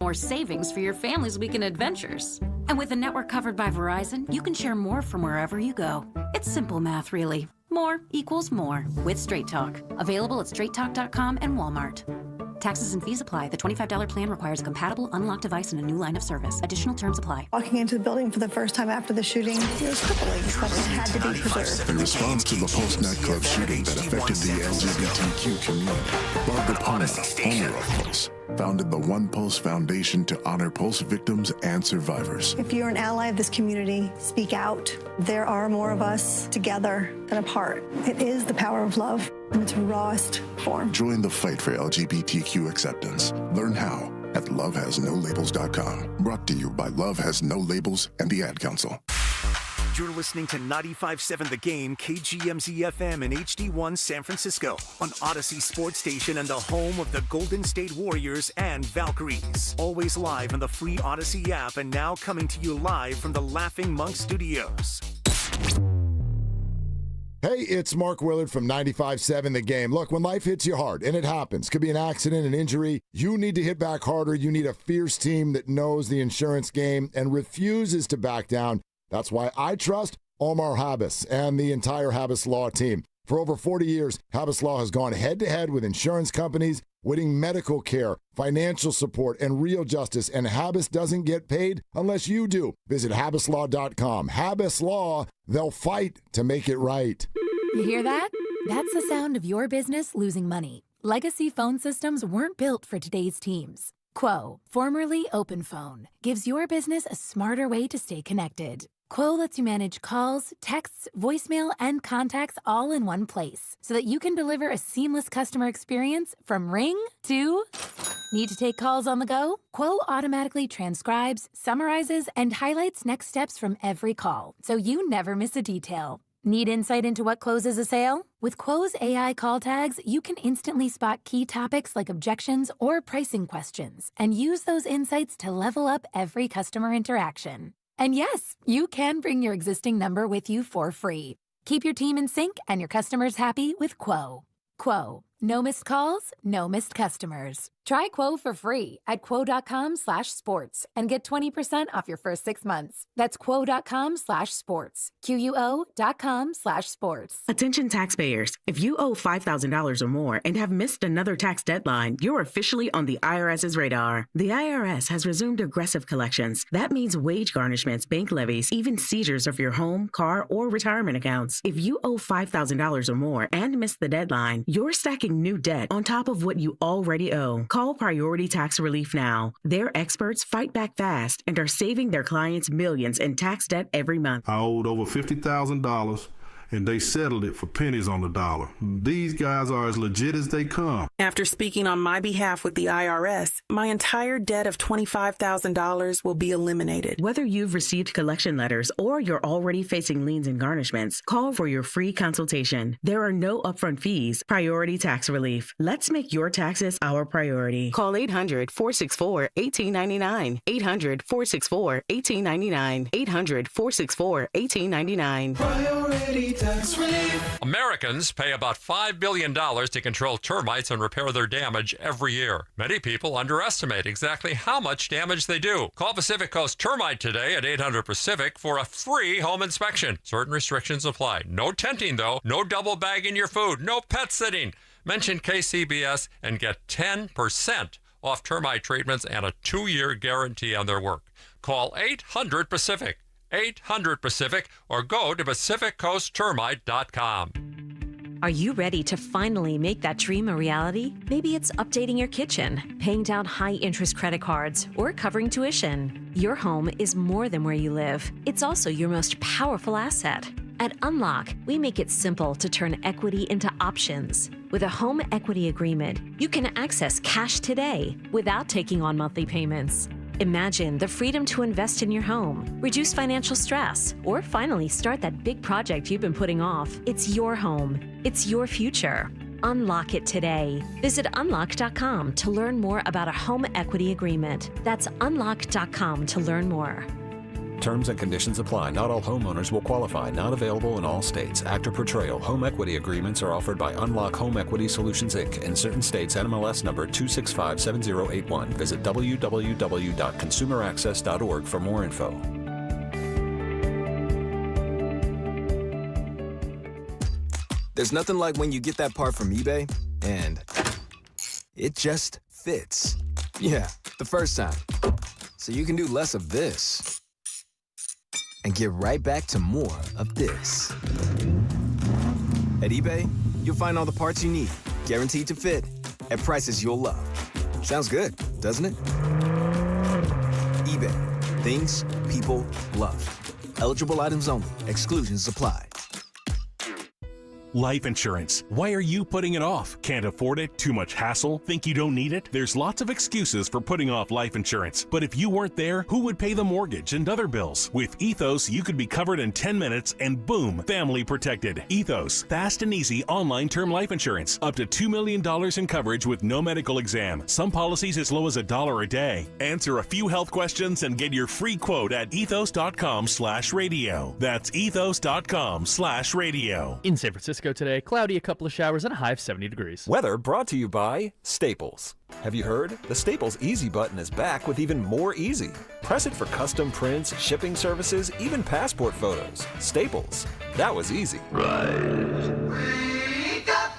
more savings for your family's weekend adventures. And with a network covered by Verizon, you can share more from wherever you go. It's simple math, really. More equals more with Straight Talk. Available at straighttalk.com and Walmart. Taxes and fees apply. The $25 plan requires a compatible unlocked device and a new line of service. Additional terms apply. Walking into the building for the first time after the shooting, it was crippling, but it had to be preserved. In response to the Pulse nightclub shooting that affected the LGBTQ community, Barbara Palmer, owner of Pulse, founded the One Pulse Foundation to honor Pulse victims and survivors. If you're an ally of this community, speak out. There are more of us together than apart. It is the power of love in its rawest form. Join the fight for LGBTQ acceptance. Learn how at lovehasnolabels.com. Brought to you by Love Has No Labels and the Ad Council. You're listening to 95.7 The Game, KGMZ-FM and HD1 San Francisco on Odyssey Sports Station and the home of the Golden State Warriors and Valkyries. Always live on the free Odyssey app and now coming to you live from the Laughing Monk Studios. Hey, it's Mark Willard from 95.7 The Game. Look, when life hits you hard, and it happens, could be an accident, an injury, you need to hit back harder. You need a fierce team that knows the insurance game and refuses to back down. That's why I trust Omar Habas and the entire Habas Law team. For over 40 years, Habas Law has gone head-to-head with insurance companies, winning medical care, financial support, and real justice, and Habas doesn't get paid unless you do. Visit habaslaw.com. Habas Law, they'll fight to make it right. You hear that? That's the sound of your business losing money. Legacy phone systems weren't built for today's teams. Quo, formerly OpenPhone, gives your business a smarter way to stay connected. Quo lets you manage calls, texts, voicemail, and contacts all in one place so that you can deliver a seamless customer experience from ring to... Need to take calls on the go? Quo automatically transcribes, summarizes, and highlights next steps from every call, so you never miss a detail. Need insight into what closes a sale? With Quo's AI call tags, you can instantly spot key topics like objections or pricing questions and use those insights to level up every customer interaction. And yes, you can bring your existing number with you for free. Keep your team in sync and your customers happy with Quo. Quo. No missed calls, no missed customers. Try Quo for free at quo.com/sports and get 20% off your first 6 months. That's quo.com/sports. QUO.com/sports. Attention taxpayers. If you owe $5,000 or more and have missed another tax deadline, you're officially on the IRS's radar. The IRS has resumed aggressive collections. That means wage garnishments, bank levies, even seizures of your home, car, or retirement accounts. If you owe $5,000 or more and missed the deadline, you're stacking new debt on top of what you already owe. Call Priority Tax Relief now. Their experts fight back fast and are saving their clients millions in tax debt every month. I owed over $50,000 and they settled it for pennies on the dollar. These guys are as legit as they come. After speaking on my behalf with the IRS, my entire debt of $25,000 will be eliminated. Whether you've received collection letters or you're already facing liens and garnishments, call for your free consultation. There are no upfront fees. Priority Tax Relief. Let's make your taxes our priority. Call 800-464-1899. 800-464-1899. 800-464-1899. Priority Tax Relief. Americans pay about $5 billion to control termites and repair their damage every year. Many people underestimate exactly how much damage they do. Call Pacific Coast Termite today at 800-PACIFIC for a free home inspection. Certain restrictions apply. No tenting, though. No double bagging your food. No pet sitting. Mention KCBS and get 10% off termite treatments and a 2-year guarantee on their work. Call 800-PACIFIC. 800-PACIFIC or go to PacificCoastTermite.com. Are you ready to finally make that dream a reality? Maybe it's updating your kitchen, paying down high-interest credit cards, or covering tuition. Your home is more than where you live. It's also your most powerful asset. At Unlock, we make it simple to turn equity into options. With a home equity agreement, you can access cash today without taking on monthly payments. Imagine the freedom to invest in your home, reduce financial stress, or finally start that big project you've been putting off. It's your home. It's your future. Unlock it today. Visit unlock.com to learn more about a home equity agreement. That's unlock.com to learn more. Terms and conditions apply. Not all homeowners will qualify. Not available in all states. Actor Portrayal. Home equity agreements are offered by Unlock Home Equity Solutions, Inc. In certain states, NMLS number 2657081. Visit www.consumeraccess.org for more info. There's nothing like when you get that part from eBay and it just fits. Yeah, the first time. So you can do less of this and get right back to more of this. At eBay, you'll find all the parts you need, guaranteed to fit, at prices you'll love. Sounds good, doesn't it? eBay. Things people love. Eligible items only. Exclusions apply. Life insurance. Why are you putting it off? Can't afford it? Too much hassle? Think you don't need it? There's lots of excuses for putting off life insurance. But if you weren't there, who would pay the mortgage and other bills? With Ethos, you could be covered in 10 minutes and boom, family protected. Ethos, fast and easy online term life insurance. Up to $2 million in coverage with no medical exam. Some policies as low as $1 a day. Answer a few health questions and get your free quote at ethos.com/radio. That's ethos.com/radio. In San Francisco today, cloudy, a couple of showers, and a high of 70 degrees. Weather brought to you by Staples. Have you heard? The Staples Easy button is back with even more easy. Press it for custom prints, shipping services, even passport photos. Staples. That was easy. Wake up!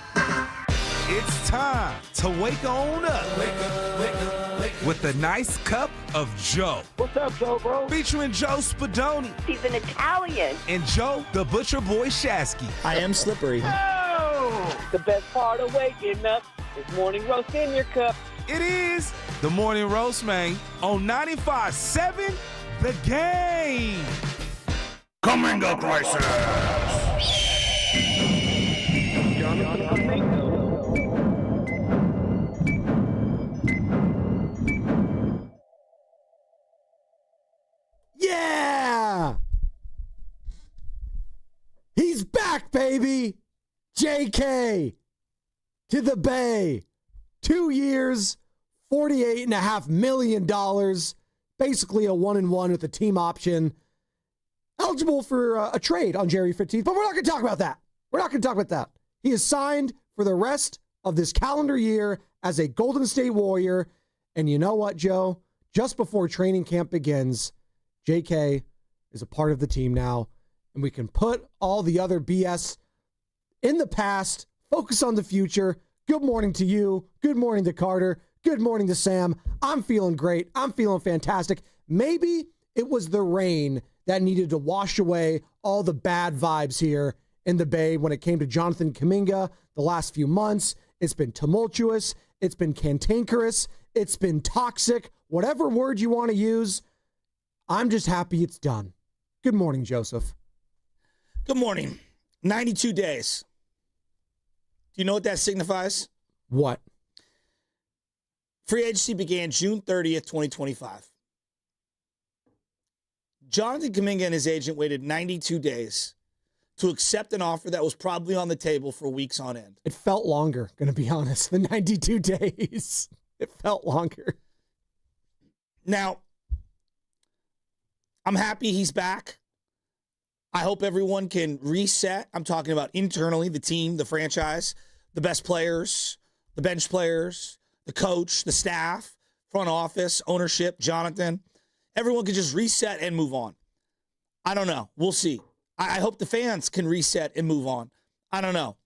It's time to wake on up. Wake up, wake up, wake up. With a nice cup of Joe. What's up, Joe, bro? Featuring Joe Spadoni. He's an Italian. And Joe, the Butcher Boy Shasky. I am slippery. Oh! The best part of waking up is morning roast in your cup. It is the Morning Roast, man, on 95.7 The Game. Kaminga crisis. Yeah! He's back, baby! JK to the Bay. 2 years, $48.5 million. Basically a 1-and-1 with a team option. Eligible for a trade on Jerry 15th, but we're not going to talk about that. We're not going to talk about that. He is signed for the rest of this calendar year as a Golden State Warrior. And you know what, Joe? Just before training camp begins, JK is a part of the team now, and we can put all the other BS in the past, focus on the future. Good morning to you. Good morning to Carter. Good morning to Sam. I'm feeling great. I'm feeling fantastic. Maybe it was the rain that needed to wash away all the bad vibes here in the Bay when it came to Jonathan Kuminga the last few months. It's been tumultuous. It's been cantankerous. It's been toxic. Whatever word you want to use, I'm just happy it's done. Good morning, Joseph. Good morning. 92 days. Do you know what that signifies? What? Free agency began June 30th, 2025. Jonathan Kaminga and his agent waited 92 days to accept an offer that was probably on the table for weeks on end. It felt longer, going to be honest, than 92 days. It felt longer. Now, I'm happy he's back. I hope everyone can reset. I'm talking about internally, the team, the franchise, the best players, the bench players, the coach, the staff, front office, ownership, Jonathan. Everyone can just reset and move on. I don't know. We'll see. I hope the fans can reset and move on. I don't know.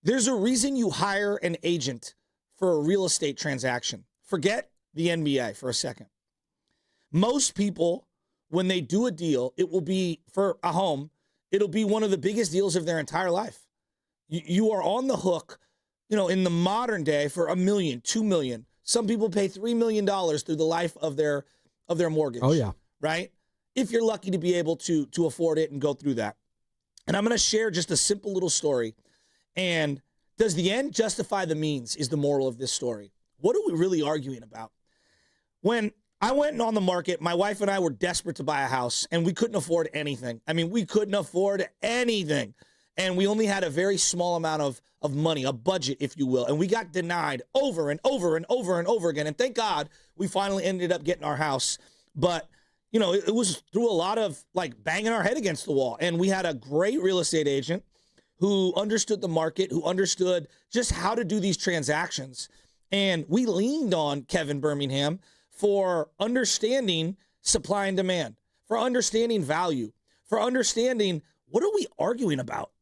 There's a reason you hire an agent for a real estate transaction. Forget the NBA for a second. Most people, when they do a deal, it will be for a home. It'll be one of the biggest deals of their entire life. You are on the hook, in the modern day for $1 million, $2 million. Some people pay $3 million through the life of their mortgage. Oh, yeah. Right? If you're lucky to be able to afford it and go through that. And I'm going to share just a simple little story. And does the end justify the means is the moral of this story. What are we really arguing about? When I went on the market, my wife and I were desperate to buy a house, and we couldn't afford anything. I mean, we couldn't afford anything. And we only had a very small amount of money, a budget, if you will. And we got denied over and over and over and over again. And thank God we finally ended up getting our house. But, it was through a lot of like banging our head against the wall. And we had a great real estate agent who understood the market, who understood just how to do these transactions. And we leaned on Kevin Birmingham for understanding supply and demand, for understanding value, for understanding what are we arguing about?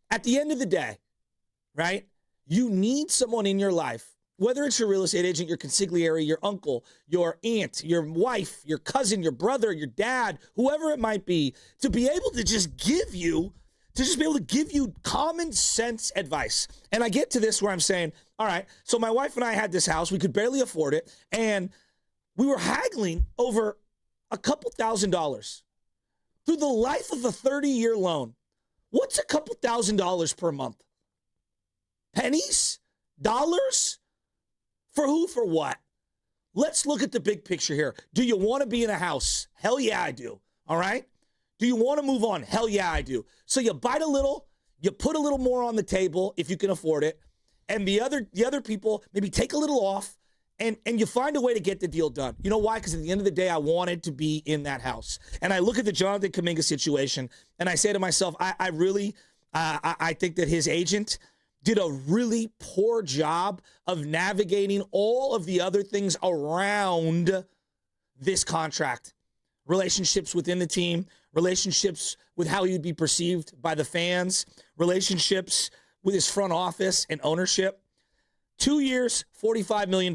At the end of the day, right, you need someone in your life, whether it's your real estate agent, your consigliere, your uncle, your aunt, your wife, your cousin, your brother, your dad, whoever it might be, to be able to just give you common sense advice. And I get to this where I'm saying, all right, so my wife and I had this house. We could barely afford it. And we were haggling over a couple $1,000 through the life of a 30-year loan. What's a couple $1,000 per month? Pennies? Dollars? For who? For what? Let's look at the big picture here. Do you want to be in a house? Hell yeah, I do. All right? Do you want to move on? Hell yeah, I do. So you bite a little, you put a little more on the table if you can afford it, and the other people maybe take a little off, and you find a way to get the deal done. You know why? Because at the end of the day, I wanted to be in that house. And I look at the Jonathan Kuminga situation, and I say to myself, I think that his agent did a really poor job of navigating all of the other things around this contract. Relationships within the team, relationships with how he would be perceived by the fans, relationships with his front office and ownership. 2 years, $45 million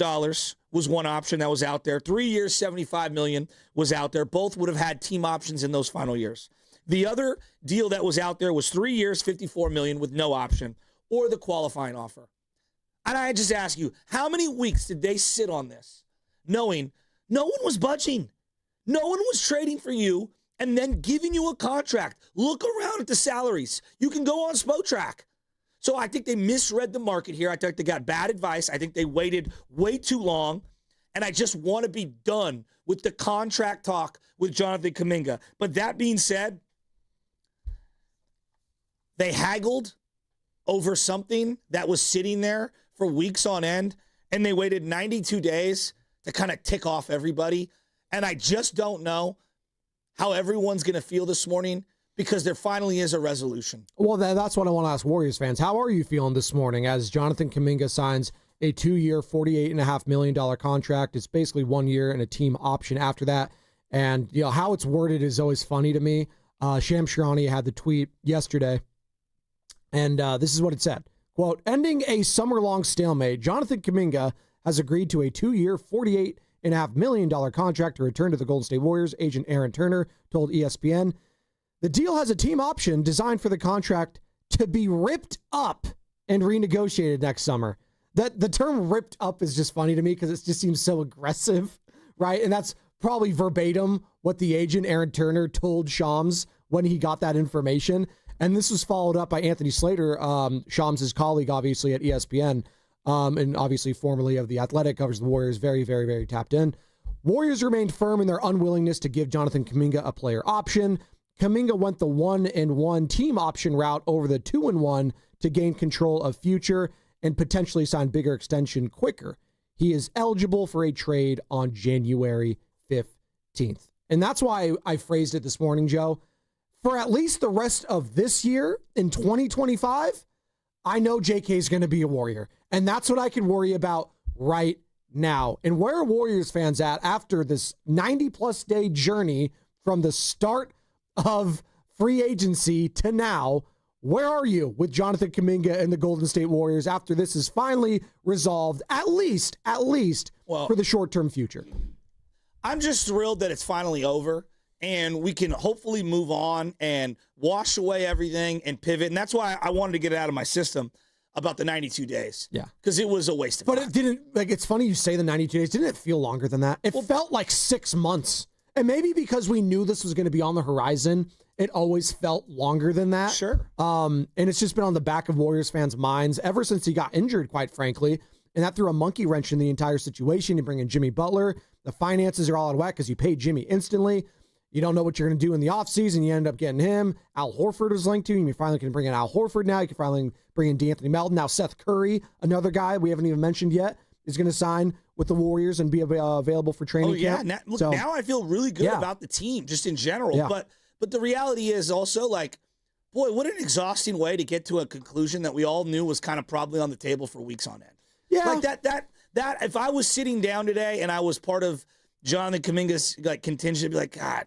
was one option that was out there. 3 years, $75 million was out there. Both would have had team options in those final years. The other deal that was out there was 3 years, $54 million with no option, or the qualifying offer. And I just ask you, how many weeks did they sit on this, knowing no one was budging? No one was trading for you and then giving you a contract. Look around at the salaries. You can go on Spotrac. So I think they misread the market here. I think they got bad advice. I think they waited way too long. And I just want to be done with the contract talk with Jonathan Kuminga. But that being said, they haggled over something that was sitting there for weeks on end, and they waited 92 days to kind of tick off everybody. And I just don't know how everyone's going to feel this morning because there finally is a resolution. Well, that's what I want to ask Warriors fans. How are you feeling this morning as Jonathan Kuminga signs a 2-year, $48.5 million contract? It's basically 1 year and a team option after that. And how it's worded is always funny to me. Shams Charania had the tweet yesterday, and this is what it said. Quote, ending a summer-long stalemate, Jonathan Kuminga has agreed to a 2-year, $48.5 million contract to return to the Golden State Warriors. Agent Aaron Turner told ESPN. The deal has a team option designed for the contract to be ripped up and renegotiated next summer. The term ripped up is just funny to me because it just seems so aggressive, right? And that's probably verbatim what the agent Aaron Turner told Shams when he got that information. And this was followed up by Anthony Slater, Shams' colleague, obviously, at ESPN, and obviously formerly of The Athletic, covers the Warriors, very, very, very tapped in. Warriors remained firm in their unwillingness to give Jonathan Kuminga a player option. Kaminga went the 1-1 team option route over the 2-1 to gain control of future and potentially sign bigger extension quicker. He is eligible for a trade on January 15th. And that's why I phrased it this morning, Joe. For at least the rest of this year in 2025, I know JK is going to be a Warrior. And that's what I can worry about right now. And where are Warriors fans at after this 90-plus day journey from the start of free agency to now? Where are you with Jonathan Kuminga and the Golden State Warriors after this is finally resolved, at least for the short-term future? I'm just thrilled that it's finally over and we can hopefully move on and wash away everything and pivot. And that's why I wanted to get it out of my system about the 92 days. Yeah. Because it was a waste of time. But it didn't, it's funny you say the 92 days. Didn't it feel longer than that? It felt like 6 months. And maybe because we knew this was going to be on the horizon, it always felt longer than that. Sure. And it's just been on the back of Warriors fans' minds ever since he got injured, quite frankly. And that threw a monkey wrench in the entire situation. You bring in Jimmy Butler. The finances are all out of whack because you paid Jimmy instantly. You don't know what you're going to do in the offseason. You end up getting him. Al Horford is linked to you. You finally can bring in Al Horford now. You can finally bring in D'Anthony Melton. Now Seth Curry, another guy we haven't even mentioned yet, is going to sign with the Warriors and be available for training camp. Now I feel really good about the team just in general. Yeah. But the reality is also like, boy, what an exhausting way to get to a conclusion that we all knew was kind of probably on the table for weeks on end. Yeah. Like that if I was sitting down today and I was part of Jonathan Kuminga's like contingent, I'd be like, God,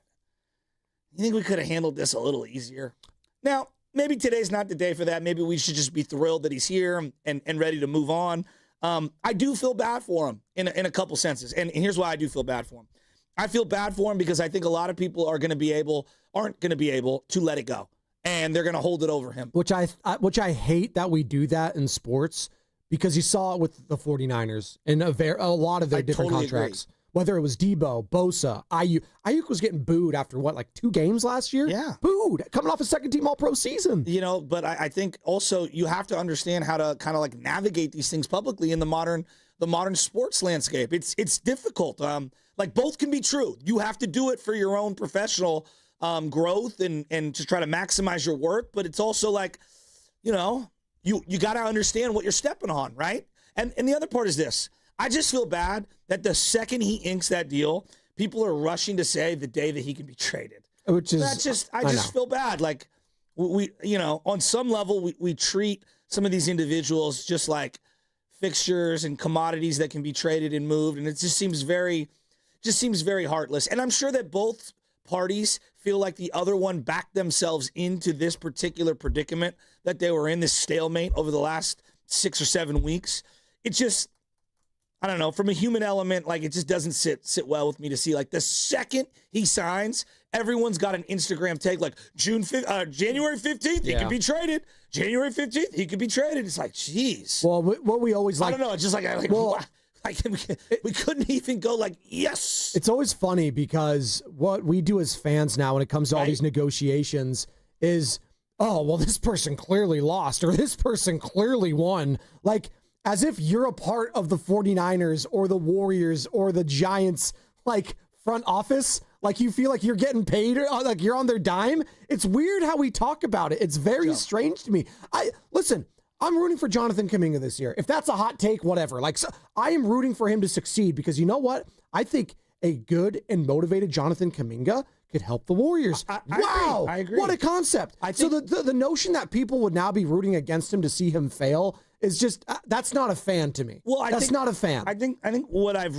you think we could have handled this a little easier? Now, maybe today's not the day for that. Maybe we should just be thrilled that he's here and ready to move on. I do feel bad for him in a couple senses. And here's why I do feel bad for him. I feel bad for him because I think a lot of people aren't going to be able to let it go. And they're going to hold it over him. Which I hate that we do that in sports, because you saw it with the 49ers in a lot of their different totally contracts. Agree. Whether it was Debo, Bosa, Ayuk. Ayuk was getting booed after, 2 games last year? Yeah. Booed. Coming off a second-team All-Pro season. But I think also you have to understand how to kind of like navigate these things publicly in the modern sports landscape. It's difficult. Like both can be true. You have to do it for your own professional growth and to try to maximize your work. But it's also like, you got to understand what you're stepping on, right? And the other part is this. I just feel bad that the second he inks that deal, people are rushing to say the day that he can be traded. Which is, I just feel bad. Like we on some level, we treat some of these individuals just like fixtures and commodities that can be traded and moved. And it just seems very heartless. And I'm sure that both parties feel like the other one backed themselves into this particular predicament that they were in, this stalemate over the last 6 or 7 weeks. It just, I don't know, from a human element, like it just doesn't sit well with me to see like the second he signs, everyone's got an Instagram take like January 15th, he could be traded. January 15th, he could be traded. It's like, geez. Well, what we always like. I don't know. It's just we couldn't even go like, yes. It's always funny because what we do as fans now when it comes to all these negotiations is, oh, well, this person clearly lost or this person clearly won. Like, as if you're a part of the 49ers or the Warriors or the Giants, like, front office. Like, you feel like you're getting paid or like you're on their dime. It's weird how we talk about it. It's very strange to me. Listen, I'm rooting for Jonathan Kaminga this year. If that's a hot take, whatever. Like, so I am rooting for him to succeed because you know what? I think a good and motivated Jonathan Kaminga could help the Warriors. Wow. I agree. What a concept. So the notion that people would now be rooting against him to see him fail is just, that's not a fan to me. Well, that's not a fan. I think what's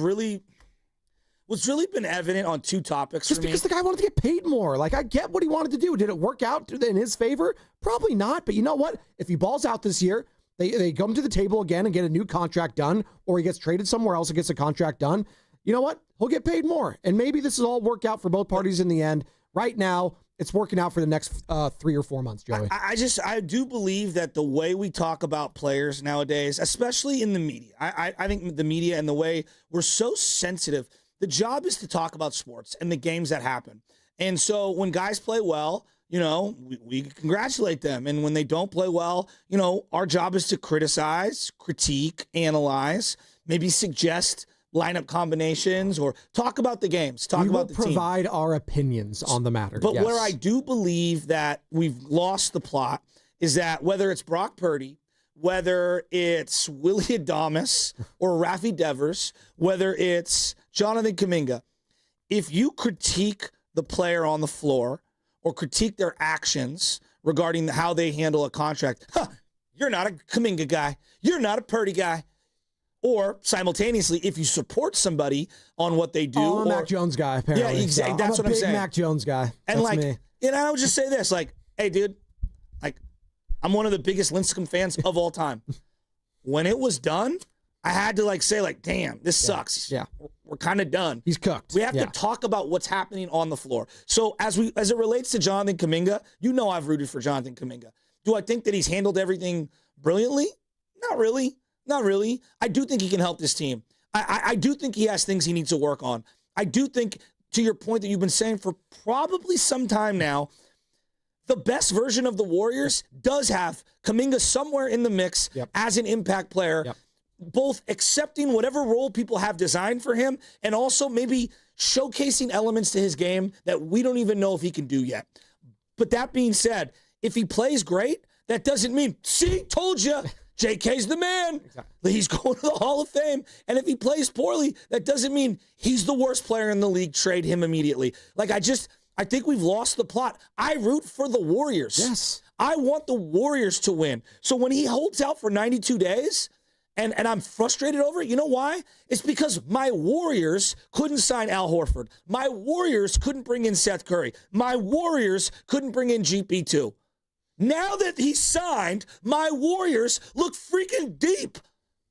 really been evident on 2 topics just for me. Because the guy wanted to get paid more. Like, I get what he wanted to do. Did it work out in his favor? Probably not. But you know what? If he balls out this year, they come to the table again and get a new contract done, or he gets traded somewhere else and gets a contract done. You know what? He'll get paid more. And maybe this will all work out for both parties in the end. Right now, it's working out for the next 3 or 4 months, Joey. I do believe that the way we talk about players nowadays, especially in the media, I think the media and the way we're so sensitive, the job is to talk about sports and the games that happen. And so when guys play well, we congratulate them. And when they don't play well, our job is to criticize, critique, analyze, maybe suggest lineup combinations or talk about the games, talk about the team. We will provide our opinions on the matter. But where I do believe that we've lost the plot is that whether it's Brock Purdy, whether it's Willie Adames or Rafi Devers, whether it's Jonathan Kuminga, if you critique the player on the floor or critique their actions regarding how they handle a contract, you're not a Kuminga guy. You're not a Purdy guy. Or simultaneously, if you support somebody on what they do. I'm a Mac Jones guy, apparently. Yeah, exactly. That's what I'm saying. I'm a big Mac Jones guy. And That's me. I would just say this, like, hey, dude, like, I'm one of the biggest Lincecum fans of all time. When it was done, I had to, say, damn, this sucks. Yeah. We're kind of done. He's cooked. We have to talk about what's happening on the floor. So as it relates to Jonathan Kuminga, I've rooted for Jonathan Kuminga. Do I think that he's handled everything brilliantly? Not really. Not really. I do think he can help this team. I do think he has things he needs to work on. I do think, to your point that you've been saying for probably some time now, the best version of the Warriors does have Kuminga somewhere in the mix as an impact player, both accepting whatever role people have designed for him and also maybe showcasing elements to his game that we don't even know if he can do yet. But that being said, if he plays great, that doesn't mean, see, told you. JK's the man. Exactly. He's going to the Hall of Fame. And if he plays poorly, that doesn't mean he's the worst player in the league. Trade him immediately. Like, I think we've lost the plot. I root for the Warriors. Yes. I want the Warriors to win. So when he holds out for 92 days and I'm frustrated over it, you know why? It's because my Warriors couldn't sign Al Horford. My Warriors couldn't bring in Seth Curry. My Warriors couldn't bring in GP2. Now that he's signed, my Warriors look freaking deep.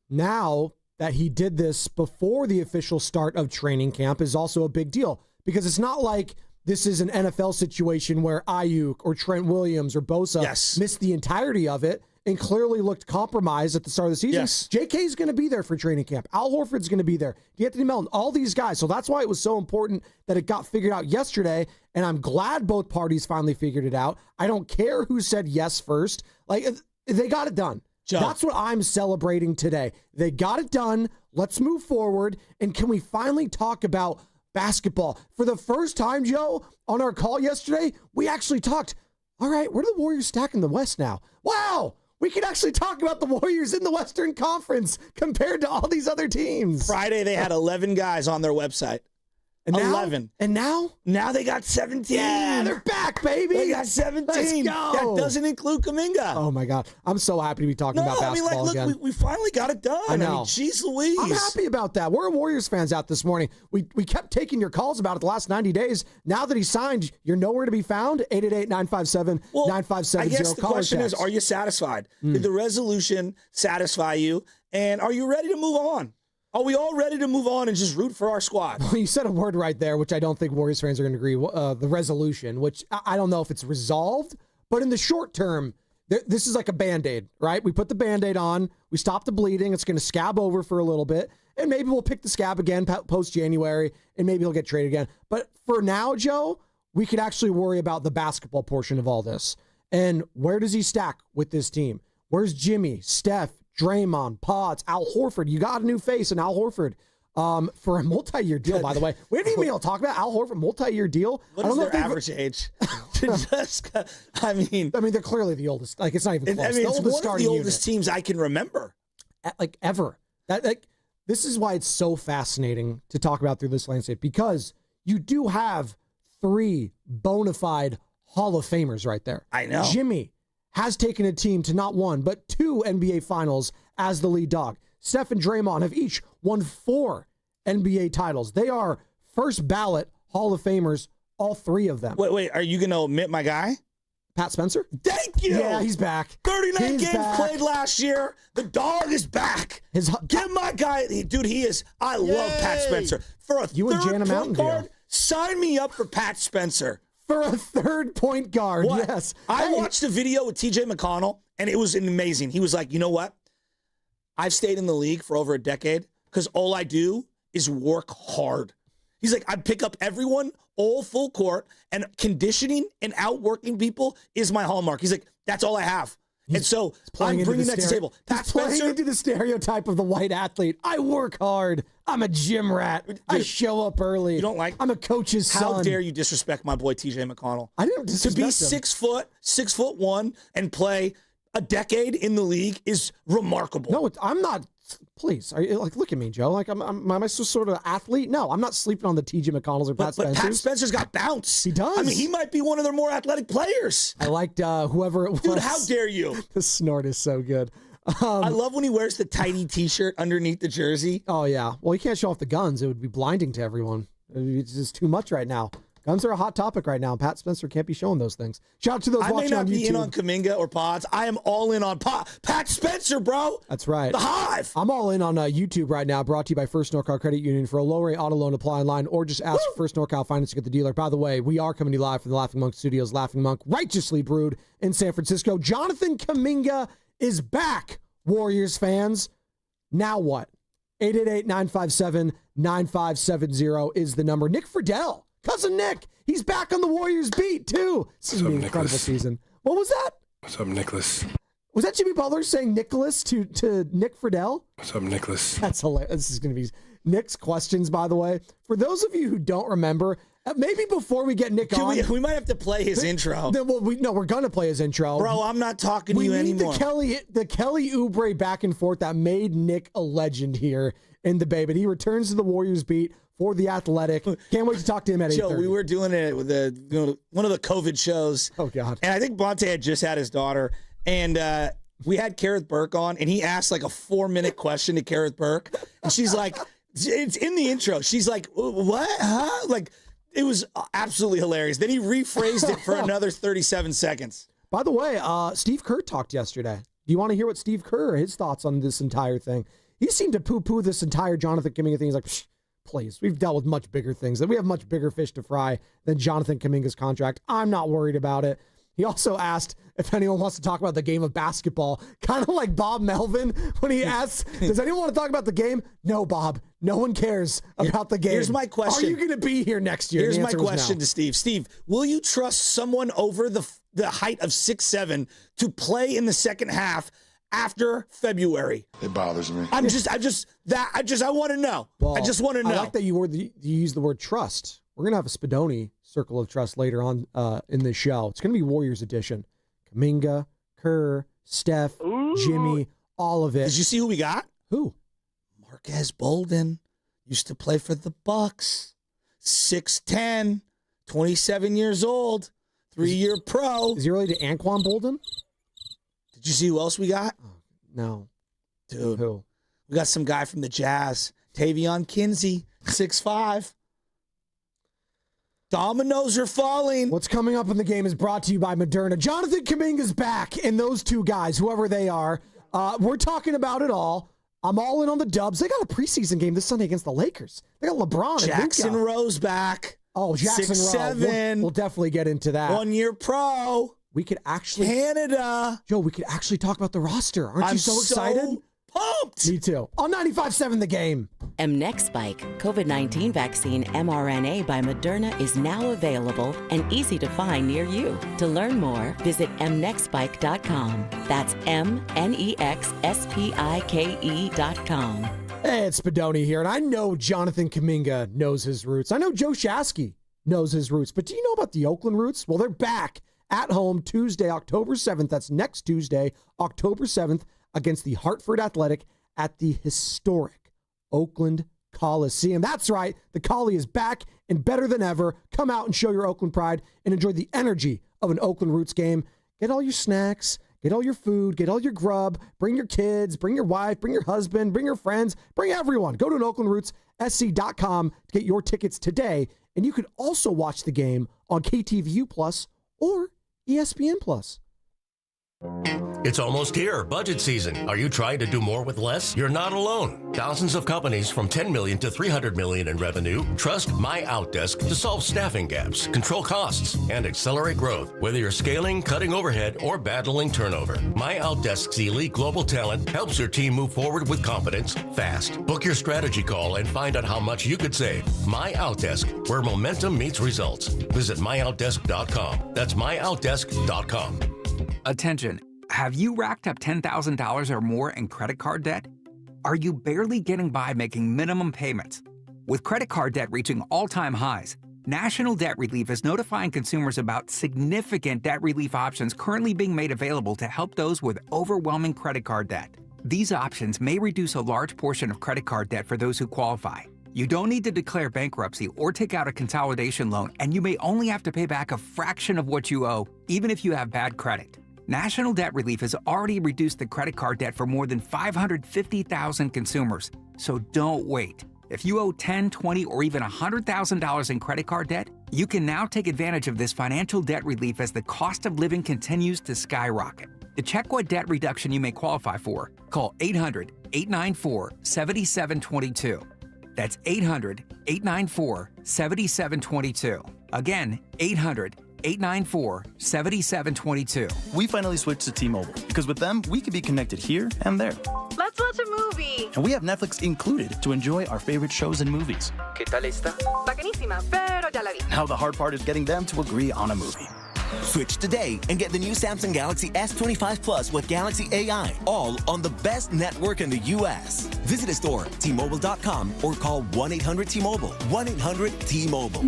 Now that he did this before the official start of training camp is also a big deal because it's not like this is an NFL situation where Ayuk or Trent Williams or Bosa missed the entirety of it and clearly looked compromised at the start of the season. Yes. JK is going to be there for training camp. Al Horford's going to be there. D'Anthony Melton, all these guys. So that's why it was so important that it got figured out yesterday. And I'm glad both parties finally figured it out. I don't care who said yes first. Like, they got it done. Joe. That's what I'm celebrating today. They got it done. Let's move forward. And can we finally talk about basketball? For the first time, Joe, on our call yesterday, we actually talked, all right, where do the Warriors stack in the West now? Wow! We can actually talk about the Warriors in the Western Conference compared to all these other teams. Friday, they had 11 guys on their website. And now, 11. And now? Now they got 17. Yeah, they're back, baby. They got 17. Let's go. That doesn't include Kuminga. Oh, my God. I'm so happy to be talking about basketball again. Look, we finally got it done. I know. Jeez Louise. I'm happy about that. We're Warriors fans out this morning. We kept taking your calls about it the last 90 days. Now that he's signed, you're nowhere to be found. 888-957-9570. I guess the question is, are you satisfied? Did the resolution satisfy you? And are you ready to move on? Are we all ready to move on and just root for our squad? Well, you said a word right there, which I don't think Warriors fans are going to agree. The resolution, which I don't know if it's resolved, but in the short term, this is like a Band-Aid, right? We put the Band-Aid on, we stop the bleeding, it's going to scab over for a little bit, and maybe we'll pick the scab again post-January, and maybe he'll get traded again. But for now, Joe, we could actually worry about the basketball portion of all this. And where does he stack with this team? Where's Jimmy, Steph, Draymond, Pods, Al Horford? You got a new face in Al Horford for a multi-year deal, by the way. We didn't even be able to talk about Al Horford multi-year deal. What is their average age? I mean, they're clearly the oldest. Like, it's not even close. It's one of the oldest teams I can remember. Like, ever. This is why it's so fascinating to talk about through this landscape, because you do have 3 bona fide Hall of Famers right there. I know. Jimmy has taken a team to not 1, but 2 NBA Finals as the lead dog. Steph and Draymond have each won 4 NBA titles. They are first ballot Hall of Famers, all 3 of them. Wait, are you going to omit my guy? Pat Spencer? Thank you! Yeah, he's back. 39 games played last year. The dog is back. Get my guy. Dude, he is. I love Pat Spencer. For a third point guard, sign me up for Pat Spencer. For a third point guard, yes. I watched a video with TJ McConnell, and it was amazing. He was like, you know what? I've stayed in the league for over a decade because all I do is work hard. He's like, I pick up everyone all full court, and conditioning and outworking people is my hallmark. He's like, that's all I have. And so I'm bringing that to the table. Pat Spencer, playing into the stereotype of the white athlete. I work hard. I'm a gym rat. Dude, I show up early. You don't like? I'm a coach's son. How dare you disrespect my boy TJ McConnell? I didn't disrespect to be 6'1", and play a decade in the league is remarkable. No, I'm not. Please, are you, like, look at me, Joe. Like, am I some sort of athlete? No, I'm not sleeping on the TJ McConnells or Pat Spencer. But Pat Spencer's got bounce. He does. I mean, he might be one of their more athletic players. I liked whoever it was. Dude, how dare you? The snort is so good. I love when he wears the tidy T-shirt underneath the jersey. Oh, yeah. Well, he can't show off the guns. It would be blinding to everyone. It's just too much right now. Guns are a hot topic right now. Pat Spencer can't be showing those things. Shout out to those watching on YouTube. I may not be in on Kaminga or Pods. I am all in on Pat Spencer, bro. That's right. The Hive. I'm all in on YouTube right now, brought to you by First NorCal Credit Union. For a low-rate auto loan, apply online or just ask for First NorCal Finance to get the dealer. By the way, we are coming to you live from the Laughing Monk Studios. Laughing Monk, righteously brewed in San Francisco. Jonathan Kuminga is back, Warriors fans. Now what? 888-957-9570 is the number. Nick Fredell, cousin Nick, he's back on the Warriors beat, too. This is an incredible season. What was that? What's up, Nicholas? Was that Jimmy Butler saying Nicholas to Nick Fredell? What's up, Nicholas? That's hilarious. This is going to be Nick's questions, by the way. For those of you who don't remember, Maybe before we get Nick on. We might have to play his intro. We're going to play his intro. Bro, I'm not talking to you anymore. We need the Kelly Oubre back and forth that made Nick a legend here in the Bay. But he returns to the Warriors beat for The Athletic. Can't wait to talk to him at 8:30. Joe, we were doing it with one of the COVID shows. Oh, God. And I think Bonte had just had his daughter. And we had Kerr Burke on, and he asked like a 4-minute question to Kerr Burke. And she's like, it's in the intro. She's like, what? Huh? Like, it was absolutely hilarious. Then he rephrased it for another 37 seconds. By the way, Steve Kerr talked yesterday. Do you want to hear what Steve Kerr, his thoughts on this entire thing? He seemed to poo-poo this entire Jonathan Kuminga thing. He's like, please, we've dealt with much bigger things. We have much bigger fish to fry than Jonathan Kuminga's contract. I'm not worried about it. He also asked if anyone wants to talk about the game of basketball, kind of like Bob Melvin when he asks, does anyone want to talk about the game? No, Bob. No one cares about the game. Here's my question. Are you going to be here next year? Here's my question to Steve. Steve, will you trust someone over the height of 6'7" to play in the second half after February? It bothers me. I want to know. Well, I just want to know. I like that you used the word trust. We're going to have a Spadoni Circle of Trust later on in this show. It's going to be Warriors edition. Kaminga, Kerr, Steph, Jimmy, all of it. Did you see who we got? Who? Marquez Bolden. Used to play for the Bucks. 6'10", 27 years old, 3-year pro. Is he related to Anquan Bolden? Did you see who else we got? No. Dude. Who? We got some guy from the Jazz. Tavion Kinsey, 6'5". Dominoes are falling. What's coming up in the game is brought to you by Moderna. Jonathan Kuminga's back, and those two guys, whoever they are, we're talking about it all. I'm all in on the Dubs. They got a preseason game this Sunday against the Lakers. They got LeBron Jackson and Luka. Rose back. Oh, Jackson 6'7". We'll definitely get into that. 1-year pro. We could actually Canada. Joe, we could actually talk about the roster. Aren't you so excited? Pumped. Me too. On 95.7 The Game. Mnexspike COVID-19 vaccine mRNA by Moderna is now available and easy to find near you. To learn more, visit mnexspike.com. That's mnexspike.com. Hey, it's Spadoni here, and I know Jonathan Kuminga knows his roots. I know Joe Shasky knows his roots, but do you know about the Oakland roots? Well, they're back at home Tuesday, October 7th. That's next Tuesday, October 7th, against the Hartford Athletic at the historic Oakland Coliseum. That's right, the Collie is back and better than ever. Come out and show your Oakland pride and enjoy the energy of an Oakland Roots game. Get all your snacks, get all your food, get all your grub, bring your kids, bring your wife, bring your husband, bring your friends, bring everyone. Go to an OaklandRootsSC.com to get your tickets today, and you can also watch the game on KTVU Plus or ESPN Plus. It's almost here, budget season. Are you trying to do more with less? You're not alone. Thousands of companies from $10 million to $300 million in revenue trust My Outdesk to solve staffing gaps, control costs, and accelerate growth. Whether you're scaling, cutting overhead, or battling turnover, My Outdesk's elite global talent helps your team move forward with confidence fast. Book your strategy call and find out how much you could save. My Outdesk, where momentum meets results. Visit myoutdesk.com. That's myoutdesk.com. Attention, have you racked up $10,000 or more in credit card debt? Are you barely getting by making minimum payments? With credit card debt reaching all-time highs, National Debt Relief is notifying consumers about significant debt relief options currently being made available to help those with overwhelming credit card debt. These options may reduce a large portion of credit card debt for those who qualify. You don't need to declare bankruptcy or take out a consolidation loan, and you may only have to pay back a fraction of what you owe, even if you have bad credit. National Debt Relief has already reduced the credit card debt for more than 550,000 consumers, so don't wait. If you owe $10,000, $20,000, or even $100,000 in credit card debt, you can now take advantage of this financial debt relief as the cost of living continues to skyrocket. To check what debt reduction you may qualify for, call 800-894-7722. That's 800-894-7722. Again, 800-894-7722. We finally switched to T-Mobile because with them, we can be connected here and there. Let's watch a movie. And we have Netflix included to enjoy our favorite shows and movies. ¿Qué tal esta? Bacanísima, pero ya la vi. Now the hard part is getting them to agree on a movie. Switch today and get the new Samsung Galaxy S25 Plus with Galaxy AI, all on the best network in the U.S. Visit a store, T-Mobile.com, or call 1-800-T-Mobile. 1-800-T-Mobile.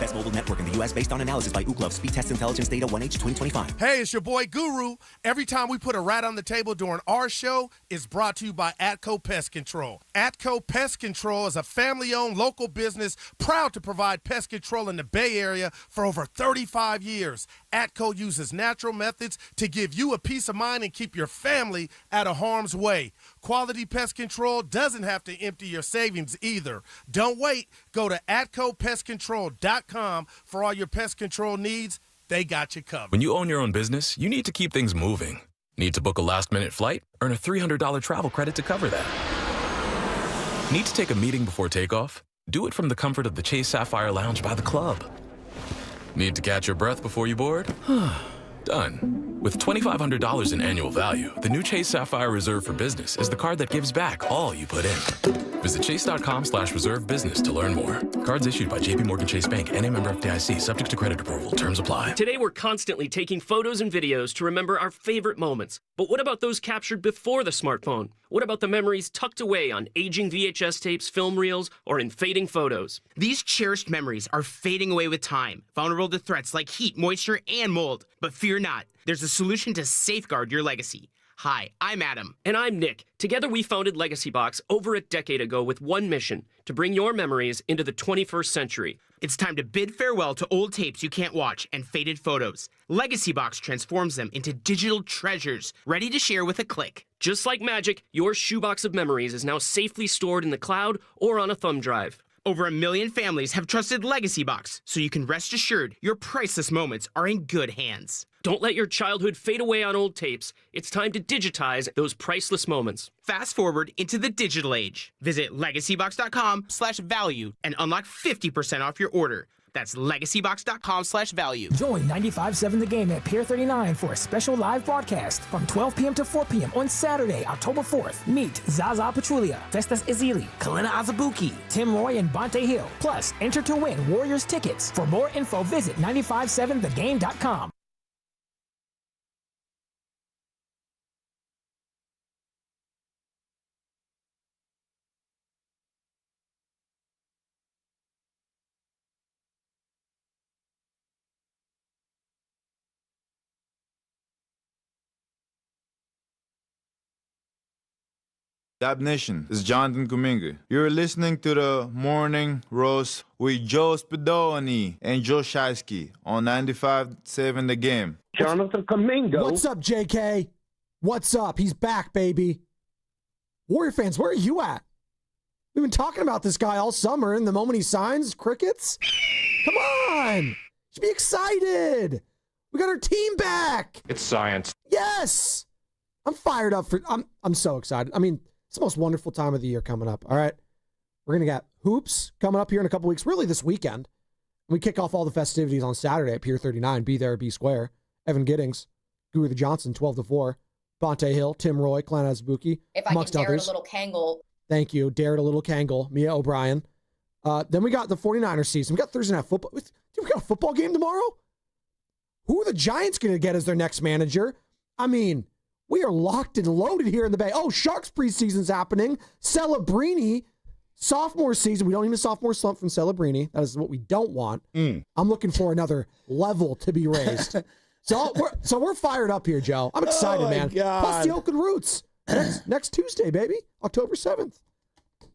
Best mobile network in the U.S. based on analysis by Ookla. Speed Test Intelligence Data 1H 2025. Hey, it's your boy Guru. Every time we put a rat on the table during our show, it's brought to you by Atco Pest Control. Atco Pest Control is a family-owned local business proud to provide pest control in the Bay Area for over 35 years. Atco uses natural methods to give you a peace of mind and keep your family out of harm's way. Quality pest control doesn't have to empty your savings either. Don't wait. Go to AtcoPestControl.com for all your pest control needs. They got you covered. When you own your own business, you need to keep things moving. Need to book a last-minute flight? Earn a $300 travel credit to cover that. Need to take a meeting before takeoff? Do it from the comfort of the Chase Sapphire Lounge by the club. Need to catch your breath before you board? Done. With $2,500 in annual value, the new Chase Sapphire Reserve for Business is the card that gives back all you put in. Visit chase.com/reserve business to learn more. Cards issued by JPMorgan Chase Bank, N.A. member FDIC, subject to credit approval. Terms apply. Today we're constantly taking photos and videos to remember our favorite moments. But what about those captured before the smartphone? What about the memories tucked away on aging VHS tapes, film reels, or in fading photos? These cherished memories are fading away with time, vulnerable to threats like heat, moisture, and mold. But fear not, there's a solution to safeguard your legacy. Hi, I'm Adam. And I'm Nick. Together we founded Legacy Box over a decade ago with one mission, to bring your memories into the 21st century. It's time to bid farewell to old tapes you can't watch and faded photos. Legacy Box transforms them into digital treasures, ready to share with a click. Just like magic, your shoebox of memories is now safely stored in the cloud or on a thumb drive. Over 1 million families have trusted Legacy Box, so you can rest assured your priceless moments are in good hands. Don't let your childhood fade away on old tapes. It's time to digitize those priceless moments. Fast forward into the digital age. Visit legacybox.com/value and unlock 50% off your order. That's legacybox.com/value. Join 95.7 The Game at Pier 39 for a special live broadcast from 12 p.m. to 4 p.m. on Saturday, October 4th. Meet Zaza Pachulia, Festus Ezeli, Kalina Azabuki, Tim Roy, and Bonte Hill. Plus, enter to win Warriors tickets. For more info, visit 957thegame.com. Dab Nation, this is Jonathan Kuminga. You're listening to the Morning Roast with Joe Spadoni and Joe Shiesky on 95.7 The Game. Jonathan Kaminga. What's up, JK? What's up? He's back, baby. Warrior fans, where are you at? We've been talking about this guy all summer, and the moment he signs, crickets? Come on! You should be excited! We got our team back! It's science. Yes! I'm fired up for... I'm so excited. I mean... It's the most wonderful time of the year coming up, all right? We're going to get hoops coming up here in a couple weeks, really this weekend. We kick off all the festivities on Saturday at Pier 39. Be there, be square. Evan Giddings, Guru the Johnson, 12-4. Bonte Hill, Tim Roy, Clan Azabuki, amongst others. If I can dare a little Kangle. Thank you. Dared a little Kangle. Mia O'Brien. Then we got the 49ers season. We got Thursday Night Football. Dude, we got a football game tomorrow? Who are the Giants going to get as their next manager? I mean... We are locked and loaded here in the Bay. Oh, Sharks preseason's happening. Celebrini, sophomore season. We don't need a sophomore slump from Celebrini. That is what we don't want. I'm looking for another level to be raised. So we're fired up here, Joe. I'm excited, man. God. Plus the Oakland Roots. Next Tuesday, baby. October 7th.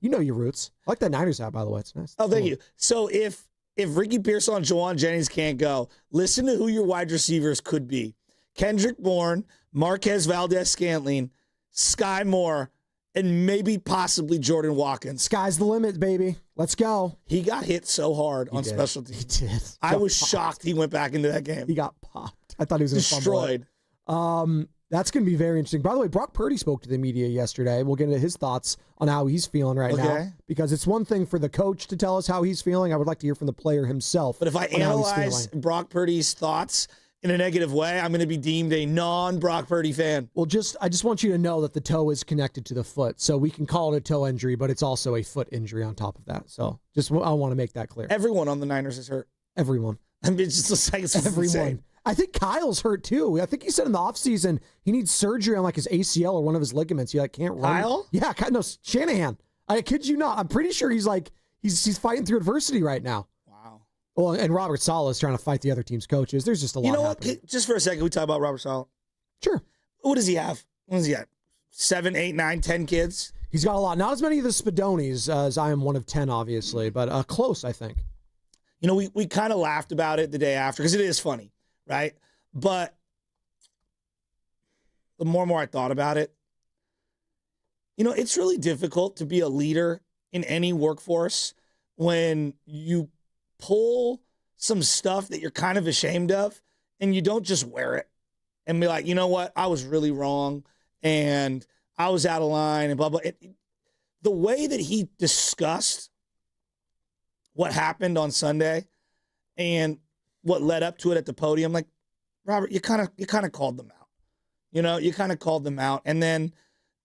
You know your roots. I like that Niners hat, by the way. It's nice. Oh, thank you. So if Ricky Pearsall and Jawan Jennings can't go, listen to who your wide receivers could be. Kendrick Bourne, Marquez Valdez-Scantling, Sky Moore, and maybe possibly Jordan Watkins. Sky's the limit, baby. Let's go. He got hit so hard on special teams. He did. I was shocked he went back into that game. He got popped. I thought he was destroyed. That's going to be very interesting. By the way, Brock Purdy spoke to the media yesterday. We'll get into his thoughts on how he's feeling right now. Because it's one thing for the coach to tell us how he's feeling. I would like to hear from the player himself. But if I analyze Brock Purdy's thoughts in a negative way, I'm going to be deemed a non-Brock Purdy fan. Well, I just want you to know that the toe is connected to the foot. So we can call it a toe injury, but it's also a foot injury on top of that. So I want to make that clear. Everyone on the Niners is hurt. Everyone. I mean, it's just like it's everyone. Insane. I think Kyle's hurt too. I think he said in the offseason he needs surgery on like his ACL or one of his ligaments. He can't run. Kyle? Yeah, no, Shanahan. I kid you not. I'm pretty sure he's fighting through adversity right now. Wow. Well, and Robert Saleh is trying to fight the other team's coaches. There's just a lot. You know happening. what? Just for a second, we talk about Robert Saleh. Sure. What does he have? What does he have? 7, 8, 9, 10 kids? He's got a lot. Not as many of the Spadonis as I am one of 10, obviously, but close, I think. You know, we kind of laughed about it the day after because it is funny, right? But the more and more I thought about it, you know, it's really difficult to be a leader in any workforce when you pull some stuff that you're kind of ashamed of and you don't just wear it and be like, you know what, I was really wrong and I was out of line and blah, blah. The way that he discussed what happened on Sunday and what led up to it at the podium, like, Robert, you kind of called them out. You know, you kind of called them out. And then,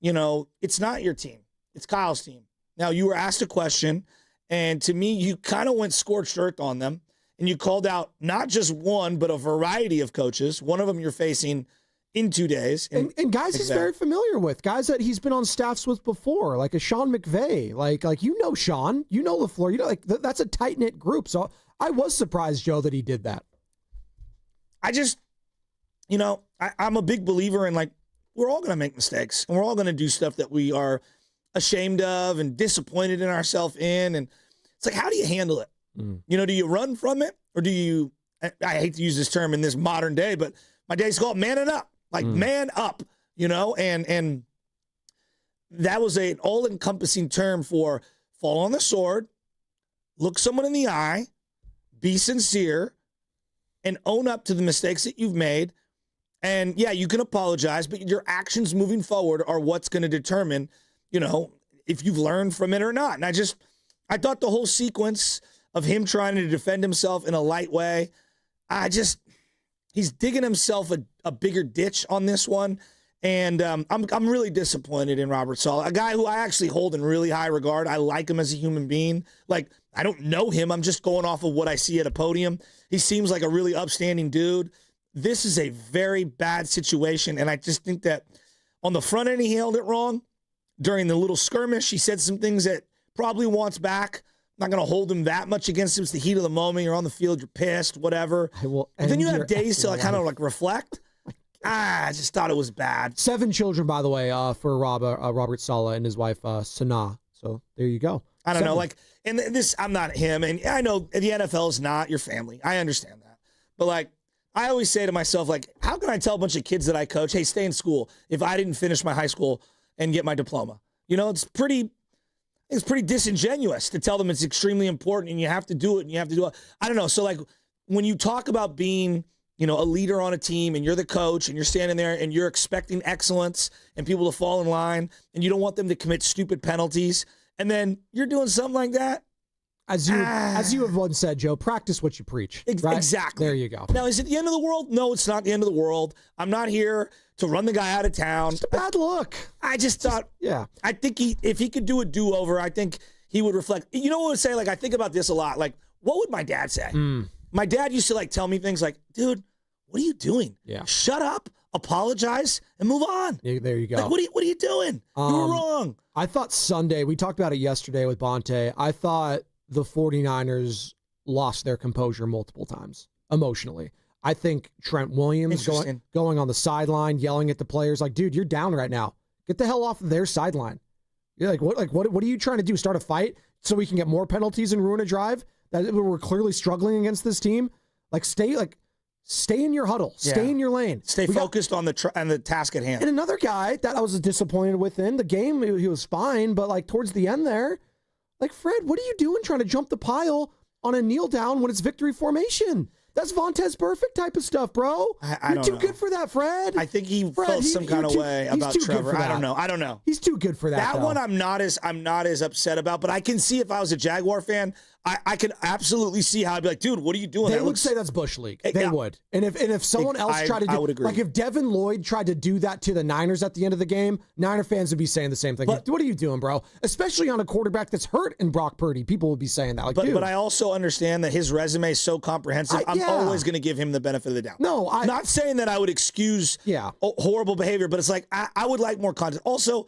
you know, it's not your team. It's Kyle's team. Now, you were asked a question, and to me, you kind of went scorched earth on them, and you called out not just one, but a variety of coaches. One of them you're facing in 2 days. And guys he's very familiar with, guys that he's been on staffs with before, like a Sean McVay. Like you know Sean, you know LaFleur, you know, like that's a tight-knit group. So I was surprised, Joe, that he did that. I just, you know, I'm a big believer in, like, we're all going to make mistakes, and we're all going to do stuff that we are ashamed of and disappointed in ourselves in. And it's like, how do you handle it? You know, do you run from it, or do you, I hate to use this term in this modern day, but my day's called manning up, like man up, you know, and that was an all-encompassing term for fall on the sword, look someone in the eye, be sincere, and own up to the mistakes that you've made. And yeah, you can apologize, but your actions moving forward are what's going to determine, you know, if you've learned from it or not. And I thought the whole sequence of him trying to defend himself in a light way, he's digging himself a bigger ditch on this one. And I'm really disappointed in Robert Saleh, a guy who I actually hold in really high regard. I like him as a human being. Like, I don't know him. I'm just going off of what I see at a podium. He seems like a really upstanding dude. This is a very bad situation, and I just think that on the front end, he handled it wrong. During the little skirmish, he said some things that probably wants back. I'm not going to hold him that much against him. It's the heat of the moment. You're on the field. You're pissed, whatever. And then you have days to kind of like reflect. I just thought it was bad. 7 children, by the way, for Robert Saleh and his wife, Sanaa. So there you go. I don't know. Like, and this, I'm not him. And I know the NFL is not your family. I understand that. But, like, I always say to myself, like, how can I tell a bunch of kids that I coach, hey, stay in school if I didn't finish my high school and get my diploma? You know, it's pretty disingenuous to tell them it's extremely important and you have to do it and you have to do it. I don't know. So, like, when you talk about being, you know, a leader on a team and you're the coach and you're standing there and you're expecting excellence and people to fall in line and you don't want them to commit stupid penalties and then you're doing something like that. As you have once said, Joe, practice what you preach. Right? Exactly. There you go. Now, is it the end of the world? No, it's not the end of the world. I'm not here to run the guy out of town. It's a bad look. I just thought, yeah. I think if he could do a do-over, I think he would reflect. You know what I would say? Like, I think about this a lot. Like, what would my dad say? My dad used to, like, tell me things like, dude, what are you doing? Yeah. Shut up, apologize, and move on. Yeah, there you go. Like, what are you doing? You were wrong. I thought Sunday, we talked about it yesterday with Bonte, I thought the 49ers lost their composure multiple times emotionally. I think Trent Williams going on the sideline, yelling at the players like, dude, you're down right now. Get the hell off of their sideline. You're like, what are you trying to do? Start a fight so we can get more penalties and ruin a drive? That we're clearly struggling against this team. Stay in your huddle. Stay in your lane. Stay focused on the task at hand. And another guy that I was disappointed with in the game, he was fine, but like towards the end there, like, Fred, what are you doing trying to jump the pile on a kneel down when it's victory formation? That's Vontez Perfect type of stuff, bro. You're too good for that, Fred. I think he felt some kind of way about Trevor. I don't know. He's too good for that. That one I'm not as upset about, but I can see if I was a Jaguar fan, I can absolutely see how I'd be like, dude, what are you doing? They would say that's Bush League. They would. And if someone else tried to do, I would agree. Like if Devin Lloyd tried to do that to the Niners at the end of the game, Niner fans would be saying the same thing. But, what are you doing, bro? Especially on a quarterback that's hurt in Brock Purdy. People would be saying that. Like, but I also understand that his resume is so comprehensive. I'm always going to give him the benefit of the doubt. No, I'm not saying that I would excuse horrible behavior, but it's like I would like more context. Also,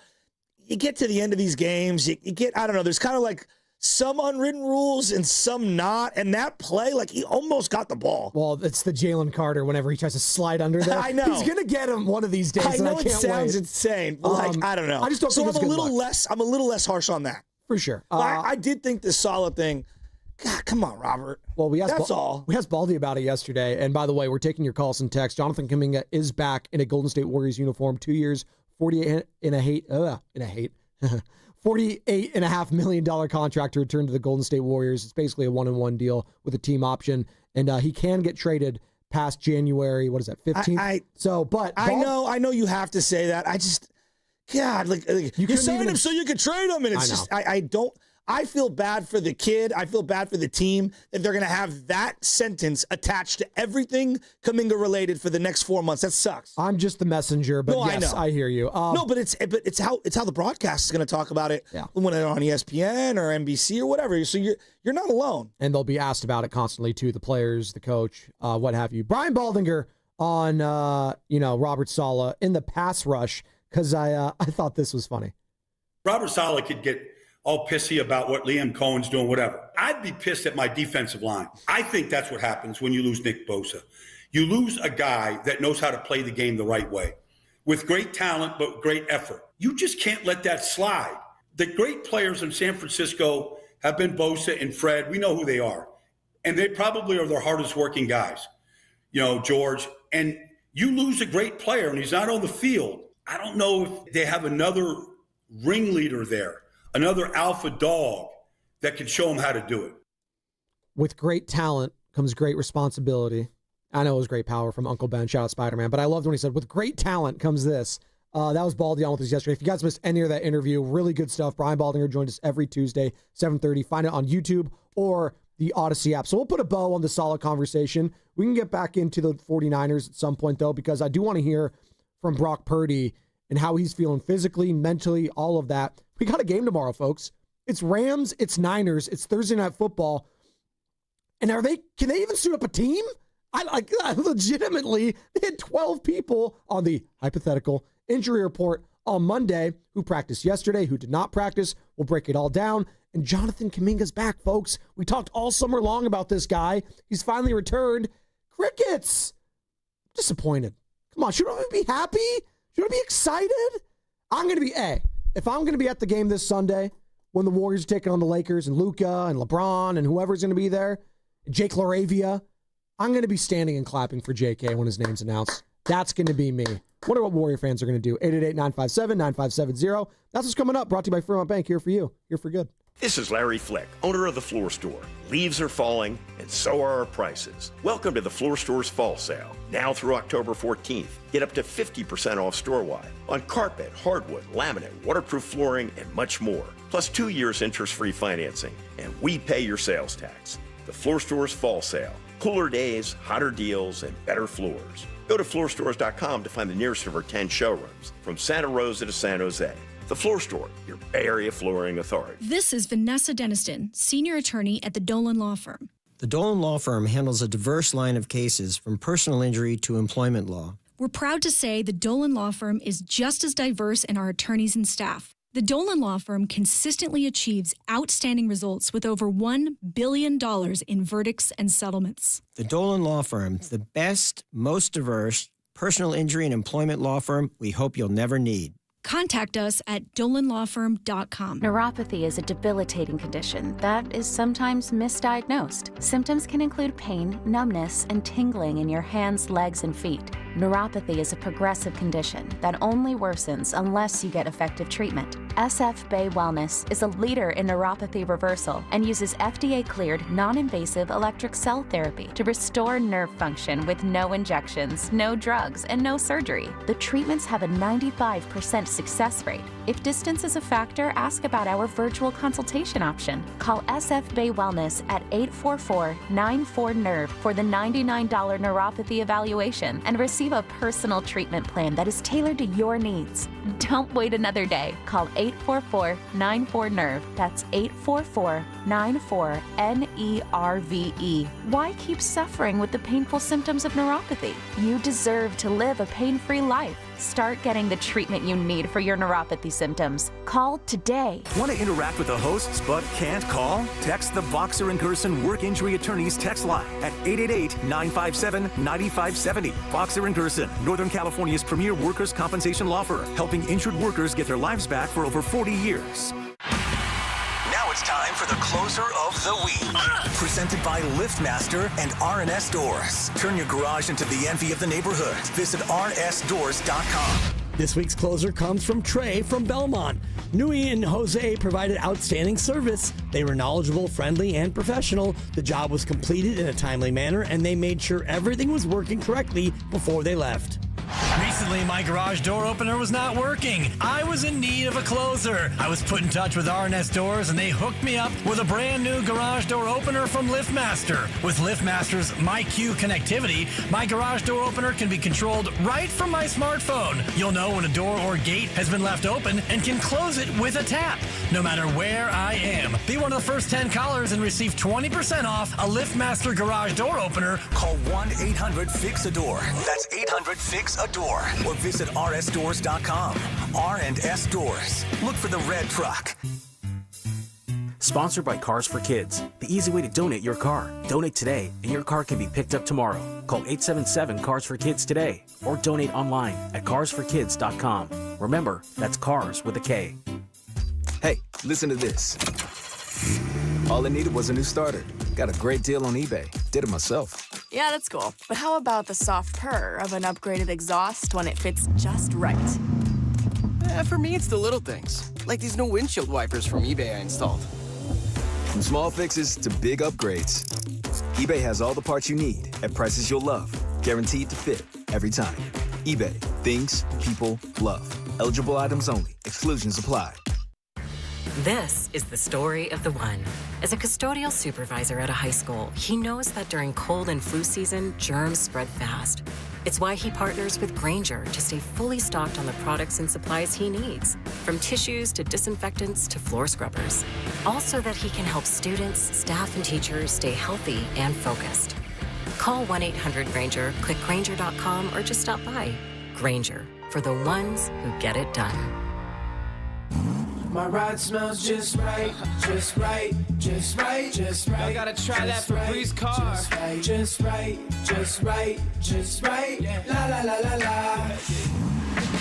you get to the end of these games, you get, I don't know, there's kind of like some unwritten rules and some not. And that play, like, he almost got the ball. Well, it's the Jalen Carter whenever he tries to slide under there. I know. He's going to get him one of these days. I know it sounds insane, but I don't know. I just don't think it's I'm a little less harsh on that. For sure. I did think this solid thing. God, come on, Robert. Well, that's all. We asked Baldy about it yesterday. And by the way, we're taking your calls and texts. Jonathan Kaminga is back in a Golden State Warriors uniform, 2 years, $48.5 million contract to return to the Golden State Warriors. It's basically a 1-on-1 deal with a team option. And he can get traded past January, 15th? I know you have to say that. I just, God, you signed him so you could trade him. And it's just, I feel bad for the kid. I feel bad for the team that they're going to have that sentence attached to everything Kuminga related for the next 4 months. That sucks. I'm just the messenger, but yes, I hear you. But it's how the broadcast is going to talk about it when they're on ESPN or NBC or whatever. So you're not alone. And they'll be asked about it constantly too. The players, the coach, what have you. Brian Baldinger on Robert Saleh in the pass rush because I thought this was funny. Robert Saleh could get all pissy about what Liam Cohen's doing, whatever. I'd be pissed at my defensive line. I think that's what happens when you lose Nick Bosa. You lose a guy that knows how to play the game the right way with great talent, but great effort. You just can't let that slide. The great players in San Francisco have been Bosa and Fred. We know who they are. And they probably are their hardest working guys, George. And you lose a great player and he's not on the field. I don't know if they have another ringleader there, another alpha dog that can show them how to do it. With great talent comes great responsibility. I know it was great power from Uncle Ben. Shout out Spider-Man. But I loved when he said, with great talent comes this. That was Baldy on with us yesterday. If you guys missed any of that interview, really good stuff. Brian Baldinger joined us every Tuesday, 7:30. Find it on YouTube or the Odyssey app. So we'll put a bow on the solid conversation. We can get back into the 49ers at some point, though, because I do want to hear from Brock Purdy and how he's feeling physically, mentally, all of that. We got a game tomorrow, folks. It's Rams, it's Niners, it's Thursday Night Football. And can they even suit up a team? I legitimately, they had 12 people on the hypothetical injury report on Monday who practiced yesterday, who did not practice. We'll break it all down. And Jonathan Kuminga's back, folks. We talked all summer long about this guy. He's finally returned. Crickets. Disappointed. Come on, shouldn't we be happy? Shouldn't we be excited? I'm going to be if I'm going to be at the game this Sunday when the Warriors are taking on the Lakers and Luka and LeBron and whoever's going to be there, Jake LaRavia, I'm going to be standing and clapping for JK when his name's announced. That's going to be me. Wonder what Warrior fans are going to do. 888-957-9570. That's what's coming up. Brought to you by Fremont Bank. Here for you. Here for good. This is Larry Flick, owner of The Floor Store. Leaves are falling, and so are our prices. Welcome to The Floor Store's Fall Sale. Now through October 14th, get up to 50% off store-wide on carpet, hardwood, laminate, waterproof flooring, and much more. Plus 2 years interest-free financing, and we pay your sales tax. The Floor Store's Fall Sale. Cooler days, hotter deals, and better floors. Go to floorstores.com to find the nearest of our 10 showrooms, from Santa Rosa to San Jose. The Floor Store, your Bay Area flooring authority. This is Vanessa Deniston, senior attorney at the Dolan Law Firm. The Dolan Law Firm handles a diverse line of cases from personal injury to employment law. We're proud to say the Dolan Law Firm is just as diverse in our attorneys and staff. The Dolan Law Firm consistently achieves outstanding results with over $1 billion in verdicts and settlements. The Dolan Law Firm, the best, most diverse personal injury and employment law firm we hope you'll never need. Contact us at dolanlawfirm.com. Neuropathy is a debilitating condition that is sometimes misdiagnosed. Symptoms can include pain, numbness, and tingling in your hands, legs, and feet. Neuropathy is a progressive condition that only worsens unless you get effective treatment. SF Bay Wellness is a leader in neuropathy reversal and uses FDA-cleared, non-invasive electric cell therapy to restore nerve function with no injections, no drugs, and no surgery. The treatments have a 95% success rate. If distance is a factor, ask about our virtual consultation option. Call SF Bay Wellness at 844-94-NERVE for the $99 neuropathy evaluation and receive a personal treatment plan that is tailored to your needs. Don't wait another day. Call 844-94-NERVE. That's 844-94-NERVE. Why keep suffering with the painful symptoms of neuropathy? You deserve to live a pain-free life. Start getting the treatment you need for your neuropathy symptoms. Call today. Want to interact with the hosts but can't call? Text the Boxer and Gerson Work Injury Attorneys text line at 888-957-9570. Boxer and Gerson, Northern California's premier workers' compensation law firm, helping injured workers get their lives back for over 40 years. Now it's time for the closer of the week. Presented by LiftMaster and RNS Doors. Turn your garage into the envy of the neighborhood. Visit rnsdoors.com. This week's closer comes from Trey from Belmont. Nui and Jose provided outstanding service. They were knowledgeable, friendly, and professional. The job was completed in a timely manner, and they made sure everything was working correctly before they left. Recently, my garage door opener was not working. I was in need of a closer. I was put in touch with RNS Doors, and they hooked me up with a brand new garage door opener from LiftMaster. With LiftMaster's MyQ connectivity, my garage door opener can be controlled right from my smartphone. You'll know when a door or gate has been left open and can close it with a tap, no matter where I am. Be one of the first 10 callers and receive 20% off a LiftMaster garage door opener. Call 1-800-FIX-A-DOOR. That's 800-FIX-A-DOOR. Or visit rsdoors.com. R&S Doors. Look for the red truck. Sponsored by Cars for Kids. The easy way to donate your car. Donate today, and your car can be picked up tomorrow. Call 877-CARS-FOR-KIDS today, or donate online at carsforkids.com. Remember, that's cars with a K. Hey, listen to this. All I needed was a new starter. Got a great deal on eBay. Did it myself. Yeah, that's cool. But how about the soft purr of an upgraded exhaust when it fits just right? For me, it's the little things. Like these new windshield wipers from eBay I installed. From small fixes to big upgrades, eBay has all the parts you need at prices you'll love. Guaranteed to fit every time. eBay. Things people love. Eligible items only. Exclusions apply. This is the story of the one. As a custodial supervisor at a high school, he knows that during cold and flu season, germs spread fast. It's why he partners with Grainger to stay fully stocked on the products and supplies he needs, from tissues to disinfectants to floor scrubbers. All so that he can help students, staff, and teachers stay healthy and focused. Call 1-800-GRAINGER, click Grainger.com, or just stop by. Grainger, for the ones who get it done. My ride smells just right, just right, just right, just right. Y'all gotta try that Febreze car. Just right, just right, just right. La la la la la.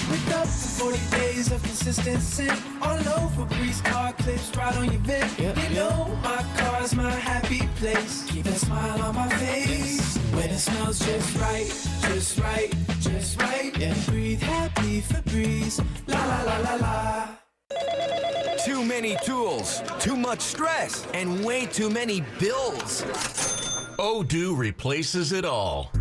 With up to 40 days of consistency. All over Febreze car clips right on your vid. You know my car's my happy place. Keep a smile on my face. When it smells just right, just right, just right. And breathe happy Febreze. La la la la la. Too many tools, too much stress, and way too many bills. Odoo replaces it all.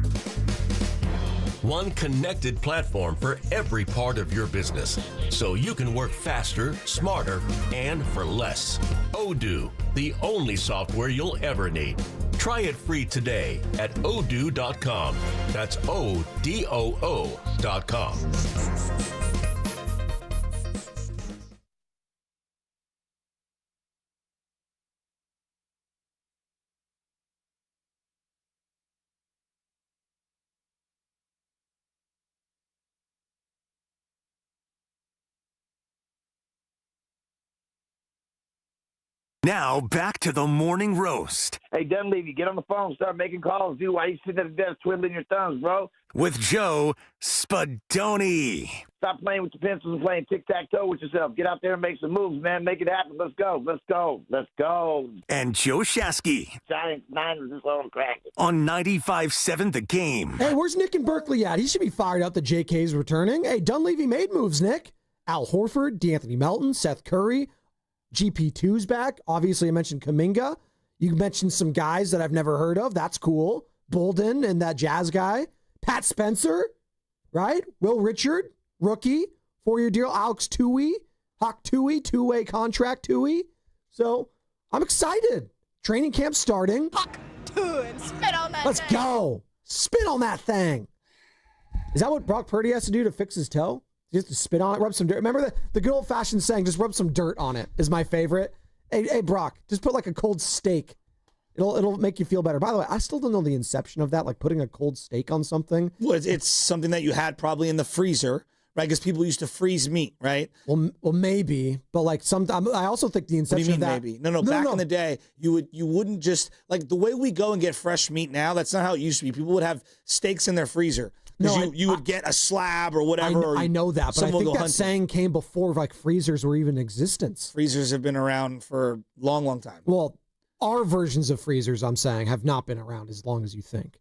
One connected platform for every part of your business, so you can work faster, smarter, and for less. Odoo, the only software you'll ever need. Try it free today at odoo.com. That's ODOO.com. Now, back to the morning roast. Hey, Dunleavy, get on the phone, start making calls, dude. Why you sitting at the desk twiddling your thumbs, bro? With Joe Spadoni. Stop playing with your pencils and playing tic-tac-toe with yourself. Get out there and make some moves, man. Make it happen. Let's go. Let's go. Let's go. And Joe Shasky. Giant Niners is on crack. On 95.7 The Game. Hey, where's Nick and Berkeley at? He should be fired up that JK's returning. Hey, Dunleavy made moves, Nick. Al Horford, D'Anthony Melton, Seth Curry. GP2's back. Obviously, I mentioned Kaminga. You mentioned some guys that I've never heard of. That's cool. Bolden and that Jazz guy. Pat Spencer, right? Will Richard, rookie, 4-year deal. Alex Tui, Hawk Tui, 2-way contract Tui. So I'm excited. Training camp starting. Hawk Tui and spit on that Let's thing. go. Spit on that thing. Is that what Brock Purdy has to do to fix his toe? Just to spit on it, rub some dirt. Remember the good old-fashioned saying, just rub some dirt on it is my favorite. Hey, Brock, just put like a cold steak. It'll make you feel better. By the way, I still don't know the inception of that, like putting a cold steak on something. Well, it's something that you had probably in the freezer, right? Because people used to freeze meat, right? Well, maybe, but like I also think the inception What do you mean of that. maybe? No. Back in the day, you wouldn't just like the way we go and get fresh meat now. That's not how it used to be. People would have steaks in their freezer. You would get a slab or whatever. I know that, but I think that saying saying came before like freezers were even in existence. Freezers have been around for a long, long time. Well, our versions of freezers, I'm saying, have not been around as long as you think.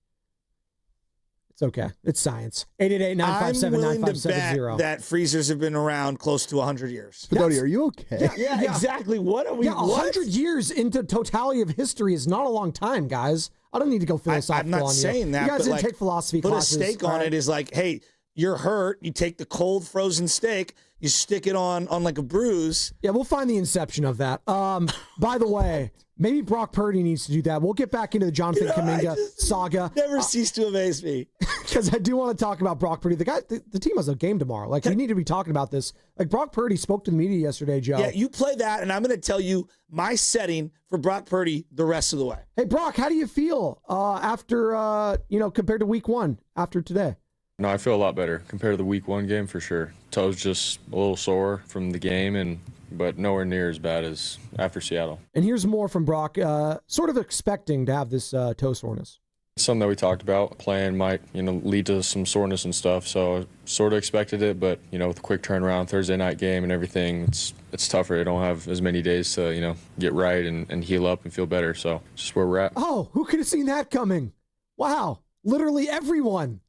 It's okay. It's science. 888-957-9570. I'm willing to bet that freezers have been around close to 100 years. Fedoti, are you okay? Yeah, exactly. What are we? Yeah, 100 years into totality of history is not a long time, guys. I don't need to go philosophical I'm not on saying you. that. You guys but didn't like, take philosophy put classes. Put a steak on it is like, hey, you're hurt. You take the cold frozen steak, you stick it on like a bruise. Yeah, we'll find the inception of that. By the way, maybe Brock Purdy needs to do that. We'll get back into the Jonathan Kuminga saga. Never cease to amaze me. Because I do want to talk about Brock Purdy. The team has a game tomorrow. Like, we need to be talking about this. Like, Brock Purdy spoke to the media yesterday, Joe. Yeah, you play that, and I'm going to tell you my setting for Brock Purdy the rest of the way. Hey, Brock, how do you feel after, compared to week one, after today? No, I feel a lot better compared to the week one game for sure. Toe's just a little sore from the game, but nowhere near as bad as after Seattle. And here's more from Brock, sort of expecting to have this toe soreness. Something that we talked about, playing might, lead to some soreness and stuff. So I sort of expected it, but, with the quick turnaround, Thursday night game and everything, it's tougher. I don't have as many days to, get right and heal up and feel better. So it's just where we're at. Oh, who could have seen that coming? Wow. Literally everyone.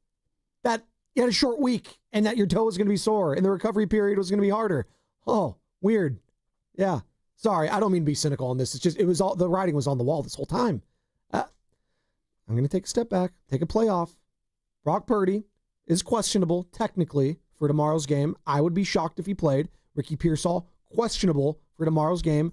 That you had a short week and that your toe was going to be sore and the recovery period was going to be harder. Oh, weird. Yeah. Sorry, I don't mean to be cynical on this. It's just, the writing was on the wall this whole time. I'm going to take a step back, take a play off. Brock Purdy is questionable technically for tomorrow's game. I would be shocked if he played. Ricky Pearsall, questionable for tomorrow's game.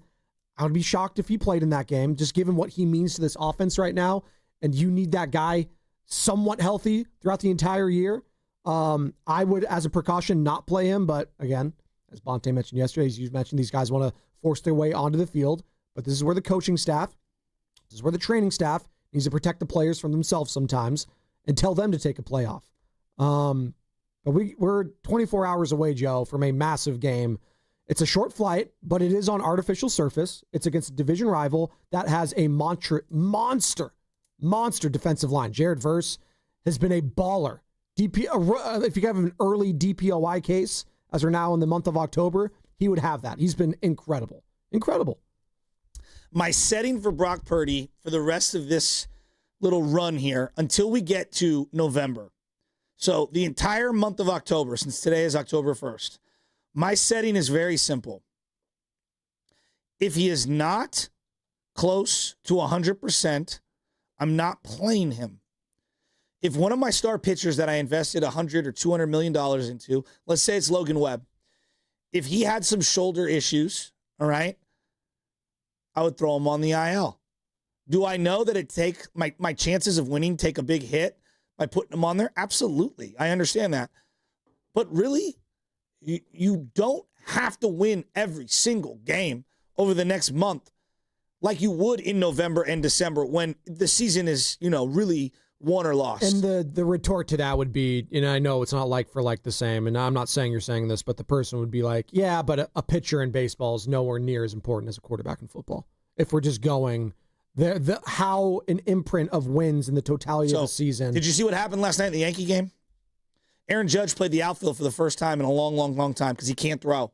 I would be shocked if he played in that game, just given what he means to this offense right now. And you need that guy somewhat healthy throughout the entire year. I would, as a precaution, not play him. But again, as Bonte mentioned yesterday, as you mentioned, these guys want to force their way onto the field. But this is where the coaching staff, this is where the training staff needs to protect the players from themselves sometimes and tell them to take a play off. But we're 24 hours away, Joe, from a massive game. It's a short flight, but it is on artificial surface. It's against a division rival that has a monster defensive line. Jared Verse has been a baller. If you have an early DPOI case, as we're now in the month of October, he would have that. He's been incredible. Incredible. My setting for Brock Purdy for the rest of this little run here until we get to November. So the entire month of October, since today is October 1st, my setting is very simple. If he is not close to 100%, I'm not playing him. If one of my star pitchers that I invested $100 or $200 million into, let's say it's Logan Webb, if he had some shoulder issues, all right, I would throw him on the IL. Do I know that it take my chances of winning take a big hit by putting him on there? Absolutely. I understand that. But really, you don't have to win every single game over the next month like you would in November and December when the season is, really won or lost. And the retort to that would be, I know it's not like for like the same, and I'm not saying you're saying this, but the person would be like, yeah, but a pitcher in baseball is nowhere near as important as a quarterback in football. If we're just going how an imprint of wins in the totality of the season. Did you see what happened last night in the Yankee game? Aaron Judge played the outfield for the first time in a long, long, long time because he can't throw.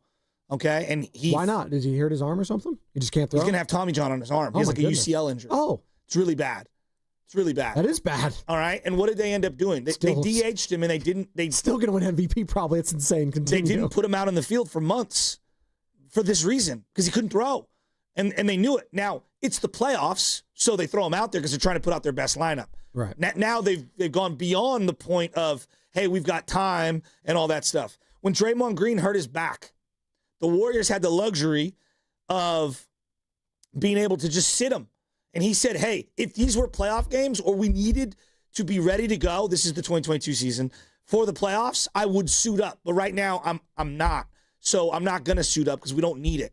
Okay? And why not? Did he hurt his arm or something? He just can't throw? He's going to have Tommy John on his arm. He has like a UCL injury. Oh. It's really bad. It's really bad. That is bad. All right. And what did they end up doing? They DH'd him and they still going to win MVP probably. It's insane. Continue. They didn't put him out on the field for months for this reason because he couldn't throw. And they knew it. Now, it's the playoffs, so they throw him out there because they're trying to put out their best lineup. Right. Now they've gone beyond the point of, hey, we've got time and all that stuff. When Draymond Green hurt his back, the Warriors had the luxury of being able to just sit him. And he said, hey, if these were playoff games or we needed to be ready to go, this is the 2022 season, for the playoffs, I would suit up. But right now, I'm not. So I'm not going to suit up because we don't need it.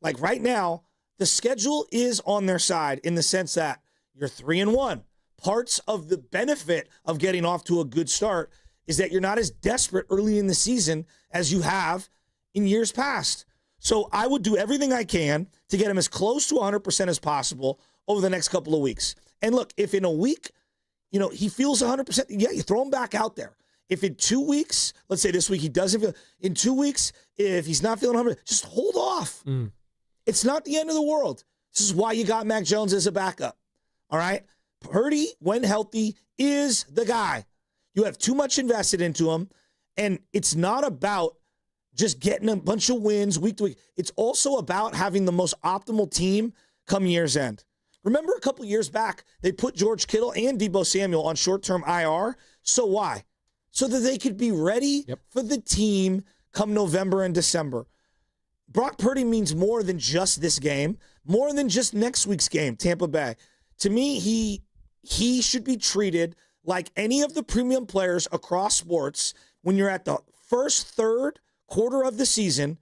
Like right now, the schedule is on their side in the sense that you're 3-1. Parts of the benefit of getting off to a good start is that you're not as desperate early in the season as you have in years past. So I would do everything I can to get him as close to 100% as possible over the next couple of weeks. And look, if in a week, he feels 100%, yeah, you throw him back out there. If in 2 weeks, let's say this week he doesn't feel, in 2 weeks, if he's not feeling 100%, just hold off. It's not the end of the world. This is why you got Mac Jones as a backup. All right? Purdy, when healthy, is the guy. You have too much invested into him, and it's not about just getting a bunch of wins week to week. It's also about having the most optimal team come year's end. Remember a couple years back, they put George Kittle and Deebo Samuel on short-term IR. So why? So that they could be ready for the team come November and December. Brock Purdy means more than just this game, more than just next week's game, Tampa Bay. To me, he should be treated like any of the premium players across sports. When you're at the third quarter of the season,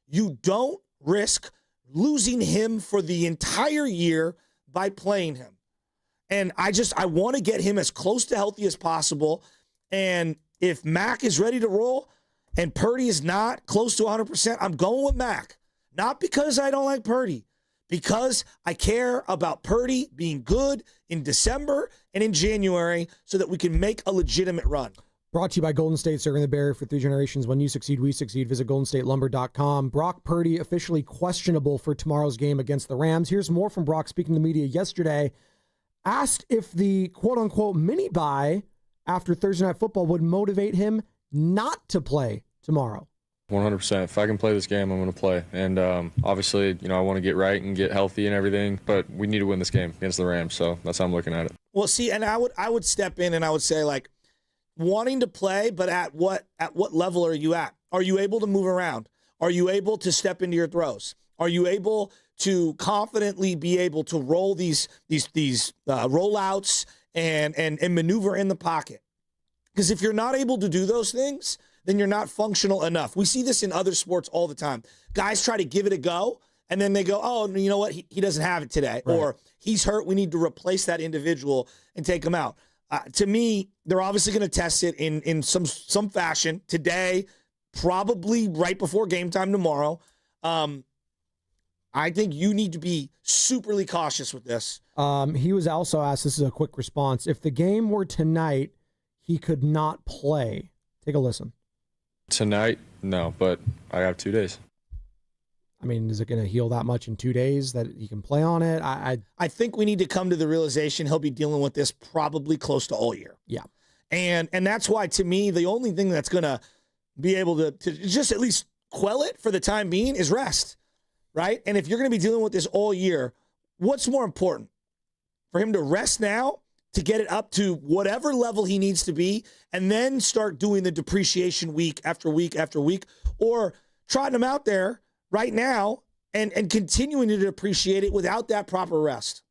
you don't risk losing him for the entire year by playing him. And I want to get him as close to healthy as possible. And if Mac is ready to roll and Purdy is not close to 100%, I'm going with Mac. Not because I don't like Purdy, because I care about Purdy being good in December and in January so that we can make a legitimate run. Brought to you by Golden State, serving the barrier for 3 generations. When you succeed, we succeed. Visit goldenstatelumber.com. Brock Purdy officially questionable for tomorrow's game against the Rams. Here's more from Brock speaking to the media yesterday. Asked if the quote-unquote mini-bye after Thursday Night Football would motivate him not to play tomorrow. 100%. If I can play this game, I'm going to play. And obviously, I want to get right and get healthy and everything, but we need to win this game against the Rams, so that's how I'm looking at it. Well, see, and I would step in and I would say, like, wanting to play, but at what level are you at? Are you able to move around? Are you able to step into your throws? Are you able to confidently be able to roll these rollouts and maneuver in the pocket? Because if you're not able to do those things, then you're not functional enough. We see this in other sports all the time. Guys try to give it a go, and then they go, oh, you know what? He doesn't have it today. Right. Or he's hurt. We need to replace that individual and take him out. To me, they're obviously going to test it in some fashion today, probably right before game time tomorrow. I think you need to be superly cautious with this. He was also asked, this is a quick response, if the game were tonight, he could not play. Take a listen. Tonight, no, but I have 2 days. I mean, is it going to heal that much in 2 days that he can play on it? I think we need to come to the realization he'll be dealing with this probably close to all year. Yeah. And that's why, to me, the only thing that's going to be able to just at least quell it for the time being is rest, right? And if you're going to be dealing with this all year, what's more important? For him to rest now, to get it up to whatever level he needs to be, and then start doing the depreciation week after week after week, or trotting him out there right now and continuing to depreciate it without that proper rest.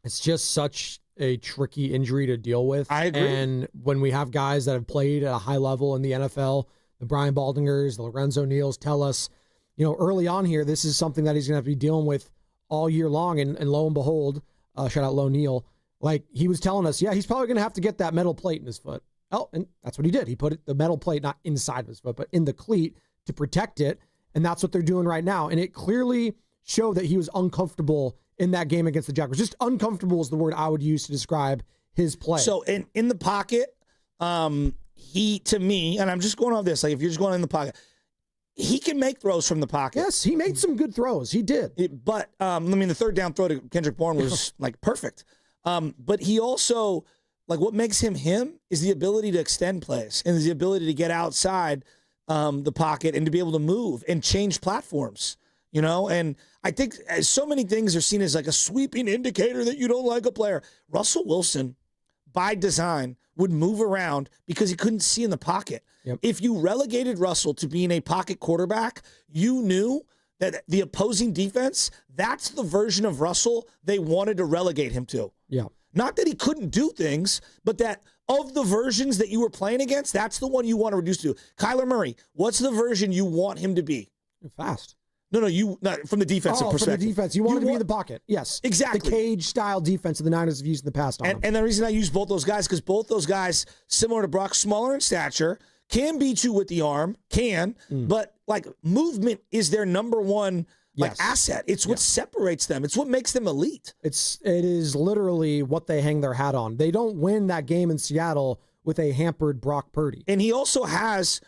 It's just such a tricky injury to deal with. I agree. And when we have guys that have played at a high level in the NFL, the Brian Baldingers, the Lorenzo Neals tell us, early on here, this is something that he's going to have to be dealing with all year long. And lo and behold, shout out Lo Neal, like he was telling us, yeah, he's probably going to have to get that metal plate in his foot. Oh, and that's what he did. He put the metal plate not inside of his foot, but in the cleat to protect it. And that's what they're doing right now. And it clearly showed that he was uncomfortable in that game against the Jaguars. Just uncomfortable is the word I would use to describe his play. So in the pocket, he, to me, and I'm just going off this, like if you're just going in the pocket, he can make throws from the pocket. Yes, he made some good throws. He did. But, the third down throw to Kendrick Bourne was like perfect. But he also, like what makes him is the ability to extend plays and the ability to get outside the pocket and to be able to move and change platforms, and I think so many things are seen as like a sweeping indicator that you don't like a player. Russell Wilson, by design, would move around because he couldn't see in the pocket. Yep. If you relegated Russell to being a pocket quarterback, you knew that the opposing defense, that's the version of Russell they wanted to relegate him to. Yeah. Not that he couldn't do things, but that of the versions that you were playing against, that's the one you want to reduce to. Kyler Murray, what's the version you want him to be? Fast. Not from the defensive perspective. From the defense. You want to be in the pocket. Yes. Exactly. The cage-style defense that the Niners have used in the past. And the reason I use both those guys, because both those guys, similar to Brock, smaller in stature, can beat you with the arm, but like movement is their number one asset. It's what separates them. It's what makes them elite. It is literally what they hang their hat on. They don't win that game in Seattle with a hampered Brock Purdy. And he also has,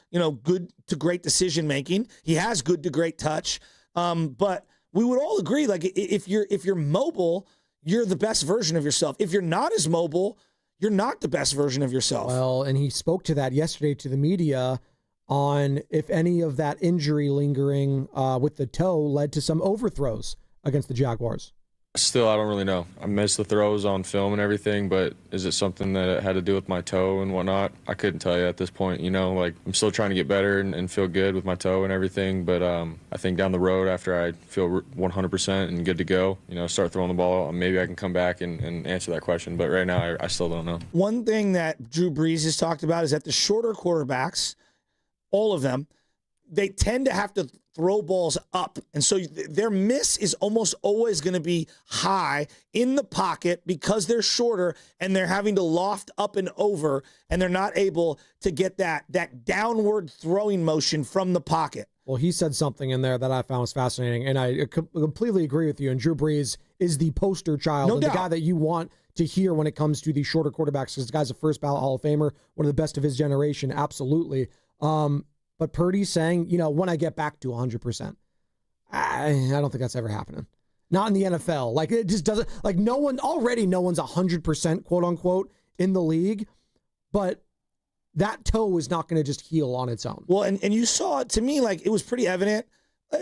good to great decision making. He has good to great touch. But we would all agree, like if you're mobile, you're the best version of yourself. If you're not as mobile, you're not the best version of yourself. Well, and he spoke to that yesterday to the media on if any of that injury lingering with the toe led to some overthrows against the Jaguars. Still, I don't really know. I missed the throws on film and everything, but is it something that it had to do with my toe and whatnot? I couldn't tell you at this point. I'm still trying to get better and feel good with my toe and everything, but I think down the road after I feel 100% and good to go, start throwing the ball, maybe I can come back and answer that question, but right now I still don't know. One thing that Drew Brees has talked about is that the shorter quarterbacks, all of them, they tend to have to throw balls up. And so their miss is almost always going to be high in the pocket because they're shorter and they're having to loft up and over, and they're not able to get that downward throwing motion from the pocket. Well, he said something in there that I found was fascinating, and I completely agree with you. And Drew Brees is the poster child, and the guy that you want to hear when it comes to the shorter quarterbacks, because the guy's a first ballot Hall of Famer, one of the best of his generation, absolutely. But Purdy's saying, when I get back to 100%, I don't think that's ever happening. Not in the NFL. Like, it just doesn't, like, no one's 100%, quote unquote, in the league, but that toe is not going to just heal on its own. Well, and you saw it, to me, like, it was pretty evident.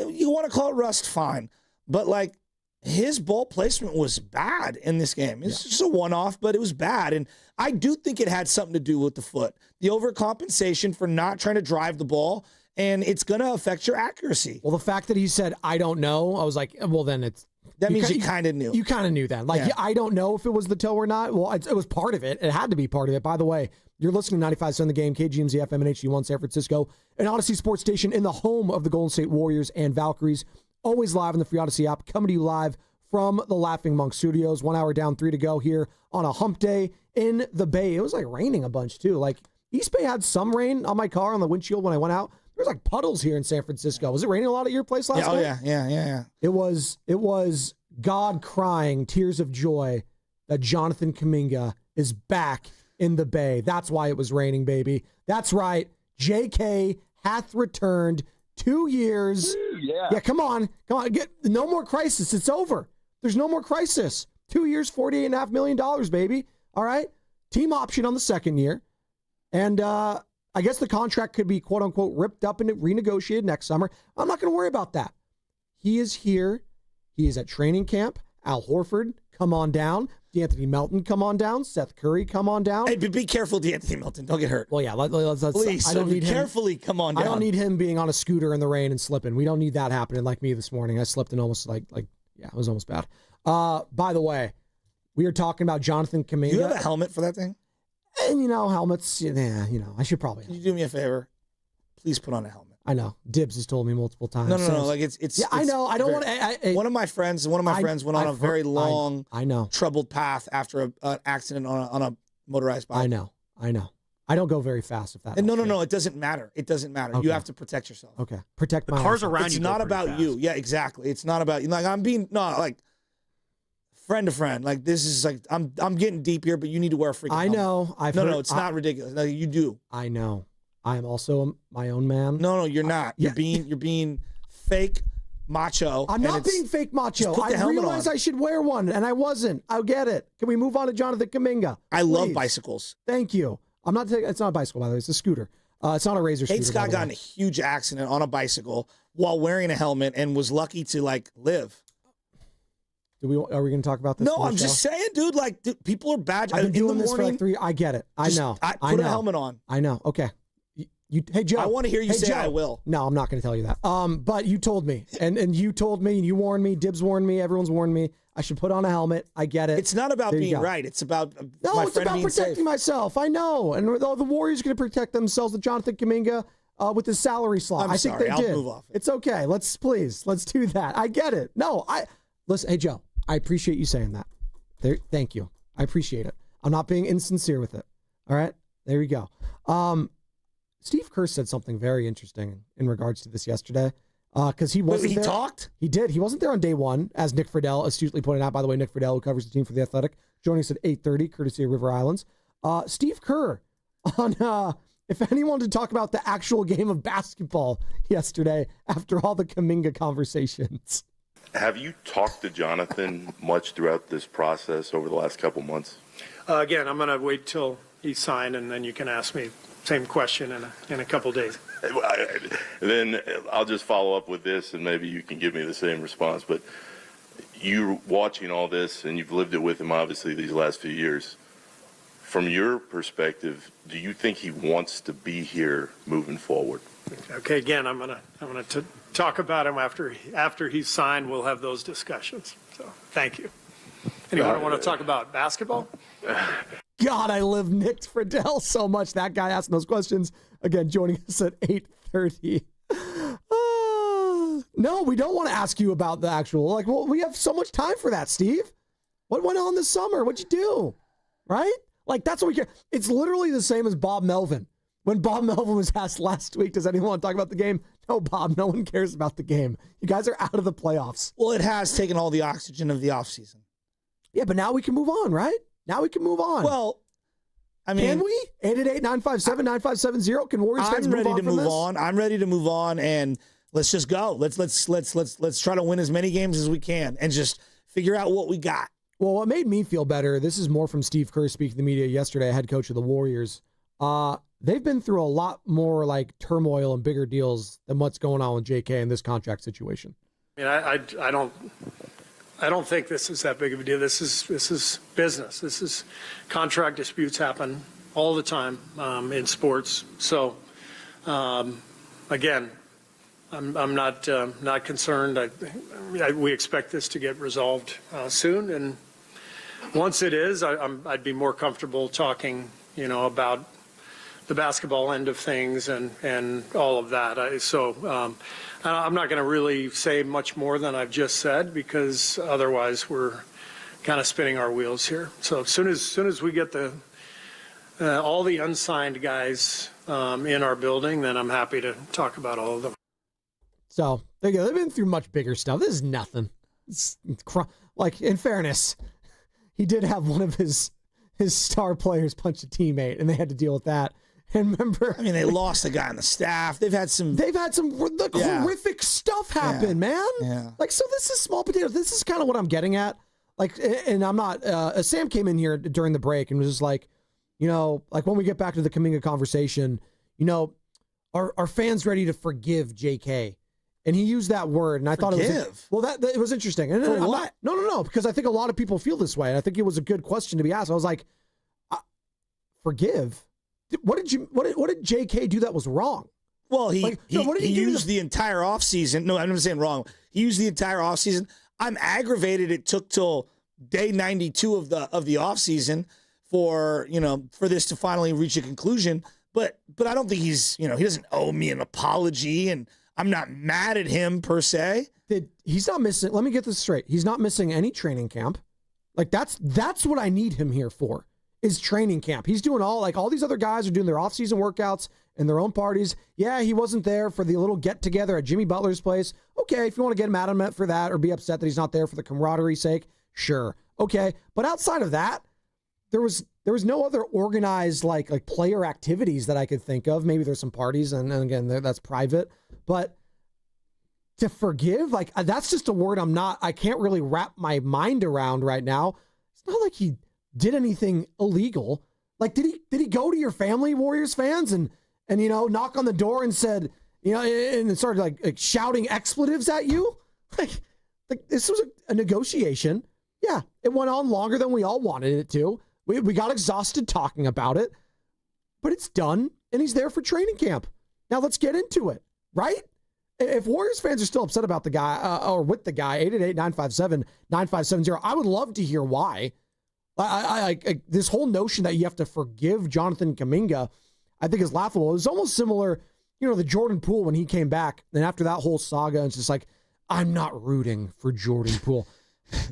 You want to call it rust, fine. But, like, his ball placement was bad in this game. It's just a one-off, but it was bad. And I do think it had something to do with the foot. The overcompensation for not trying to drive the ball, and it's going to affect your accuracy. Well, the fact that he said, I don't know, I was like, well, then that means you kind of knew. You kind of knew that. Like, I don't know if it was the toe or not. Well, it was part of it. It had to be part of it. By the way, you're listening to 95.7 The Game, KGMZ FM and HD1 San Francisco, an Odyssey sports station in the home of the Golden State Warriors and Valkyries. Always live in the free Odyssey app, coming to you live from the Laughing Monk Studios. 1 hour down, 3 to go here on a hump day in the Bay. It was like raining a bunch too. Like, East Bay had some rain on my car on the windshield when I went out. There was like puddles here in San Francisco. Was it raining a lot at your place last night? Yeah. It was God crying tears of joy that Jonathan Kuminga is back in the Bay. That's why it was raining, baby. That's right. JK hath returned. 2 years. Yeah, come on. No more crisis. It's over. There's no more crisis. 2 years, $48.5 million, baby. All right? Team option on the second year. And I guess the contract could be, quote unquote, ripped up and renegotiated next summer. I'm not going to worry about that. He is here. He is at training camp. Al Horford, come on down. DeAnthony Melton, come on down. Seth Curry, come on down. Hey, be careful, DeAnthony Melton. Don't get hurt. Well, yeah, let's please. I don't need carefully him, come on down. I don't need him being on a scooter in the rain and slipping. We don't need that happening like me this morning. I slipped and almost it was almost bad. By the way, we are talking about Jonathan Kaminga. You have a helmet for that thing? And, helmets, I should probably. Can you do me a favor? Please put on a helmet. I know. Dibs has told me multiple times. No. Like it's. Yeah, I know. I don't want to. One of my friends went on a very long, troubled path after an accident on a motorized bike. I know. I don't go very fast if that. And no. It doesn't matter. Okay. You have to protect yourself. Okay. Protect my cars around you. It's not about you. Yeah, exactly. It's not about you. Like friend to friend. Like this is like I'm getting deep here, but you need to wear a freaking helmet. I know. It's not ridiculous. No, you do. I know. I am also my own man. No, you're not. You're being fake macho. I'm not being fake macho. I realized I should wear one, and I wasn't. I get it. Can we move on to Jonathan Kuminga? I love bicycles. Thank you. I'm not taking. It's not a bicycle, by the way. It's a scooter. It's not a razor scooter. Nate Scott got in a huge accident on a bicycle while wearing a helmet and was lucky to live. Are we going to talk about this? No, I'm just saying, dude. People are bad. I've been doing this for like 3. I get it. I know. Put a helmet on. I know. Okay. Hey Joe, I want to hear you say Joe. I will. No, I'm not going to tell you that. But you told me, and you told me, and you warned me. Dibs warned me. Everyone's warned me. I should put on a helmet. I get it. It's not about being right. It's about my friend being protecting safe. myself. I know. And the Warriors are going to protect themselves with Jonathan Kuminga. with the salary slot. I think they did. I'll move off it. It's okay. Let's do that. I get it. No, listen. Hey, Joe, I appreciate you saying that. Thank you. I appreciate it. I'm not being insincere with it. All right, there you go. Steve Kerr said something very interesting in regards to this yesterday. Because he wasn't there. He talked? He did. He wasn't there on day one, as Nick Fredell astutely pointed out. By the way, Nick Fredell, who covers the team for The Athletic, joining us at 8:30, courtesy of River Islands. Steve Kerr on if anyone to talk about the actual game of basketball yesterday after all the Kaminga conversations. Have you talked to Jonathan much throughout this process over the last couple months? Again, I'm going to wait till he's signed, and then you can ask me same question in a couple days. Then I'll just follow up with this, and maybe you can give me the same response. But you're watching all this, and you've lived it with him, obviously, these last few years. From your perspective, do you think he wants to be here moving forward? Okay, again, I'm gonna talk about him after he's signed. We'll have those discussions. So, thank you. Anyone want to talk about basketball? God, I love Nick Fredell so much. That guy asking those questions. Again, joining us at 8:30. No, we don't want to ask you about the actual, we have so much time for that, Steve. What went on this summer? What'd you do? Right? That's what we care. It's literally the same as Bob Melvin. When Bob Melvin was asked last week, does anyone want to talk about the game? No, Bob, no one cares about the game. You guys are out of the playoffs. Well, it has taken all the oxygen of the offseason. Yeah, but now we can move on, right? Now we can move on. Well, I mean, can we? 888-957-9570. Can Warriors fans move on from this? I'm ready to move on, and let's just go. Let's try to win as many games as we can, and just figure out what we got. Well, what made me feel better, this is more from Steve Kerr speaking to the media yesterday, head coach of the Warriors. They've been through a lot more turmoil and bigger deals than what's going on with JK in this contract situation. I mean, I don't think this is that big of a deal. This is business. This is contract disputes happen all the time in sports. So again, I'm not concerned. We expect this to get resolved soon, and once it is, I'd be more comfortable talking, about the basketball end of things and all of that. I'm not going to really say much more than I've just said, because otherwise we're kind of spinning our wheels here. So as soon as we get all the unsigned guys in our building, then I'm happy to talk about all of them. So there you go. They've been through much bigger stuff. This is nothing. In fairness, he did have one of his star players punch a teammate, and they had to deal with that. And remember, I mean, they lost a guy on the staff. They've had some horrific stuff happen, man. Yeah. So this is small potatoes. This is kind of what I'm getting at. And I'm not. Sam came in here during the break and was just when we get back to the Kaminga conversation, are fans ready to forgive JK? And he used that word, and I thought it was it was interesting. And For what? No, because I think a lot of people feel this way, and I think it was a good question to be asked. I was like, forgive. What did JK do that was wrong? Well, he used the entire offseason. No, I'm not saying wrong. He used the entire offseason. I'm aggravated it took till day 92 of the offseason for this to finally reach a conclusion. But I don't think he doesn't owe me an apology, and I'm not mad at him per se. He's not missing. Let me get this straight. He's not missing any training camp. That's what I need him here for. Is training camp. He's doing all these other guys are doing their off-season workouts and their own parties. Yeah, he wasn't there for the little get-together at Jimmy Butler's place. Okay, if you want to get mad at him for that or be upset that he's not there for the camaraderie's sake, sure. Okay, but outside of that, there was no other organized like player activities that I could think of. Maybe there's some parties, and again, that's private. But to forgive, that's just a word I can't really wrap my mind around right now. It's not like he did anything illegal. Did he go to your family, Warriors fans, and knock on the door and said, and started shouting expletives at you? This was a negotiation. Yeah, it went on longer than we all wanted it to. We got exhausted talking about it, but it's done, and he's there for training camp. Now let's get into it, right? If Warriors fans are still upset about the guy or with the guy, 888-957-9570, I would love to hear why. I this whole notion that you have to forgive Jonathan Kaminga, I think is laughable. It's almost similar the Jordan Poole when he came back, and after that whole saga, it's just like, I'm not rooting for Jordan Poole.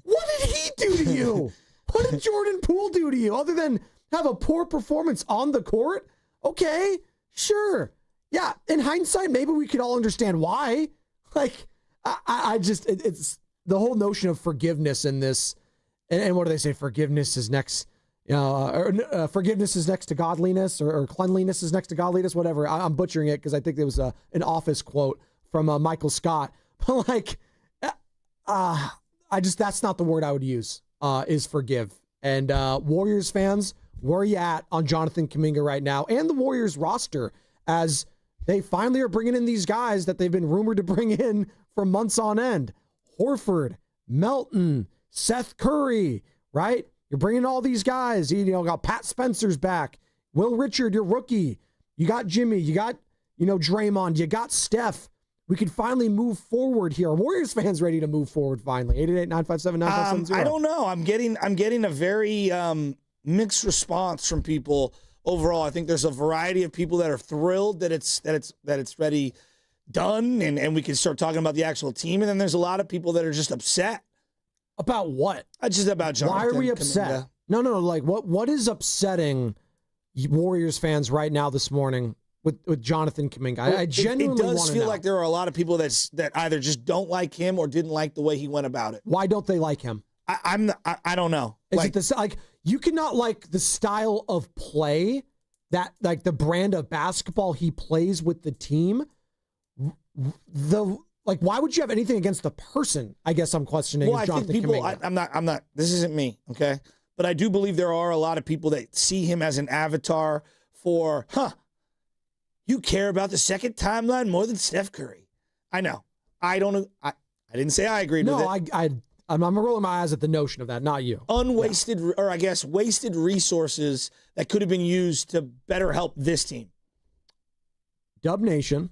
What did he do to you? What did Jordan Poole do to you other than have a poor performance on the court? Okay, sure. Yeah, in hindsight, maybe we could all understand why. Like, I just, it's the whole notion of forgiveness in this. And what do they say? Forgiveness is next. Forgiveness is next to godliness, or cleanliness is next to godliness. Whatever. I'm butchering it because I think it was an Office quote from Michael Scott. But like, that's not the word I would use. Is forgive. And Warriors fans, where are you at on Jonathan Kuminga right now and the Warriors roster as they finally are bringing in these guys that they've been rumored to bring in for months on end? Horford, Melton, Seth Curry, right? You're bringing all these guys. You got Pat Spencer's back. Will Richard, your rookie. You got Jimmy. You got, Draymond. You got Steph. We can finally move forward here. Are Warriors fans ready to move forward finally? 888-957-9570. I don't know. I'm getting a very mixed response from people overall. I think there's a variety of people that are thrilled that it's ready, done, and we can start talking about the actual team. And then there's a lot of people that are just upset. About what? Just about Jonathan. Why are we upset? Kaminga. No. Like, what is upsetting Warriors fans right now this morning with Jonathan Kuminga? I genuinely want to know. It does feel like there are a lot of people that either just don't like him or didn't like the way he went about it. Why don't they like him? I don't know. Is it this, like, you cannot like the style of play that, like, the brand of basketball he plays with the team? Like, why would you have anything against the person? I guess I'm questioning. Well, I think people. I'm not. This isn't me, okay? But I do believe there are a lot of people that see him as an avatar for, you care about the second timeline more than Steph Curry. I know. I don't. I didn't say I agreed with it. No, I'm rolling my eyes at the notion of that, not you. Unwasted, or I guess wasted resources that could have been used to better help this team. Dub Nation.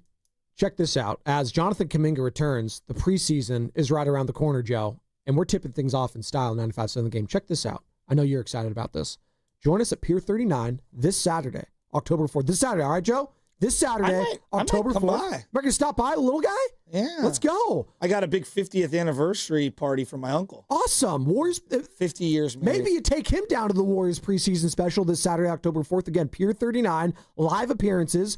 Check this out. As Jonathan Kuminga returns, the preseason is right around the corner, Joe, and we're tipping things off in style 95.7 The Game. Check this out. I know you're excited about this. Join us at Pier 39 this Saturday, October 4th. This Saturday, all right, Joe? This Saturday, October 4th. We're going to stop by, little guy? Yeah. Let's go. I got a big 50th anniversary party from my uncle. Awesome. Warriors. 50 years married. Maybe you take him down to the Warriors preseason special this Saturday, October 4th. Again, Pier 39, live appearances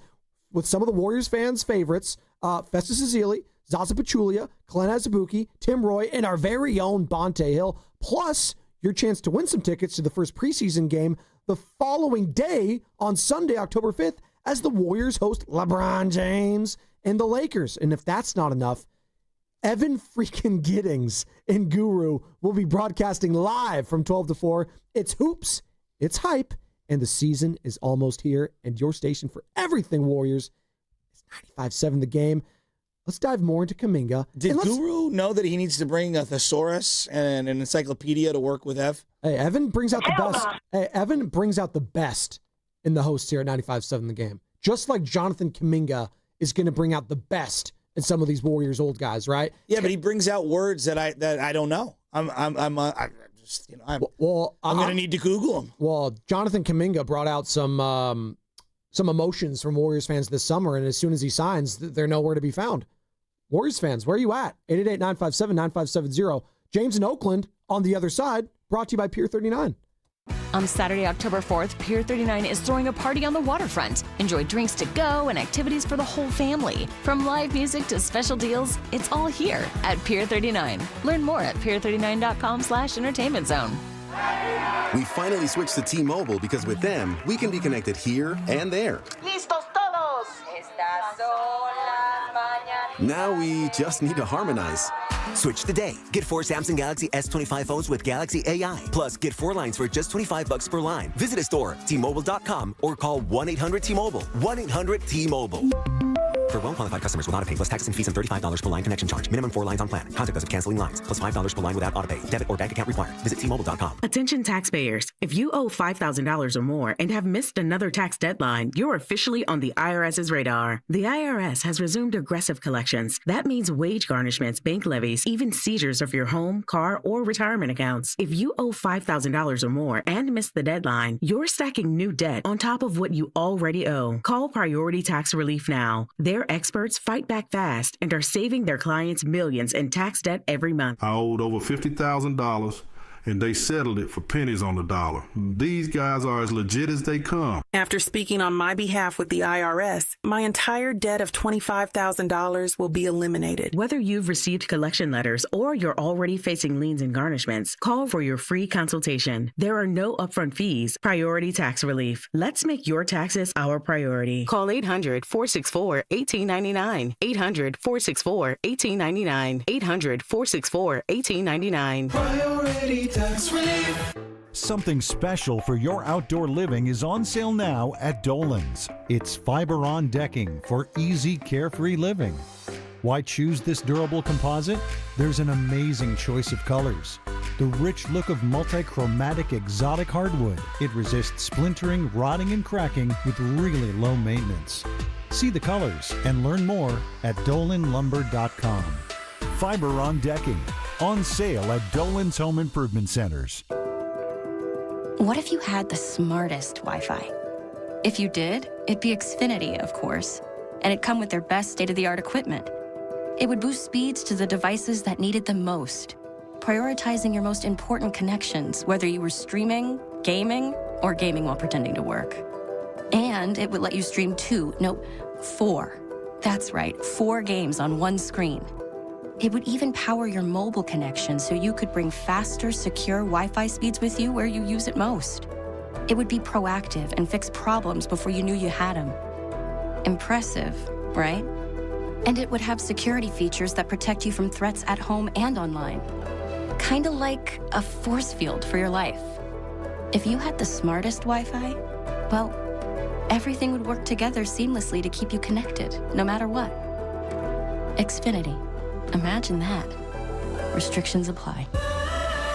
with some of the Warriors fans' favorites, Festus Ezeli, Zaza Pachulia, Glenn Azubuike, Tim Roy, and our very own Bonte Hill, plus your chance to win some tickets to the first preseason game the following day on Sunday, October 5th, as the Warriors host LeBron James and the Lakers. And if that's not enough, Evan freaking Giddings and Guru will be broadcasting live from 12 to 4. It's hoops, it's hype, and the season is almost here. And your station for everything Warriors is 95.7 The Game. Let's dive more into Kaminga. Did Guru know that he needs to bring a thesaurus and an encyclopedia to work with Ev? Hey, Evan brings out the best. Hey, Evan brings out the best in the hosts here at 95.7 The Game. Just like Jonathan Kuminga is going to bring out the best in some of these Warriors old guys, right? Yeah, but he brings out words that I don't know. I'm going to need to Google them. Well, Jonathan Kuminga brought out some emotions from Warriors fans this summer, and as soon as he signs, they're nowhere to be found. Warriors fans, where are you at? 888-957-9570. James in Oakland on the other side, brought to you by Pier 39. On Saturday, October 4th, Pier 39 is throwing a party on the waterfront. Enjoy drinks to go and activities for the whole family. From live music to special deals, it's all here at Pier 39. Learn more at pier39.com/entertainment zone. We finally switched to T-Mobile because with them, we can be connected here and there. ¡Listos todos! Estas son las mañanas. Now we just need to harmonize. Switch today. Get 4 Samsung Galaxy S25 phones with Galaxy AI. Plus, get 4 lines for just $25 per line. Visit a store, T-Mobile.com, or call 1-800-T-Mobile. 1-800-T-Mobile. For well-qualified customers with autopay plus taxes and fees and $35 per line connection charge. Minimum 4 lines on plan. Contact us if canceling lines. Plus $5 per line without autopay. Debit or bank account required. Visit T-Mobile.com. Attention taxpayers. If you owe $5,000 or more and have missed another tax deadline, you're officially on the IRS's radar. The IRS has resumed aggressive collections. That means wage garnishments, bank levies, even seizures of your home, car, or retirement accounts. If you owe $5,000 or more and missed the deadline, you're stacking new debt on top of what you already owe. Call Priority Tax Relief now. Their experts fight back fast and are saving their clients millions in tax debt every month. I owed over $50,000 and they settled it for pennies on the dollar. These guys are as legit as they come. After speaking on my behalf with the IRS, my entire debt of $25,000 will be eliminated. Whether you've received collection letters or you're already facing liens and garnishments, call for your free consultation. There are no upfront fees. Priority Tax Relief. Let's make your taxes our priority. Call 800-464-1899. 800-464-1899. 800-464-1899. Priority Tax Relief. Something special for your outdoor living is on sale now at Dolan's. It's fiber-on decking for easy, carefree living. Why choose this durable composite? There's an amazing choice of colors. The rich look of multi-chromatic exotic hardwood. It resists splintering, rotting, and cracking with really low maintenance. See the colors and learn more at dolanlumber.com. Fiber-on decking. On sale at Dolan's Home Improvement Centers. What if you had the smartest Wi-Fi? If you did, it'd be Xfinity, of course. And it'd come with their best state-of-the-art equipment. It would boost speeds to the devices that needed them most, prioritizing your most important connections, whether you were streaming, gaming, or gaming while pretending to work. And it would let you stream 4. That's right, 4 games on one screen. It would even power your mobile connection so you could bring faster, secure Wi-Fi speeds with you where you use it most. It would be proactive and fix problems before you knew you had them. Impressive, right? And it would have security features that protect you from threats at home and online. Kinda like a force field for your life. If you had the smartest Wi-Fi, well, everything would work together seamlessly to keep you connected, no matter what. Xfinity. Imagine that. Restrictions apply.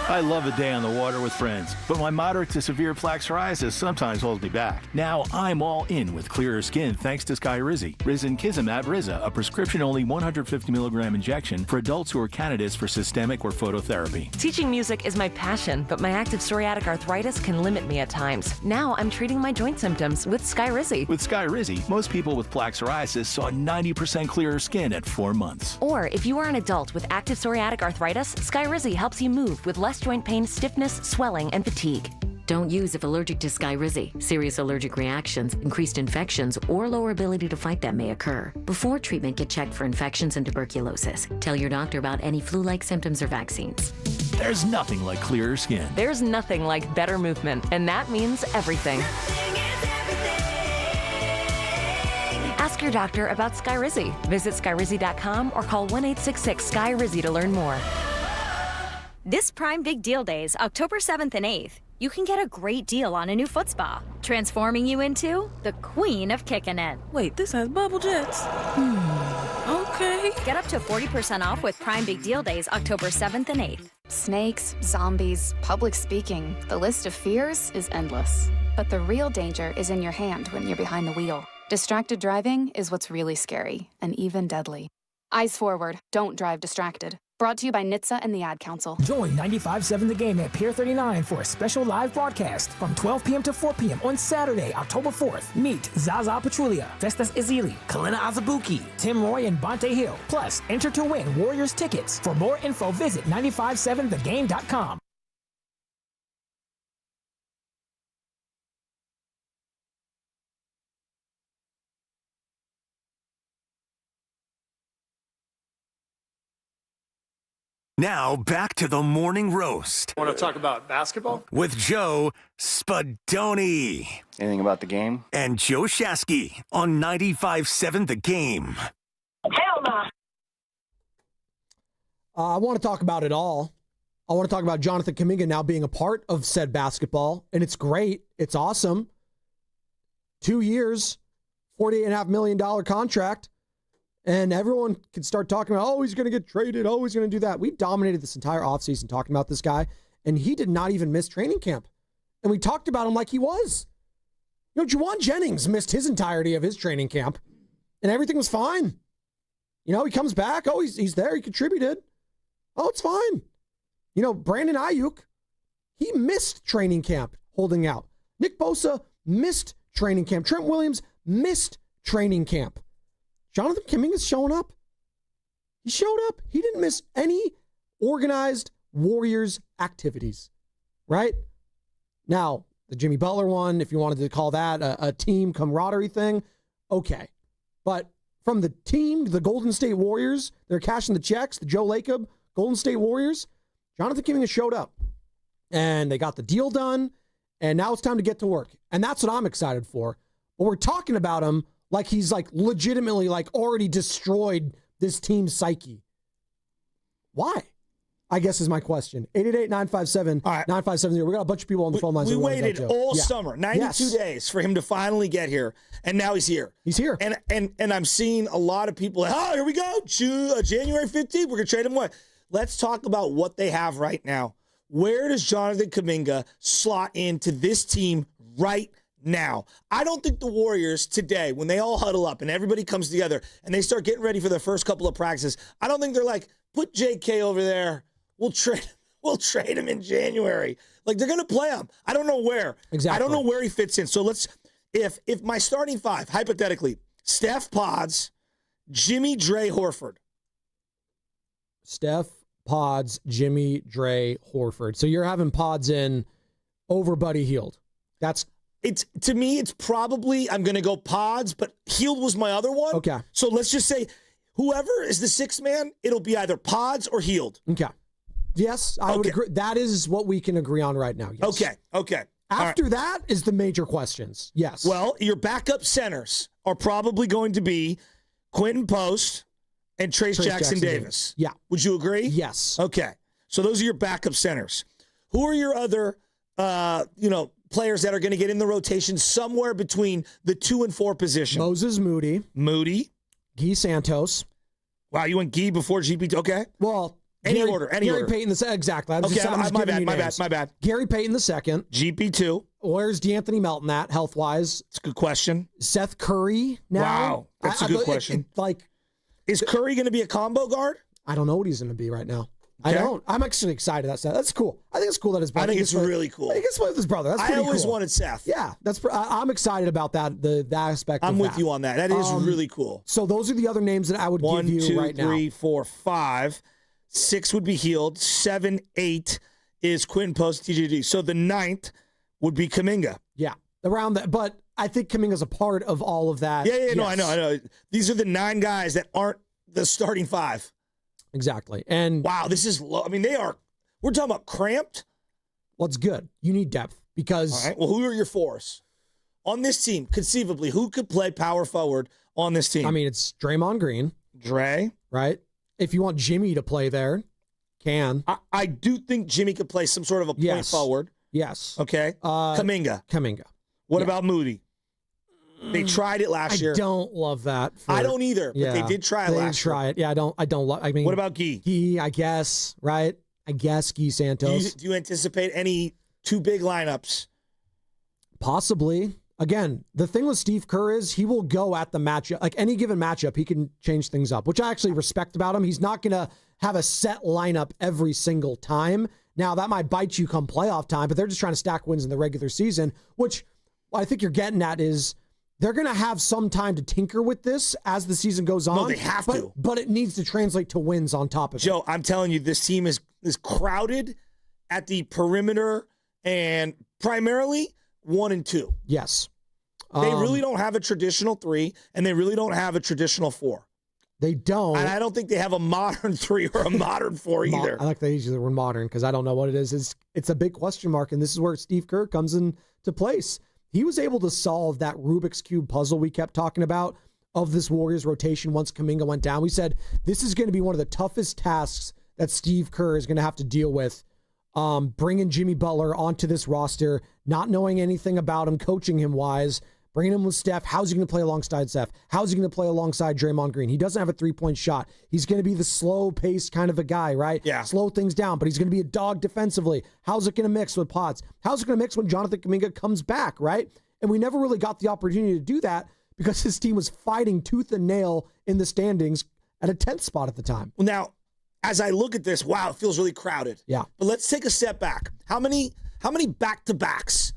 I love a day on the water with friends, but my moderate to severe plaque psoriasis sometimes holds me back. Now I'm all in with clearer skin thanks to Skyrizi. Risankizumab Riza, a prescription-only 150 milligram injection for adults who are candidates for systemic or phototherapy. Teaching music is my passion, but my active psoriatic arthritis can limit me at times. Now I'm treating my joint symptoms with Skyrizi. With Skyrizi, most people with plaque psoriasis saw 90% clearer skin at 4 months. Or if you are an adult with active psoriatic arthritis, Skyrizi helps you move with less joint pain, stiffness, swelling, and fatigue. Don't use if allergic to Skyrizi. Serious allergic reactions, increased infections, or lower ability to fight them may occur. Before treatment, get checked for infections and tuberculosis. Tell your doctor about any flu-like symptoms or vaccines. There's nothing like clearer skin. There's nothing like better movement, and that means everything. Ask your doctor about Skyrizi. Visit Skyrizi.com or call 1-866-SKY-RIZZI to learn more. This Prime Big Deal Days, October 7th and 8th, you can get a great deal on a new foot spa, transforming you into the queen of kicking it. Wait, this has bubble jets. Okay. Get up to 40% off with Prime Big Deal Days, October 7th and 8th. Snakes, zombies, public speaking. The list of fears is endless. But the real danger is in your hand when you're behind the wheel. Distracted driving is what's really scary and even deadly. Eyes forward. Don't drive distracted. Brought to you by NHTSA and the Ad Council. Join 95.7 The Game at Pier 39 for a special live broadcast from 12 p.m. to 4 p.m. on Saturday, October 4th. Meet Zaza Pachulia, Festus Ezeli, Kalina Azabuki, Tim Roy, and Bonte Hill. Plus, enter to win Warriors tickets. For more info, visit 957thegame.com. Now, back to the morning roast. Want to talk about basketball? With Joe Spadoni. Anything about the game? And Joe Shasky on 95.7 The Game. Hell no. I want to talk about it all. I want to talk about Jonathan Kuminga now being a part of said basketball, and it's great. It's awesome. 2 years, $48.5 million contract. And everyone can start talking about, oh, he's going to get traded. Oh, he's going to do that. We dominated this entire offseason talking about this guy, and he did not even miss training camp. And we talked about him like he was. Juwan Jennings missed his entirety of his training camp, and everything was fine. He comes back. Oh, he's there. He contributed. Oh, it's fine. Brandon Ayuk, he missed training camp holding out. Nick Bosa missed training camp. Trent Williams missed training camp. Jonathan Kuminga's showing up. He showed up. He didn't miss any organized Warriors activities, right? Now, the Jimmy Butler one, if you wanted to call that a team camaraderie thing, okay. But from the team, the Golden State Warriors, they're cashing the checks, the Joe Lacob Golden State Warriors, Jonathan Kuminga showed up. And they got the deal done, and now it's time to get to work. And that's what I'm excited for. But we're talking about him like he's legitimately already destroyed this team's psyche. Why? I guess is my question. 888-957-9570. We got a bunch of people on the phone lines. We waited all summer, 92 days for him to finally get here, and now he's here. He's here. And I'm seeing a lot of people, here we go, January 15th, we're going to trade him away. Let's talk about what they have right now. Where does Jonathan Kuminga slot into this team right now? I don't think the Warriors today, when they all huddle up and everybody comes together and they start getting ready for their first couple of practices, I don't think they're like, put JK over there. We'll trade him in January. They're going to play him. I don't know where. Exactly. I don't know where he fits in. So if my starting five, hypothetically, Steph, Pods, Jimmy, Dre, Horford. Steph, Pods, Jimmy, Dre, Horford. So you're having Pods in over Buddy Hield. To me, it's probably, I'm going to go Pods, but Hield was my other one. Okay. So let's just say whoever is the sixth man, it'll be either Pods or Hield. Okay. Yes, I would agree. That is what we can agree on right now. Yes. Okay. After that is the major questions. Yes. Well, your backup centers are probably going to be Quentin Post and Trace Jackson Davis. Yeah. Would you agree? Yes. Okay. So those are your backup centers. Who are your other, players that are going to get in the rotation somewhere between the 2 and 4 position? Moses Moody. Guy Santos. Wow, you went Guy before GP. Okay. Well, Any order. Gary Payton the second. Exactly. My bad. Gary Payton the second. GP2. Where's D'Anthony Melton at health-wise? It's a good question. Seth Curry now. Wow, that's a good question. Is Curry going to be a combo guard? I don't know what he's going to be right now. Okay. I don't. I'm actually excited. That's cool. I think it's cool that his brother. I think it's really cool. I think it's with his brother. That's pretty I always cool. wanted Seth. Yeah, I'm excited about that. The aspect. I'm with you on that. That is really cool. So those are the other names that I would give you right now. 1, 2, 3, 4, 5. 6 would be Hield. 7, 8 is Quinn Post, TJD. So the 9th would be Kaminga. Yeah, around that. But I think Kaminga's a part of all of that. Yeah, yes. No, I know. These are the 9 guys that aren't the starting 5. Exactly. And wow, this is low. I mean, we're talking about cramped. Well, it's good. You need depth because. All right. Well, who are your 4s? On this team, conceivably, who could play power forward on this team? I mean, it's Draymond Green. Dre. Right? If you want Jimmy to play there, can. I do think Jimmy could play some sort of a point forward. Yes. Okay. Kaminga. What about Moody? They tried it last year. I don't love that. I don't either, but they did try it last year. Try it. Yeah, I don't love. I mean, what about Guy? Guy, I guess. Right. I guess Guy Santos. Do you anticipate any 2 big lineups? Possibly. Again, the thing with Steve Kerr is he will go at the matchup. Like any given matchup, he can change things up, which I actually respect about him. He's not going to have a set lineup every single time. Now, that might bite you come playoff time, but they're just trying to stack wins in the regular season, which I think you're getting at is they're going to have some time to tinker with this as the season goes on. No, they have to. But it needs to translate to wins on top of it. Joe, I'm telling you, this team is crowded at the perimeter and primarily 1 and 2. Yes. They really don't have a traditional 3, and they really don't have a traditional 4. They don't. And I don't think they have a modern 3 or a modern 4 either. I like they use the word modern because I don't know what it is. It's a big question mark, and this is where Steve Kerr comes into place. He was able to solve that Rubik's Cube puzzle we kept talking about of this Warriors rotation once Kaminga went down. We said this is going to be one of the toughest tasks that Steve Kerr is going to have to deal with, bringing Jimmy Butler onto this roster, not knowing anything about him, coaching him wise. bringing him with Steph. How's he going to play alongside Steph? How's he going to play alongside Draymond Green? He doesn't have a three-point shot. He's going to be the slow-paced kind of a guy, right? Yeah. Slow things down, but he's going to be a dog defensively. How's it going to mix with Pods? How's it going to mix when Jonathan Kuminga comes back, right? And we never really got the opportunity to do that because his team was fighting tooth and nail in the standings at a 10th spot at the time. Well, now, as I look at this, wow, it feels really crowded. Yeah. But let's take a step back. How many back-to-backs?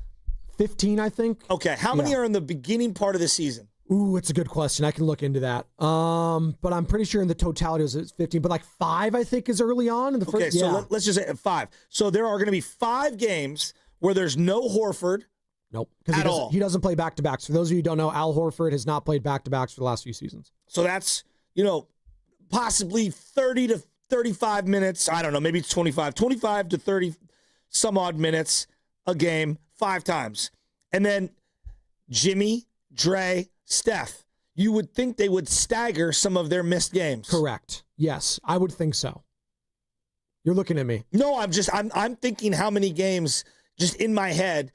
15, I think. Okay. How many are in the beginning part of the season? Ooh, it's a good question. I can look into that. But I'm pretty sure in the totality it was 15. But like 5, I think, is early on in the first. Okay, so let's just say 5. So there are going to be 5 games where there's no Horford. Nope. Because he doesn't play back-to-backs. For those of you who don't know, Al Horford has not played back-to-backs for the last few seasons. So that's, possibly 30 to 35 minutes. I don't know, maybe it's 25 to 30 some odd minutes a game 5 times. And then Jimmy, Dre, Steph. You would think they would stagger some of their missed games. Correct. Yes, I would think so. You're looking at me. No, I'm thinking how many games just in my head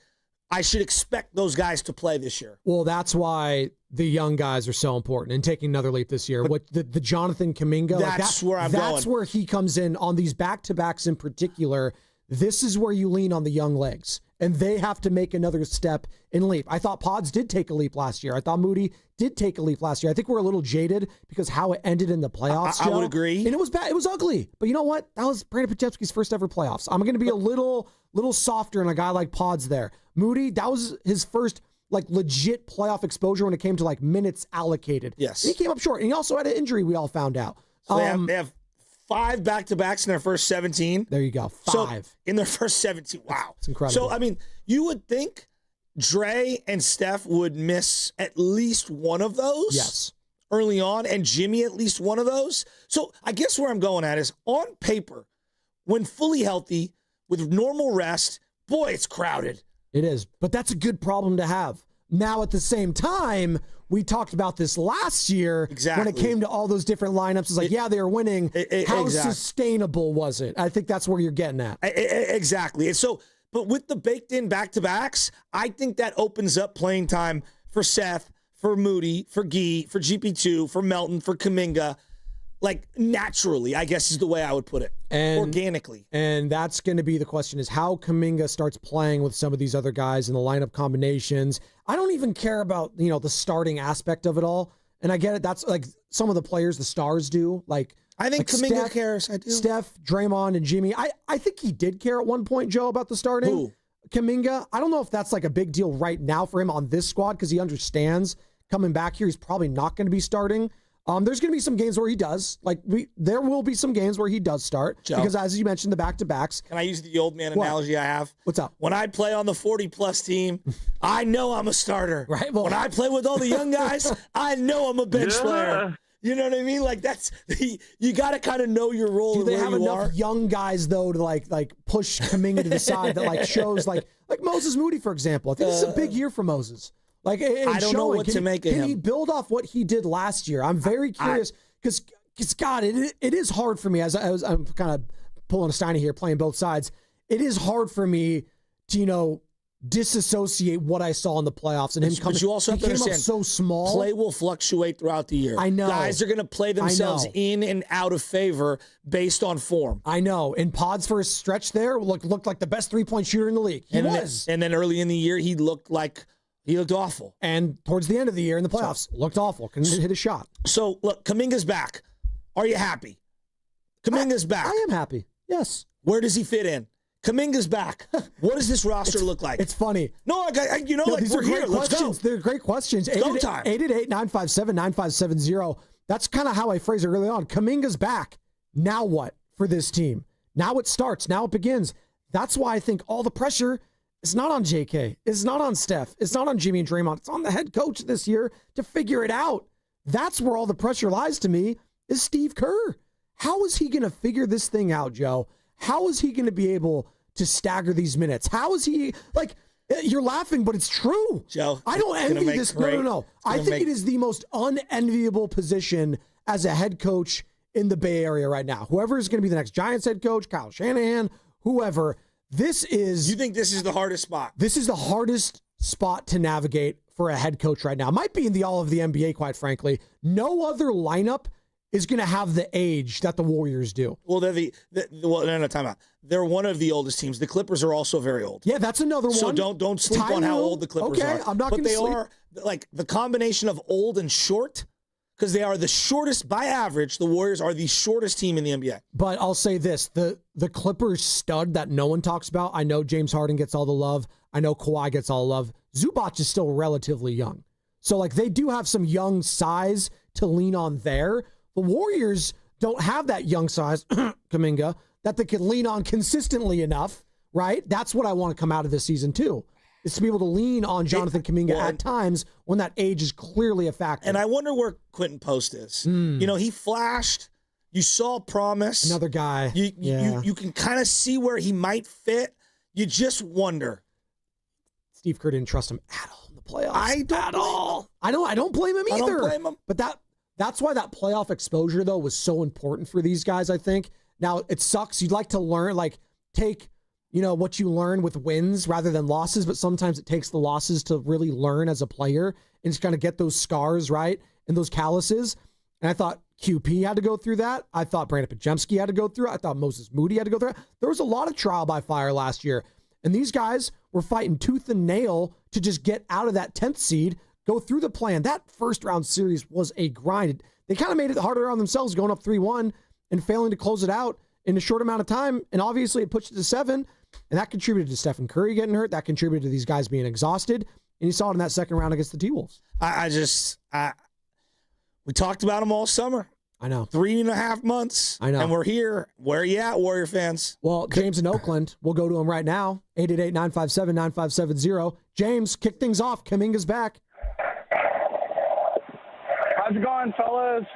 I should expect those guys to play this year. Well, that's why the young guys are so important and taking another leap this year. What the Jonathan Kuminga, that's where I'm going. That's where he comes in on these back-to-backs in particular. This is where you lean on the young legs, and they have to make another step and leap. I thought Pods did take a leap last year. I thought Moody did take a leap last year. I think we're a little jaded because how it ended in the playoffs. I would agree. And it was bad. It was ugly. But you know what? That was Brandon Podziemski's first ever playoffs. I'm going to be a little softer on a guy like Pods there. Moody, that was his first legit playoff exposure when it came to minutes allocated. Yes. And he came up short. And he also had an injury, we all found out. So they have 5 back-to-backs in their first 17. There you go. 5. So in their first 17. Wow. It's incredible. So, you would think Dre and Steph would miss at least one of those. Yes. Early on, and Jimmy at least one of those. So I guess where I'm going at is on paper, when fully healthy, with normal rest, boy, it's crowded. It is. But that's a good problem to have. Now, at the same time, we talked about this last year when it came to all those different lineups. It's they were winning. How sustainable was it? I think that's where you're getting at. Exactly. And so, but with the baked-in back-to-backs, I think that opens up playing time for Seth, for Moody, for Gee, for GP2, for Melton, for Kuminga. Naturally, I guess is the way I would put it. Organically. And that's going to be the question is how Kuminga starts playing with some of these other guys in the lineup combinations. I don't even care about, the starting aspect of it all. And I get it. That's some of the players, the stars do. I think Kuminga cares. I do. Steph, Draymond, and Jimmy. I think he did care at one point, Joe, about the starting. Who? Kuminga. I don't know if that's a big deal right now for him on this squad because he understands coming back here, he's probably not going to be starting. There's going to be some games where he does. There will be some games where he does start. Joe, because as you mentioned, the back-to-backs. Can I use the old man analogy I have? What's up? When I play on the 40-plus team, I know I'm a starter. Right. Well, when I play with all the young guys, I know I'm a bench player. You know what I mean? That's you got to kind of know your role. Do they have enough young guys though to push Kaminga to the side that shows like Moses Moody, for example? I think this is a big year for Moses. I don't know what to make of him. Can he build off what he did last year? I'm very curious because God, it is hard for me I'm kind of pulling a Steiny here, playing both sides. It is hard for me to disassociate what I saw in the playoffs and him coming. But you also have to understand, so small. Play will fluctuate throughout the year. I know guys are going to play themselves in and out of favor based on form. I know. And Pod's first stretch there looked like the best 3-point shooter in the league. He was. And then early in the year, he looked awful. And towards the end of the year in the playoffs, looked awful. Couldn't hit a shot. So, look, Kuminga's back. Are you happy? Kuminga's back. I am happy. Yes. Where does he fit in? Kuminga's back. What does this roster look like? It's funny. No, these we're are great here. Let's questions. Go. They're great questions. Go time. 888-957-9570. That's kind of how I phrased it early on. Kuminga's back. Now what for this team? Now it starts. Now it begins. That's why I think all the pressure is not on JK. It's not on Steph. It's not on Jimmy and Draymond. It's on the head coach this year to figure it out. That's where all the pressure lies to me is Steve Kerr. How is he going to figure this thing out, Joe? How is he going to be able to stagger these minutes? How is he, you're laughing, but it's true. Joe, I don't envy this. No. I think it is the most unenviable position as a head coach in the Bay Area right now. Whoever is going to be the next Giants head coach, Kyle Shanahan, whoever, You think this is the hardest spot? This is the hardest spot to navigate for a head coach right now. Might be in the all of the NBA, quite frankly. No other lineup is going to have the age that the Warriors do. Well, no, time out. They're one of the oldest teams. The Clippers are also very old. Yeah, that's another one. So don't sleep on how old the Clippers are. Okay, I'm not going to sleep. But they are, like, the combination of old and short, because they are the shortest, by average, the Warriors are the shortest team in the NBA. But I'll say this, the Clippers stud that no one talks about, I know James Harden gets all the love. I know Kawhi gets all the love. Zubac is still relatively young. So, like, they do have some young size to lean on there. The Warriors don't have that young size, Kuminga, that they can lean on consistently enough, right? That's what I want to come out of this season, too, is to be able to lean on Jonathan Kuminga at times when that age is clearly a factor. And I wonder where Quentin Post is. You know, he flashed. You saw promise. Another guy. You can kind of see where he might fit. You just wonder. Steve Kerr didn't trust him at all in the playoffs. I don't blame him either. I don't blame him. But that's why that playoff exposure, though, was so important for these guys, I think. Now, it sucks. You'd like to learn, like, take, you know, what you learn with wins rather than losses, but sometimes it takes the losses to really learn as a player and just kind of get those scars, right, and those calluses. And I thought QP had to go through that. I thought Brandon Podziemski had to go through it. I thought Moses Moody had to go through it. There was a lot of trial by fire last year. And these guys were fighting tooth and nail to just get out of that 10th seed, go through the plan. That first round series was a grind. They kind of made it harder on themselves going up 3-1 and failing to close it out in a short amount of time. And obviously it pushed it to 7. And that contributed to Stephen Curry getting hurt. That contributed to these guys being exhausted. And you saw it in that second round against the T-Wolves. We talked about them all summer. I know. 3.5 months. I know. And we're here. Where are you at, Warrior fans? Well, James in Oakland, we'll go to him right now. 888-957-9570. James, kick things off. Kaminga's back. How's it going, fellas?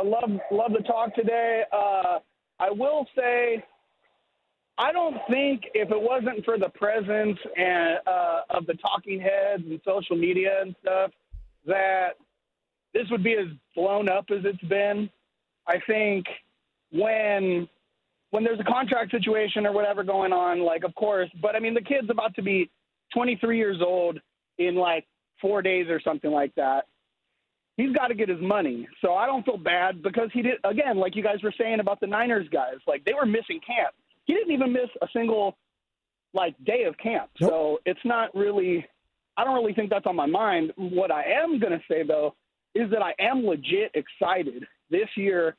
Love the talk today. I will say, I don't think if it wasn't for the presence and of the talking heads and social media and stuff, that this would be as blown up as it's been. I think when there's a contract situation or whatever going on, like, of course, but I mean, the kid's about to be 23 years old in like 4 days or something like that. He's got to get his money. So I don't feel bad because he did, again, like you guys were saying about the Niners guys, like they were missing camp. He didn't even miss a single like day of camp. Nope. So it's not really, I don't really think that's on my mind. What I am going to say though, is that I am legit excited this year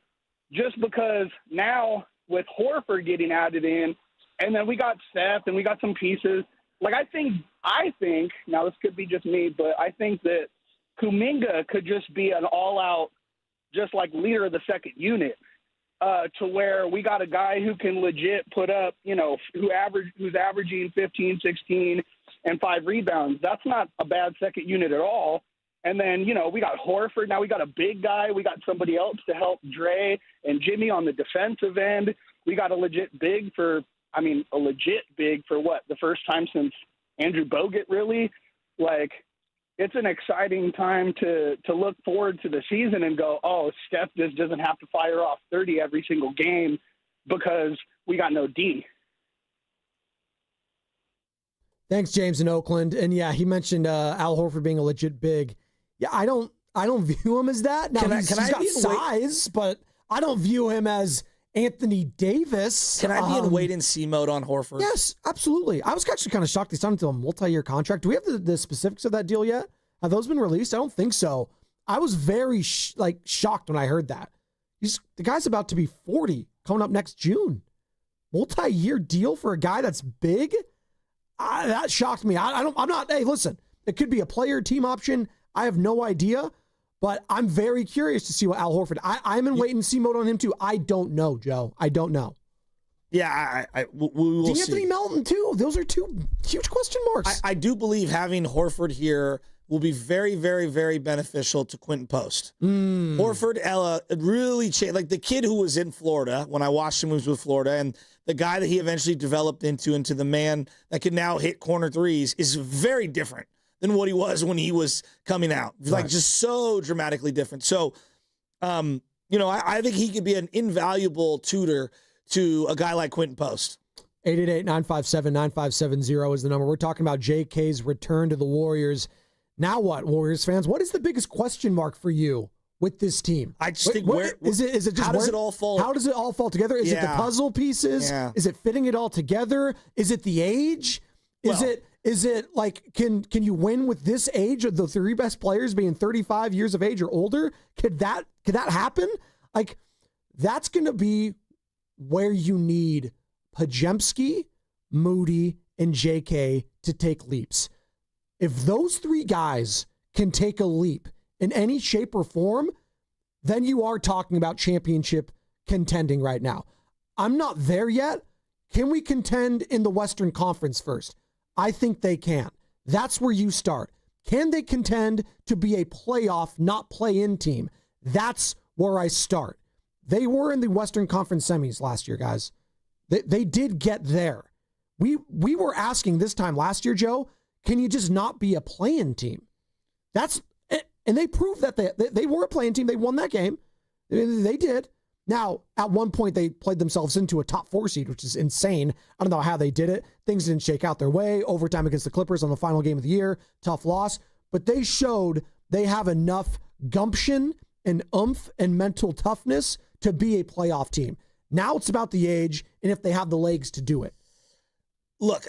just because now with Horford getting added in, and then we got Seth and we got some pieces. Like I think, now this could be just me, but I think that Kuminga could just be an all-out, just like leader of the second unit to where we got a guy who can legit put up, you know, who's averaging 15, 16, and 5 rebounds. That's not a bad second unit at all. And then, you know, we got Horford. Now we got a big guy. We got somebody else to help Dre and Jimmy on the defensive end. We got a legit big for what? The first time since Andrew Bogut, really? Like, it's an exciting time to look forward to the season and go, oh, Steph just doesn't have to fire off 30 every single game because we got no D. Thanks, James in Oakland. And yeah, he mentioned Al Horford being a legit big. Yeah, I don't view him as that. Now, he's got size, but I don't view him as Anthony Davis. Can I be in wait-and-see mode on Horford? Yes, absolutely. I was actually kind of shocked they signed him to a multi-year contract. Do we have the specifics of that deal yet? Have those been released? I don't think so. I was very shocked when I heard that. The guy's about to be 40 coming up next June. Multi-year deal for a guy that's big? That shocked me. Hey, listen, it could be a player team option. I have no idea, but I'm very curious to see what Al Horford. I'm in wait and see mode on him too. I don't know, Joe. I don't know. Yeah, we will see. Anthony Melton too. Those are two huge question marks. I do believe having Horford here will be very, very, very beneficial to Quentin Post. Horford, Ella, really changed. Like the kid who was in Florida when I watched him was with Florida, and the guy that he eventually developed into the man that can now hit corner threes is very different than what he was when he was coming out. Like just so dramatically different. So, I think he could be an invaluable tutor to a guy like Quentin Post. 888-957-9570 is the number. We're talking about JK's return to the Warriors. Now what, Warriors fans? What is the biggest question mark for you with this team? I just think is it just how does it all fall? How does it all fall together? Is it the puzzle pieces? Yeah. Is it fitting it all together? Is it the age? Is it like can you win with this age of the three best players being 35 years of age or older? Could that happen? Like that's going to be where you need Podziemski, Moody, and JK to take leaps. If those three guys can take a leap in any shape or form, then you are talking about championship contending right now. I'm not there yet. Can we contend in the Western Conference first? I think they can. That's where you start. Can they contend to be a playoff, not play-in team? That's where I start. They were in the Western Conference semis last year, guys. They did get there. We were asking this time last year, Joe, can you just not be a play-in team? And they proved that they were a play-in team. They won that game. They did. Now, at one point, they played themselves into a top 4 seed, which is insane. I don't know how they did it. Things didn't shake out their way. Overtime against the Clippers on the final game of the year. Tough loss. But they showed they have enough gumption and oomph and mental toughness to be a playoff team. Now it's about the age and if they have the legs to do it. Look,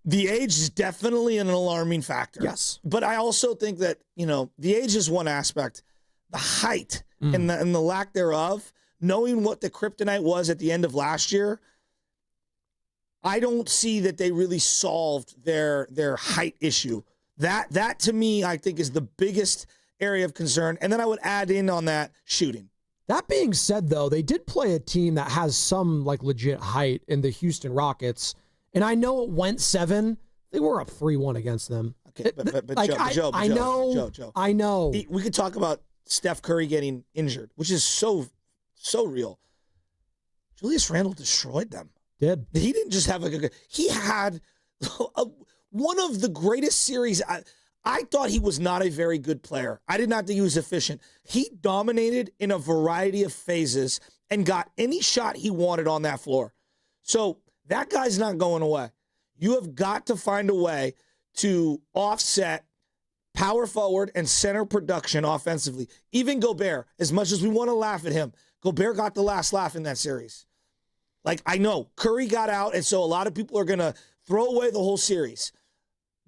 the age is definitely an alarming factor. Yes. But I also think that, the age is one aspect. The height and the lack thereof, knowing what the kryptonite was at the end of last year, I don't see that they really solved their height issue. That to me, I think, is the biggest area of concern. And then I would add in on that shooting. That being said, though, they did play a team that has some legit height in the Houston Rockets. And I know it went 7. They were up 3-1 against them. Okay, but Joe, I know. We could talk about Steph Curry getting injured, which is so real. Julius Randle destroyed them. Did. He didn't just have he had one of the greatest series. I thought he was not a very good player. I did not think he was efficient. He dominated in a variety of phases and got any shot he wanted on that floor. So that guy's not going away. You have got to find a way to offset power forward and center production offensively. Even Gobert, as much as we want to laugh at him, Gobert got the last laugh in that series. Like, I know Curry got out, and so a lot of people are going to throw away the whole series.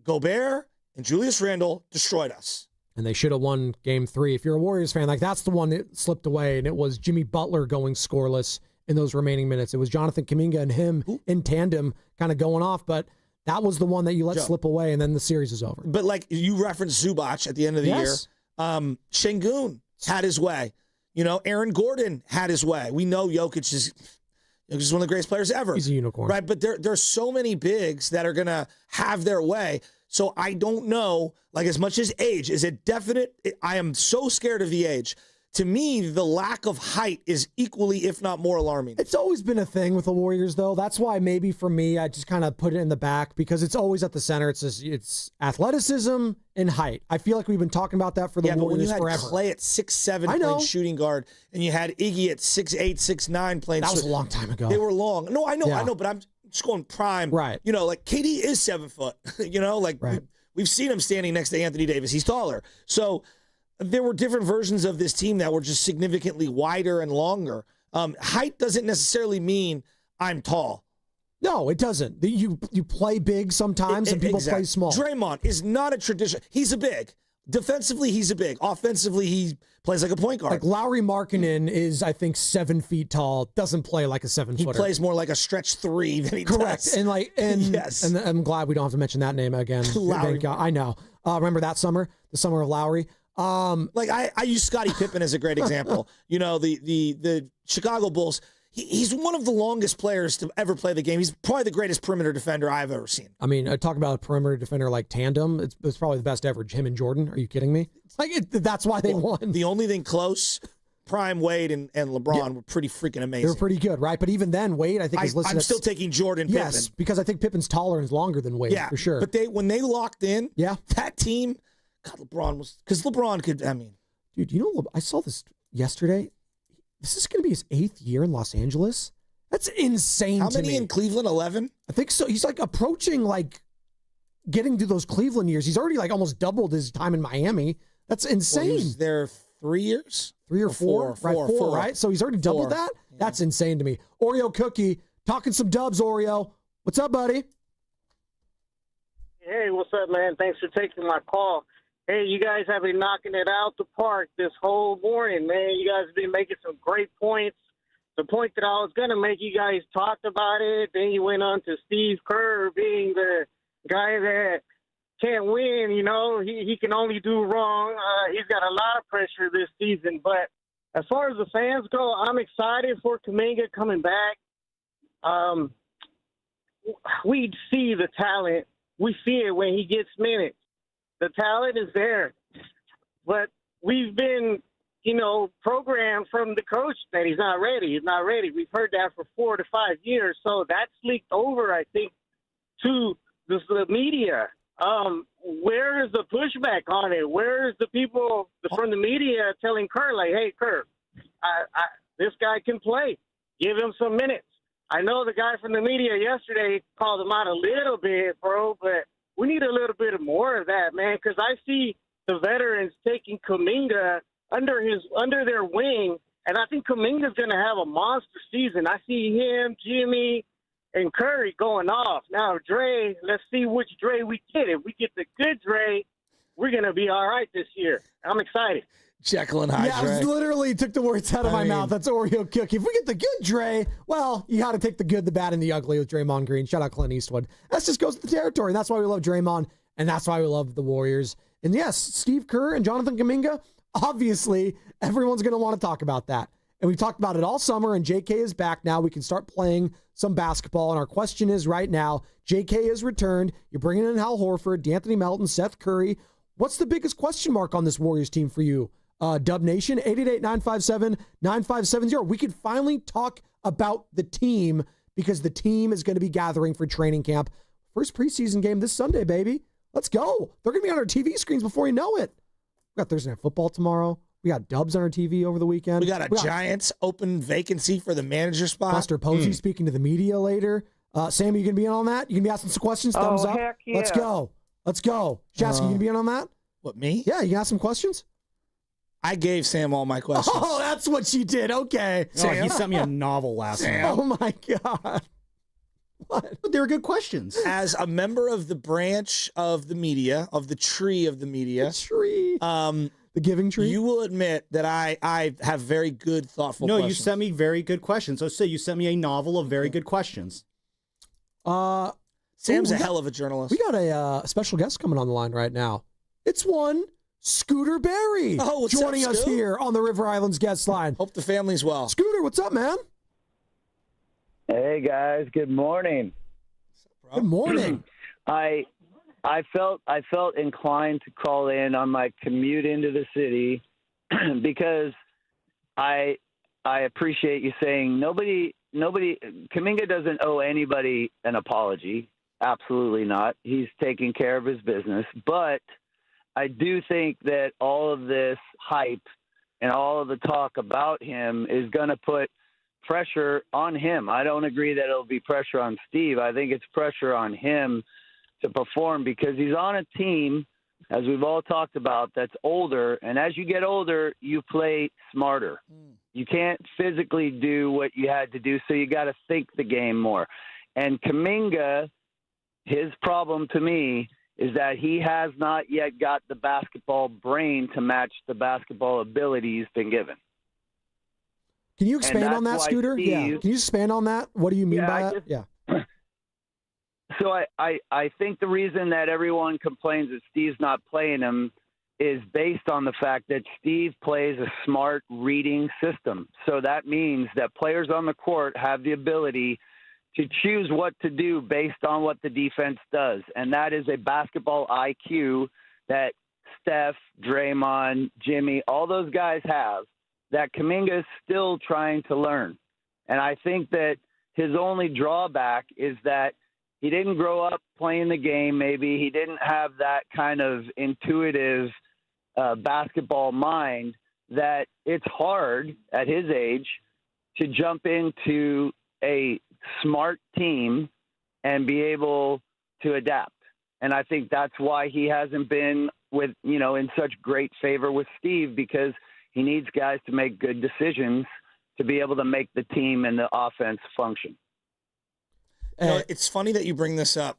Gobert and Julius Randle destroyed us. And they should have won game 3. If you're a Warriors fan, that's the one that slipped away, and it was Jimmy Butler going scoreless in those remaining minutes. It was Jonathan Kuminga and him in tandem kind of going off, but that was the one that you let slip away, and then the series is over. But like you referenced Zubac at the end of the year. Şengün had his way. Aaron Gordon had his way. We know Jokic is one of the greatest players ever. He's a unicorn. Right, but there's so many bigs that are going to have their way. So I don't know, as much as age, is it definite? I am so scared of the age. To me, the lack of height is equally, if not more, alarming. It's always been a thing with the Warriors, though. That's why maybe for me, I just kind of put it in the back because it's always at the center. It's athleticism and height. I feel like we've been talking about that for the Warriors forever. But when you had Clay at 6'7" playing shooting guard, and you had Iggy at 6'8", 6'9" playing. That was a long time ago. They were long. No, I know, but I'm just going prime. Right. KD is 7 foot. Right. We've seen him standing next to Anthony Davis. He's taller. So there were different versions of this team that were just significantly wider and longer. Height doesn't necessarily mean I'm tall. No, it doesn't. You play big sometimes and people play small. Draymond is not a tradition. He's a big. Defensively, he's a big. Offensively, he plays like a point guard. Like Lauri Markkanen is, I think, 7 feet tall. Doesn't play like a 7-footer. He plays more like a stretch 3 than he Correct. does. And yes. And I'm glad we don't have to mention that name again. Lowry. I know. Remember that summer? The summer of Lowry? I use Scottie Pippen as a great example. The Chicago Bulls. He's one of the longest players to ever play the game. He's probably the greatest perimeter defender I've ever seen. I mean, talk about a perimeter defender like tandem. It's probably the best ever. Him and Jordan. Are you kidding me? That's why they won. The only thing close, Prime Wade and LeBron were pretty freaking amazing. They were pretty good, right? But even then, Wade, I think, is listed. I'm still taking Jordan Pippen. Yes, because I think Pippen's taller and longer than Wade, for sure. But when they locked in, that team, God, LeBron was, because LeBron could, dude, I saw this yesterday. This is going to be his 8th year in Los Angeles. That's insane How to me. many in Cleveland? 11? I think so. He's like approaching like getting to those Cleveland years. He's already like almost doubled his time in Miami. That's insane. Well, he was there 3 years? 3 or 4? Four, right? So he's already doubled that? Yeah. That's insane to me. Oreo Cookie, talking some dubs, Oreo. What's up, buddy? Hey, what's up, man? Thanks for taking my call. Hey, you guys have been knocking it out the park this whole morning, man. You guys have been making some great points. The point that I was going to make, you guys talked about it. Then you went on to Steve Kerr being the guy that can't win. You know, he can only do wrong. He's got a lot of pressure this season. But as far as the fans go, I'm excited for Kuminga coming back. We see the talent. We see it when he gets minutes. The talent is there. But we've been, programmed from the coach that he's not ready. He's not ready. We've heard that for 4 to 5 years. So that's leaked over, I think, to the media. Where is the pushback on it? Where is the people from the media telling Kerr, like, hey, Kerr, this guy can play. Give him some minutes. I know the guy from the media yesterday called him out a little bit, bro, but we need a little bit more of that, man, because I see the veterans taking Kaminga under their wing, and I think Kuminga's going to have a monster season. I see him, Jimmy, and Curry going off. Now, Dre, let's see which Dre we get. If we get the good Dre, we're going to be all right this year. I'm excited. Jekyll and Hyde. Yeah, I literally took the words out of my mouth. That's Oreo Cookie. If we get the good Dre, well, you got to take the good, the bad, and the ugly with Draymond Green. Shout out Clint Eastwood. That just goes with the territory. And that's why we love Draymond, and that's why we love the Warriors. And yes, Steve Kerr and Jonathan Kuminga, obviously, everyone's going to want to talk about that. And we talked about it all summer, and JK is back now. We can start playing some basketball. And our question is right now, JK is returned. You're bringing in Hal Horford, D'Anthony Melton, Seth Curry. What's the biggest question mark on this Warriors team for you? Dub Nation, 888-957-9570. We can finally talk about the team because the team is going to be gathering for training camp. First preseason game this Sunday, baby. Let's go. They're going to be on our TV screens before you know it. We got Thursday Night Football tomorrow. We got Dubs on our TV over the weekend. We got a Giants open vacancy for the manager spot. Buster Posey speaking to the media later. Sam, are you going to be in on that? You going to be asking some questions? Thumbs up. Heck yeah. Let's go. Shasky, you going to be in on that? What, me? Yeah, you can ask some questions? I gave Sam all my questions. Oh, that's what you did. Okay. Sam? He sent me a novel last night. Oh, my God. What? But they were good questions. As a member of the branch of the media, of the tree of the media. The giving tree? You will admit that I have very good, thoughtful questions. No, you sent me very good questions. So say you sent me a novel of very good questions. Sam's a hell of a journalist. We got a special guest coming on the line right now. It's one Scooter Berry joining us here on the River Islands guest line. Hope the family's well. Scooter, what's up, man? Hey, guys. Good morning. Good morning. I felt inclined to call in on my commute into the city because I appreciate you saying nobody Kaminga doesn't owe anybody an apology. Absolutely not. He's taking care of his business. But I do think that all of this hype and all of the talk about him is going to put pressure on him. I don't agree that it'll be pressure on Steve. I think it's pressure on him to perform because he's on a team, as we've all talked about, that's older. And as you get older, you play smarter. You can't physically do what you had to do, so you got to think the game more. And Kaminga, his problem to me is that he has not yet got the basketball brain to match the basketball ability he's been given. Can you expand on that, Scooter? Steve, yeah. Can you expand on that? What do you mean by that? Yeah. So I think the reason that everyone complains that Steve's not playing him is based on the fact that Steve plays a smart reading system. So that means that players on the court have the ability to choose what to do based on what the defense does. And that is a basketball IQ that Steph, Draymond, Jimmy, all those guys have that Kuminga is still trying to learn. And I think that his only drawback is that he didn't grow up playing the game. Maybe he didn't have that kind of intuitive basketball mind that it's hard at his age to jump into a smart team and be able to adapt. And I think that's why he hasn't been in such great favor with Steve, because he needs guys to make good decisions to be able to make the team and the offense function. It's funny that you bring this up.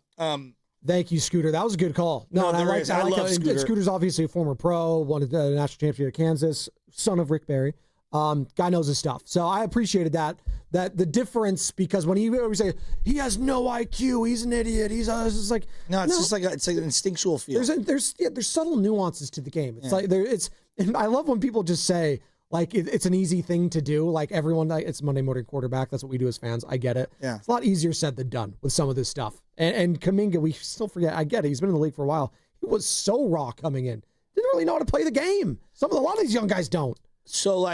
Thank you, Scooter. That was a good call. I like Scooter. Scooter's obviously a former pro, won the national championship at Kansas, son of Rick Barry. Guy knows his stuff. So I appreciated that the difference, because when he always say he has no IQ, he's an idiot. It's just like it's like an instinctual feel. There's subtle nuances to the game. It's and I love when people just say like it's an easy thing to do. Like everyone, it's Monday morning quarterback. That's what we do as fans. I get it. Yeah. It's a lot easier said than done with some of this stuff. And Kuminga, we still forget. I get it. He's been in the league for a while. He was so raw coming in. Didn't really know how to play the game. A lot of these young guys don't. So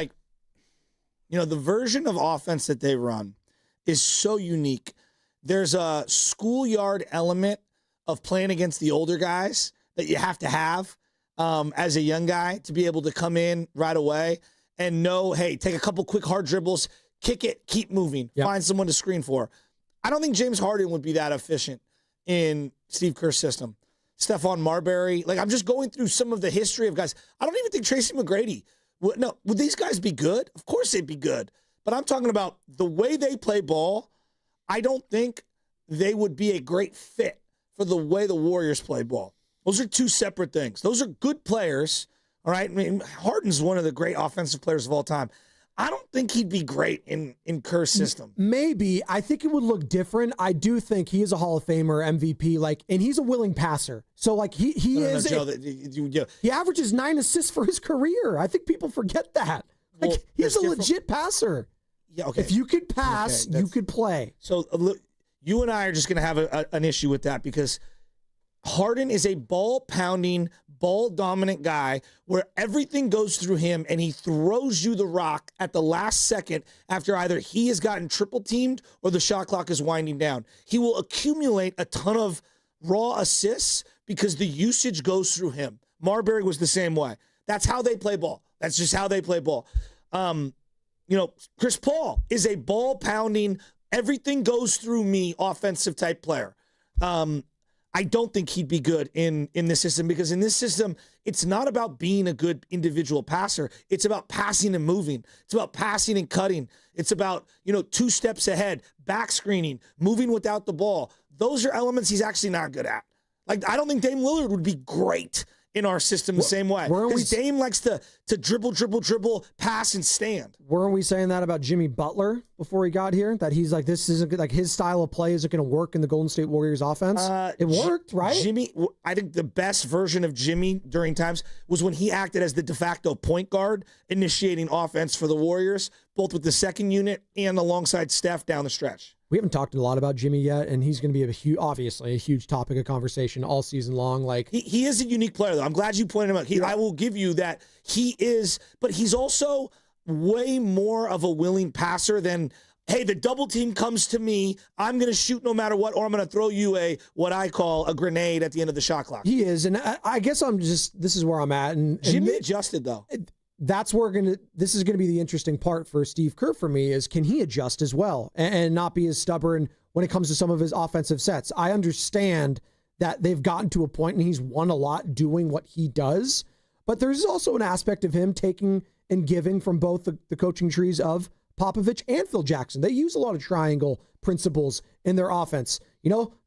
the version of offense that they run is so unique. There's a schoolyard element of playing against the older guys that you have to have as a young guy to be able to come in right away and know, hey, take a couple quick hard dribbles, kick it, keep moving, find someone to screen for. I don't think James Harden would be that efficient in Steve Kerr's system. Stephon Marbury, I'm just going through some of the history of guys. I don't even think Tracy McGrady. Would these guys be good? Of course they'd be good. But I'm talking about the way they play ball. I don't think they would be a great fit for the way the Warriors play ball. Those are two separate things. Those are good players, all right? I mean, Harden's one of the great offensive players of all time. I don't think he'd be great in Kerr's system. Maybe. I think it would look different. I do think he is a Hall of Famer, MVP, and he's a willing passer. So, he averages 9 assists for his career. I think people forget that. He's a legit passer. Yeah, okay. If you could pass, you could play. So, look, you and I are just going to have an issue with that, because Harden is a ball-pounding, ball-dominant guy where everything goes through him, and he throws you the rock at the last second after either he has gotten triple-teamed or the shot clock is winding down. He will accumulate a ton of raw assists because the usage goes through him. Marbury was the same way. That's how they play ball. That's just how they play ball. Chris Paul is a ball-pounding, everything goes through me offensive type player. I don't think he'd be good in this system, because in this system, it's not about being a good individual passer. It's about passing and moving. It's about passing and cutting. It's about, 2 steps ahead, back screening, moving without the ball. Those are elements he's actually not good at. I don't think Dame Willard would be great in our system the same way. Because Dame likes to dribble, pass, and stand. Weren't we saying that about Jimmy Butler before he got here? That he's this isn't good, his style of play isn't going to work in the Golden State Warriors offense? It worked, right? I think the best version of Jimmy during times was when he acted as the de facto point guard, initiating offense for the Warriors, both with the second unit and alongside Steph down the stretch. We haven't talked a lot about Jimmy yet, and he's going to be obviously a huge topic of conversation all season long. He is a unique player, though. I'm glad you pointed him out. I will give you that he is, but he's also way more of a willing passer than, hey, the double team comes to me, I'm going to shoot no matter what, or I'm going to throw you what I call a grenade at the end of the shot clock. He is, and I guess this is where I'm at. And Jimmy adjusted, though. That's where this is going to be the interesting part for Steve Kerr for me, is can he adjust as well and not be as stubborn when it comes to some of his offensive sets? I understand that they've gotten to a point and he's won a lot doing what he does, but there's also an aspect of him taking and giving from both the coaching trees of Popovich and Phil Jackson. They use a lot of triangle principles in their offense.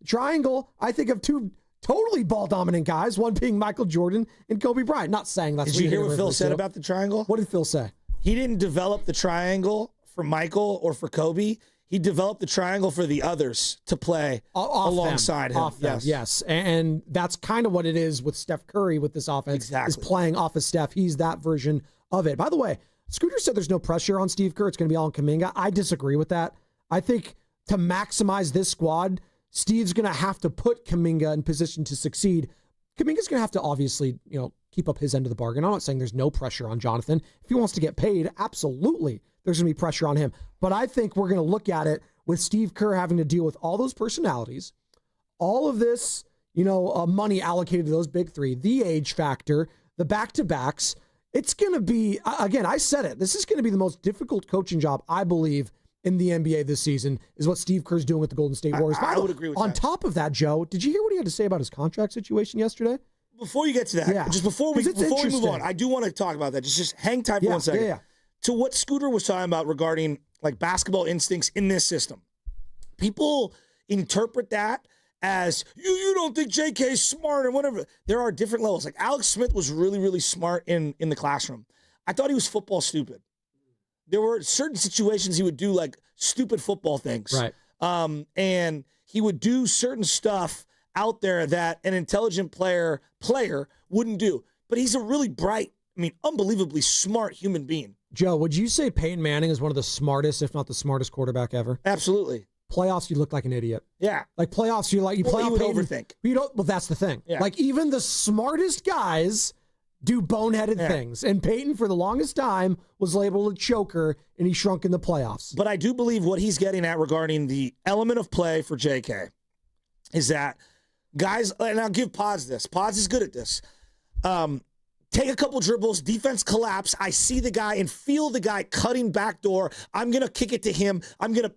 Triangle, I think of two totally ball-dominant guys, one being Michael Jordan and Kobe Bryant. Not saying that's... Did you hear what Phil said about the triangle? What did Phil say? He didn't develop the triangle for Michael or for Kobe. He developed the triangle for the others to play alongside him. Yes. And that's kind of what it is with Steph Curry with this offense. Exactly. Is playing off of Steph. He's that version of it. By the way, Scooter said there's no pressure on Steve Kerr. It's going to be all on Kaminga. I disagree with that. I think to maximize this squad, Steve's going to have to put Kuminga in position to succeed. Kuminga's going to have to obviously, keep up his end of the bargain. I'm not saying there's no pressure on Jonathan. If he wants to get paid, absolutely, there's going to be pressure on him. But I think we're going to look at it with Steve Kerr having to deal with all those personalities, all of this, money allocated to those big three, the age factor, the back-to-backs. It's going to be, again, I said it, this is going to be the most difficult coaching job, I believe, in the NBA this season is what Steve Kerr's doing with the Golden State Warriors. I would agree with on that. top of that, Joe, did you hear what he had to say about his contract situation yesterday? Before you get to that, just before we move on, I do want to talk about that. Just hang tight for 1 second. Yeah. To what Scooter was talking about regarding like basketball instincts in this system. People interpret that as you don't think JK's smart and whatever. There are different levels. Like Alex Smith was really, really smart in the classroom. I thought he was football stupid. There were certain situations he would do like stupid football things. Right. And he would do certain stuff out there that an intelligent player wouldn't do. But he's a really bright, unbelievably smart human being. Joe, would you say Peyton Manning is one of the smartest, if not the smartest quarterback ever? Absolutely. Playoffs, you look like an idiot. Yeah. Like playoffs, you play out Peyton. Overthink. You don't. Well, that's the thing. Yeah. Like even the smartest guys do boneheaded things. And Peyton, for the longest time, was labeled a choker, and he shrunk in the playoffs. But I do believe what he's getting at regarding the element of play for JK is that guys, and I'll give Pods this. Pods is good at this. Take a couple dribbles, defense collapse. I see the guy and feel the guy cutting backdoor. I'm going to kick it to him. I'm going to,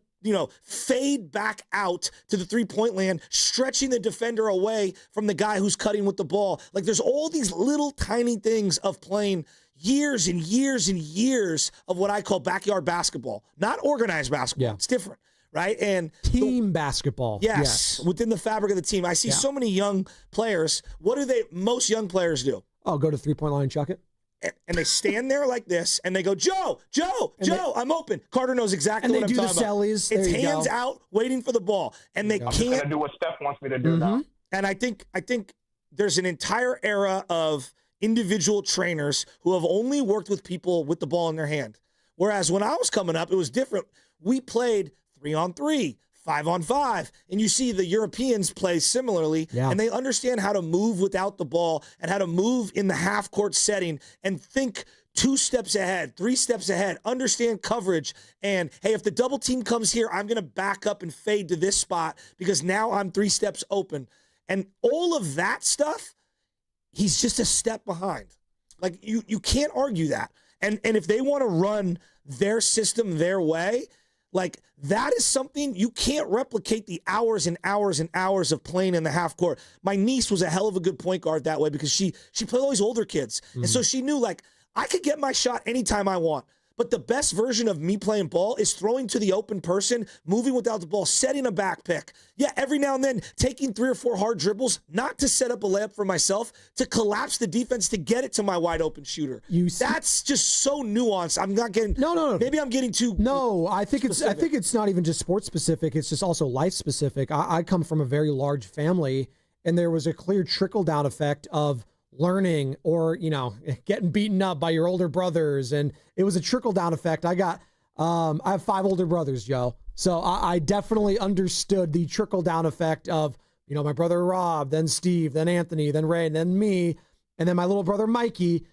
fade back out to the three-point land, stretching the defender away from the guy who's cutting with the ball. Like there's all these little tiny things of playing years and years and years of what I call backyard basketball, not organized basketball. Yeah. It's different. Right? And team basketball. Yes, within the fabric of the team. I see so many young players. What do most young players do? Oh, go to three-point line and chuck it. And they stand there like this, and they go, Joe, I'm open. Carter knows exactly what I'm talking about. And they do the sellies. It's hands out, waiting for the ball, and they can't. I'm going to do what Steph wants me to do now. And I think there's an entire era of individual trainers who have only worked with people with the ball in their hand. Whereas when I was coming up, it was different. We played 3-on-3, 5-on-5, and you see the Europeans play similarly, and they understand how to move without the ball and how to move in the half-court setting and think 2 steps ahead, 3 steps ahead, understand coverage, and, hey, if the double team comes here, I'm going to back up and fade to this spot because now I'm 3 steps open. And all of that stuff, he's just a step behind. Like, you can't argue that. And if they want to run their system their way, like, that is something you can't replicate, the hours and hours and hours of playing in the half court. My niece was a hell of a good point guard that way because she played all these older kids. And so she knew, like, I could get my shot anytime I want. But the best version of me playing ball is throwing to the open person, moving without the ball, setting a back pick. Yeah, every now and then taking 3 or 4 hard dribbles, not to set up a layup for myself, to collapse the defense to get it to my wide open shooter. That's just so nuanced. I'm not getting No. Maybe I'm getting too I think it's not even just sports specific, it's just also life specific. I come from a very large family, and there was a clear trickle down effect of learning or, getting beaten up by your older brothers. And it was a trickle down effect. I have 5 older brothers, Joe. So I definitely understood the trickle down effect of, my brother Rob, then Steve, then Anthony, then Ray, and then me. And then my little brother, Mikey.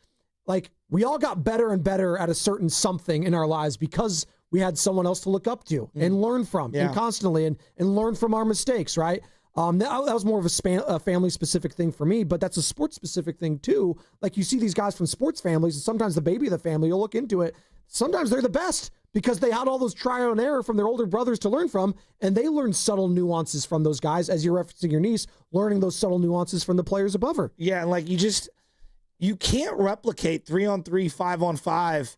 Like, we all got better and better at a certain something in our lives because we had someone else to look up to and learn from and constantly and learn from our mistakes. Right. That was more of a family-specific thing for me, but that's a sports-specific thing, too. Like, you see these guys from sports families, and sometimes the baby of the family, you'll look into it, sometimes they're the best because they had all those trial and error from their older brothers to learn from, and they learn subtle nuances from those guys, as you're referencing your niece, learning those subtle nuances from the players above her. Yeah, and, like, you can't replicate 3-on-3, 5-on-5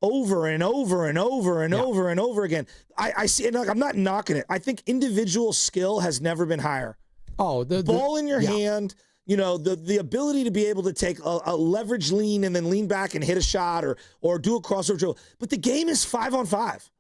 over and over and over and over and over again. I see, and I'm not knocking it. I think individual skill has never been higher. Oh, the ball in your hand, the ability to be able to take a leverage lean and then lean back and hit a shot or do a crossover drill. But the game is 5-on-5.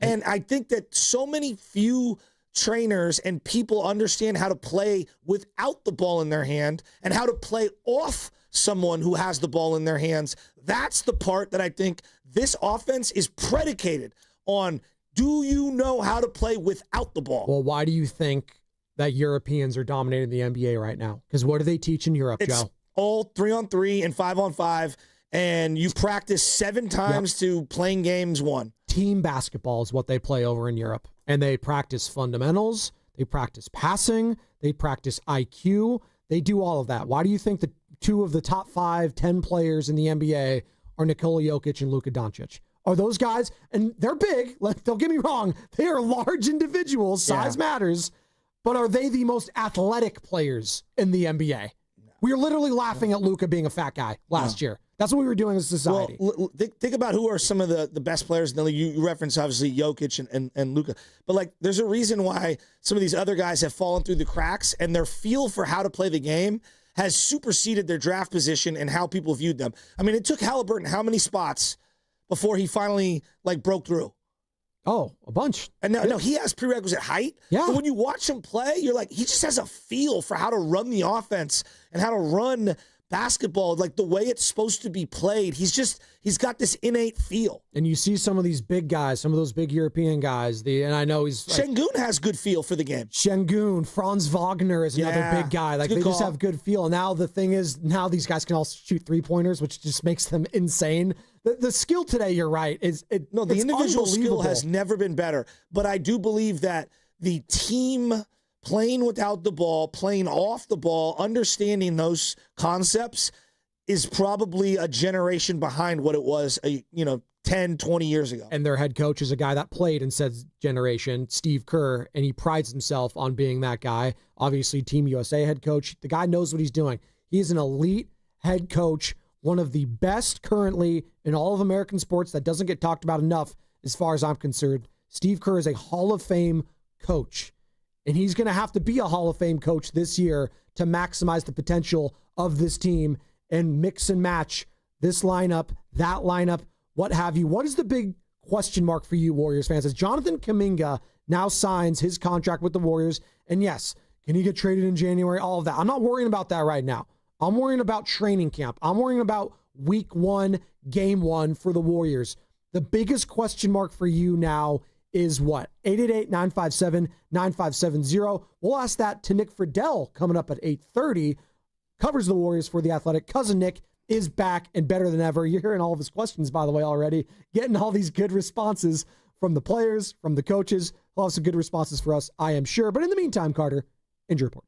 And I think that so many few trainers and people understand how to play without the ball in their hand and how to play off someone who has the ball in their hands. That's the part that I think this offense is predicated on. Do you know how to play without the ball? Well, why do you think that Europeans are dominating the NBA right now? Because what do they teach in Europe, Joe? All 3-on-3 and 5-on-5, and you practice 7 times to playing games 1. Team basketball is what they play over in Europe. And they practice fundamentals, they practice passing, they practice IQ, they do all of that. Why do you think that 2 of the top 5, 10 players in the NBA are Nikola Jokic and Luka Doncic? Are those guys, and they're big, don't get me wrong, they are large individuals, size matters, but are they the most athletic players in the NBA? We were literally laughing at Luka being a fat guy last year. That's what we were doing as a society. Well, think about who are some of the best players in the league. You reference, obviously, Jokic and Luka. But, like, there's a reason why some of these other guys have fallen through the cracks, and their feel for how to play the game has superseded their draft position and how people viewed them. I mean, it took Halliburton how many spots before he finally, like, broke through? Oh, a bunch. And no, he has prerequisite height. Yeah. But when you watch him play, you're like, he just has a feel for how to run the offense and how to run basketball, like the way it's supposed to be played. He's got this innate feel. And you see some of these big guys, some of those big European guys, and I know he's like, Şengün has good feel for the game. Şengün, Franz Wagner is another big guy. Like they just have good feel. And now the thing is, now these guys can also shoot 3-pointers, which just makes them insane. The skill today, you're right, the individual skill has never been better. But I do believe that the team playing without the ball, playing off the ball, understanding those concepts is probably a generation behind what it was, 10, 20 years ago. And their head coach is a guy that played in said generation, Steve Kerr, and he prides himself on being that guy. Obviously, Team USA head coach. The guy knows what he's doing. He is an elite head coach, one of the best currently in all of American sports that doesn't get talked about enough as far as I'm concerned. Steve Kerr is a Hall of Fame coach. And he's going to have to be a Hall of Fame coach this year to maximize the potential of this team and mix and match this lineup, that lineup, what have you. What is the big question mark for you, Warriors fans? As Jonathan Kuminga now signs his contract with the Warriors, and yes, can he get traded in January? All of that. I'm not worrying about that right now. I'm worrying about training camp. I'm worrying about week 1, game 1 for the Warriors. The biggest question mark for you now is what? 888-957-9570. We'll ask that to Nick Fredell coming up at 8:30. Covers the Warriors for The Athletic. Cousin Nick is back and better than ever. You're hearing all of his questions, by the way, already. Getting all these good responses from the players, from the coaches. He'll have some good responses for us, I am sure. But in the meantime, Carter, injury report.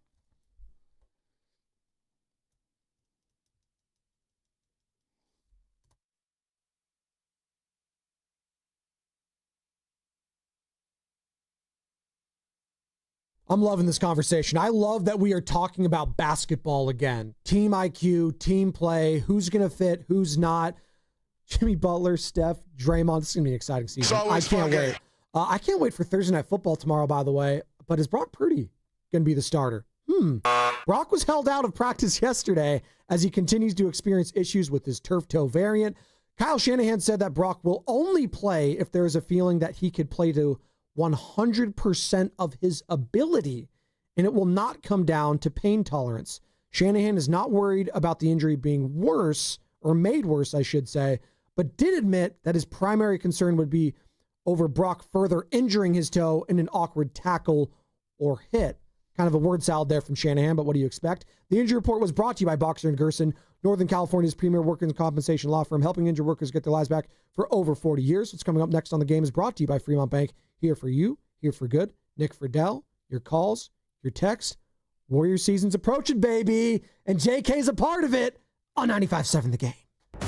I'm loving this conversation. I love that we are talking about basketball again. Team IQ, team play, who's going to fit, who's not. Jimmy Butler, Steph, Draymond. This is going to be an exciting season. I can't wait. I can't wait for Thursday Night Football tomorrow, by the way. But is Brock Purdy going to be the starter? Brock was held out of practice yesterday as he continues to experience issues with his turf toe variant. Kyle Shanahan said that Brock will only play if there is a feeling that he could play to 100% of his ability, and it will not come down to pain tolerance. Shanahan is not worried about the injury being worse, or made worse, I should say, but did admit that his primary concern would be over Brock further injuring his toe in an awkward tackle or hit. Kind of a word salad there from Shanahan, but what do you expect? The injury report was brought to you by Boxer & Gerson, Northern California's premier workers' compensation law firm, helping injured workers get their lives back for over 40 years. What's coming up next on the game is brought to you by Fremont Bank. Here for you, here for good. Nick Fredell, your calls, your text. Warrior season's approaching, baby. And JK's a part of it on 95.7 The Game.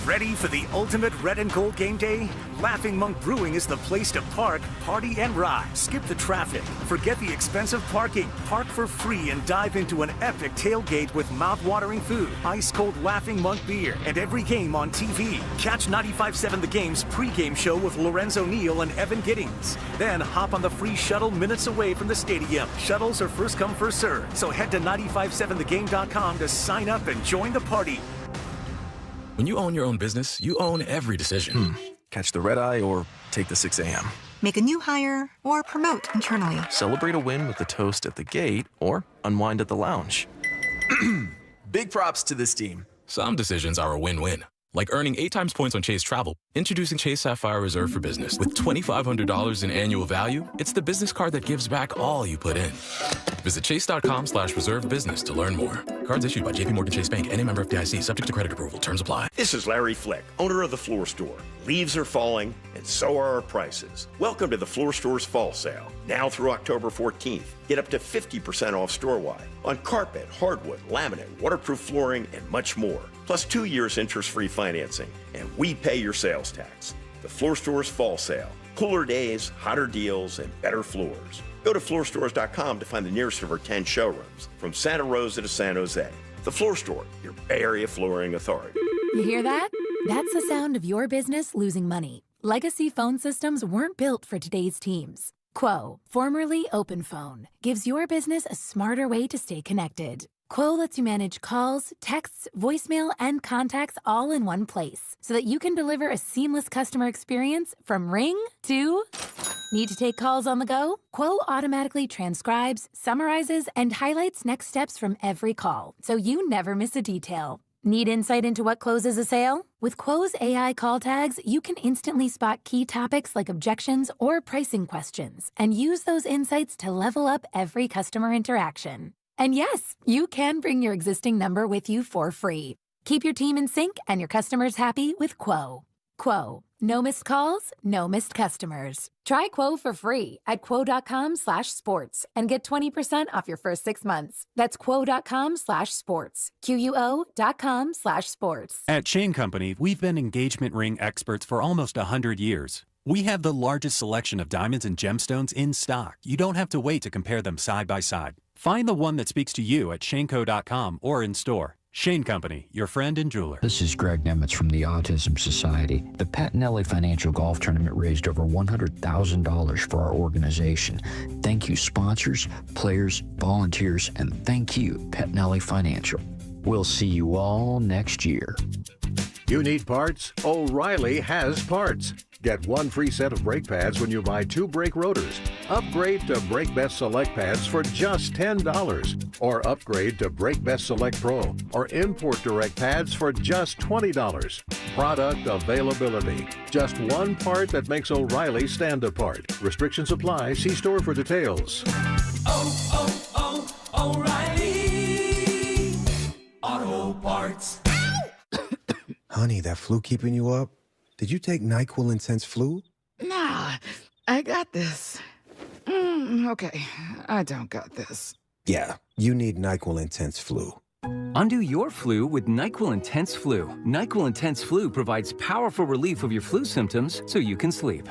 Ready for the ultimate red and gold game day? Laughing Monk Brewing is the place to park, party, and ride. Skip the traffic. Forget the expensive parking. Park for free and dive into an epic tailgate with mouth-watering food, ice-cold Laughing Monk beer, and every game on TV. Catch 95.7 The Game's pregame show with Lorenzo Neal and Evan Giddings. Then hop on the free shuttle minutes away from the stadium. Shuttles are first come, first served. So head to 957thegame.com to sign up and join the party. When you own your own business, you own every decision. Catch the red eye or take the 6 a.m. Make a new hire or promote internally. Celebrate a win with the toast at the gate or unwind at the lounge. Big props to this team. Some decisions are a win-win. Like earning 8 times points on Chase Travel. Introducing Chase Sapphire Reserve for Business. With $2,500 in annual value, it's the business card that gives back all you put in. Visit chase.com/reserve business to learn more. Cards issued by JPMorgan Chase Bank and a member of FDIC, subject to credit approval. Terms apply. This is Larry Flick, owner of The Floor Store. Leaves are falling, and so are our prices. Welcome to The Floor Store's fall sale. Now through October 14th. Get up to 50% off store-wide on carpet, hardwood, laminate, waterproof flooring, and much more. Plus 2 years interest-free financing, and we pay your sales tax. The Floor Store's Fall Sale. Cooler days, hotter deals, and better floors. Go to floorstores.com to find the nearest of our 10 showrooms, from Santa Rosa to San Jose. The Floor Store, your Bay Area flooring authority. You hear that? That's the sound of your business losing money. Legacy phone systems weren't built for today's teams. Quo, formerly OpenPhone, gives your business a smarter way to stay connected. Quo lets you manage calls, texts, voicemail, and contacts all in one place so that you can deliver a seamless customer experience from ring to... Need to take calls on the go? Quo automatically transcribes, summarizes, and highlights next steps from every call, so you never miss a detail. Need insight into what closes a sale? With Quo's AI call tags, you can instantly spot key topics like objections or pricing questions and use those insights to level up every customer interaction. And yes, you can bring your existing number with you for free. Keep your team in sync and your customers happy with Quo. Quo. No missed calls, no missed customers. Try Quo for free at quo.com/sports and get 20% off your first 6 months. That's quo.com/sports. QUO.com/sports. At Chain Company, we've been engagement ring experts for almost 100 years. We have the largest selection of diamonds and gemstones in stock. You don't have to wait to compare them side by side. Find the one that speaks to you at shaneco.com or in store. Shane Company, your friend and jeweler. This is Greg Nemitz from the Autism Society. The Patinelli Financial Golf Tournament raised over $100,000 for our organization. Thank you, sponsors, players, volunteers, and thank you, Patinelli Financial. We'll see you all next year. You need parts? O'Reilly has parts. Get one free set of brake pads when you buy 2 brake rotors. Upgrade to Brake Best Select pads for just $10. Or upgrade to Brake Best Select Pro or Import Direct pads for just $20. Product availability. Just one part that makes O'Reilly stand apart. Restrictions apply. See store for details. O'Reilly Auto Parts. Honey, that flu keeping you up? Did you take NyQuil Intense Flu? Nah, I got this. Okay, I don't got this. Yeah, you need NyQuil Intense Flu. Undo your flu with NyQuil Intense Flu. NyQuil Intense Flu provides powerful relief of your flu symptoms so you can sleep.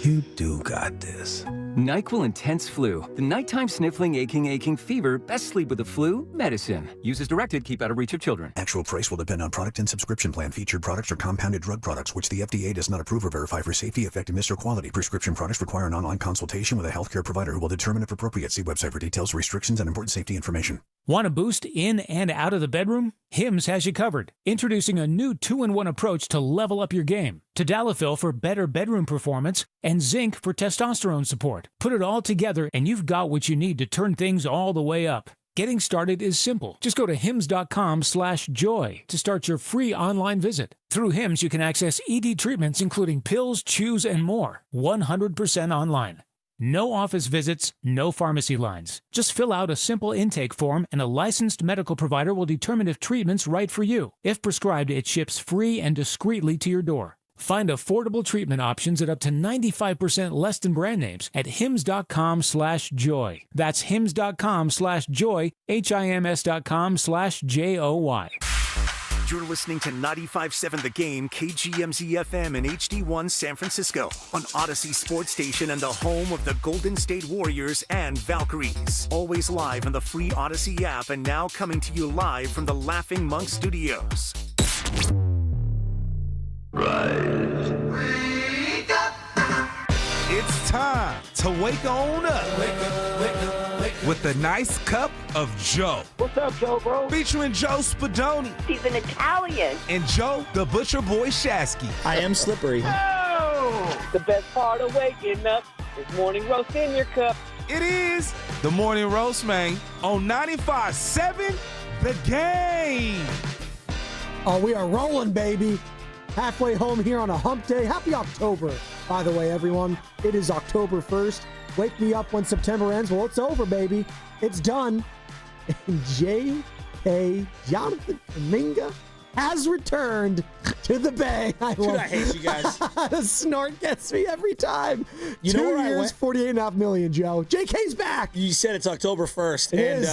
You do got this. NyQuil Intense Flu. The nighttime sniffling, aching fever. Best sleep with the flu medicine. Use as directed. Keep out of reach of children. Actual price will depend on product and subscription plan. Featured products are compounded drug products, which the FDA does not approve or verify for safety, effectiveness, or quality. Prescription products require an online consultation with a healthcare provider who will determine if appropriate. See website for details, restrictions, and important safety information. Want a boost in and out of the bedroom? Hims has you covered. Introducing a new 2-in-1 approach to level up your game. Tadalafil for better bedroom performance and zinc for testosterone support. Put it all together and you've got what you need to turn things all the way up. Getting started is simple. Just go to hims.com/joy to start your free online visit. Through Hims, you can access ED treatments including pills, chews, and more. 100% online. No office visits, no pharmacy lines. Just fill out a simple intake form and a licensed medical provider will determine if treatment's right for you. If prescribed, it ships free and discreetly to your door. Find affordable treatment options at up to 95% less than brand names at hims.com/joy. That's hims.com/joy, hims.com/joy. You're listening to 95.7 The Game, KGMZ-FM and HD1 San Francisco on Odyssey Sports Station and the home of the Golden State Warriors and Valkyries. Always live on the free Odyssey app and now coming to you live from the Laughing Monk Studios. Rise. Wake up. It's time to wake on up. Wake up, wake up, wake up. With a nice cup of Joe. What's up, Joe, bro? Featuring Joe Spadoni. He's an Italian. And Joe, the Butcher Boy Shasky. I am slippery. Oh! The best part of waking up is morning roast in your cup. It is the Morning Roast, man, on 95.7 The Game. Oh, we are rolling, baby. Halfway home here on a hump day. Happy October, by the way, everyone. It is October 1st. Wake me up when September ends. Well, it's over, baby. It's done. And J.K. Jonathan Kaminga has returned to the Bay. I hate you guys. The snort gets me every time. You 2 know where years, $48.5 million, Joe. JK's back. You said it's October 1st. It and is.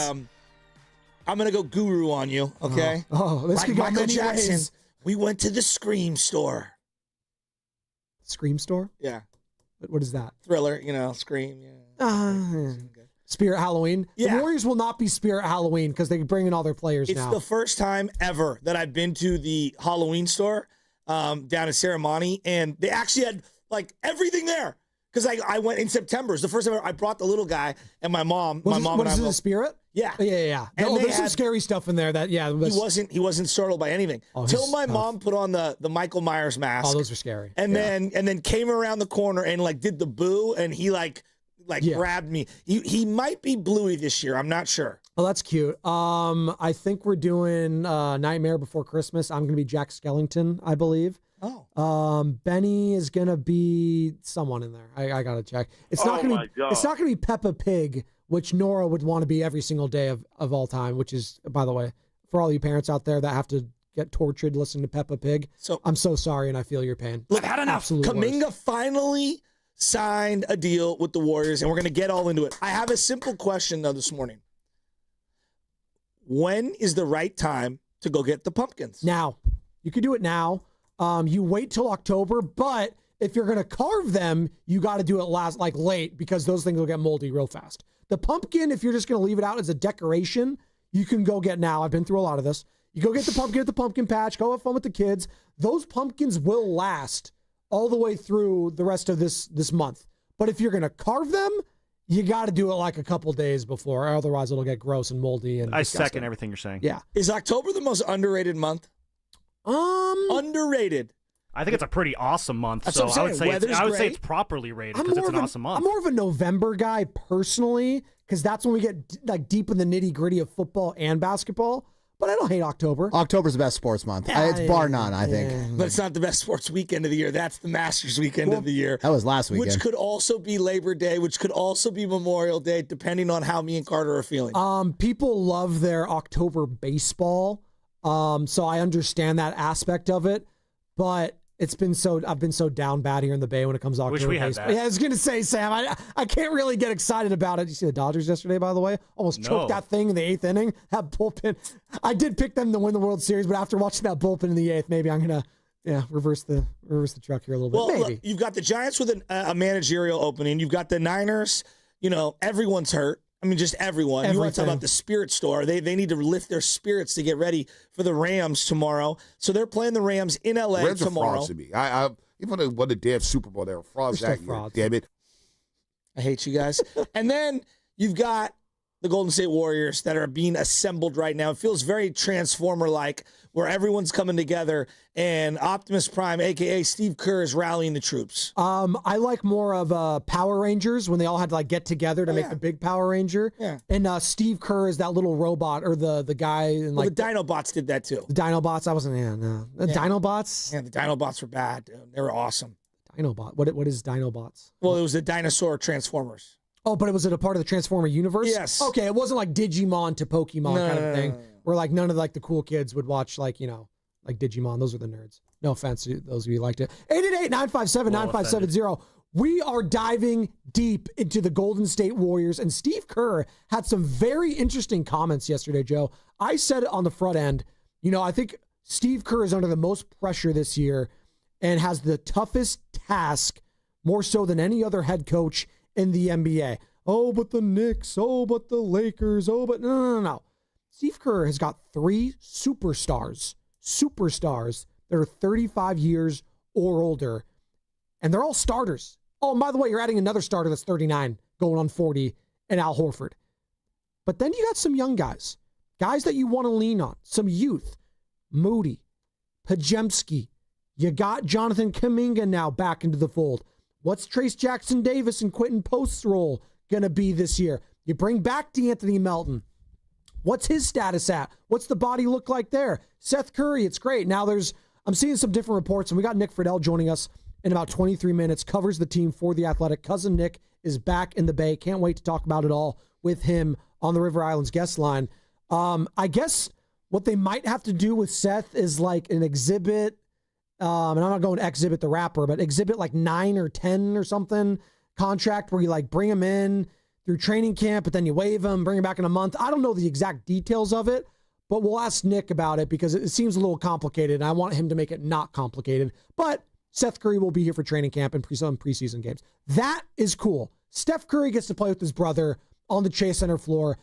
I'm going to go guru on you, okay? This like could go Michael many Jackson. ways. We went to the Scream store. Scream store? Yeah. What is that? Thriller, Scream. Yeah. Spirit Halloween. Yeah. The Warriors will not be Spirit Halloween because they bring in all their players It's now. the first time ever that I've been to the Halloween store down in Serramonte, and they actually had everything there. Because I went in September. It's the first time I brought the little guy and my mom. What and is I it, the Spirit? Yeah. Yeah. And there's some scary stuff in there that, he wasn't startled by anything. Till my mom put on the Michael Myers mask. Oh, those are scary. And then came around the corner and did the boo, and he grabbed me. He might be Bluey this year. I'm not sure. Oh, that's cute. I think we're doing Nightmare Before Christmas. I'm going to be Jack Skellington, I believe. Oh. Benny is going to be someone in there. I got to check. It's not going to be Peppa Pig, which Nora would want to be every single day of all time, which is, by the way, for all you parents out there that have to get tortured listening to Peppa Pig. So I'm so sorry, and I feel your pain. Look, I've had enough. Kaminga finally signed a deal with the Warriors, and we're going to get all into it. I have a simple question, though, this morning. When is the right time to go get the pumpkins? Now. You could do it now. You wait till October, but if you're going to carve them, you got to do it late because those things will get moldy real fast. The pumpkin, if you're just going to leave it out as a decoration, you can go get now. I've been through a lot of this. You go get the pumpkin at the pumpkin patch. Go have fun with the kids. Those pumpkins will last all the way through the rest of this month. But if you're going to carve them, you got to do it a couple days before. Otherwise, it'll get gross and moldy. And I disgusting. second everything you're saying. Yeah. Is October the most underrated month? Underrated. I think it's a pretty awesome month. That's so what I'm saying. I would say great. it's properly rated because it's an awesome month. I'm more of a November guy personally because that's when we get deep in the nitty gritty of football and basketball. But I don't hate October. October's the best sports month. It's bar none, I think. But it's not the best sports weekend of the year. That's the Masters weekend of the year. That was last weekend. Which could also be Labor Day, which could also be Memorial Day, depending on how me and Carter are feeling. People love their October baseball. So I understand that aspect of it. But I've been so down bad here in the Bay when it comes to October. Wish we had baseball. that. Yeah, I was going to say, Sam, I can't really get excited about it. Did you see the Dodgers yesterday, by the way? Almost choked that thing in the 8th inning. That bullpen. I did pick them to win the World Series, but after watching that bullpen in the 8th, maybe I'm going to reverse the truck here a little bit. Well, maybe. Look, you've got the Giants with a managerial opening. You've got the Niners. Everyone's hurt. I mean, just everyone. You want to talk about the spirit store. They need to lift their spirits to get ready for the Rams tomorrow. So they're playing the Rams in L.A. Rams tomorrow. Are frauds to me. I even though they won the damn Super Bowl, they were frauds that year. Damn it. I hate you guys. And then you've got the Golden State Warriors that are being assembled right now. It feels very Transformer-like, where everyone's coming together, and Optimus Prime, a.k.a. Steve Kerr, is rallying the troops. I like more of Power Rangers when they all had to get together to make the big Power Ranger. Yeah. And Steve Kerr is that little robot or the guy. And the Dinobots did that too. The Dinobots, I wasn't. Yeah, no. The Dinobots. Yeah, the Dinobots were bad, dude. They were awesome. Dinobot. What is Dinobots? Well, it was the dinosaur Transformers. Oh, but was it a part of the Transformer universe? Yes. Okay, it wasn't like Digimon to Pokemon kind of thing, where none of the cool kids would watch like Digimon. Those are the nerds. No offense to those of you who liked it. 888-957-9570. We are diving deep into the Golden State Warriors, and Steve Kerr had some very interesting comments yesterday, Joe. I said it on the front end. I think Steve Kerr is under the most pressure this year and has the toughest task, more so than any other head coach in the NBA. Oh, but the Knicks. Oh, but the Lakers. Oh, but no. Steve Kerr has got 3 superstars that are 35 years or older, and they're all starters. Oh, and by the way, you're adding another starter that's 39, going on 40, and Al Horford. But then you got some young guys that you want to lean on, some youth. Moody, Pajemski. You got Jonathan Kuminga now back into the fold. What's Trace Jackson Davis and Quentin Post's role going to be this year? You bring back DeAnthony Melton. What's his status at? What's the body look like there? Seth Curry, it's great. Now I'm seeing some different reports, and we got Nick Fredell joining us in about 23 minutes, covers the team for The Athletic. Cousin Nick is back in the Bay. Can't wait to talk about it all with him on the River Islands guest line. I guess what they might have to do with Seth is an exhibit, and I'm not going to exhibit the rapper, but exhibit 9 or 10 or something contract where you bring him in through training camp, but then you waive him, bring him back in a month. I don't know the exact details of it, but we'll ask Nick about it because it seems a little complicated, and I want him to make it not complicated. But Seth Curry will be here for training camp and some preseason games. That is cool. Steph Curry gets to play with his brother on the Chase Center floor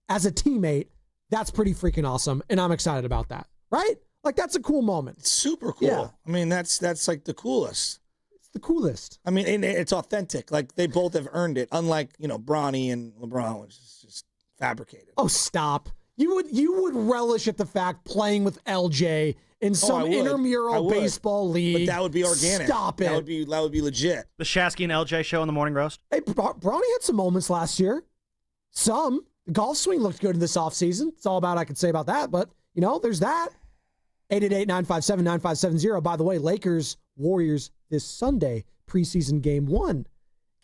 as a teammate. That's pretty freaking awesome, and I'm excited about that, right? Like, that's a cool moment. It's super cool. Yeah. I mean, that's like the coolest. It's the coolest. I mean, and it's authentic. Like, they both have earned it, unlike, Bronny and LeBron, which is just fabricated. Oh, stop. You would relish at the fact playing with LJ in some intramural baseball league. But that would be organic. Stop it. That would be legit. The Shasky and LJ show on the Morning Roast. Hey, Bronny had some moments last year. Some. The golf swing looked good in this offseason. It's all about I could say about that, but, there's that. 888-957-9570. By the way, Lakers, Warriors this Sunday, preseason game 1.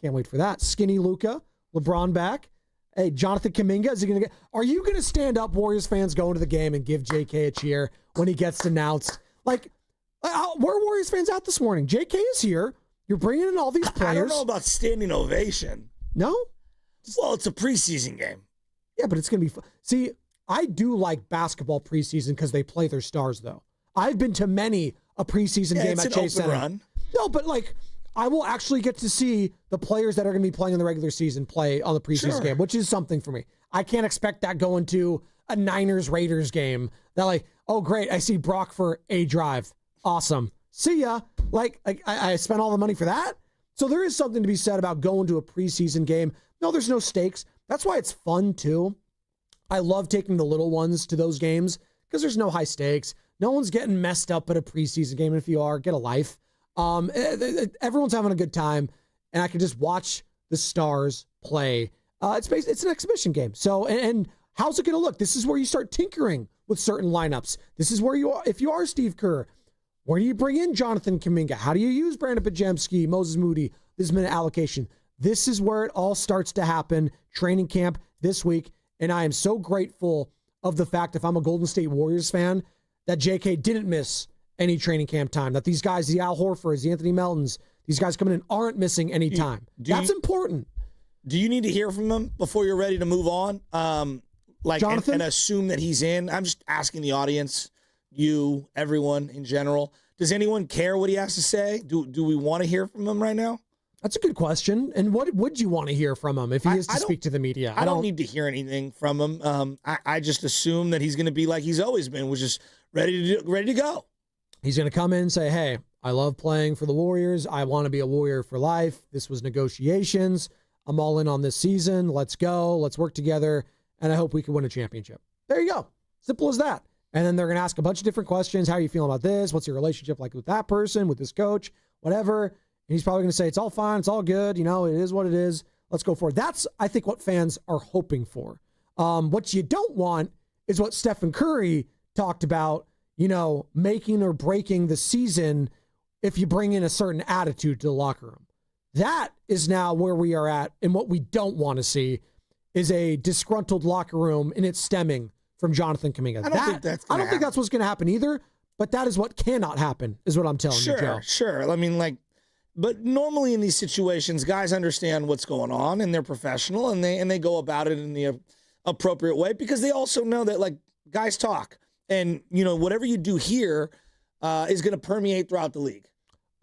Can't wait for that. Skinny Luka, LeBron back. Hey, Jonathan Kuminga, are you going to stand up, Warriors fans, going to the game and give JK a cheer when he gets announced? Like, where are Warriors fans out this morning? JK is here. You're bringing in all these players. I don't know about standing ovation. No? Well, it's a preseason game. Yeah, but it's going to be fun. See, I do like basketball preseason because they play their stars, though. I've been to many a preseason game at Chase Center. Run. No, but I will actually get to see the players that are going to be playing in the regular season play on the preseason game, which is something for me. I can't expect that going to a Niners-Raiders game. That oh, great, I see Brock for a drive. Awesome. See ya. I spent all the money for that? So there is something to be said about going to a preseason game. No, there's no stakes. That's why it's fun, too. I love taking the little ones to those games because there's no high stakes. No one's getting messed up at a preseason game. And if you are, get a life. Everyone's having a good time, and I can just watch the stars play. It's an exhibition game. So, and how's it going to look? This is where you start tinkering with certain lineups. This is where you are. If you are Steve Kerr, where do you bring in Jonathan Kuminga? How do you use Brandon Pajemski, Moses Moody, this minute allocation? This is where it all starts to happen. Training camp this week. And I am so grateful of the fact, if I'm a Golden State Warriors fan, that JK didn't miss any training camp time. That these guys, the Al Horfords, the Anthony Meltons, these guys coming in aren't missing any time. That's important. Do you need to hear from him before you're ready to move on? Jonathan? And assume that he's in? I'm just asking the audience, you, everyone in general. Does anyone care what he has to say? Do we want to hear from him right now? That's a good question. And what would you want to hear from him if he is to speak to the media? I don't need to hear anything from him. I just assume that he's going to be like he's always been, which is ready to go. He's going to come in and say, hey, I love playing for the Warriors. I want to be a Warrior for life. This was negotiations. I'm all in on this season. Let's go. Let's work together. And I hope we can win a championship. There you go. Simple as that. And then they're going to ask a bunch of different questions. How are you feeling about this? What's your relationship like with that person, with this coach, whatever. And he's probably going to say, it's all fine. It's all good. It is what it is. Let's go for it. That's, I think, what fans are hoping for. What you don't want is what Stephen Curry talked about, making or breaking the season if you bring in a certain attitude to the locker room. That is now where we are at. And what we don't want to see is a disgruntled locker room and it's stemming from Jonathan Kuminga. I don't think that's what's going to happen either, but that is what cannot happen, is what I'm telling you, Joe. Sure. I mean, but normally in these situations, guys understand what's going on and they're professional and they go about it in the appropriate way because they also know that guys talk and whatever you do here is going to permeate throughout the league.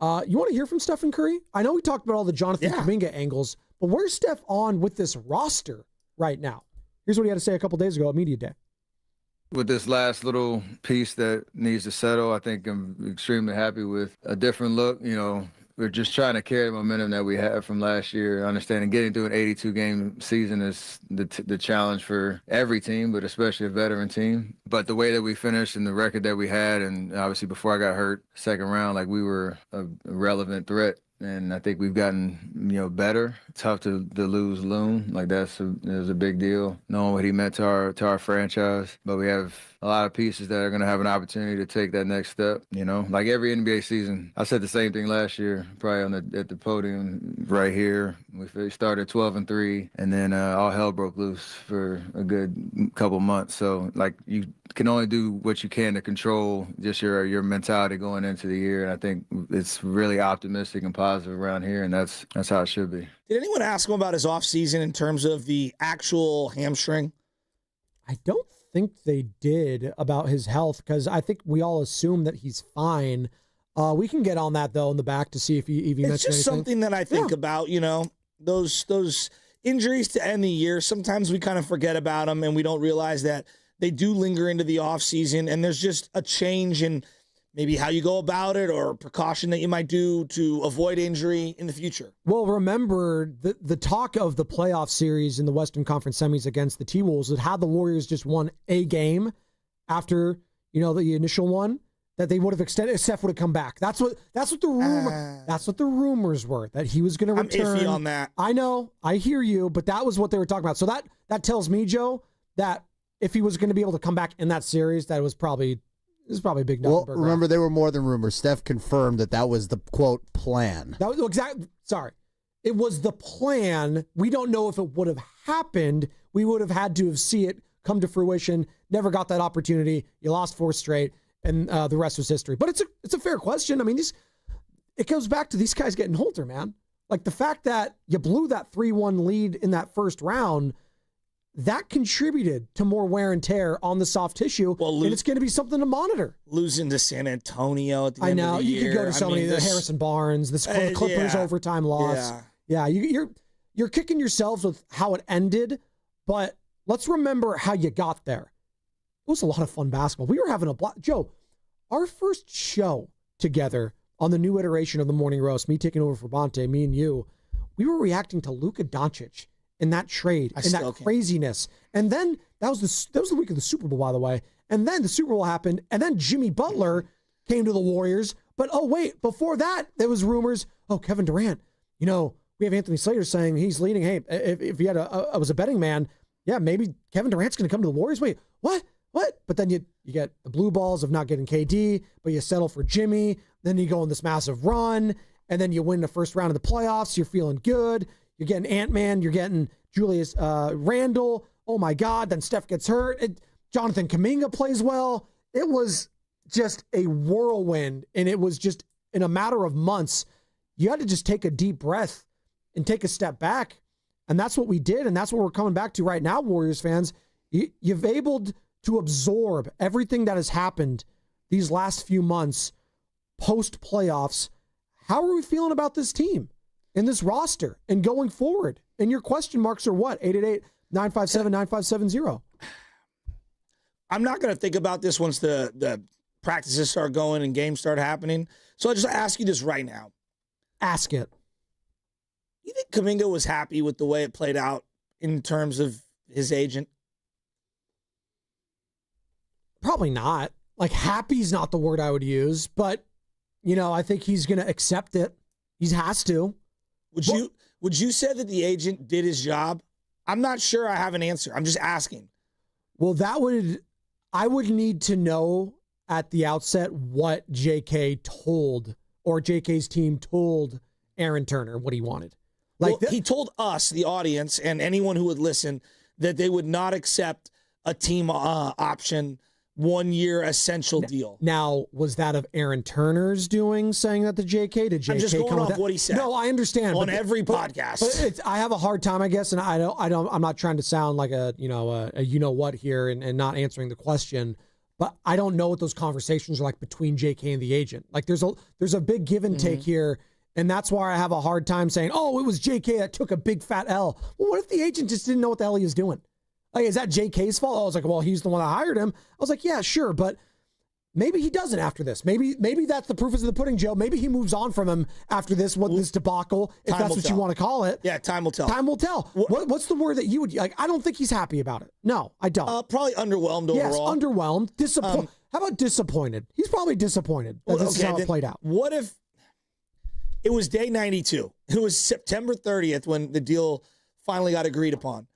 You want to hear from Stephen Curry? I know we talked about all the Jonathan Kuminga angles, but where's Steph on with this roster right now? Here's what he had to say a couple days ago at Media Day. With this last little piece that needs to settle, I think I'm extremely happy with a different look. We're just trying to carry the momentum that we had from last year. Understanding getting through an 82-game season is the challenge for every team, but especially a veteran team. But the way that we finished and the record that we had, and obviously before I got hurt, second round, we were a relevant threat. And I think we've gotten, better. Tough to lose Loon. It was a big deal, knowing what he meant to our franchise. But we have a lot of pieces that are going to have an opportunity to take that next step. Like every NBA season, I said the same thing last year, probably at the podium right here. We started 12-3, and then all hell broke loose for a good couple months. So you can only do what you can to control just your mentality going into the year. And I think it's really optimistic and positive around here, and that's how it should be. Did anyone ask him about his offseason in terms of the actual hamstring? I don't think they did about his health because I think we all assume that he's fine. We can get on that, though, in the back to see if he mentioned anything. It's just something that I think about, those injuries to end the year. Sometimes we kind of forget about them, and we don't realize that they do linger into the offseason, and there's just a change in maybe how you go about it or precaution that you might do to avoid injury in the future. Well, remember, the talk of the playoff series in the Western Conference semis against the T-Wolves that had the Warriors just won a game after, the initial one, that they would have extended, Steph would have come back. That's what the rumors were, that he was going to return. I'm iffy on that. I know, I hear you, but that was what they were talking about. So that tells me, Joe, that if he was going to be able to come back in that series, that was probably a big number. Well, remember, they were more than rumors. Steph confirmed that was the, quote, plan. That was exactly. Sorry. It was the plan. We don't know if it would have happened. We would have had to have seen it come to fruition. Never got that opportunity. You lost 4 straight, and the rest was history. But it's a fair question. I mean, it goes back to these guys getting older, man. Like the fact that you blew that 3-1 lead in that first round, that contributed to more wear and tear on the soft tissue, and it's going to be something to monitor. Losing to San Antonio at the end of the year. You could go to so many, the Harrison Barnes, the Clippers overtime loss. Yeah, you're kicking yourselves with how it ended, but let's remember how you got there. It was a lot of fun basketball. We were having a blast. Joe, our first show together on the new iteration of the Morning Roast, me taking over for Bonte, me and you, we were reacting to Luka Doncic in that trade, in that craziness. And then that was the week of the Super Bowl, by the way. And then the Super Bowl happened, and then Jimmy Butler came to the Warriors. But before that, there was rumors, Kevin Durant, we have Anthony Slater saying he's leading. Hey, if he I was a betting man, yeah, maybe Kevin Durant's going to come to the Warriors. Wait, what? But then you get the blue balls of not getting KD, but you settle for Jimmy. Then you go on this massive run, and then you win the first round of the playoffs. You're feeling good. You're getting Ant-Man. You're getting Julius Randle. Oh, my God. Then Steph gets hurt. Jonathan Kaminga plays well. It was just a whirlwind, and it was just in a matter of months. You had to just take a deep breath and take a step back, and that's what we did, and that's what we're coming back to right now, Warriors fans. You've able to absorb everything that has happened these last few months post-playoffs. How are we feeling about this team and this roster and going forward? And your question marks are what? 888-957-9570. I'm not going to think about this once the practices start going and games start happening. So I'll just ask you this right now. Ask it. You think Kuminga was happy with the way it played out in terms of his agent? Probably not. Like, happy's not the word I would use, but, I think he's going to accept it. He has to. Would you say that the agent did his job? I'm not sure I have an answer. I'm just asking. Well, I would need to know at the outset what JK told, or JK's team told Aaron Turner what he wanted. He told us, the audience, and anyone who would listen, that they would not accept a team option 1-year essential deal. Now, was that of Aaron Turner's doing, saying that to JK? Did JK I'm just going off what he said. No, I understand. On every podcast. But I have a hard time, I guess, and I'm not trying to sound like a what here and not answering the question, but I don't know what those conversations are like between JK and the agent. Like there's a big give and take here, and that's why I have a hard time saying, it was JK that took a big fat L. Well, what if the agent just didn't know what the hell he was doing? Like, is that JK's fault? I was like, well, he's the one that hired him. I was like, yeah, sure, but maybe he doesn't after this. Maybe that's the proof is in the pudding, Joe. Maybe he moves on from him after this debacle, if that's what you want to call it. Yeah, time will tell. Time will tell. What's the word that you would like? I don't think he's happy about it. No, I don't. Probably underwhelmed overall. Yes, underwhelmed. How about disappointed? He's probably disappointed that this is how it played out. What if it was day 92? It was September 30th when the deal finally got agreed upon.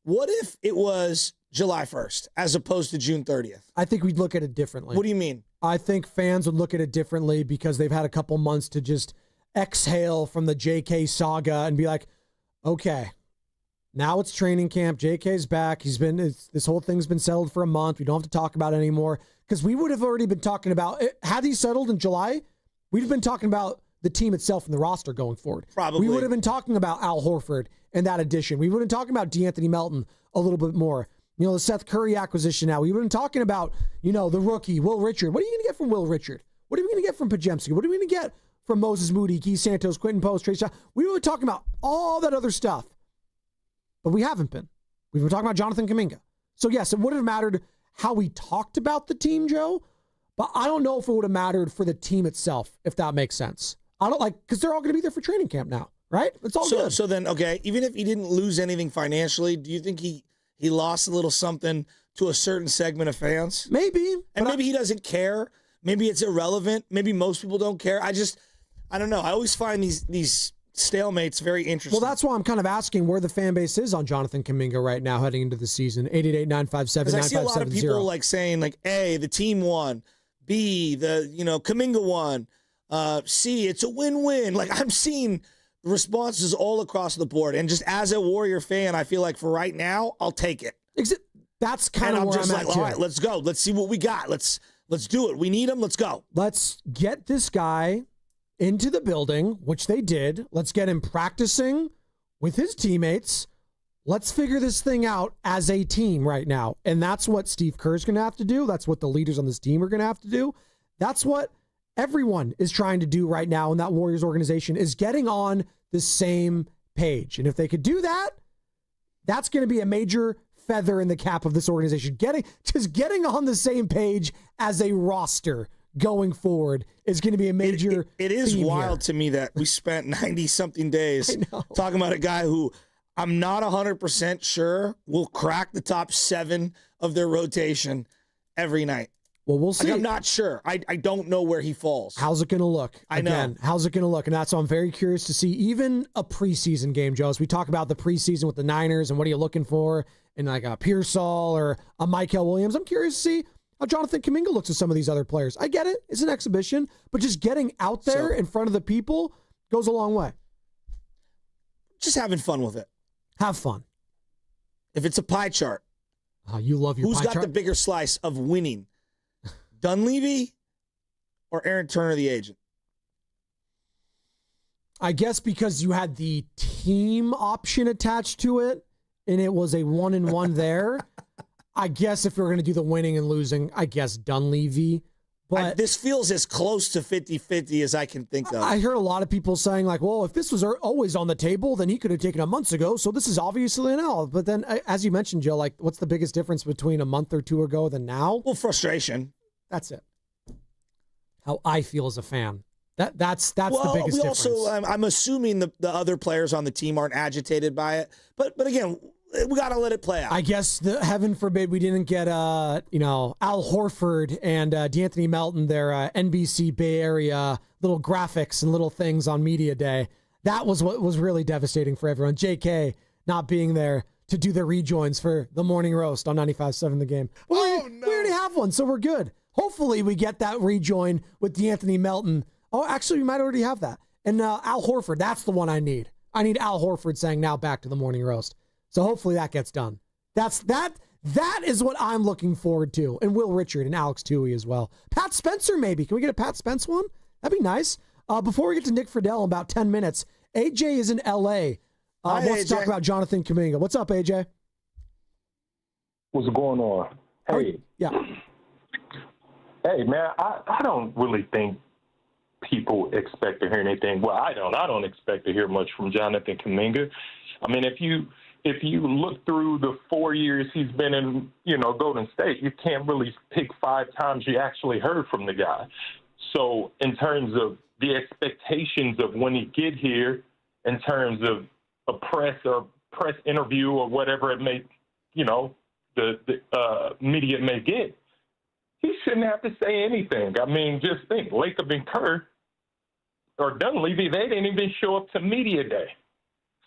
What if it was July 1st as opposed to June 30th? I think we'd look at it differently. What do you mean? I think fans would look at it differently because they've had a couple months to just exhale from the JK saga and be like, okay, now it's training camp. JK's back. This whole thing's been settled for a month. We don't have to talk about it anymore. Because we would have already been talking about, had he settled in July, we'd have been talking about the team itself and the roster going forward. Probably. We would have been talking about Al Horford and that addition. We would have been talking about DeAnthony Melton a little bit more. The Seth Curry acquisition now. We would have been talking about, the rookie, Will Richard. What are you going to get from Will Richard? What are we going to get from Pajemski? What are we going to get from Moses Moody, Keith Santos, Quentin Post, Trace? We were talking about all that other stuff, but we haven't been. We've been talking about Jonathan Kuminga. So, yes, it would have mattered how we talked about the team, Joe, but I don't know if it would have mattered for the team itself, if that makes sense. I don't because they're all going to be there for training camp now, right? It's all good. So then, okay, even if he didn't lose anything financially, do you think he lost a little something to a certain segment of fans? Maybe. And maybe he doesn't care. Maybe it's irrelevant. Maybe most people don't care. I don't know. I always find these stalemates very interesting. Well, that's why I'm kind of asking where the fan base is on Jonathan Kuminga right now heading into the season. 888-957-9570. Because I see a lot of people saying A, the team won. B, Kaminga won. C, it's a win-win. I'm seeing responses all across the board. And just as a Warrior fan, I feel like for right now, I'll take it. That's kind of where I'm at, all right, let's go. Let's see what we got. Let's do it. We need him. Let's go. Let's get this guy into the building, which they did. Let's get him practicing with his teammates. Let's figure this thing out as a team right now. And that's what Steve Kerr's going to have to do. That's what the leaders on this team are going to have to do. That's what everyone is trying to do right now in that Warriors organization, is getting on the same page. And if they could do that, that's going to be a major feather in the cap of this organization. Getting on the same page as a roster going forward is going to be a major It is wild to me that we spent 90-something days talking about a guy who I'm not 100% sure will crack the top 7 of their rotation every night. Well, we'll see. I'm not sure. I don't know where he falls. How's it going to look? Again, how's it going to look? And that's why I'm very curious to see even a preseason game, Joe. As we talk about the preseason with the Niners and what are you looking for in like a Pearsall or a Michael Williams, I'm curious to see how Jonathan Kuminga looks at some of these other players. I get it. It's an exhibition. But just getting out there in front of the people goes a long way. Just having fun with it. Have fun. If it's a pie chart. You love your pie chart. Who's got the bigger slice of winning? Dunleavy or Aaron Turner, the agent? I guess because you had the team option attached to it, and it was a 1-1 there. I guess if you're going to do the winning and losing, I guess Dunleavy. But this feels as close to 50-50 as I can think of. I heard a lot of people saying, well, if this was always on the table, then he could have taken it months ago, so this is obviously an L. But then, as you mentioned, Joe, what's the biggest difference between a month or two ago than now? Well, frustration. That's it. How I feel as a fan. That's the biggest difference. Also, I'm assuming the other players on the team aren't agitated by it. But again, we got to let it play out. I guess heaven forbid we didn't get Al Horford and D'Anthony Melton, their NBC Bay Area little graphics and little things on Media Day. That was what was really devastating for everyone. JK not being there to do the rejoins for the morning roast on 95.7 The Game. We already have one, so we're good. Hopefully we get that rejoin with D'Anthony Melton. Oh, actually, we might already have that. And Al Horford, that's the one I need. I need Al Horford saying now back to the morning roast. So hopefully that gets done. That is what I'm looking forward to. And Will Richard and Alex Toohey as well. Pat Spencer, maybe. Can we get a Pat Spence one? That'd be nice. Before we get to Nick Fredell in about 10 minutes, AJ is in L.A. Wants to talk about Jonathan Kuminga. What's up, AJ? What's going on? Hey. Yeah. Hey, man, I don't really think people expect to hear anything. Well, I don't expect to hear much from Jonathan Kuminga. I mean, if you look through the 4 years he's been in, Golden State, you can't really pick 5 times you actually heard from the guy. So in terms of the expectations of when he get here, in terms of a press interview or whatever it may, the media may get, he shouldn't have to say anything. I mean, just think, Lacob and Kerr or Dunleavy, they didn't even show up to media day.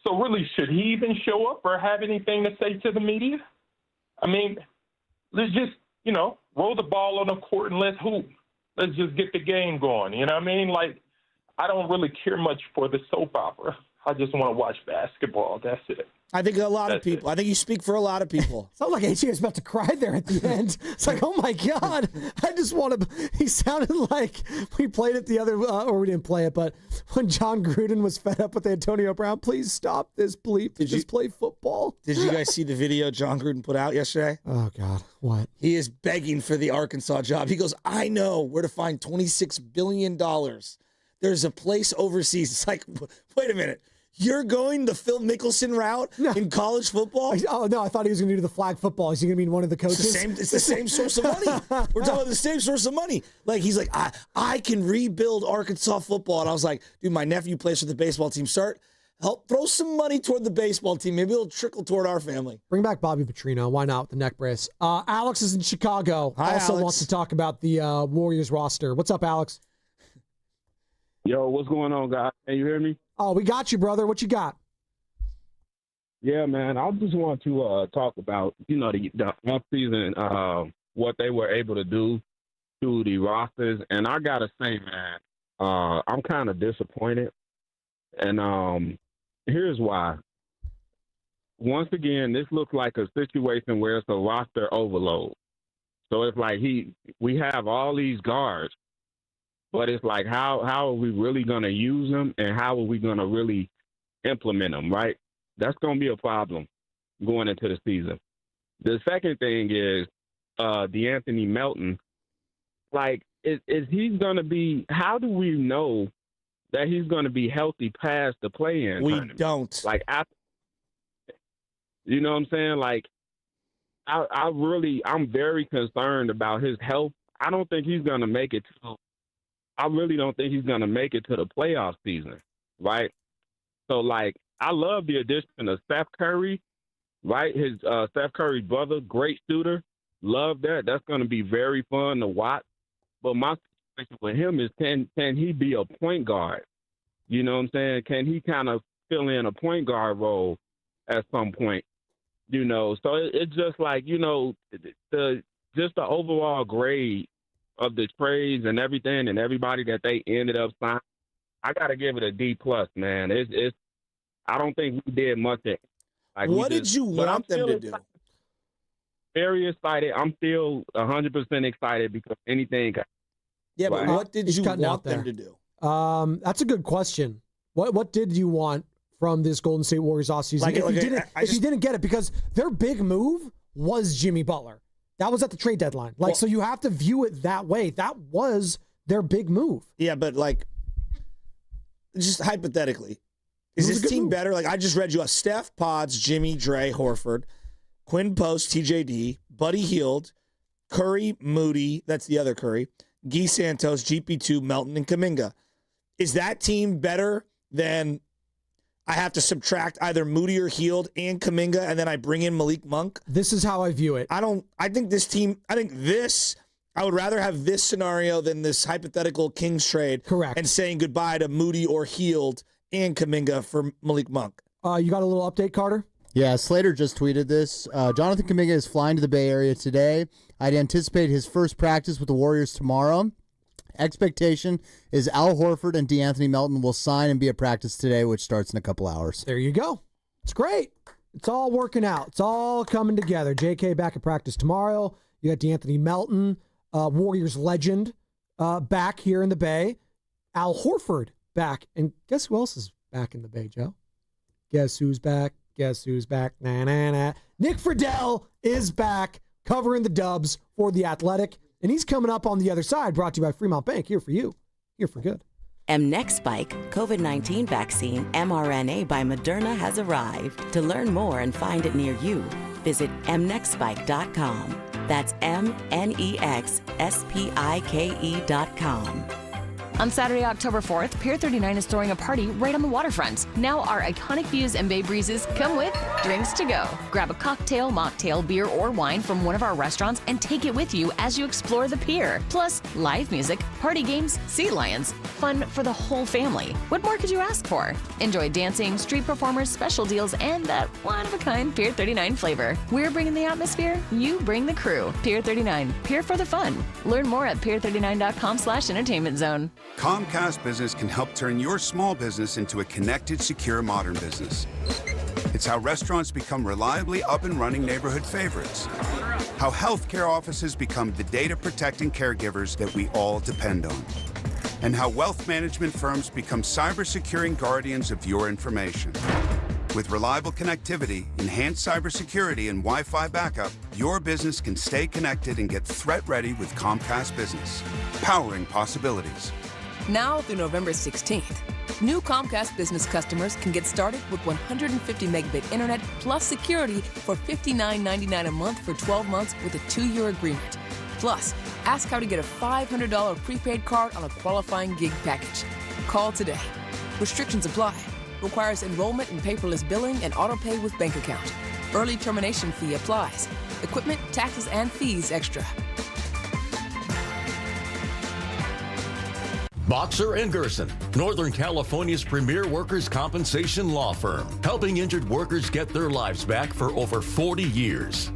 So really, should he even show up or have anything to say to the media? I mean, let's just, roll the ball on the court and let's hoop. Let's just get the game going. You know what I mean? I don't really care much for the soap opera. I just want to watch basketball. That's it. I think a lot of people. I think you speak for a lot of people. Sounds like AJ was about to cry there at the end. It's like, oh my God, I just want to. He sounded like we played it the other, or we didn't play it, but when John Gruden was fed up with Antonio Brown, please stop this bleep. Just play football. Did you guys see the video John Gruden put out yesterday? Oh God, what? He is begging for the Arkansas job. He goes, I know where to find $26 billion. There's a place overseas. It's like, wait a minute. You're going the Phil Mickelson route in college football? Oh, no, I thought he was going to do the flag football. Is he going to be one of the coaches? It's the same source of money. We're talking about the same source of money. Like, he's like, I can rebuild Arkansas football. And I was like, dude, my nephew plays for the baseball team. Help throw some money toward the baseball team. Maybe it'll trickle toward our family. Bring back Bobby Petrino. Why not with the neck brace? Alex is in Chicago. Hi, also Alex. wants to talk about the Warriors roster. What's up, Alex? Yo, what's going on, guys? Can you hear me? Oh, we got you, brother. What you got? Yeah, man. I just want to talk about, the offseason, what they were able to do to the rosters. And I got to say, man, I'm kind of disappointed. And here's why. Once again, this looks like a situation where it's a roster overload. So it's like we have all these guards, but it's like how are we really going to use them and how are we going to really implement them, right? That's going to be a problem going into the season. The second thing is DeAnthony Melton. Like, is he going to be – how do we know that he's going to be healthy past the play-in tournament? We don't. Like, you know what I'm saying? Like, I'm very concerned about his health. I don't think he's going to make it to – I really don't think he's going to make it to the playoff season, right? So, like, I love the addition of Steph Curry, right? His Steph Curry's brother, great shooter. Love that. That's going to be very fun to watch. But my situation with him is can he be a point guard? You know what I'm saying? Can he kind of fill in a point guard role at some point? So it's just like, the overall grade of the trades and everything and everybody that they ended up signing, I got to give it a D+, man. It's I don't think we did much. Like, what did you want them to do? Very excited. I'm still 100% excited because anything. Yeah, but what did you want them to do? That's a good question. What did you want from this Golden State Warriors offseason? If you didn't get it, because their big move was Jimmy Butler. That was at the trade deadline. So you have to view it that way. That was their big move. Yeah, but just hypothetically, is this team better? Like, I just read you a Steph, Pods, Jimmy, Dre, Horford, Quinn Post, TJD, Buddy Hield, Curry, Moody, that's the other Curry, Guy Santos, GP2, Melton, and Kuminga. Is that team better than I have to subtract either Moody or Hield and Kuminga, and then I bring in Malik Monk? This is how I view it. I would rather have this scenario than this hypothetical Kings trade. Correct. And saying goodbye to Moody or Hield and Kuminga for Malik Monk. You got a little update, Carter? Yeah, Slater just tweeted this. Jonathan Kuminga is flying to the Bay Area today. I'd anticipate his first practice with the Warriors tomorrow. Expectation is Al Horford and DeAnthony Melton will sign and be at practice today, which starts in a couple hours. There you go. It's great. It's all working out. It's all coming together. JK back at practice tomorrow. You got DeAnthony Melton, Warriors legend, back here in the Bay. Al Horford back. And guess who else is back in the Bay, Joe? Guess who's back? Guess who's back? Na-na-na. Nick Fredell is back covering the Dubs for The Athletic. And he's coming up on the other side, brought to you by Fremont Bank. Here for you. Here for good. mNEXSpike COVID-19 vaccine mRNA by Moderna has arrived. To learn more and find it near you, visit mnexspike.com. That's mnexspike.com. On Saturday, October 4th, Pier 39 is throwing a party right on the waterfront. Now our iconic views and bay breezes come with drinks to go. Grab a cocktail, mocktail, beer, or wine from one of our restaurants and take it with you as you explore the pier. Plus, live music, party games, sea lions, fun for the whole family. What more could you ask for? Enjoy dancing, street performers, special deals, and that one-of-a-kind Pier 39 flavor. We're bringing the atmosphere, you bring the crew. Pier 39, Pier for the fun. Learn more at pier39.com/entertainment zone. Comcast Business can help turn your small business into a connected, secure, modern business. It's how restaurants become reliably up and running neighborhood favorites. How healthcare offices become the data-protecting caregivers that we all depend on. And how wealth management firms become cyber-securing guardians of your information. With reliable connectivity, enhanced cybersecurity, and Wi-Fi backup, your business can stay connected and get threat-ready with Comcast Business. Powering possibilities. Now through November 16th, new Comcast Business customers can get started with 150 megabit internet plus security for $59.99 a month for 12 months with a 2-year agreement. Plus, ask how to get a $500 prepaid card on a qualifying gig package. Call today. Restrictions apply. Requires enrollment in paperless billing and auto pay with bank account. Early termination fee applies. Equipment, taxes, and fees extra. Boxer & Gerson, Northern California's premier workers' compensation law firm, helping injured workers get their lives back for over 40 years.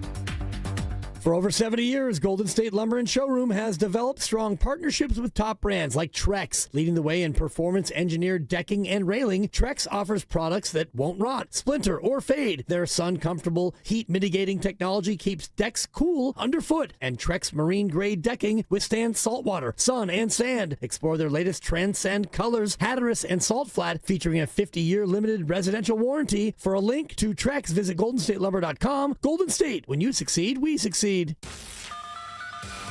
For over 70 years, Golden State Lumber and Showroom has developed strong partnerships with top brands like Trex. Leading the way in performance-engineered decking and railing, Trex offers products that won't rot, splinter, or fade. Their sun-comfortable, heat-mitigating technology keeps decks cool underfoot, and Trex marine-grade decking withstands saltwater, sun, and sand. Explore their latest Transcend colors, Hatteras and Salt Flat, featuring a 50-year limited residential warranty. For a link to Trex, visit GoldenStateLumber.com. Golden State, when you succeed, we succeed.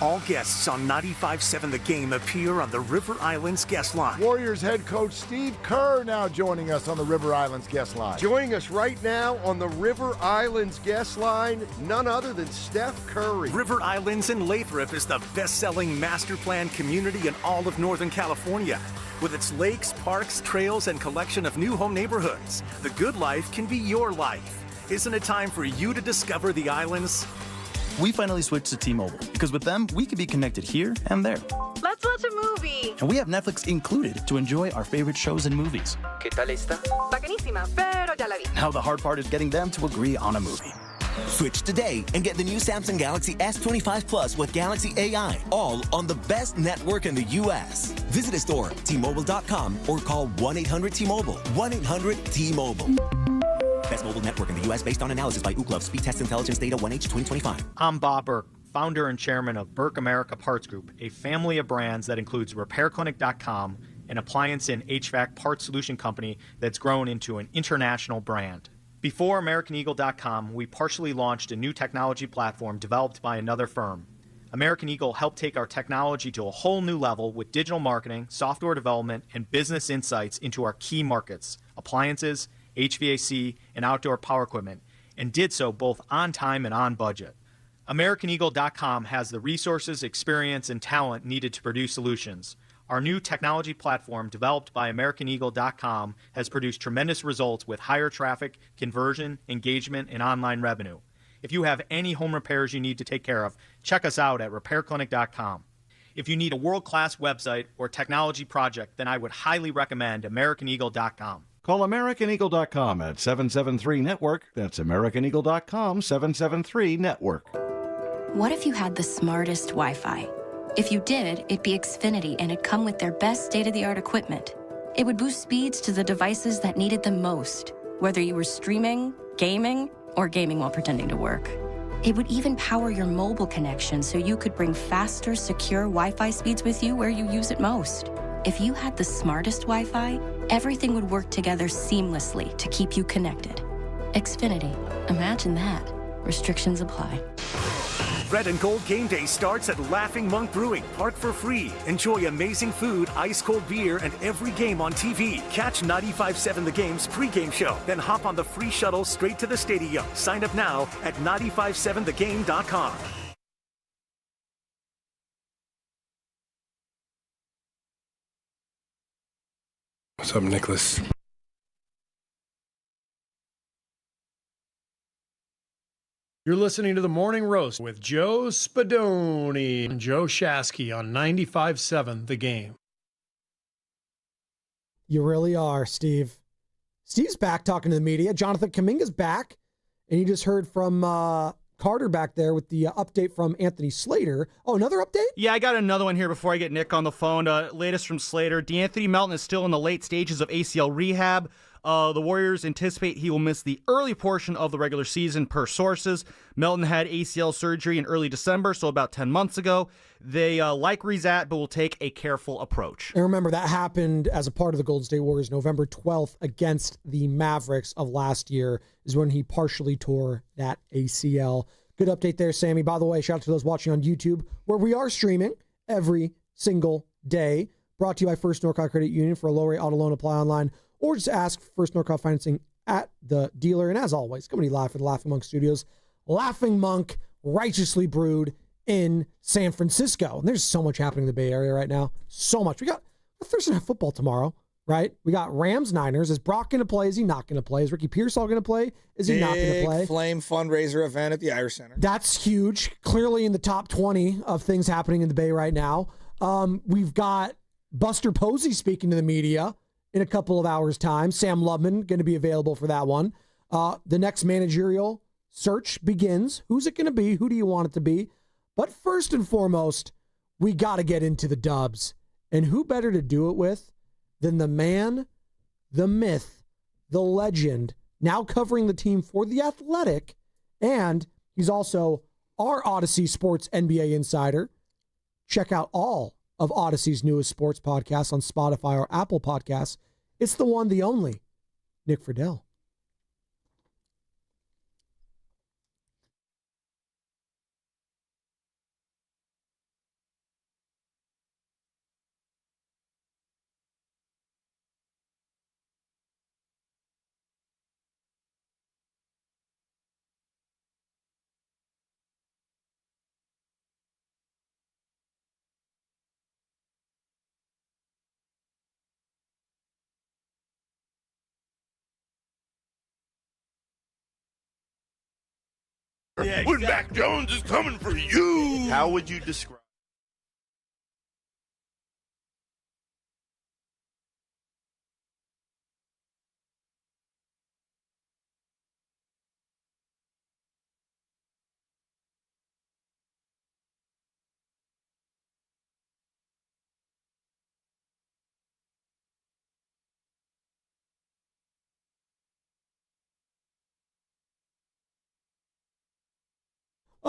All guests on 95.7 The Game appear on the River Islands guest line. Warriors head coach Steve Kerr now joining us on the River Islands guest line. Joining us right now on the River Islands guest line, none other than Steph Curry. River Islands in Lathrop is the best-selling master plan community in all of Northern California. With its lakes, parks, trails, and collection of new home neighborhoods, the good life can be your life. Isn't it time for you to discover the islands? We finally switched to T-Mobile because with them, we can be connected here and there. Let's watch a movie. And we have Netflix included to enjoy our favorite shows and movies. ¿Qué tal esta? Bacanísima, pero ya la vi. Now the hard part is getting them to agree on a movie. Switch today and get the new Samsung Galaxy S25 Plus with Galaxy AI, all on the best network in the U.S. Visit a store, T-Mobile.com, or call 1-800-T-Mobile. 1-800-T-Mobile. Best mobile network in the U.S. based on analysis by Ookla. Speed test intelligence data 1H 2025. I'm Bob Burke, founder and chairman of Burke America Parts Group, a family of brands that includes RepairClinic.com, an appliance and HVAC parts solution company that's grown into an international brand. Before AmericanEagle.com, we partially launched a new technology platform developed by another firm. American Eagle helped take our technology to a whole new level with digital marketing, software development, and business insights into our key markets, appliances, HVAC, and outdoor power equipment, and did so both on time and on budget. AmericanEagle.com has the resources, experience, and talent needed to produce solutions. Our new technology platform, developed by AmericanEagle.com, has produced tremendous results with higher traffic, conversion, engagement, and online revenue. If you have any home repairs you need to take care of, check us out at RepairClinic.com. If you need a world-class website or technology project, then I would highly recommend AmericanEagle.com. Call AmericanEagle.com at 773-NETWORK. That's AmericanEagle.com, 773-NETWORK. What if you had the smartest Wi-Fi? If you did, it'd be Xfinity, and it'd come with their best state-of-the-art equipment. It would boost speeds to the devices that needed them most, whether you were streaming, gaming, or gaming while pretending to work. It would even power your mobile connection so you could bring faster, secure Wi-Fi speeds with you where you use it most. If you had the smartest Wi-Fi, everything would work together seamlessly to keep you connected. Xfinity. Imagine that. Restrictions apply. Red and Gold Game Day starts at Laughing Monk Brewing. Park for free. Enjoy amazing food, ice-cold beer, and every game on TV. Catch 95.7 The Game's pregame show. Then hop on the free shuttle straight to the stadium. Sign up now at 957thegame.com. What's up, Nicholas? You're listening to The Morning Roast with Joe Spadoni and Joe Shasky on 95.7 The Game. You really are, Steve. Steve's back talking to the media. Jonathan Kaminga's back. And you just heard from Carter back there with the update from Anthony Slater. Oh, another update? Yeah, I got another one here before I get Nick on the phone. Latest from Slater. DeAnthony Melton is still in the late stages of ACL rehab. The Warriors anticipate he will miss the early portion of the regular season per sources. Melton had ACL surgery in early December, so about 10 months ago. They like where he's at, but will take a careful approach. And remember, that happened as a part of the Golden State Warriors November 12th against the Mavericks of last year is when he partially tore that ACL. Good update there, Sammy. By the way, shout out to those watching on YouTube, where we are streaming every single day. Brought to you by First Norcross Credit Union. For a low rate auto loan, apply online, or just ask for First Norcross financing at the dealer. And as always, coming to you live from the Laughing Monk Studios. Laughing Monk, righteously brewed in San Francisco. And there's so much happening in the Bay Area right now. So much. We got Thursday Night Football tomorrow, right? We got Rams-Niners. Is Brock going to play? Is he not going to play? Is Ricky Pearsall going to play? Is he not going to play? Big Flame fundraiser event at the Irish Center. That's huge. Clearly in the top 20 of things happening in the Bay right now. We've got Buster Posey speaking to the media in a couple of hours' time. Sam Lubman going to be available for that one. The next managerial search begins. Who's it going to be? Who do you want it to be? But first and foremost, we got to get into the Dubs. And who better to do it with than the man, the myth, the legend, now covering the team for The Athletic, and he's also our Odyssey Sports NBA insider. Check out all of Odyssey's newest sports podcasts on Spotify or Apple Podcasts. It's the one, the only, Nick Fredell. Yeah, exactly. When Mac Jones is coming for you. How would you describe?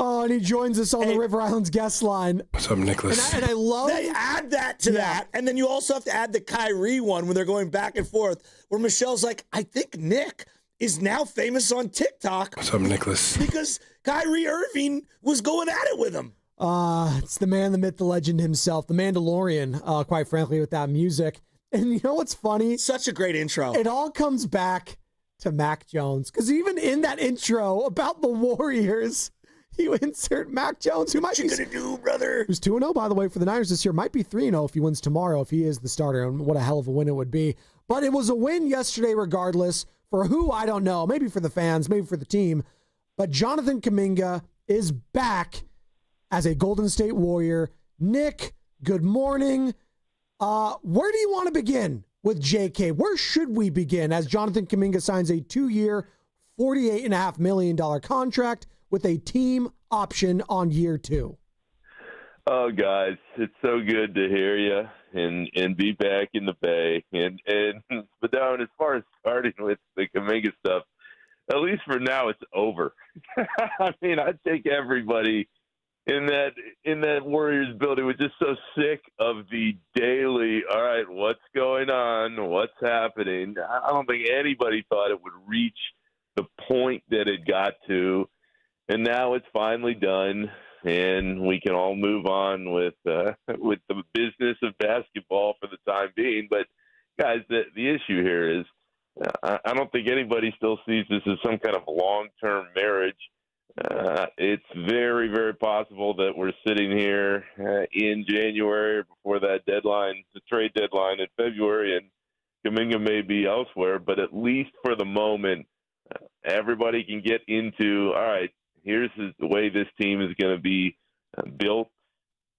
Oh, and he joins us on the River Islands guest line. What's up, Nicholas? And I love they add that to that, and then you also have to add the Kyrie one when they're going back and forth, where Michelle's like, I think Nick is now famous on TikTok. What's up, Nicholas? Because Kyrie Irving was going at it with him. It's the man, the myth, the legend himself, the Mandalorian, quite frankly, with that music. And you know what's funny? Such a great intro. It all comes back to Mac Jones, because even in that intro about the Warriors, you insert Mac Jones, who might be... What you gonna do, brother? Who's 2-0, by the way, for the Niners this year. Might be 3-0 if he wins tomorrow, if he is the starter. And what a hell of a win it would be. But it was a win yesterday regardless. For who, I don't know. Maybe for the fans, maybe for the team. But Jonathan Kuminga is back as a Golden State Warrior. Nick, good morning. Where do you want to begin with JK? Where should we begin as Jonathan Kuminga signs a 2-year, $48.5 million contract with a team option on year 2? Oh, guys, it's so good to hear you and be back in the Bay. But down as far as starting with the Kaminga stuff, at least for now, it's over. I mean, I think everybody in that Warriors building was just so sick of the daily, all right, what's going on, what's happening. I don't think anybody thought it would reach the point that it got to. And now it's finally done, and we can all move on with the business of basketball for the time being. But, guys, the issue here is I don't think anybody still sees this as some kind of long-term marriage. It's very, very possible that we're sitting here in January before that deadline, the trade deadline in February, and Kuminga may be elsewhere. But at least for the moment, everybody can get into, all right, here's the way this team is going to be built.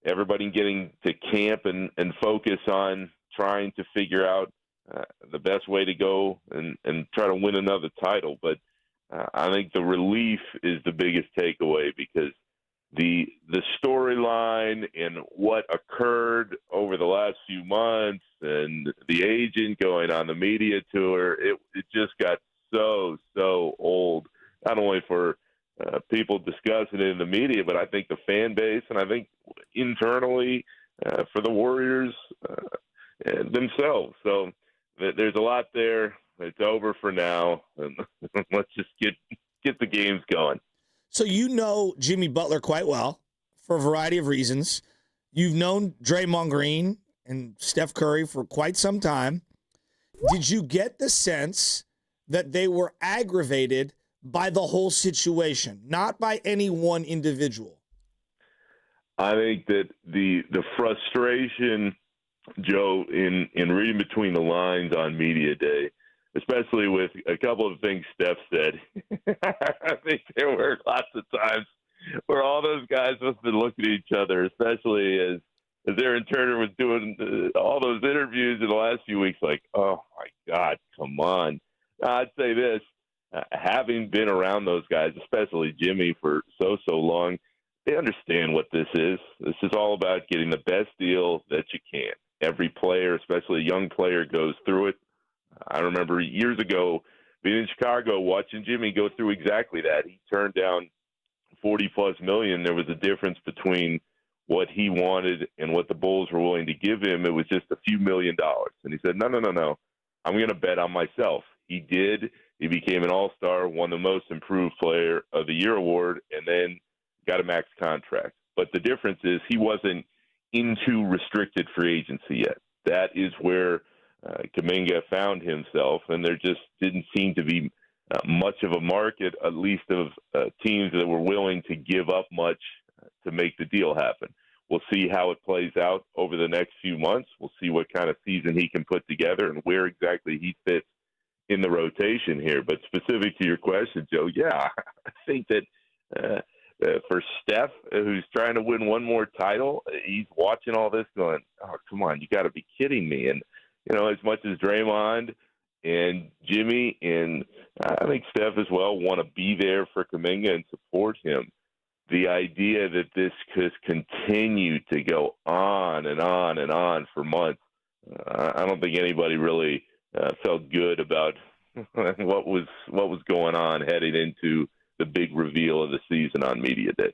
Everybody getting to camp and focus on trying to figure out the best way to go and try to win another title. But I think the relief is the biggest takeaway, because the storyline and what occurred over the last few months and the agent going on the media tour, it just got so old, not only for people discussing it in the media, but I think the fan base and I think internally for the Warriors themselves. So there's a lot there. It's over for now, and let's just get the games going. So you know Jimmy Butler quite well for a variety of reasons. You've known Draymond Green and Steph Curry for quite some time. Did you get the sense that they were aggravated by the whole situation, not by any one individual? I think that the frustration, Joe, in reading between the lines on media day, especially with a couple of things Steph said, I think there were lots of times where all those guys must have been looking at each other, especially as Aaron Turner was doing all those interviews in the last few weeks, like, oh, my God, come on. I'd say this, having been around those guys, especially Jimmy, for so long, they understand what this is. This is all about getting the best deal that you can. Every player, especially a young player, goes through it. I remember years ago being in Chicago watching Jimmy go through exactly that. He turned down $40+ million. There was a difference between what he wanted and what the Bulls were willing to give him. It was just a few $1 million. And he said, no. I'm going to bet on myself. He did. He became an all-star, won the Most Improved Player of the Year award, and then got a max contract. But the difference is he wasn't into restricted free agency yet. That is where Kuminga found himself, and there just didn't seem to be much of a market, at least of teams that were willing to give up much to make the deal happen. We'll see how it plays out over the next few months. We'll see what kind of season he can put together and where exactly he fits in the rotation here. But specific to your question, Joe, yeah, I think that for Steph, who's trying to win one more title, he's watching all this going, oh, come on, you got to be kidding me. And as much as Draymond and Jimmy and I think Steph as well want to be there for Kaminga and support him, the idea that this could continue to go on and on and on for months, I don't think anybody really felt good about what was going on heading into the big reveal of the season on media day.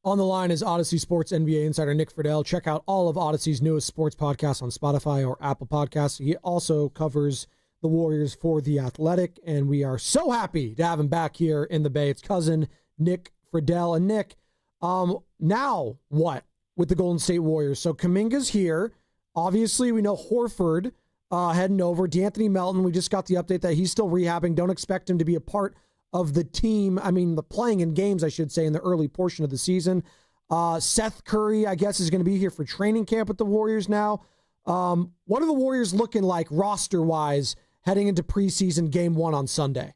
On the line is Odyssey Sports NBA insider Nick Fredell. Check out all of Odyssey's newest sports podcasts on Spotify or Apple Podcasts. He also covers the Warriors for The Athletic, and we are so happy to have him back here in the Bay. It's cousin Nick Fredell. And Nick, now what with the Golden State Warriors? So Kuminga's here. Obviously, we know Horford heading over. D'Anthony Melton, we just got the update that he's still rehabbing. Don't expect him to be a part of the team. I mean, the playing in games, I should say, in the early portion of the season. Seth Curry, I guess, is going to be here for training camp with the Warriors now. What are the Warriors looking like roster-wise heading into preseason game 1 on Sunday?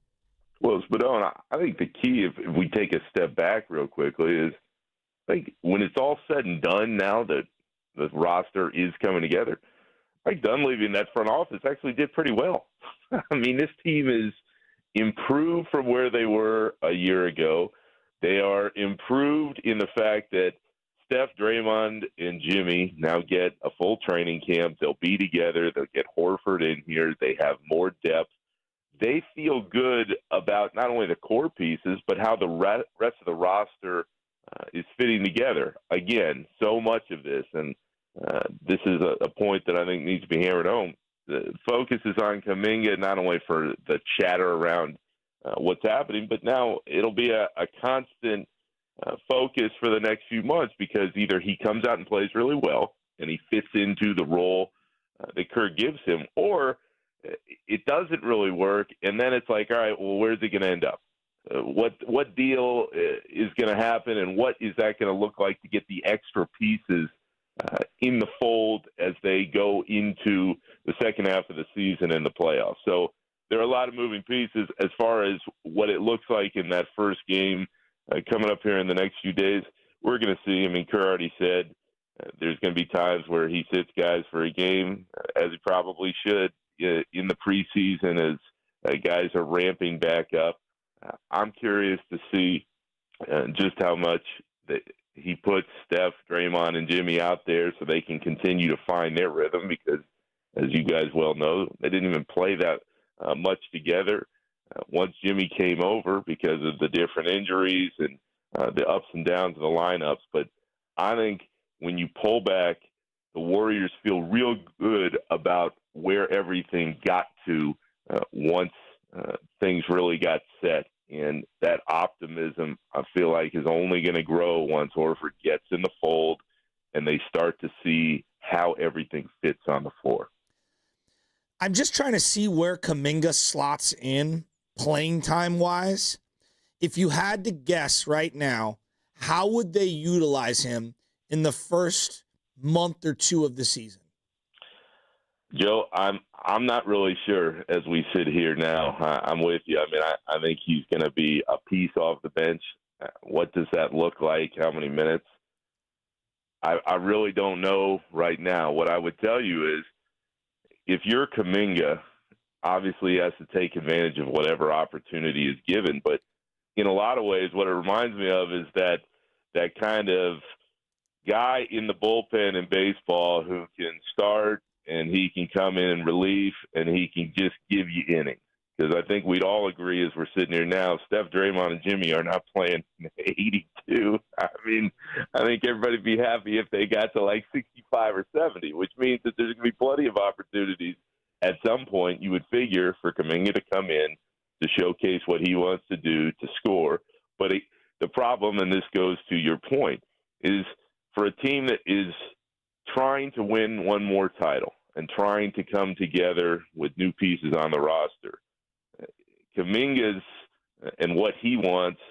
Well, Spadone, I think the key, if we take a step back real quickly, is I think when it's all said and done now that the roster is coming together, Mike Dunleavy in that front office actually did pretty well. I mean, this team is improved from where they were a year ago. They are improved in the fact that Steph, Draymond, and Jimmy now get a full training camp. They'll be together. They'll get Horford in here. They have more depth. They feel good about not only the core pieces, but how the rest of the roster is fitting together. Again, so much of this, and this is a point that I think needs to be hammered home. The focus is on Kaminga, not only for the chatter around what's happening, but now it'll be a constant focus for the next few months, because either he comes out and plays really well and he fits into the role that Kerr gives him, or it doesn't really work, and then it's like, all right, well, where's he going to end up? What deal is going to happen, and what is that going to look like to get the extra pieces in the fold as they go into the second half of the season and the playoffs? So there are a lot of moving pieces as far as what it looks like in that first game coming up here in the next few days. We're going to see. I mean, Kerr already said there's going to be times where he sits guys for a game, as he probably should, in the preseason as guys are ramping back up. I'm curious to see just how much he puts Steph, Draymond, and Jimmy out there so they can continue to find their rhythm because, as you guys well know, they didn't even play that much together. Once Jimmy came over because of the different injuries and the ups and downs of the lineups. But I think when you pull back, the Warriors feel real good about where everything got to once things really got set. And that optimism, I feel like, is only going to grow once Horford gets in the fold and they start to see how everything fits on the floor. I'm just trying to see where Kuminga slots in playing time-wise. If you had to guess right now, how would they utilize him in the first month or two of the season? Joe, I'm not really sure as we sit here now. I'm with you. I mean, I think he's going to be a piece off the bench. What does that look like? How many minutes? I really don't know right now. What I would tell you is if you're Kuminga, obviously he has to take advantage of whatever opportunity is given. But in a lot of ways, what it reminds me of is that kind of guy in the bullpen in baseball who can start and he can come in and relief, and he can just give you innings. Because I think we'd all agree as we're sitting here now, Steph, Draymond, and Jimmy are not playing 82. I mean, I think everybody would be happy if they got to like 65 or 70, which means that there's going to be plenty of opportunities at some point, you would figure, for Kaminga to come in to showcase what he wants to do to score. But the problem, and this goes to your point, is for a team that is trying to win one more title and trying to come together with new pieces on the roster, Kuminga's and what he wants,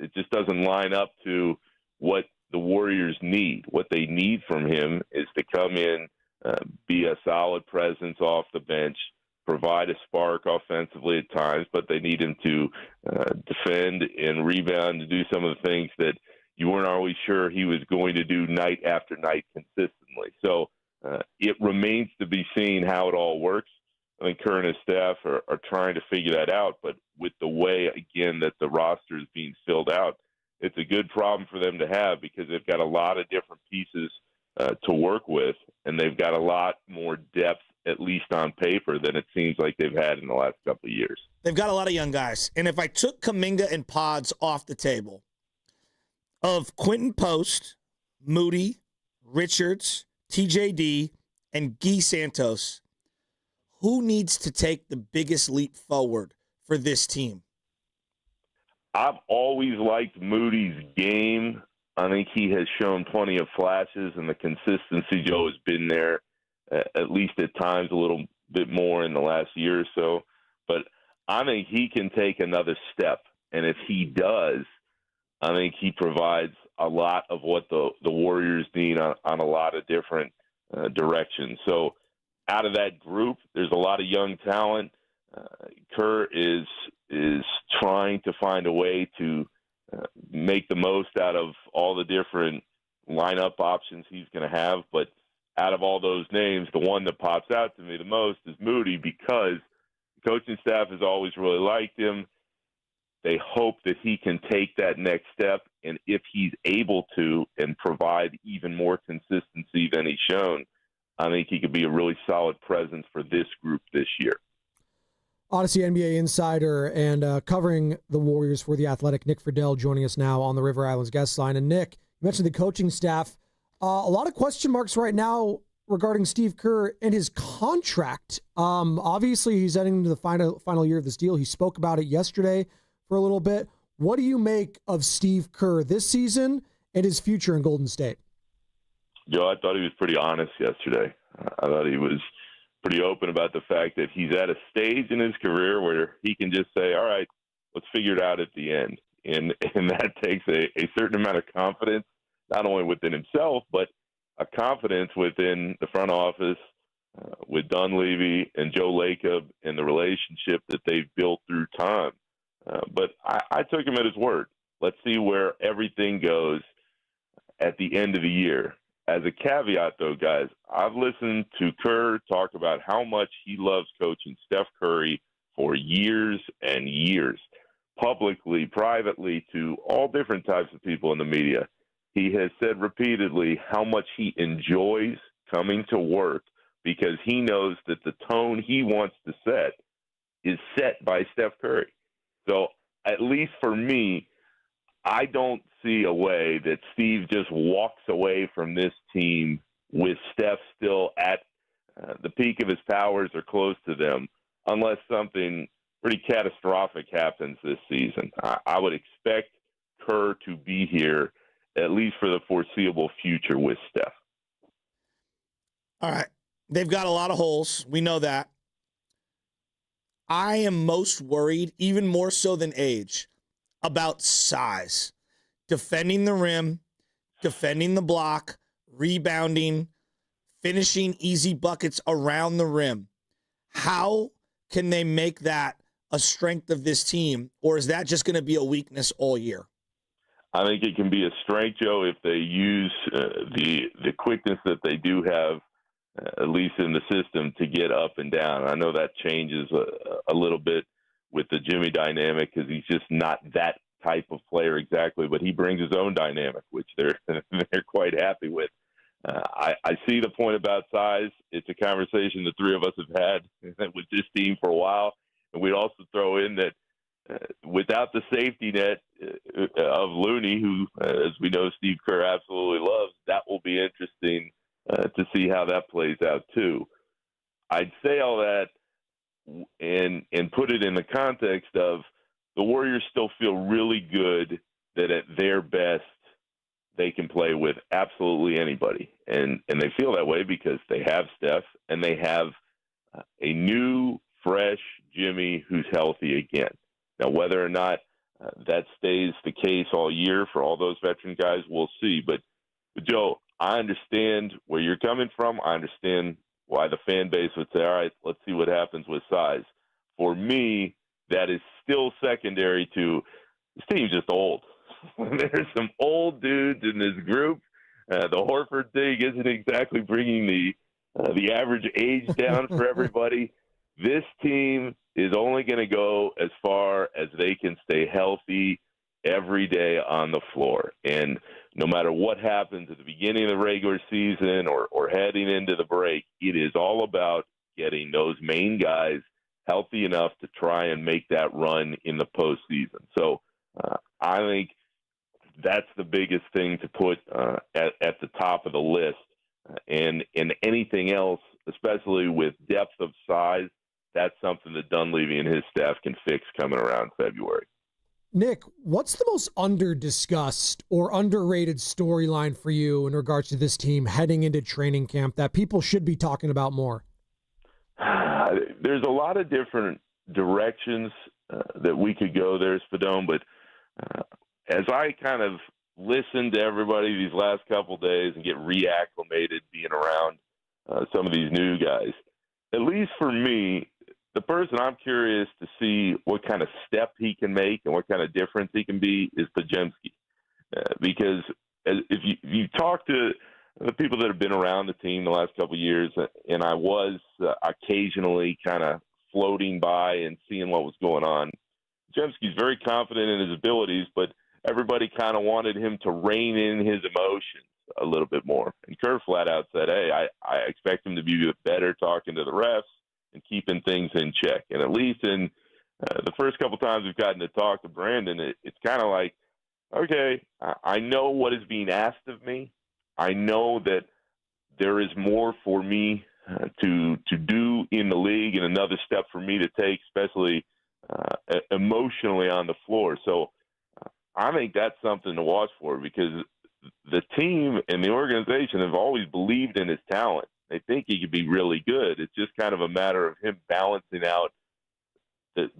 it just doesn't line up to what the Warriors need. What they need from him is to come in, be a solid presence off the bench, provide a spark offensively at times, but they need him to defend and rebound and do some of the things that you weren't always sure he was going to do night after night consistently. So it remains to be seen how it all works. I think Kerr and his staff are trying to figure that out, but with the way, again, that the roster is being filled out, it's a good problem for them to have because they've got a lot of different pieces to work with, and they've got a lot more depth, at least on paper, than it seems like they've had in the last couple of years. They've got a lot of young guys. And if I took Kuminga and Pods off the table, of Quentin Post, Moody, Richards, TJD, and Guy Santos, who needs to take the biggest leap forward for this team? I've always liked Moody's game. I think he has shown plenty of flashes, and the consistency, Joe, has been there, at least at times a little bit more in the last year or so. But I think he can take another step, and if he does, I think he provides a lot of what the Warriors need on a lot of different directions. So out of that group, there's a lot of young talent. Kerr is trying to find a way to make the most out of all the different lineup options he's going to have. But out of all those names, the one that pops out to me the most is Moody because the coaching staff has always really liked him. They hope that he can take that next step, and if he's able to and provide even more consistency than he's shown, I think he could be a really solid presence for this group this year. Odyssey NBA insider and covering the Warriors for The Athletic, Nick Fredell, joining us now on the River Islands guest line. And Nick, you mentioned the coaching staff. A lot of question marks right now regarding Steve Kerr and his contract. Obviously, he's heading into the final year of this deal. He spoke about it yesterday for a little bit. What do you make of Steve Kerr this season and his future in Golden State? Joe, I thought he was pretty honest yesterday. I thought he was pretty open about the fact that he's at a stage in his career where he can just say, all right, let's figure it out at the end. And that takes a certain amount of confidence, not only within himself, but a confidence within the front office with Dunleavy and Joe Lacob and the relationship that they've built through time. But I took him at his word. Let's see where everything goes at the end of the year. As a caveat, though, guys, I've listened to Kerr talk about how much he loves coaching Steph Curry for years and years, publicly, privately, to all different types of people in the media. he has said repeatedly how much he enjoys coming to work because he knows that the tone he wants to set is set by Steph Curry. So at least for me, I don't see a way that Steve just walks away from this team with Steph still at the peak of his powers or close to them, unless something pretty catastrophic happens this season. I would expect Kerr to be here at least for the foreseeable future with Steph. All right. They've got a lot of holes. We know that. I am most worried, even more so than age, about size. Defending the rim, defending the block, rebounding, finishing easy buckets around the rim. How can they make that a strength of this team, or is that just going to be a weakness all year? I think it can be a strength, Joe, if they use the quickness that they do have, at least in the system, to get up and down. I know that changes a little bit with the Jimmy dynamic because he's just not that type of player exactly, but he brings his own dynamic, which they're quite happy with. I see the point about size. It's a conversation the three of us have had with this team for a while, and we'd also throw in that without the safety net of Looney, who, as we know, Steve Kerr absolutely loves, that will be interesting to see how that plays out too. I'd say all that and put it in the context of the Warriors still feel really good that at their best they can play with absolutely anybody. And they feel that way because they have Steph and they have a new, fresh Jimmy who's healthy again. Now, whether or not that stays the case all year for all those veteran guys, we'll see. But Joe, I understand where you're coming from. I understand why the fan base would say, all right, let's see what happens with size. For me, that is still secondary to this team's just old. There's some old dudes in this group. The Horford thing isn't exactly bringing the average age down for everybody. This team is only going to go as far as they can stay healthy every day on the floor. And no matter what happens at the beginning of the regular season or heading into the break, it is all about getting those main guys healthy enough to try and make that run in the postseason. So I think that's the biggest thing to put at the top of the list. And anything else, especially with depth of size, that's something that Dunleavy and his staff can fix coming around February. Nick, what's the most under-discussed or underrated storyline for you in regards to this team heading into training camp that people should be talking about more? There's a lot of different directions that we could go there, Spadone, but as I kind of listened to everybody these last couple days and get reacclimated being around some of these new guys, at least for me, the person I'm curious to see what kind of step he can make and what kind of difference he can be is Podziemski. Because if you talk to the people that have been around the team the last couple of years, and I was occasionally kind of floating by and seeing what was going on, Podziemski's very confident in his abilities, but everybody kind of wanted him to rein in his emotions a little bit more. And Kerr flat out said, hey, I expect him to be better talking to the refs and keeping things in check. And at least in the first couple times we've gotten to talk to Brandon, it's kind of like, okay, I know what is being asked of me. I know that there is more for me to do in the league and another step for me to take, especially emotionally on the floor. So I think that's something to watch for because the team and the organization have always believed in his talent. They think he could be really good. It's just kind of a matter of him balancing out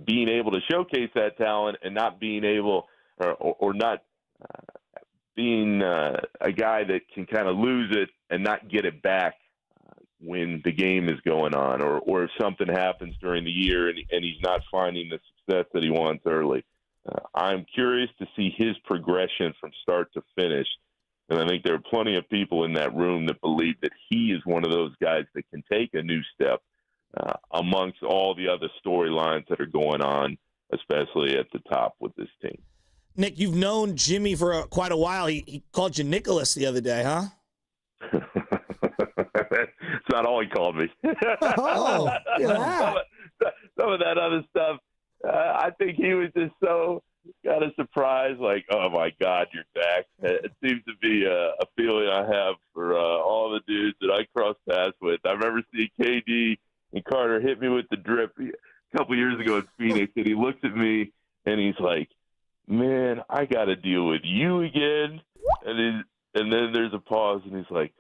being able to showcase that talent and not being able or not being a guy that can kind of lose it and not get it back when the game is going on or if something happens during the year and he's not finding the success that he wants early. I'm curious to see his progression from start to finish. And I think there are plenty of people in that room that believe that he is one of those guys that can take a new step amongst all the other storylines that are going on, especially at the top with this team. Nick, you've known Jimmy for quite a while. He called you Nicholas the other day, huh? It's not all he called me. Oh, yeah. Some of that other stuff, I think he was just so kind of surprised, like, oh, my God, you're back. It seems to be a feeling I have for all the dudes that I cross paths with. I remember seeing KD and Carter hit me with the drip a couple years ago in Phoenix, and he looks at me, and he's like, man, I got to deal with you again. And then there's a pause, and he's like,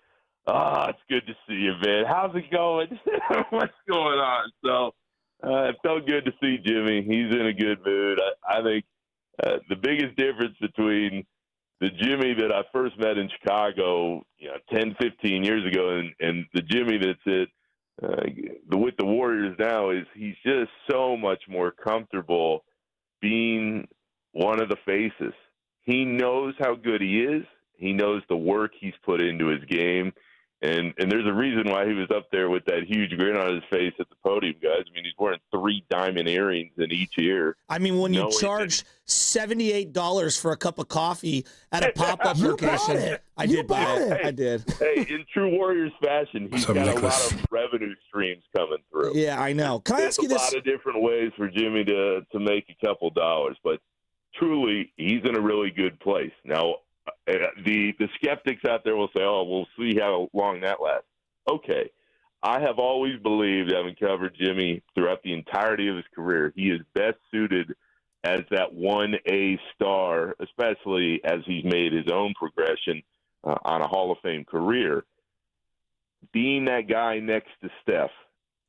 it's good to see you, man. How's it going? What's going on? So it felt good to see Jimmy. He's in a good mood. I think the biggest difference between the Jimmy that I first met in Chicago 10, 15 years ago and the Jimmy that's with the Warriors now is he's just so much more comfortable being one of the faces. He knows how good he is. He knows the work he's put into his game. And there's a reason why he was up there with that huge grin on his face at the podium, guys. I mean, he's wearing 3 diamond earrings in each ear. I mean, when you charge $78 for a cup of coffee at a pop-up location. I did buy it. I did. Hey, in true Warriors fashion, he's got a lot of revenue streams coming through. Yeah, I know. Can I ask you this? There's a lot of different ways for Jimmy to make a couple dollars, but truly, he's in a really good place. Now, the skeptics out there will say, oh, we'll see how long that lasts. Okay. I have always believed, having covered Jimmy throughout the entirety of his career, he is best suited as that 1A star, especially as he's made his own progression on a Hall of Fame career. Being that guy next to Steph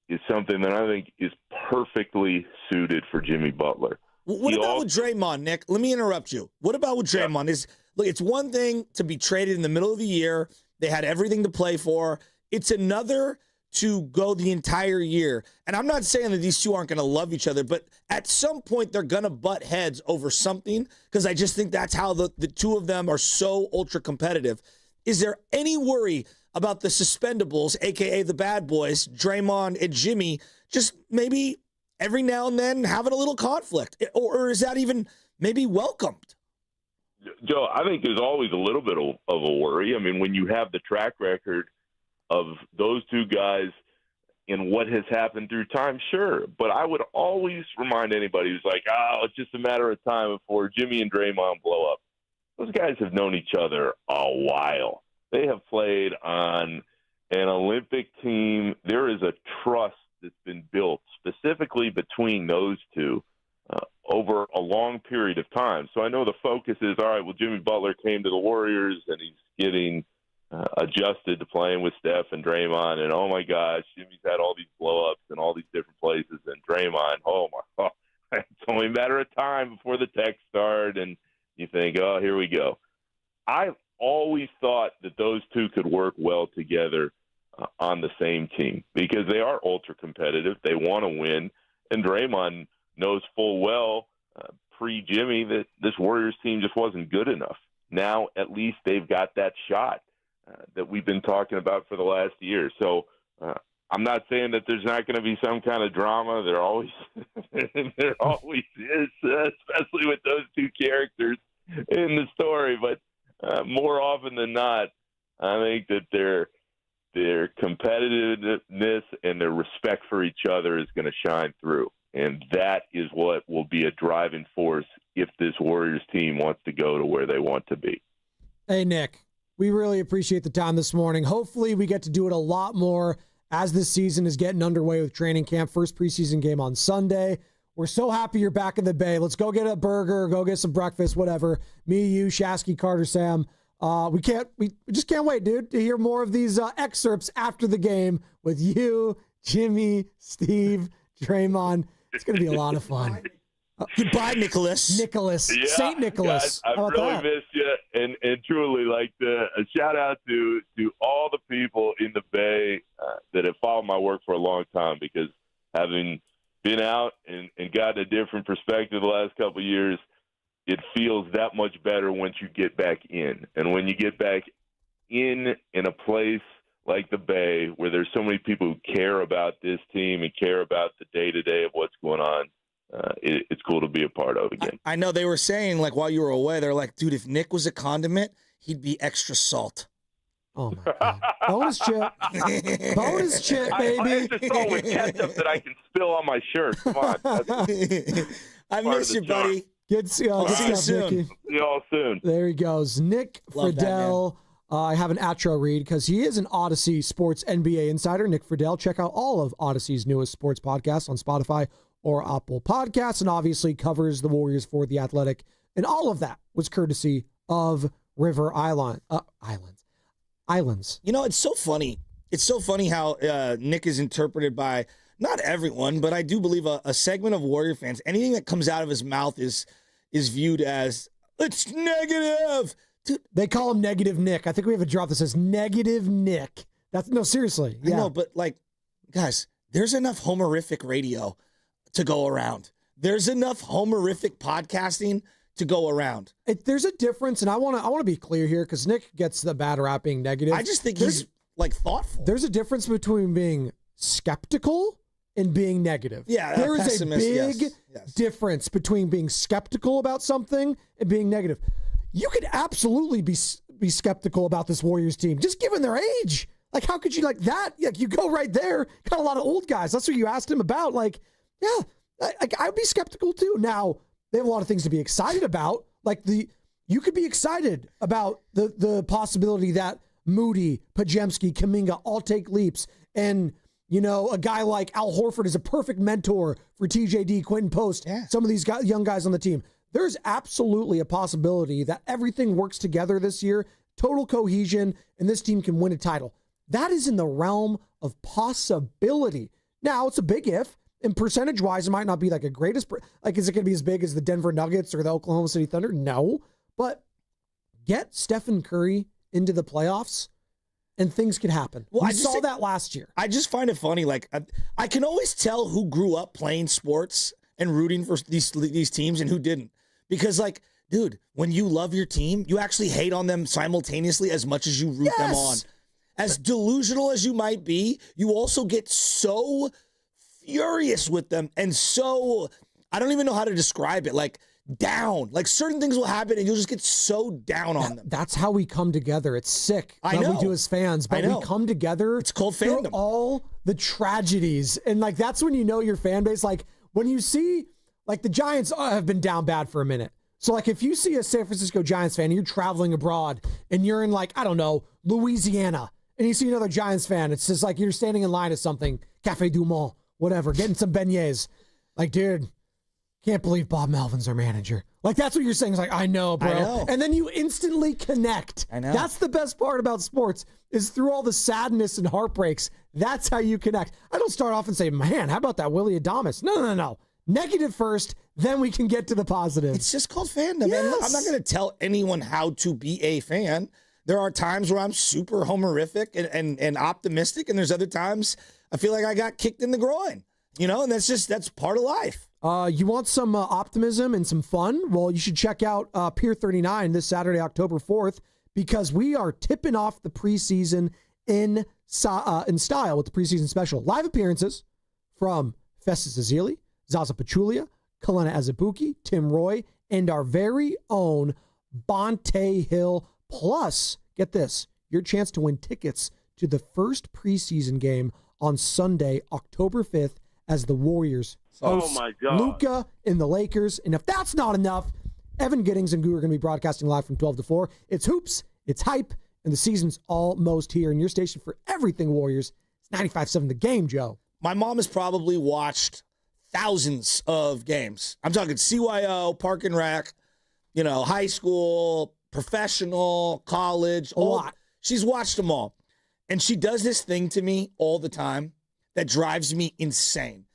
is something that I think is perfectly suited for Jimmy Butler. What about with Draymond, Nick? Let me interrupt you. What about with Draymond? Look, it's one thing to be traded in the middle of the year. They had everything to play for. It's another to go the entire year. And I'm not saying that these two aren't going to love each other, but at some point they're going to butt heads over something because I just think that's how the two of them are so ultra competitive. Is there any worry about the suspendables, a.k.a. the bad boys, Draymond and Jimmy, just maybe every now and then having a little conflict? Or is that even maybe welcomed? Joe, I think there's always a little bit of a worry. I mean, when you have the track record of those two guys in what has happened through time, sure. But I would always remind anybody who's like, it's just a matter of time before Jimmy and Draymond blow up. Those guys have known each other a while. They have played on an Olympic team. There is a trust that's been built specifically between those two over a long period of time. So I know the focus is, all right, well, Jimmy Butler came to the Warriors and he's getting adjusted to playing with Steph and Draymond. And, oh, my gosh, Jimmy's had all these blow-ups in all these different places. And Draymond, oh, my God, it's only a matter of time before the texts start. And you think, oh, here we go. I've always thought that those two could work well together on the same team because they are ultra competitive. They want to win. And Draymond knows full well pre-Jimmy that this Warriors team just wasn't good enough. Now at least they've got that shot that we've been talking about for the last year. So I'm not saying that there's not going to be some kind of drama. There always is, especially with those two characters in the story. But more often than not, I think that their competitiveness and their respect for each other is going to shine through. And that is what will be a driving force if this Warriors team wants to go to where they want to be. Hey, Nick, we really appreciate the time this morning. Hopefully we get to do it a lot more as this season is getting underway with training camp. First preseason game on Sunday. We're so happy you're back in the Bay. Let's go get a burger, go get some breakfast, whatever. Me, you, Shasky, Carter, Sam. We just can't wait, dude, to hear more of these excerpts after the game with you, Jimmy, Steve, Draymond. It's going to be a lot of fun. Goodbye, Nicholas. Yeah, St. Nicholas. Guys, I've really missed you, and truly, like a shout out to all the people in the Bay that have followed my work for a long time, because having been out and gotten a different perspective the last couple of years, it feels that much better once you get back in. And when you get back in a place like the Bay, where there's so many people who care about this team and care about the day-to-day of what's going on, it's it's cool to be a part of again. I know they were saying, like, while you were away, they're like, dude, if Nick was a condiment, he'd be extra salt. Oh, my God. Bonus chip. Bonus chip, baby. I just throw with ketchup that I can spill on my shirt. Come on. I miss you, buddy. Good see you soon. Nicky. See you all soon. There he goes. Nick Love Fredell. I have an outro read because he is an Odyssey Sports NBA insider. Nick Fredell. Check out all of Odyssey's newest sports podcasts on Spotify or Apple Podcasts, and obviously covers the Warriors for The Athletic. And all of that was courtesy of River Islands. You know, it's so funny. It's so funny how Nick is interpreted by not everyone, but I do believe a segment of Warrior fans. Anything that comes out of his mouth is viewed as, it's negative. Dude, they call him Negative Nick. I think we have a drop that says Negative Nick. No, seriously. Yeah. I know, but like, guys, there's enough homerific radio to go around. There's enough homerific podcasting to go around. There's a difference, and I want to be clear here because Nick gets the bad rap being negative. I just think he's like thoughtful. There's a difference between being skeptical and being negative. Yeah, there is a big difference between being skeptical about something and being negative. You could absolutely be skeptical about this Warriors team, just given their age. Like, how could you like that? Like, you go right there. Got a lot of old guys. That's what you asked him about. Like, yeah, I'd be skeptical too. Now, they have a lot of things to be excited about. Like you could be excited about the possibility that Moody, Pajemski, Kuminga all take leaps. And, you know, a guy like Al Horford is a perfect mentor for TJD, Quentin Post, some of these young guys on the team. There's absolutely a possibility that everything works together this year, total cohesion, and this team can win a title. That is in the realm of possibility. Now, it's a big if. And percentage-wise, it might not be like a greatest. Like, is it going to be as big as the Denver Nuggets or the Oklahoma City Thunder? No. But get Stephen Curry into the playoffs, and things could happen. Well, I saw that last year. I just find it funny. Like, I can always tell who grew up playing sports and rooting for these teams and who didn't. Because, like, dude, when you love your team, you actually hate on them simultaneously as much as you root them on. As delusional as you might be, you also get so furious with them and so, I don't even know how to describe it, like down. Like certain things will happen and you'll just get so down on them. That's how we come together. It's sick that we do as fans, but we come together. It's called fandom. All the tragedies. And like, that's when you know your fan base. Like when you see, like the Giants have been down bad for a minute. So like if you see a San Francisco Giants fan and you're traveling abroad and you're in like, I don't know, Louisiana, and you see another Giants fan, it's just like you're standing in line at something, Café du Monde, whatever, getting some beignets. Like, dude, can't believe Bob Melvin's our manager. Like, that's what you're saying. It's like, I know, bro. I know. And then you instantly connect. I know. That's the best part about sports, is through all the sadness and heartbreaks, that's how you connect. I don't start off and say, man, how about that Willie Adames? No. Negative first, then we can get to the positive. It's just called fandom. Yes. And look, I'm not going to tell anyone how to be a fan. There are times where I'm super homerific and optimistic, and there's other times I feel like I got kicked in the groin, you know, and that's part of life. You want some optimism and some fun? Well, you should check out Pier 39 this Saturday, October 4th, because we are tipping off the preseason in style with the preseason special. Live appearances from Festus Ezeli, Zaza Pachulia, Kalena Azubuike, Tim Roy, and our very own Bonte Hill. Plus, get this, your chance to win tickets to the first preseason game on Sunday, October 5th, as the Warriors host Luka and the Lakers. And if that's not enough, Evan Giddings and Guru are going to be broadcasting live from 12 to 4. It's hoops, it's hype, and the season's almost here. And your station for everything Warriors is 95.7 The Game, Joe. My mom has probably watched thousands of games. I'm talking CYO, Park and Rec, you know, high school, professional, college, a lot. She's watched them all. And she does this thing to me all the time that drives me insane.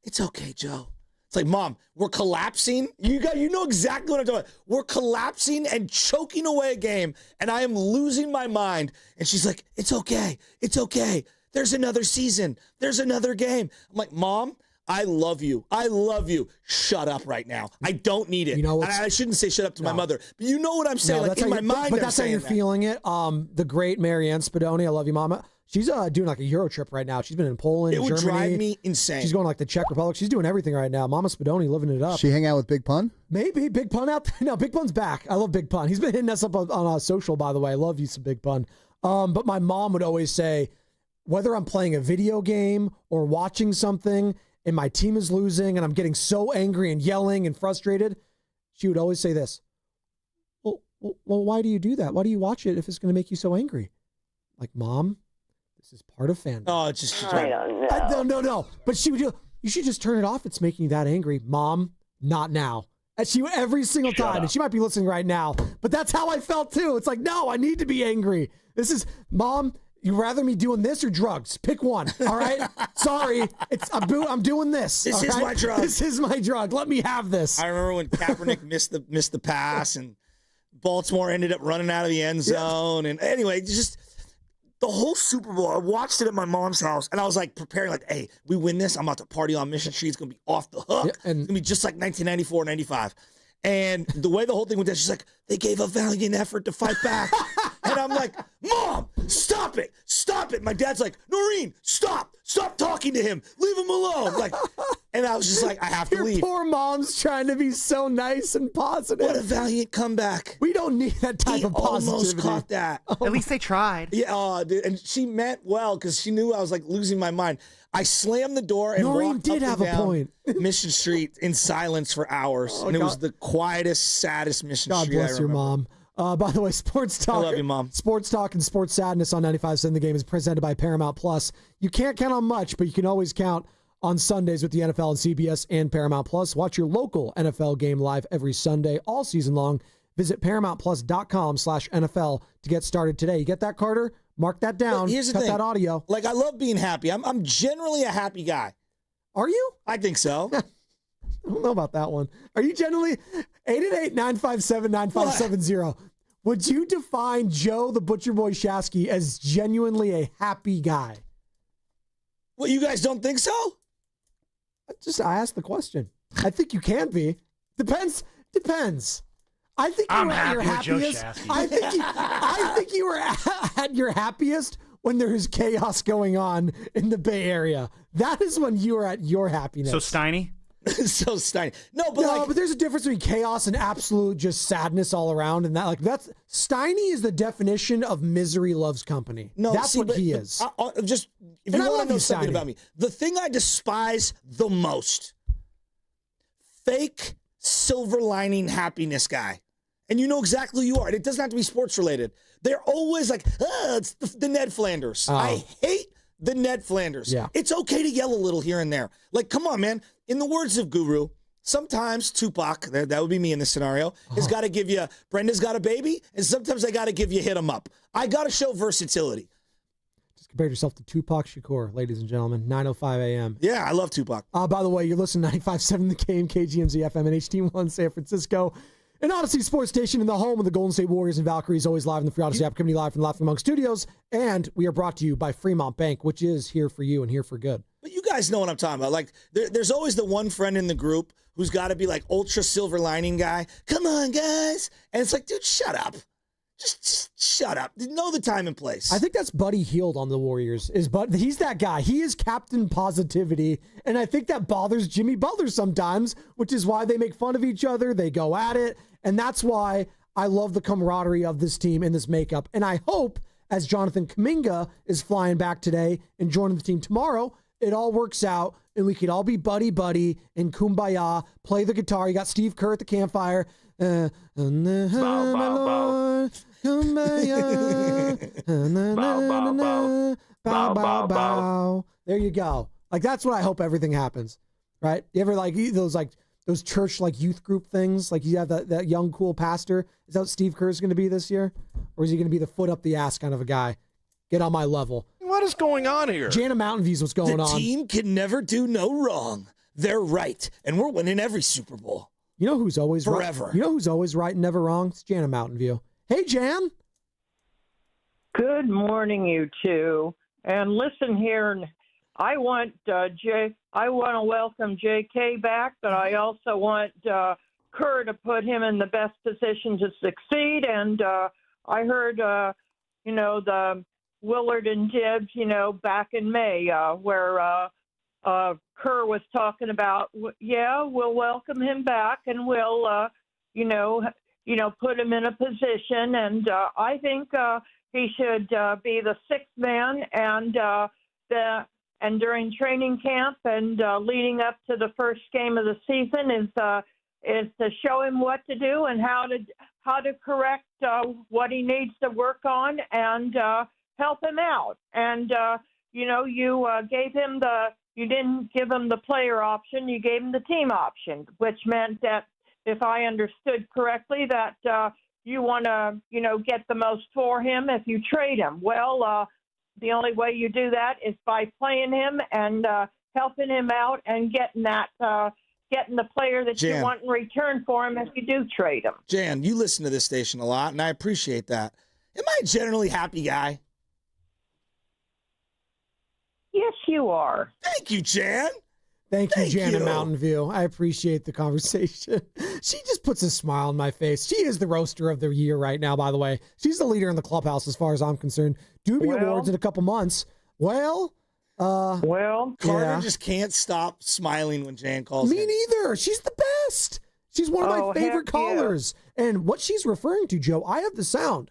It's okay, Joe. It's like, Mom, we're collapsing. You know exactly what I'm talking about. We're collapsing and choking away a game, and I am losing my mind. And she's like, it's okay. It's okay. There's another season. There's another game. I'm like, Mom, I love you. I love you. Shut up right now. I don't need it. You know, I shouldn't say shut up to my mother, but you know what I'm saying. Like in my mind, but that's how you're feeling it. The great Marianne Spadoni, I love you, Mama. She's doing like a Euro trip right now. She's been in Poland, It would Germany. drive me insane. She's going like the Czech Republic. She's doing everything right now. Mama Spadoni living it up. She hang out with Big Pun? Maybe. Big Pun out there. No, Big Pun's back. I love Big Pun. He's been hitting us up on social, by the way. I love you some Big Pun. But my mom would always say, whether I'm playing a video game or watching something and my team is losing and I'm getting so angry and yelling and frustrated, she would always say this. Well, why do you do that? Why do you watch it if it's going to make you so angry? Like, Mom, this is part of fandom. Oh, it's just... I don't know. No. But she would do, you should just turn it off. It's making you that angry. Mom, not now. And she would every single time. And she might be listening right now. But that's how I felt too. It's like, no, I need to be angry. This is, Mom, you rather me doing this or drugs? Pick one. All right? Sorry. I'm doing this. This is my drug. This is my drug. Let me have this. I remember when Kaepernick missed the pass and Baltimore ended up running out of the end zone. And anyway, just the whole Super Bowl, I watched it at my mom's house, and I was like preparing, like, hey, we win this, I'm about to party on Mission Street. It's going to be off the hook. It's going to be just like 1994, 95. And the way the whole thing went down, she's like, they gave a valiant effort to fight back. And I'm like, Mom, stop it. Stop it. My dad's like, Noreen, stop. Stop talking to him. Leave him alone. Like, and I was just like, I have to leave. Your poor mom's trying to be so nice and positive. What a valiant comeback. We don't need that type of positivity. Almost caught that. At least they tried. Yeah, dude, and she meant well because she knew I was like losing my mind. I slammed the door and Noreen walked did up have and a down point. Mission Street in silence for hours. Oh, and it God. was the quietest, saddest Mission God Street I bless your remember. mom. By the way, Sports Talk. I love you, Mom. Sports Talk and Sports Sadness on 95.7 The Game is presented by Paramount Plus. You can't count on much, but you can always count on Sundays with the NFL and CBS and Paramount Plus. Watch your local NFL game live every Sunday, all season long. Visit ParamountPlus.com/NFL to get started today. You get that, Carter? Mark that down. But here's the Cut thing. that audio. Like, I love being happy. I'm generally a happy guy. Are you? I think so. I don't know about that one. Are you generally 888-957-9570? Would you define Joe the Butcher Boy Shasky as genuinely a happy guy? Well, you guys don't think so? I asked the question. I think you can be. Depends. I think you I'm were at your happy with Joe happiest. Shasky. I think you were at your happiest when there is chaos going on in the Bay Area. That is when you are at your happiness. So Steiny? So Steiny. But there's a difference between chaos and absolute just sadness all around, and that's Steiny is the definition of misery loves company. No, that's what he is. Just if And you I want love to know you, something Steiny. about me, the thing I despise the most, fake silver lining happiness guy. And you know exactly who you are. And it doesn't have to be sports related. They're always like, it's the Ned Flanders. Oh. I hate the Ned Flanders. Yeah. It's okay to yell a little here and there. Like, come on, man. In the words of Guru, sometimes Tupac, that would be me in this scenario, has got to give you, Brenda's got a baby, and sometimes I got to give you hit 'em up. I got to show versatility. Just compare yourself to Tupac Shakur, ladies and gentlemen. 9:05 a.m. Yeah, I love Tupac. By the way, you're listening to 95.7 The Game, KGMZ FM, and HD1 San Francisco. An Odyssey Sports Station in the home of the Golden State Warriors and Valkyries, always live in the Free Odyssey app, coming to you live from Laughing Monk Studios. And we are brought to you by Fremont Bank, which is here for you and here for good. But you guys know what I'm talking about. Like, there's always the one friend in the group who's got to be like ultra silver lining guy. Come on, guys. And it's like, dude, shut up. Just shut up. Know the time and place. I think that's Buddy Hield on the Warriors. He's that guy. He is Captain Positivity, and I think that bothers Jimmy Butler sometimes, which is why they make fun of each other. They go at it, and that's why I love the camaraderie of this team and this makeup. And I hope, as Jonathan Kuminga is flying back today and joining the team tomorrow, it all works out, and we could all be buddy and kumbaya, play the guitar. You got Steve Kerr at the campfire. Bow, bow. There you go. Like, that's what I hope everything happens, right? You ever like those church like youth group things? Like, you have that young cool pastor. Is that what Steve Kerr is going to be this year, or is he going to be the foot up the ass kind of a guy? Get on my level. What is going on here? Jana Mountain View's what's going on. The team can never do no wrong. They're right, and we're winning every Super Bowl. You know who's always forever. Right? You know who's always right and never wrong? It's Jana Mountain View. Hey, Jan. Good morning, you two. And listen here, I want I want to welcome J.K. back, but I also want Kerr to put him in the best position to succeed. And I heard, the Willard and Dibs, back in May, where Kerr was talking about, we'll welcome him back and we'll, put him in a position. And I think he should be the sixth man, and during training camp and leading up to the first game of the season is to show him what to do and how to correct what he needs to work on and help him out. And you didn't give him the player option, you gave him the team option, which meant that, if I understood correctly, that you want to, get the most for him if you trade him. Well, the only way you do that is by playing him and helping him out and getting the player that Jan, you want in return for him if you do trade him. Jan, you listen to this station a lot, and I appreciate that. Am I a generally happy guy? Yes, you are. Thank you, Jan. Thank you, Jan in you. Mountain View. I appreciate the conversation. She just puts a smile on my face. She is the roaster of the year right now, by the way. She's the leader in the clubhouse as far as I'm concerned. Doobie Awards in a couple months. Carter just can't stop smiling when Jan calls Me him. neither. She's the best. She's one of my favorite callers. Yeah. And what she's referring to, Joe, I have the sound.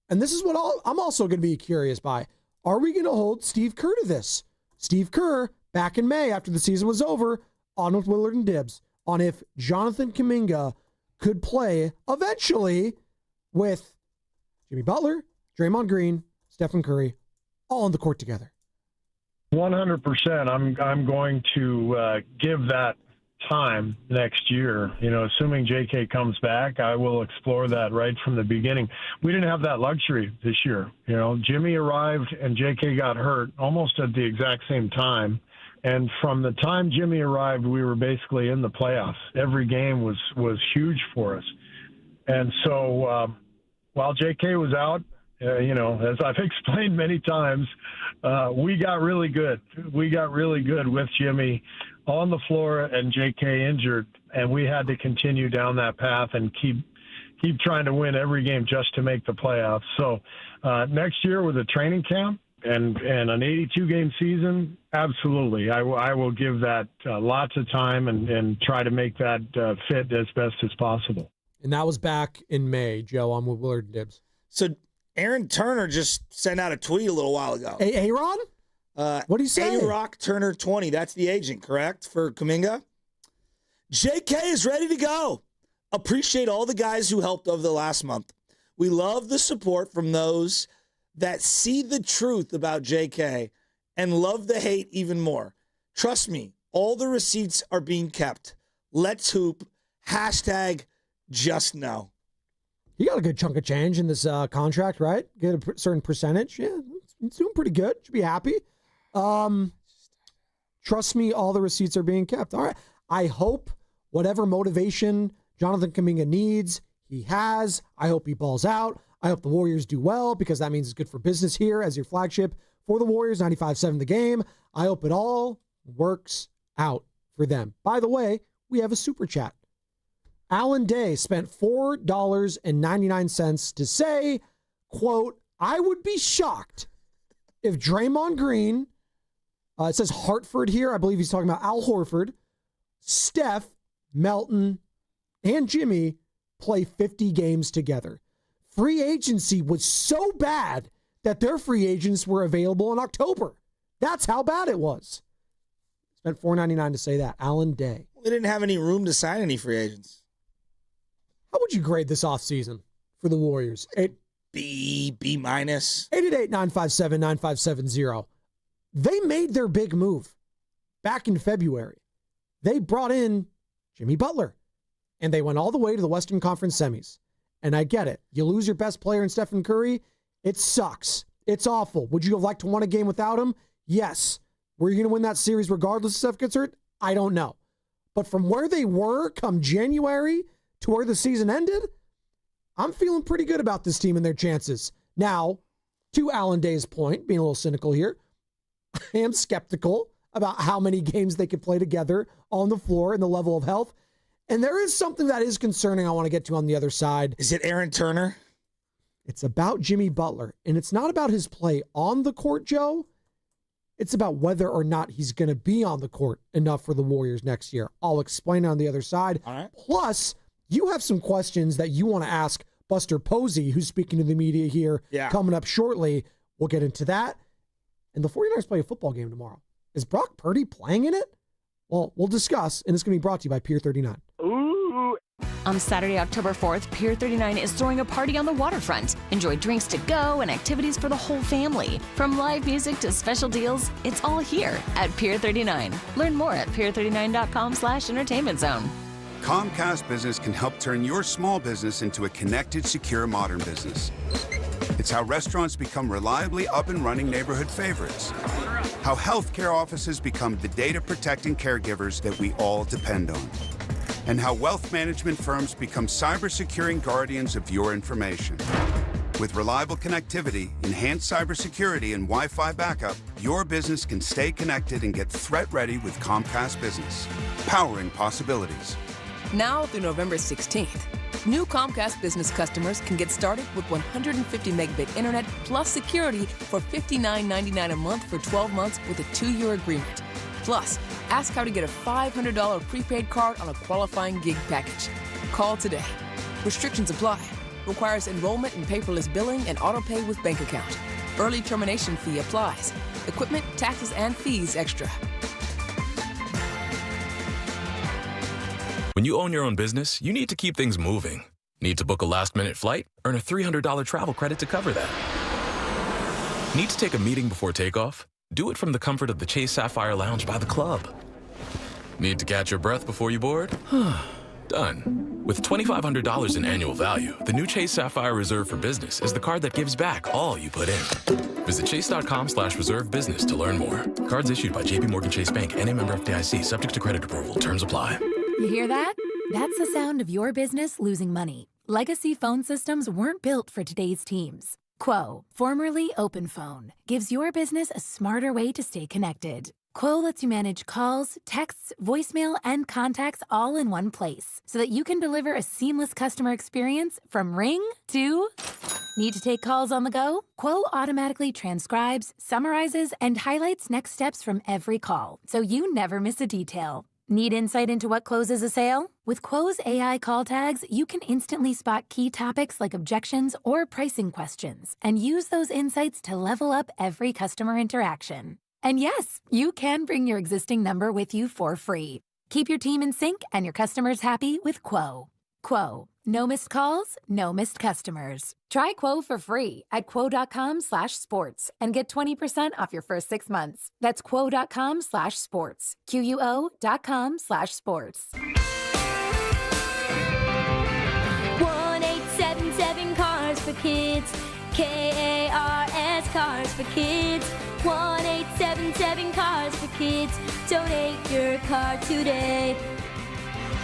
And this is what I'm also going to be curious by. Are we going to hold Steve Kerr to this? Steve Kerr, back in May after the season was over, on with Willard and Dibs, on if Jonathan Kuminga could play eventually with Jimmy Butler, Draymond Green, Stephen Curry, all on the court together. 100%. I'm going to give that time next year. Assuming JK comes back, I will explore that right from the beginning. We didn't have that luxury this year. Jimmy arrived and JK got hurt almost at the exact same time. And from the time Jimmy arrived, we were basically in the playoffs. Every game was huge for us. And so while JK was out, as I've explained many times, we got really good. We got really good with Jimmy on the floor and JK injured, and we had to continue down that path and keep trying to win every game just to make the playoffs. So next year with a training camp and an 82-game season, absolutely. I will give that lots of time and try to make that fit as best as possible. And that was back in May, Joe. I'm with Willard and Dibs. So Aaron Turner just sent out a tweet a little while ago. Aaron? What do you say? A-Rock Turner 20. That's the agent, correct, for Kuminga? JK is ready to go. Appreciate all the guys who helped over the last month. We love the support from those that see the truth about JK and love the hate even more. Trust me, all the receipts are being kept. Let's hoop. #just know. He got a good chunk of change in this contract, right? Get a certain percentage. Yeah, he's doing pretty good. Should be happy. Trust me, all the receipts are being kept. All right. I hope whatever motivation Jonathan Kaminga needs, he has. I hope he balls out. I hope the Warriors do well because that means it's good for business here as your flagship for the Warriors, 95-7 the game. I hope it all works out for them. By the way, we have a super chat. Alan Day spent $4.99 to say, quote, I would be shocked if Draymond Green, it says Hartford here, I believe he's talking about Al Horford, Steph, Melton, and Jimmy play 50 games together. Free agency was so bad that their free agents were available in October. That's how bad it was. Spent $4.99 to say that. Alan Day. They didn't have any room to sign any free agents. How would you grade this offseason for the Warriors? B-. 888-957-9570. They made their big move back in February. They brought in Jimmy Butler, and they went all the way to the Western Conference semis. And I get it. You lose your best player in Stephen Curry. It sucks. It's awful. Would you have liked to win a game without him? Yes. Were you going to win that series regardless if Steph gets hurt? I don't know. But from where they were come January to where the season ended, I'm feeling pretty good about this team and their chances. Now, to Alan Day's point, being a little cynical here, I am skeptical about how many games they could play together on the floor and the level of health. And there is something that is concerning I want to get to on the other side. Is it Aaron Turner? It's about Jimmy Butler, and it's not about his play on the court, Joe. It's about whether or not he's going to be on the court enough for the Warriors next year. I'll explain on the other side. All right. Plus, you have some questions that you want to ask Buster Posey, who's speaking to the media here coming up shortly. We'll get into that. And the 49ers play a football game tomorrow. Is Brock Purdy playing in it? Well, we'll discuss, and it's going to be brought to you by Pier 39. On Saturday, October 4th, Pier 39 is throwing a party on the waterfront. Enjoy drinks to go and activities for the whole family. From live music to special deals, it's all here at Pier 39. Learn more at pier39.com/entertainment zone. Comcast Business can help turn your small business into a connected, secure, modern business. It's how restaurants become reliably up and running neighborhood favorites. How healthcare offices become the data protecting caregivers that we all depend on. And how wealth management firms become cyber-securing guardians of your information. With reliable connectivity, enhanced cybersecurity, and Wi-Fi backup, your business can stay connected and get threat-ready with Comcast Business. Powering possibilities. Now through November 16th, new Comcast Business customers can get started with 150 megabit internet plus security for $59.99 a month for 12 months with a 2-year agreement. Plus, ask how to get a $500 prepaid card on a qualifying gig package. Call today. Restrictions apply. Requires enrollment in paperless billing and auto pay with bank account. Early termination fee applies. Equipment, taxes, and fees extra. When you own your own business, you need to keep things moving. Need to book a last-minute flight? Earn a $300 travel credit to cover that. Need to take a meeting before takeoff? Do it from the comfort of the Chase Sapphire Lounge by the club. Need to catch your breath before you board? Done. With $2,500 in annual value, the new Chase Sapphire Reserve for Business is the card that gives back all you put in. Visit chase.com/reserve business to learn more. Cards issued by JPMorgan Chase Bank, N.A. member FDIC, subject to credit approval. Terms apply. You hear that? That's the sound of your business losing money. Legacy phone systems weren't built for today's teams. Quo, formerly OpenPhone, gives your business a smarter way to stay connected. Quo lets you manage calls, texts, voicemail, and contacts all in one place so that you can deliver a seamless customer experience from ring to... Need to take calls on the go? Quo automatically transcribes, summarizes, and highlights next steps from every call so you never miss a detail. Need insight into what closes a sale? With Quo's AI call tags, you can instantly spot key topics like objections or pricing questions and use those insights to level up every customer interaction. And yes, you can bring your existing number with you for free. Keep your team in sync and your customers happy with Quo. Quo. No missed calls, no missed customers. Try Quo for free at quo.com/sports and get 20% off your first 6 months. That's quo.com/sports. QUO.com/sports. 1877 Cars for Kids. KARS Cars for Kids. 1877 Cars for Kids. Donate your car today.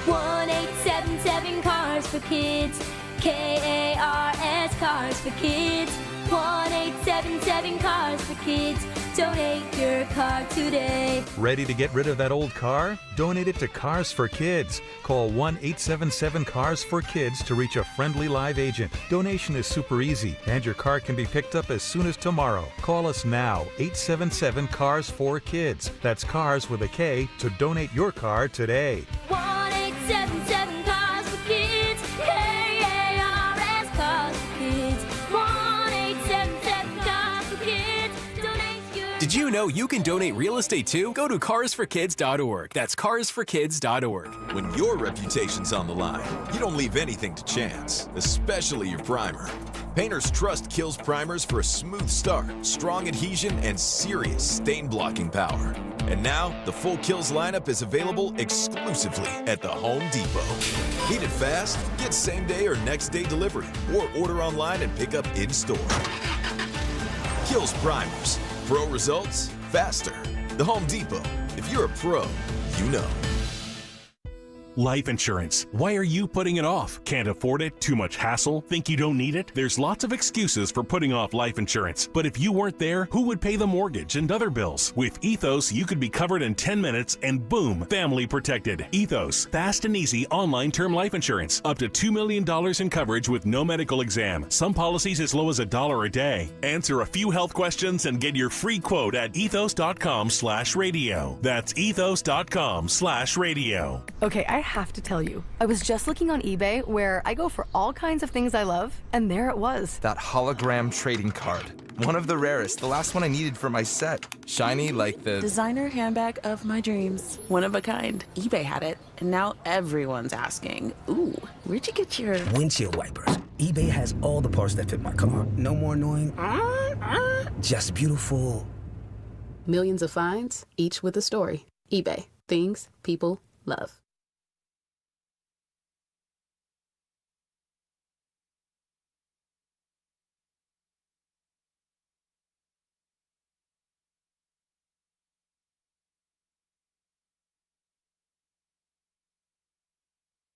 1877 Cars for Kids. KARS Cars for Kids. 1877 Cars for Kids. Donate your car today. Ready to get rid of that old car? Donate it to Cars for Kids. Call 1-877-CARS-FOR-KIDS to reach a friendly live agent. Donation is super easy, and your car can be picked up as soon as tomorrow. Call us now, 877-CARS-FOR-KIDS. That's Cars with a K to donate your car today. 1877 Cars for Kids. KARS Cars for Kids. 1877 Cars for Kids. Donate your... Did you know you can donate real estate too? Go to carsforkids.org. That's carsforkids.org. When your reputation's on the line, you don't leave anything to chance, especially your primer. Painters trust Kills primers for a smooth start, strong adhesion, and serious stain-blocking power. And now, the full Kills lineup is available exclusively at the Home Depot. Need it fast? Get same-day or next-day delivery, or order online and pick up in-store. Kills primers. Pro results, faster. The Home Depot. If you're a pro, you know. life insurance. Why are you putting it off? Can't afford it? Too much hassle? Think you don't need it? There's lots of excuses for putting off life insurance. But if you weren't there, who would pay the mortgage and other bills? With Ethos, you could be covered in 10 minutes and boom, family protected. Ethos, fast and easy online term life insurance. Up to $2 million in coverage with no medical exam. Some policies as low as $1 a day. Answer a few health questions and get your free quote at ethos.com/radio. That's ethos.com/radio. Okay, I have to tell you, I was just looking on eBay where I go for all kinds of things I love, and there it was. That hologram trading card. One of the rarest, the last one I needed for my set. Shiny like the designer handbag of my dreams. One of a kind. eBay had it, and now everyone's asking, ooh, where'd you get your windshield wipers? eBay has all the parts that fit my car. No more annoying, just beautiful. Millions of finds, each with a story. eBay. Things people love.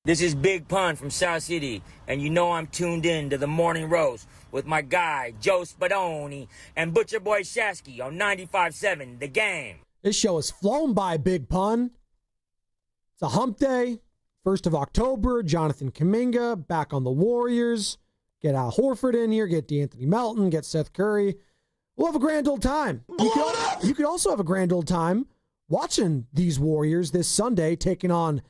This is Big Pun from South City, and you know I'm tuned in to the Morning Roast with my guy, Joe Spadoni, and Butcher Boy Shasky on 95.7 The Game. This show has flown by, Big Pun. It's a hump day, 1st of October. Jonathan Kuminga back on the Warriors. Get Al Horford in here, get DeAnthony Melton, get Seth Curry. We'll have a grand old time. You could also have a grand old time watching these Warriors this Sunday taking on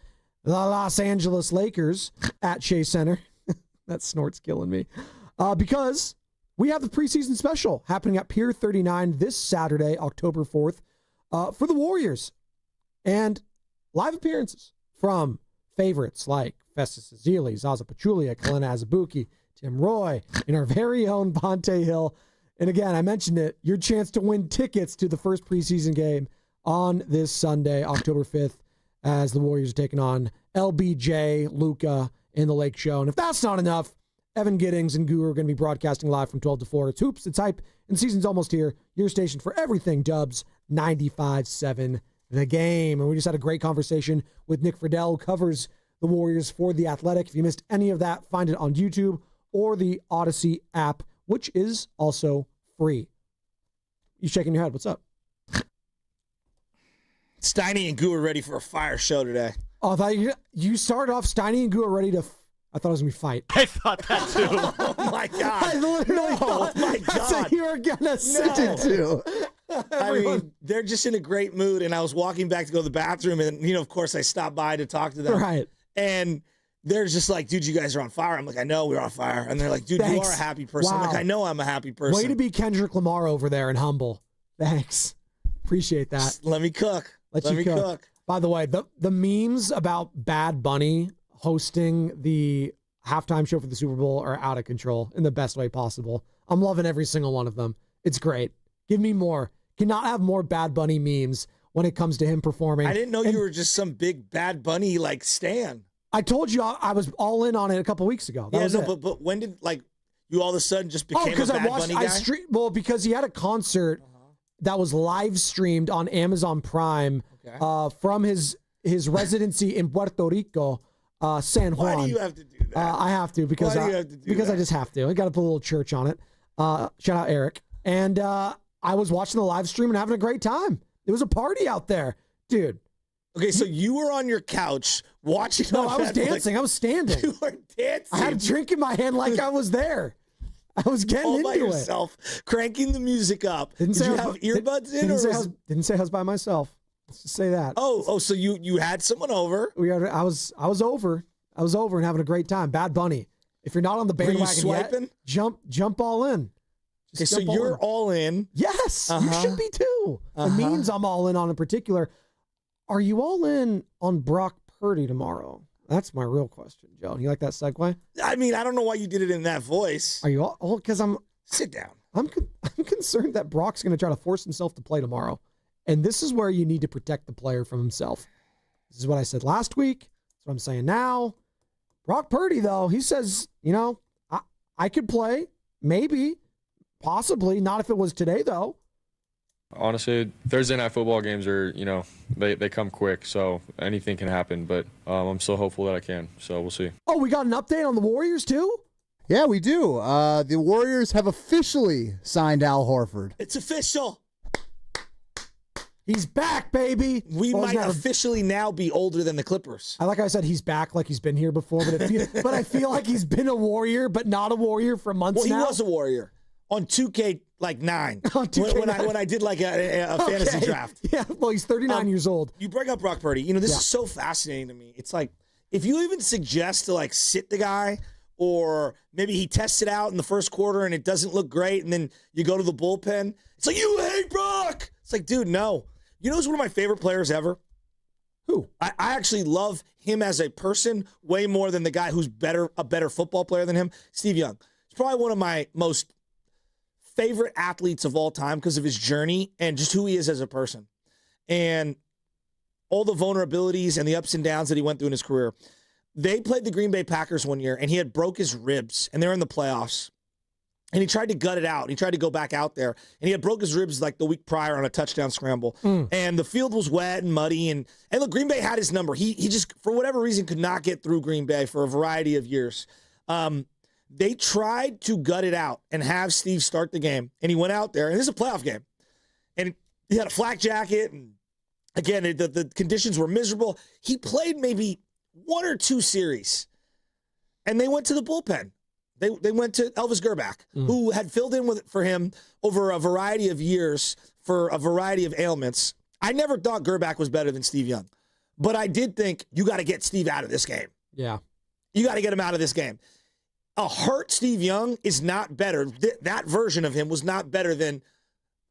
the Los Angeles Lakers at Shea Center. That snort's killing me. Because we have the preseason special happening at Pier 39 this Saturday, October 4th, for the Warriors. And live appearances from favorites like Festus Ezeli, Zaza Pachulia, Kalena Azubuike, Tim Roy, and our very own Bonte Hill. And again, I mentioned it, your chance to win tickets to the first preseason game on this Sunday, October 5th, as the Warriors are taking on LBJ, Luka, in the Lake Show. And if that's not enough, Evan Giddings and Guru are going to be broadcasting live from 12 to 4. It's Hoops, it's Hype, and season's almost here. Your station for everything Dubs, 95.7 The Game. And we just had a great conversation with Nick Fredell, who covers the Warriors for The Athletic. If you missed any of that, find it on YouTube or the Odyssey app, which is also free. You shaking your head. What's up? Steiny and Guru are ready for a fire show today. Oh, I thought you started off Steiny and Guru are ready to... I thought it was going to be fight. I thought that too. Oh, my God. I literally thought my God. that's what you were going to send it to. I mean, they're just in a great mood, and I was walking back to go to the bathroom, and, of course, I stopped by to talk to them. Right. And they're just like, dude, you guys are on fire. I'm like, I know we're on fire. And they're like, dude, Thanks. you are a happy person. Wow. I'm like, I know I'm a happy person. Way to be Kendrick Lamar over there and humble. Thanks. Appreciate that. Just let me cook. Let me cook. By the way, the memes about Bad Bunny hosting the halftime show for the Super Bowl are out of control in the best way possible. I'm loving every single one of them. It's great. Give me more. Cannot have more Bad Bunny memes when it comes to him performing. I didn't know you were just some big Bad Bunny like stan. I told you I was all in on it a couple weeks ago. But when did you all of a sudden just became a Bad Bunny guy? Because he had a concert that was live streamed on Amazon Prime from his residency in Puerto Rico, San Juan. Why do you have to do that? I have to because I just have to. I got to put a little church on it. Shout out Eric. And I was watching the live stream and having a great time. There was a party out there, dude. Okay, so you were on your couch watching. No, I was dancing. I was standing. You were dancing. I had a drink in my hand like I was there. I was getting all into by yourself, cranking the music up. Did you have earbuds in, didn't say I was by myself. Let's just say that. Oh, so you had someone over? I was over. I was over and having a great time. Bad Bunny. If you're not on the bandwagon yet, jump all in. Okay, so you're all in. Yes, you should be too. The memes I'm all in on in particular. Are you all in on Brock Purdy tomorrow? That's my real question, Joe. You like that segue? I mean, I don't know why you did it in that voice. Are you all? Because sit down. I'm concerned that Brock's going to try to force himself to play tomorrow, and this is where you need to protect the player from himself. This is what I said last week. That's what I'm saying now. Brock Purdy, though, he says, I could play, maybe, possibly, not if it was today, though. Honestly, Thursday night football games are, they come quick, so anything can happen, but I'm still hopeful that I can, so we'll see. Oh, we got an update on the Warriors, too? Yeah, we do. The Warriors have officially signed Al Horford. It's official. He's back, baby. We might officially now be older than the Clippers. I said he's back like he's been here before, but I feel like he's been a Warrior, but not a Warrior for months now. He was a Warrior on 2K9. On 2K9. When I did like a fantasy draft. Yeah, well, he's 39 years old. You bring up Brock Purdy. This is so fascinating to me. It's like, if you even suggest to like sit the guy, or maybe he tests it out in the first quarter and it doesn't look great, and then you go to the bullpen, it's like, you hate Brock. It's like, dude, no. You know who's one of my favorite players ever? Who? I actually love him as a person way more than the guy who's a better football player than him, Steve Young. He's probably one of my most favorite athletes of all time because of his journey and just who he is as a person. And all the vulnerabilities and the ups and downs that he went through in his career. They played the Green Bay Packers one year, and he had broke his ribs, and they were in the playoffs. And he tried to gut it out. He tried to go back out there, and he had broke his ribs like the week prior on a touchdown scramble. And the field was wet and muddy. And look, Green Bay had his number. He just, for whatever reason, could not get through Green Bay for a variety of years. They tried to gut it out and have Steve start the game. And he went out there, and this is a playoff game. And he had a flak jacket. And again, the conditions were miserable. He played maybe one or two series, and they went to the bullpen. They went to Elvis Gerback, who had filled in for him over a variety of years for a variety of ailments. I never thought Gerback was better than Steve Young, but I did think you got to get Steve out of this game. Yeah. You got to get him out of this game. A hurt Steve Young is not better. That version of him was not better than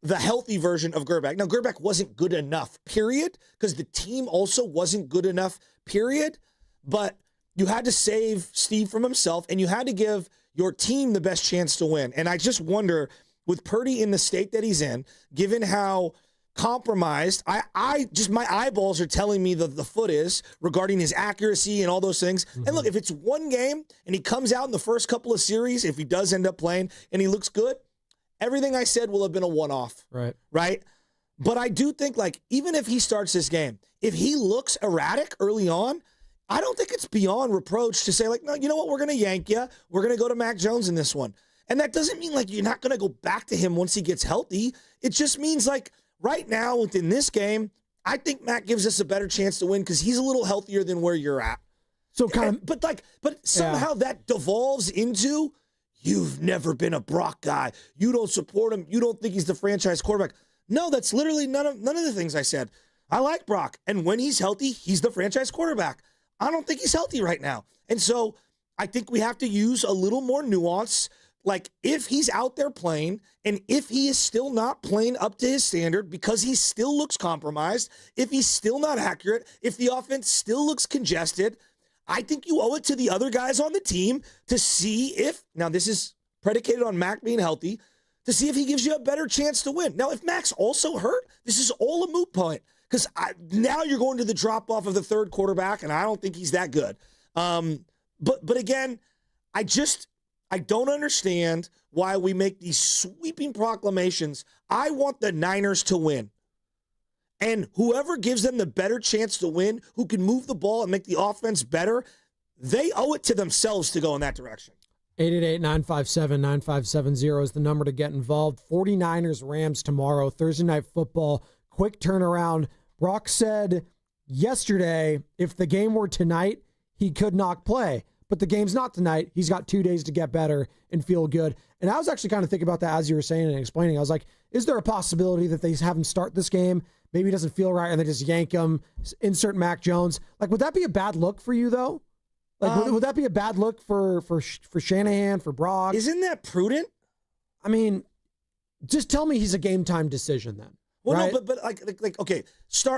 the healthy version of Gerback. Now, Gerback wasn't good enough, period, because the team also wasn't good enough, period. But you had to save Steve from himself, and you had to give your team the best chance to win. And I just wonder, with Purdy in the state that he's in, given how compromised, I just, my eyeballs are telling me that the foot is regarding his accuracy and all those things. And look, if it's one game and he comes out in the first couple of series, if he does end up playing and he looks good, everything I said will have been a one-off. Right? But I do think, like, even if he starts this game, if he looks erratic early on, I don't think it's beyond reproach to say, like, no, you know what? We're going to yank you. We're going to go to Mac Jones in this one. And that doesn't mean, like, you're not going to go back to him once he gets healthy. It just means, like, right now within this game, I think Mac gives us a better chance to win because he's a little healthier than where you're at. So kind of, but somehow that devolves into, you've never been a Brock guy. You don't support him. You don't think he's the franchise quarterback. No, that's literally none of the things I said. I like Brock. And when he's healthy, he's the franchise quarterback. I don't think he's healthy right now. And so I think we have to use a little more nuance. Like, if he's out there playing and if he is still not playing up to his standard because he still looks compromised, if he's still not accurate, if the offense still looks congested, I think you owe it to the other guys on the team to see if, now this is predicated on Mac being healthy, to see if he gives you a better chance to win. Now, if Mac's also hurt, this is all a moot point. Because now you're going to the drop-off of the third quarterback, and I don't think he's that good. But again, I don't understand why we make these sweeping proclamations. I want the Niners to win. And whoever gives them the better chance to win, who can move the ball and make the offense better, they owe it to themselves to go in that direction. 888-957-9570 is the number to get involved. 49ers-Rams tomorrow, Thursday Night Football. Quick turnaround. Brock said yesterday, if the game were tonight, he could not play. But the game's not tonight. He's got 2 days to get better and feel good. And I was actually kind of thinking about that as you were saying and explaining. I was like, is there a possibility that they have him start this game? Maybe he doesn't feel right and they just yank him, insert Mac Jones. Like, would that be a bad look for you, though? Like, would that be a bad look for Shanahan, for Brock? Isn't that prudent? I mean, just tell me he's a game time decision then. Well, right? no, but like okay,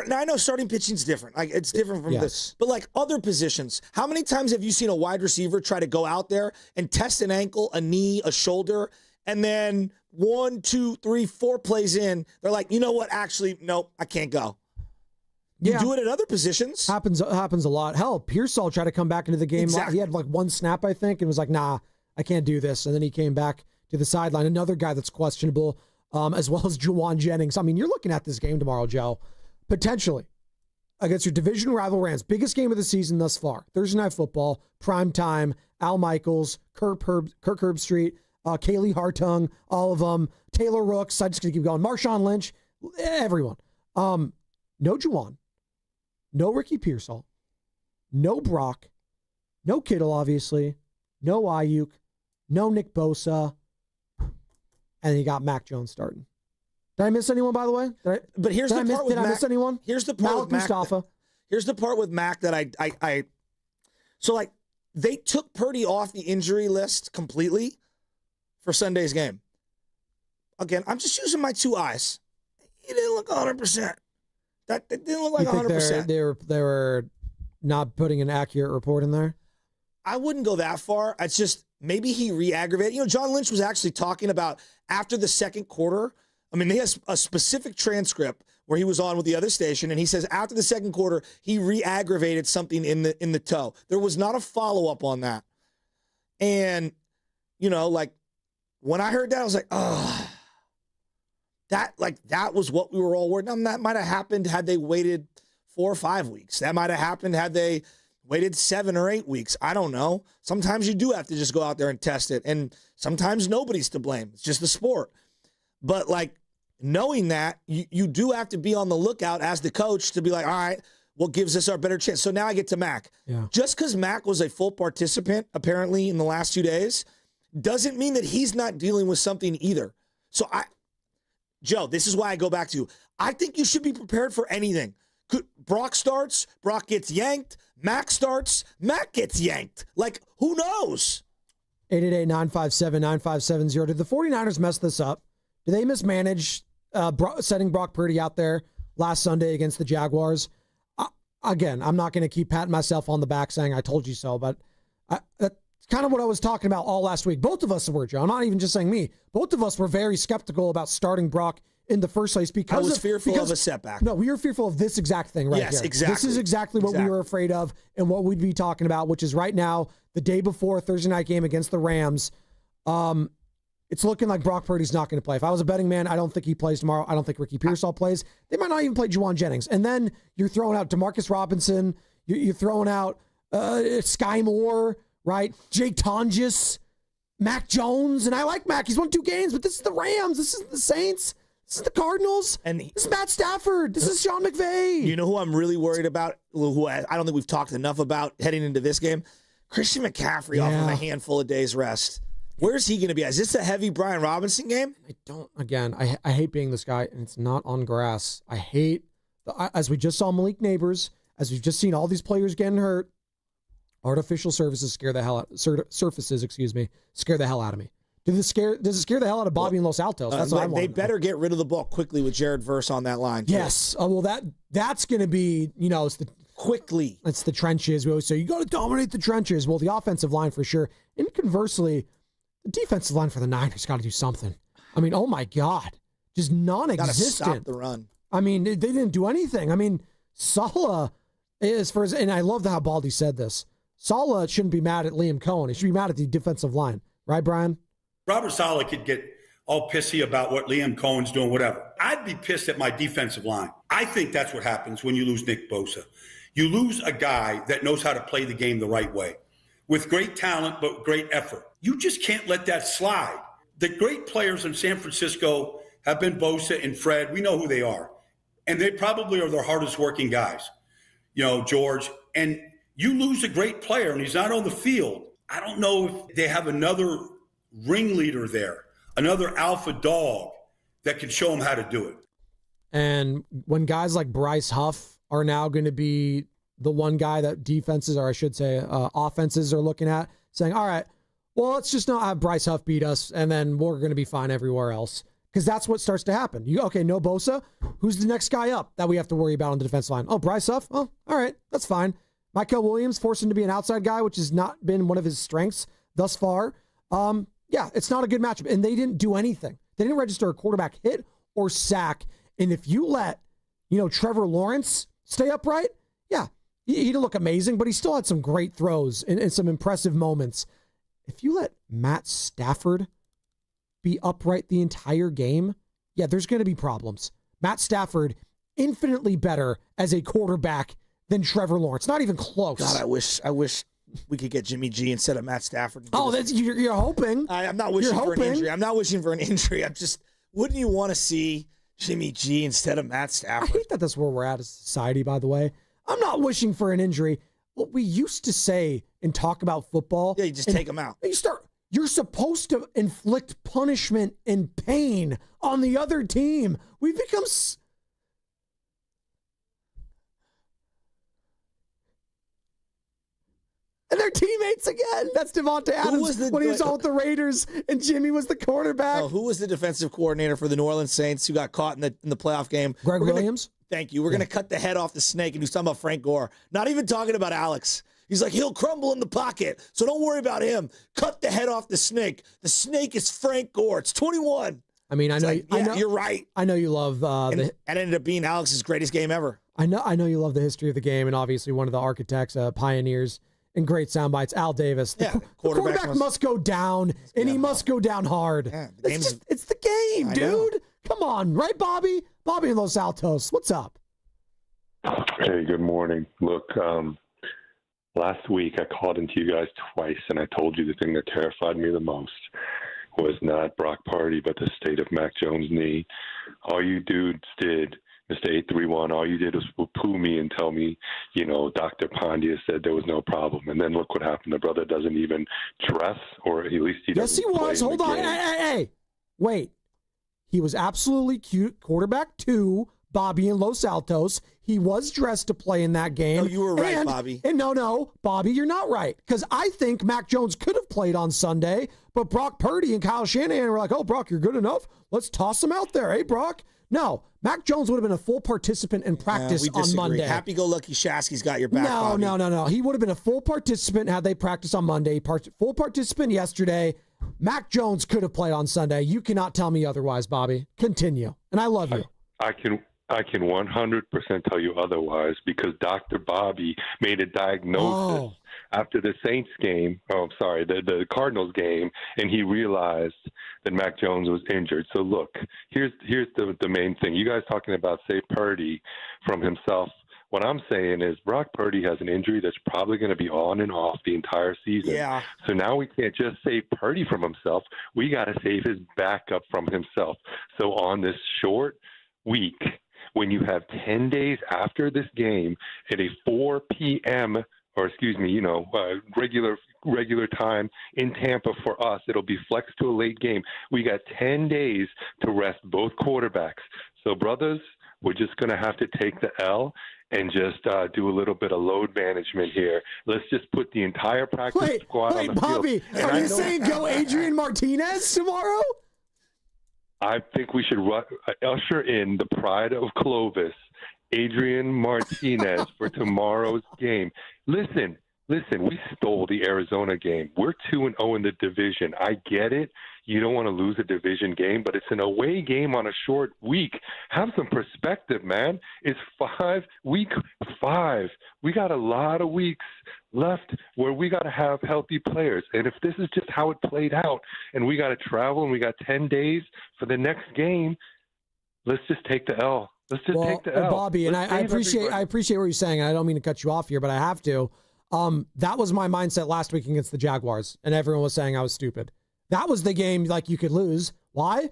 now I know starting pitching's different. Like, it's different from this. But like other positions, how many times have you seen a wide receiver try to go out there and test an ankle, a knee, a shoulder, and then 1, 2, 3, 4 plays in, they're like, you know what? Actually, nope, I can't go. You do it at other positions. Happens a lot. Hell, Pearsall tried to come back into the game. Exactly. He had like one snap, I think, and was like, nah, I can't do this. And then he came back to the sideline. Another guy that's questionable. as well as Juwan Jennings. I mean, you're looking at this game tomorrow, Joe, potentially against your division rival Rams. Biggest game of the season thus far. Thursday Night Football, prime time, Al Michaels, Kirk Herbstreit, Kaylee Hartung, all of them, Taylor Rooks, I'm just going to keep going, Marshawn Lynch, everyone. No Juwan, no Ricky Pearsall, no Brock, no Kittle, obviously, no Ayuk, no Nick Bosa, and you got Mac Jones starting. Did I miss anyone, by the way? But here's the part with Mac. Did I miss anyone? Here's the part with Mac. Mustafa. Here's the part with Mac that I so like they took Purdy off the injury list completely for Sunday's game. Again, I'm just using my two eyes. He didn't look 100%. That didn't look like 100%. They were not putting an accurate report in there? I wouldn't go that far. It's just maybe he re-aggravated. You know, John Lynch was actually talking about after the second quarter. I mean, he has a specific transcript where he was on with the other station, and he says after the second quarter, he re-aggravated something in the toe. There was not a follow-up on that. And, you know, like, when I heard that, I was like, oh, that was what we were all worried about. That might have happened had they waited 4 or 5 weeks. That might have happened had they waited 7 or 8 weeks. I don't know. Sometimes you do have to just go out there and test it. And sometimes nobody's to blame. It's just the sport. But, like, knowing that, you do have to be on the lookout as the coach to be like, all right, what gives us our better chance? So now I get to Mac. Yeah. Just because Mac was a full participant, apparently, in the last 2 days, doesn't mean that he's not dealing with something either. So, Joe, this is why I go back to, I think you should be prepared for anything. Brock starts, Brock gets yanked. Mac starts, Mac gets yanked. Like, who knows? 888-957-9570. Did the 49ers mess this up? Did they mismanage setting Brock Purdy out there last Sunday against the Jaguars? Again, I'm not going to keep patting myself on the back saying I told you so, but that's kind of what I was talking about all last week. Both of us were, Joe. I'm not even just saying me. Both of us were very skeptical about starting Brock in the first place because I was fearful of a setback. No, we were fearful of this exact thing right here. Yes, exactly. This is exactly what we were afraid of and what we'd be talking about, which is right now, the day before Thursday night game against the Rams. It's looking like Brock Purdy's not going to play. If I was a betting man, I don't think he plays tomorrow. I don't think Ricky Pearsall plays. They might not even play Juwan Jennings. And then you're throwing out Demarcus Robinson. You're throwing out Sky Moore, right? Jake Tonjes, Mac Jones. And I like Mac. He's won 2 games, but this is the Rams. This is the Saints. This is the Cardinals. And this is Matt Stafford. This is Sean McVay. You know who I'm really worried about, who I don't think we've talked enough about heading into this game? Christian McCaffrey off of a handful of days rest. Where's he going to be? Is this a heavy Brian Robinson game? I hate being this guy, and it's not on grass. I hate, as we just saw Malik Neighbors, as we've just seen all these players getting hurt, artificial surfaces scare the hell out of me. Does it scare the hell out of Bobby and Los Altos? That's what I want. They better get rid of the ball quickly with Jared Verse on that line. Yes. Well, that's going to be, it's the quickly. It's the trenches. We always say you got to dominate the trenches. Well, the offensive line for sure. And conversely, the defensive line for the Niners got to do something. I mean, oh my God, just non-existent. Got to stop the run. I mean, they didn't do anything. I mean, Saleh and I love how Baldy said this. Saleh shouldn't be mad at Liam Cohen. He should be mad at the defensive line, right, Brian? Robert Saleh could get all pissy about what Liam Cohen's doing, whatever. I'd be pissed at my defensive line. I think that's what happens when you lose Nick Bosa. You lose a guy that knows how to play the game the right way, with great talent but great effort. You just can't let that slide. The great players in San Francisco have been Bosa and Fred. We know who they are. And they probably are their hardest working guys, George. And you lose a great player and he's not on the field. I don't know if they have another ringleader there, another alpha dog that can show them how to do it. And when guys like Bryce Huff are now going to be the one guy that defenses, or I should say offenses, are looking at, saying, all right, well, let's just not have Bryce Huff beat us, and then we're going to be fine everywhere else. Because that's what starts to happen. No Bosa? Who's the next guy up that we have to worry about on the defensive line? Oh, Bryce Huff? Oh, all right, that's fine. Michael Williams, forced him to be an outside guy, which has not been one of his strengths thus far. Yeah, it's not a good matchup. And they didn't do anything. They didn't register a quarterback hit or sack. And if you let, Trevor Lawrence stay upright, yeah, he didn't look amazing, but he still had some great throws and some impressive moments. If you let Matt Stafford be upright the entire game, yeah, there's going to be problems. Matt Stafford, infinitely better as a quarterback than Trevor Lawrence. Not even close. God, I wish we could get Jimmy G instead of Matt Stafford. Oh, that's you're hoping. I'm not wishing for an injury. I'm not wishing for an injury. I'm just, wouldn't you want to see Jimmy G instead of Matt Stafford? I hate that that's where we're at as a society, by the way. I'm not wishing for an injury. What we used to say and talk about football. Yeah, you just take them out. You're supposed to inflict punishment and pain on the other team. We've become... And they're teammates again. That's Devontae Adams when he was on with the Raiders and Jimmy was the quarterback. Oh, who was the defensive coordinator for the New Orleans Saints who got caught in the playoff game? Greg Williams? Thank you. We're going to cut the head off the snake and do something about Frank Gore. Not even talking about Alex. He's like, he'll crumble in the pocket, so don't worry about him. Cut the head off the snake. The snake is Frank Gore. It's 21. I mean, I know you're right. I know you love and it ended up being Alex's greatest game ever. I know you love the history of the game, and obviously one of the architects, pioneers, and great sound bites, Al Davis. The quarterback must go down, and he must go down hard. Yeah, it's the game, dude. Come on, right, Bobby? Bobby in Los Altos. What's up? Hey, good morning. Look, last week I called into you guys twice, and I told you the thing that terrified me the most was not Brock Purdy, but the state of Mac Jones' knee. All you dudes did, Mr. 831, all you did was poo me and tell me, Dr. Pandya said there was no problem. And then look what happened. The brother doesn't even dress, or at least he doesn't. Yes, he was. Hold on. Hey. Wait. He was absolutely cute. Quarterback 2, Bobby in Los Altos. He was dressed to play in that game. No, you were right, Bobby. And no, Bobby, you're not right. Because I think Mac Jones could have played on Sunday, but Brock Purdy and Kyle Shanahan were like, oh, Brock, you're good enough. Let's toss him out there. Hey, Brock. No, Mac Jones would have been a full participant in practice on Monday. Happy-go-lucky Shasky's got your back, Bobby. No. He would have been a full participant had they practiced on Monday. Full participant yesterday. Mac Jones could have played on Sunday. You cannot tell me otherwise, Bobby. Continue. And I love you. I can 100% tell you otherwise because Dr. Bobby made a diagnosis after the Saints game. The Cardinals game, and he realized that Mac Jones was injured. So look, here's the main thing. You guys talking about save Purdy from himself. What I'm saying is Brock Purdy has an injury that's probably going to be on and off the entire season. Yeah. So now we can't just save Purdy from himself. We got to save his backup from himself. So on this short week, when you have 10 days after this game at a 4 p.m. regular time in Tampa for us, it'll be flexed to a late game. We got 10 days to rest both quarterbacks. So, brothers, we're just going to have to take the L and just do a little bit of load management here. Let's just put the entire practice squad on the Bobby, field. Are you saying go Adrian Martinez tomorrow? I think we should usher in the pride of Clovis, Adrian Martinez, for tomorrow's game. Listen, we stole the Arizona game. We're 2-0 in the division. I get it. You don't want to lose a division game, but it's an away game on a short week. Have some perspective, man. It's week 5. We got a lot of weeks left where we got to have healthy players. And if this is just how it played out and we got to travel and we got 10 days for the next game, let's just take the L. Let's just take the L. Bobby, and I appreciate what you're saying. I don't mean to cut you off here, but I have to. That was my mindset last week against the Jaguars, and everyone was saying I was stupid. That was the game like you could lose. Why?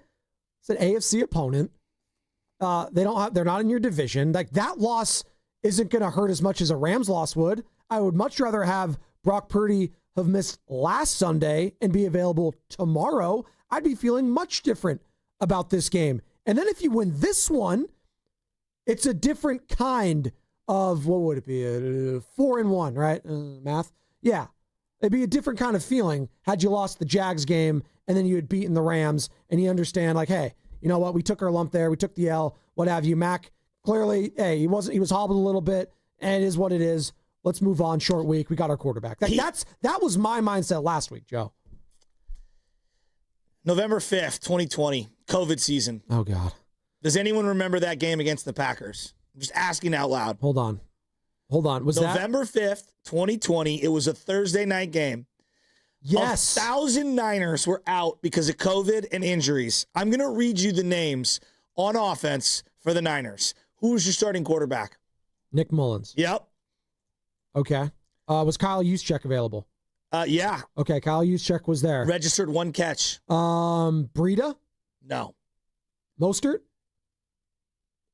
It's an AFC opponent. They're not in your division. Like that loss isn't going to hurt as much as a Rams loss would. I would much rather have Brock Purdy have missed last Sunday and be available tomorrow. I'd be feeling much different about this game. And then if you win this one, it's a different kind of, what would it be? 4-1, right? Math? Yeah. It'd be a different kind of feeling had you lost the Jags game and then you had beaten the Rams and you understand like, hey, you know what? We took our lump there. We took the L, what have you. Mac, clearly, hey, he was hobbled a little bit and it is what it is. Let's move on. Short week. We got our quarterback. That was my mindset last week, Joe. November 5th, 2020, COVID season. Oh, God. Does anyone remember that game against the Packers? I'm just asking out loud. Hold on. Was November 5th, 2020. It was a Thursday night game. Yes. 1,000 Niners were out because of COVID and injuries. I'm going to read you the names on offense for the Niners. Who was your starting quarterback? Nick Mullins. Yep. Okay. Was Kyle Juszczyk available? Yeah. Okay, Kyle Juszczyk was there. Registered 1 catch. Breida? No. Mostert?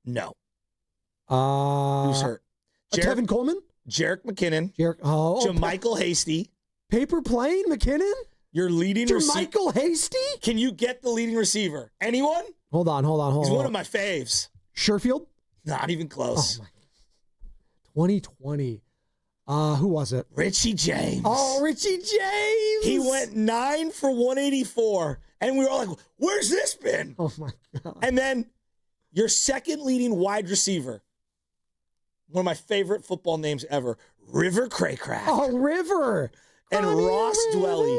No. Who's hurt? Tevin Coleman? Jarek McKinnon. Jermichael Hasty. Paper plane McKinnon? Your leading receiver. Jermichael Hasty? Can you get the leading receiver? Anyone? Hold on. He's one of my faves. Sherfield? Not even close. Oh, my. 2020. Who was it? Richie James. Oh, Richie James. He went 9 for 184. And we were all like, where's this been? Oh, my God. And then your second leading wide receiver, one of my favorite football names ever, River Craycraft. Oh, River. And Ross Dwelly.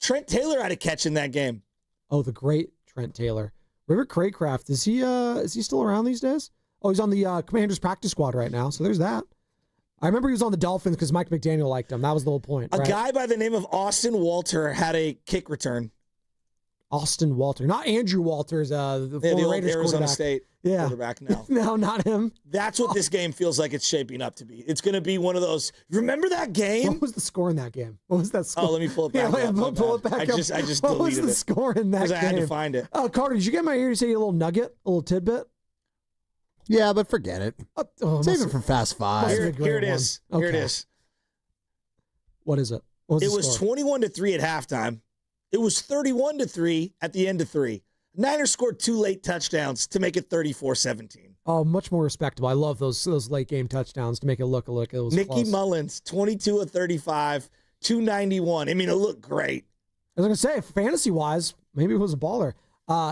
Trent Taylor had a catch in that game. Oh, the great Trent Taylor. River Craycraft, is he still around these days? Oh, he's on the Commanders practice squad right now, so there's that. I remember he was on the Dolphins because Mike McDaniel liked him. That was the whole point. A right? guy by the name of Austin Walter had a kick return. Austin Walter. Not Andrew Walters, the former Raiders Arizona quarterback. State quarterback now. No, not him. That's what this game feels like it's shaping up to be. It's going to be one of those. Remember that game? What was the score in that game? What was that score? Oh, let me pull it back up. Pull it back I up. just deleted it. What was the score in that game? Because I had to find it. Oh, Carter, did you get my ear to say a little nugget, a little tidbit? Yeah, but forget it. Save it for Fast Five. Here it is. Okay. Here it is. What is it? What It the was score? 21-3 at halftime. It was 31-3 at the end of 3. Niners scored 2 late touchdowns to make it 34-17. Oh, much more respectable. I love those late game touchdowns to make it look like it was Nicky close. Mullins, 22 of 35, 291. I mean, it looked great. I was going to say, fantasy wise, maybe it was a baller.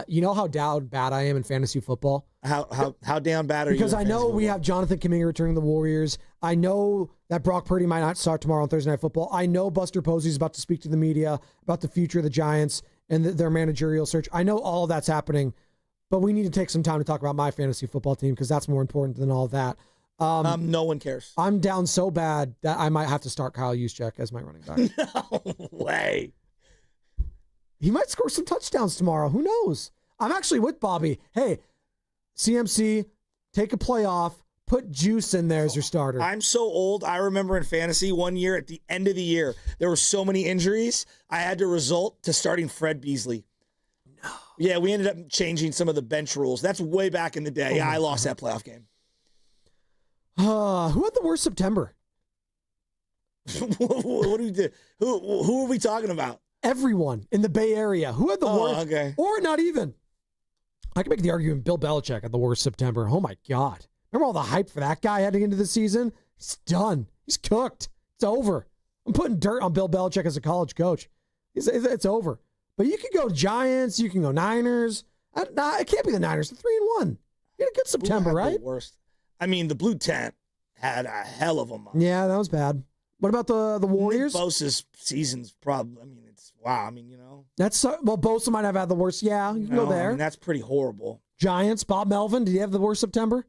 You know how down bad I am in fantasy football? How down bad are you? Because I know we have Jonathan Kuminga returning to the Warriors. I know that Brock Purdy might not start tomorrow on Thursday Night Football. I know Buster Posey's about to speak to the media about the future of the Giants and their managerial search. I know all of that's happening, but we need to take some time to talk about my fantasy football team because that's more important than all of that. No one cares. I'm down so bad that I might have to start Kyle Juszczyk as my running back. No way. He might score some touchdowns tomorrow. Who knows? I'm actually with Bobby. Hey, CMC, take a play off. Put Juice in there as your starter. I'm so old. I remember in fantasy one year at the end of the year, there were so many injuries. I had to resort to starting Fred Beasley. No. Yeah, we ended up changing some of the bench rules. That's way back in the day. I lost that playoff game. Who had the worst September? What do we do? Who are we talking about? Everyone in the Bay Area. Who had the worst? Okay. Or not even. I can make the argument Bill Belichick had the worst September. Oh, my God. Remember all the hype for that guy heading into the season? He's done. He's cooked. It's over. I'm putting dirt on Bill Belichick as a college coach. It's over. But you can go Giants. You can go Niners. It can't be the Niners. They're 3-1. You had a good September, right? The worst. I mean, the Blue Tent had a hell of a month. Yeah, that was bad. What about the Warriors? Nick Bosa's season's probably, I mean, it's, wow. I mean, That's well, Bosa might have had the worst. Yeah, you can go there. I mean, that's pretty horrible. Giants, Bob Melvin, did he have the worst September?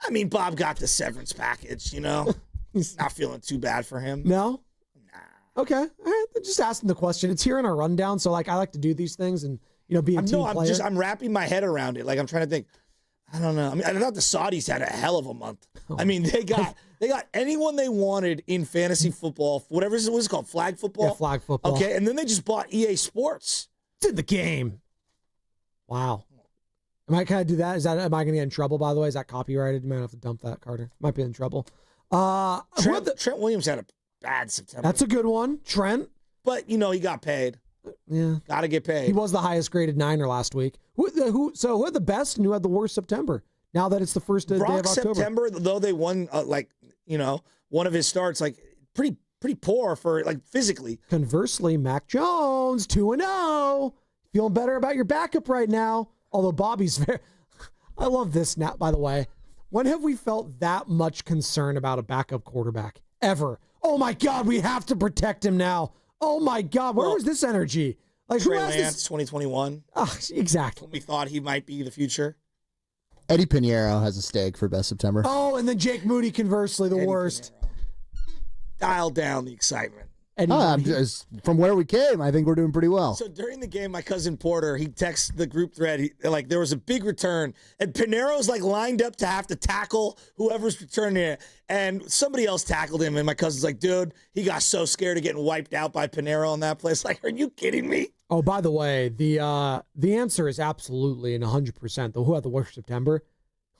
I mean, Bob got the severance package, He's not feeling too bad for him. No? Nah. Okay. All right. Just asking the question. It's here in our rundown, so I like to do these things and be a team player. I'm wrapping my head around it. Like I'm trying to think. I don't know. I mean, I thought the Saudis had a hell of a month. I mean, they got anyone they wanted in fantasy football, whatever it was called, flag football. Yeah, flag football. Okay, and then they just bought EA Sports. It's in the game. Wow. Can I do that? Am I going to get in trouble, by the way? Is that copyrighted? You might have to dump that, Carter. Might be in trouble. Trent Williams had a bad September. That's a good one. Trent. But, he got paid. Yeah. Got to get paid. He was the highest graded Niner last week. Who had the best and who had the worst September? Now that it's the first day of October. September, though they won, one of his starts, pretty poor for, physically. Conversely, Mac Jones, 2-0. Feeling better about your backup right now. Although Bobby's very... I love this now, by the way. When have we felt that much concern about a backup quarterback? Ever. Oh, my God, we have to protect him now. Oh, my God, where was this energy? Trey Lance, 2021. Exactly. We thought he might be the future. Eddie Pinheiro has a stake for best September. Oh, and then Jake Moody, conversely, the worst. Pinheiro. Dial down the excitement. From where we came, I think we're doing pretty well. So during the game, my cousin Porter, he texts the group thread. There was a big return, and Pinero's lined up to have to tackle whoever's returning it, and somebody else tackled him, and my cousin's like, dude, he got so scared of getting wiped out by Pinero on that place. Are you kidding me? Oh, by the way, the answer is absolutely and 100%. Who had the worst September? It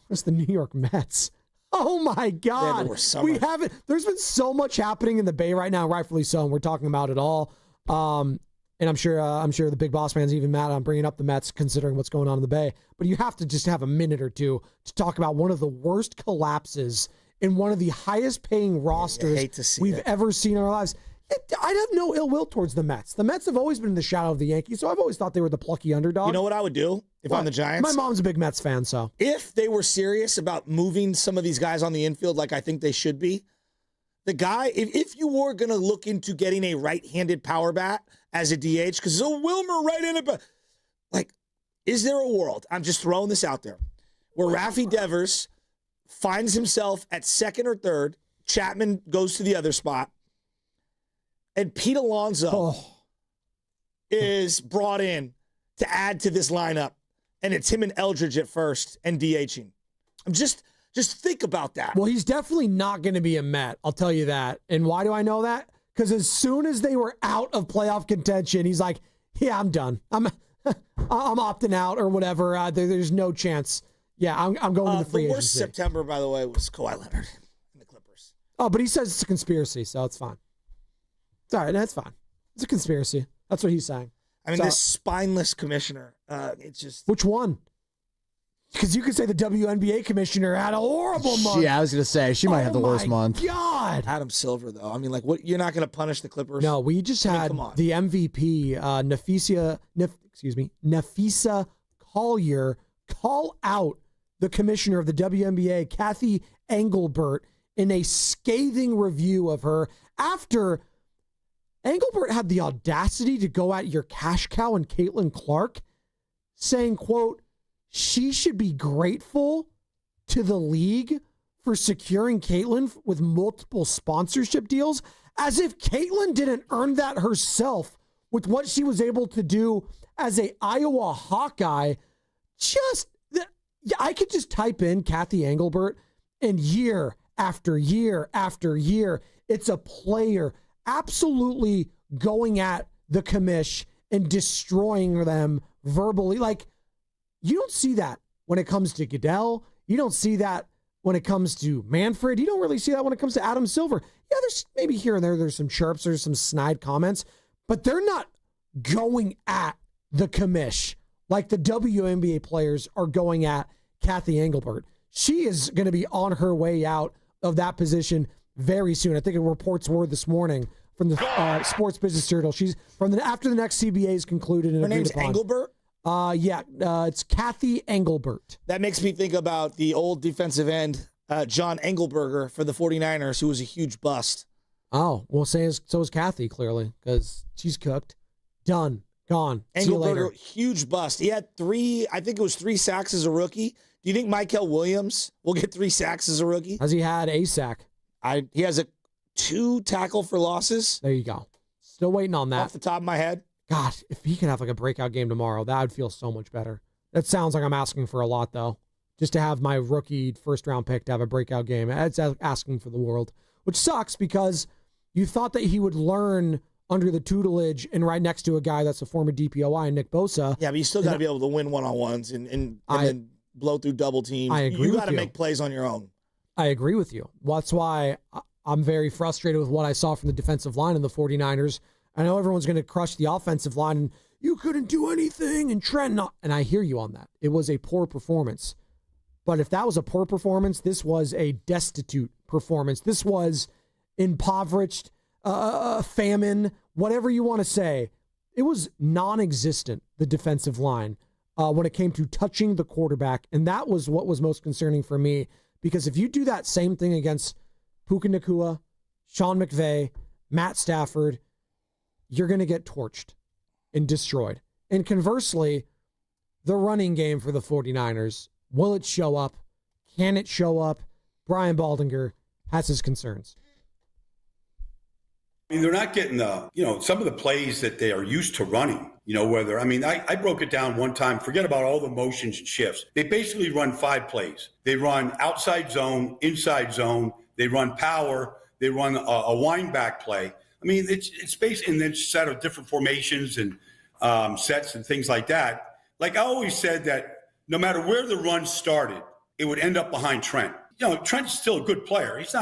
was the New York Mets. Oh my God! We haven't. There's been so much happening in the Bay right now, rightfully so, and we're talking about it all. And I'm sure the Big Boss man's even mad I'm bringing up the Mets, considering what's going on in the Bay. But you have to just have a minute or two to talk about one of the worst collapses in one of the highest-paying rosters we've ever seen in our lives. I'd have no ill will towards the Mets. The Mets have always been in the shadow of the Yankees, so I've always thought they were the plucky underdog. You know what I would do if I'm the Giants? My mom's a big Mets fan, so. If they were serious about moving some of these guys on the infield like I think they should be, the guy, if you were going to look into getting a right-handed power bat as a DH, because there's a Wilmer right-handed, is there a world, I'm just throwing this out there, where Rafi Devers finds himself at second or third, Chapman goes to the other spot, and Pete Alonso is brought in to add to this lineup, and it's him and Eldridge at first and DHing. I'm just think about that. Well, he's definitely not going to be a Met, I'll tell you that. And why do I know that? Because as soon as they were out of playoff contention, he's like, yeah, I'm done. I'm opting out or whatever. There's no chance. Yeah, I'm going to the free agency. The worst September, by the way, was Kawhi Leonard and the Clippers. Oh, but he says it's a conspiracy, so it's fine. It's all right. That's fine. It's a conspiracy. That's what he's saying. I mean, this spineless commissioner, it's just... Which one? Because you could say the WNBA commissioner had a horrible month. Yeah, I was going to say, she might have the worst month. God. Adam Silver, though. I mean, what? You're not going to punish the Clippers? No, we just had the MVP, Nafisa Collier, call out the commissioner of the WNBA, Kathy Engelbert, in a scathing review of her after... Engelbert had the audacity to go at your cash cow and Caitlin Clark, saying, quote, she should be grateful to the league for securing Caitlin with multiple sponsorship deals, as if Caitlin didn't earn that herself with what she was able to do as a Iowa Hawkeye. I could just type in Kathy Engelbert, and year after year after year, it's a player absolutely going at the commish and destroying them verbally. You don't see that when it comes to Goodell. You don't see that when it comes to Manfred. You don't really see that when it comes to Adam Silver. Yeah, there's maybe here and there's some chirps, there's some snide comments, but they're not going at the commish like the WNBA players are going at Kathy Engelbert. She is going to be on her way out of that position very soon. I think reports were this morning from the Sports Business Journal. She's after the next CBA is concluded. Her name's Engelbert? It's Kathy Engelbert. That makes me think about the old defensive end, John Engelberger for the 49ers, who was a huge bust. Oh, well, so is Kathy, clearly, because she's cooked. Done. Gone. Engelberger, huge bust. He had 3 sacks as a rookie. Do you think Michael Williams will get 3 sacks as a rookie? Has he had a sack? He has 2 tackle for losses. There you go. Still waiting on that. Off the top of my head. God, if he can have a breakout game tomorrow, that would feel so much better. That sounds like I'm asking for a lot, though. Just to have my rookie first-round pick to have a breakout game. That's asking for the world, which sucks because you thought that he would learn under the tutelage and right next to a guy that's a former DPOI, Nick Bosa. Yeah, but you still got to be able to win one-on-ones and then blow through double teams. I agree. You got to make plays on your own. I agree with you. Well, that's why I'm very frustrated with what I saw from the defensive line in the 49ers. I know everyone's going to crush the offensive line, and you couldn't do anything, and Trent not. And I hear you on that. It was a poor performance. But if that was a poor performance, this was a destitute performance. This was impoverished, famine, whatever you want to say. It was non-existent, the defensive line, when it came to touching the quarterback. And that was what was most concerning for me, because if you do that same thing against Puka Nacua, Sean McVay, Matt Stafford, you're going to get torched and destroyed. And conversely, the running game for the 49ers, will it show up? Can it show up? Brian Baldinger has his concerns. I mean, they're not getting some of the plays that they are used to running, I broke it down one time, forget about all the motions and shifts. They basically run 5 plays. They run outside zone, inside zone, they run power, they run a wind back play. I mean, it's based in this set of different formations and sets and things like that. Like I always said that no matter where the run started, it would end up behind Trent. Trent's still a good player. He's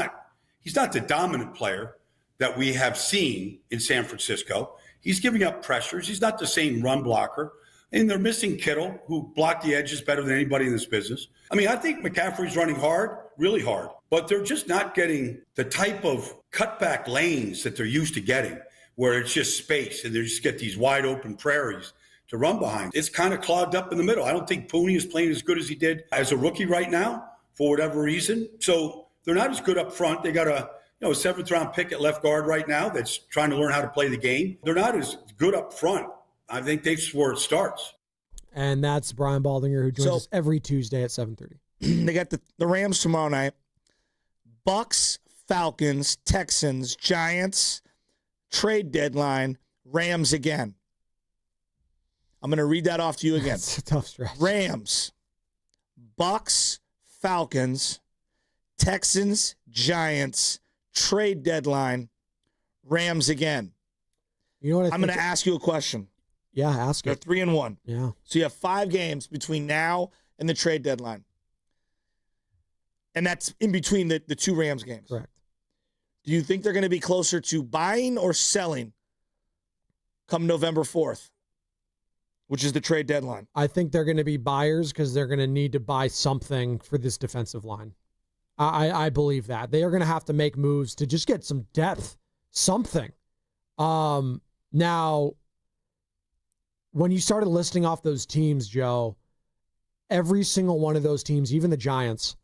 not the dominant player that we have seen in San Francisco. He's giving up pressures. He's not the same run blocker. And they're missing Kittle, who blocked the edges better than anybody in this business. I mean, I think McCaffrey's running hard, really hard, but they're just not getting the type of cutback lanes that they're used to getting, where it's just space and they just get these wide open prairies to run behind. It's kind of clogged up in the middle. I don't think Purdy is playing as good as he did as a rookie right now for whatever reason. So they're not as good up front. They got a 7th-round pick at left guard right now that's trying to learn how to play the game. They're not as good up front. I think that's where it starts. And that's Brian Baldinger, who joins us every Tuesday at 7:30. They got the Rams tomorrow night. Bucks, Falcons, Texans, Giants, trade deadline, Rams again. I'm going to read that off to you again. It's a tough stretch. Rams, Bucks, Falcons, Texans, Giants, trade deadline, Rams again. You know what? I'm going to ask you a question. Yeah, ask They're it. 3-1. Yeah. So you have 5 games between now and the trade deadline. And that's in between the 2 Rams games. Correct. Do you think they're going to be closer to buying or selling come November 4th, which is the trade deadline? I think they're going to be buyers because they're going to need to buy something for this defensive line. I believe that. They are going to have to make moves to just get some depth, something. Now, when you started listing off those teams, Joe, every single one of those teams, even the Giants,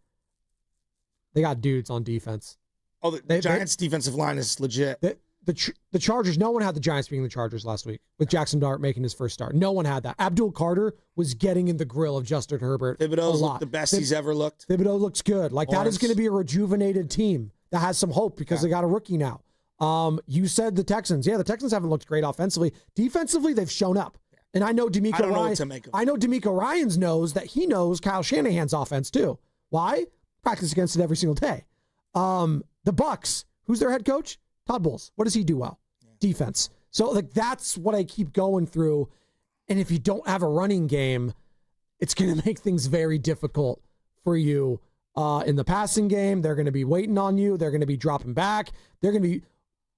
they got dudes on defense. Oh, the Giants' defensive line is legit. The Chargers, no one had the Giants being the Chargers last week with Jackson Dart making his first start. No one had that. Abdul Carter was getting in the grill of Justin Herbert. Thibodeau's looked the best he's ever looked. Thibodeau looks good. That is going to be a rejuvenated team that has some hope because they got a rookie now. You said the Texans. Yeah, the Texans haven't looked great offensively. Defensively, they've shown up. And I know DeMeco Ryans knows that he knows Kyle Shanahan's offense too. Why? Practice against it every single day. The Bucks, who's their head coach? Todd Bowles. What does he do well? Defense. So that's what I keep going through. And if you don't have a running game, it's going to make things very difficult for you in the passing game. They're going to be waiting on you. They're going to be dropping back. They're going to be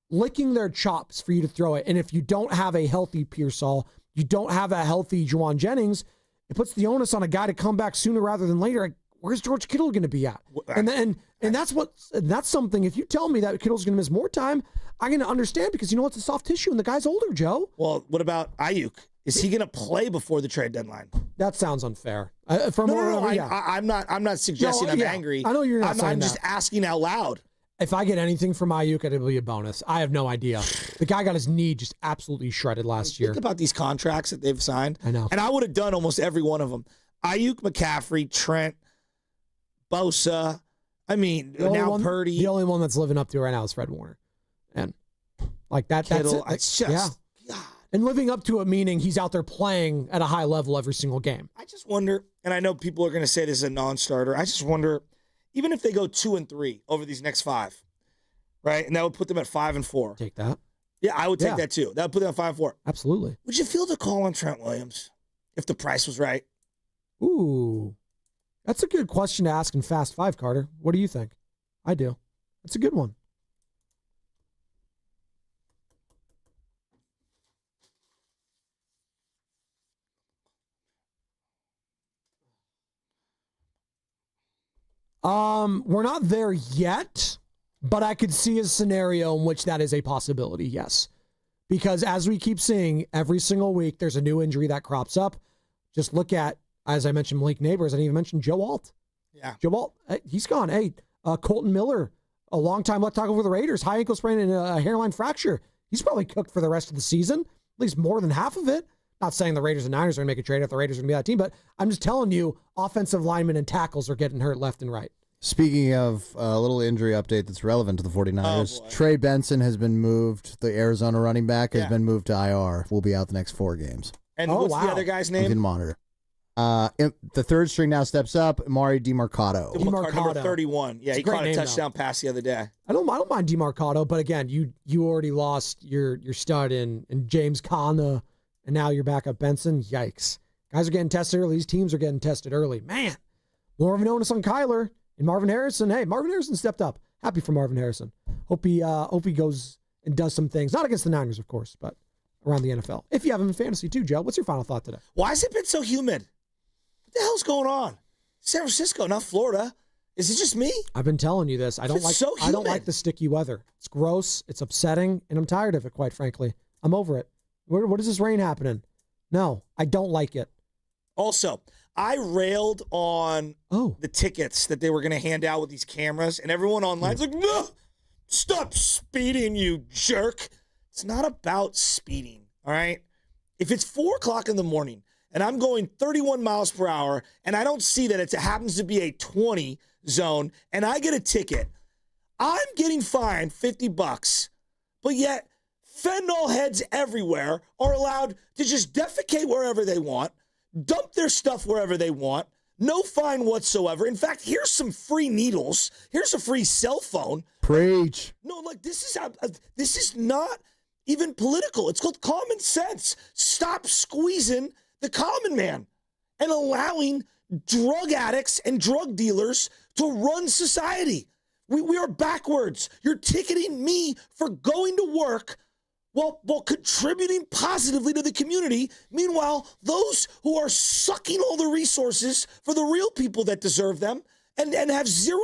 licking their chops for you to throw it. And if you don't have a healthy Pearsall, you don't have a healthy Juwan Jennings, it puts the onus on a guy to come back sooner rather than later. Where's George Kittle going to be at? And that's something. If you tell me that Kittle's going to miss more time, I'm going to understand because it's a soft tissue and the guy's older, Joe. Well, what about Ayuk? Is he going to play before the trade deadline? That sounds unfair. I'm not suggesting I'm angry. I know you're not. I'm just asking out loud. If I get anything from Ayuk, it'll be a bonus. I have no idea. The guy got his knee just absolutely shredded last year. Think about these contracts that they've signed. I know. And I would have done almost every one of them. Ayuk, McCaffrey, Trent, Bosa. I mean, now Purdy. The only one that's living up to it right now is Fred Warner. And that's Kittle, it. It's just, God. And living up to it, meaning he's out there playing at a high level every single game. I just wonder, and I know people are going to say this is a non-starter. I just wonder, even if they go 2-3 over these next 5, right? And that would put them at 5-4. Take that. Yeah, I would take that too. That would put them at 5-4. Absolutely. Would you feel the call on Trent Williams if the price was right? Ooh. That's a good question to ask in Fast 5, Carter. What do you think? I do. That's a good one. We're not there yet, but I could see a scenario in which that is a possibility, yes. Because as we keep seeing, every single week, there's a new injury that crops up. Just look at, as I mentioned, Malik Neighbors. I didn't even mention Joe Alt. Yeah. Joe Alt, he's gone. Hey, Colton Miller, a long time left tackle for the Raiders, high ankle sprain and a hairline fracture. He's probably cooked for the rest of the season, at least more than half of it. Not saying the Raiders and Niners are going to make a trade if the Raiders are going to be that team, but I'm just telling you, offensive linemen and tackles are getting hurt left and right. Speaking of a little injury update that's relevant to the 49ers, Trey Benson has been moved. The Arizona running back has been moved to IR. Will be out the next 4 games. And what's the other guy's You can name? monitor. The third string now steps up, Amari DiMercato. Number 31. Yeah, It's he a great caught a name, touchdown pass the other day. I don't mind DeMarcado, but again, you already lost your stud in James Conner, and now you're back up Benson. Yikes. Guys are getting tested early. These teams are getting tested early. Man, more of an onus on Kyler and Marvin Harrison. Hey, Marvin Harrison stepped up. Happy for Marvin Harrison. Hope he goes and does some things. Not against the Niners, of course, but around the NFL. If you have him in fantasy too, Joe, what's your final thought today? Why has it been so humid? What the hell's going on? San Francisco, not Florida. Is it just me? I've been telling you this. I don't like the sticky weather. It's gross. It's upsetting, and I'm tired of it. Quite frankly, I'm over it. What is this rain happening? No, I don't like it. Also, I railed on the tickets that they were going to hand out with these cameras, and everyone online's like, no, stop speeding, you jerk. It's not about speeding, all right? If it's 4 o'clock in the morning and I'm going 31 miles per hour and I don't see that it happens to be a 20 zone and I get a ticket, I'm getting fined $50, but yet fentanyl heads everywhere are allowed to just defecate wherever they want, dump their stuff wherever they want, no fine whatsoever. In fact, here's some free needles. Here's a free cell phone. Preach. No, like this is not even political. It's called common sense. Stop squeezing the common man and allowing drug addicts and drug dealers to run society. We are backwards. You're ticketing me for going to work while contributing positively to the community. Meanwhile, those who are sucking all the resources for the real people that deserve them and have zero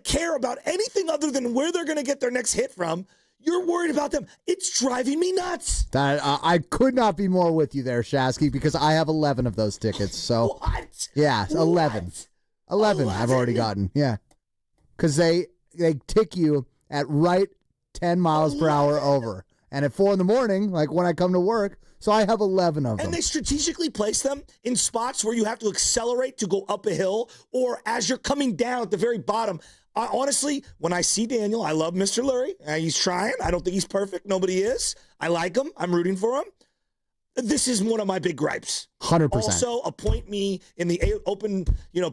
care about anything other than where they're going to get their next hit from, you're worried about them. It's driving me nuts. That I could not be more with you there, Shasky, because I have 11 of those tickets. So what? Yeah, 11. 11 I've already gotten. Yeah, because they tick you at right 10 miles per hour over, and at 4 in the morning, like when I come to work. So I have 11 of them. And they strategically place them in spots where you have to accelerate to go up a hill, or as you're coming down at the very bottom. Honestly, when I see Daniel, I love Mr. Lurie. He's trying. I don't think he's perfect. Nobody is. I like him. I'm rooting for him. This is one of my big gripes. 100%. Also, appoint me in the open,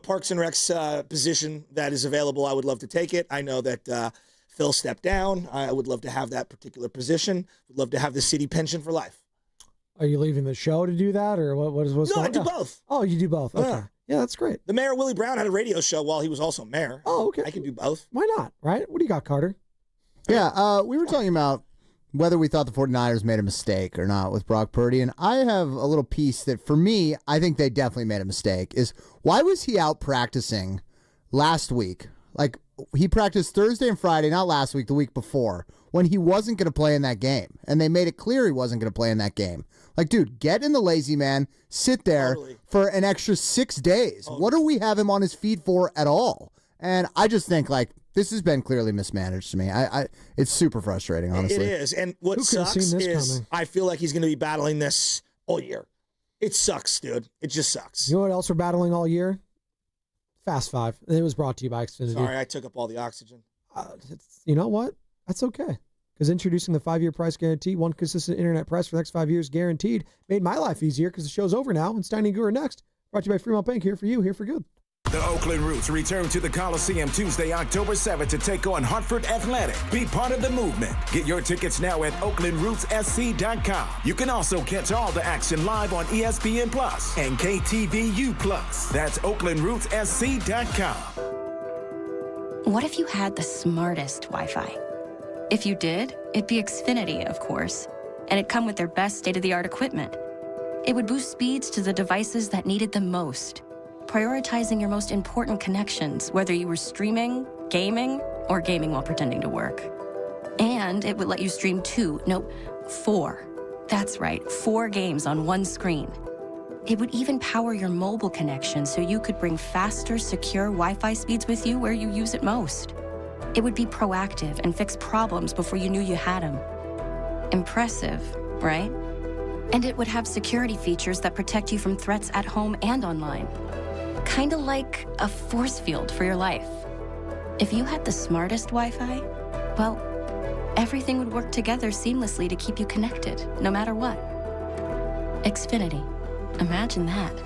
Parks and Recs position that is available. I would love to take it. I know that Phil stepped down. I would love to have that particular position. Would love to have the city pension for life. Are you leaving the show to do that, or what's No, going on? I do both. Oh, you do both. Okay. Yeah, that's great. The mayor, Willie Brown, had a radio show while he was also mayor. Oh, okay. I can do both. Why not, right? What do you got, Carter? Yeah, we were talking about whether we thought the 49ers made a mistake or not with Brock Purdy, and I have a little piece that, for me, I think they definitely made a mistake, is why was he out practicing last week? Like, he practiced Thursday and Friday, not last week, the week before, when he wasn't going to play in that game, and they made it clear he wasn't going to play in that game. Like, dude, get in the lazy man, sit there for an extra 6 days. What do we have him on his feet for at all? And I just think, this has been clearly mismanaged to me. It's super frustrating, honestly. It is. And what sucks is I feel like he's going to be battling this all year. It sucks, dude. It just sucks. You know what else we're battling all year? Fast Five. And it was brought to you by Xfinity. Sorry, I took up all the oxygen. You know what? That's okay. Because introducing the 5-year price guarantee, one consistent internet price for the next 5 years guaranteed, made my life easier because the show's over now. And Steiny Guru next. Brought to you by Fremont Bank. Here for you, here for good. The Oakland Roots return to the Coliseum Tuesday, October 7th to take on Hartford Athletic. Be part of the movement. Get your tickets now at OaklandRootsSC.com. You can also catch all the action live on ESPN Plus and KTVU Plus. That's OaklandRootsSC.com. What if you had the smartest Wi-Fi? If you did, it'd be Xfinity, of course. And it'd come with their best state-of-the-art equipment. It would boost speeds to the devices that needed them most, prioritizing your most important connections, whether you were streaming, gaming, or gaming while pretending to work. And it would let you stream 4. That's right, 4 games on one screen. It would even power your mobile connection so you could bring faster, secure Wi-Fi speeds with you where you use it most. It would be proactive and fix problems before you knew you had them. Impressive, right? And it would have security features that protect you from threats at home and online. Kinda like a force field for your life. If you had the smartest Wi-Fi, well, everything would work together seamlessly to keep you connected, no matter what. Xfinity. Imagine that.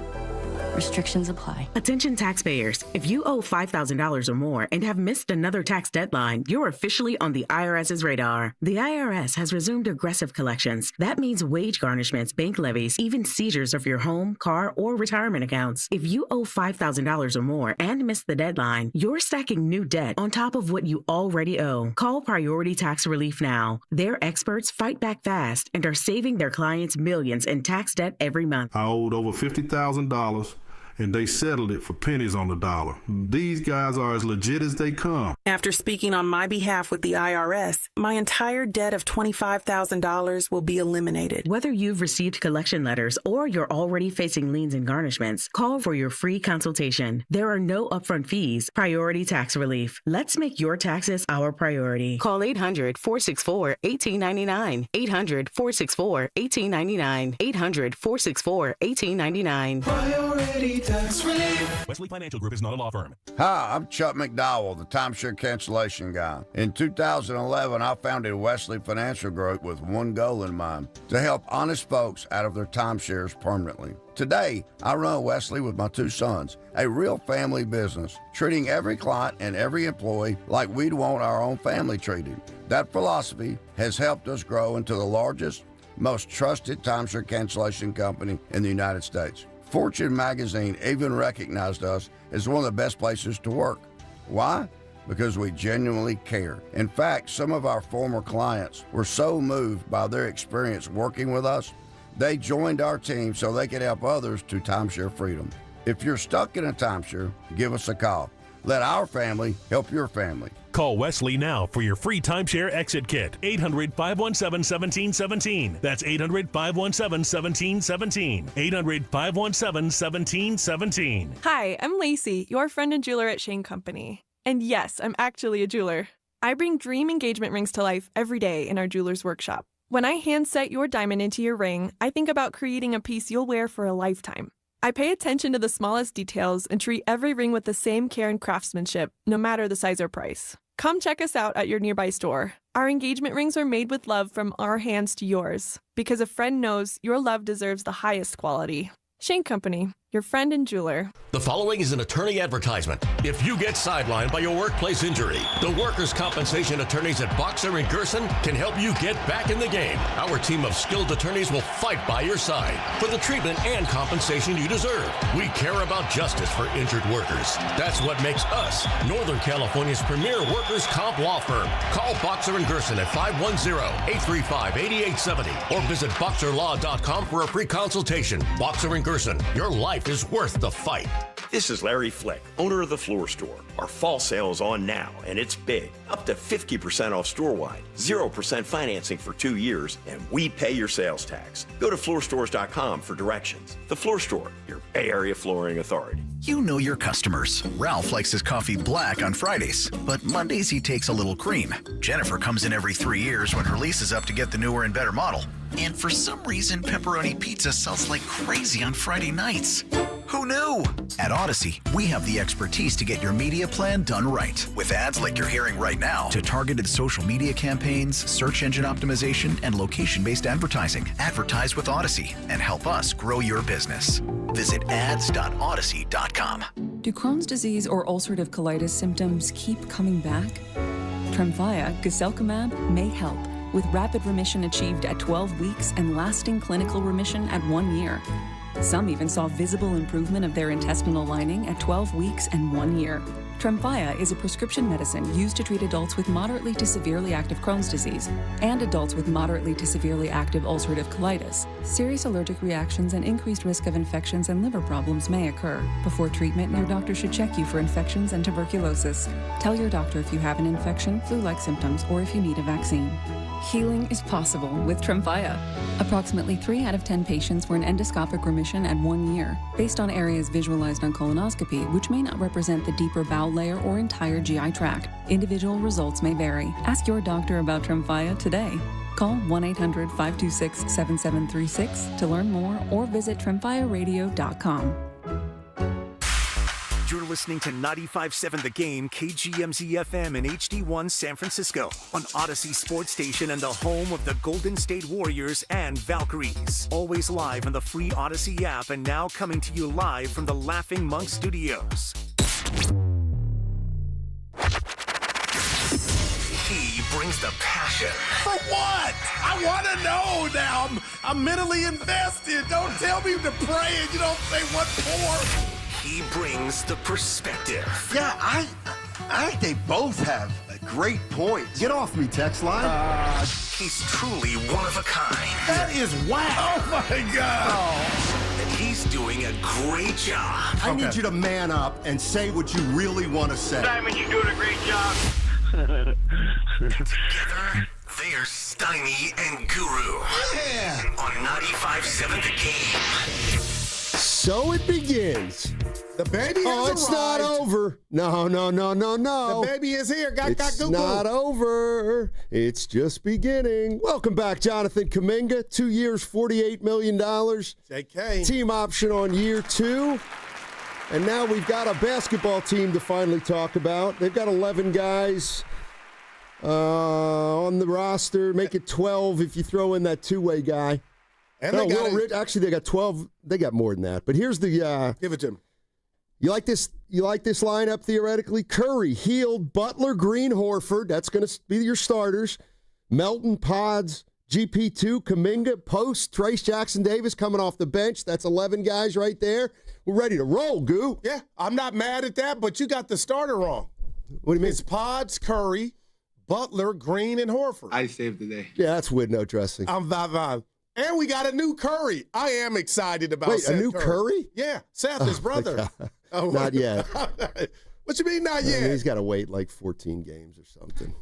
Restrictions apply. Attention taxpayers. If you owe $5,000 or more and have missed another tax deadline, you're officially on the IRS's radar. The IRS has resumed aggressive collections. That means wage garnishments, bank levies, even seizures of your home, car, or retirement accounts. If you owe $5,000 or more and missed the deadline, you're stacking new debt on top of what you already owe. Call Priority Tax Relief now. Their experts fight back fast and are saving their clients millions in tax debt every month. I owed over $50,000. And they settled it for pennies on the dollar. These guys are as legit as they come. After speaking on my behalf with the IRS, my entire debt of $25,000 will be eliminated. Whether you've received collection letters or you're already facing liens and garnishments, call for your free consultation. There are no upfront fees. Priority Tax Relief. Let's make your taxes our priority. Call 800-464-1899. 800-464-1899. 800-464-1899. Priority Tax Relief. Wesley Financial Group is not a law firm. Hi, I'm Chuck McDowell, the timeshare cancellation guy. In 2011, I founded Wesley Financial Group with one goal in mind: to help honest folks out of their timeshares permanently. Today, I run Wesley with my two sons, a real family business, treating every client and every employee like we'd want our own family treated. That philosophy has helped us grow into the largest, most trusted timeshare cancellation company in the United States. Fortune magazine even recognized us as one of the best places to work. Why? Because we genuinely care. In fact, some of our former clients were so moved by their experience working with us, they joined our team so they could help others to timeshare freedom. If you're stuck in a timeshare, give us a call. Let our family help your family. Call Wesley now for your free timeshare exit kit. 800-517-1717. That's 800-517-1717. 800-517-1717. Hi, I'm Lacey, your friend and jeweler at Shane Company. And yes, I'm actually a jeweler. I bring dream engagement rings to life every day in our jeweler's workshop. When I hand set your diamond into your ring, I think about creating a piece you'll wear for a lifetime. I pay attention to the smallest details and treat every ring with the same care and craftsmanship, no matter the size or price. Come check us out at your nearby store. Our engagement rings are made with love from our hands to yours, because a friend knows your love deserves the highest quality. Shane Company, your friend and jeweler. The following is an attorney advertisement. If you get sidelined by your workplace injury, the workers' compensation attorneys at Boxer and Gerson can help you get back in the game. Our team of skilled attorneys will fight by your side for the treatment and compensation you deserve. We care about justice for injured workers. That's what makes us Northern California's premier workers' comp law firm. Call Boxer and Gerson at 510-835-8870 or visit boxerlaw.com for a free consultation. Boxer and Gerson, your life is worth the fight. This is Larry Fleck, owner of The Floor Store. Our fall sale is on now, and it's big. Up to 50% off store-wide, 0% financing for 2 years, and we pay your sales tax. Go to floorstores.com for directions. The Floor Store, your Bay Area flooring authority. You know your customers. Ralph likes his coffee black on Fridays, but Mondays he takes a little cream. Jennifer comes in every 3 years when her lease is up to get the newer and better model. And for some reason, pepperoni pizza sells like crazy on Friday nights. Who knew? At Odyssey, we have the expertise to get your media plan done right. With ads like you're hearing right now, to targeted social media campaigns, search engine optimization, and location-based advertising. Advertise with Odyssey and help us grow your business. Visit ads.odyssey.com. Do Crohn's disease or ulcerative colitis symptoms keep coming back? Tremfya, guselkumab, may help, with rapid remission achieved at 12 weeks and lasting clinical remission at 1 year. Some even saw visible improvement of their intestinal lining at 12 weeks and 1 year. Tremfya is a prescription medicine used to treat adults with moderately to severely active Crohn's disease and adults with moderately to severely active ulcerative colitis. Serious allergic reactions and increased risk of infections and liver problems may occur. Before treatment, your doctor should check you for infections and tuberculosis. Tell your doctor if you have an infection, flu-like symptoms, or if you need a vaccine. Healing is possible with Tremfya. Approximately 3 out of 10 patients were in endoscopic remission at 1 year, based on areas visualized on colonoscopy, which may not represent the deeper bowel layer or entire GI tract. Individual results may vary. Ask your doctor about Tremfya today. Call 1-800-526-7736 to learn more or visit tremfyaradio.com. You're listening to 95.7 The Game, KGMZ-FM and HD1 San Francisco on Odyssey Sports Station and the home of the Golden State Warriors and Valkyries. Always live on the free Odyssey app and now coming to you live from the Laughing Monk Studios. He brings the passion. For what? I want to know now. I'm mentally invested. Don't tell me to pray and you don't say what for. He brings the perspective. Yeah, I think they both have a great point. Get off me, text line. He's truly one of a kind. That is whack. Oh, my God. And he's doing a great job. I need you to man up and say what you really want to say. Diamond, you're doing a great job. Together, they are Steiny and Guru. Yeah. On 95.7 The Game. So it begins. The baby has Oh, it's not arrived. over. No. The baby is here. It's not over. It's just beginning. Welcome back, Jonathan Kuminga. 2 years, $48 million. JK. Team option on year 2. And now we've got a basketball team to finally talk about. They've got 11 guys on the roster. Make it 12 if you throw in that two-way guy. And they got actually, they got 12. They got more than that. But here's the give it to him. You like this? You like this lineup theoretically? Curry, Hield, Butler, Green, Horford. That's going to be your starters. Melton, Pods, GP2, Kaminga, Post, Trace Jackson Davis coming off the bench. That's 11 guys right there. We're ready to roll, Goo. Yeah, I'm not mad at that, but you got the starter wrong. What do you mean? It's Pods, Curry, Butler, Green, and Horford. I saved the day. Yeah, that's window dressing. I'm vibe. And we got a new Curry. I am excited about Wait, Seth a new Curry? Yeah, Seth, his brother. Oh, not yet. What you mean not yet? He's got to wait like 14 games or something.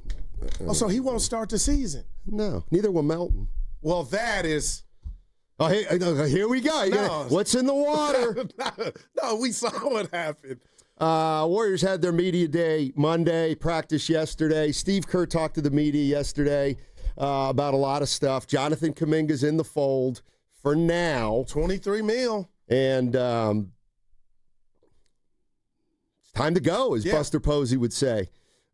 Oh, so he won't start the season? No, neither will Melton. Well, that is... Oh, hey, here we go. What's in the water? No, we saw what happened. Warriors had their media day Monday, practice yesterday. Steve Kerr talked to the media yesterday about a lot of stuff. Jonathan Kuminga's in the fold for now. $23 million. And it's time to go, as Buster Posey would say.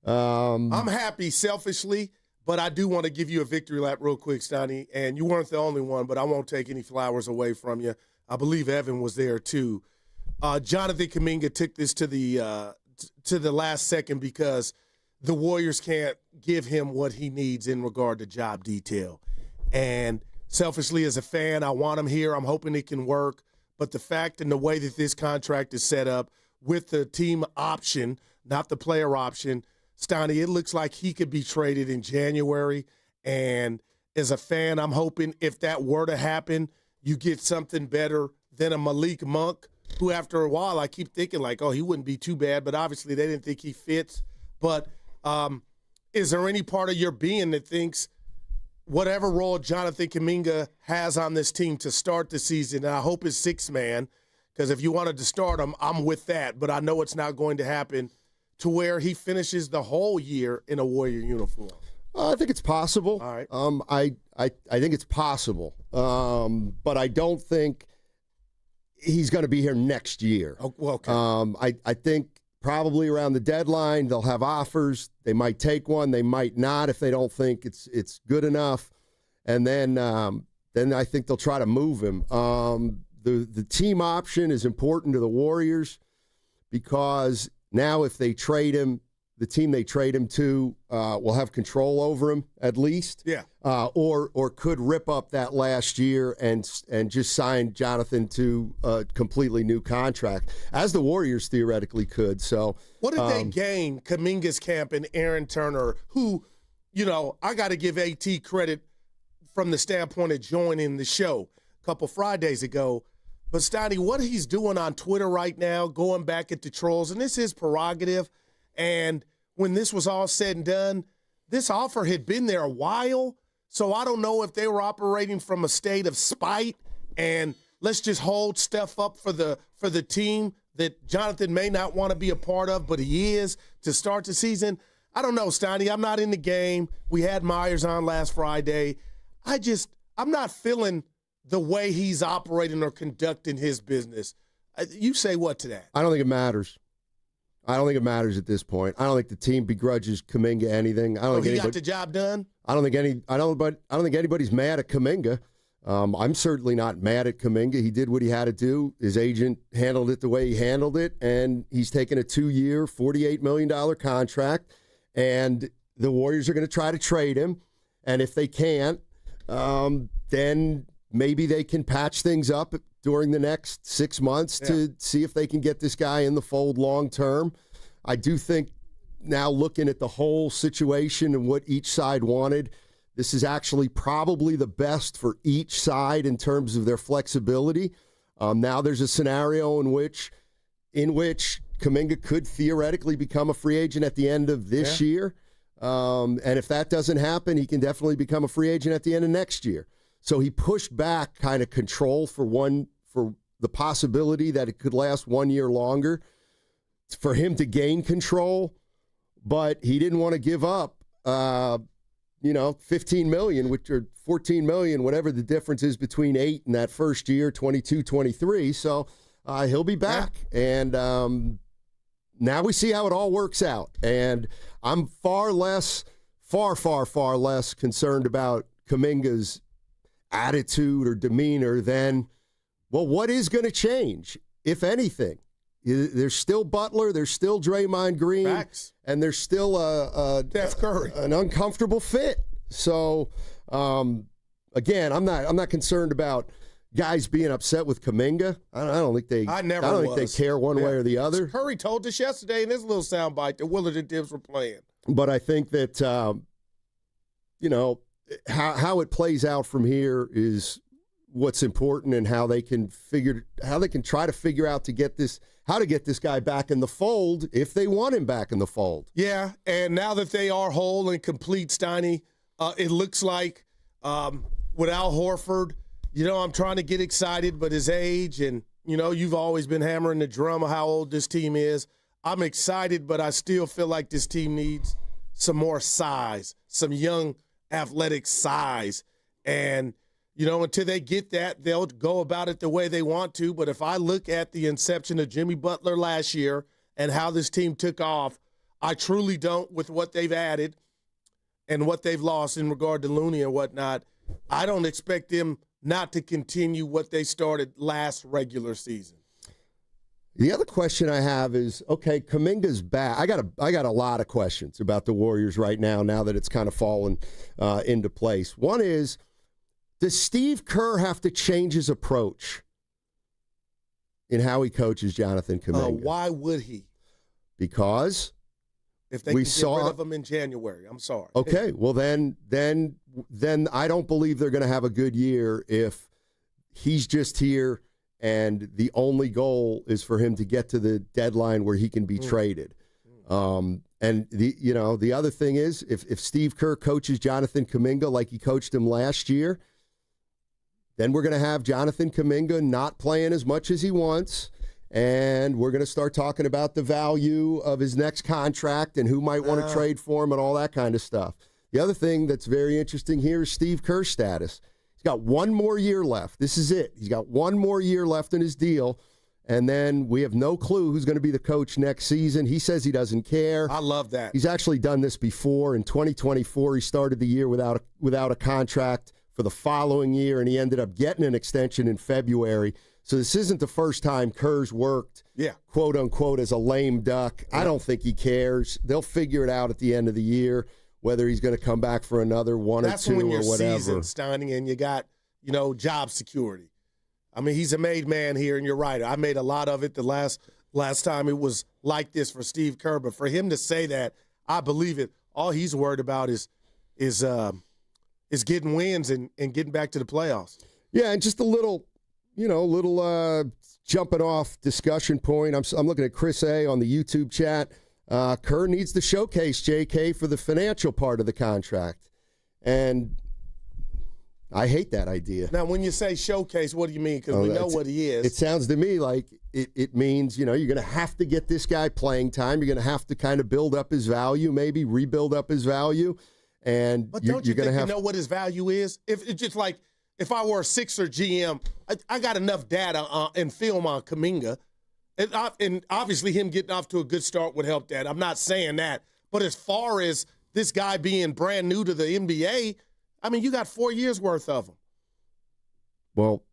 I'm happy selfishly, but I do want to give you a victory lap real quick, Steiny. And you weren't the only one, but I won't take any flowers away from you. I believe Evan was there too. Jonathan Kaminga took this to the last second because the Warriors can't give him what he needs in regard to job detail. And selfishly, as a fan, I want him here. I'm hoping it can work. But the fact and the way that this contract is set up with the team option, not the player option, Steiny, it looks like he could be traded in January. And as a fan, I'm hoping if that were to happen, you get something better than a Malik Monk, who after a while I keep thinking like, oh, he wouldn't be too bad. But obviously they didn't think he fits. But is there any part of your being that thinks whatever role Jonathan Kuminga has on this team to start the season, and I hope it's six-man, because if you wanted to start him, I'm with that. But I know it's not going to happen to where he finishes the whole year in a Warrior uniform. I think it's possible. All right. I think it's possible. But I don't think he's going to be here next year. Oh, well, okay. I think probably around the deadline they'll have offers. They might take one. They might not if they don't think it's good enough. And then I think they'll try to move him. The team option is important to the Warriors because now if they trade him, the team they trade him to will have control over him at least. Yeah. Or could rip up that last year and just sign Jonathan to a completely new contract, as the Warriors theoretically could. So what did they gain, Kuminga's camp and Aaron Turner, who, I got to give AT credit from the standpoint of joining the show a couple Fridays ago. But, Steiny, what he's doing on Twitter right now, going back at the trolls, and this is prerogative, and when this was all said and done, this offer had been there a while, so I don't know if they were operating from a state of spite and let's just hold stuff up for the team that Jonathan may not want to be a part of, but he is to start the season. I don't know, Steiny. I'm not in the game. We had Myers on last Friday. I'm not feeling the way he's operating or conducting his business. You say what to that? I don't think it matters. I don't think it matters at this point. I don't think the team begrudges Kuminga anything. I don't think he got the job done? I don't think anybody's mad at Kuminga. I'm certainly not mad at Kaminga. He did what he had to do. His agent handled it the way he handled it, and he's taken a 2-year, $48 million contract, and the Warriors are going to try to trade him. And if they can't, then maybe they can patch things up during the next 6 months to see if they can get this guy in the fold long term. I do think now looking at the whole situation and what each side wanted, this is actually probably the best for each side in terms of their flexibility. Now there's a scenario in which Kuminga could theoretically become a free agent at the end of this year. And if that doesn't happen, he can definitely become a free agent at the end of next year. So he pushed back kind of control for the possibility that it could last 1 year longer for him to gain control, but he didn't want to give up $15 million, which or $14 million, whatever the difference is between 8 and that first year, 22, 23. So he'll be back. And now we see how it all works out. And I'm far less concerned about Kuminga's attitude or demeanor than, well, what is going to change, if anything? There's still Butler, there's still Draymond Green, Facts. And there's still Steph Curry, an uncomfortable fit. So, again, I'm not concerned about guys being upset with Kuminga. I don't think they. I don't think they care one way or the other. Curry told us yesterday in his little soundbite that Willard and Dibs were playing. But I think that how it plays out from here is what's important, and how they can try to figure out how to get this guy back in the fold if they want him back in the fold. Yeah, and now that they are whole and complete, Steiny, it looks like with Al Horford, I'm trying to get excited, but his age and, you've always been hammering the drum of how old this team is. I'm excited, but I still feel like this team needs some more size, some young athletic size. And, until they get that, they'll go about it the way they want to. But if I look at the inception of Jimmy Butler last year and how this team took off, I truly don't, with what they've added and what they've lost in regard to Looney and whatnot, I don't expect them not to continue what they started last regular season. The other question I have is, okay, Kuminga's back. I got a lot of questions about the Warriors right now that it's kind of fallen into place. One is, does Steve Kerr have to change his approach in how he coaches Jonathan Kuminga? Why would he? Because if they can get rid of him in January, I'm sorry. Okay, well then I don't believe they're going to have a good year if he's just here and the only goal is for him to get to the deadline where he can be traded. And the other thing is, if Steve Kerr coaches Jonathan Kuminga like he coached him last year, then we're going to have Jonathan Kuminga not playing as much as he wants, and we're going to start talking about the value of his next contract and who might want to trade for him and all that kind of stuff. The other thing that's very interesting here is Steve Kerr's status. He's got one more year left. This is it. He's got one more year left in his deal, and then we have no clue who's going to be the coach next season. He says he doesn't care. I love that. He's actually done this before. In 2024, he started the year without a contract for the following year, and he ended up getting an extension in February. So this isn't the first time Kerr's worked, quote unquote, as a lame duck. I don't think he cares. They'll figure it out at the end of the year, whether he's going to come back for another one or two or whatever. That's when you're seasoned, Steiny, and you got, job security. I mean, he's a made man here, and you're right. I made a lot of it the last time it was like this for Steve Kerr. But for him to say that, I believe it. All he's worried about is getting wins and getting back to the playoffs. Yeah, and just a little jumping off discussion point. I'm looking at Chris A. on the YouTube chat. Kerr needs to showcase JK for the financial part of the contract. And I hate that idea. Now, when you say showcase, what do you mean? Because we know what he is. It sounds to me like it means, you're going to have to get this guy playing time. You're going to have to kind of build up his value, maybe rebuild up his value. But don't you think you know what his value is? If it's just like, if I were a Sixer GM, I got enough data and film on Kaminga And obviously him getting off to a good start would help that. I'm not saying that. But as far as this guy being brand new to the NBA, I mean, you got 4 years worth of him. Well,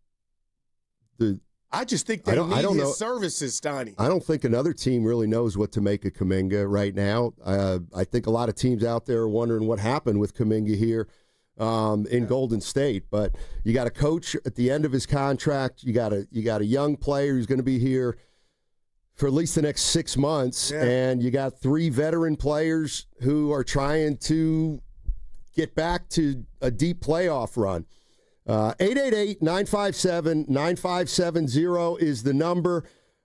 I just think they need his services, Steiny. I don't think another team really knows what to make of Kuminga right now. I think a lot of teams out there are wondering what happened with Kuminga here in Golden State. But you got a coach at the end of his contract. You got a young player who's going to be here for at least the next 6 months. Yeah. And you got 3 veteran players who are trying to get back to a deep playoff run. 888-957-9570 is the number.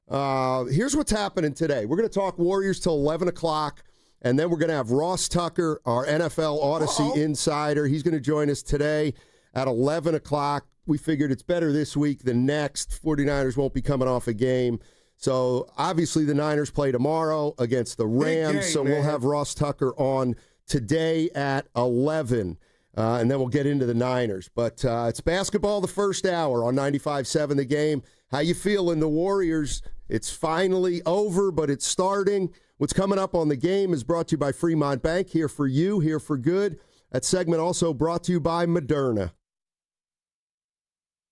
Here's what's happening today. We're going to talk Warriors till 11 o'clock, and then we're going to have Ross Tucker, our NFL Odyssey insider. He's going to join us today at 11 o'clock. We figured it's better this week than next. 49ers won't be coming off a game. So, obviously, the Niners play tomorrow against the Rams, we'll have Ross Tucker on today at 11. And then we'll get into the Niners. But it's basketball the first hour on 95.7 The Game. How you feeling, the Warriors? It's finally over, but it's starting. What's coming up on The Game is brought to you by Fremont Bank. Here for you, here for good. That segment also brought to you by Moderna.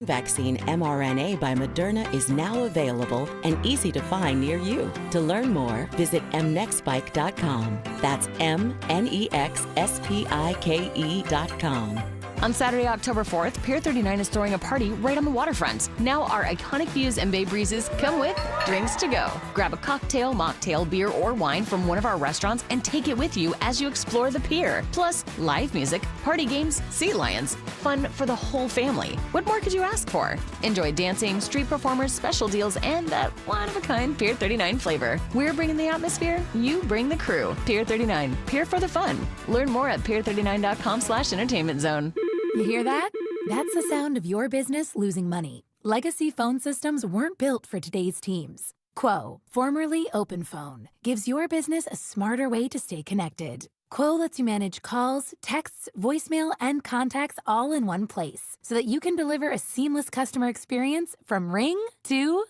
Vaccine mRNA by Moderna is now available and easy to find near you. To learn more, visit mnextspike.com. That's mnexspike.com. On Saturday, October 4th, Pier 39 is throwing a party right on the waterfront. Now our iconic views and bay breezes come with drinks to go. Grab a cocktail, mocktail, beer, or wine from one of our restaurants and take it with you as you explore the pier. Plus, live music, party games, sea lions, fun for the whole family. What more could you ask for? Enjoy dancing, street performers, special deals, and that one-of-a-kind Pier 39 flavor. We're bringing the atmosphere, you bring the crew. Pier 39, Pier for the fun. Learn more at pier39.com/entertainment zone. You hear that? That's the sound of your business losing money. Legacy phone systems weren't built for today's teams. Quo, formerly OpenPhone, gives your business a smarter way to stay connected. Quo lets you manage calls, texts, voicemail, and contacts all in one place so that you can deliver a seamless customer experience from ring to...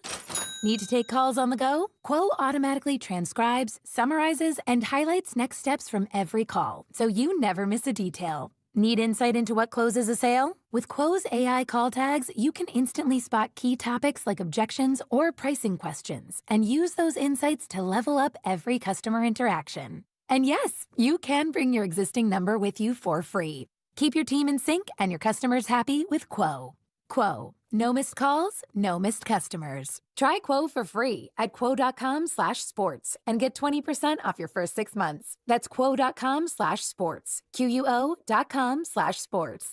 Need to take calls on the go? Quo automatically transcribes, summarizes, and highlights next steps from every call, so you never miss a detail. Need insight into what closes a sale? With Quo's AI call tags, you can instantly spot key topics like objections or pricing questions and use those insights to level up every customer interaction. And yes, you can bring your existing number with you for free. Keep your team in sync and your customers happy with Quo. Quo. No missed calls, no missed customers. Try Quo for free at quo.com/sports and get 20% off your first 6 months. That's quo.com/sports. QUO.com/sports.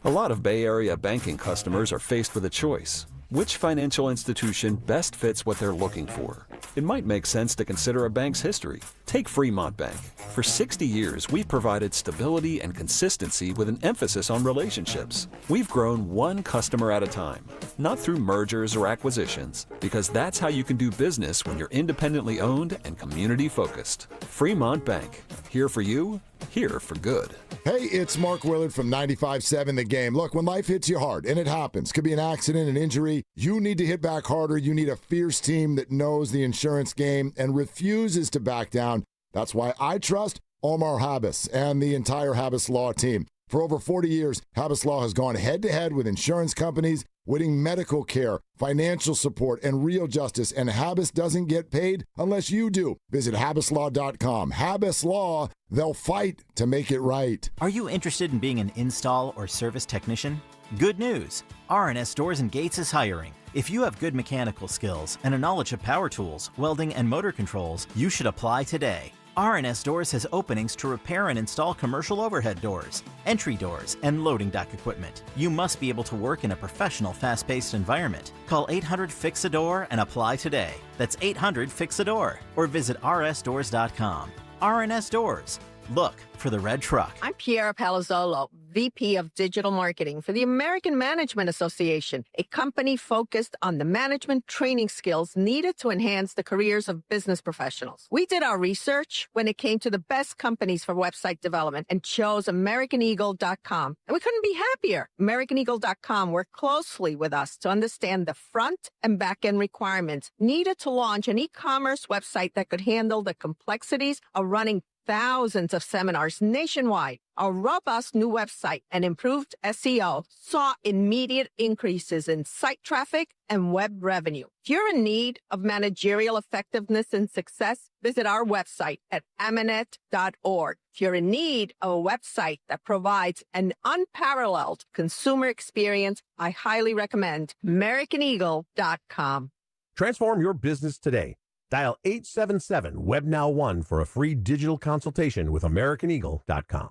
A lot of Bay Area banking customers are faced with a choice. Which financial institution best fits what they're looking for? It might make sense to consider a bank's history. Take Fremont Bank. For 60 years, we've provided stability and consistency with an emphasis on relationships. We've grown one customer at a time, not through mergers or acquisitions, because that's how you can do business when you're independently owned and community focused. Fremont Bank. Here for you, here for good. Hey, it's Mark Willard from 95.7 The Game. Look, when life hits you hard, and it happens, could be an accident, an injury, you need to hit back harder. You need a fierce team that knows the insurance game and refuses to back down. That's why I trust Omar Habas and the entire Habas Law team. For over 40 years, Habas Law has gone head-to-head with insurance companies, winning medical care, financial support, and real justice, and Habas doesn't get paid unless you do. Visit habaslaw.com. Habas Law, they'll fight to make it right. Are you interested in being an install or service technician? Good news! R&S Doors and Gates is hiring. If you have good mechanical skills and a knowledge of power tools, welding, and motor controls, you should apply today. R&S Doors has openings to repair and install commercial overhead doors, entry doors, and loading dock equipment. You must be able to work in a professional, fast-paced environment. Call 800-FIX-A-DOOR and apply today. That's 800-FIX-A-DOOR or visit rsdoors.com. R&S Doors. Look for the red truck. I'm Piera Palazzolo, VP of Digital Marketing for the American Management Association, a company focused on the management training skills needed to enhance the careers of business professionals. We did our research when it came to the best companies for website development and chose AmericanEagle.com. And we couldn't be happier. AmericanEagle.com worked closely with us to understand the front and back end requirements needed to launch an e-commerce website that could handle the complexities of running thousands of seminars nationwide. Our robust new website and improved SEO saw immediate increases in site traffic and web revenue. If you're in need of managerial effectiveness and success, visit our website at amanet.org. If you're in need of a website that provides an unparalleled consumer experience, I highly recommend AmericanEagle.com. Transform your business today. Dial 877-WebNow1 for a free digital consultation with AmericanEagle.com.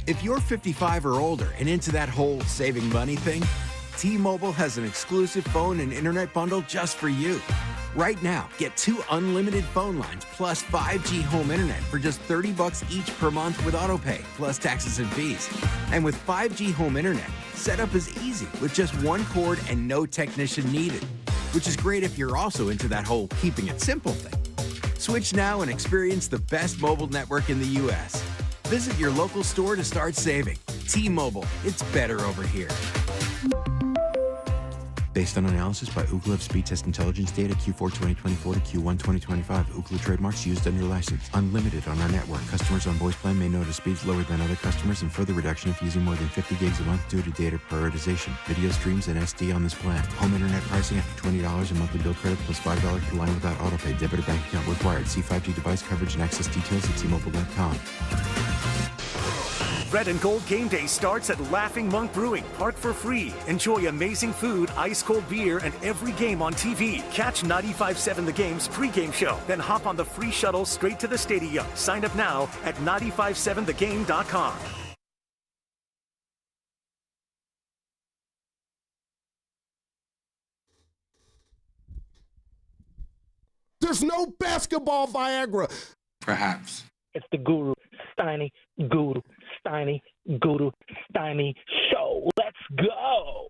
If you're 55 or older and into that whole saving money thing, T-Mobile has an exclusive phone and internet bundle just for you. Right now, get 2 unlimited phone lines plus 5G home internet for just $30 each per month with autopay, plus taxes and fees. And with 5G home internet, setup is easy with just one cord and no technician needed, which is great if you're also into that whole keeping it simple thing. Switch now and experience the best mobile network in the U.S. Visit your local store to start saving. T-Mobile, it's better over here. Based on analysis by Ookla of speed test intelligence data Q4 2024 to Q1 2025. Ookla trademarks used under license. Unlimited on our network. Customers on voice plan may notice speeds lower than other customers and further reduction if using more than 50 gigs a month due to data prioritization. Video streams and SD on this plan. Home internet pricing after $20 a monthly bill credit plus $5 per line without autopay. Debit or bank account required. See 5G device coverage and access details at T-Mobile.com. Red and Gold Game Day starts at Laughing Monk Brewing. Park for free. Enjoy amazing food, ice-cold beer, and every game on TV. Catch 95.7 The Game's pregame show. Then hop on the free shuttle straight to the stadium. Sign up now at 957thegame.com. There's no basketball Viagra. Perhaps. It's the Guru, Steiny Guru, Steiny Guru, Steiny Show. Let's go.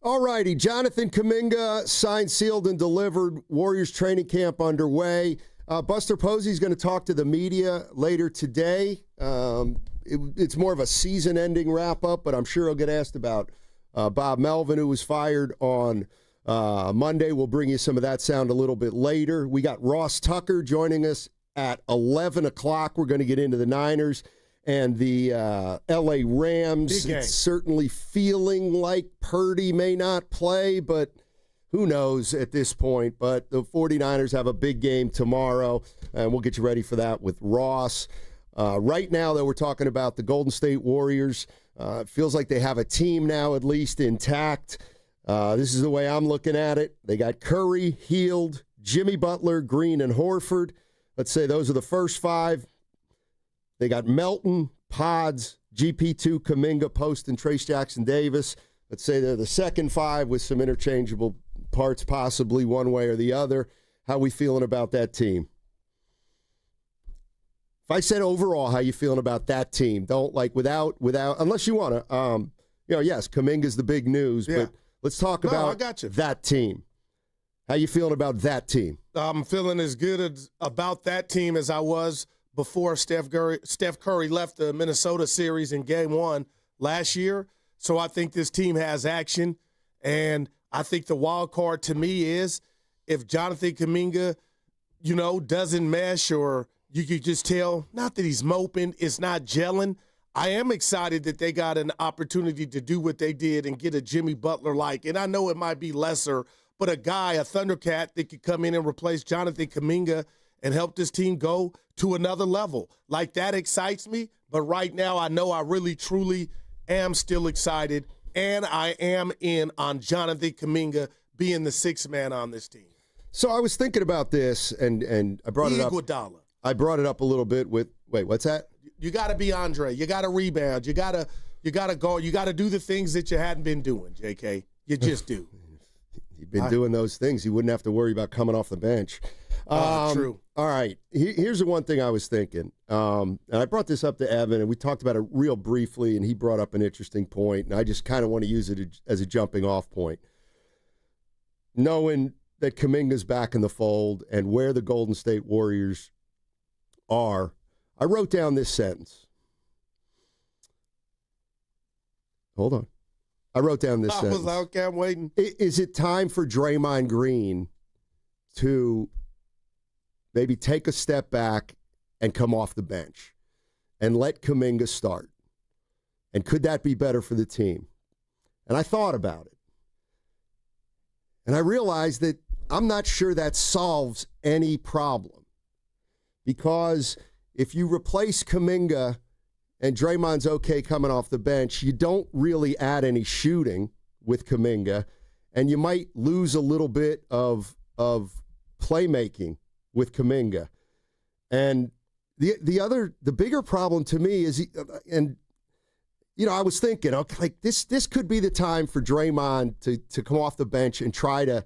All righty. Jonathan Kuminga signed, sealed, and delivered. Warriors training camp underway. Buster Posey's going to talk to the media later today. It's more of a season-ending wrap-up, but I'm sure he'll get asked about Bob Melvin, who was fired on Monday. We'll bring you some of that sound a little bit later. We got Ross Tucker joining us at 11 o'clock. We're going to get into the Niners and the L.A. Rams. It's certainly feeling like Purdy may not play, but who knows at this point. But the 49ers have a big game tomorrow, and we'll get you ready for that with Ross. Right now, though, we're talking about the Golden State Warriors. It feels like they have a team now, at least intact. This is the way I'm looking at it. They got Curry, Hield, Jimmy Butler, Green, and Horford. Let's say those are the first 5. They got Melton, Pods, GP2, Kuminga, Post, and Trace Jackson-Davis. Let's say they're the second 5 with some interchangeable parts, possibly one way or the other. How we feeling about that team? If I said overall, how you feeling about that team? Don't without unless you want to. Yes, Kuminga's the big news, but let's talk about that team. How you feeling about that team? I'm feeling as good about that team as I was before Steph Curry left the Minnesota series in Game 1 last year. So I think this team has action, and I think the wild card to me is if Jonathan Kaminga, doesn't mesh, or you could just tell, not that he's moping, it's not gelling. I am excited that they got an opportunity to do what they did and get a Jimmy Butler-like, and I know it might be lesser, but a guy, a Thundercat that could come in and replace Jonathan Kuminga and help this team go to another level. Like, that excites me, but right now I know I really, truly am still excited, and I am in on Jonathan Kuminga being the 6th man on this team. So I was thinking about this, and I brought it up. Iguodala. I brought it up a little bit with, what's that? You got to be Andre. You got to rebound. You got to go. You got to do the things that you hadn't been doing, JK. You just do. You've been doing those things. You wouldn't have to worry about coming off the bench. True. All right. Here's the one thing I was thinking. And I brought this up to Evan, and we talked about it real briefly, and he brought up an interesting point, and I just kind of want to use it as a jumping-off point. Knowing that Kuminga's back in the fold and where the Golden State Warriors are, I wrote down this sentence. Hold on. I wrote down this sentence. I was okay, I'm waiting. Is it time for Draymond Green to maybe take a step back and come off the bench and let Kuminga start? And could that be better for the team? And I thought about it. And I realized that I'm not sure that solves any problem. Because if you replace Kuminga and Draymond's okay coming off the bench, you don't really add any shooting with Kuminga, and you might lose a little bit of playmaking with Kuminga. And the bigger problem to me is, I was thinking, okay, like this could be the time for Draymond to come off the bench and try to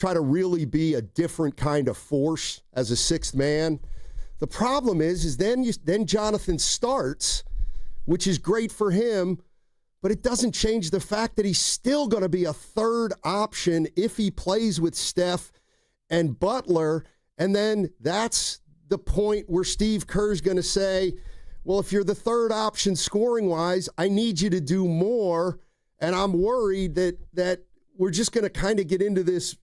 really be a different kind of force as a sixth man. The problem is then Jonathan starts, which is great for him, but it doesn't change the fact that he's still going to be a third option if he plays with Steph and Butler. And then that's the point where Steve Kerr's going to say, well, if you're the third option scoring-wise, I need you to do more. And I'm worried that we're just going to kind of get into this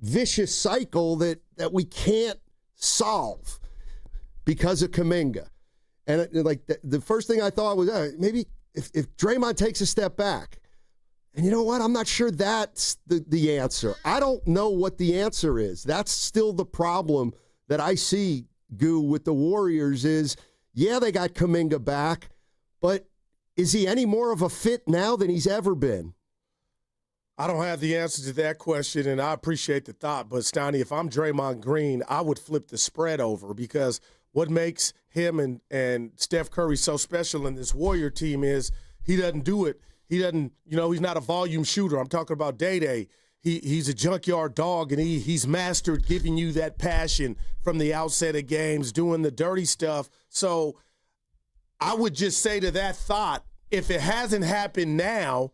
vicious cycle that we can't solve because of Kuminga. And the first thing I thought was, maybe if Draymond takes a step back, and you know what? I'm not sure that's the answer. I don't know what the answer is. That's still the problem that I see, Goo, with the Warriors is, yeah, they got Kuminga back, but is he any more of a fit now than he's ever been? I don't have the answer to that question, and I appreciate the thought. But, Steiny, if I'm Draymond Green, I would flip the spread over, because what makes him and Steph Curry so special in this Warrior team is he doesn't do it. He doesn't, he's not a volume shooter. I'm talking about Day-Day. He's a junkyard dog, and he's mastered giving you that passion from the outset of games, doing the dirty stuff. So I would just say to that thought, if it hasn't happened now,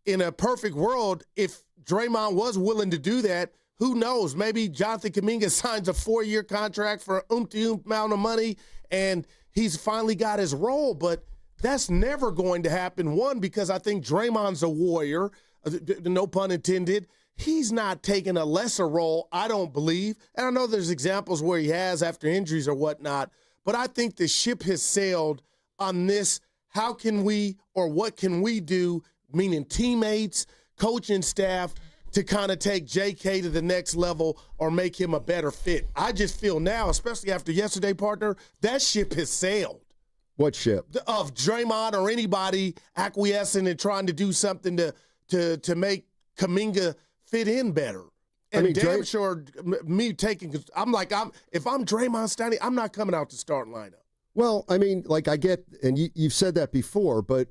in a perfect world, if Draymond was willing to do that, who knows? Maybe Jonathan Kaminga signs a 4-year contract for an amount of money, and he's finally got his role. But that's never going to happen. One, because I think Draymond's a warrior, no pun intended. He's not taking a lesser role, I don't believe. And I know there's examples where he has after injuries or whatnot, but I think the ship has sailed on this. How can we, or what can we do, meaning teammates, coaching staff, to kind of take JK to the next level or make him a better fit? I just feel now, especially after yesterday, partner, that ship has sailed. What ship? Of Draymond or anybody acquiescing and trying to do something to make Kaminga fit in better. And damn sure me taking – if I'm Draymond Steiny, I'm not coming out the starting lineup. Well, I mean, I get – and you've said that before, but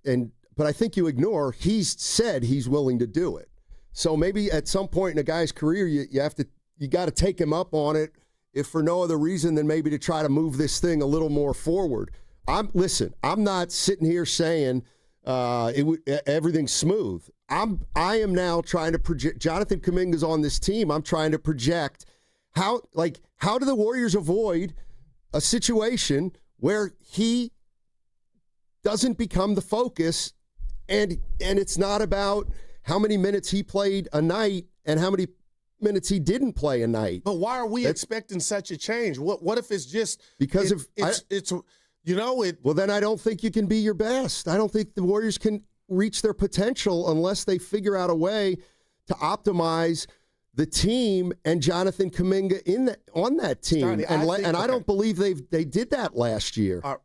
I think you ignore he's said he's willing to do it. So maybe at some point in a guy's career, you got to take him up on it, if for no other reason than maybe to try to move this thing a little more forward. I'm not sitting here saying everything's smooth. I am now trying to project. Jonathan Kuminga's on this team. I'm trying to project how do the Warriors avoid a situation where he doesn't become the focus, and it's not about how many minutes he played a night and how many minutes he didn't play a night. But why are we expecting such a change? What if it's just because Well, then I don't think you can be your best. I don't think the Warriors can reach their potential unless they figure out a way to optimize the team and Jonathan Kuminga on that team. Steiny, I don't believe they did that last year. A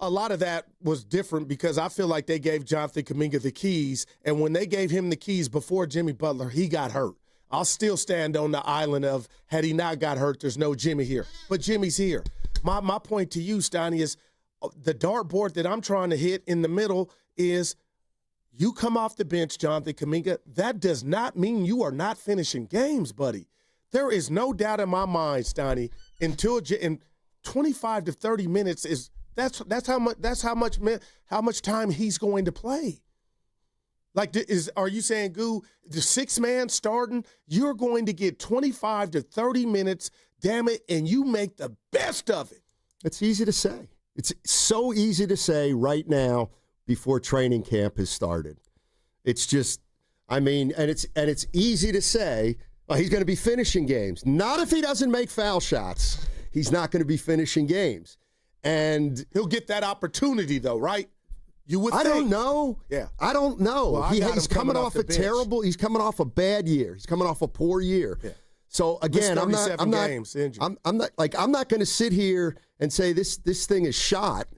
lot of that was different because I feel like they gave Jonathan Kuminga the keys, and when they gave him the keys before Jimmy Butler, he got hurt. I'll still stand on the island of, had he not got hurt, there's no Jimmy here. But Jimmy's here. My point to you, Steiny, is the dartboard that I'm trying to hit in the middle is you come off the bench, Jonathan Kaminga. That does not mean you are not finishing games, buddy. There is no doubt in my mind, Steiny, in 25 to 30 minutes that's how much time he's going to play. Like, are you saying, Goo, the 6-man starting, you're going to get 25 to 30 minutes, damn it, and you make the best of it? It's easy to say. It's so easy to say right now before training camp has started. It's just, and it's easy to say, he's going to be finishing games. Not if he doesn't make foul shots. He's not going to be finishing games. And he'll get that opportunity, though, right? You would think. I don't know. Yeah. I don't know. Well, He's coming off he's coming off a bad year. He's coming off a poor year. Yeah. So again, I'm not going to sit here and say this thing is shot.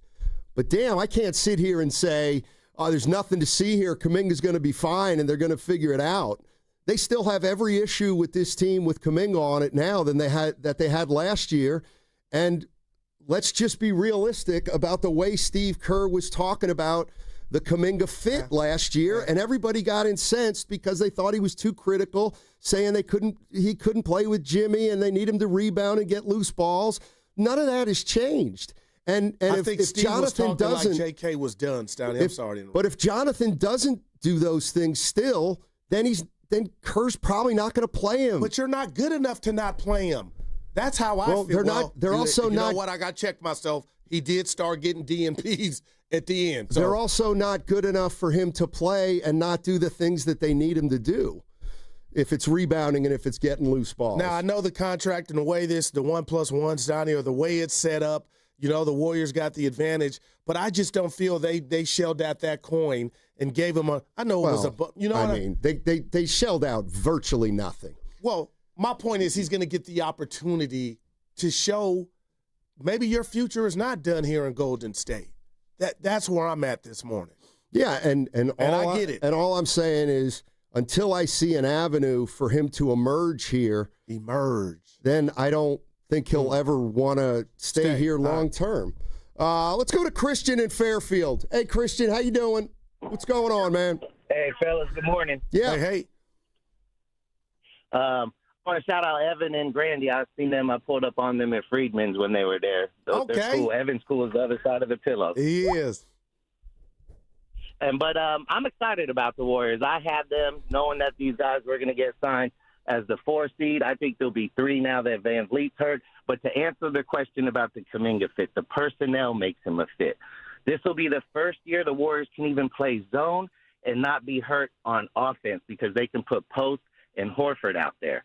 But damn, I can't sit here and say, oh, there's nothing to see here. Kaminga's going to be fine and they're going to figure it out. They still have every issue with this team with Kuminga on it now than they had last year. And let's just be realistic about the way Steve Kerr was talking about the Kuminga fit last year, and everybody got incensed because they thought he was too critical, saying he couldn't play with Jimmy and they need him to rebound and get loose balls. None of that has changed. And I think if Steve Jonathan doesn't, like JK was done, Steiny. I'm sorry. But if Jonathan doesn't do those things still, then Kerr's probably not going to play him. But you're not good enough to not play him. That's how I feel. They're not. They're also not. You know what? I got to check myself. He did start getting DNPs at the end. So. They're also not good enough for him to play and not do the things that they need him to do. If it's rebounding and if it's getting loose balls. Now I know the contract and the way the 1+1, Steiny, or the way it's set up. You know, the Warriors got the advantage, but I just don't feel they shelled out that coin and gave him they shelled out virtually nothing. Well, my point is he's going to get the opportunity to show maybe your future is not done here in Golden State. That's where I'm at this morning. Yeah, and I get it. And all I'm saying is until I see an avenue for him to emerge here, then I don't think he'll ever want to stay here long term. Let's go to Christian in Fairfield. Hey, Christian, how you doing? What's going on, man? Hey, fellas, good morning. Yeah. Hey. I want to shout out Evan and Grandy. I've seen them. I pulled up on them at Freedman's when they were there. They're cool. Evan's cool as the other side of the pillow. He is. But I'm excited about the Warriors. I had them knowing that these guys were going to get signed as the 4 seed. I think there'll be 3 now that Van Vliet's hurt. But to answer the question about the Kaminga fit, the personnel makes him a fit. This will be the first year the Warriors can even play zone and not be hurt on offense because they can put Post and Horford out there.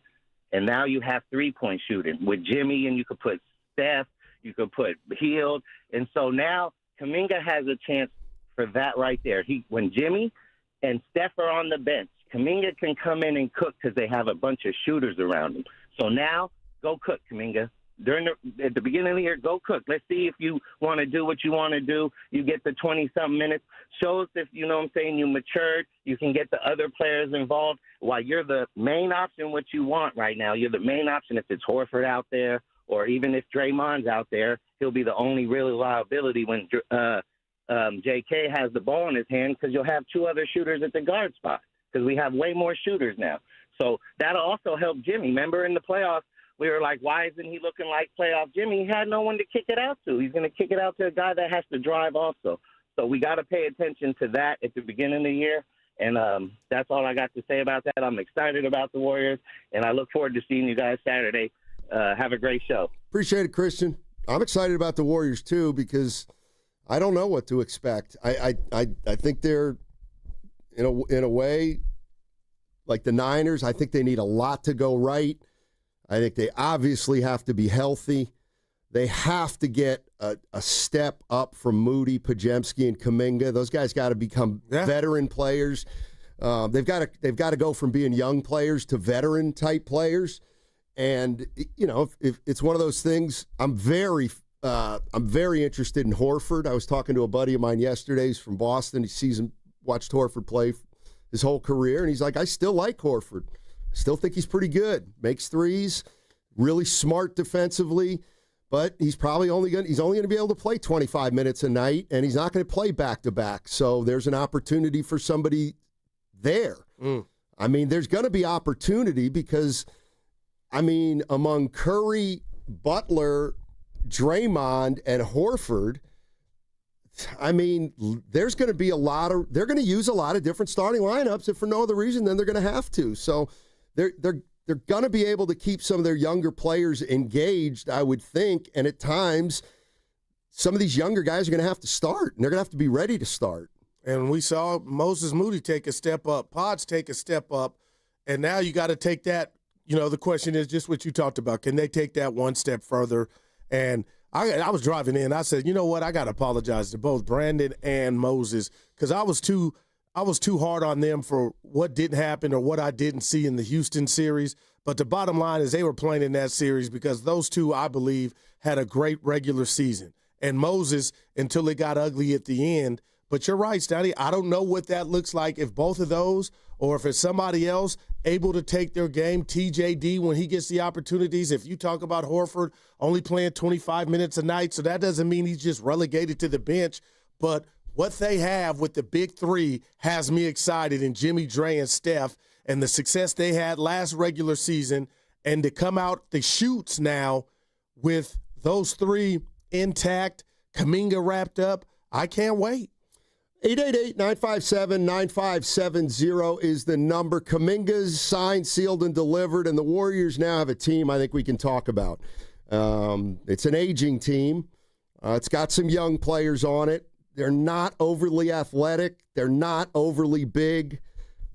And now you have 3-point shooting with Jimmy, and you could put Steph, you could put Hield. And so now Kuminga has a chance for that right there. When Jimmy and Steph are on the bench, Kuminga can come in and cook because they have a bunch of shooters around him. So now go cook, Kuminga. At the beginning of the year, go cook. Let's see if you want to do what you want to do. You get the 20-something minutes. Show us if, you know what I'm saying, you matured. You can get the other players involved. While you're the main option, what you want right now, you're the main option if it's Horford out there or even if Draymond's out there, he'll be the only real liability when JK has the ball in his hand because you'll have 2 other shooters at the guard spot because we have way more shooters now. So that'll also help Jimmy. Remember in the playoffs, we were like, why isn't he looking like playoff Jimmy? He had no one to kick it out to. He's going to kick it out to a guy that has to drive also. So we got to pay attention to that at the beginning of the year. And that's all I got to say about that. I'm excited about the Warriors, and I look forward to seeing you guys Saturday. Have a great show. Appreciate it, Christian. I'm excited about the Warriors, too, because I don't know what to expect. I think they're, in a way, like the Niners, I think they need a lot to go right. I think they obviously have to be healthy. They have to get a step up from Moody, Podziemski, and Kuminga. Those guys got to become veteran players. They've got to go from being young players to veteran type players. And if it's one of those things, I'm very interested in Horford. I was talking to a buddy of mine yesterday. He's from Boston. He watched Horford play his whole career, and he's like, I still like Horford. Still think he's pretty good. Makes threes, really smart defensively, but he's only going to be able to play 25 minutes a night, and he's not going to play back-to-back. So there's an opportunity for somebody there. I mean, there's going to be opportunity because I mean, among Curry, Butler, Draymond, and Horford, I mean, there's going to be they're going to use a lot of different starting lineups, if for no other reason than they're going to have to. So they're going to be able to keep some of their younger players engaged, I would think. And at times, some of these younger guys are going to have to start, and they're going to have to be ready to start. And we saw Moses Moody take a step up, Pods take a step up, and now you got to take that. The question is just what you talked about. Can they take that one step further? And I was driving in. I said, you know what? I got to apologize to both Brandon and Moses because I was too hard on them for what didn't happen or what I didn't see in the Houston series. But the bottom line is they were playing in that series because those two, I believe, had a great regular season. And Moses, until it got ugly at the end. But you're right, Steiny. I don't know what that looks like if both of those or if it's somebody else able to take their game. TJD, when he gets the opportunities, if you talk about Horford only playing 25 minutes a night, so that doesn't mean he's just relegated to the bench. But what they have with the big three has me excited in Jimmy, Dre, and Steph, and the success they had last regular season, and to come out the chutes now with those three intact, Kaminga wrapped up, I can't wait. 888-957-9570 is the number. Kaminga's signed, sealed, and delivered, and the Warriors now have a team I think we can talk about. It's an aging team. It's got some young players on it. They're not overly athletic. They're not overly big,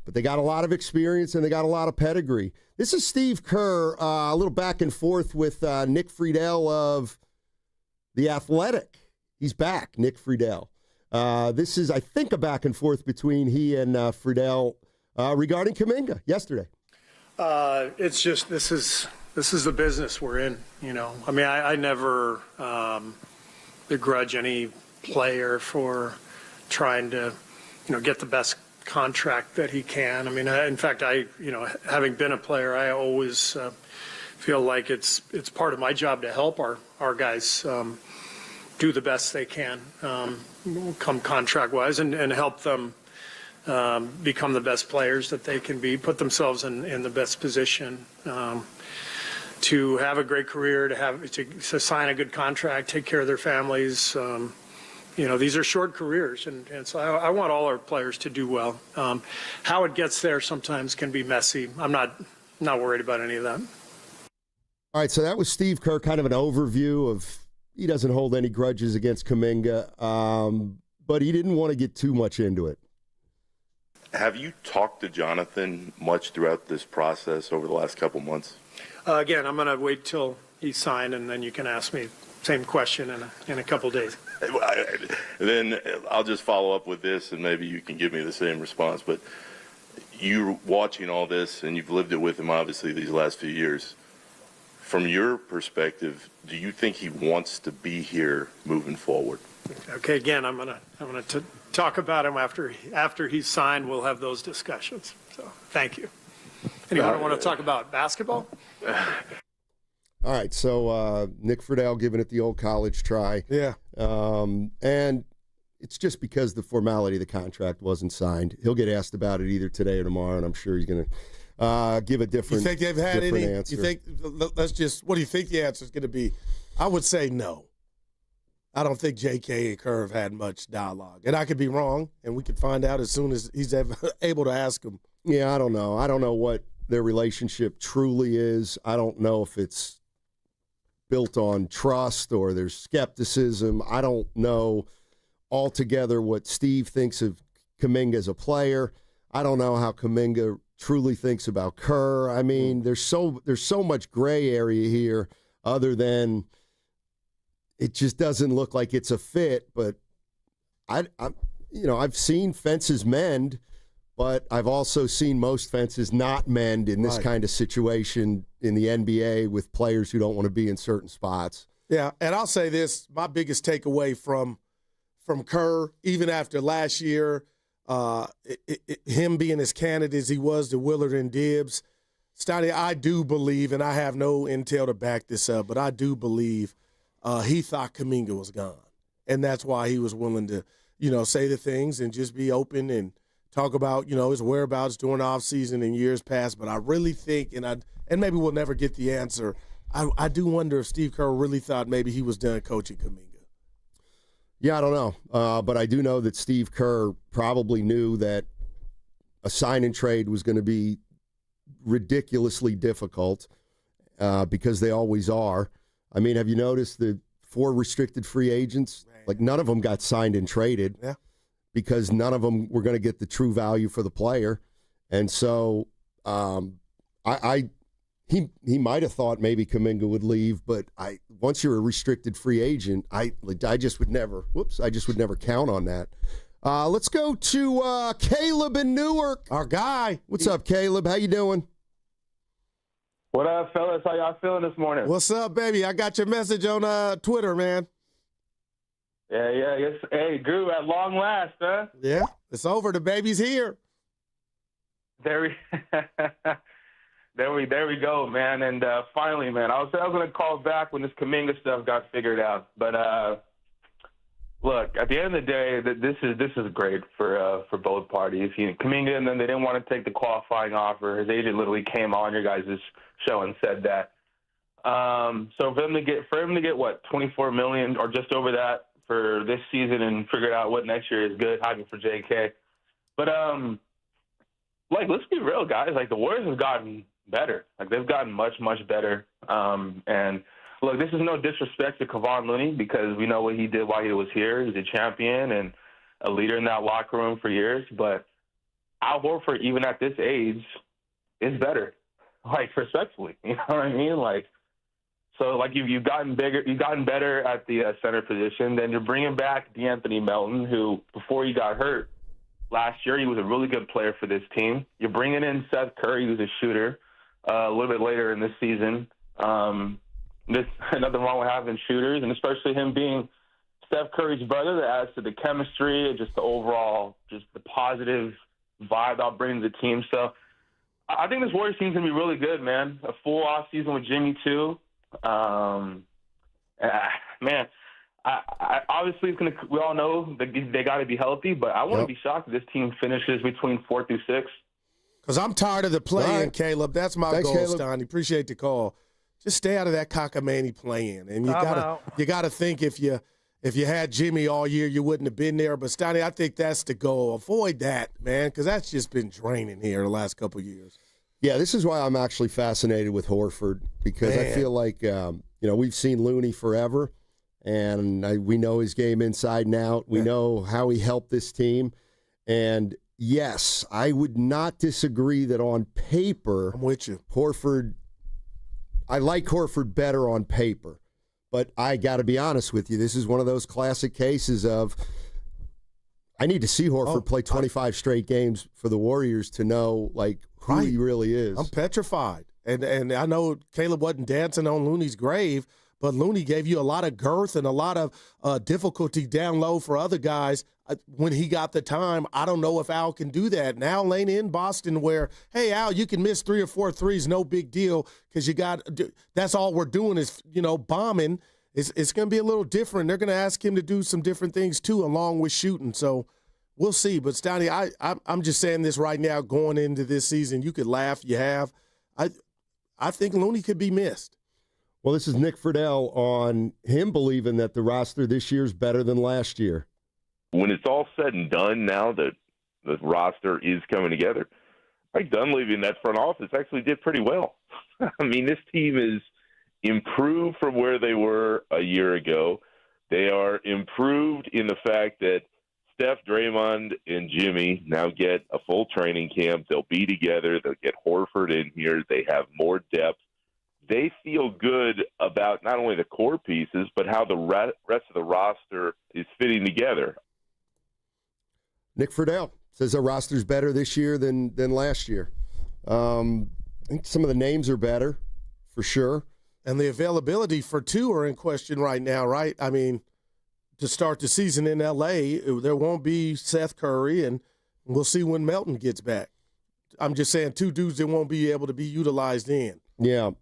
but they got a lot of experience, and they got a lot of pedigree. This is Steve Kerr, a little back and forth with Nick Fredell of The Athletic. He's back, Nick Fredell. This is, I think, a back and forth between he and Fredell regarding Kuminga yesterday. It's just this is the business we're in. I mean, I never begrudge any player for trying to, get the best contract that he can. I mean, in fact, having been a player, I always feel like it's part of my job to help our guys do the best they can. Come contract-wise and help them become the best players that they can be, put themselves in the best position to have a great career, to sign a good contract, take care of their families. These are short careers, and so I want all our players to do well. How it gets there sometimes can be messy. I'm not worried about any of that. All right, so that was Steve Kerr, kind of an overview of he doesn't hold any grudges against Kuminga, but he didn't want to get too much into it. Have you talked to Jonathan much throughout this process over the last couple months? Again, I'm going to wait till he's signed, and then you can ask me same question in a couple days. Then I'll just follow up with this, and maybe you can give me the same response. But you watching all this, and you've lived it with him, obviously, these last few years. From your perspective, do you think he wants to be here moving forward? Okay, again, I'm gonna talk about him after he's signed. We'll have those discussions. So, thank you. Anyone want to talk about basketball? All right, so Nick Fredell giving it the old college try. Yeah. And it's just because the formality of the contract wasn't signed. He'll get asked about it either today or tomorrow, and I'm sure he's going to give a different answer. You think they've had any? Answer. You think? What do you think the answer is going to be? I would say no. I don't think J.K. and Kerr have had much dialogue, and I could be wrong, and we could find out as soon as he's able to ask him. Yeah, I don't know. I don't know what their relationship truly is. I don't know if it's built on trust or there's skepticism. I don't know altogether what Steve thinks of Kuminga as a player. I don't know how Kuminga truly thinks about Kerr. I mean, there's so much gray area here other than it just doesn't look like it's a fit. But I've seen fences mend, but I've also seen most fences not mend in this kind of situation in the NBA with players who don't want to be in certain spots. Yeah, and I'll say this, my biggest takeaway from Kerr, even after last year, him being as candid as he was to Willard and Dibs, Steiny, I do believe, and I have no intel to back this up, but I do believe he thought Kaminga was gone. And that's why he was willing to, say the things and just be open and talk about, his whereabouts during the offseason in years past, but I really think, and maybe we'll never get the answer, I do wonder if Steve Kerr really thought maybe he was done coaching Kuminga. Yeah, I don't know. But I do know that Steve Kerr probably knew that a sign-and-trade was going to be ridiculously difficult because they always are. I mean, have you noticed the 4 restricted free agents? Like, none of them got signed and traded because none of them were going to get the true value for the player. And so he might have thought maybe Kaminga would leave, but once you're a restricted free agent, I just would never count on that. Let's go to Caleb in Newark. Our guy. What's up, Caleb? How you doing? What up, fellas? How y'all feeling this morning? What's up, baby? I got your message on Twitter, man. Yeah. Yes. Hey, Guru, at long last, huh? Yeah, it's over. The baby's here. There we go, man. And finally, man, I was going to call back when this Kaminga stuff got figured out. But look, at the end of the day, this is great for both parties. Kaminga, and then they didn't want to take the qualifying offer. His agent literally came on your guys' show and said that. So for him to get what, $24 million or just over that for this season and figure out what next year is good, hyping for JK. But let's be real, guys. Like, the Warriors have gotten better. Like, they've gotten much, much better. And look, this is no disrespect to Kevon Looney because we know what he did while he was here. He's a champion and a leader in that locker room for years. But Al Horford, even at this age, is better. Like, respectfully, you know what I mean? Like, so like you've gotten bigger, you've gotten better at the center position. Then you're bringing back DeAnthony Melton, who before he got hurt last year, he was a really good player for this team. You're bringing in Seth Curry, who's a shooter, a little bit later in this season. There's nothing wrong with having shooters, and especially him being Steph Curry's brother, that adds to the chemistry and just the overall, just the positive vibe I'll bring to the team. So I think this Warriors team's going to be really good, man. A full off season with Jimmy, too. Man, I obviously it's gonna. We all know that they got to be healthy, but I wouldn't be shocked if this team finishes between 4 through 6. Because I'm tired of the playing, Caleb. That's my goal, Steiny. Appreciate the call. Just stay out of that cockamamie playing, and you gotta think if you had Jimmy all year, you wouldn't have been there. But Steiny, I think that's the goal. Avoid that, man, because that's just been draining here the last couple of years. Yeah, this is why I'm actually fascinated with Horford because I feel like we've seen Looney forever, and we know his game inside and out. We know how he helped this team, and yes, I would not disagree that on paper, I'm with you, Horford. I like Horford better on paper, but I got to be honest with you. This is one of those classic cases of I need to see Horford play 25 straight games for the Warriors to know who he really is. I'm petrified. And I know Caleb wasn't dancing on Looney's grave, but Looney gave you a lot of girth and a lot of difficulty down low for other guys when he got the time. I don't know if Al can do that. Now Al ain't in Boston where, hey, Al, you can miss 3 or 4 threes, no big deal, because that's all we're doing is, bombing. It's going to be a little different. They're going to ask him to do some different things, too, along with shooting. So we'll see. But, Steiny, I'm just saying this right now going into this season. You could laugh. You have. I think Looney could be missed. Well, this is Nick Fredell on him believing that the roster this year is better than last year. When it's all said and done now that the roster is coming together, Mike Dunleavy in that front office actually did pretty well. I mean, this team is improved from where they were a year ago. They are improved in the fact that Steph, Draymond, and Jimmy now get a full training camp. They'll be together. They'll get Horford in here. They have more depth. They feel good about not only the core pieces, but how the rest of the roster is fitting together. Nick Fredell says the roster's better this year than last year. I think some of the names are better, for sure. And the availability for 2 are in question right now, right? I mean, to start the season in L.A., there won't be Seth Curry, and we'll see when Melton gets back. I'm just saying 2 dudes that won't be able to be utilized in. Yeah.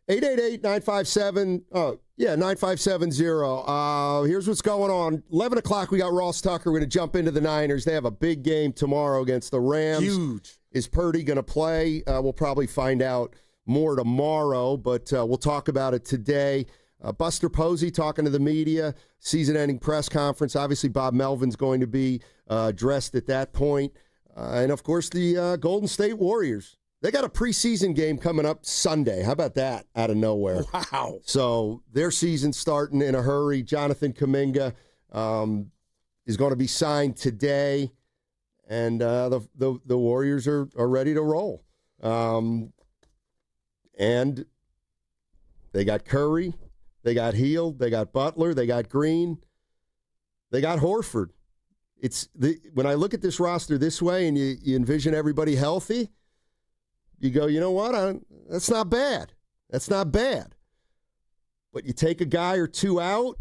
888-957-9570. Here's what's going on. 11 o'clock, we got Ross Tucker. We're going to jump into the Niners. They have a big game tomorrow against the Rams. Huge. Is Purdy going to play? We'll probably find out more tomorrow, but we'll talk about it today. Buster Posey talking to the media, season-ending press conference. Obviously, Bob Melvin's going to be dressed at that point. And, of course, the Golden State Warriors. They got a preseason game coming up Sunday. How about that out of nowhere? Wow. So their season's starting in a hurry. Jonathan Kuminga is going to be signed today, and the Warriors are ready to roll. And they got Curry, they got Hield, they got Butler, they got Green, they got Horford. When I look at this roster this way and you envision everybody healthy, you go, you know what? That's not bad. That's not bad. But you take a guy or two out,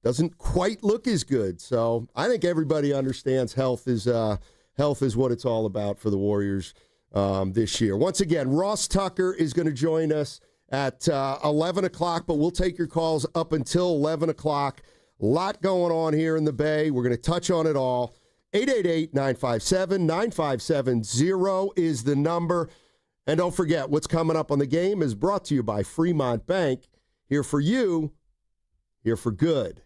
doesn't quite look as good. So I think everybody understands health is what it's all about for the Warriors this year. Once again, Ross Tucker is going to join us at 11 o'clock, but we'll take your calls up until 11 o'clock. A lot going on here in the Bay. We're going to touch on it all. 888-957-9570 is the number. And don't forget, what's coming up on the game is brought to you by Fremont Bank. Here for you, here for good.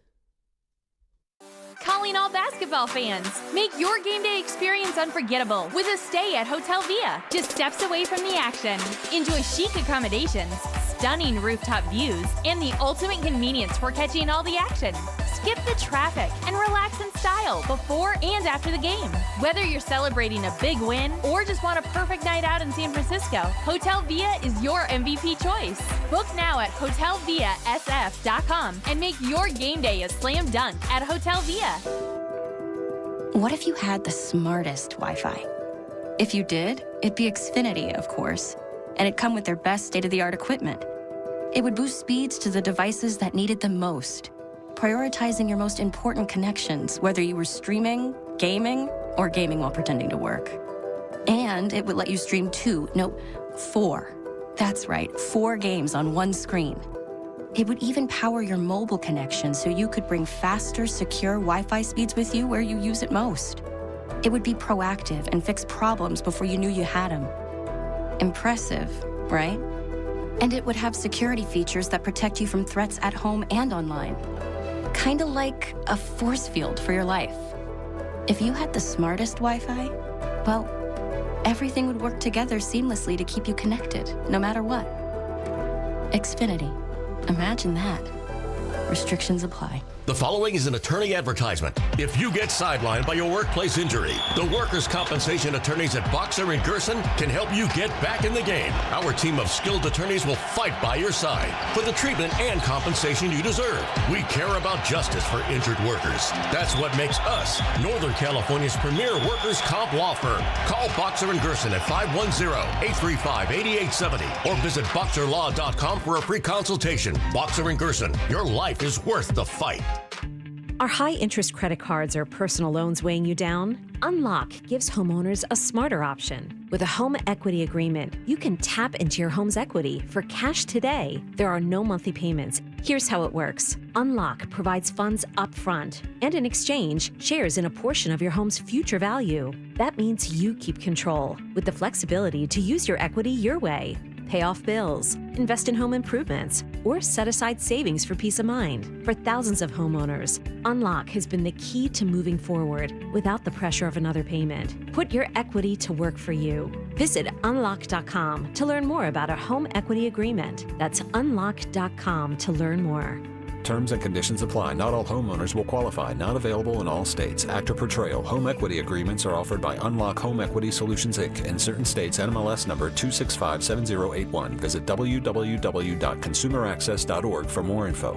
Calling all basketball fans. Make your game day experience unforgettable with a stay at Hotel Via, just steps away from the action. Enjoy chic accommodations, stunning rooftop views, and the ultimate convenience for catching all the action. Skip the traffic and relax in style before and after the game. Whether you're celebrating a big win or just want a perfect night out in San Francisco, Hotel Via is your MVP choice. Book now at hotelviasf.com and make your game day a slam dunk at Hotel Via. What if you had the smartest Wi-Fi? If you did, it'd be Xfinity, of course, and it'd come with their best state-of-the-art equipment. It would boost speeds to the devices that needed them most, prioritizing your most important connections, whether you were streaming, gaming, or gaming while pretending to work. And it would let you stream 4. That's right, 4 games on one screen. It would even power your mobile connection so you could bring faster, secure Wi-Fi speeds with you where you use it most. It would be proactive and fix problems before you knew you had them. Impressive, right? And it would have security features that protect you from threats at home and online. Kind of like a force field for your life. If you had the smartest Wi-Fi, well, everything would work together seamlessly to keep you connected, no matter what. Xfinity. Imagine that. Restrictions apply. The following is an attorney advertisement. If you get sidelined by your workplace injury, the workers' compensation attorneys at Boxer & Gerson can help you get back in the game. Our team of skilled attorneys will fight by your side for the treatment and compensation you deserve. We care about justice for injured workers. That's what makes us Northern California's premier workers' comp law firm. Call Boxer & Gerson at 510-835-8870 or visit boxerlaw.com for a free consultation. Boxer & Gerson, your life is worth the fight. Are high-interest credit cards or personal loans weighing you down? Unlock gives homeowners a smarter option. With a home equity agreement, you can tap into your home's equity for cash today. There are no monthly payments. Here's how it works. Unlock provides funds upfront and in exchange shares in a portion of your home's future value. That means you keep control with the flexibility to use your equity your way. Pay off bills, invest in home improvements, or set aside savings for peace of mind. For thousands of homeowners, Unlock has been the key to moving forward without the pressure of another payment. Put your equity to work for you. Visit unlock.com to learn more about a home equity agreement. That's unlock.com to learn more. Terms and conditions apply. Not all homeowners will qualify. Not available in all states. Actor Portrayal. Home equity agreements are offered by Unlock Home Equity Solutions, Inc. In certain states, NMLS number 2657081. Visit www.consumeraccess.org for more info.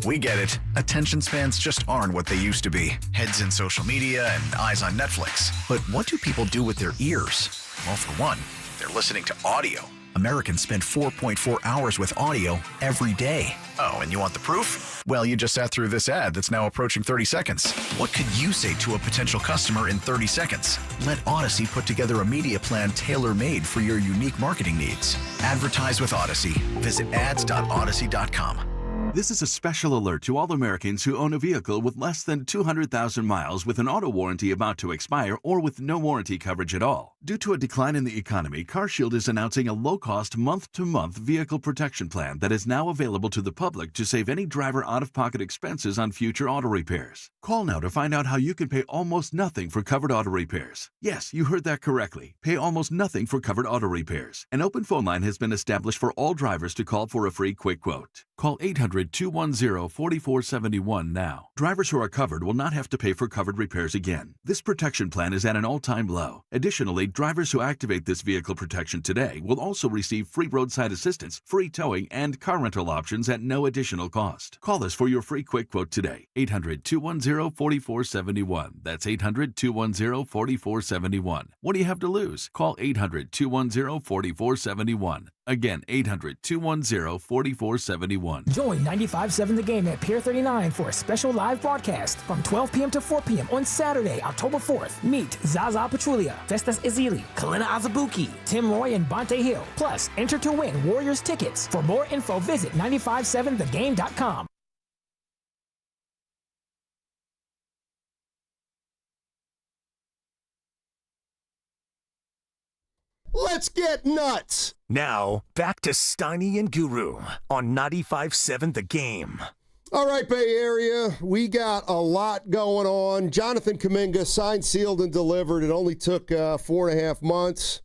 We get it. Attention spans just aren't what they used to be. Heads in social media and eyes on Netflix. But what do people do with their ears? Well, for one, they're listening to audio. Americans spend 4.4 hours with audio every day. Oh, and you want the proof? Well, you just sat through this ad that's now approaching 30 seconds. What could you say to a potential customer in 30 seconds? Let Odyssey put together a media plan tailor-made for your unique marketing needs. Advertise with Odyssey. Visit ads.odyssey.com. This is a special alert to all Americans who own a vehicle with less than 200,000 miles with an auto warranty about to expire or with no warranty coverage at all. Due to a decline in the economy, CarShield is announcing a low-cost month-to-month vehicle protection plan that is now available to the public to save any driver out-of-pocket expenses on future auto repairs. Call now to find out how you can pay almost nothing for covered auto repairs. Yes, you heard that correctly. Pay almost nothing for covered auto repairs. An open phone line has been established for all drivers to call for a free quick quote. Call 800-210-4471 now. Drivers who are covered will not have to pay for covered repairs again. This protection plan is at an all-time low. Additionally, drivers who activate this vehicle protection today will also receive free roadside assistance, free towing, and car rental options at no additional cost. Call us for your free quick quote today. 800-210-4471. That's 800-210-4471. What do you have to lose? Call 800-210-4471. Again, 800-210-4471. Join 95.7 The Game at Pier 39 for a special live broadcast from 12 p.m. to 4 p.m. on Saturday, October 4th. Meet Zaza Pachulia, Festus Ezeli, Kalina Azabuki, Tim Roy, and Bonte Hill. Plus, enter to win Warriors tickets. For more info, visit 957thegame.com. Let's get nuts. Now, back to Steiny and Guru on 95.7 The Game. All right, Bay Area, we got a lot going on. Jonathan Kuminga signed, sealed, and delivered. It only took 4.5 months,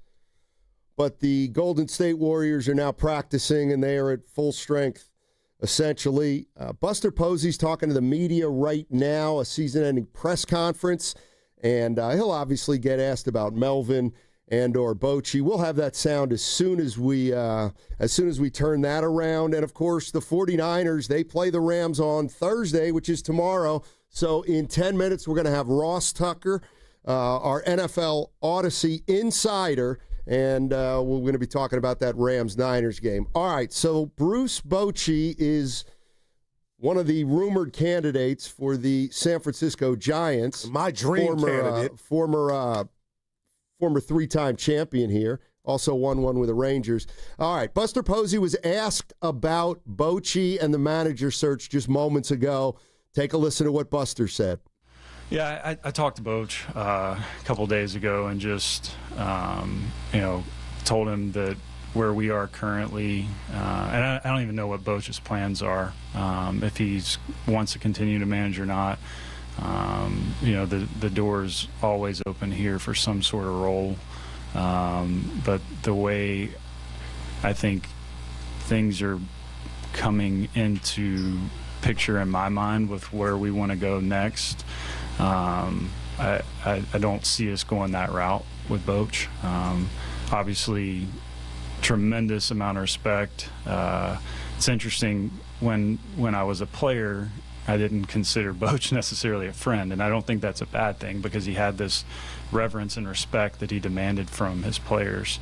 but the Golden State Warriors are now practicing, and they are at full strength, essentially. Buster Posey's talking to the media right now, a season-ending press conference, and he'll obviously get asked about Melvin and or Bochy. We'll have that sound as soon as we turn that around. And, of course, the 49ers, they play the Rams on Thursday, which is tomorrow. So in 10 minutes, we're going to have Ross Tucker, our NFL Odyssey insider, and we're going to be talking about that Rams-Niners game. All right, so Bruce Bochy is one of the rumored candidates for the San Francisco Giants. My dream candidate. Former three-time champion here, also won one with the Rangers. All right, Buster Posey was asked about Bochy and the manager search just moments ago. Take a listen to what Buster said. Yeah, I talked to Boch a couple days ago and just, told him that where we are currently, and I don't even know what Boch's plans are, if he wants to continue to manage or not. The door's always open here for some sort of role. But the way I think things are coming into picture in my mind with where we want to go next, I don't see us going that route with Boch. Obviously, tremendous amount of respect. It's interesting, when I was a player, I didn't consider Boch necessarily a friend, and I don't think that's a bad thing because he had this reverence and respect that he demanded from his players.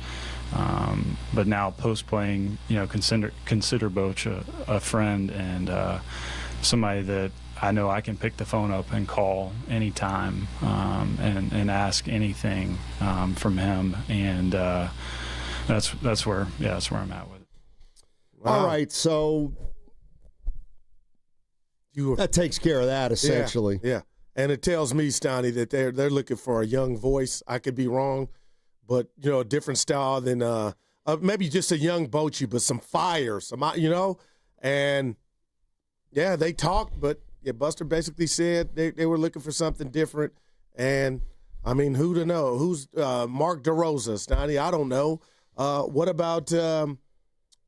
But now post-playing, consider Boch a friend and somebody that I know I can pick the phone up and call anytime and ask anything from him, and that's where I'm at with it. Wow. All right, so that takes care of that, essentially. Yeah. And it tells me, Steiny, that they're looking for a young voice. I could be wrong, but, a different style than maybe just a young Bochy, but some fire, and, yeah, they talked, but, yeah, Buster basically said they were looking for something different, and, I mean, who to know? Who's Mark DeRosa, Steiny? I don't know. What about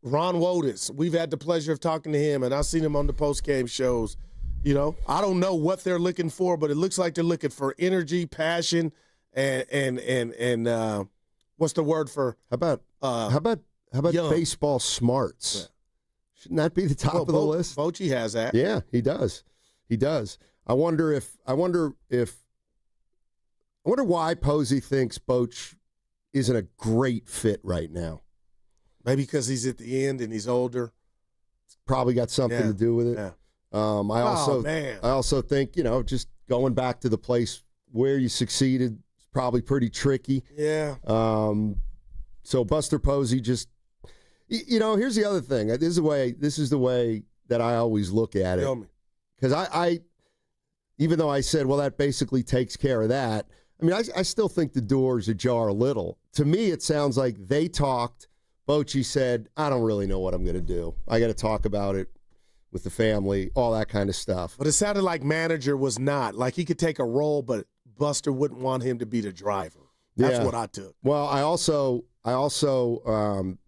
Ron Wotus? We've had the pleasure of talking to him, and I've seen him on the post-game shows. I don't know what they're looking for, but it looks like they're looking for energy, passion, and what's the word for? How about young? baseball smarts? Shouldn't that be the top of the list? Bochy has that. Yeah, he does. He does. I wonder why Posey thinks Boch isn't a great fit right now. Maybe because he's at the end and he's older. Probably got something to do with it. Yeah. I also think, just going back to the place where you succeeded is probably pretty tricky. Yeah. So Buster Posey just, here's the other thing. This is the way that I always look at it. Tell me. Because I, even though I said, well, that basically takes care of that, I mean, I still think the door's ajar a little. To me, it sounds like they talked. Bochy said, I don't really know what I'm going to do. I got to talk about it with the family, all that kind of stuff. But it sounded like manager was not. Like he could take a role, but Buster wouldn't want him to be the driver. That's what I took. Well, I also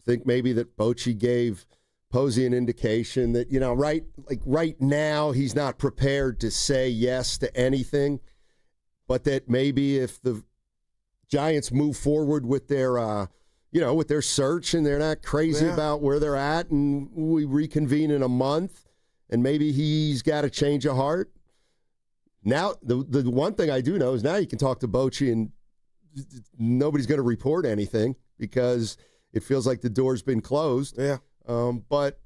think maybe that Bochy gave Posey an indication that, right now he's not prepared to say yes to anything, but that maybe if the Giants move forward with their with their search and they're not crazy about where they're at and we reconvene in a month and maybe he's got a change of heart. Now, the one thing I do know is now you can talk to Bochy and nobody's going to report anything because it feels like the door's been closed. Yeah. But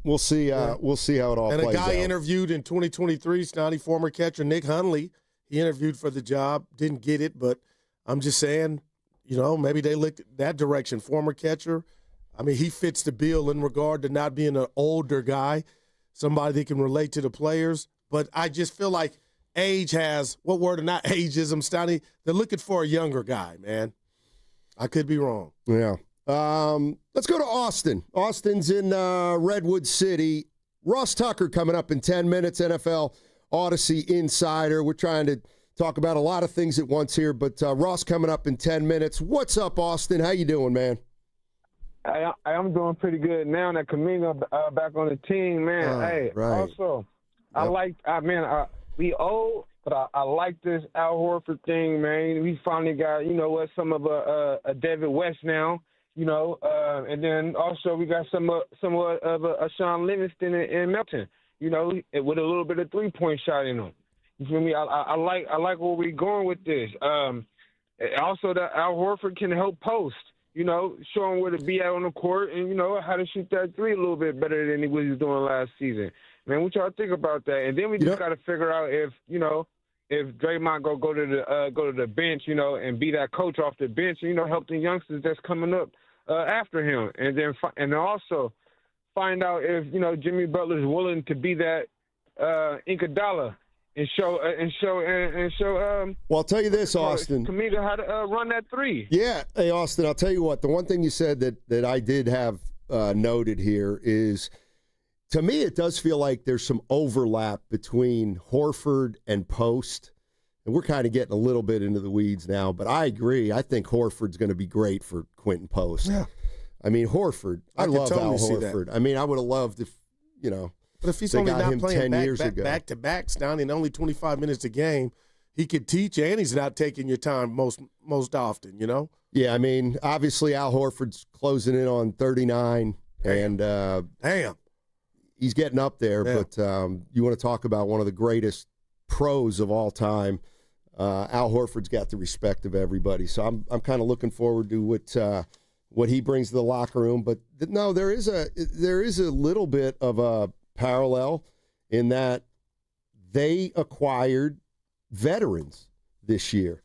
we'll see. We'll see how it all plays out. And a guy interviewed in 2023, Steiny, former catcher Nick Hundley, he interviewed for the job, didn't get it, but I'm just saying, maybe they looked that direction. Former catcher, I mean, he fits the bill in regard to not being an older guy, somebody that can relate to the players. But I just feel like age has, what word or not ageism, Steiny, they're looking for a younger guy, man. I could be wrong. Yeah. Let's go to Austin. Austin's in Redwood City. Ross Tucker coming up in 10 minutes, NFL Odyssey Insider. We're trying to talk about a lot of things at once here, but Ross coming up in 10 minutes. What's up, Austin? How you doing, man? I'm doing pretty good now that Kaminga back on the team, man. Hey, right. Also, we old, but I like this Al Horford thing, man. We finally got, some of a David West now, and then also we got somewhat of a Sean Livingston in Melton, with a little bit of three-point shot in him. You feel me? I like where we're going with this. Also, that Al Horford can help post. Show him where to be at on the court and, how to shoot that three a little bit better than he was doing last season. Man, what y'all think about that? And then we just got to figure out if Draymond go to the bench, and be that coach off the bench, help the youngsters that's coming up after him. And then also find out if, Jimmy Butler's willing to be that Iguodala and show. Well, I'll tell you this, Austin. Kuminga how to run that three. Yeah, hey Austin, I'll tell you what. The one thing you said that I did have noted here is, to me, it does feel like there's some overlap between Horford and Post, and we're kind of getting a little bit into the weeds now. But I agree. I think Horford's going to be great for Quentin Post. Yeah. I mean, Horford. I love Al Horford. I mean, I would have loved if But if he's they only got not him playing 10 years ago. back to backs down in only 25 minutes a game, he could teach, and he's not taking your time most often. Yeah, I mean, obviously Al Horford's closing in on 39, and he's getting up there. Yeah. But you want to talk about one of the greatest pros of all time? Al Horford's got the respect of everybody, so I'm kind of looking forward to what he brings to the locker room. But no, there is a little bit of a parallel in that they acquired veterans this year.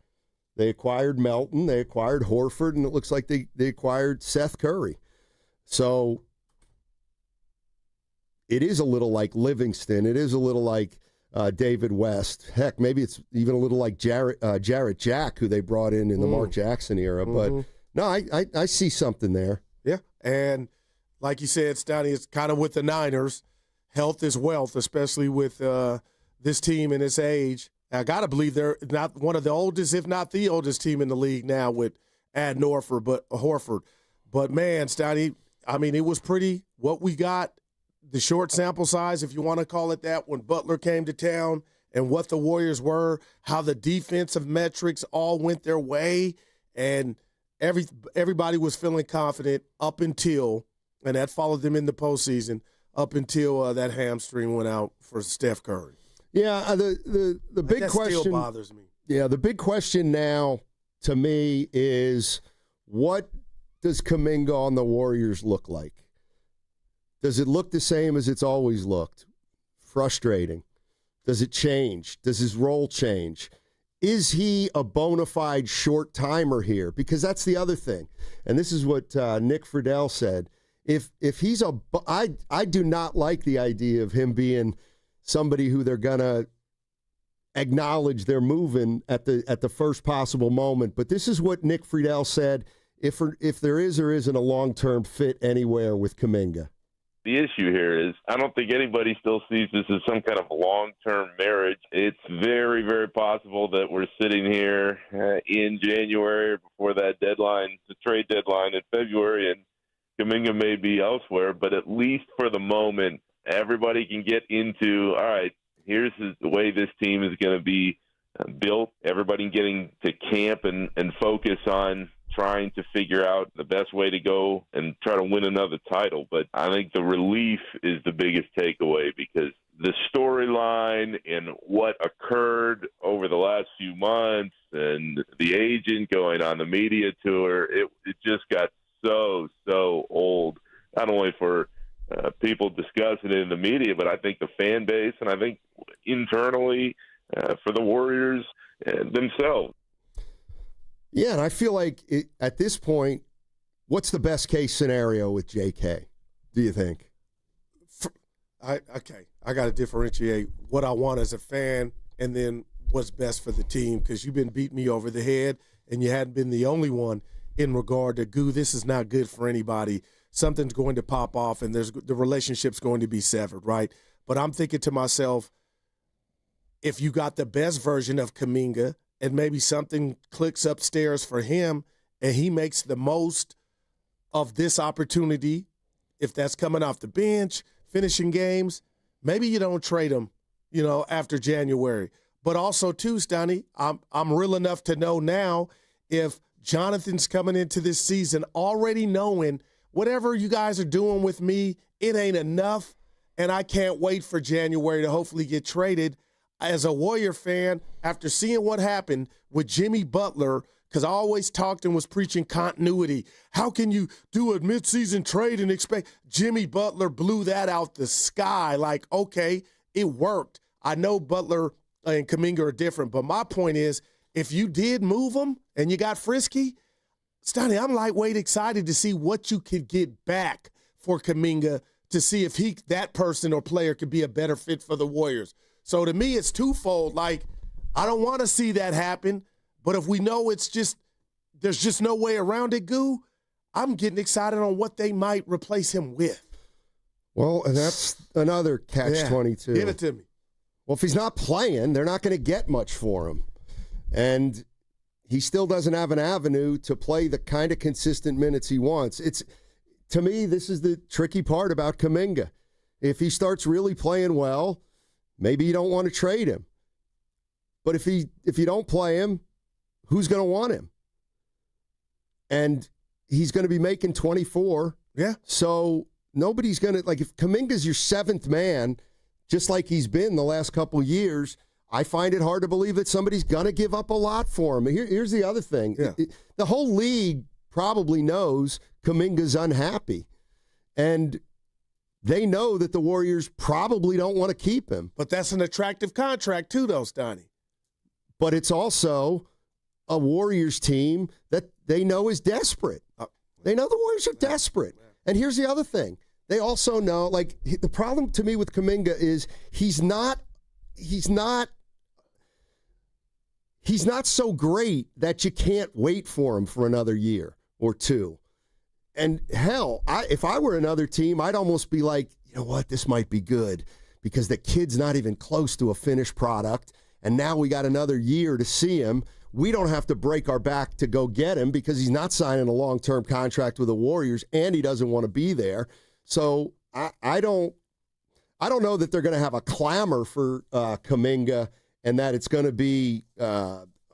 They acquired Melton, they acquired Horford, and it looks like they acquired Seth Curry. So it is a little like Livingston. It is a little like David West. Heck, maybe it's even a little like Jarrett Jack, who they brought in the Mark Jackson era. Mm-hmm. But no, I see something there. Yeah, and like you said, Steiny, it's kind of with the Niners. Health is wealth, especially with this team and its age. I got to believe they're not one of the oldest, if not the oldest team in the league now with Horford. But, man, Steiny, I mean, it was pretty what we got, the short sample size, if you want to call it that, when Butler came to town and what the Warriors were, how the defensive metrics all went their way, and everybody was feeling confident up until, and that followed them in the postseason, up until that hamstring went out for Steph Curry. Yeah, the big that question still bothers me. Yeah, the big question now to me is, what does Kuminga on the Warriors look like? Does it look the same as it's always looked? Frustrating. Does it change? Does his role change? Is he a bona fide short-timer here? Because that's the other thing. And this is what Nick Fredell said. If he's I do not like the idea of him being somebody who they're going to acknowledge they're moving at the first possible moment. But this is what Nick Fredell said, if there is or isn't a long-term fit anywhere with Kuminga. The issue here is I don't think anybody still sees this as some kind of long-term marriage. It's very, very possible that we're sitting here in January before that deadline, the trade deadline in February, and Kaminga may be elsewhere. But at least for the moment, everybody can get into, all right, here's the way this team is going to be built. Everybody getting to camp and focus on trying to figure out the best way to go and try to win another title. But I think the relief is the biggest takeaway, because the storyline and what occurred over the last few months and the agent going on the media tour, it just got so old, not only for people discussing it in the media, but I think the fan base and I think internally for the Warriors themselves. Yeah, and I feel like at this point, what's the best case scenario with JK, do you think? I got to differentiate what I want as a fan and then what's best for the team, because you've been beating me over the head, and you hadn't been the only one in regard to, this is not good for anybody. Something's going to pop off, and the relationship's going to be severed, right? But I'm thinking to myself, if you got the best version of Kaminga, and maybe something clicks upstairs for him and he makes the most of this opportunity, if that's coming off the bench, finishing games, maybe you don't trade him, after January. But also, too, Steiny, I'm real enough to know now if Jonathan's coming into this season already knowing whatever you guys are doing with me, it ain't enough, and I can't wait for January to hopefully get traded. As a Warrior fan, after seeing what happened with Jimmy Butler, because I always talked and was preaching continuity. How can you do a midseason trade and expect Jimmy Butler blew that out the sky? Like, okay, it worked. I know Butler and Kuminga are different, but my point is, if you did move them and you got frisky, Steiny, I'm lightweight excited to see what you could get back for Kuminga, to see if that person or player could be a better fit for the Warriors. So to me, it's twofold. Like, I don't want to see that happen, but if we know there's just no way around it, I'm getting excited on what they might replace him with. Well, and that's another catch-22. Give it to me. Well, if he's not playing, they're not going to get much for him. And he still doesn't have an avenue to play the kind of consistent minutes he wants. To me, this is the tricky part about Kuminga. If he starts really playing well, maybe you don't want to trade him. But if you don't play him, who's going to want him? And he's going to be making 24. Yeah. So nobody's going to, if Kuminga's your seventh man, just like he's been the last couple years, I find it hard to believe that somebody's going to give up a lot for him. Here's the other thing. Yeah. The whole league probably knows Kuminga's unhappy. And they know that the Warriors probably don't want to keep him. But that's an attractive contract too, though, Steiny. But it's also a Warriors team that they know is desperate. They know the Warriors are desperate. And here's the other thing. They also know, the problem to me with Kuminga is he's not so great that you can't wait for him for another year or two. And hell, if I were another team, I'd almost be like, you know what, this might be good because the kid's not even close to a finished product, and now we got another year to see him. We don't have to break our back to go get him because he's not signing a long-term contract with the Warriors, and he doesn't want to be there. So I don't know that they're going to have a clamor for Kaminga and that it's going to be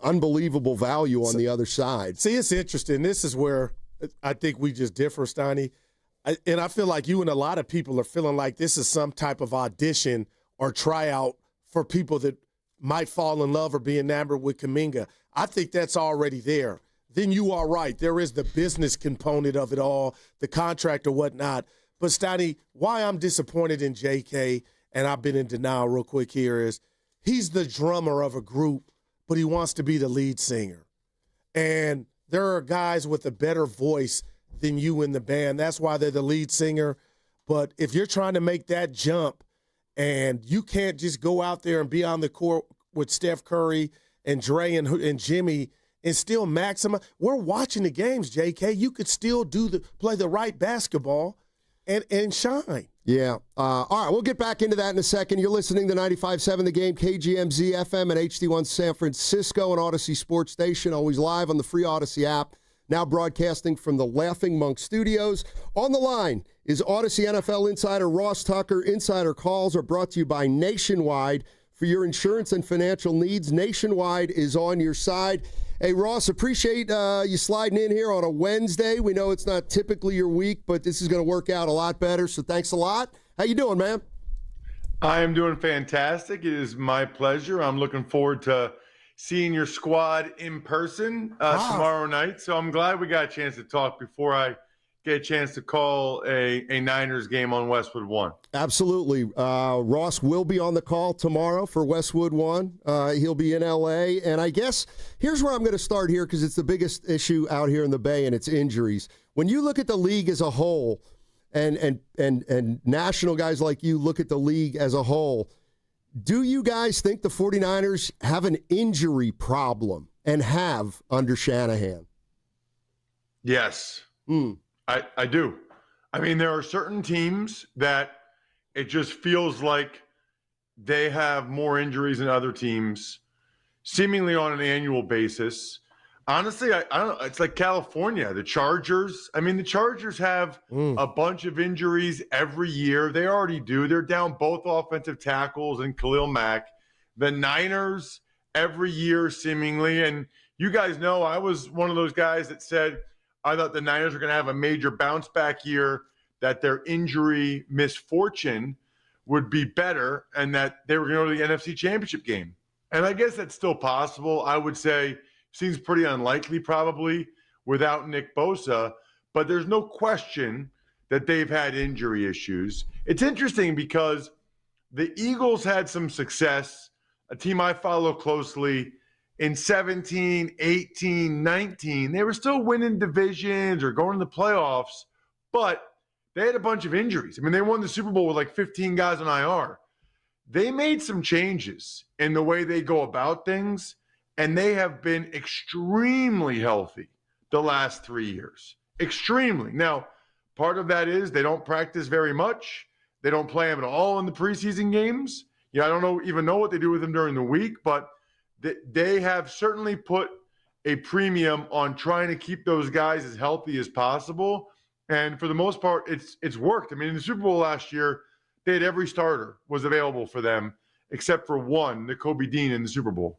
unbelievable value on the other side. See, it's interesting. This is where I think we just differ, Steiny. And I feel like you and a lot of people are feeling like this is some type of audition or tryout for people that might fall in love or be enamored with Kuminga. I think that's already there. Then you are right. There is the business component of it all, the contract or whatnot. But, Steiny, why I'm disappointed in JK, and I've been in denial real quick here, is he's the drummer of a group, but he wants to be the lead singer. And there are guys with a better voice than you in the band. That's why they're the lead singer. But if you're trying to make that jump and you can't just go out there and be on the court with Steph Curry and Dre and Jimmy and still maximize. We're watching the games, JK. You could still play the right basketball and shine. Yeah. All right, we'll get back into that in a second. You're listening to 95.7 The Game, KGMZ FM and HD1 San Francisco and Odyssey Sports Station, always live on the free Odyssey app. Now broadcasting from the Laughing Monk Studios. On the line is Odyssey NFL insider Ross Tucker. Insider calls are brought to you by Nationwide. For your insurance and financial needs, Nationwide is on your side. Hey, Ross, appreciate you sliding in here on a Wednesday. We know it's not typically your week, but this is going to work out a lot better, so thanks a lot. How you doing, man? I am doing fantastic. It is my pleasure. I'm looking forward to seeing your squad in person tomorrow night, so I'm glad we got a chance to talk before I get a chance to call a Niners game on Westwood 1. Absolutely. Ross will be on the call tomorrow for Westwood 1. He'll be in L.A. And I guess here's where I'm going to start here because it's the biggest issue out here in the Bay, and it's injuries. When you look at the league as a whole and national guys like you look at the league as a whole, do you guys think the 49ers have an injury problem and have under Shanahan? Yes. I do. I mean, there are certain teams that it just feels like they have more injuries than other teams, seemingly on an annual basis. Honestly, I don't know. It's like California, the Chargers. I mean, the Chargers have a bunch of injuries every year. They already do. They're down both offensive tackles and Khalil Mack. The Niners every year, seemingly. And you guys know I was one of those guys that said I thought the Niners were going to have a major bounce back year, that their injury misfortune would be better, and that they were going to go to the NFC Championship game. And I guess that's still possible. I would say seems pretty unlikely probably without Nick Bosa, but there's no question that they've had injury issues. It's interesting because the Eagles had some success, a team I follow closely, in 17, 18, 19. They were still winning divisions or going to the playoffs, but they had a bunch of injuries. I mean, they won the Super Bowl with like 15 guys on IR. They made some changes in the way they go about things, and they have been extremely healthy the last 3 years. Extremely. Now, part of that is they don't practice very much. They don't play them at all in the preseason games. I don't even know what they do with them during the week, but they have certainly put a premium on trying to keep those guys as healthy as possible. And for the most part, it's worked. I mean, in the Super Bowl last year, they had every starter was available for them except for one, Nakobe Dean, in the Super Bowl.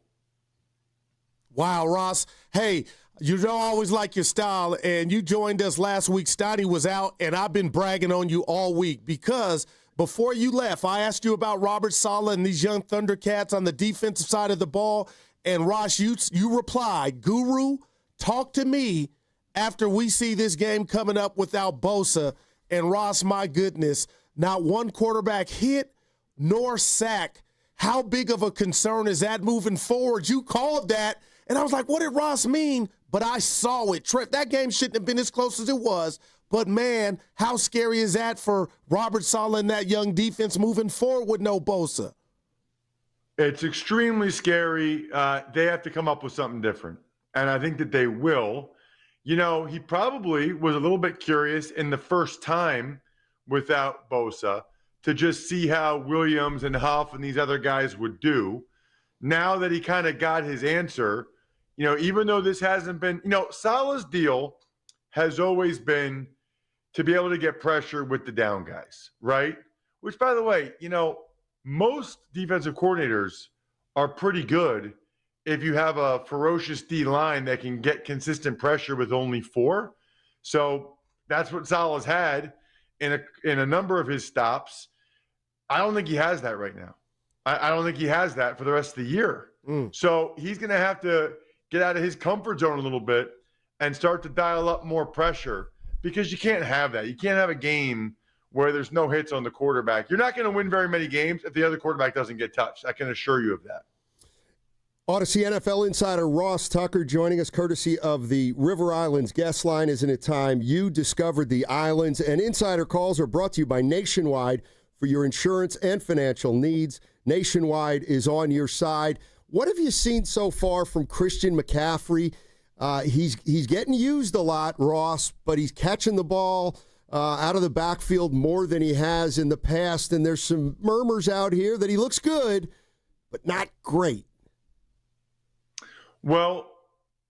Wow, Ross. Hey, you don't always like your style, and you joined us last week. Steiny was out, and I've been bragging on you all week because before you left, I asked you about Robert Saleh and these young Thundercats on the defensive side of the ball, and Ross, you replied, Guru, talk to me after we see this game coming up without Bosa. And Ross, my goodness, not one quarterback hit nor sack. How big of a concern is that moving forward? You called that, and I was like, what did Ross mean? But I saw it. That game shouldn't have been as close as it was. But, man, how scary is that for Robert Saleh and that young defense moving forward with no Bosa? It's extremely scary. They have to come up with something different, and I think that they will. He probably was a little bit curious in the first time without Bosa to just see how Williams and Huff and these other guys would do. Now that he kind of got his answer, even though this hasn't been, Saleh's deal has always been to be able to get pressure with the down guys, right? Which, by the way, most defensive coordinators are pretty good if you have a ferocious D line that can get consistent pressure with only 4. So that's what Saleh's had. in a number of his stops. I don't think he has that right now. I don't think he has that for the rest of the year. So he's going to have to get out of his comfort zone a little bit and start to dial up more pressure, because you can't have that. You can't have a game where there's no hits on the quarterback. You're not going to win very many games if the other quarterback doesn't get touched. I can assure you of that. Odyssey NFL insider Ross Tucker joining us courtesy of the River Islands guest line. Isn't it time you discovered the islands? And Insider Calls are brought to you by Nationwide for your insurance and financial needs. Nationwide is on your side. What have you seen so far from Christian McCaffrey? He's getting used a lot, Ross, but he's catching the ball out of the backfield more than he has in the past. And there's some murmurs out here that he looks good, but not great. Well,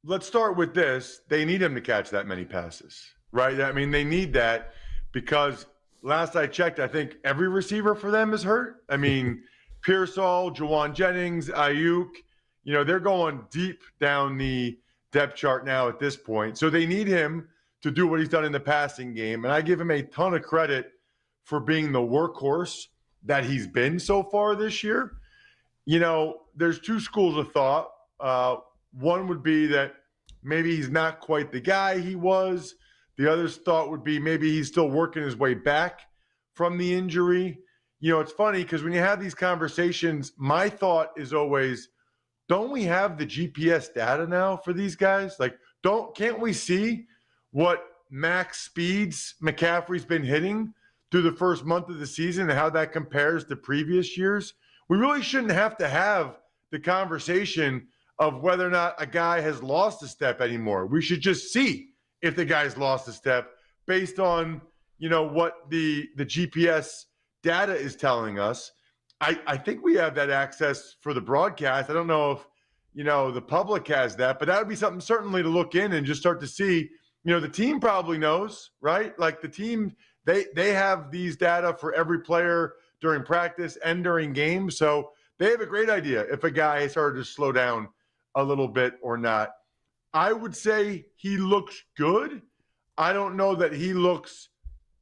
let's start with this. They need him to catch that many passes, right? I mean, they need that because last I checked, I think every receiver for them is hurt. I mean, Pearsall, Juwan Jennings, Ayuk, they're going deep down the depth chart now at this point. So they need him to do what he's done in the passing game. And I give him a ton of credit for being the workhorse that he's been so far this year. There's two schools of thought. One would be that maybe he's not quite the guy he was. The other's thought would be maybe he's still working his way back from the injury. It's funny because when you have these conversations, my thought is always, don't we have the GPS data now for these guys? Like, can't we see what max speeds McCaffrey's been hitting through the first month of the season and how that compares to previous years? We really shouldn't have to have the conversation of whether or not a guy has lost a step anymore. We should just see if the guy's lost a step based on, what the GPS data is telling us. I think we have that access for the broadcast. I don't know if, the public has that, but that would be something certainly to look in and just start to see. The team probably knows, right? Like the team, they have these data for every player during practice and during games. So they have a great idea if a guy started to slow down a little bit or not. I would say he looks good. I don't know that he looks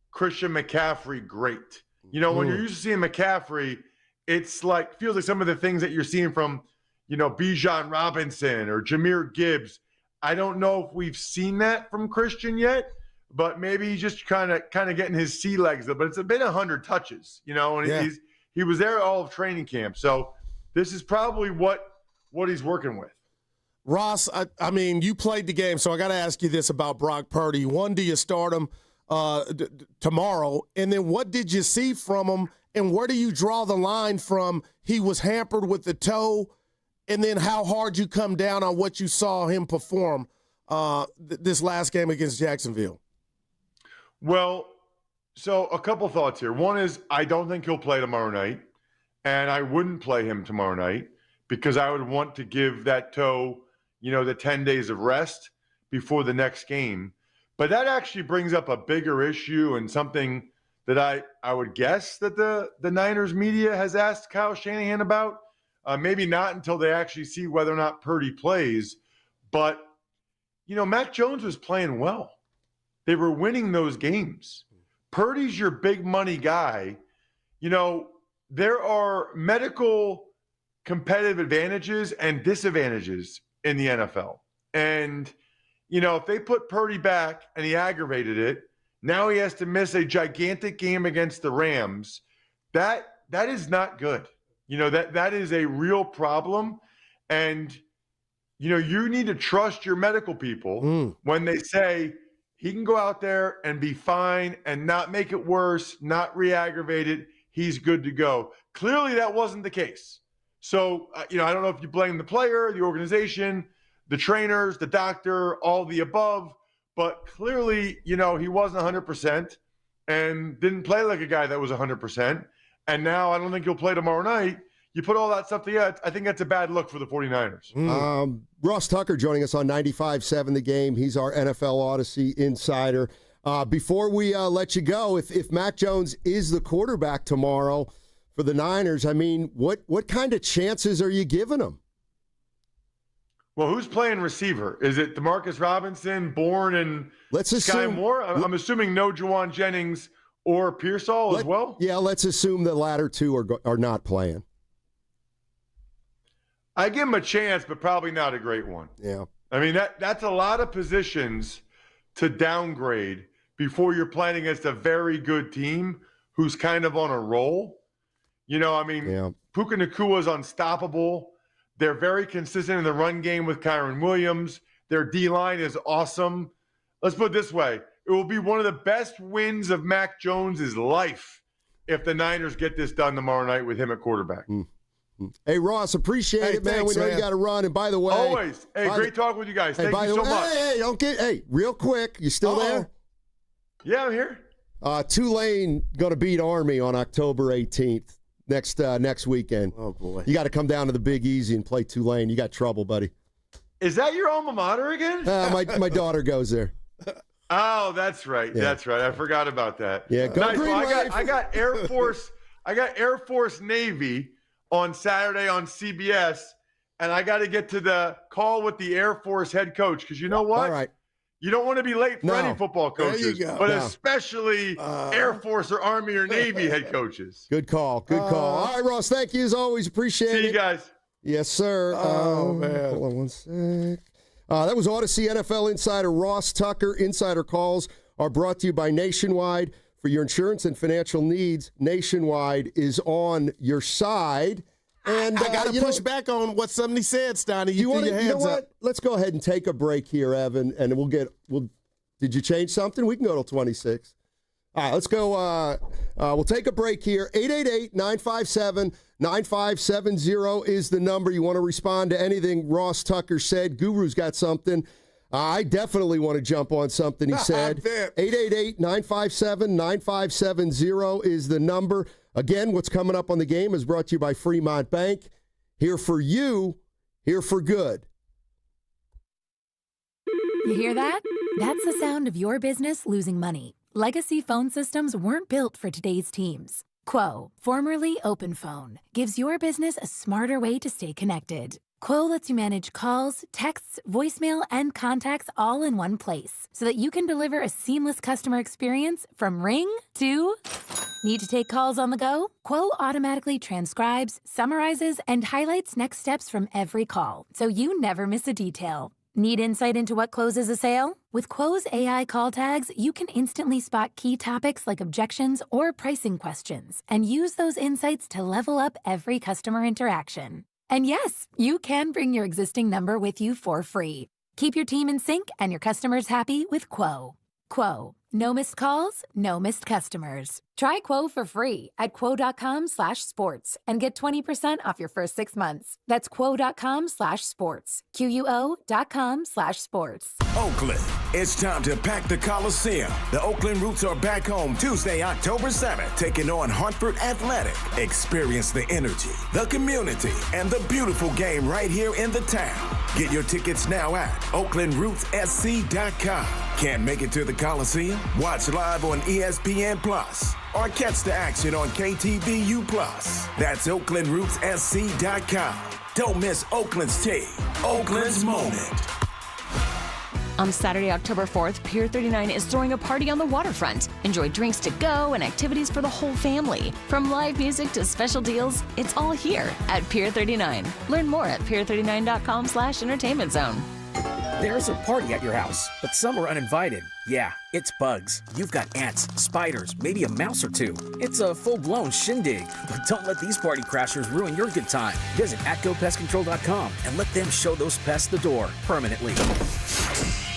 Christian McCaffrey great. When you're used to seeing McCaffrey, it's feels like some of the things that you're seeing from, Bijan Robinson or Jahmyr Gibbs. I don't know if we've seen that from Christian yet, but maybe he's just kind of getting his sea legs up. But it's been 100 touches, and he was there all of training camp. So this is probably what he's working with. Ross, I mean, you played the game, so I got to ask you this about Brock Purdy. One, do you start him tomorrow? And then what did you see from him, and where do you draw the line from he was hampered with the toe, and then how hard you come down on what you saw him perform this last game against Jacksonville? Well, so a couple thoughts here. One is I don't think he'll play tomorrow night, and I wouldn't play him tomorrow night because I would want to give that toe the 10 days of rest before the next game. But that actually brings up a bigger issue and something that I would guess that the Niners media has asked Kyle Shanahan about. Maybe not until they actually see whether or not Purdy plays. But, Mac Jones was playing well. They were winning those games. Purdy's your big money guy. There are medical competitive advantages and disadvantages in the NFL. And, if they put Purdy back and he aggravated it, now he has to miss a gigantic game against the Rams. That is not good. That is a real problem. And, you need to trust your medical people when they say he can go out there and be fine and not make it worse, not re-aggravate it. He's good to go. Clearly that wasn't the case. So, I don't know if you blame the player, the organization, the trainers, the doctor, all the above, but clearly, he wasn't 100% and didn't play like a guy that was 100%. And now I don't think he'll play tomorrow night. You put all that stuff together, I think that's a bad look for the 49ers. Ross Tucker joining us on 95.7 The Game. He's our NFL Odyssey insider. Before we let you go, if Mac Jones is the quarterback tomorrow for the Niners, I mean, what kind of chances are you giving him? Well, who's playing receiver? Is it DeMarcus Robinson, Bourne, and Sky Moore? I'm assuming no Juwan Jennings or Pearsall as well? Yeah, let's assume the latter two are not playing. I give him a chance, but probably not a great one. Yeah. I mean, that's a lot of positions to downgrade before you're playing against a very good team who's kind of on a roll. You know, I mean, Puka Nakua's unstoppable. They're very consistent in the run game with Kyron Williams. Their D-line is awesome. Let's put it this way. It will be one of the best wins of Mac Jones' life if the Niners get this done tomorrow night with him at quarterback. Hey, Ross, appreciate it, man. Thanks, We know man. you got to run. And by the way. Always. Hey, great talking with you guys. Thank you so much. Hey, real quick. You still there? Yeah, I'm here. Tulane going to beat Army on October 18th next weekend. Oh, boy. You got to come down to the Big Easy and play Tulane. You got trouble, buddy. Is that your alma mater again? My daughter goes there. Oh, that's right. Yeah. That's right. I forgot about that. Yeah, go nice. Green Well, Wave. I got Air Force. I got Air Force Navy on Saturday on CBS, and I got to get to the call with the Air Force head coach because you know what? All right. You don't want to be late for any football There coaches, you go. but No. especially Air Force or Army or Navy head coaches. Good call. Good call. All right, Ross, thank you as always. Appreciate it. See you guys. Yes, sir. Oh, man. Hold on one sec. That was Odyssey NFL insider Ross Tucker. Insider calls are brought to you by Nationwide. For your insurance and financial needs, Nationwide is on your side. And I got to push back on what somebody said, Steiny. You threw your hands up. Let's go ahead and take a break here, Evan, and did you change something? We can go till 26. All right, let's go. We'll take a break here. 888-957-9570 is the number. You want to respond to anything Ross Tucker said. Guru's got something. I definitely want to jump on something he said. 888-957-9570 is the number. Again, what's coming up on the game is brought to you by Fremont Bank. Here for you, here for good. You hear that? That's the sound of your business losing money. Legacy phone systems weren't built for today's teams. Quo, formerly OpenPhone, gives your business a smarter way to stay connected. Quo lets you manage calls, texts, voicemail, and contacts all in one place so that you can deliver a seamless customer experience from ring to... Need to take calls on the go? Quo automatically transcribes, summarizes, and highlights next steps from every call, so you never miss a detail. Need insight into what closes a sale? With Quo's AI call tags, you can instantly spot key topics like objections or pricing questions and use those insights to level up every customer interaction. And yes, you can bring your existing number with you for free. Keep your team in sync and your customers happy with Quo. Quo. No missed calls, no missed customers. Try Quo for free at quo.com/sports and get 20% off your first 6 months. That's quo.com/sports. QUO.com/sports. Oakland, it's time to pack the Coliseum. The Oakland Roots are back home Tuesday, October 7th, taking on Hartford Athletic. Experience the energy, the community, and the beautiful game right here in the town. Get your tickets now at OaklandRootsSC.com. Can't make it to the Coliseum? Watch live on ESPN Plus or catch the action on KTVU Plus. That's OaklandRootsSC.com. Don't miss Oakland's team, Oakland's moment. On Saturday, October 4th, Pier 39 is throwing a party on the waterfront. Enjoy drinks to go and activities for the whole family. From live music to special deals, it's all here at Pier 39. Learn more at pier39.com/entertainment zone. There's a party at your house, but some are uninvited. Yeah, it's bugs. You've got ants, spiders, maybe a mouse or two. It's a full-blown shindig. But don't let these party crashers ruin your good time. Visit atgopestcontrol.com and let them show those pests the door permanently.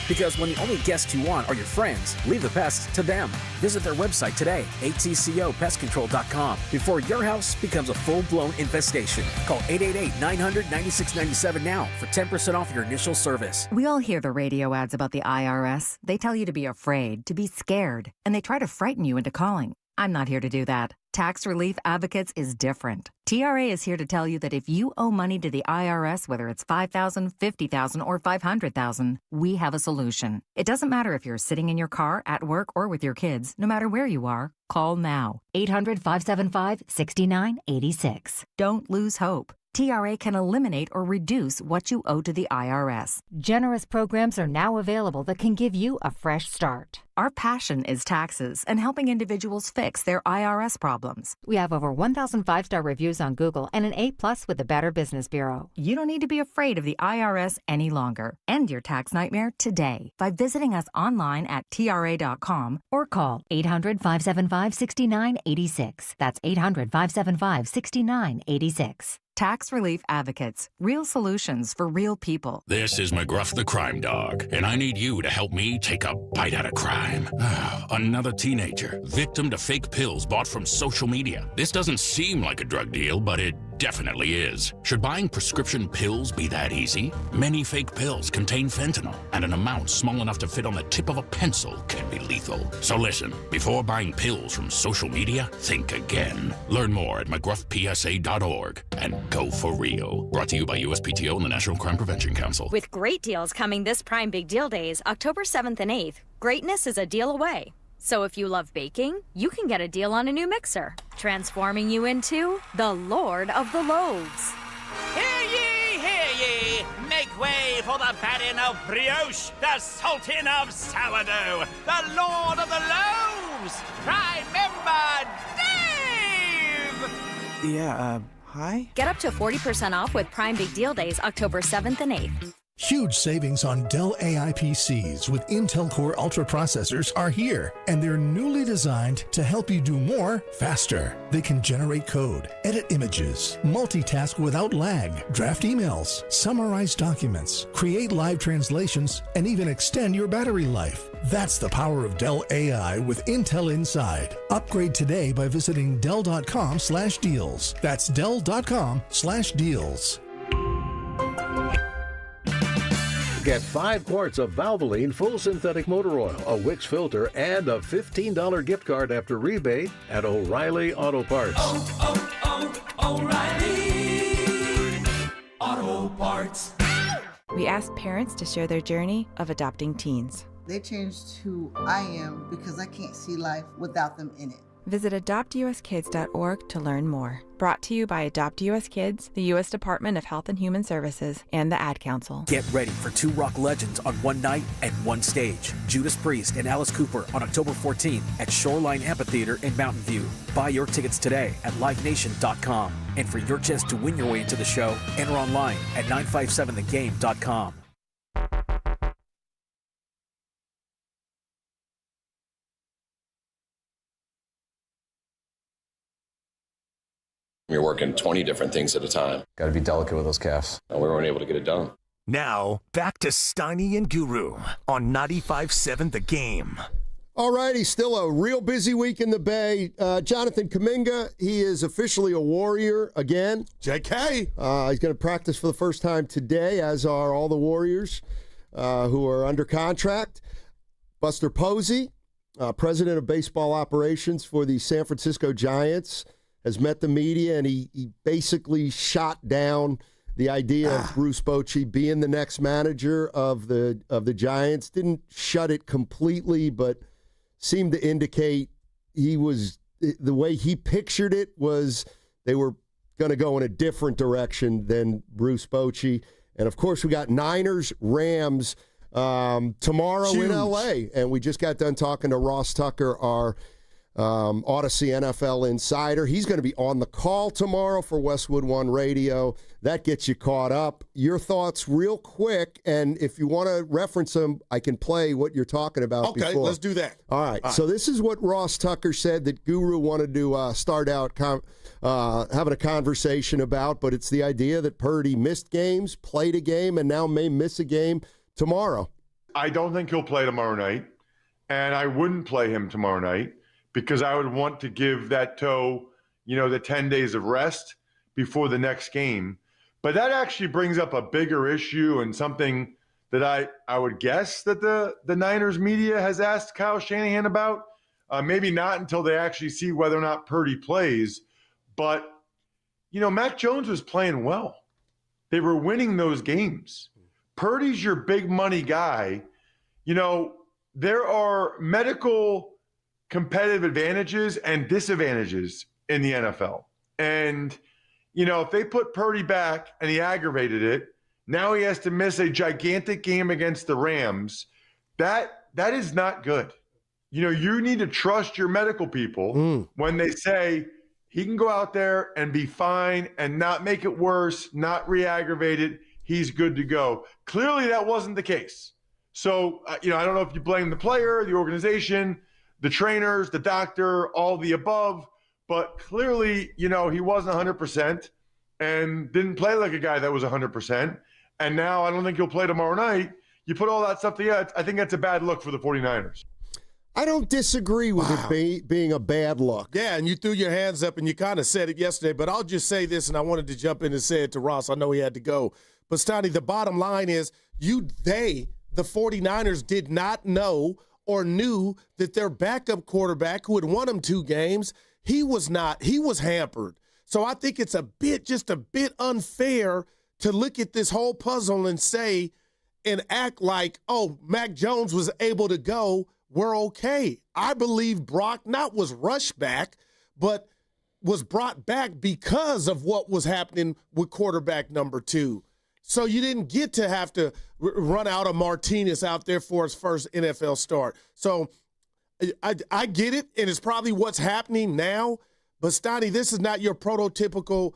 Because when the only guests you want are your friends, leave the pests to them. Visit their website today, atcopestcontrol.com, before your house becomes a full-blown infestation. Call 888-900-9697 now for 10% off your initial service. We all hear the radio ads about the IRS. They tell you to be afraid, to be scared, and they try to frighten you into calling. I'm not here to do that. Tax Relief Advocates is different. TRA is here to tell you that if you owe money to the IRS, whether it's $5,000, $50,000, or $500,000, we have a solution. It doesn't matter if you're sitting in your car, at work, or with your kids. No matter where you are, call now. 800-575-6986. Don't lose hope. TRA can eliminate or reduce what you owe to the IRS. Generous programs are now available that can give you a fresh start. Our passion is taxes and helping individuals fix their IRS problems. We have over 1,000 5-star reviews on Google and an A+ with the Better Business Bureau. You don't need to be afraid of the IRS any longer. End your tax nightmare today by visiting us online at TRA.com or call 800-575-6986. That's 800-575-6986. Tax Relief Advocates. Real solutions for real people. This is McGruff the Crime Dog, and I need you to help me take a bite out of crime. Another teenager, victim to fake pills bought from social media. This doesn't seem like a drug deal, but it definitely is. Should buying prescription pills be that easy? Many fake pills contain fentanyl, and an amount small enough to fit on the tip of a pencil can be lethal. So listen, before buying pills from social media, think again. Learn more at mcgruffpsa.org and go for real. Brought to you by USPTO and the National Crime Prevention Council. With great deals coming this Prime Big Deal Days, October 7th and 8th, greatness is a deal away. So if you love baking, you can get a deal on a new mixer, transforming you into the Lord of the Loaves. Hear ye, hear ye! Make way for the Baron of Brioche, the Sultan of Sourdough, the Lord of the Loaves, Prime Member Dave! Yeah, hi? Get up to 40% off with Prime Big Deal Days, October 7th and 8th. Huge savings on Dell AI PCs with Intel Core Ultra processors are here, and they're newly designed to help you do more faster. They can generate code, edit images, multitask without lag, draft emails, summarize documents, create live translations, and even extend your battery life. That's the power of Dell AI with Intel inside. Upgrade today by visiting Dell.com/deals. That's Dell.com/deals. Get 5 quarts of Valvoline Full Synthetic Motor Oil, a Wix filter, and a $15 gift card after rebate at O'Reilly Auto Parts. O'Reilly Auto Parts. We asked parents to share their journey of adopting teens. They changed who I am because I can't see life without them in it. Visit adoptuskids.org to learn more. Brought to you by Adopt US Kids, the U.S. Department of Health and Human Services, and the Ad Council. Get ready for 2 rock legends on one night and one stage. Judas Priest and Alice Cooper on October 14th at Shoreline Amphitheater in Mountain View. Buy your tickets today at livenation.com. And for your chance to win your way into the show, enter online at 957thegame.com. You're working 20 different things at a time. Got to be delicate with those calves. And we weren't able to get it done. Now, back to Steiny and Guru on 95.7 The Game. All righty, still a real busy week in the Bay. Jonathan Kuminga, he is officially a Warrior again. JK. He's going to practice for the first time today, as are all the Warriors who are under contract. Buster Posey, president of baseball operations for the San Francisco Giants, has met the media, and he basically shot down the idea of Bruce Bochy being the next manager of the Giants. Didn't shut it completely, but seemed to indicate he was, the way he pictured it was they were going to go in a different direction than Bruce Bochy. And, of course, we got Niners-Rams tomorrow in L.A., and we just got done talking to Ross Tucker, our Odyssey NFL insider. He's going to be on the call tomorrow for Westwood One Radio. That gets you caught up. Your thoughts real quick, and if you want to reference them, I can play what you're talking about before. Okay, let's do that. All right. So this is what Ross Tucker said that Guru wanted to start out having a conversation about, but it's the idea that Purdy missed games, played a game, and now may miss a game tomorrow. I don't think he'll play tomorrow night, and I wouldn't play him tomorrow night, because I would want to give that toe, the 10 days of rest before the next game. But that actually brings up a bigger issue and something that I would guess that the Niners media has asked Kyle Shanahan about. Maybe not until they actually see whether or not Purdy plays. But, Mac Jones was playing well. They were winning those games. Purdy's your big money guy. There are medical competitive advantages and disadvantages in the NFL. And if they put Purdy back and he aggravated it, now he has to miss a gigantic game against the Rams. That is not good. You need to trust your medical people when they say he can go out there and be fine and not make it worse, not re-aggravate it. He's good to go. Clearly, that wasn't the case. So, I don't know if you blame the player, the organization, the trainers, the doctor, all the above, but clearly, he wasn't 100% and didn't play like a guy that was 100%. And now I don't think he'll play tomorrow night. You put all that stuff together, I think that's a bad look for the 49ers. I don't disagree with it being a bad look. Yeah, and you threw your hands up and you kind of said it yesterday, but I'll just say this, and I wanted to jump in and say it to Ross. I know he had to go. But, Steiny, the bottom line is the 49ers did not know or knew that their backup quarterback, who had won them 2 games, he was hampered. So I think it's just a bit unfair to look at this whole puzzle and say and act like, oh, Mac Jones was able to go, we're okay. I believe Brock was rushed back, but was brought back because of what was happening with quarterback number 2. So you didn't get to have to run out of Martinez out there for his first NFL start. So I get it, and it's probably what's happening now. But, Steiny, this is not your prototypical,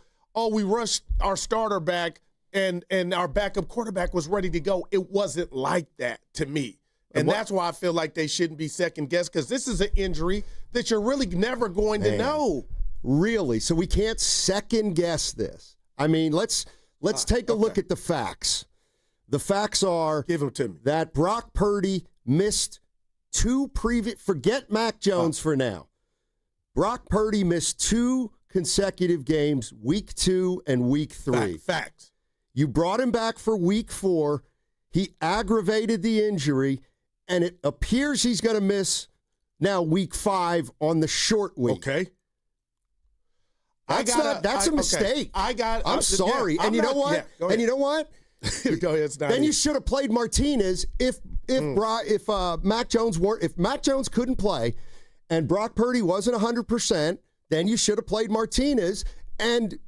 we rushed our starter back and our backup quarterback was ready to go. It wasn't like that to me. And that's why I feel like they shouldn't be second-guessed, because this is an injury that you're really never going to know. Really? So we can't second-guess this. I mean, let's take a look at the facts. The facts are give them to me. That Brock Purdy missed 2 previous – forget Mac Jones for now. Brock Purdy missed 2 consecutive games, week 2 and week 3. Facts. You brought him back for week 4. He aggravated the injury, and it appears he's going to miss now week 5 on the short week. Okay. That's a mistake. Okay. I'm sorry. Yeah, and you know what? Yeah, and you know what? Go ahead, Steiny. Then you should have played Martinez if Mac Jones couldn't play and Brock Purdy wasn't 100%, then you should have played Martinez. And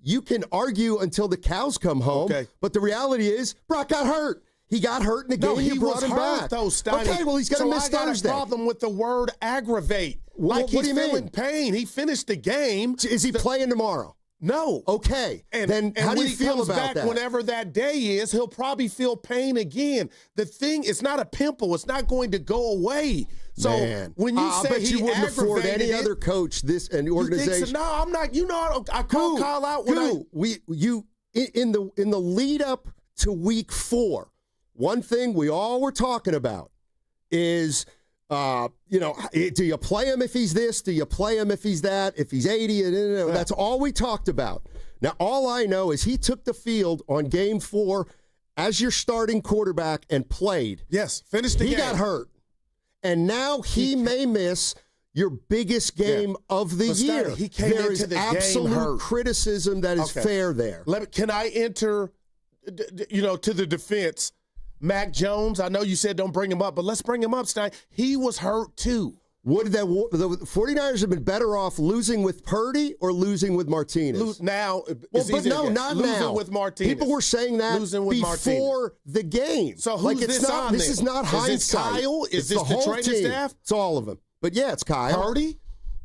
you can argue until the cows come home, but the reality is Brock got hurt. He got hurt in the game. You brought him back. Though, Steiny. Okay, well, he's going to miss Thursday. I got a problem with the word aggravate. What he's do you feeling mean? Pain. He finished the game. Is he playing tomorrow? No. Okay. Then how do you feel about that? Whenever that day is, he'll probably feel pain again. The thing, it's not a pimple. It's not going to go away. So when you say bet you wouldn't afford any other coach this organization. So? No, I'm not. I call Kyle out when in the lead up to week 4. One thing we all were talking about is, do you play him if he's this? Do you play him if he's that? If he's 80? That's all we talked about. Now, all I know is he took the field on game 4 as your starting quarterback and played. Yes, finished the game. He got hurt. And now he may miss your biggest game of the year. He came there into is the absolute game hurt. criticism that is fair there. Can I enter, to the defense? Mac Jones, I know you said don't bring him up, but let's bring him up, Stein. He was hurt too. Would the 49ers have been better off losing with Purdy or losing with Martinez? Now, not losing now. With Martinez. People were saying that before the game. So who's this on? This is not hindsight. Is this Kyle? Is this the whole training team. staff? It's all of them. But yeah, it's Kyle. Purdy?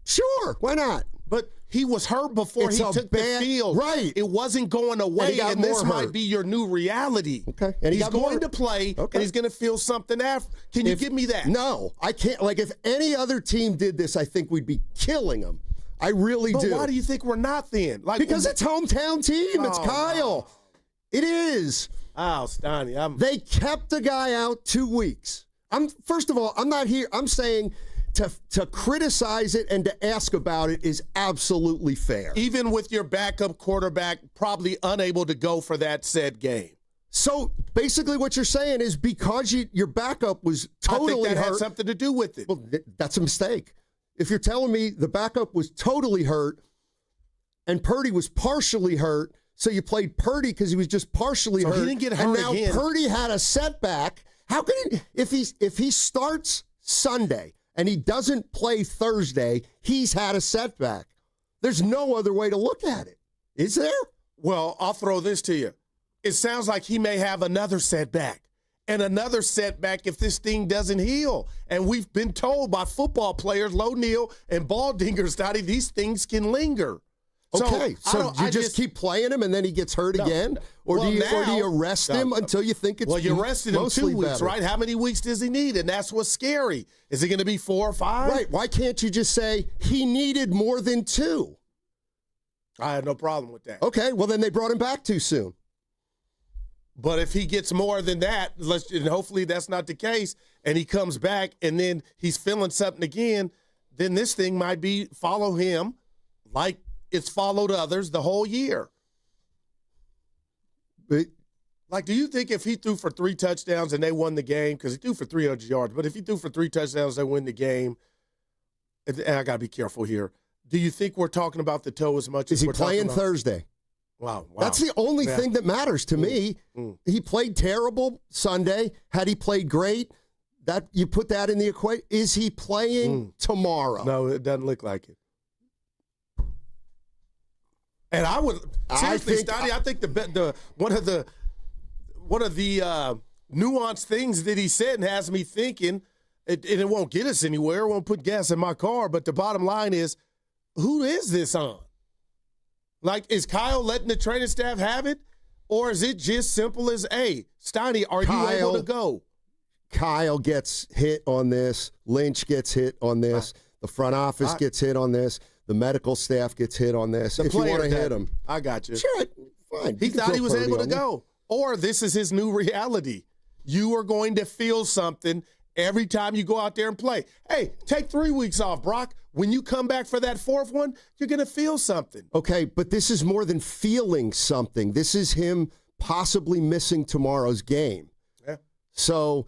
Sure, why not? But he was hurt before he took the field. Right. It wasn't going away, and this might be your new reality. Okay. And he's going to play, and he's going to feel something after. Can you give me that? No, I can't. If any other team did this, I think we'd be killing them. I really do. But why do you think we're not then? Because it's hometown team. It's Kyle. It is. Oh, Steiny. They kept the guy out 2 weeks. First of all, I'm not here. I'm saying to criticize it and to ask about it is absolutely fair. Even with your backup quarterback probably unable to go for that said game. So basically what you're saying is because your backup was totally I think that hurt. had something to do with it. Well, that's a mistake. If you're telling me the backup was totally hurt and Purdy was partially hurt, so you played Purdy because he was just partially hurt. He didn't get hurt and now again. Purdy had a setback. How can he, if he starts Sunday and he doesn't play Thursday, he's had a setback. There's no other way to look at it. Is there? Well, I'll throw this to you. It sounds like he may have another setback and another setback if this thing doesn't heal. And we've been told by football players, Low Neal and Baldinger, Steiny, these things can linger. Okay, so do you just keep playing him and then he gets hurt again? Or do you arrest him until you think it's Well, you arrested him 2 weeks, better? right? How many weeks does he need? And that's what's scary. Is it going to be 4 or 5? Right. Why can't you just say he needed more than 2? I had no problem with that. Okay, well, then they brought him back too soon. But if he gets more than that, and hopefully that's not the case, and he comes back and then he's feeling something again, then this thing might follow him like it's followed others the whole year. Like, do you think if he threw for 3 touchdowns and they won the game, because he threw for 300 yards, but if he threw for 3 touchdowns, they win the game, and I got to be careful here, do you think we're talking about the toe as much as we're talking about? Is he playing Thursday? Wow. That's the only thing that matters to me. He played terrible Sunday. Had he played great, that you put that in the equation. Is he playing tomorrow? No, it doesn't look like it. And I would seriously, Steiny, I think one of the nuanced things that he said and has me thinking, and it won't get us anywhere. It won't put gas in my car. But the bottom line is, who is this on? Like, is Kyle letting the training staff have it? Or is it just simple as, hey, Steiny, are you able to go? Kyle gets hit on this. Lynch gets hit on this. The front office gets hit on this. The medical staff gets hit on this. If you want to hit him. I got you. Sure, fine. He thought he was able to go. Or this is his new reality. You are going to feel something every time you go out there and play. Hey, take 3 weeks off, Brock. When you come back for that 4th one, you're going to feel something. Okay, but this is more than feeling something. This is him possibly missing tomorrow's game. Yeah. So,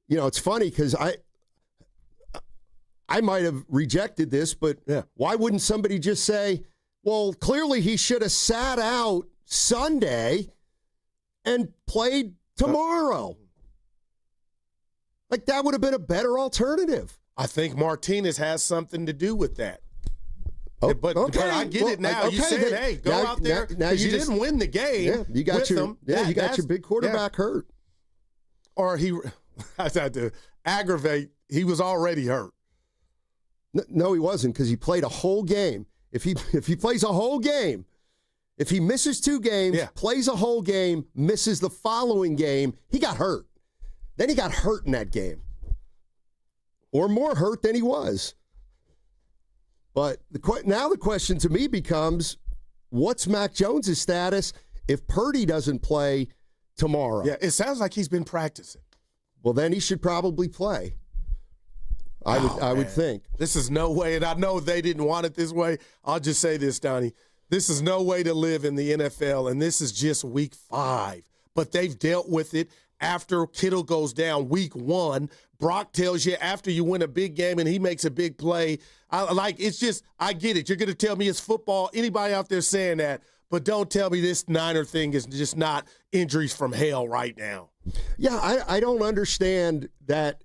it's funny because I might have rejected this, but why wouldn't somebody just say, well, clearly he should have sat out Sunday and played tomorrow? Like, that would have been a better alternative. I think Martinez has something to do with that. But I get it now. You said, hey, go out there because you didn't win the game. Yeah, you got them. You got your big quarterback hurt. Or I had to aggravate. He was already hurt. No, he wasn't, because he played a whole game. If he plays a whole game, if he misses 2 games, plays a whole game, misses the following game, he got hurt. Then he got hurt in that game. Or more hurt than he was. But now the question to me becomes, what's Mac Jones' status if Purdy doesn't play tomorrow? Yeah, it sounds like he's been practicing. Well, then he should probably play. I would think. This is no way, and I know they didn't want it this way. I'll just say this, Donnie. This is no way to live in the NFL, and this is just week 5. But they've dealt with it after Kittle goes down week 1. Brock tells you after you win a big game and he makes a big play. I get it. You're going to tell me it's football. Anybody out there saying that, but don't tell me this Niner thing is just not injuries from hell right now. Yeah, I don't understand that.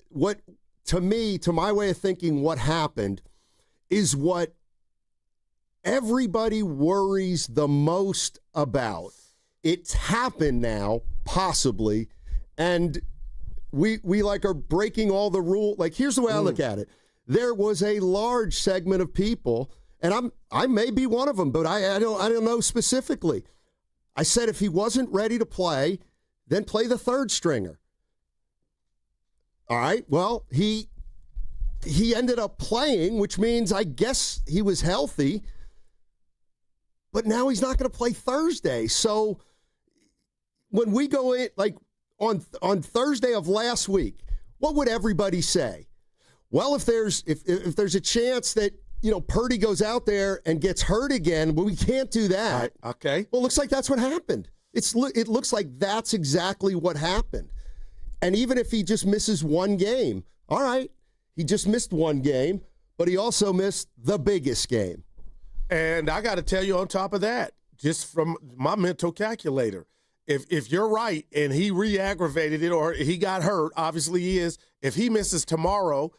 To me, to my way of thinking, what happened is what everybody worries the most about. It's happened now, possibly, and we are breaking all the rules. Like, here's the way I look at it. There was a large segment of people, and I may be one of them, but I don't know specifically. I said if he wasn't ready to play, then play the 3rd stringer. All right, well, he ended up playing, which means I guess he was healthy, but now he's not going to play Thursday. So when we go in, like on Thursday of last week, what would everybody say? Well, if there's a chance that, Purdy goes out there and gets hurt again, but we can't do that. Okay. Well, it looks like that's what happened. It looks like that's exactly what happened. And even if he just misses 1 game, all right, he just missed 1 game, but he also missed the biggest game. And I got to tell you on top of that, just from my mental calculator, if you're right and he re-aggravated it or he got hurt, obviously he is, if he misses tomorrow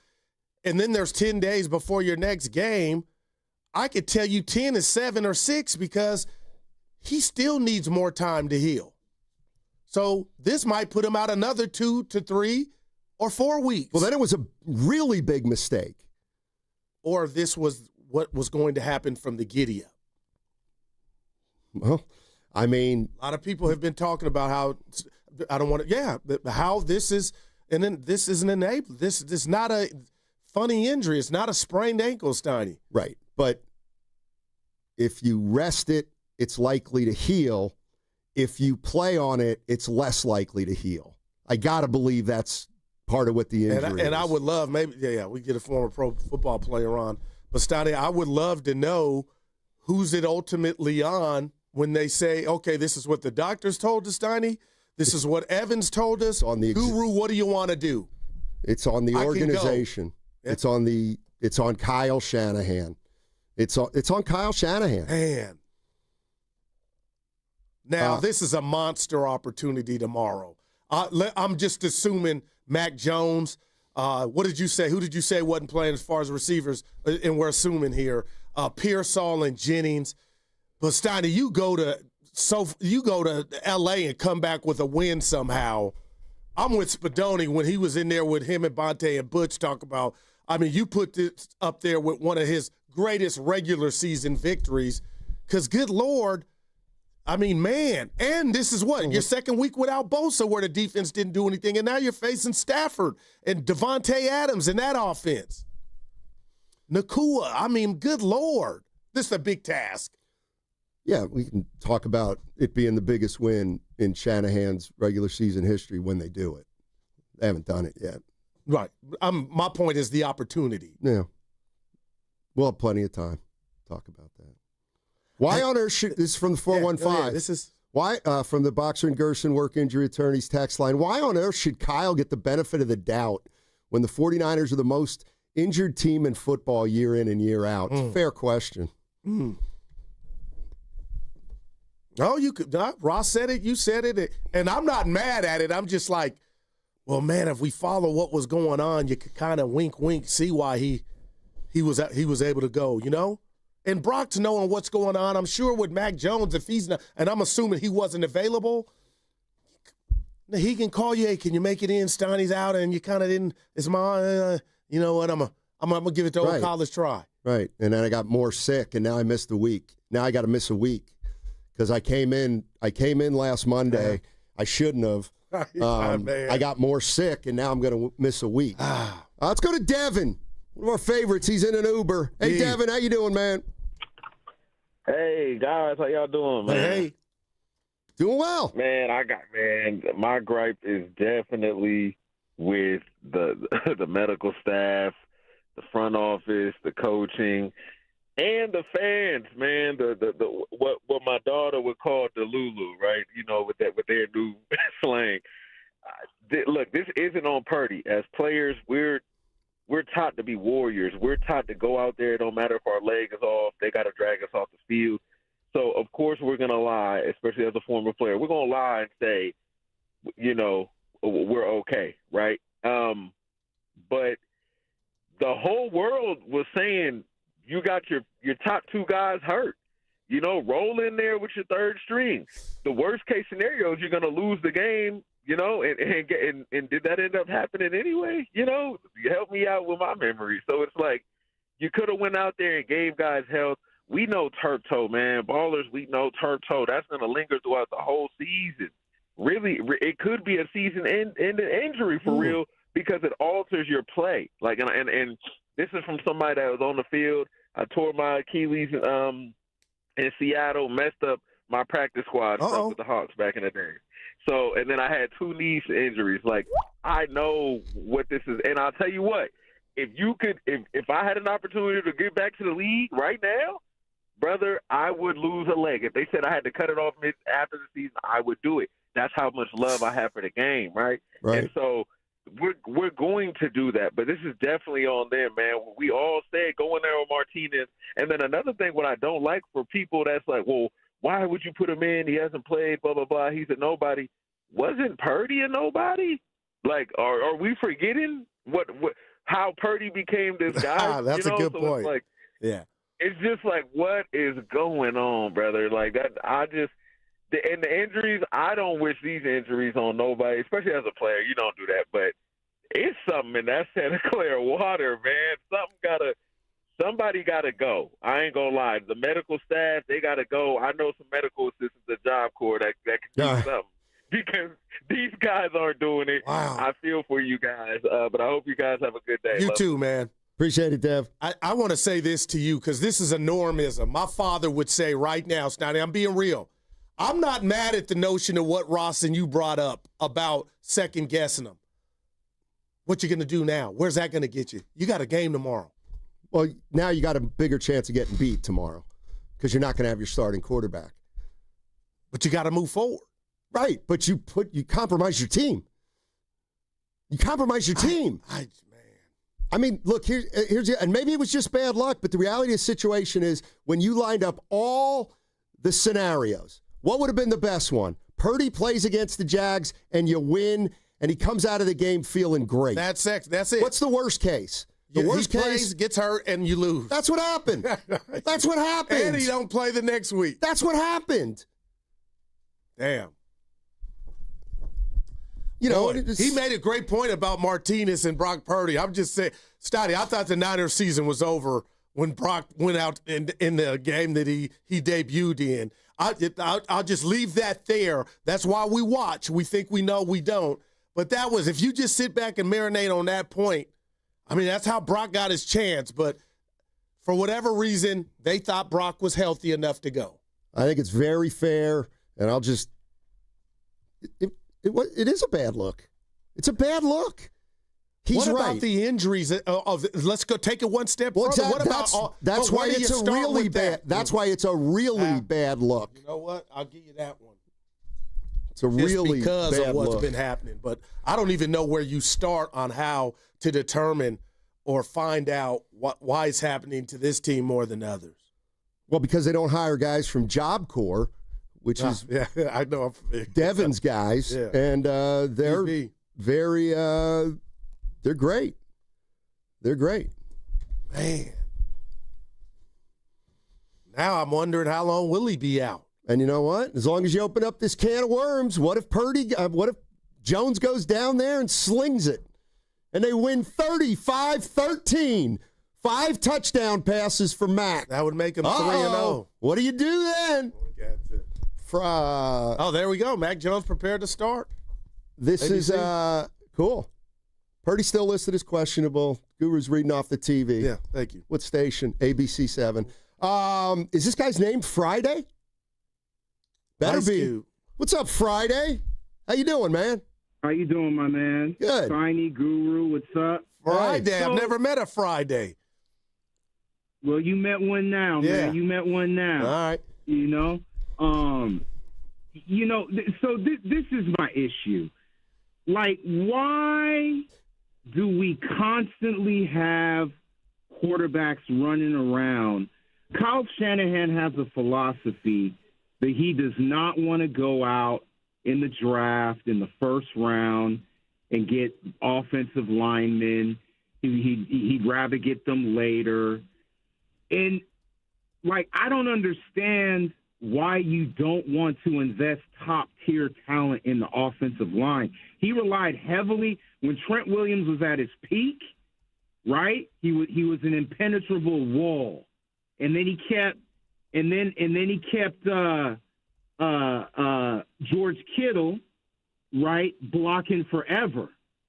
and then there's 10 days before your next game, I could tell you 10 is 7 or 6 because he still needs more time to heal. So this might put him out another 2 to 3 or 4 weeks. Well, then it was a really big mistake. Or this was what was going to happen from the giddy up. Well, I mean, a lot of people have been talking about how I don't want to, how this is, and then this is an enabler. This is not a funny injury. It's not a sprained ankle, Steiny. Right. But if you rest it, it's likely to heal. If you play on it, it's less likely to heal. I got to believe that's part of what the injury is. And I would love, maybe, we get a former pro football player on. But, Steiny, I would love to know who's it ultimately on when they say, okay, this is what the doctors told us, Steiny. This is what Evans told us. Guru, what do you want to do? It's on the organization. It's on Kyle Shanahan. It's on Kyle Shanahan. Man. Now, this is a monster opportunity tomorrow. I'm just assuming Mac Jones. What did you say? Who did you say wasn't playing as far as receivers? And we're assuming here Pearsall and Jennings. But Steiny, you go to L.A. and come back with a win somehow. I'm with Spadoni when he was in there with him and Bonte and Butch talk about. I mean, you put this up there with one of his greatest regular season victories. Because good Lord, I mean, man, and this is what, your second week without Bosa where the defense didn't do anything, and now you're facing Stafford and Devontae Adams in that offense. Nakua, I mean, good Lord. This is a big task. Yeah, we can talk about it being the biggest win in Shanahan's regular season history when they do it. They haven't done it yet. Right. My point is the opportunity. Yeah. We'll have plenty of time to talk about that. Why on earth should, this is from the 415. This is why from the Boxer and Gerson work injury attorneys text line. Why on earth should Kyle get the benefit of the doubt when the 49ers are the most injured team in football year in and year out? It's a fair question. Oh, you could. Ross said it. You said it, and I'm not mad at it. I'm just like, well, man, if we follow what was going on, you could kind of wink, see why he was able to go. You know. And Brock's knowing what's going on. I'm sure with Mac Jones, if he's not, and I'm assuming he wasn't available, he can call you. Hey, can you make it in? Steiny's out, and you kind of didn't. It's my, you know what? I'm gonna give it the old college try. Right, and then I got more sick, and now I missed a week. Now I got to miss a week because I came in last Monday. I shouldn't have. I got more sick, and now I'm going to miss a week. Let's go to Devin. One of our favorites. He's in an Uber. Hey, Devin, how you doing, man? Hey, guys. How y'all doing, man? Hey. Doing well. Man, my gripe is definitely with the medical staff, the front office, the coaching, and the fans, man. The what my daughter would call the Lulu, right? You know, with their new slang. Look, this isn't on Purdy. As players, we're taught to be warriors. We're taught to go out there. It don't matter if our leg is off. They got to drag us off the field. So, of course, we're going to lie, especially as a former player. We're going to lie and say, you know, we're okay, right? But the whole world was saying you got your top two guys hurt. You know, roll in there with your third string. The worst-case scenario is you're going to lose the game. You know, and did that end up happening anyway? You know, you help me out with my memory. So it's like you could have went out there and gave guys health. We know turf toe, man. Ballers, we know turf toe. That's going to linger throughout the whole season. Really, it could be a season-ending injury for real because it alters your play. Like, and this is from somebody that was on the field. I tore my Achilles in Seattle, messed up my practice squad stuff with the Hawks back in the day. So, and then I had 2 knee injuries. Like, I know what this is. And I'll tell you what, if I had an opportunity to get back to the league right now, brother, I would lose a leg. If they said I had to cut it off after the season, I would do it. That's how much love I have for the game, right? And so we're going to do that. But this is definitely on them, man. We all said go in there with Martinez. And then another thing, what I don't like for people that's like, well, why would you put him in? He hasn't played, blah, blah, blah. He's a nobody. Wasn't Purdy a nobody? Like, are we forgetting how Purdy became this guy? That's a good point. Like, yeah. it's just like, what is going on, brother? Like that, and the injuries, I don't wish these injuries on nobody, especially as a player. You don't do that, but it's something in that Santa Clara water, man. Somebody gotta go. I ain't gonna lie. The medical staff, they gotta go. I know some medical assistants at Job Corps that can do something because these guys aren't doing it. Wow. I feel for you guys, but I hope you guys have a good day. You too, man. Appreciate it, Dev. I want to say this to you because this is a normism. My father would say right now, Steiny, I'm being real. I'm not mad at the notion of what Ross and you brought up about second-guessing them. What you going to do now? Where's that going to get you? You got a game tomorrow. Well, now you got a bigger chance of getting beat tomorrow because you're not going to have your starting quarterback. But you got to move forward. Right, but you compromise your team. You compromise your team. I mean, look, here's and maybe it was just bad luck, but the reality of the situation is when you lined up all the scenarios, what would have been the best one? Purdy plays against the Jags and you win, and he comes out of the game feeling great. That's it. What's the worst case? The worst case, plays, gets hurt, and you lose. That's what happened. That's what happened. And he don't play the next week. That's what happened. Damn. You know, he made a great point about Martinez and Brock Purdy. I'm just saying, Steiny, I thought the Niners season was over when Brock went out in the game that he debuted in. I'll just leave that there. That's why we watch. We think we know, we don't. But that was, if you just sit back and marinate on that point, I mean, that's how Brock got his chance. But for whatever reason, they thought Brock was healthy enough to go. I think it's very fair, and I'll just it is a bad look. It's a bad look. He's what right. about the injuries? Let's go take it one step further. What that's why it's a really bad. That's why it's a really bad look. You know what? I'll give you that one. It's a really because bad of what's look. been happening. But I don't even know where you start on how to determine or find out why it's happening to this team more than others. Well, because they don't hire guys from Job Corps, which is I know Devin's guys, and they're very they're great. They're great. Man. Now I'm wondering how long will he be out? And you know what? As long as you open up this can of worms, what if Jones goes down there and slings it? And they win 35-13. 5 touchdown passes for Mac. That would make him 3-0. What do you do then? There we go. Mac Jones prepared to start. This ABC. is cool. Purdy's still listed as questionable. Guru's reading off the TV. Yeah, thank you. What station? ABC 7. Is this guy's name Friday? Better be. What's up, Friday? How you doing, man? How you doing, my man? Good. Steiny Guru, what's up? Friday. So, I've never met a Friday. Well, you met one now, man. You met one now. All right. You know? So this is my issue. Like, why do we constantly have quarterbacks running around? Kyle Shanahan has a philosophy that he does not want to go out in the draft in the first round and get offensive linemen. He'd rather get them later. And, like, I don't understand why you don't want to invest top-tier talent in the offensive line. He relied heavily when Trent Williams was at his peak, right? He was an impenetrable wall. And then he kept George Kittle, right, blocking forever,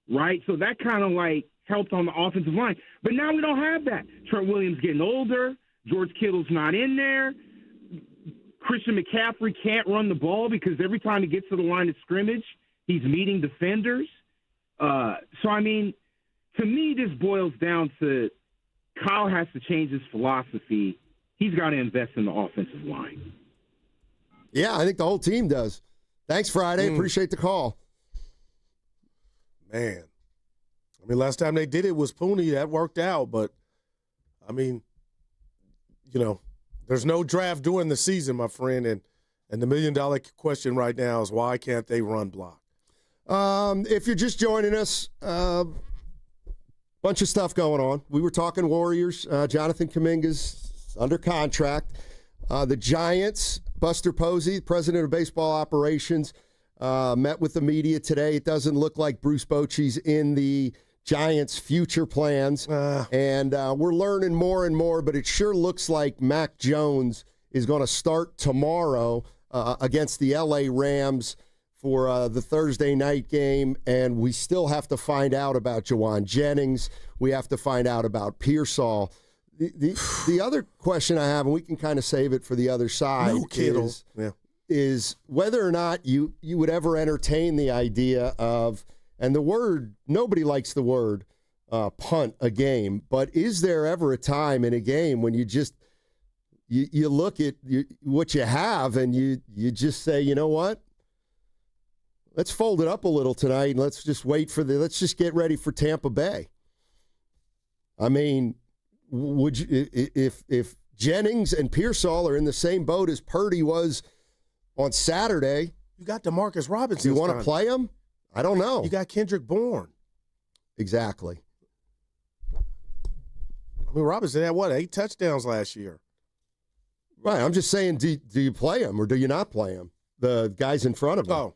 right? So that kind of like helped on the offensive line. But now we don't have that. Trent Williams getting older. George Kittle's not in there. Christian McCaffrey can't run the ball because every time he gets to the line of scrimmage, he's meeting defenders. So, I mean, to me, this boils down to Kyle has to change his philosophy. He's got to invest in the offensive line. Yeah, I think the whole team does. Thanks, Friday. Appreciate the call. Man. I mean, last time they did it was Pooney. That worked out. But, I mean, you know, there's no draft during the season, my friend. And the million-dollar question right now is why can't they run block? If you're just joining us, bunch of stuff going on. We were talking Warriors. Jonathan Kuminga's It's under contract. The Giants, Buster Posey, president of baseball operations, met with the media today. It doesn't look like Bruce Bochy's in the Giants' future plans. And we're learning more and more, but it sure looks like Mac Jones is going to start tomorrow against the L.A. Rams for the Thursday night game. And we still have to find out about Juwan Jennings. We have to find out about Pearsall. The other question I have, and we can kind of save it for the other side, is whether or not you would ever entertain the idea of, and the word, nobody likes the word punt a game, but is there ever a time in a game when you just, you look at what you have and you just say, you know what? Let's fold it up a little tonight and let's just let's just get ready for Tampa Bay. I mean, would you, if Jennings and Pearsall are in the same boat as Purdy was on Saturday, you got DeMarcus Robinson. Do you want to play him? I don't know. You got Kendrick Bourne. Exactly. I mean, Robinson had 8 touchdowns last year. Right. I'm just saying, do you play him or do you not play him? The guys in front of him.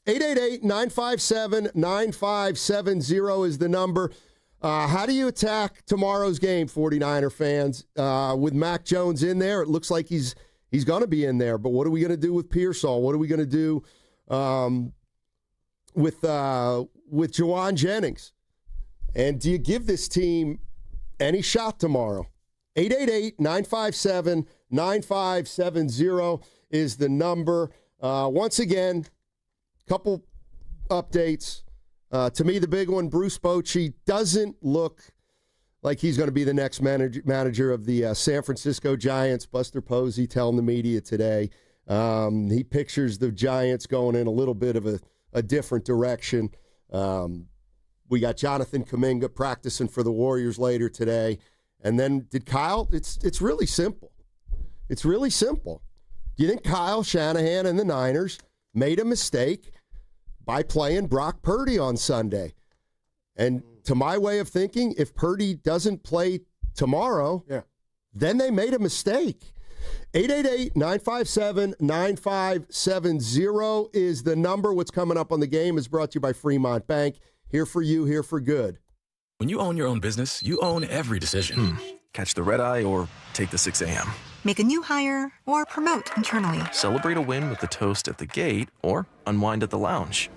888-957-9570 is the number. How do you attack tomorrow's game, 49er fans? With Mac Jones in there, it looks like he's going to be in there. But what are we going to do with Pearsall? What are we going to do with Juwan Jennings? And do you give this team any shot tomorrow? 888-957-9570 is the number. Once again, couple updates. To me, the big one, Bruce Bochy doesn't look like he's going to be the next manager of the San Francisco Giants. Buster Posey telling the media today. He pictures the Giants going in a little bit of a different direction. We got Jonathan Kuminga practicing for the Warriors later today. And then did Kyle, it's really simple. It's really simple. Do you think Kyle Shanahan and the Niners made a mistake by playing Brock Purdy on Sunday? And to my way of thinking, if Purdy doesn't play tomorrow, then they made a mistake. 888-957-9570 is the number. What's coming up on the game is brought to you by Fremont Bank. Here for you, here for good. When you own your own business, you own every decision. Catch the red eye or take the 6 a.m. Make a new hire or promote internally. Celebrate a win with the toast at the gate or unwind at the lounge.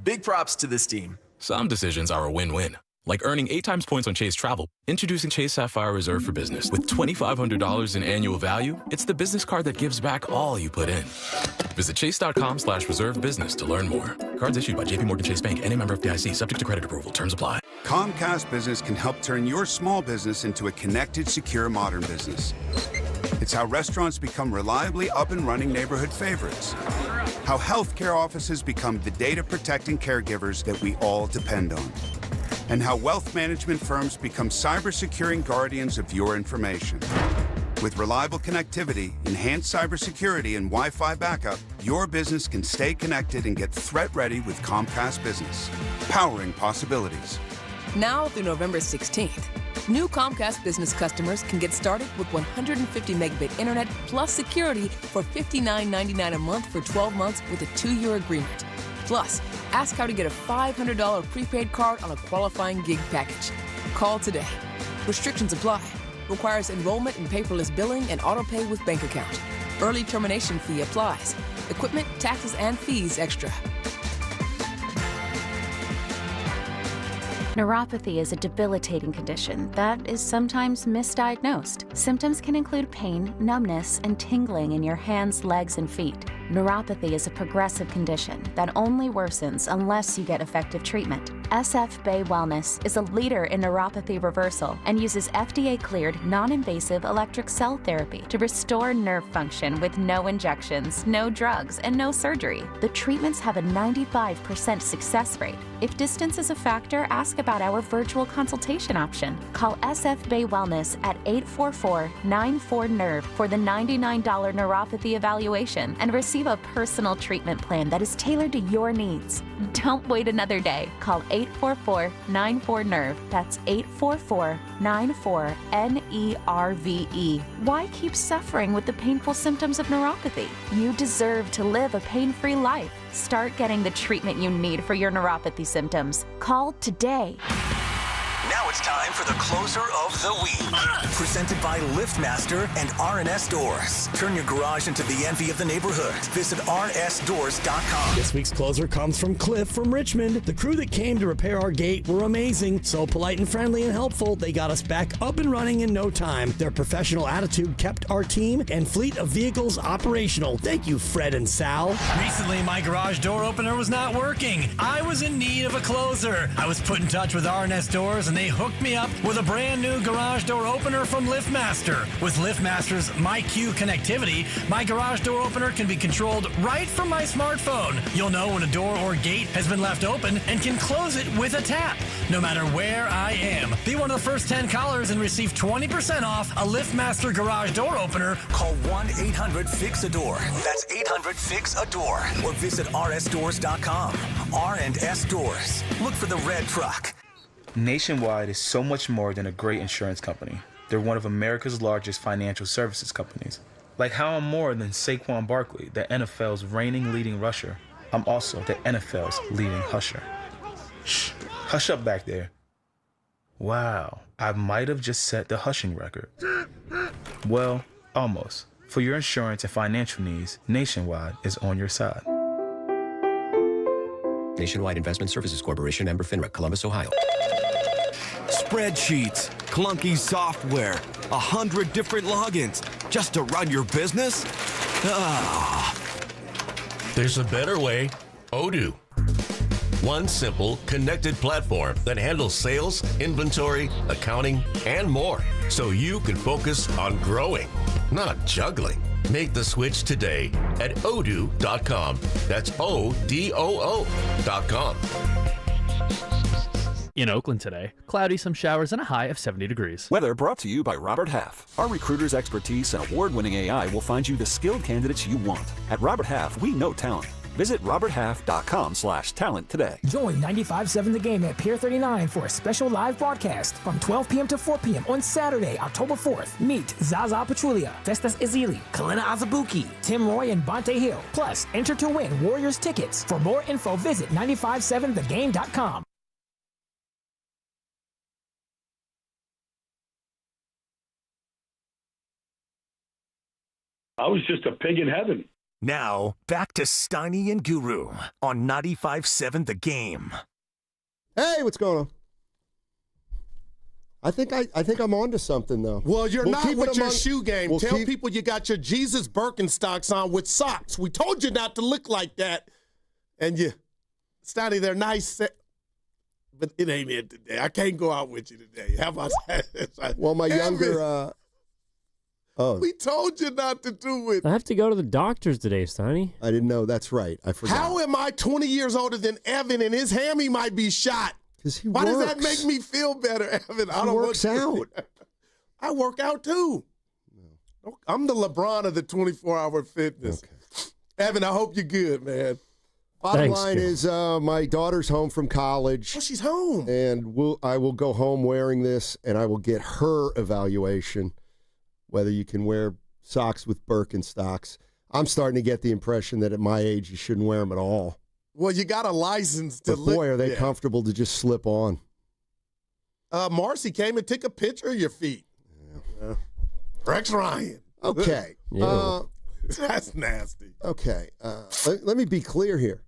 Big props to this team. Some decisions are a win-win, like earning 8 times points on Chase Travel. Introducing Chase Sapphire Reserve for Business. With $2,500 in annual value, it's the business card that gives back all you put in. Visit chase.com/reserve business to learn more. Cards issued by JPMorgan Chase Bank and a member of FDIC, subject to credit approval. Terms apply. Comcast Business can help turn your small business into a connected, secure, modern business. It's how restaurants become reliably up and running neighborhood favorites. How healthcare offices become the data-protecting caregivers that we all depend on. And how wealth management firms become cyber-securing guardians of your information. With reliable connectivity, enhanced cybersecurity, and Wi-Fi backup, your business can stay connected and get threat-ready with Comcast Business. Powering possibilities. Now through November 16th, new Comcast Business customers can get started with 150 megabit internet plus security for $59.99 a month for 12 months with a 2-year agreement. Plus, ask how to get a $500 prepaid card on a qualifying gig package. Call today. Restrictions apply. Requires enrollment in paperless billing and auto pay with bank account. Early termination fee applies. Equipment, taxes, and fees extra. Neuropathy is a debilitating condition that is sometimes misdiagnosed. Symptoms can include pain, numbness, and tingling in your hands, legs, and feet. Neuropathy is a progressive condition that only worsens unless you get effective treatment. SF Bay Wellness is a leader in neuropathy reversal and uses FDA-cleared, non-invasive electric cell therapy to restore nerve function with no injections, no drugs, and no surgery. The treatments have a 95% success rate. If distance is a factor, ask about our virtual consultation option. Call SF Bay Wellness at 844-94-NERVE for the $99 neuropathy evaluation and receive a personal treatment plan that is tailored to your needs. Don't wait another day. Call 844-94-NERVE. That's 844-94-NERVE. Why keep suffering with the painful symptoms of neuropathy? You deserve to live a pain-free life. Start getting the treatment you need for your neuropathy symptoms. Call today. Now it's time for the closer of the week. Presented by LiftMaster and RNS Doors. Turn your garage into the envy of the neighborhood. Visit rnsdoors.com. This week's closer comes from Cliff from Richmond. The crew that came to repair our gate were amazing. So polite and friendly and helpful, they got us back up and running in no time. Their professional attitude kept our team and fleet of vehicles operational. Thank you, Fred and Sal. Recently, my garage door opener was not working. I was in need of a closer. I was put in touch with RNS Doors, and they hooked me up with a brand new garage door opener from LiftMaster. With LiftMaster's MyQ connectivity, my garage door opener can be controlled right from my smartphone. You'll know when a door or gate has been left open and can close it with a tap, no matter where I am. Be one of the first 10 callers and receive 20% off a LiftMaster garage door opener. Call 1-800-FIX-A-DOOR. That's 800-FIX-A-DOOR. Or visit rsdoors.com. R&S Doors. Look for the red truck. Nationwide is so much more than a great insurance company. They're one of America's largest financial services companies. Like how I'm more than Saquon Barkley, the NFL's reigning leading rusher. I'm also the NFL's leading husher. Shh, hush up back there. Wow, I might have just set the hushing record. Well, almost. For your insurance and financial needs, Nationwide is on your side. Nationwide Investment Services Corporation, member FINRA, Columbus, Ohio. Spreadsheets, clunky software, 100 different logins just to run your business? Ah. There's a better way. Odoo. One simple, connected platform that handles sales, inventory, accounting, and more, so you can focus on growing, not juggling. Make the switch today at odoo.com. That's ODOO.com. In Oakland today, cloudy, some showers, and a high of 70 degrees. Weather brought to you by Robert Half. Our recruiters' expertise and award-winning AI will find you the skilled candidates you want. At Robert Half, we know talent. Visit roberthalf.com/talent today. Join 95.7 The Game at Pier 39 for a special live broadcast from 12 p.m. to 4 p.m. on Saturday, October 4th. Meet Zaza Pachulia, Festus Ezeli, Kalina Azabuki, Tim Roy, and Bonte Hill. Plus, enter to win Warriors tickets. For more info, visit 957thegame.com. I was just a pig in heaven. Now, back to Steiny and Guru on 95.7 The Game. Hey, what's going on? I think I'm on to something, though. Well, you're not with your shoe game. Tell people you got your Jesus Birkenstocks on with socks. We told you not to look like that. And Steiny, they're nice, but it ain't it today. I can't go out with you today. How about that? Well, my younger... We told you not to do it. I have to go to the doctors today, Steiny. I didn't know. That's right. I forgot. How am I 20 years older than Evan and his hammy might be shot? Because he Why works. does that make me feel better, Evan? He works out. I work out too. No. I'm the LeBron of the 24-hour fitness. Okay. Evan, I hope you're good, man. Bottom line is my daughter's home from college. Oh, she's home. And I will go home wearing this, and I will get her evaluation. Whether you can wear socks with Birkenstocks. I'm starting to get the impression that at my age, you shouldn't wear them at all. Well, you got a license to But boy, are they comfortable to just slip on. Marcy came and took a picture of your feet. Yeah. Rex Ryan. Okay. That's nasty. Okay. Let me be clear here.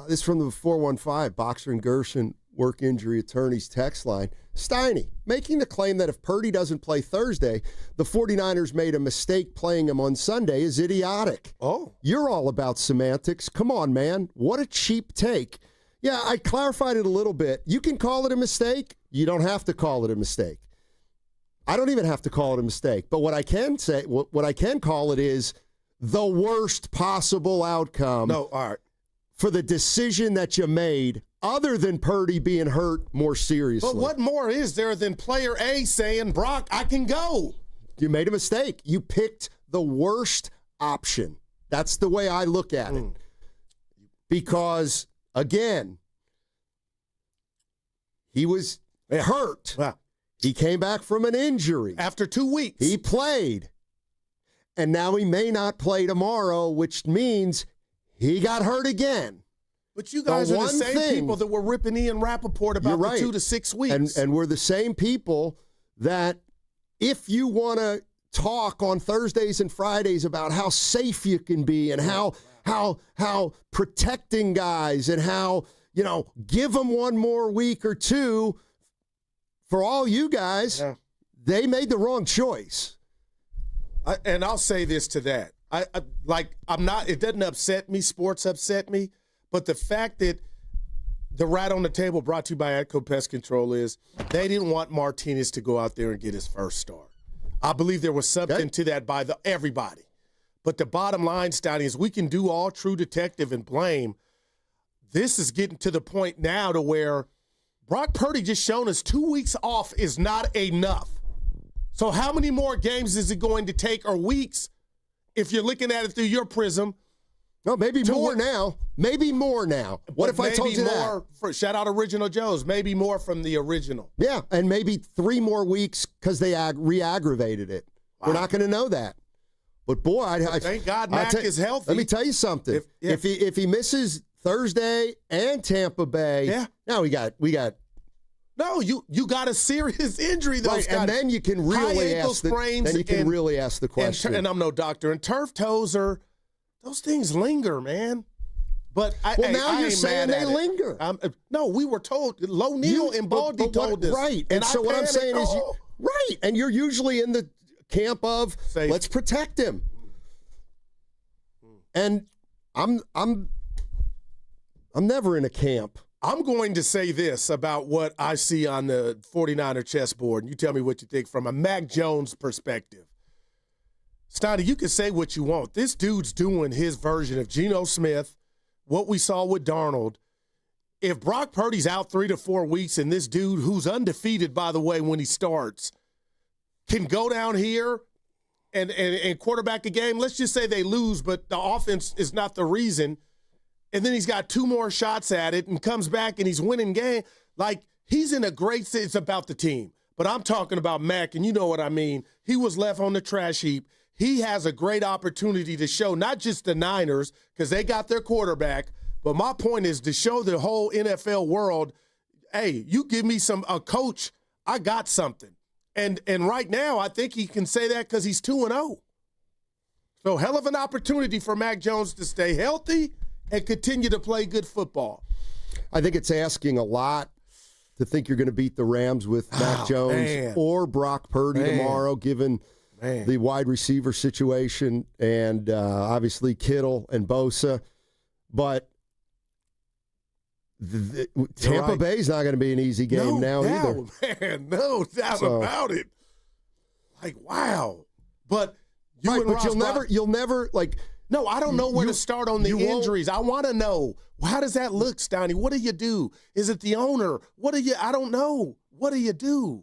This is from the 415 Boxer and Gershon Work Injury Attorneys text line. Steiny, making the claim that if Purdy doesn't play Thursday, the 49ers made a mistake playing him on Sunday is idiotic. Oh. You're all about semantics. Come on, man. What a cheap take. Yeah, I clarified it a little bit. You can call it a mistake. You don't have to call it a mistake. I don't even have to call it a mistake. But what I can say, what I can call it is the worst possible outcome. No, all right. For the decision that you made, other than Purdy being hurt more seriously. But what more is there than player A saying, Brock, I can go? You made a mistake. You picked the worst option. That's the way I look at it. Because, again, He was hurt. Wow. He came back from an injury. After 2 weeks. He played. And now he may not play tomorrow, which means he got hurt again. But you guys are the same people that were ripping Ian Rappaport about the 2 to 6 weeks. And we're the same people that if you want to talk on Thursdays and Fridays about how safe you can be and how protecting guys and how, give them one more week or two, for all you guys, they made the wrong choice. And I'll say this to that. It doesn't upset me. Sports upset me. But the fact that the rat on the table brought to you by Atco Pest Control is they didn't want Martinez to go out there and get his first start. I believe there was something to that by everybody. But the bottom line, Steiny, is we can do all true detective and blame. This is getting to the point now to where Brock Purdy just shown us 2 weeks off is not enough. So how many more games is it going to take, or weeks, if you're looking at it through your prism? No, maybe more now. Maybe more now. What if I told you that? Shout out Original Joe's. Maybe more from the original. Yeah, and maybe 3 more weeks because they re-aggravated it. Wow. We're not going to know that. But boy, thank God Mac is healthy. Let me tell you something. If he misses Thursday and Tampa Bay, now we got. No, you got a serious injury though, right? And then you can really ask the question. And I'm no doctor. And turf toes those things linger, man. But now you're saying they linger. No, we were told. Low Neal and Baldy told us. Right. And so what I'm saying is, right. And you're usually in the camp of let's protect him. And I'm never in a camp. I'm going to say this about what I see on the 49er chessboard, and you tell me what you think from a Mac Jones perspective. Steiny, you can say what you want. This dude's doing his version of Geno Smith, what we saw with Darnold. If Brock Purdy's out 3 to 4 weeks and this dude, who's undefeated, by the way, when he starts, can go down here and quarterback a game, let's just say they lose, but the offense is not the reason, and then he's got 2 more shots at it and comes back and he's winning game, like he's in a great – it's about the team. But I'm talking about Mac, and you know what I mean. He was left on the trash heap. He has a great opportunity to show not just the Niners, because they got their quarterback, but my point is to show the whole NFL world, hey, you give me a coach, I got something. And right now, I think he can say that because he's 2-0. So hell of an opportunity for Mac Jones to stay healthy and continue to play good football. I think it's asking a lot to think you're going to beat the Rams with Mac Jones or Brock Purdy tomorrow, given the wide receiver situation and obviously Kittle and Bosa. But Tampa Bay's not going to be an easy game either. Man, no doubt about it. Like, wow. But you'll never like. No, I don't know where to start on the injuries. I want to know, how does that look, Steiny? What do you do? Is it the owner? I don't know. What do you do?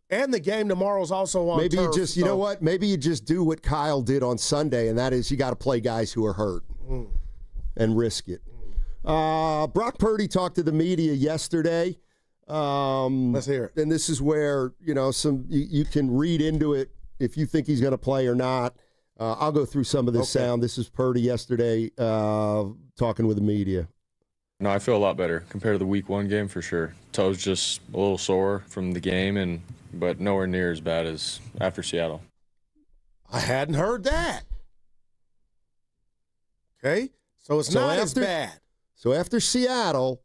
And the game tomorrow is also on Maybe turf, you just, you know what? Maybe you just do what Kyle did on Sunday, and that is you got to play guys who are hurt and risk it. Brock Purdy talked to the media yesterday. Let's hear it. And this is where, you can read into it if you think he's going to play or not. I'll go through some of this sound. This is Purdy yesterday talking with the media. No, I feel a lot better compared to the Week 1 game for sure. Toes just a little sore from the game, but nowhere near as bad as after Seattle. I hadn't heard that. Okay, so it's not as bad. So after Seattle,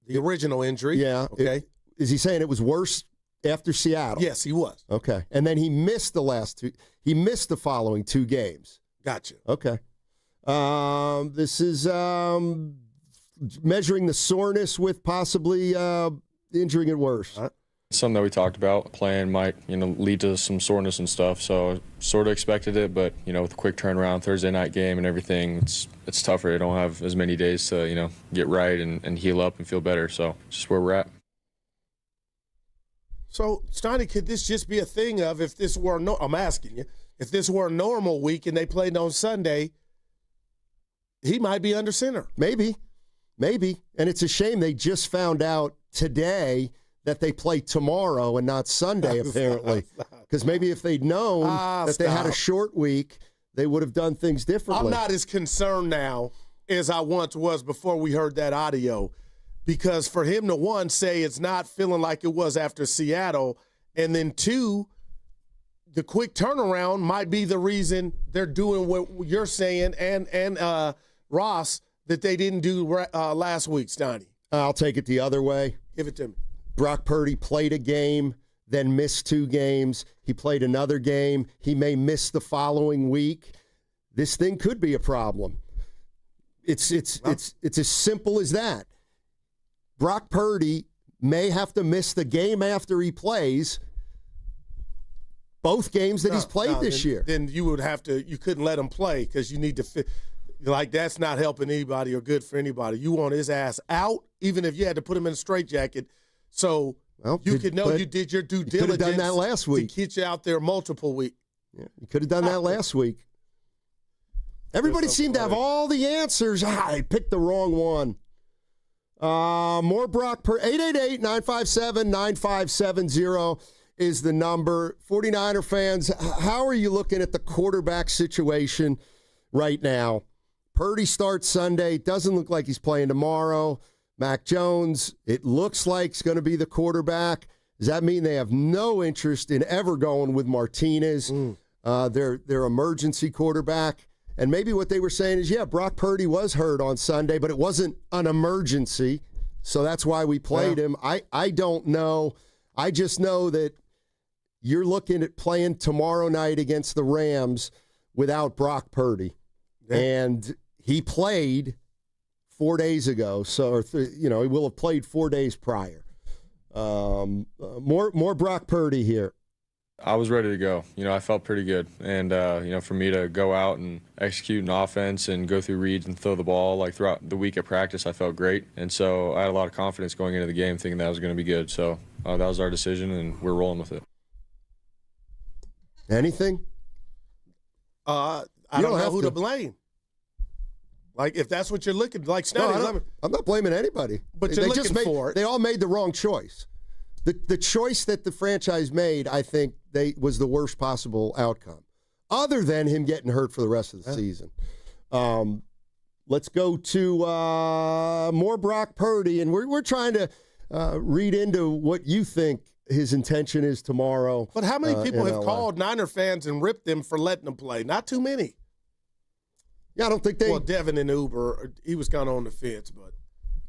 the original injury. Yeah. Okay. Is he saying it was worse after Seattle? Yes, he was. Okay. And then he missed the last 2. He missed the following 2 games. Gotcha. Okay. This is measuring the soreness with possibly injuring it worse. Something that we talked about, playing might, lead to some soreness and stuff. So sort of expected it, but, with a quick turnaround, Thursday night game and everything, it's tougher. They don't have as many days to, get right and heal up and feel better. So just where we're at. So, Steiny, could this just be a thing of if this were I'm asking you, if this were a normal week and they played on Sunday, he might be under center. Maybe. Maybe. And it's a shame they just found out today that they play tomorrow and not Sunday, apparently. Because maybe if they'd known that they had a short week, they would have done things differently. I'm not as concerned now as I once was before we heard that audio. Because for him to, one, say it's not feeling like it was after Seattle, and then two, the quick turnaround might be the reason they're doing what you're saying and Ross, that they didn't do last week, Steiny. I'll take it the other way. Give it to me. Brock Purdy played a game, then missed 2 games. He played another game. He may miss the following week. This thing could be a problem. It's as simple as that. Brock Purdy may have to miss the game after he plays. Both games that he's played this year. Then you would have to. You couldn't let him play because you need to fit. Like, that's not helping anybody or good for anybody. You want his ass out, even if you had to put him in a straitjacket. So you could know you did your due diligence. Could have done that last week. To get you out there multiple weeks. Yeah, you could have done that last week. Everybody seemed to have all the answers. I picked the wrong one. More Brock Purdy. 888-957-9570 is the number. 49er fans, how are you looking at the quarterback situation right now? Purdy starts Sunday. Doesn't look like he's playing tomorrow. Mac Jones, it looks like he's going to be the quarterback. Does that mean they have no interest in ever going with Martinez, their emergency quarterback? And maybe what they were saying is, yeah, Brock Purdy was hurt on Sunday, but it wasn't an emergency, so that's why we played him. I don't know. I just know that you're looking at playing tomorrow night against the Rams without Brock Purdy. Yeah. And he played 4 days ago, so he will have played 4 days prior. More Brock Purdy here. I was ready to go. I felt pretty good. And, for me to go out and execute an offense and go through reads and throw the ball, like throughout the week at practice, I felt great. And so I had a lot of confidence going into the game thinking that was going to be good. So that was our decision, and we're rolling with it. Anything? I don't know who to blame. Like, if that's what you're looking like, Steiny, I'm not blaming anybody. But you're looking for it. They all made the wrong choice. The choice that the franchise made, I think, was the worst possible outcome, other than him getting hurt for the rest of the season. Let's go to more Brock Purdy, and we're trying to read into what you think his intention is tomorrow. But how many people have called Niner fans and ripped them for letting them play? Not too many. Yeah, I don't think they. Well, Devin and Uber, he was kind of on the fence, but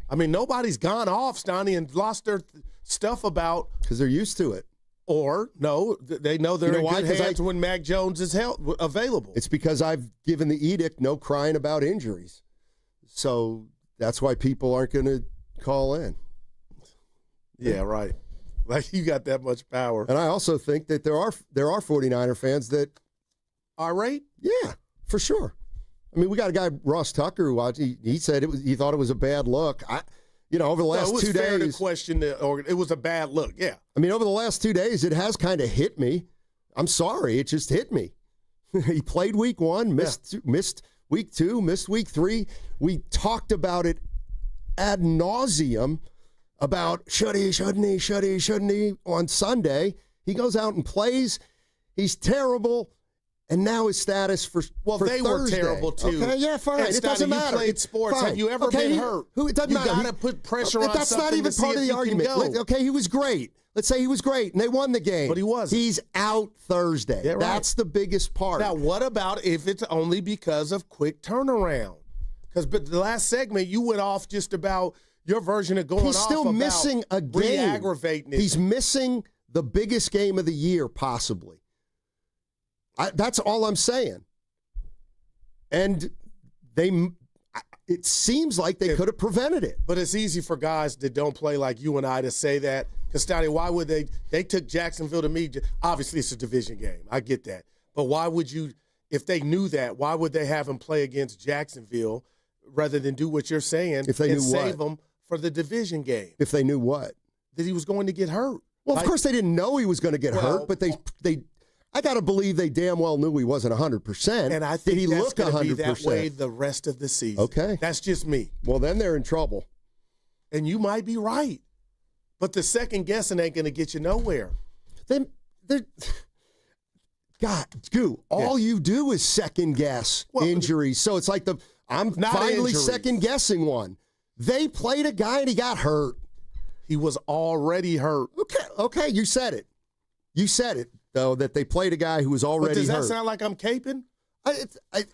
I mean, nobody's gone off, Steiny, and lost their stuff about because they're used to it. Or no, they know they're in good hands when Mac Jones is available. It's because I've given the edict no crying about injuries, so that's why people aren't going to call in. Yeah, right. Like, you got that much power. And I also think that there are 49er fans that are right. Yeah, for sure. I mean, we got a guy, Ross Tucker, who he said he thought it was a bad look. Over the last 2 days. It was fair to question it was a bad look, yeah. I mean, over the last 2 days, it has kind of hit me. I'm sorry, it just hit me. He played week 1, missed week 2, missed week 3. We talked about it ad nauseum about should he, shouldn't he on Sunday. He goes out and plays. He's terrible. And now his status for they Thursday. were terrible too. Okay, yeah, fine. It doesn't matter. You played sports. Fine. Have you ever been hurt? It doesn't matter. You got to put pressure on that's something. That's not even part of the argument. Okay, he was great. Let's say he was great, and they won the game. But he wasn't. He's out Thursday. Yeah, right. That's the biggest part. Now, what about if it's only because of quick turnaround? Because the last segment, you went off just about your version of going off. He's still missing a game. Re-aggravating it. He's missing the biggest game of the year, possibly. That's all I'm saying. And it seems like they could have prevented it. But it's easy for guys that don't play like you and I to say that. Because, Steiny, why would they took Jacksonville to me. Obviously, it's a division game. I get that. But why would you, if they knew that, why would they have him play against Jacksonville rather than do what you're saying if they and knew save what? him for the division game? If they knew what? That he was going to get hurt. Well, of course they didn't know he was going to get hurt, but they I got to believe they damn well knew he wasn't 100%. And I think Did he that's look going to 100%? be that way the rest of the season. Okay. That's just me. Well, then they're in trouble. And you might be right. But the second guessing ain't going to get you nowhere. God, Goo, all you do is second guess injuries. So it's like I'm Not finally injuries. second guessing one. They played a guy and he got hurt. He was already hurt. Okay, you said it. You said it, though, that they played a guy who was already But does that hurt. sound like I'm caping? I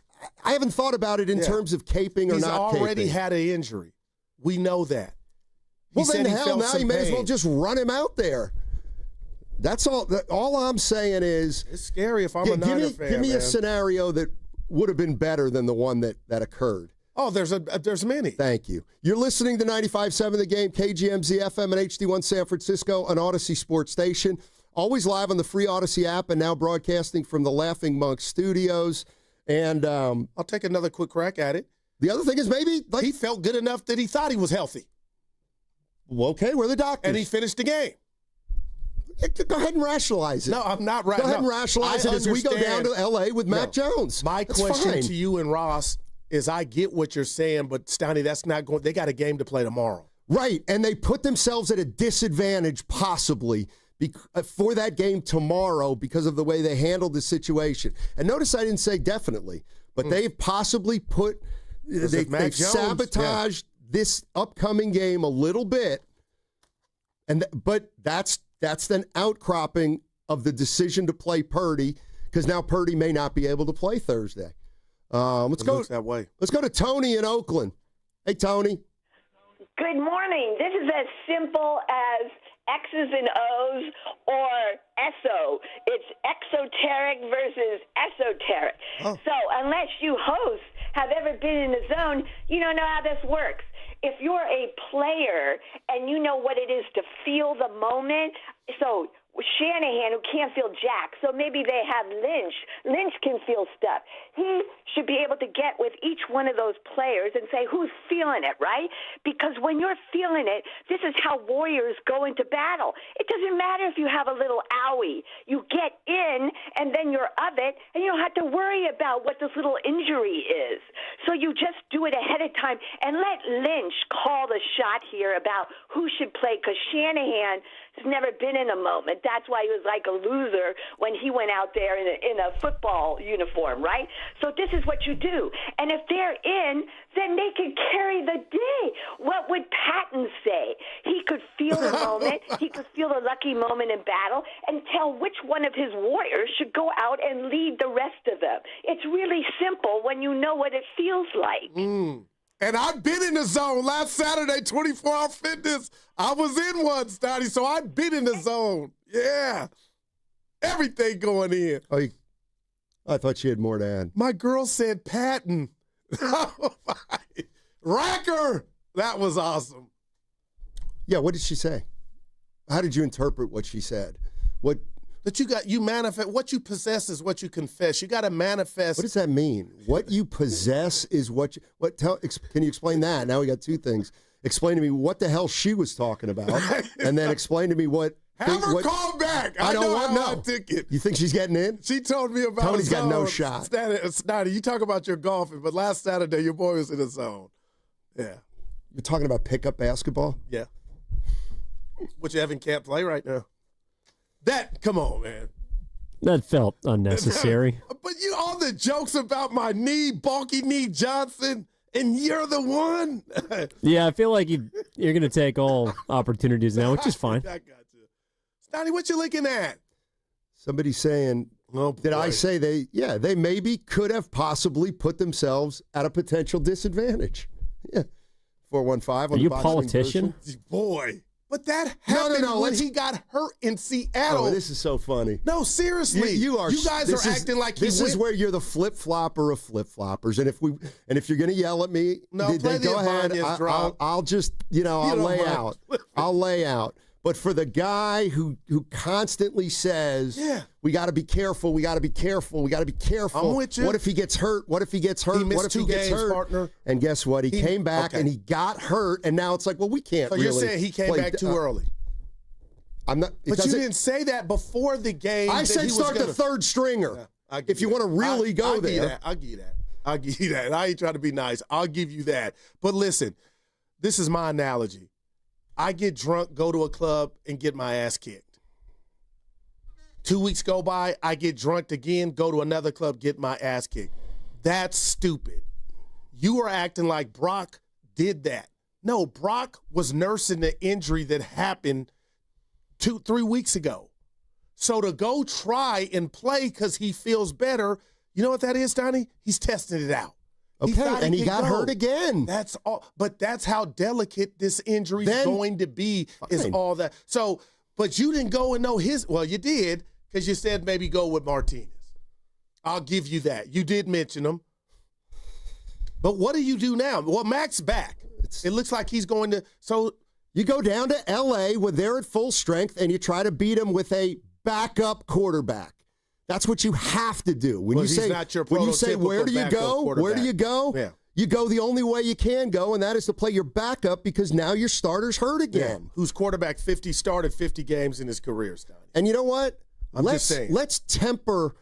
haven't thought about it in terms of caping or He's not caping. He's already had an injury. We know that. Well, then hell, now you may as well just run him out there. That's all. All I'm saying is it's scary if I'm a Niner fan. Give me man. a scenario that would have been better than the one that occurred. Oh, there's many. Thank you. You're listening to 95.7 The Game, KGMZ FM and HD1 San Francisco, an Odyssey sports station. Always live on the free Odyssey app and now broadcasting from the Laughing Monk Studios. And I'll take another quick crack at it. The other thing is maybe he felt good enough that he thought he was healthy. Well, okay, we're the doctors. And he finished the game. Go ahead and rationalize it. No, I'm not right. Go ahead and rationalize it as we go down to L.A. with Mac Jones. My That's question fine. to you and Ross is I get what you're saying, but Steiny, that's not going. They got a game to play tomorrow. Right, and they put themselves at a disadvantage possibly for that game tomorrow because of the way they handled the situation. And notice I didn't say definitely, but they've possibly they've sabotaged this upcoming game a little bit. But that's an outcropping of the decision to play Purdy because now Purdy may not be able to play Thursday. Let's go that way. Let's go to Tony in Oakland. Hey, Tony. Good morning. This is as simple as X's and O's or ESO. It's exoteric versus esoteric. So unless you hosts have ever been in the zone, you don't know how this works. If you're a player and you know what it is to feel the moment, so Shanahan, who can't feel jack, so maybe they have Lynch. Lynch can feel stuff. He should be able to get with each one of those players and say, who's feeling it, right? Because when you're feeling it, this is how warriors go into battle. It doesn't matter if you have a little owie. You get in, and then you're of it, and you don't have to worry about what this little injury is. So you just do it ahead of time and let Lynch call the shot here about who should play, because Shanahan has never been in a moment. That's why he was like a loser when he went out there in a football uniform, right? So this is what you do. And if they're in, then they can carry the day. What would Patton say? He could feel the moment. He could feel the lucky moment in battle and tell which one of his warriors should go out and lead the rest of them. It's really simple when you know what it feels like. And I've been in the zone last Saturday, 24-hour fitness. I was in one, Steiny, so I've been in the zone. Yeah. Everything going in. Oh, I thought you had more to add. My girl said Patton. Racker. That was awesome. Yeah, what did she say? How did you interpret what she said? That you manifest. What you possess is what you confess. You got to manifest. What does that mean? What you possess is what you. Can you explain that? Now we got two things. Explain to me what the hell she was talking about, and then explain to me what. Have her call back. I don't want no ticket. You think she's getting in? She told me about. Tony's got no shot. Steiny, you talk about your golfing, but last Saturday your boy was in the zone. Yeah. You're talking about pickup basketball? Yeah. Which Evan can't play right now. Come on, man. That felt unnecessary. But all the jokes about my knee, bulky knee Johnson, and you're the one. Yeah, I feel like you're going to take all opportunities now, which is fine. I got you. Steiny, what you looking at? Somebody saying, did I say they maybe could have possibly put themselves at a potential disadvantage? Yeah. 415 on Are you a politician? Boy. But that happened when he got hurt in Seattle. Oh, this is so funny. No, seriously. You guys are acting like this is where you're the flip-flopper of flip-floppers. And if you're going to yell at me, then go ahead. I'll just, I'll lay out. But for the guy who constantly says, we got to be careful, we got to be careful, we got to be careful. I'm with you. What if he gets hurt? What if he gets hurt? He missed what if he 2 gets games, hurt? partner. And guess what? He came back and he got hurt, and now it's like, well, we can't So really. you're saying he came back too early? I'm not. But you didn't say that before the game. I said start the third stringer. Yeah, if you want to really go there. I'll give you that. I ain't trying to be nice. I'll give you that. But listen, this is my analogy. I get drunk, go to a club, and get my ass kicked. 2 weeks go by, I get drunk again, go to another club, get my ass kicked. That's stupid. You are acting like Brock did that. No, Brock was nursing the injury that happened 2-3 weeks ago. So to go try and play because he feels better, you know what that is, Donnie? He's testing it out. Okay, and he got hurt again. That's all. But that's how delicate this injury is going to be, is all that. So, but you didn't go and know his. Well, you did because you said maybe go with Martinez. I'll give you that. You did mention him. But what do you do now? Well, Mac's back. It looks like he's going to. So you go down to L.A. when they're at full strength and you try to beat him with a backup quarterback. That's what you have to do. When you say where do you go? Where do you go? Yeah. You go the only way you can go, and that is to play your backup because now your starter's hurt again. Yeah. Whose quarterback started 50 games in his career, Steiny. And you know what? I'm just saying. Let's temper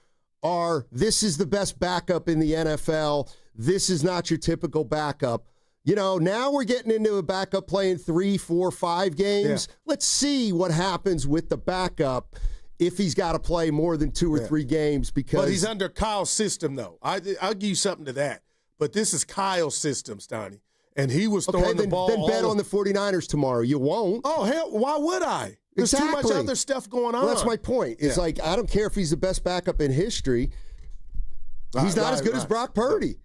this is the best backup in the NFL. This is not your typical backup. You know, now we're getting into a backup playing 3, 4, 5 games. Yeah. Let's see what happens with the backup if he's got to play more than 2 or 3 games. Because he's under Kyle's system, though. I'll give you something to that. But this is Kyle's system, Steiny. And he was throwing the ball. Then bet on the 49ers tomorrow. You won't. Oh, hell, why would I? There's too much other stuff going on. Well, that's my point. It's like, I don't care if he's the best backup in history. He's not as good as Brock Purdy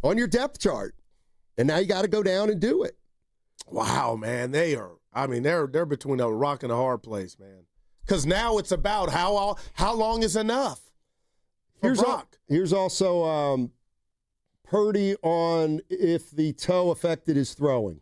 on your depth chart. And now you got to go down and do it. Wow, man. They're between a rock and a hard place, man. Because now it's about how long is enough for Brock. Here's also Purdy on if the toe affected his throwing.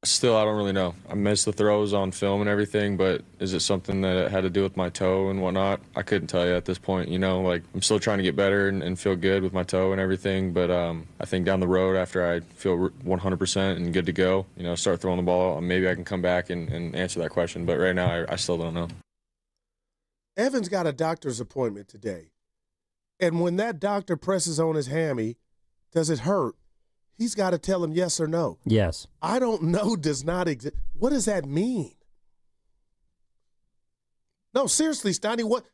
Still, I don't really know. I missed the throws on film and everything, but is it something that it had to do with my toe and whatnot? I couldn't tell you at this point. You know, like I'm still trying to get better and feel good with my toe and everything, but I think down the road after I feel 100% and good to go, you know, start throwing the ball, maybe I can come back and answer that question. But right now, I still don't know. Evan's got a doctor's appointment today, and when that doctor presses on his hammy, does it hurt? He's got to tell him yes or no. Yes. I don't know does not exist. What does that mean? No, seriously, Steiny, what?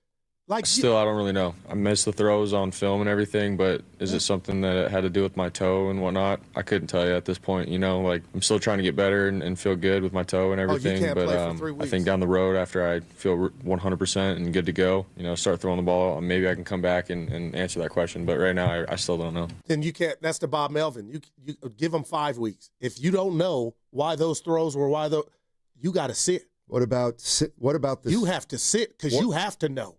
Like Still, I don't really know. I missed the throws on film and everything, but is it something that it had to do with my toe and whatnot? I couldn't tell you at this point. You know, like I'm still trying to get better and feel good with my toe and everything. You can't but play for 3 weeks. I think down the road after I feel 100% and good to go, you know, start throwing the ball, maybe I can come back and answer that question. But right now, I still don't know. Then you can't. That's the Bob Melvin. You give him 5 weeks. If you don't know why those throws were you got to sit. What about this? You have to sit because you have to know.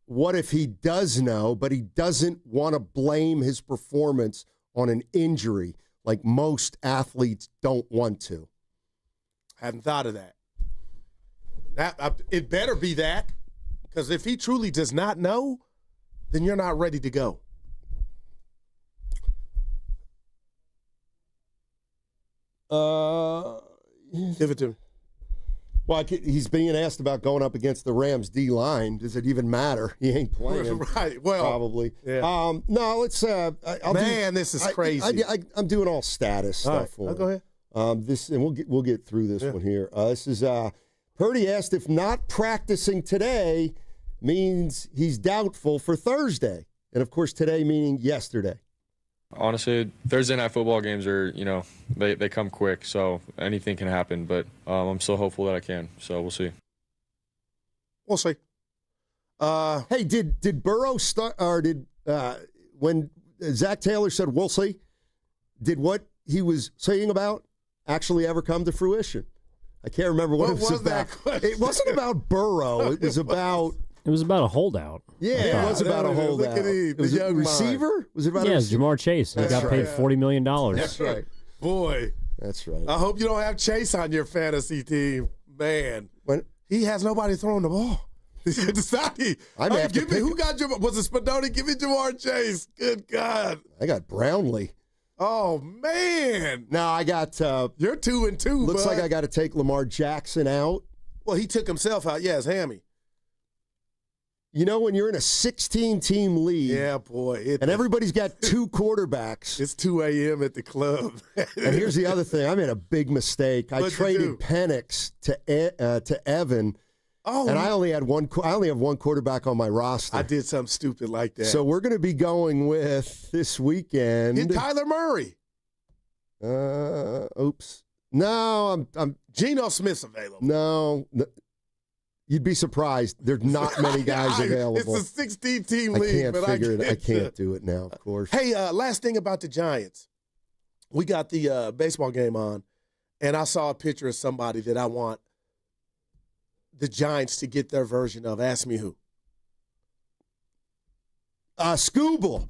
What if he does know, but he doesn't want to blame his performance on an injury like most athletes don't want to? I hadn't thought of that. It better be that, because if he truly does not know, then you're not ready to go. Give it to me. Well, he's being asked about going up against the Rams D-line. Does it even matter? He ain't playing. Right. Well, probably. Yeah. No, let's. This is crazy. I'm doing all status stuff for him. Go ahead. And we'll get through this one here. This is Purdy asked if not practicing today means he's doubtful for Thursday, and of course today meaning yesterday. Honestly, Thursday night football games are, you know, they come quick, so anything can happen. But I'm still hopeful that I can. So we'll see. We'll see. Hey, did Burrow start, or did when Zach Taylor said we'll see, did what he was saying about actually ever come to fruition? I can't remember what it was about. It wasn't about Burrow. It was about. It was about a holdout. Yeah, it was about a holdout. It was a receiver? Was it about a receiver? Jamar Chase. He got paid $40 million. That's right. Boy. That's right. I hope you don't have Chase on your fantasy team. Man. He has nobody throwing the ball. Who got Jamar? Was it Spadoni? Give me Jamar Chase. Good God. I got Brownlee. Oh, man. No, I got... You're 2-2, Looks like I got to take Lamar Jackson out. Well, he took himself out. Yeah, his hammy. You know, when you're in a 16-team league, yeah, boy, and everybody's got 2 quarterbacks. It's 2 a.m. at the club. And here's the other thing. I made a big mistake. I traded Penix to Evan. Oh, and I only have one quarterback on my roster. I did something stupid like that. So we're going to be going with this weekend. Get Kyler Murray. Oops. No, I'm Geno Smith's available. No. You'd be surprised. There's not many guys available. It's a 16-team league. I can't do it now, of course. Hey, last thing about the Giants. We got the baseball game on, and I saw a picture of somebody that I want the Giants to get their version of. Ask me who. Scooble.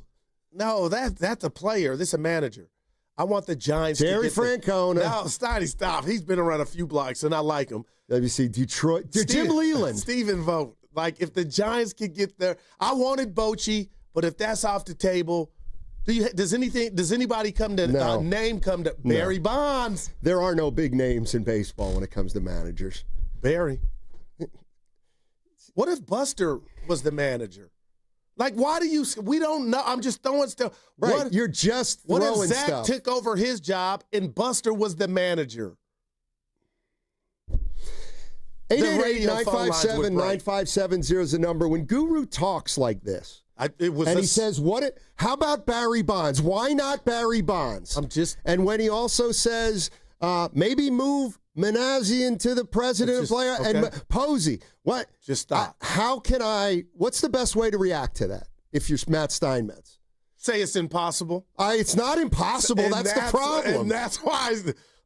No, that's a player. This is a manager. I want the Giants Terry to get Francona. No, Steiny, stop. He's been around a few blocks, and I like him. Let me see. Detroit. Jim Leland. Steven Vogt. Like, if the Giants could get there. I wanted Bochy, but if that's off the table, does anybody come to name come to Barry Bonds? There are no big names in baseball when it comes to managers. Barry. What if Buster was the manager? Like, we don't know. I'm just throwing stuff. Right, you're just throwing stuff. What if Zach took over his job and Buster was the manager? 888-957-9570 is the number. When Guru talks like this, he says, how about Barry Bonds? Why not Barry Bonds? And when he also says, maybe move Manassian to the president of player and Posey. What? Just stop. What's the best way to react to that if you're Matt Steinmetz? Say it's impossible. It's not impossible. That's the problem. And that's why,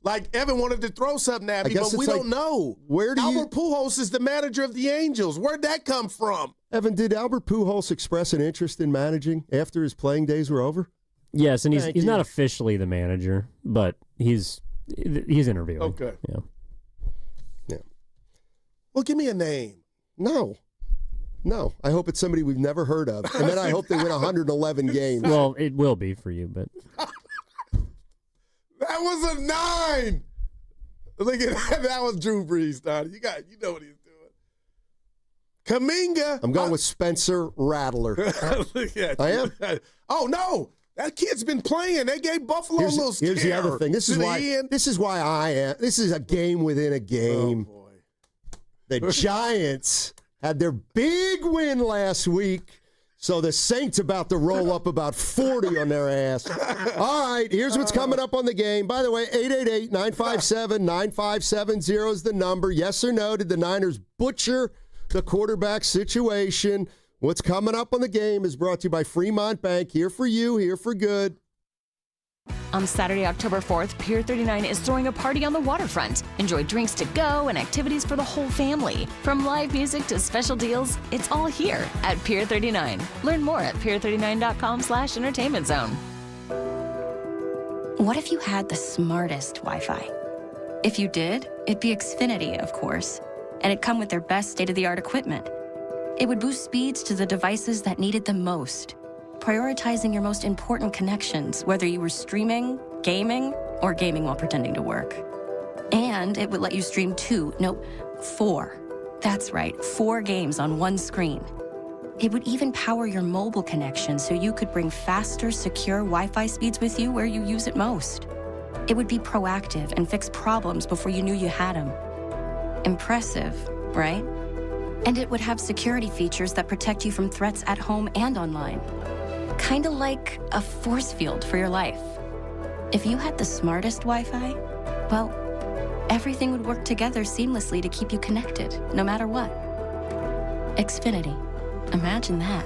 like, Evan wanted to throw something at me, but we don't know. Albert Pujols is the manager of the Angels. Where'd that come from? Evan, did Albert Pujols express an interest in managing after his playing days were over? Yes, and he's not officially the manager, but he's interviewing. Okay. Yeah. Well, give me a name. No. I hope it's somebody we've never heard of. And then I hope they win 111 games. Well, it will be for you, but. That was a 9. Look at that. That was Drew Brees, Donnie. You know what he's doing. Kaminga. I'm going with Spencer Rattler. I am. Oh, no. That kid's been playing. They gave Buffalo a little scare. Here's the other thing. This is why I am. This is a game within a game. Oh, boy. The Giants had their big win last week, so the Saints about to roll up about 40 on their ass. All right, here's what's coming up on the game. By the way, 888-957-9570 is the number. Yes or no, did the Niners butcher the quarterback situation? What's coming up on the game is brought to you by Fremont Bank. Here for you, here for good. On Saturday, October 4th, Pier 39 is throwing a party on the waterfront. Enjoy drinks to go and activities for the whole family. From live music to special deals, it's all here at Pier 39. Learn more at pier39.com/entertainment zone. What if you had the smartest Wi-Fi? If you did, it'd be Xfinity, of course. And it'd come with their best state-of-the-art equipment. It would boost speeds to the devices that needed them most, prioritizing your most important connections, whether you were streaming, gaming, or gaming while pretending to work. And it would let you stream 4. That's right, 4 games on one screen. It would even power your mobile connection so you could bring faster, secure Wi-Fi speeds with you where you use it most. It would be proactive and fix problems before you knew you had them. Impressive, right? And it would have security features that protect you from threats at home and online. Kind of like a force field for your life. If you had the smartest Wi-Fi, well, everything would work together seamlessly to keep you connected, no matter what. Xfinity. Imagine that.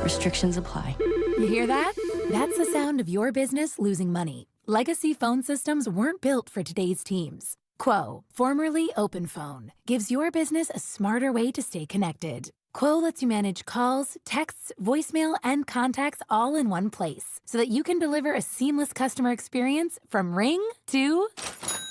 Restrictions apply. You hear that? That's the sound of your business losing money. Legacy phone systems weren't built for today's teams. Quo, formerly OpenPhone, gives your business a smarter way to stay connected. Quo lets you manage calls, texts, voicemail, and contacts all in one place so that you can deliver a seamless customer experience from ring to...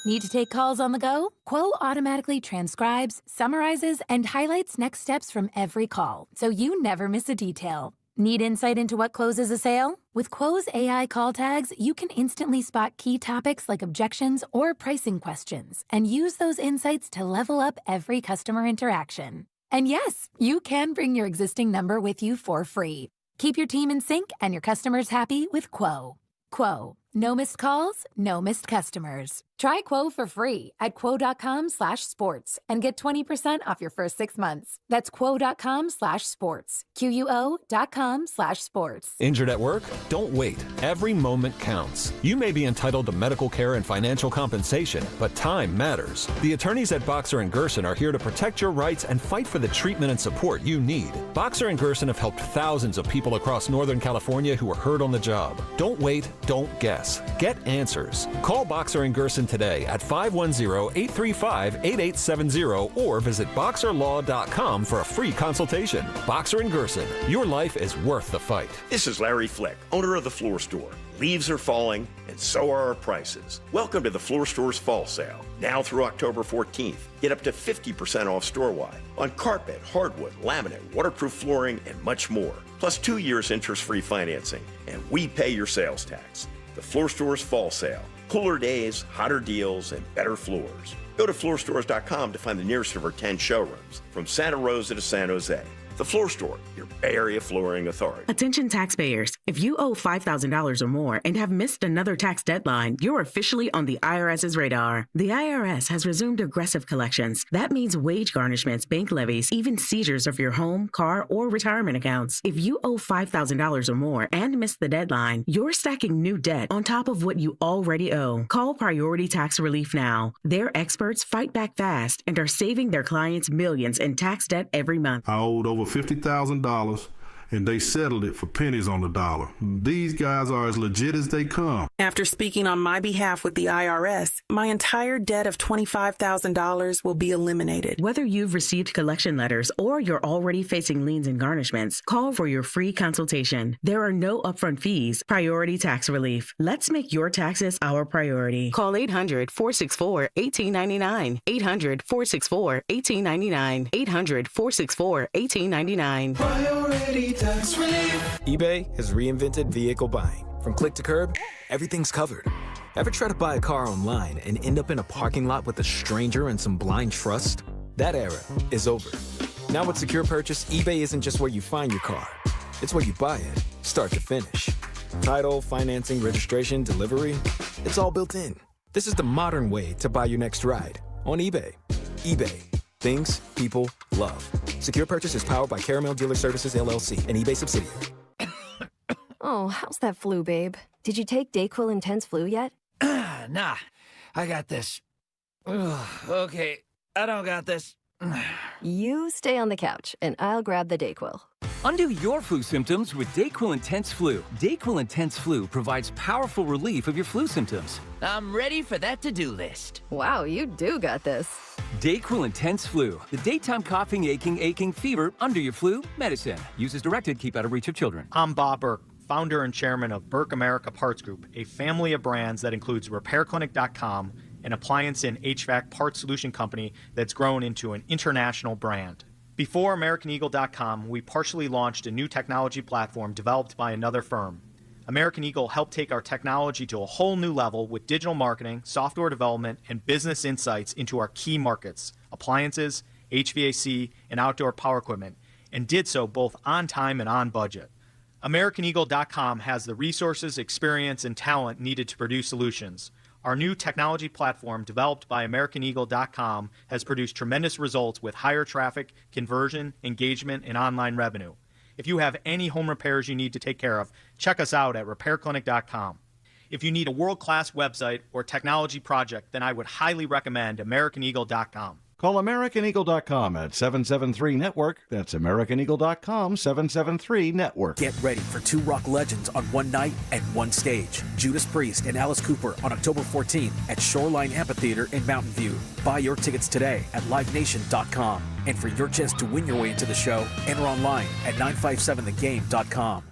Need to take calls on the go? Quo automatically transcribes, summarizes, and highlights next steps from every call so you never miss a detail. Need insight into what closes a sale? With Quo's AI call tags, you can instantly spot key topics like objections or pricing questions and use those insights to level up every customer interaction. And yes, you can bring your existing number with you for free. Keep your team in sync and your customers happy with Quo. Quo. No missed calls, no missed customers. Try Quo for free at quo.com/sports and get 20% off your first 6 months. That's quo.com/sports. QUO.com/sports. Injured at work? Don't wait. Every moment counts. You may be entitled to medical care and financial compensation, but time matters. The attorneys at Boxer & Gerson are here to protect your rights and fight for the treatment and support you need. Boxer & Gerson have helped thousands of people across Northern California who were hurt on the job. Don't wait, don't guess. Get answers. Call Boxer & Gerson today at 510-835-8870 or visit boxerlaw.com for a free consultation. Boxer & Gerson, your life is worth the fight. This is Larry Flick, owner of The Floor Store. Leaves are falling, and so are our prices. Welcome to The Floor Store's Fall Sale. Now through October 14th, get up to 50% off store-wide on carpet, hardwood, laminate, waterproof flooring, and much more. Plus 2 years interest-free financing, and we pay your sales tax. The Floor Store's Fall Sale. Cooler days, hotter deals, and better floors. Go to floorstores.com to find the nearest of our 10 showrooms, from Santa Rosa to San Jose. The Floor Store, your Bay Area flooring authority. Attention taxpayers. If you owe $5,000 or more and have missed another tax deadline, you're officially on the IRS's radar. The IRS has resumed aggressive collections. That means wage garnishments, bank levies, even seizures of your home, car, or retirement accounts. If you owe $5,000 or more and missed the deadline, you're stacking new debt on top of what you already owe. Call Priority Tax Relief now. Their experts fight back fast and are saving their clients millions in tax debt every month. I owed over $50,000 and they settled it for pennies on the dollar. These guys are as legit as they come. After speaking on my behalf with the IRS, my entire debt of $25,000 will be eliminated. Whether you've received collection letters or you're already facing liens and garnishments, call for your free consultation. There are no upfront fees. Priority Tax Relief. Let's make your taxes our priority. Call 800-464-1899. 800-464-1899. 800-464-1899. Priority Tax Relief. eBay has reinvented vehicle buying. From click to curb, everything's covered. Ever try to buy a car online and end up in a parking lot with a stranger and some blind trust? That era is over. Now with Secure Purchase, eBay isn't just where you find your car. It's where you buy it, start to finish. Title, financing, registration, delivery, it's all built in. This is the modern way to buy your next ride on eBay. eBay. Things people love. Secure Purchase is powered by Caramel Dealer Services, LLC, an eBay subsidiary. Oh, how's that flu, babe? Did you take Dayquil Intense Flu yet? Nah, I got this. Ugh, okay, I don't got this. You stay on the couch, and I'll grab the Dayquil. Undo your flu symptoms with Dayquil Intense Flu. Dayquil Intense Flu provides powerful relief of your flu symptoms. I'm ready for that to-do list. Wow, you do got this. Dayquil Intense Flu. The daytime coughing, aching, fever, under your flu medicine. Use as directed, keep out of reach of children. I'm Bob Burke, founder and chairman of Burke America Parts Group, a family of brands that includes RepairClinic.com, an appliance and HVAC parts solution company that's grown into an international brand. Before AmericanEagle.com, we partially launched a new technology platform developed by another firm. American Eagle helped take our technology to a whole new level with digital marketing, software development, and business insights into our key markets, appliances, HVAC, and outdoor power equipment, and did so both on time and on budget. AmericanEagle.com has the resources, experience, and talent needed to produce solutions. Our new technology platform, developed by AmericanEagle.com, has produced tremendous results with higher traffic, conversion, engagement, and online revenue. If you have any home repairs you need to take care of, check us out at RepairClinic.com. If you need a world-class website or technology project, then I would highly recommend AmericanEagle.com. Call AmericanEagle.com at 773-NETWORK. That's AmericanEagle.com, 773-NETWORK. Get ready for two rock legends on one night and one stage. Judas Priest and Alice Cooper on October 14th at Shoreline Amphitheater in Mountain View. Buy your tickets today at LiveNation.com. And for your chance to win your way into the show, enter online at 957thegame.com.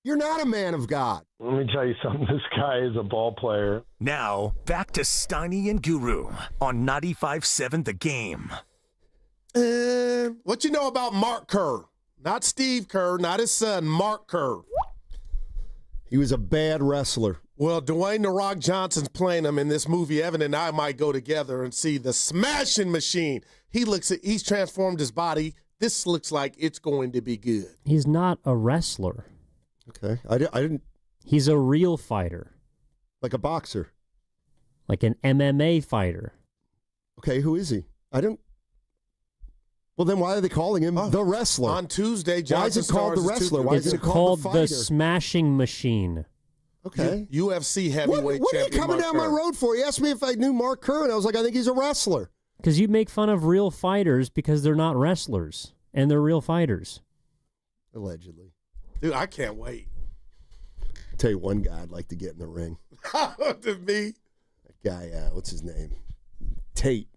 You're not a man of God. Let me tell you something. This guy is a ball player. Now, back to Steiny and Guru on 95.7 The Game. What you know about Mark Kerr? Not Steve Kerr, not his son, Mark Kerr. He was a bad wrestler. Well, Dwayne "The Rock" Johnson's playing him in this movie. Evan and I might go together and see the Smashing Machine. He's transformed his body. This looks like it's going to be good. He's not a wrestler. Okay. I didn't. He's a real fighter. Like a boxer. Like an MMA fighter. Okay, who is he? I don't. Well, then why are they calling him the wrestler? On Tuesday, Johnson why is it called the wrestler? Why it's is it called the the Smashing Machine. Okay. UFC heavyweight what are you champion coming Mark down my Kerr. road for? He asked me if I knew Mark Kerr, and I was like, I think he's a wrestler. Because you make fun of real fighters because they're not wrestlers, and they're real fighters. Allegedly. Dude, I can't wait. I'll tell you one guy I'd like to get in the ring. To me. That guy, what's his name? Tate.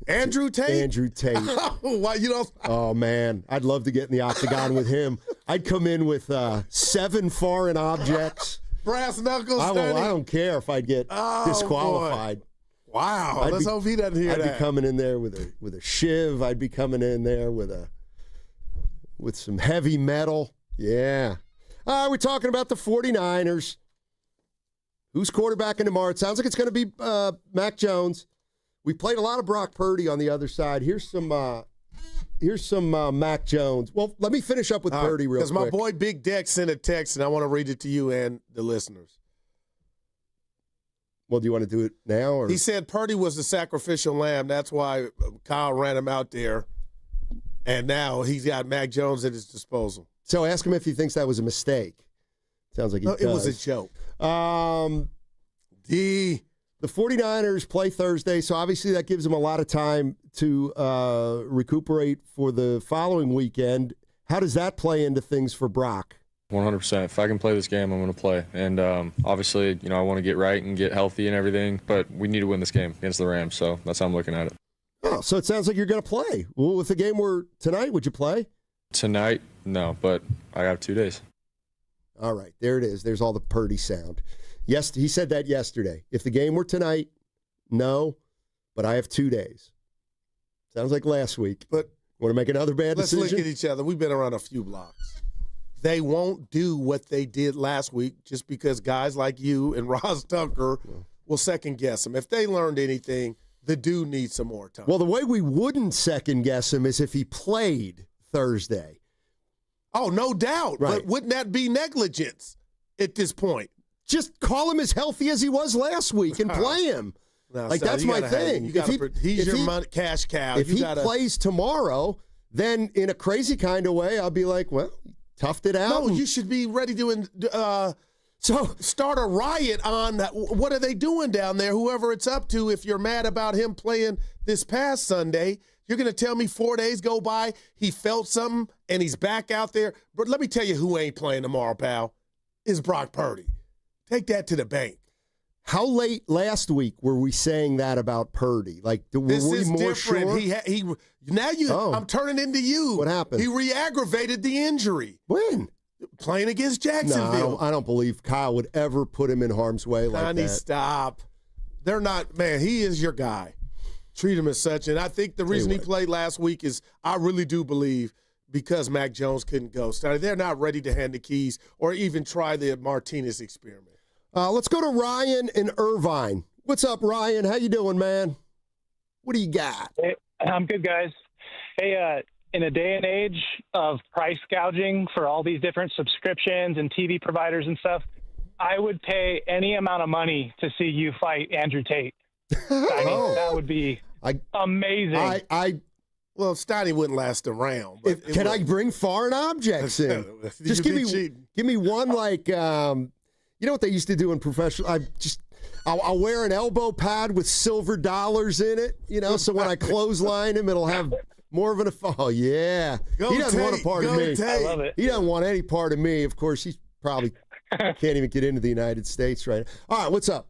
Andrew Tate? Andrew Tate. Why you don't? Oh, man. I'd love to get in the octagon with him. I'd come in with 7 foreign objects. Brass knuckles, I don't care if I'd get disqualified. Boy. Wow. Let's hope he doesn't hear I'd that. be coming in there with a shiv. I'd be coming in there with some heavy metal. Yeah. We're talking about the 49ers. Who's quarterbacking tomorrow? It sounds like it's going to be Mac Jones. We played a lot of Brock Purdy on the other side. Here's some Mac Jones. Well, let me finish up with Purdy real quick. Because my boy Big Deck sent a text, and I want to read it to you and the listeners. Well, do you want to do it now? Or? He said Purdy was the sacrificial lamb. That's why Kyle ran him out there. And now he's got Mac Jones at his disposal. So ask him if he thinks that was a mistake. Sounds like he does. It was a joke. The 49ers play Thursday, so obviously that gives them a lot of time to recuperate for the following weekend. How does that play into things for Brock? 100%. If I can play this game, I'm going to play. And obviously, I want to get right and get healthy and everything, but we need to win this game against the Rams, so that's how I'm looking at it. Oh, so it sounds like you're going to play. Well, if the game were tonight, would you play? Tonight, no, but I have 2 days. All right, there it is. There's all the Purdy sound. Yes, he said that yesterday. If the game were tonight, no, but I have 2 days. Sounds like last week. But want to make another bad decision? Let's look at each other. We've been around a few blocks. They won't do what they did last week just because guys like you and Ross Tucker will second guess him. If they learned anything, the dude needs some more time. Well, the way we wouldn't second guess him is if he played Thursday. Oh, no doubt. Right. But wouldn't that be negligence at this point? Just call him as healthy as he was last week and play him. No, like, so that's my thing. He's your money, cash cow. If he plays tomorrow, then in a crazy kind of way, I'll be like, well, toughed it out. No, you should be ready to start a riot on what are they doing down there, whoever it's up to. If you're mad about him playing this past Sunday, you're going to tell me 4 days go by, he felt something, and he's back out there. But let me tell you who ain't playing tomorrow, pal, is Brock Purdy. Take that to the bank. How late last week were we saying that about Purdy? Like, were we more different. sure? I'm turning into you. What happened? He re-aggravated the injury. When? Playing against Jacksonville. No, I don't believe Kyle would ever put him in harm's way like that. Stop. They're not, man, he is your guy. Treat him as such. And I think the reason he played last week is, I really do believe, because Mac Jones couldn't go. So they're not ready to hand the keys or even try the Martinez experiment. Let's go to Ryan in Irvine. What's up, Ryan? How you doing, man? What do you got? Hey, I'm good, guys. Hey, in a day and age of price gouging for all these different subscriptions and TV providers and stuff, I would pay any amount of money to see you fight Andrew Tate. That would be amazing. Well, Steiny wouldn't last a round. But Can I bring foreign objects in? Just give me one like you know what they used to do in professional. I'll wear an elbow pad with silver dollars in it. So when I clothesline him, it'll have more of an. Oh yeah, he doesn't want a part of me. I love it. He doesn't want any part of me. Of course, he's probably can't even get into the United States right now. All right, what's up?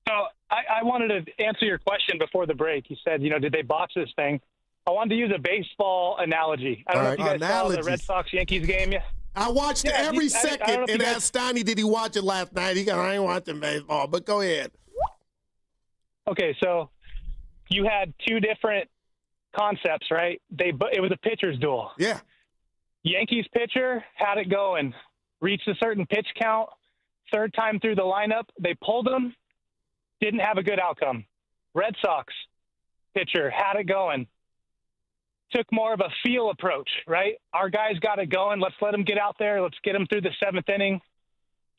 So I wanted to answer your question before the break. You said, did they botch this thing? I wanted to use a baseball analogy. I don't know if you guys saw the Red Sox-Yankees game yet. I watched every second and asked Steiny, did he watch it last night? He goes, I ain't watching baseball, but go ahead. Okay, so you had two different concepts, right? It was a pitcher's duel. Yeah. Yankees pitcher had it going, reached a certain pitch count, third time through the lineup, they pulled him, didn't have a good outcome. Red Sox pitcher had it going, took more of a feel approach, right? Our guys got it going. Let's let him get out there. Let's get him through the seventh inning.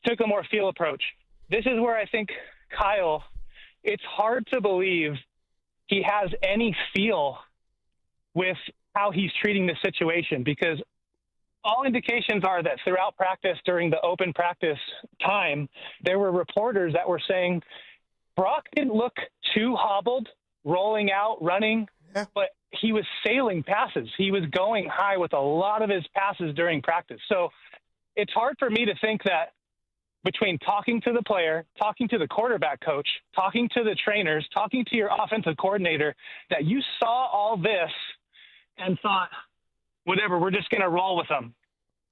Took a more feel approach. This is where I think Kyle, it's hard to believe he has any feel with how he's treating the situation, because all indications are that throughout practice, during the open practice time, there were reporters that were saying Brock didn't look too hobbled, rolling out, running, but he was sailing passes. He was going high with a lot of his passes during practice. So it's hard for me to think that between talking to the player, talking to the quarterback coach, talking to the trainers, talking to your offensive coordinator, that you saw all this and thought, whatever, we're just going to roll with them.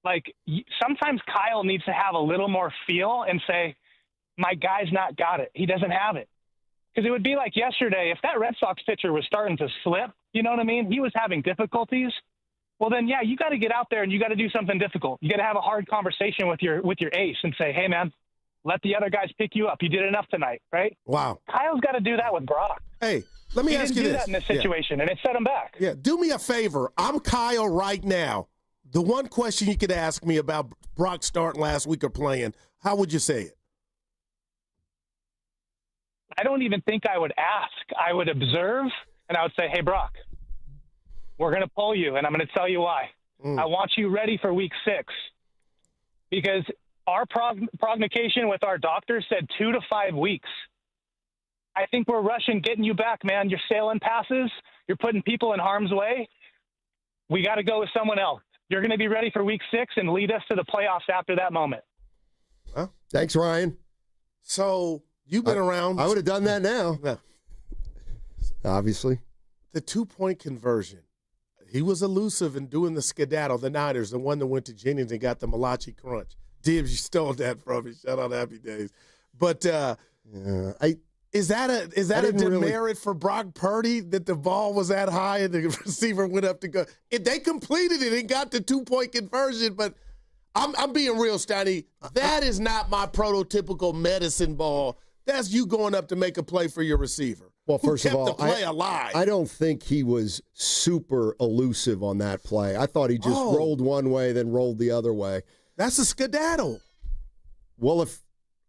Like, sometimes Kyle needs to have a little more feel and say, my guy's not got it. He doesn't have it. Because it would be like yesterday, if that Red Sox pitcher was starting to slip, you know what I mean? He was having difficulties. Well, then, yeah, you got to get out there and you got to do something difficult. You got to have a hard conversation with your ace and say, hey, man, let the other guys pick you up. You did enough tonight, right? Wow. Kyle's got to do that with Brock. Hey, let me ask you this. He didn't do that in this situation, and it set him back. Yeah, do me a favor. I'm Kyle right now. The one question you could ask me about Brock starting last week or playing, how would you say it? I don't even think I would ask. I would observe, and I would say, hey, Brock, we're going to pull you, and I'm going to tell you why. I want you ready for week 6, because our prognostication with our doctor said 2 to 5 weeks. I think we're rushing getting you back, man. You're sailing passes. You're putting people in harm's way. We got to go with someone else. You're going to be ready for week 6 and lead us to the playoffs after that moment. Well, thanks, Ryan. So you've been around. I would have done that now. Yeah. Obviously. The 2-point conversion. He was elusive in doing the skedaddle, the Niners, the one that went to Jennings and got the Malachi Crunch. Dibs, you stole that from me. Shout out Happy Days. But is that a demerit for Brock Purdy that the ball was that high and the receiver went up to go? They completed it and got the 2-point conversion, but I'm being real, Steiny. That is not my prototypical medicine ball. That's you going up to make a play for your receiver. Well, first of all, the play alive. I don't think he was super elusive on that play. I thought he just rolled one way, then rolled the other way. That's a skedaddle. Well,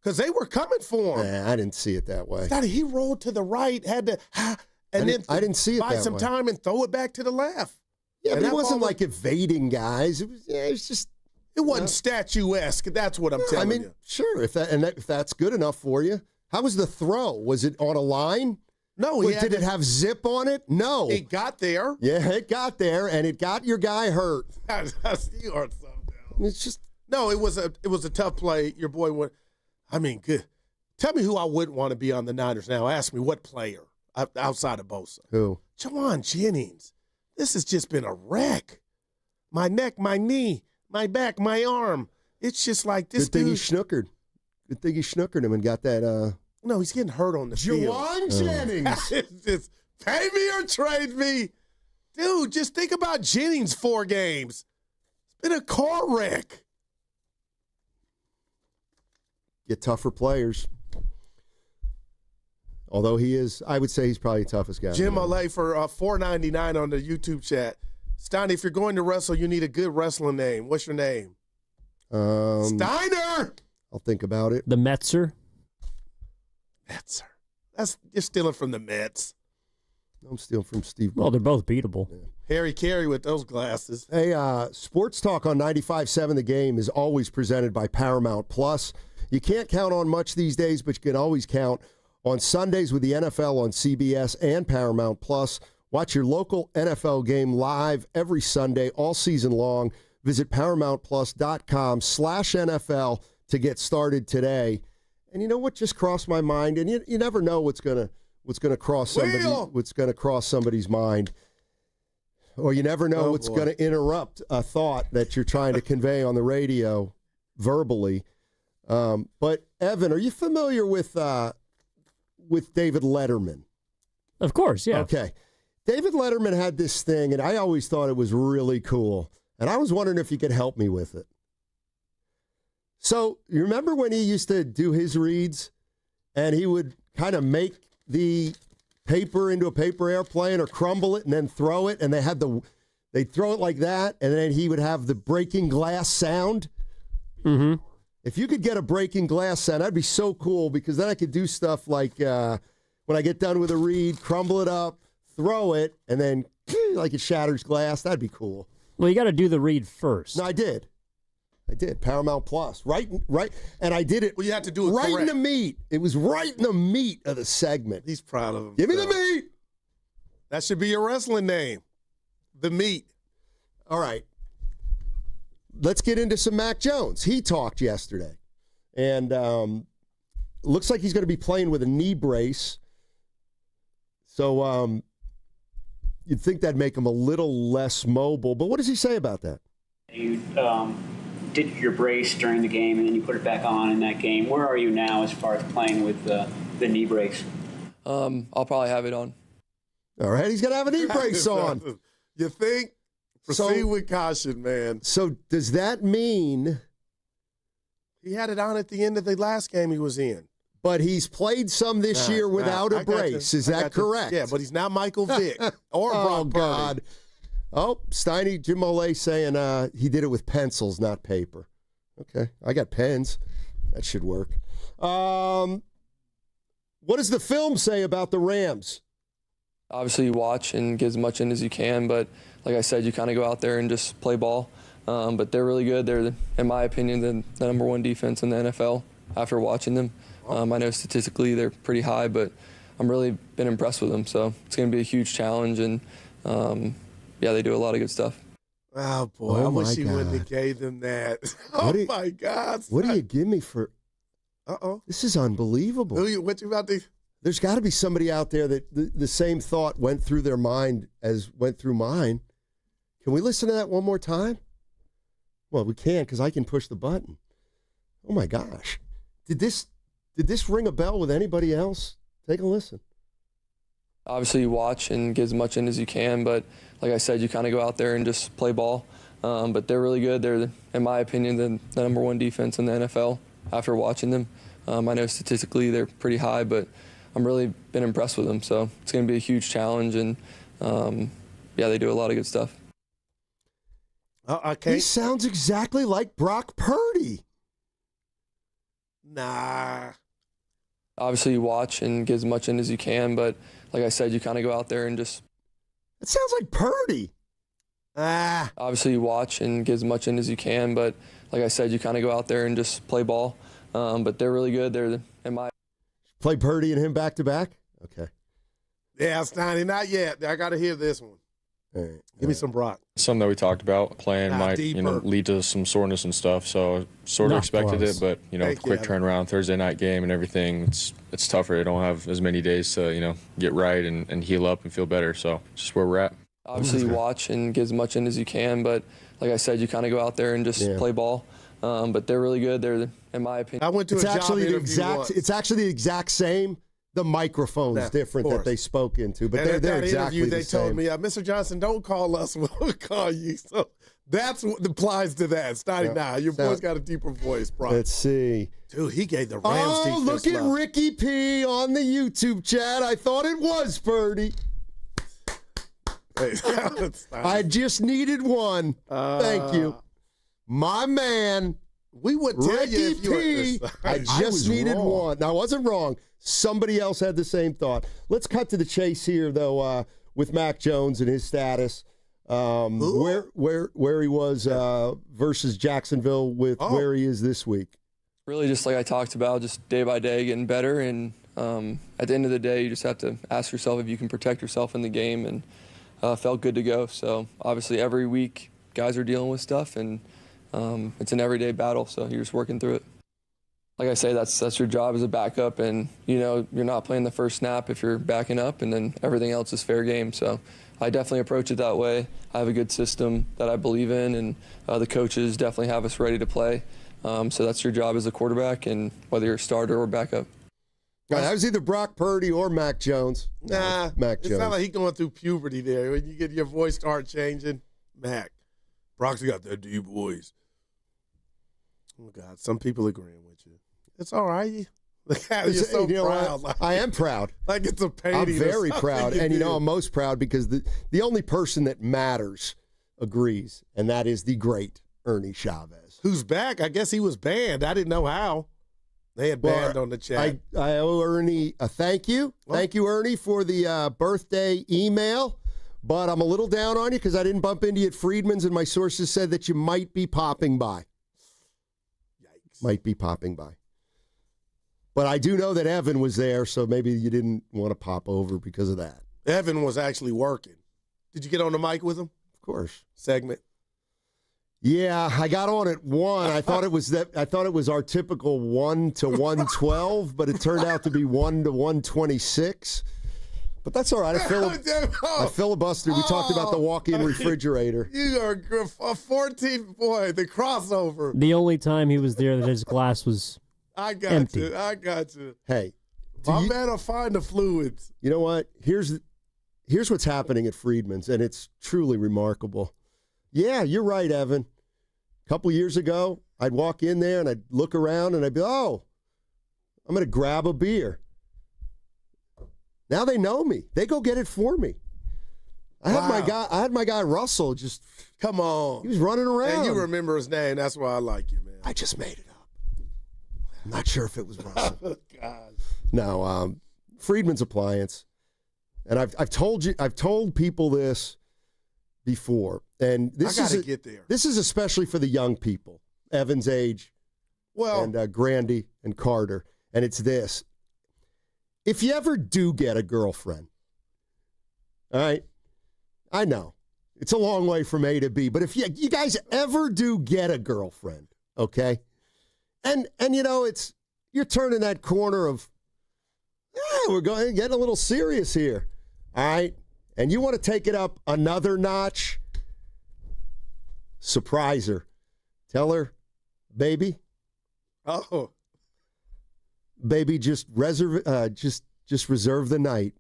because they were coming for him. I didn't see it that way. Daddy, he rolled to the right, had to, I didn't see it that way. Buy some time and throw it back to the left. Yeah, and but it wasn't like evading guys. It was just. It wasn't statuesque. That's what I'm telling you. Sure, if that's good enough for you. How was the throw? Was it on a line? No. Did it have zip on it? No. It got there. Yeah, it got there, and it got your guy hurt. You are something else. It's just no. It was a tough play. Your boy went. I mean, good. Tell me who I wouldn't want to be on the Niners now. Ask me what player outside of Bosa. Who? Jawan Jennings. This has just been a wreck. My neck, my knee, my back, my arm. It's just like this. Good thing he snookered. Good thing he snookered him and got that. No, he's getting hurt on the field. Jawan Jennings. Just pay me or trade me. Dude, just think about Jennings 4 games. It's been a car wreck. Get tougher players. Although I would say he's probably the toughest guy. Jim Olay for $4.99 on the YouTube chat. Steiny, if you're going to wrestle, you need a good wrestling name. What's your name? Steiner! I'll think about it. The Metzer. Metzer. You're stealing from the Mets. I'm stealing from Steve. Well, they're both beatable. Yeah. Harry Carey with those glasses. Hey, Sports Talk on 95.7 The Game is always presented by Paramount Plus. You can't count on much these days, but you can always count on Sundays with the NFL on CBS and Paramount Plus. Watch your local NFL game live every Sunday, all season long. Visit ParamountPlus.com/NFL to get started today. And you know what just crossed my mind? And you never know what's gonna cross somebody's mind. or you never know what's going to interrupt a thought that you're trying to convey on the radio verbally. But Evan, are you familiar with David Letterman? Of course, yeah. Okay. David Letterman had this thing, and I always thought it was really cool. And I was wondering if you could help me with it. So, you remember when he used to do his reads, and he would kind of make the paper into a paper airplane or crumble it and then throw it, and they'd throw it like that, and then he would have the breaking glass sound? Mm-hmm. If you could get a breaking glass sound, that'd be so cool, because then I could do stuff like when I get done with a read, crumble it up, throw it, and then like it shatters glass. That'd be cool. Well, you got to do the read first. No, I did. Paramount Plus. Right. And I did it. Well, you have to do it right correct. in the meat. It was right in the meat of the segment. He's proud of him. Give me the meat. That should be your wrestling name. The meat. All right. Let's get into some Mac Jones. He talked yesterday. And looks like he's going to be playing with a knee brace. So you'd think that'd make him a little less mobile. But what does he say about that? You did your brace during the game, and then you put it back on in that game. Where are you now as far as playing with the knee brace? I'll probably have it on. All right, he's going to have a knee brace on. You think? Proceed with caution, man. So does that mean he had it on at the end of the last game he was in? But he's played some this year without a brace. Is that correct? Yeah, but he's not Michael Vick or Brock Purdy. God. Oh, Steiny, Jim Olay saying he did it with pencils, not paper. Okay, I got pens. That should work. What does the film say about the Rams? Obviously, you watch and get as much in as you can, but like I said, you kind of go out there and just play ball. But they're really good. They're, in my opinion, the number one defense in the NFL after watching them. I know statistically they're pretty high, but I'm really been impressed with them. So it's going to be a huge challenge, and yeah, they do a lot of good stuff. Oh, boy. I wish you wouldn't have gave them that. My God. What do you give me for? Uh-oh. This is unbelievable. What you about to? There's got to be somebody out there that the same thought went through their mind as went through mine. Can we listen to that one more time? Well, we can, because I can push the button. Oh, my gosh. Did this ring a bell with anybody else? Take a listen. Obviously, you watch and get as much in as you can, but like I said, you kind of go out there and just play ball. But they're really good. They're, in my opinion, the number one defense in the NFL after watching them. I know statistically they're pretty high, but I'm really been impressed with them. So it's going to be a huge challenge, and yeah, they do a lot of good stuff. Okay. He sounds exactly like Brock Purdy. Nah. Obviously, you watch and get as much in as you can, but like I said, you kind of go out there and just... It sounds like Purdy. Obviously, you watch and get as much in as you can, but like I said, you kind of go out there and just play ball. But they're really good. They're, in my... Play Purdy and him back-to-back? Okay. Yeah, Steiny, not yet. I got to hear this one. All right. Give me some Brock. Something that we talked about, playing might lead to some soreness and stuff. So sort of expected it, but with quick turnaround, Thursday night game and everything, it's tougher. They don't have as many days to get right and heal up and feel better. So just where we're at. Obviously, you watch and get as much in as you can, but like I said, you kind of go out there and just play ball. But they're really good. They're, in my opinion. I went to it's a actually job the interview exact. once. It's actually the exact same. The microphone's different that they spoke into, but they're exactly the same. They told me, Mr. Johnson, don't call us. We'll call you. So that's what applies to that. Steiny, your boy's got a deeper voice, bro. Let's see. Dude, he gave the Rams defense. Oh, look at Ricky P on the YouTube chat. I thought it was Purdy. I just needed one. Thank you. My man. We would tell Ricky you if you P. I just needed one. No, I wasn't wrong. Somebody else had the same thought. Let's cut to the chase here, though, with Mac Jones and his status, where he was versus Jacksonville with where he is this week. Really, just like I talked about, just day by day getting better. And at the end of the day, you just have to ask yourself if you can protect yourself in the game, and felt good to go. So obviously, every week, guys are dealing with stuff, and it's an everyday battle. So you're just working through it. like I say, that's your job as a backup, and you're not playing the first snap if you're backing up, and then everything else is fair game. So I definitely approach it that way. I have a good system that I believe in, and the coaches definitely have us ready to play. So that's your job as a quarterback, and whether you're a starter or backup. That was either Brock Purdy or Mac Jones. Nah, Mac Jones. It's not like he's going through puberty there. When you get your voice start changing, Mac. Brock's got that deep voice. Oh, God, some people agreeing with you. It's all right. You're so proud. Like, I am proud. Like it's a painting. I'm very proud. And, I'm most proud because the only person that matters agrees, and that is the great Ernie Chavez. Who's back? I guess he was banned. I didn't know how. They had banned on the chat. I owe Ernie a thank you. Well, thank you, Ernie, for the birthday email. But I'm a little down on you because I didn't bump into you at Friedman's, and my sources said that you might be popping by. Yikes. Might be popping by. But I do know that Evan was there, so maybe you didn't want to pop over because of that. Evan was actually working. Did you get on the mic with him? Of course. Segment. Yeah, I got on at 1. I thought it was our typical 1 to 112, but it turned out to be 1 to 126. But that's all right. I filibustered. We talked about the walk-in refrigerator. You are a 14 boy. The crossover. The only time he was there that his glass was empty. I got you. Hey, my man will find the fluids. You know what? Here's what's happening at Friedman's, and it's truly remarkable. Yeah, you're right, Evan. A couple years ago, I'd walk in there and I'd look around and I'd be, I'm going to grab a beer. Now they know me. They go get it for me. I had my guy Russell just come on. He was running around. And you remember his name. That's why I like you, man. I just made it up. I'm not sure if it was Russell. Oh, God. No, Friedman's Appliance. And I've told people this before. And this get there. This is especially for the young people, Evan's age, and Grandy and Carter. And it's this. If you ever do get a girlfriend, all right, I know it's a long way from A to B, but if you guys ever do get a girlfriend, okay, and you're turning that corner of, we're getting a little serious here, all right, and you want to take it up another notch, surprise her, tell her, baby. Oh. Baby, just reserve the night.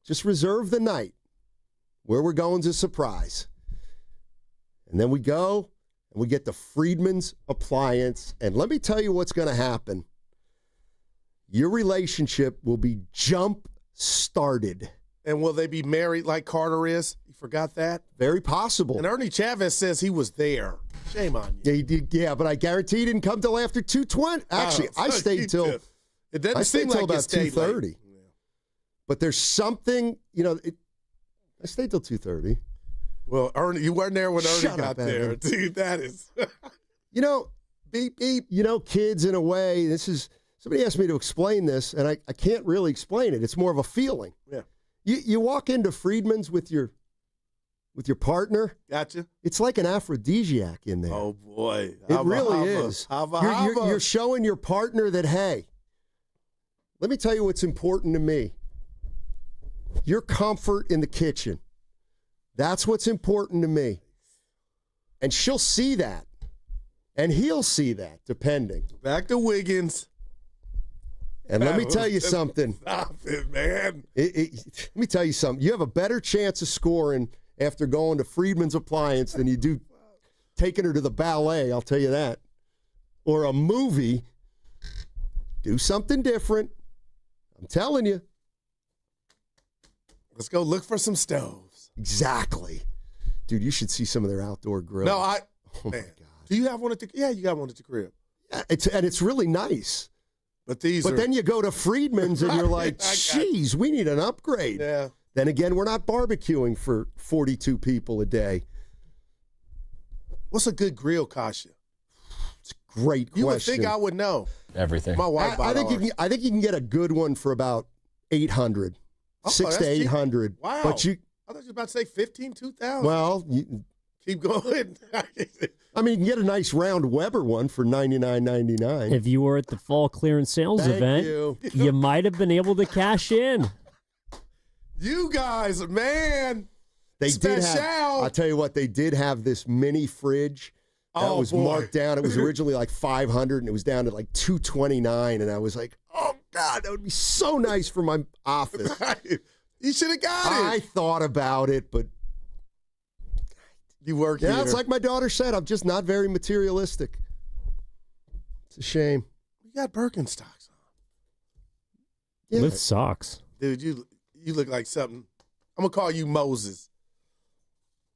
Just reserve the night. Where we're going is a surprise. And then we go and we get the Friedman's Appliance. And let me tell you what's going to happen. Your relationship will be jump started. And will they be married like Carter is? You forgot that? Very possible. And Ernie Chavez says he was there. Shame on you. Yeah, but I guarantee he didn't come till after 2:20. Actually, I stayed till it doesn't seem like about 2:30. Yeah. But there's something, I stayed till 2:30. Well, Ernie, you weren't there when Ernie got there. Evan. Dude, that is beep beep. Kids in a way, somebody asked me to explain this, and I can't really explain it. It's more of a feeling. Yeah. You walk into Friedman's with your partner. Gotcha. It's like an aphrodisiac in there. Oh, boy. It really is. You're showing your partner that, hey, let me tell you what's important to me. Your comfort in the kitchen. That's what's important to me. And she'll see that. And he'll see that, depending. Back to Wiggins. And let me tell you something. Stop it, man. Let me tell you something. You have a better chance of scoring after going to Friedman's Appliance than you do taking her to the ballet, I'll tell you that. Or a movie. Do something different. I'm telling you. Let's go look for some stoves. Exactly. Dude, you should see some of their outdoor grills. No, man. God. Do you have one at the Yeah, you got one at the crib. It's really nice. But then you go to Friedman's and you're like, geez, we need an upgrade. Yeah. Then again, we're not barbecuing for 42 people a day. What's a good grill cost you? It's a great question. You would think I would know. Everything. My wife I think you can get a good one for about $800. $600 to $800. Wow. But I thought you were about to say $15,000, $2,000. Well, Keep going. I mean, you can get a nice round Weber one for $99.99. If you were at the fall clearance sales event, you might have been able to cash in. You guys, man. They did special. have, I'll tell you what, they did have this mini fridge that was marked down. It was originally like $500 and it was down to like $229. And I was like, oh God, that would be so nice for my office. You should have got it. I thought about it, but you work yeah, here. it's like my daughter said, I'm just not very materialistic. It's a shame. You got Birkenstocks on. Yeah. With socks. Dude, you look like something. I'm going to call you Moses.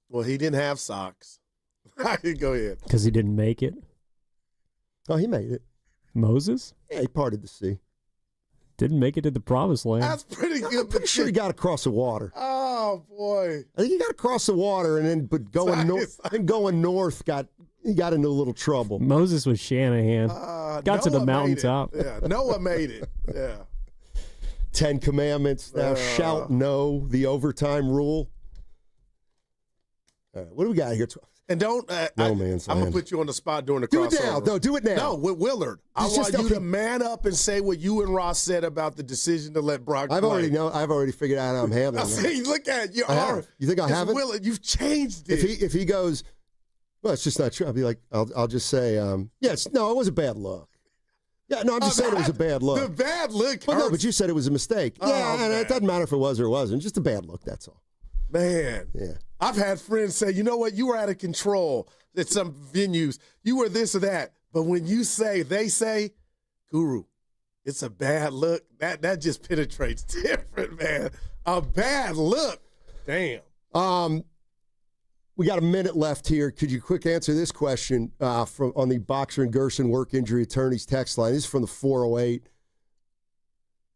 Well, he didn't have socks. Go ahead. Because he didn't make it. Oh, he made it. Moses? Yeah, he parted the sea. Didn't make it to the promised land. That's pretty good. I'm pretty sure he got across the water. Oh, boy. I think he got across the water, and then but going north, he got into a little trouble. Moses was Shanahan. Got to the Noah mountaintop. made it. Yeah, Noah made it. Yeah. 10 Commandments. Thou shalt know the overtime rule. All right, what do we got here? And don't. No man's I'm going land. to put you on the spot during the Do crossover. it now. No, do it now. No, with Willard. I want you to man up and say what you and Ross said about the decision to let Brock play. I've already figured out how I'm handling I that. see. Look at you. You think I have it? Willard, you've changed it. If he goes, well, it's just not true. I'll be like, I'll just say, yes, no, it was a bad look. Yeah, no, I'm just saying it was a bad look. The bad look. Well, no, but you said it was a mistake. Oh, yeah, and man. it doesn't matter if it was or it wasn't. Just a bad look. That's all. Man. Yeah. I've had friends say, you know what, you were out of control at some venues. You were this or that. But when they say, Guru, it's a bad look, that just penetrates different, man. A bad look. Damn. We got a minute left here. Could you quick answer this question on the Boxer and Gerson work injury attorneys text line? This is from the 408.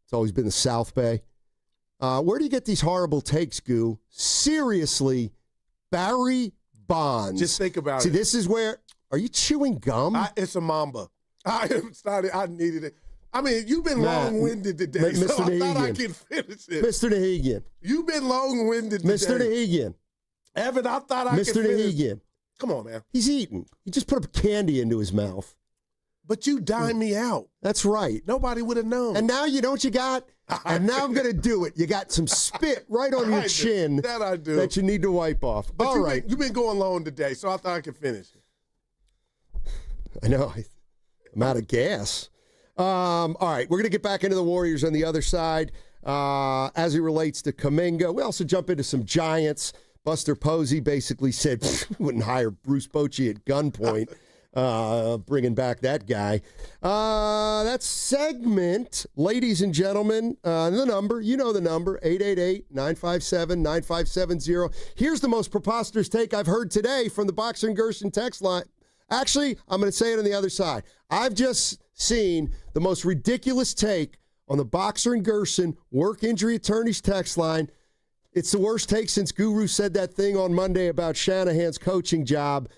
It's always been the South Bay. Where do you get these horrible takes, Goo? Seriously, Barry Bonds. Just think about See, it. this is where, are you chewing gum? It's a Mamba. I needed it. I mean, you've been long-winded today, Mr. so I Nahigian. thought I could finish it. Mr. Nahigian. You've been long-winded today. Mr. Nahigian. Evan, I thought I could Mr. finish. Nahigian. Come on, man. He's eating. He just put candy into his mouth. But you dined me out. That's right. Nobody would have known. And now you know what you got? And now I'm going to do it. You got some spit right on your chin. That I do. That you need to wipe off. But All right. You've been going long today, so I thought I could finish it. I know. I'm out of gas. All right. We're going to get back into the Warriors on the other side as it relates to Kaminga. We also jump into some Giants. Buster Posey basically said wouldn't hire Bruce Bochy at gunpoint. Bringing back that guy. That segment, ladies and gentlemen, the number, you know the number, 888-957-9570. Here's the most preposterous take I've heard today from the Boxer and Gerson text line. Actually, I'm going to say it on the other side. I've just seen the most ridiculous take on the Boxer and Gerson work injury attorneys text line. It's the worst take since Guru said that thing on Monday about Shanahan's coaching job.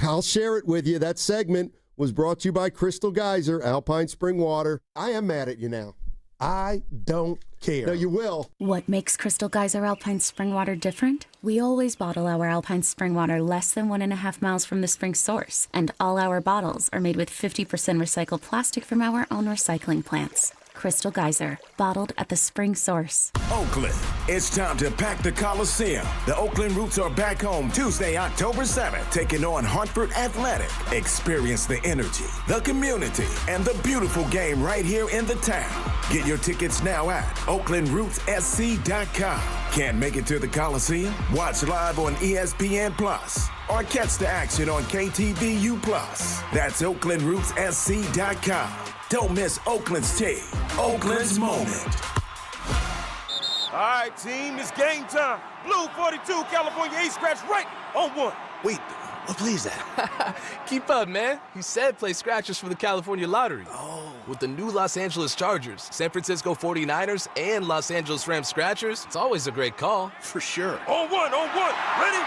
I'll share it with you. That segment was brought to you by Crystal Geyser, Alpine Spring Water. I am mad at you now. I don't care. No, you will. What makes Crystal Geyser Alpine Spring Water different? We always bottle our Alpine Spring Water less than 1.5 miles from the spring source, and all our bottles are made with 50% recycled plastic from our own recycling plants. Crystal Geyser, bottled at the spring source. Oakland, it's time to pack the Coliseum. The Oakland Roots are back home Tuesday, October 7th, taking on Hartford Athletic. Experience the energy, the community, and the beautiful game right here in the town. Get your tickets now at OaklandRootsSC.com. Can't make it to the Coliseum? Watch live on ESPN Plus or catch the action on KTVU Plus. That's OaklandRootsSC.com. Don't miss Oakland's team, Oakland's moment. All right, team, it's game time. Blue 42, California Ace scratch right on one. Wait, what play is that? Keep up, man. He said play scratchers for the California Lottery. Oh. With the new Los Angeles Chargers, San Francisco 49ers, and Los Angeles Rams scratchers, it's always a great call. For sure. On one. Ready,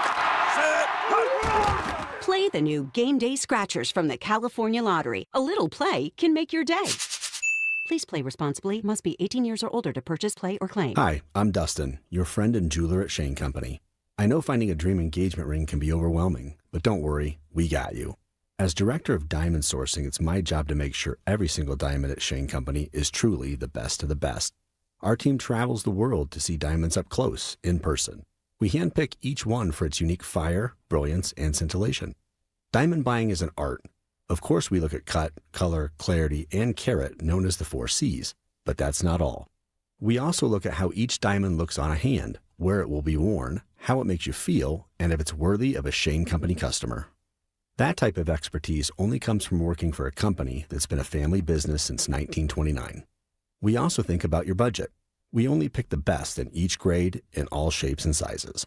set, hut. Play the new Game Day Scratchers from the California Lottery. A little play can make your day. Please play responsibly. Must be 18 years or older to purchase, play, or claim. Hi, I'm Dustin, your friend and jeweler at Shane Company. I know finding a dream engagement ring can be overwhelming, but don't worry, we got you. As director of diamond sourcing, it's my job to make sure every single diamond at Shane Company is truly the best of the best. Our team travels the world to see diamonds up close, in person. We handpick each one for its unique fire, brilliance, and scintillation. Diamond buying is an art. Of course, we look at cut, color, clarity, and carat, known as the 4 C's, but that's not all. We also look at how each diamond looks on a hand, where it will be worn, how it makes you feel, and if it's worthy of a Shane Company customer. That type of expertise only comes from working for a company that's been a family business since 1929. We also think about your budget. We only pick the best in each grade in all shapes and sizes.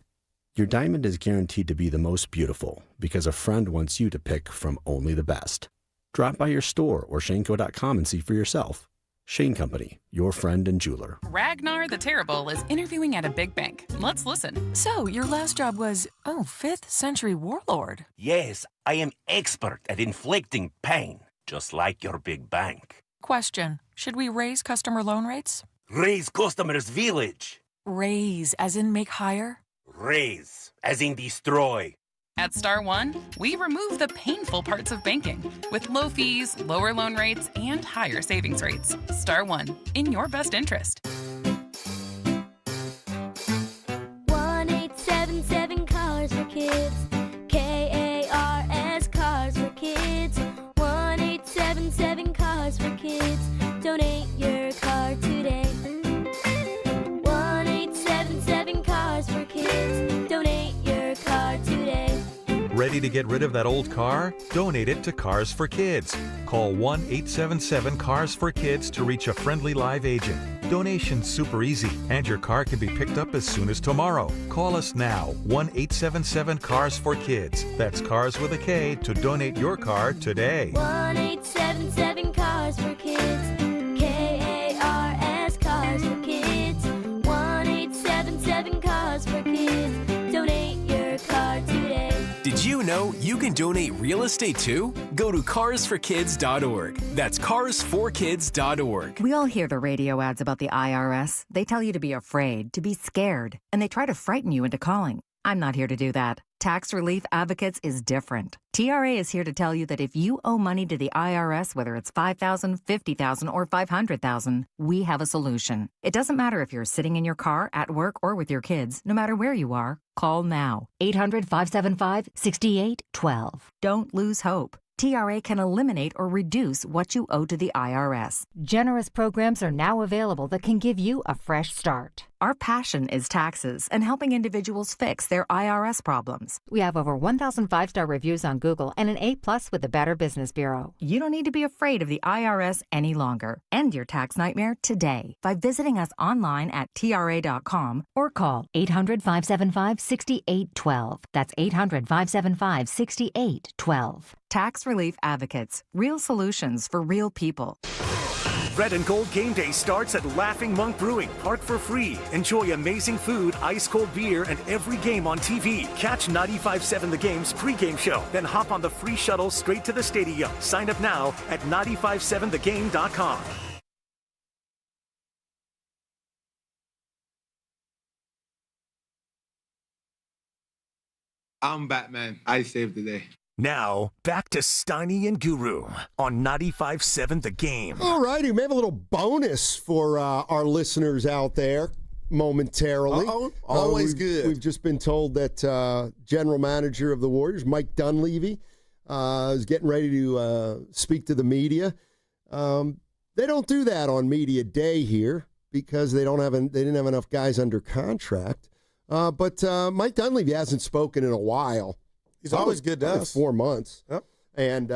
Your diamond is guaranteed to be the most beautiful because a friend wants you to pick from only the best. Drop by your store or shaneco.com and see for yourself. Shane Company, your friend and jeweler. Ragnar the Terrible is interviewing at a big bank. Let's listen. So, your last job was, 5th century warlord. Yes, I am expert at inflicting pain, just like your big bank. Question, should we raise customer loan rates? Raise customers' village. Raise, as in make higher? Raise, as in destroy. At Star One, we remove the painful parts of banking with low fees, lower loan rates, and higher savings rates. Star One, in your best interest. 1-877 Cars for Kids. KARS Cars for Kids. 1-877 Cars for Kids. Donate your car today. 1-877 Cars for Kids. Donate your car today. Ready to get rid of that old car? Donate it to Cars for Kids. Call 1-877-CARS-FOR-KIDS to reach a friendly live agent. Donation's super easy, and your car can be picked up as soon as tomorrow. Call us now, 1-877-CARS-FOR-KIDS. That's Cars with a K to donate your car today. 1-877 Cars for Kids. KARS Cars for Kids. 1-877 Cars for Kids. Donate your car today. Did you know you can donate real estate too? Go to carsforkids.org. That's carsforkids.org. We all hear the radio ads about the IRS. They tell you to be afraid, to be scared, and they try to frighten you into calling. I'm not here to do that. Tax Relief Advocates is different. TRA is here to tell you that if you owe money to the IRS, whether it's $5,000, $50,000, or $500,000, we have a solution. It doesn't matter if you're sitting in your car, at work, or with your kids. No matter where you are, call now. 800-575-6812. Don't lose hope. TRA can eliminate or reduce what you owe to the IRS. Generous programs are now available that can give you a fresh start. Our passion is taxes and helping individuals fix their IRS problems. We have over 1,000 5-star reviews on Google and an A+ with the Better Business Bureau. You don't need to be afraid of the IRS any longer. End your tax nightmare today by visiting us online at TRA.com or call 800-575-6812. That's 800-575-6812. Tax Relief Advocates. Real solutions for real people. Red and Gold Game Day starts at Laughing Monk Brewing. Park for free. Enjoy amazing food, ice-cold beer, and every game on TV. Catch 95.7 The Game's pregame show. Then hop on the free shuttle straight to the stadium. Sign up now at 957thegame.com. I'm Batman. I saved the day. Now, back to Steiny and Guru on 95.7 The Game. All righty, we have a little bonus for our listeners out there momentarily. Always good. We've just been told that general manager of the Warriors, Mike Dunleavy, is getting ready to speak to the media. They don't do that on media day here because they didn't have enough guys under contract. But Mike Dunleavy hasn't spoken in a while. He's always good to us. 4 months. Yep. And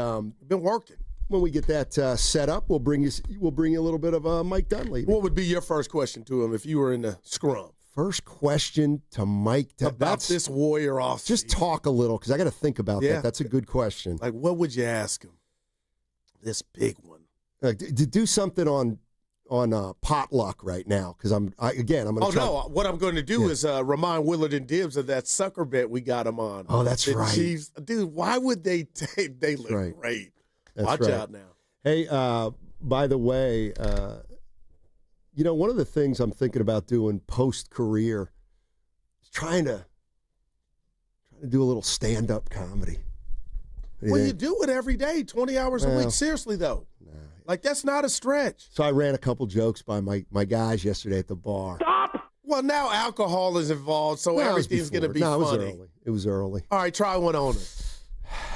been working. When we get that set up, we'll bring you a little bit of Mike Dunleavy. What would be your first question to him if you were in the scrum? First question to Mike about this Warrior off. Just talk a little because I got to think about that. That's a good question. Like, what would you ask him? This big one. To do something on potluck right now because I'm going to try. What I'm going to do is remind Willard Dibs of that sucker bet we got him on. Oh, that's right. Chiefs. Dude, why would they take? They look great. That's Watch out now. Hey, by the way, one of the things I'm thinking about doing post-career is trying to do a little stand-up comedy. Well, you do it every day, 20 hours a week. Seriously, though. Like, that's not a stretch. So I ran a couple jokes by my guys yesterday at the bar. Stop! Well, now alcohol is involved, so everything's going to be funny. It was early. All right, try one on us.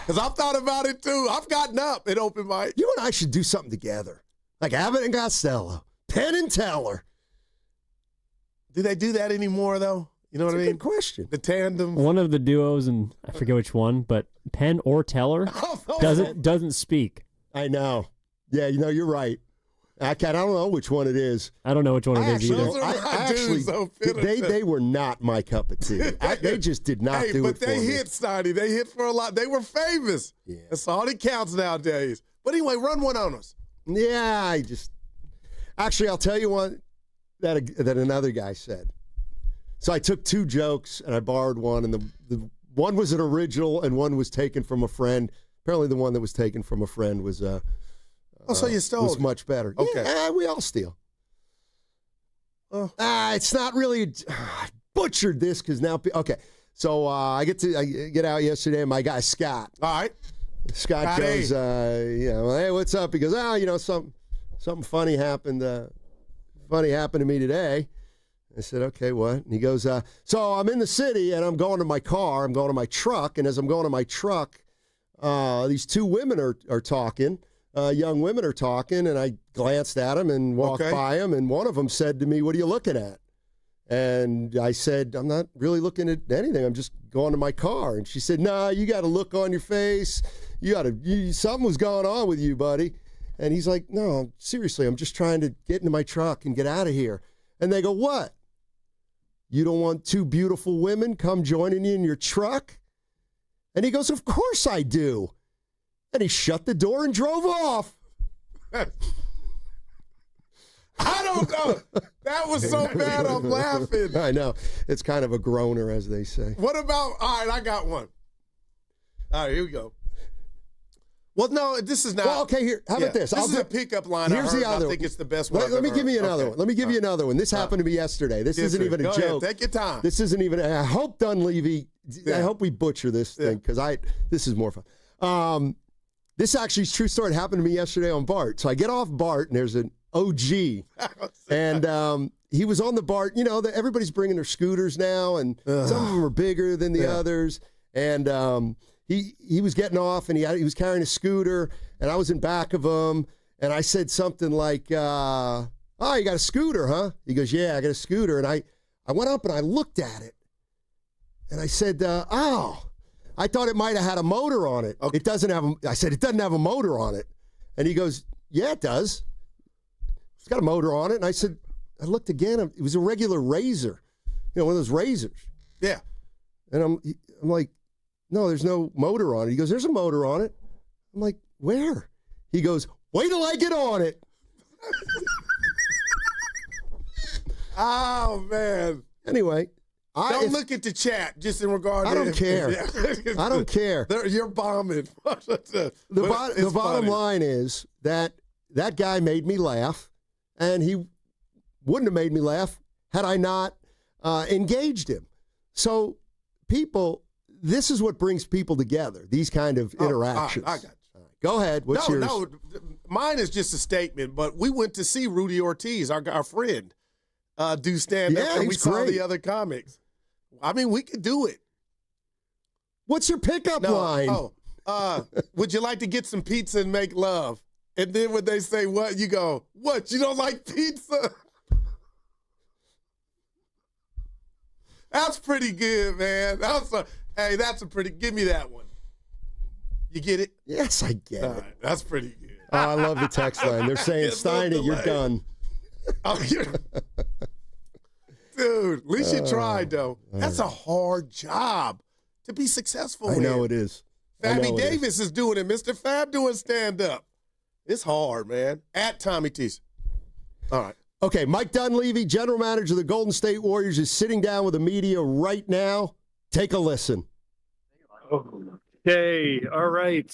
Because I've thought about it, too. I've gotten up at open mic. You and I should do something together. Like Abbott and Costello. Penn and Teller. Do they do that anymore, though? You know what I mean? Good question. The tandem. One of the duos, and I forget which one, but Penn or Teller doesn't speak. I know. Yeah, you're right. I don't know which one it is. I don't know which one it is either. They were not my cup of tea. They just did not do it for me. But they hit, Steiny. They hit for a lot. They were famous. Yeah. That's all that counts nowadays. But anyway, run one on us. Yeah, Actually, I'll tell you one that another guy said. So I took two jokes and I borrowed one, and the one was an original and one was taken from a friend. Apparently, the one that was taken from a friend was so you stole was it. much better. Okay, yeah, we all steal. It's not really. I butchered this because now. Okay, so I get out yesterday, and my guy Scott. All right, Scott goes, hey, what's up? He goes, something funny happened. Funny happened to me today. I said, okay, what? And he goes, so I'm in the city and I'm going to my car. I'm going to my truck. And as I'm going to my truck, these two women are talking. Young women are talking. And I glanced at them and walked by them. And one of them said to me, what are you looking at? And I said, I'm not really looking at anything. I'm just going to my car. And she said, nah, you got a look on your face. Something was going on with you, buddy. And he's like, no, seriously, I'm just trying to get into my truck and get out of here. And they go, what? You don't want two beautiful women come joining you in your truck? And he goes, of course I do. And he shut the door and drove off. I don't know. That was so bad, I'm laughing. I know. It's kind of a groaner, as they say. What about, all right, I got one. All right, here we go. Well, no, this is not. Well, okay, here. How about this? This is a pickup line. Here's the other. I think it's the best one. Let me give you another one. Let me give you another one. This happened to me yesterday. This isn't even a joke. Ahead. Take your time. This isn't even. I hope Dunleavy. I hope we butcher this thing because this is more fun. This actually is a true story. It happened to me yesterday on BART. So I get off BART and there's an OG, and he was on the BART. Everybody's bringing their scooters now, and some of them are bigger than the others, and. He was getting off, and he was carrying a scooter, and I was in back of him, and I said something like, oh, you got a scooter, huh? He goes, yeah, I got a scooter. And I went up and I looked at it, and I said, oh, I thought it might have had a motor on it. Okay. It doesn't have I said, it doesn't have a motor on it. And he goes, yeah, it does. It's got a motor on it. And I said, I looked again. It was a regular razor, one of those razors. Yeah. And I'm like, no, there's no motor on it. He goes, there's a motor on it. I'm like, where? He goes, wait till I get on it. Oh, man. Anyway. Don't look at the chat just in regard to... I don't care. I don't care. You're bombing. The bottom line is that guy made me laugh, and he wouldn't have made me laugh had I not engaged him. So people... This is what brings people together, these kind of interactions. I got you. Right, go ahead. What's yours? No, mine is just a statement, but we went to see Rudy Ortiz, our friend, do stand-up, and we saw the other comics. I mean, we could do it. What's your pickup line? Would you like to get some pizza and make love? And then when they say what, you go, what, you don't like pizza? That's pretty good, man. That's a pretty, give me that one. You get it? Yes, I get it. Right, that's pretty good. Oh, I love the text line. They're saying, Steiny, you're done. Dude, at least you tried, though. That's a hard job to be successful I know it is. Fabby Davis is doing it. Mr. Fab doing stand-up. It's hard, man. At Tommy T's. All right. Okay, Mike Dunleavy, general manager of the Golden State Warriors, is sitting down with the media right now. Take a listen. Okay, all right.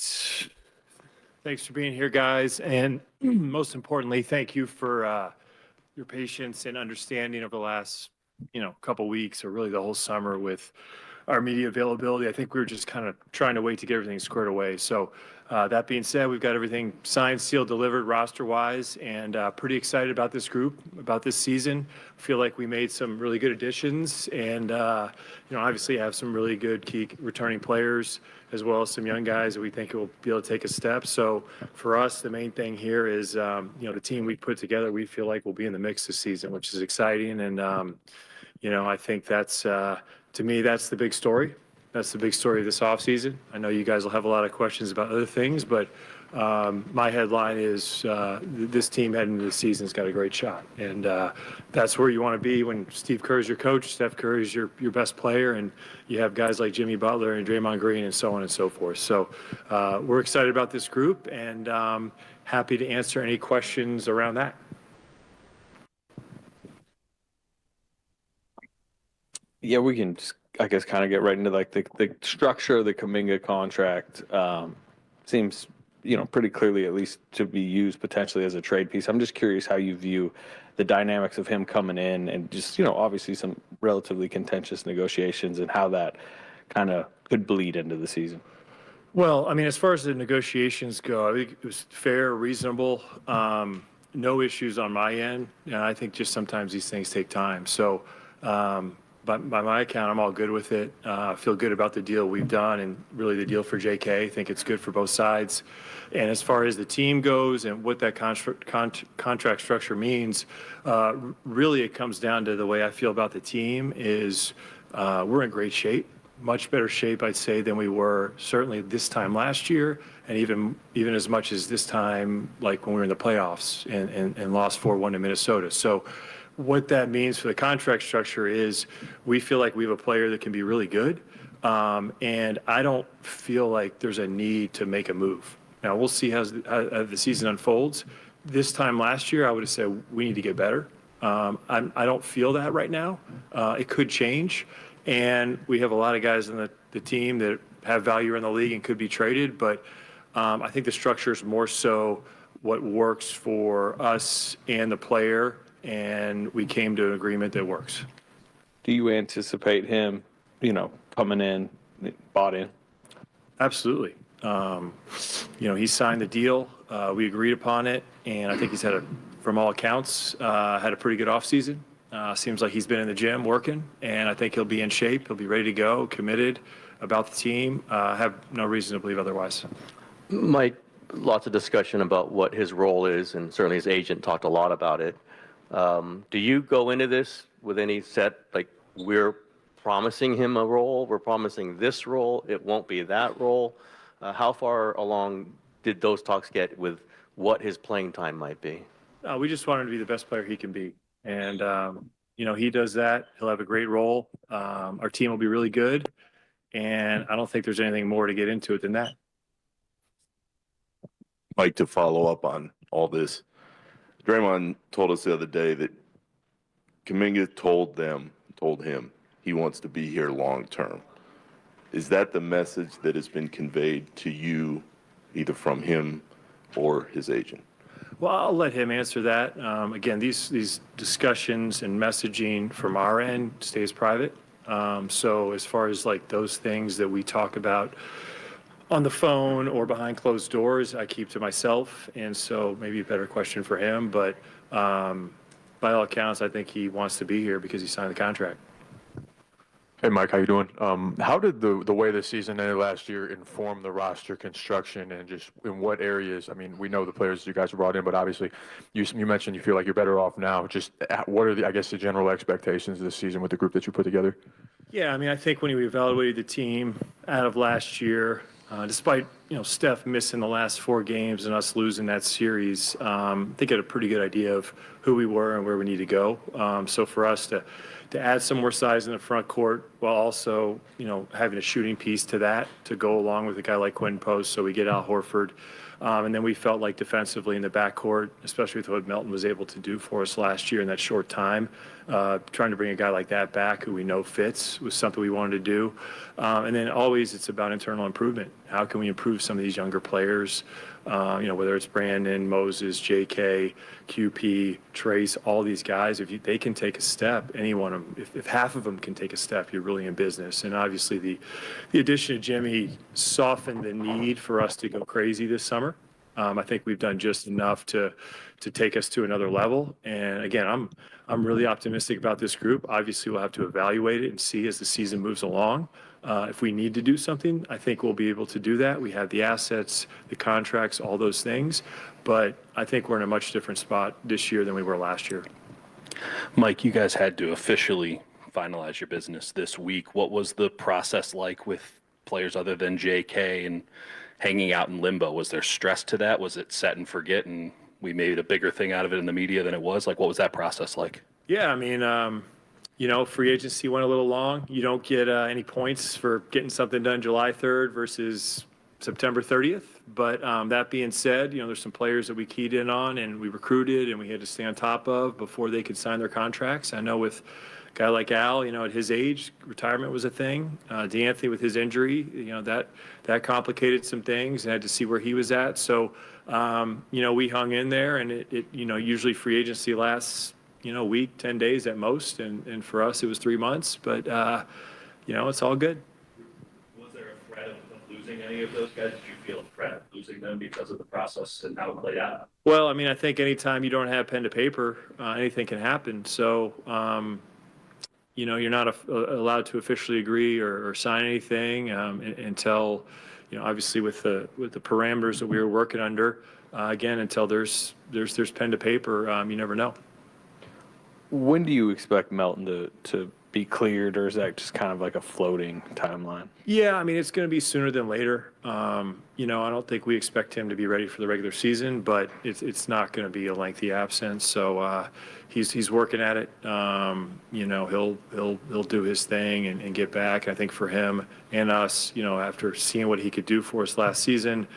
Thanks for being here, guys. And most importantly, thank you for your patience and understanding over the last, couple weeks or really the whole summer with our media availability. I think we were just kind of trying to wait to get everything squared away. So that being said, we've got everything signed, sealed, delivered roster-wise, and pretty excited about this group, about this season. Feel like we made some really good additions, and obviously have some really good key returning players, as well as some young guys that we think will be able to take a step. So for us, the main thing here is, the team we put together, we feel like will be in the mix this season, which is exciting. And, I think that's, to me, that's the big story. That's the big story of this offseason. I know you guys will have a lot of questions about other things, but my headline is this team heading into the season's got a great shot. And that's where you want to be when Steve Kerr is your coach, Steph Curry is your best player, and you have guys like Jimmy Butler and Draymond Green and so on and so forth. So we're excited about this group and happy to answer any questions around that. Yeah, we can just, I guess, kind of get right into like the structure of the Kaminga contract. Seems, pretty clearly at least to be used potentially as a trade piece. I'm just curious how you view the dynamics of him coming in and just, obviously some relatively contentious negotiations and how that kind of could bleed into the season. Well, I mean, as far as the negotiations go, I think it was fair, reasonable, no issues on my end. And I think just sometimes these things take time. So, by my account, I'm all good with it. I feel good about the deal we've done and really the deal for JK. I think it's good for both sides. And as far as the team goes and what that contract structure means, really it comes down to the way I feel about the team is we're in great shape, much better shape, I'd say, than we were certainly this time last year, and even as much as this time, like when we were in the playoffs and lost 4-1 to Minnesota. So what that means for the contract structure is we feel like we have a player that can be really good, and I don't feel like there's a need to make a move. Now, we'll see how the season unfolds. This time last year, I would have said we need to get better. I don't feel that right now. It could change, and we have a lot of guys in the team that have value in the league and could be traded, but I think the structure is more so what works for us and the player, and we came to an agreement that works. Do you anticipate him, coming in, bought in? Absolutely. He signed the deal. We agreed upon it, and I think he's from all accounts, had a pretty good offseason. Seems like he's been in the gym working, and I think he'll be in shape. He'll be ready to go, committed about the team. Have no reason to believe otherwise. Mike, lots of discussion about what his role is, and certainly his agent talked a lot about it. Do you go into this with any set, like, we're promising him a role, we're promising this role, it won't be that role? How far along did those talks get with what his playing time might be? We just want him to be the best player he can be. And, he does that. He'll have a great role. Our team will be really good. And I don't think there's anything more to get into it than that. Mike, to follow up on all this, Draymond told us the other day that Kuminga told him he wants to be here long term. Is that the message that has been conveyed to you, either from him or his agent? Well, I'll let him answer that. Again, these discussions and messaging from our end stays private. So as far as like those things that we talk about on the phone or behind closed doors, I keep to myself. And so maybe a better question for him. But by all accounts, I think he wants to be here because he signed the contract. Hey, Mike, how you doing? How did the way the season ended last year inform the roster construction, and just in what areas? I mean, we know the players you guys brought in, but obviously you mentioned you feel like you're better off now. Just what are the general expectations this season with the group that you put together? Yeah, I mean, I think when we evaluated the team out of last year, despite Steph missing the last 4 games and us losing that series, I think I had a pretty good idea of who we were and where we need to go. So for us to add some more size in the front court while also, having a shooting piece to that to go along with a guy like Quinn Post, so we get Al Horford. And then we felt like defensively in the backcourt, especially with what Melton was able to do for us last year in that short time, trying to bring a guy like that back who we know fits was something we wanted to do. And then always it's about internal improvement. How can we improve some of these younger players? Whether it's Brandon, Moses, JK, QP, Trace, all these guys, they can take a step, any one of them, if half of them can take a step, you're really in business. And obviously the addition of Jimmy softened the need for us to go crazy this summer. I think we've done just enough to take us to another level. And again, I'm really optimistic about this group. Obviously, we'll have to evaluate it and see as the season moves along. If we need to do something, I think we'll be able to do that. We have the assets, the contracts, all those things. But I think we're in a much different spot this year than we were last year. Mike, you guys had to officially finalize your business this week. What was the process like with players other than JK and hanging out in limbo? Was there stress to that? Was it set and forget and we made a bigger thing out of it in the media than it was? Like, what was that process like? Yeah, I mean, free agency went a little long. You don't get any points for getting something done July 3rd versus September 30th. But that being said, there's some players that we keyed in on and we recruited and we had to stay on top of before they could sign their contracts. I know with a guy like Al, at his age, retirement was a thing. DeAnthony with his injury, that complicated some things and had to see where he was at. So, we hung in there and it usually free agency lasts, a week, 10 days at most. And for us, it was 3 months, but, it's all good. Was there a threat of losing any of those guys? Did you feel a threat of losing them because of the process and how it played out? Well, I mean, I think anytime you don't have pen to paper, anything can happen. So, you're not allowed to officially agree or sign anything until, obviously with the parameters that we were working under, again, until there's pen to paper, you never know. When do you expect Melton to be cleared, or is that just kind of like a floating timeline? Yeah, I mean, it's going to be sooner than later. I don't think we expect him to be ready for the regular season, but it's not going to be a lengthy absence. So he's working at it. He'll do his thing and get back. I think for him and us, after seeing what he could do for us last season,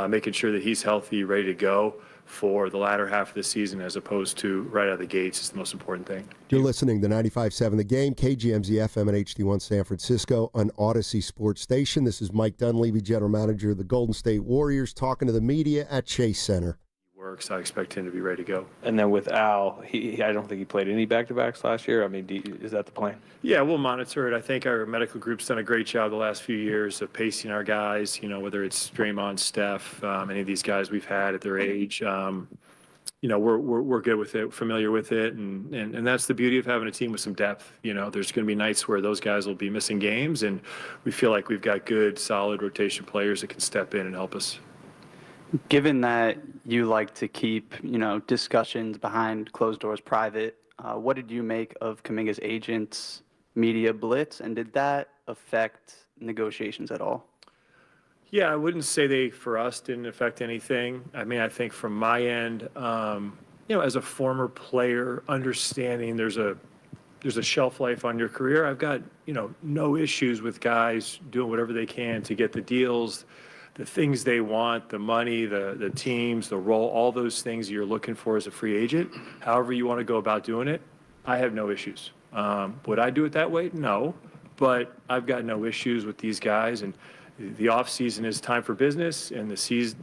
making sure that he's healthy, ready to go for the latter half of the season as opposed to right out of the gates is the most important thing. You're listening to 95.7 The Game, KGMZ FM and HD1 San Francisco, on Odyssey Sports Station. This is Mike Dunleavy, General Manager of the Golden State Warriors, talking to the media at Chase Center. Works. I expect him to be ready to go. And then with Al, I don't think he played any back-to-backs last year. I mean, is that the plan? Yeah, we'll monitor it. I think our medical group's done a great job the last few years of pacing our guys, whether it's Draymond, Steph, any of these guys we've had at their age. We're good with it, familiar with it, and that's the beauty of having a team with some depth. There's going to be nights where those guys will be missing games, and we feel like we've got good, solid rotation players that can step in and help us. Given that you like to keep, discussions behind closed doors private, what did you make of Kuminga's agent's media blitz, and did that affect negotiations at all? Yeah, I wouldn't say they, for us, didn't affect anything. I mean, I think from my end, as a former player, understanding there's a shelf life on your career, I've got, no issues with guys doing whatever they can to get the deals, the things they want, the money, the teams, the role, all those things you're looking for as a free agent. However you want to go about doing it, I have no issues. Would I do it that way? No, but I've got no issues with these guys. And the off season is time for business, and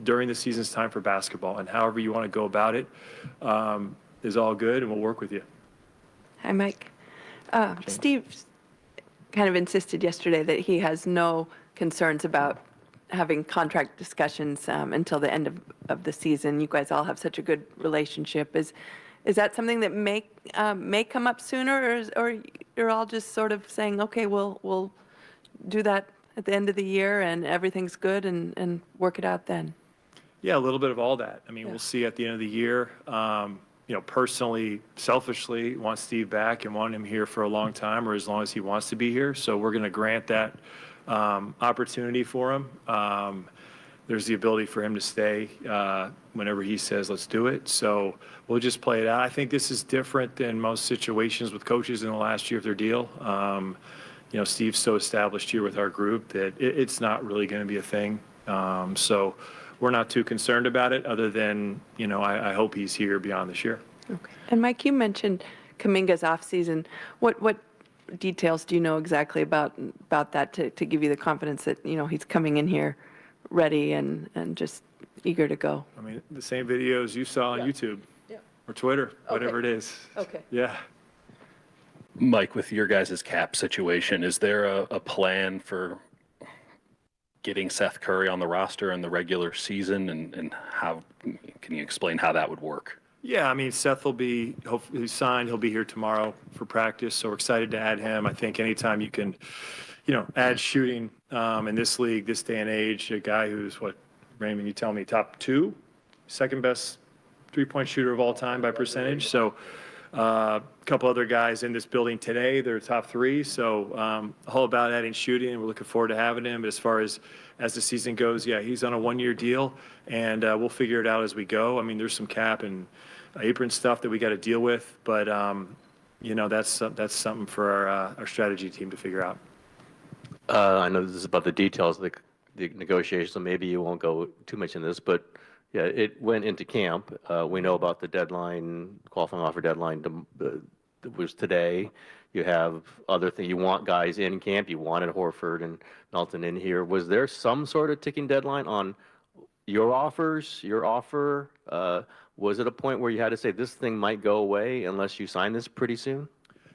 during the season is time for basketball. And however you want to go about it is all good, and we'll work with you. Hi, Mike. Steve kind of insisted yesterday that he has no concerns about having contract discussions until the end of the season. You guys all have such a good relationship. Is that something that may come up sooner, or you're all just sort of saying, okay, we'll do that at the end of the year and everything's good and work it out then? Yeah, a little bit of all that. I mean, We'll see at the end of the year. Personally, selfishly, want Steve back and want him here for a long time, or as long as he wants to be here. So we're going to grant that opportunity for him. There's the ability for him to stay whenever he says, let's do it. So we'll just play it out. I think this is different than most situations with coaches in the last year of their deal. Steve's so established here with our group that it's not really going to be a thing. So we're not too concerned about it, other than, I hope he's here beyond this year. Okay. And Mike, you mentioned Kaminga's off season. What details do you know exactly about that to give you the confidence that, he's coming in here ready and just eager to go. I mean, the same videos you saw on YouTube or Twitter, whatever it is. Okay. Yeah. Mike, with your guys' cap situation, is there a plan for getting Seth Curry on the roster in the regular season, and how can you explain how that would work? Yeah, I mean, Seth will be, hopefully he's signed, he'll be here tomorrow for practice, so we're excited to add him. I think anytime you can, add shooting in this league, this day and age, a guy who's, Raymond, you tell me, top 2, second best three-point shooter of all time by percentage. So a couple other guys in this building today, they're top 3. So all about adding shooting, and we're looking forward to having him. But as far as the season goes, yeah, he's on a 1-year deal, and we'll figure it out as we go. I mean, there's some cap and apron stuff that we got to deal with, but that's something for our strategy team to figure out. I know this is about the details of the negotiations, so maybe you won't go too much in this, but yeah, it went into camp. We know about the deadline, qualifying offer deadline that was today. You have other things. You want guys in camp. You wanted Horford and Melton in here. Was there some sort of ticking deadline on your offers, your offer? Was it a point where you had to say this thing might go away unless you sign this pretty soon?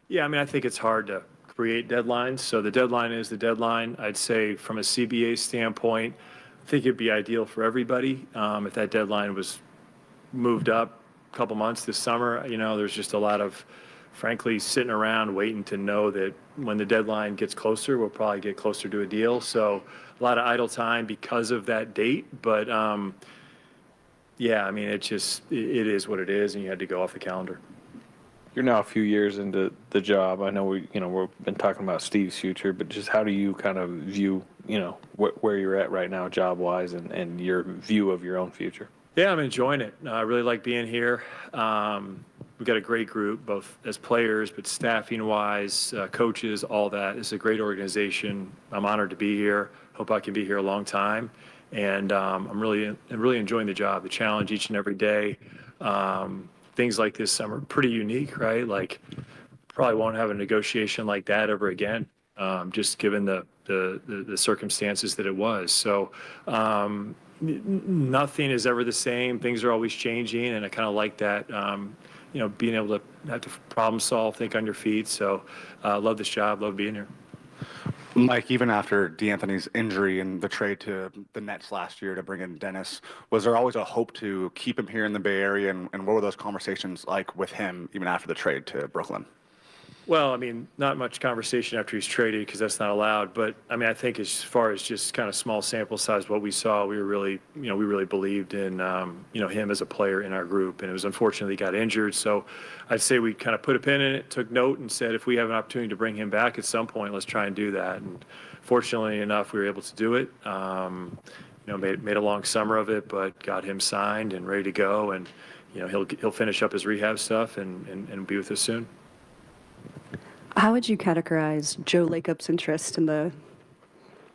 Yeah, I mean, I think it's hard to create deadlines. So the deadline is the deadline. I'd say from a CBA standpoint, I think it'd be ideal for everybody if that deadline was moved up a couple months this summer. There's just a lot of, frankly, sitting around waiting to know that when the deadline gets closer, we'll probably get closer to a deal. So a lot of idle time because of that date. But yeah, I mean, it is what it is, and you had to go off the calendar. You're now a few years into the job. I know we've been talking about Steve's future, but just how do you kind of view, where you're at right now job-wise and your view of your own future? Yeah, I'm enjoying it. I really like being here. We've got a great group, both as players, but staffing-wise, coaches, all that. It's a great organization. I'm honored to be here. Hope I can be here a long time. And I'm really enjoying the job, the challenge each and every day. Things like this summer, pretty unique, right? Like, probably won't have a negotiation like that ever again, just given the circumstances that it was. So nothing is ever the same. Things are always changing, and I kind of like that, being able to have to problem solve, think on your feet. So love this job, love being here. Mike, even after D'Anthony's injury and the trade to the Nets last year to bring in Dennis, was there always a hope to keep him here in the Bay Area? And what were those conversations like with him even after the trade to Brooklyn? Well, I mean, not much conversation after he's traded because that's not allowed. But I mean, I think as far as just kind of small sample size, what we saw, we were really, we really believed in, him as a player in our group. And it was unfortunately he got injured. So I'd say we kind of put a pin in it, took note, and said if we have an opportunity to bring him back at some point, let's try and do that. And fortunately enough, we were able to do it. Made a long summer of it, but got him signed and ready to go. And he'll finish up his rehab stuff and be with us soon. How would you categorize Joe Lacobb's interest in the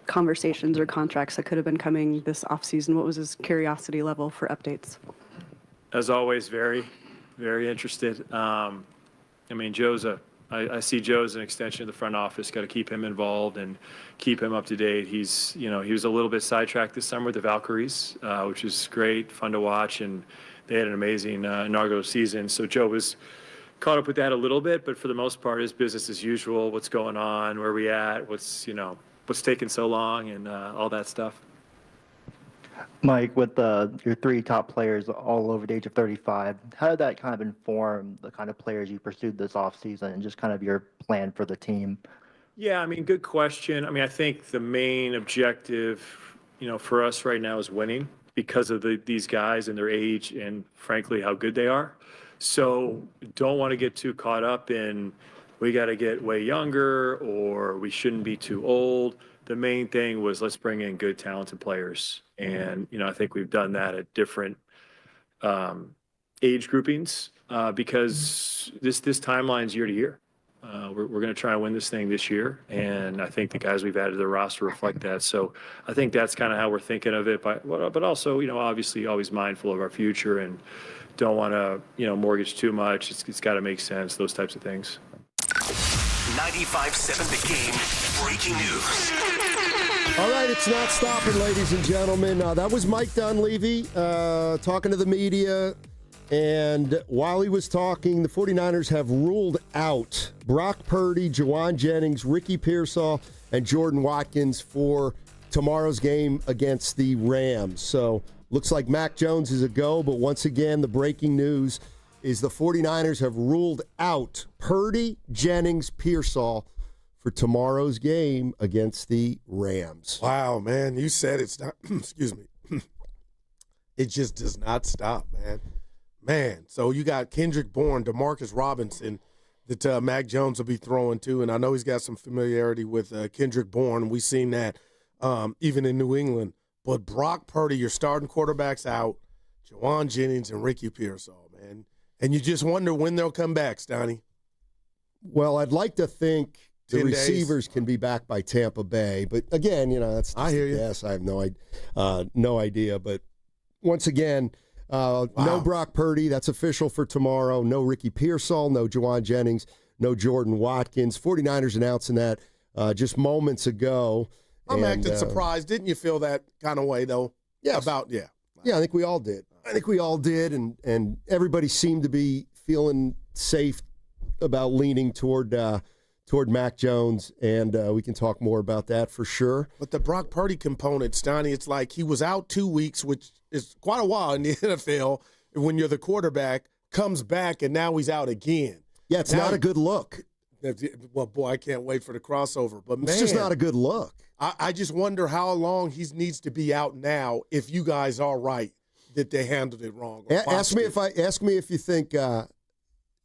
conversations or contracts that could have been coming this offseason? What was his curiosity level for updates? As always, very, very interested. I mean, I see Joe as an extension of the front office. Got to keep him involved and keep him up to date. He was a little bit sidetracked this summer with the Valkyries, which is great, fun to watch, and they had an amazing inaugural season. So Joe was caught up with that a little bit, but for the most part, it's business as usual. What's going on? Where are we at? What's taking so long, and all that stuff. Mike, with your 3 top players all over the age of 35, how did that kind of inform the kind of players you pursued this offseason and just kind of your plan for the team? Yeah, I mean, good question. I mean, I think the main objective, for us right now is winning because of these guys and their age and, frankly, how good they are. So don't want to get too caught up in we got to get way younger or we shouldn't be too old. The main thing was let's bring in good, talented players. And, I think we've done that at different age groupings because this timeline's year to year. We're going to try and win this thing this year. And I think the guys we've added to the roster reflect that. So I think that's kind of how we're thinking of it. But also, obviously always mindful of our future and don't want to, mortgage too much. It's got to make sense, those types of things. 95.7 The Game breaking news. All right, it's not stopping, ladies and gentlemen. That was Mike Dunleavy talking to the media. And while he was talking, the 49ers have ruled out Brock Purdy, Jawan Jennings, Ricky Pearsall, and Jordan Watkins for tomorrow's game against the Rams. So looks like Mac Jones is a go, but once again, the breaking news is the 49ers have ruled out Purdy, Jennings, Pearsall for tomorrow's game against the Rams. Wow, man, you said it's not, excuse me. It just does not stop, man. Man, so you got Kendrick Bourne, Demarcus Robinson that Mac Jones will be throwing to, and I know he's got some familiarity with Kendrick Bourne. We've seen that even in New England. But Brock Purdy, your starting quarterback's out, Jawan Jennings and Ricky Pearsall, man. And you just wonder when they'll come back, Steiny. Well, I'd like to think the 10 receivers days. can be back by Tampa Bay. But again, that's just I hear you. Yes, I have no idea. But once again, no Brock Purdy. That's official for tomorrow. No Ricky Pearsall. No Jawan Jennings. No Jordan Watkins. 49ers announcing that just moments ago. I'm acting surprised. Didn't you feel that kind of way, though? Yes. Yeah, I think we all did. And everybody seemed to be feeling safe about leaning toward Mac Jones, and we can talk more about that for sure. But the Brock Purdy component, Steiny, it's like he was out 2 weeks, which is quite a while in the NFL. When you're the quarterback, comes back, and now he's out again. Yeah, it's not a good look. Well, boy, I can't wait for the crossover. But, man, it's just not a good look. I just wonder how long he needs to be out now if you guys are right that they handled it wrong. Ask me if you think the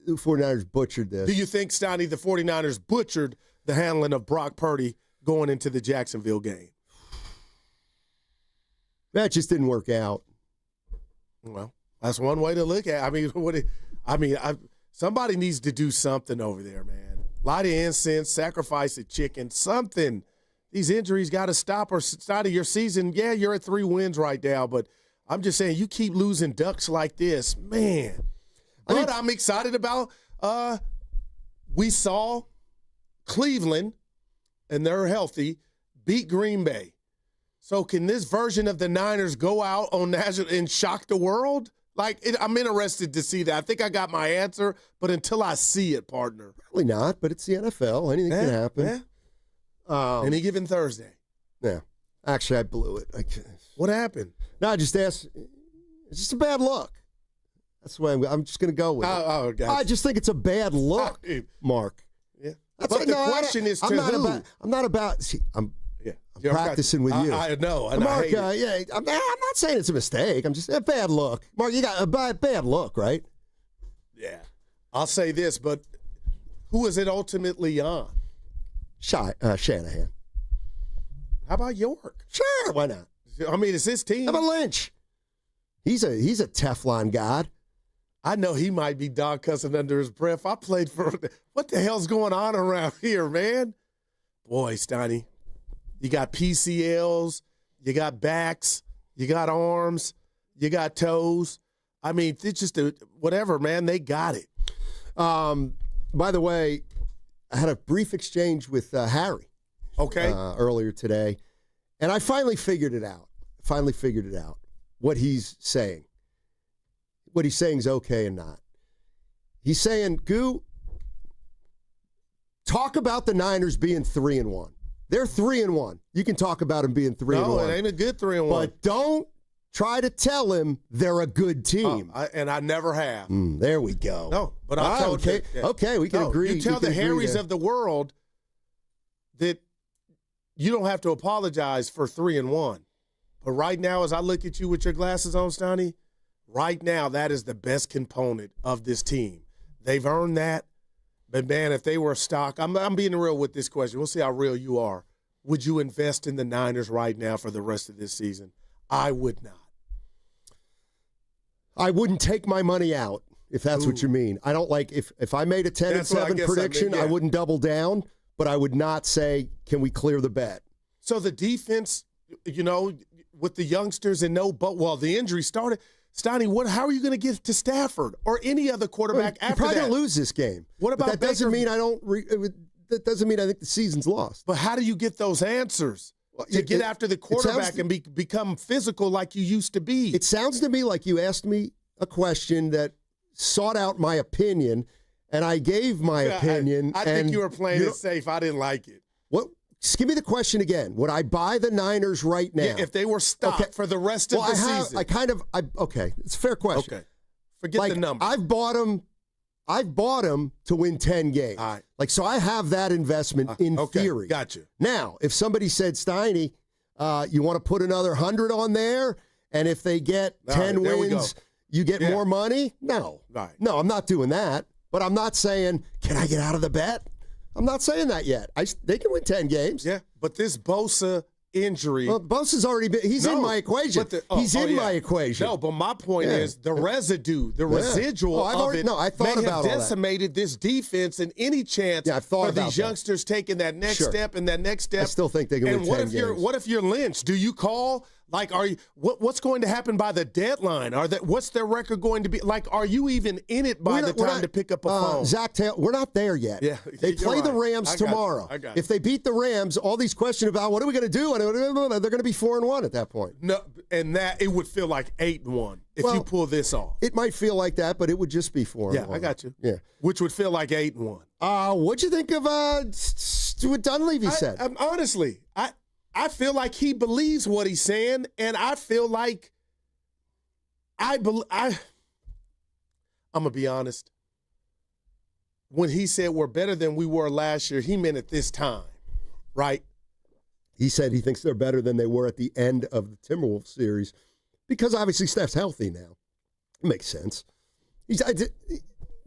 49ers butchered this. Do you think, Steiny, the 49ers butchered the handling of Brock Purdy going into the Jacksonville game? That just didn't work out. Well, that's one way to look at it. Somebody needs to do something over there, man. Light of incense, sacrifice a chicken, something. These injuries got to stop or start of your season. Yeah, you're at 3 wins right now, but I'm just saying you keep losing ducks like this, man. But I'm excited about we saw Cleveland, and they're healthy, beat Green Bay. So can this version of the Niners go out on national and shock the world? I'm interested to see that. I think I got my answer, but until I see it, partner. Probably not, but it's the NFL. Anything can happen. Any given Thursday. Yeah. Actually, I blew it. What happened? No, I just asked. It's just a bad look. That's why I'm just going to go with it. Gotcha. I just think it's a bad look, Mark. Yeah. But the question is I'm who? I'm not about. See, I'm practicing with you. I know. And Mark, I hate it. I'm not saying it's a mistake. I'm just a bad look. Mark, you got a bad look, right? Yeah. I'll say this, but who is it ultimately on? Shanahan. How about York? Sure, why not? I mean, it's his team. How about Lynch? He's a Teflon god. I know he might be dog cussing under his breath. I played for – what the hell's going on around here, man? Boy, Steiny, you got PCLs, you got backs, you got arms, you got toes. I mean, it's just whatever, man. They got it. By the way, I had a brief exchange with Harry earlier today, and I finally figured it out. What he's saying. What he's saying is okay and not. He's saying, Goo, talk about the Niners being 3-1. They're 3-1. You can talk about them being 3-1. No, it ain't a good 3-1. But don't try to tell him they're a good team. And I never have. There we go. No, but I told you. Okay, we can agree. You tell the Harrys of the world that you don't have to apologize for 3-1. But right now, as I look at you with your glasses on, Steiny, right now, that is the best component of this team. They've earned that. But, man, if they were a stock, I'm being real with this question. We'll see how real you are. Would you invest in the Niners right now for the rest of this season? I would not. I wouldn't take my money out, if that's what you mean. I don't like if I made a 10-7 prediction, I wouldn't double down, but I would not say, can we clear the bet? So the defense, with the youngsters and the injury started. Steiny, how are you going to get to Stafford or any other quarterback after that? You're probably going to lose this game. What about that? Doesn't mean I don't. That doesn't mean I think the season's lost. But how do you get those answers? to get after the quarterback and become physical like you used to be. It sounds to me like you asked me a question that sought out my opinion, and I gave my opinion. I think you were playing it safe. I didn't like it. What? Just give me the question again. Would I buy the Niners right now? Yeah, if they were stopped for the rest of the season. Okay, it's a fair question. Okay. Forget the number. I've bought them to win 10 games. All right. So I have that investment in theory. Gotcha. Now, if somebody said, Steiny, you want to put another 100 on there, and if they get 10 wins, you get more money? No. Right. No, I'm not doing that. But I'm not saying, can I get out of the bet? I'm not saying that yet. They can win 10 games. Yeah, but this Bosa injury. Well, Bosa's already been. He's in my equation. He's in my equation. No, but my point is the residue, the residual of it I thought may about have decimated this defense and any chance for these youngsters taking that next step and that next step. I still think they can win 10 games. What if you're Lynch? Do you call? Like, what's going to happen by the deadline? What's their record going to be? Like, are you even in it by the time to pick up a phone? Zach Taylor, we're not there yet. Yeah, they play the Rams tomorrow. If they beat the Rams, all these questions about what are we going to do, they're going to be 4-1 at that point. No, and that it would feel like 8-1 if you pull this off. It might feel like that, but it would just be 4-1. Yeah, I got you. Yeah, which would feel like 8-1. What'd you think of what Dunleavy said? Honestly, I feel like he believes what he's saying, and I feel like I'm going to be honest. When he said we're better than we were last year, he meant at this time, right? He said he thinks they're better than they were at the end of the Timberwolves series because obviously Steph's healthy now. It makes sense.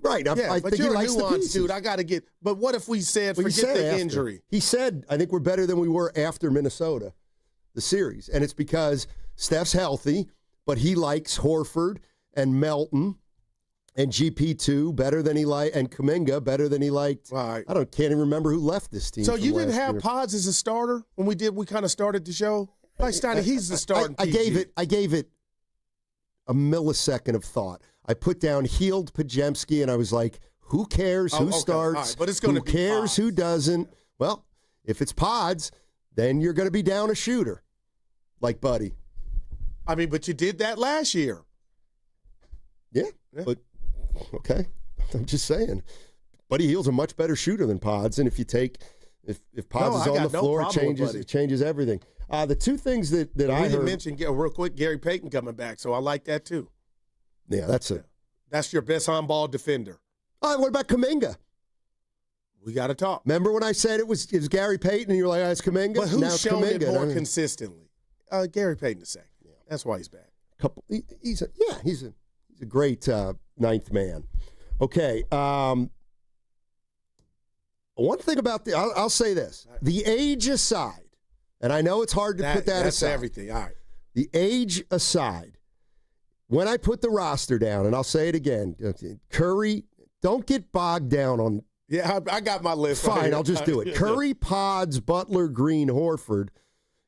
Right. I think you're he likes the pieces. Dude, I got to get – but what if we said forget the injury? He said, I think we're better than we were after Minnesota, the series. And it's because Steph's healthy, but he likes Horford and Melton and GP2 better than he liked – and Kuminga better than he liked. Right. Can't even remember who left this team. So you didn't have Pods as a starter when we kind of started the show? Like, Steiny, he's the starting I gave it a millisecond of thought. I put down Healed Pajemski, and I was like, who cares who starts? Right. But it's going to be Who cares Pods. Who doesn't? Well, if it's Pods, then you're going to be down a shooter, like Buddy. I mean, but you did that last year. Yeah. But, okay. I'm just saying. Buddy Hield's a much better shooter than Pods, and if Pods is on the floor, it changes everything. The two things that I heard. We didn't mention, real quick, Gary Payton coming back, so I like that too. Yeah, that's your best on-ball defender. All right, what about Kaminga? We got to talk. Remember when I said it was Gary Payton, and you were like, it's Kuminga? But who's now shown Kuminga, it more consistently? Gary Payton the second. Yeah. That's why he's back. He's a great ninth man. Okay. One thing about I'll say this: the age aside, and I know it's hard to put that aside. That's everything. All right. The age aside. When I put the roster down, and I'll say it again, Curry, don't get bogged down on. Yeah, I got my list. Fine, I'll just do it. Curry, Pods, Butler, Green, Horford,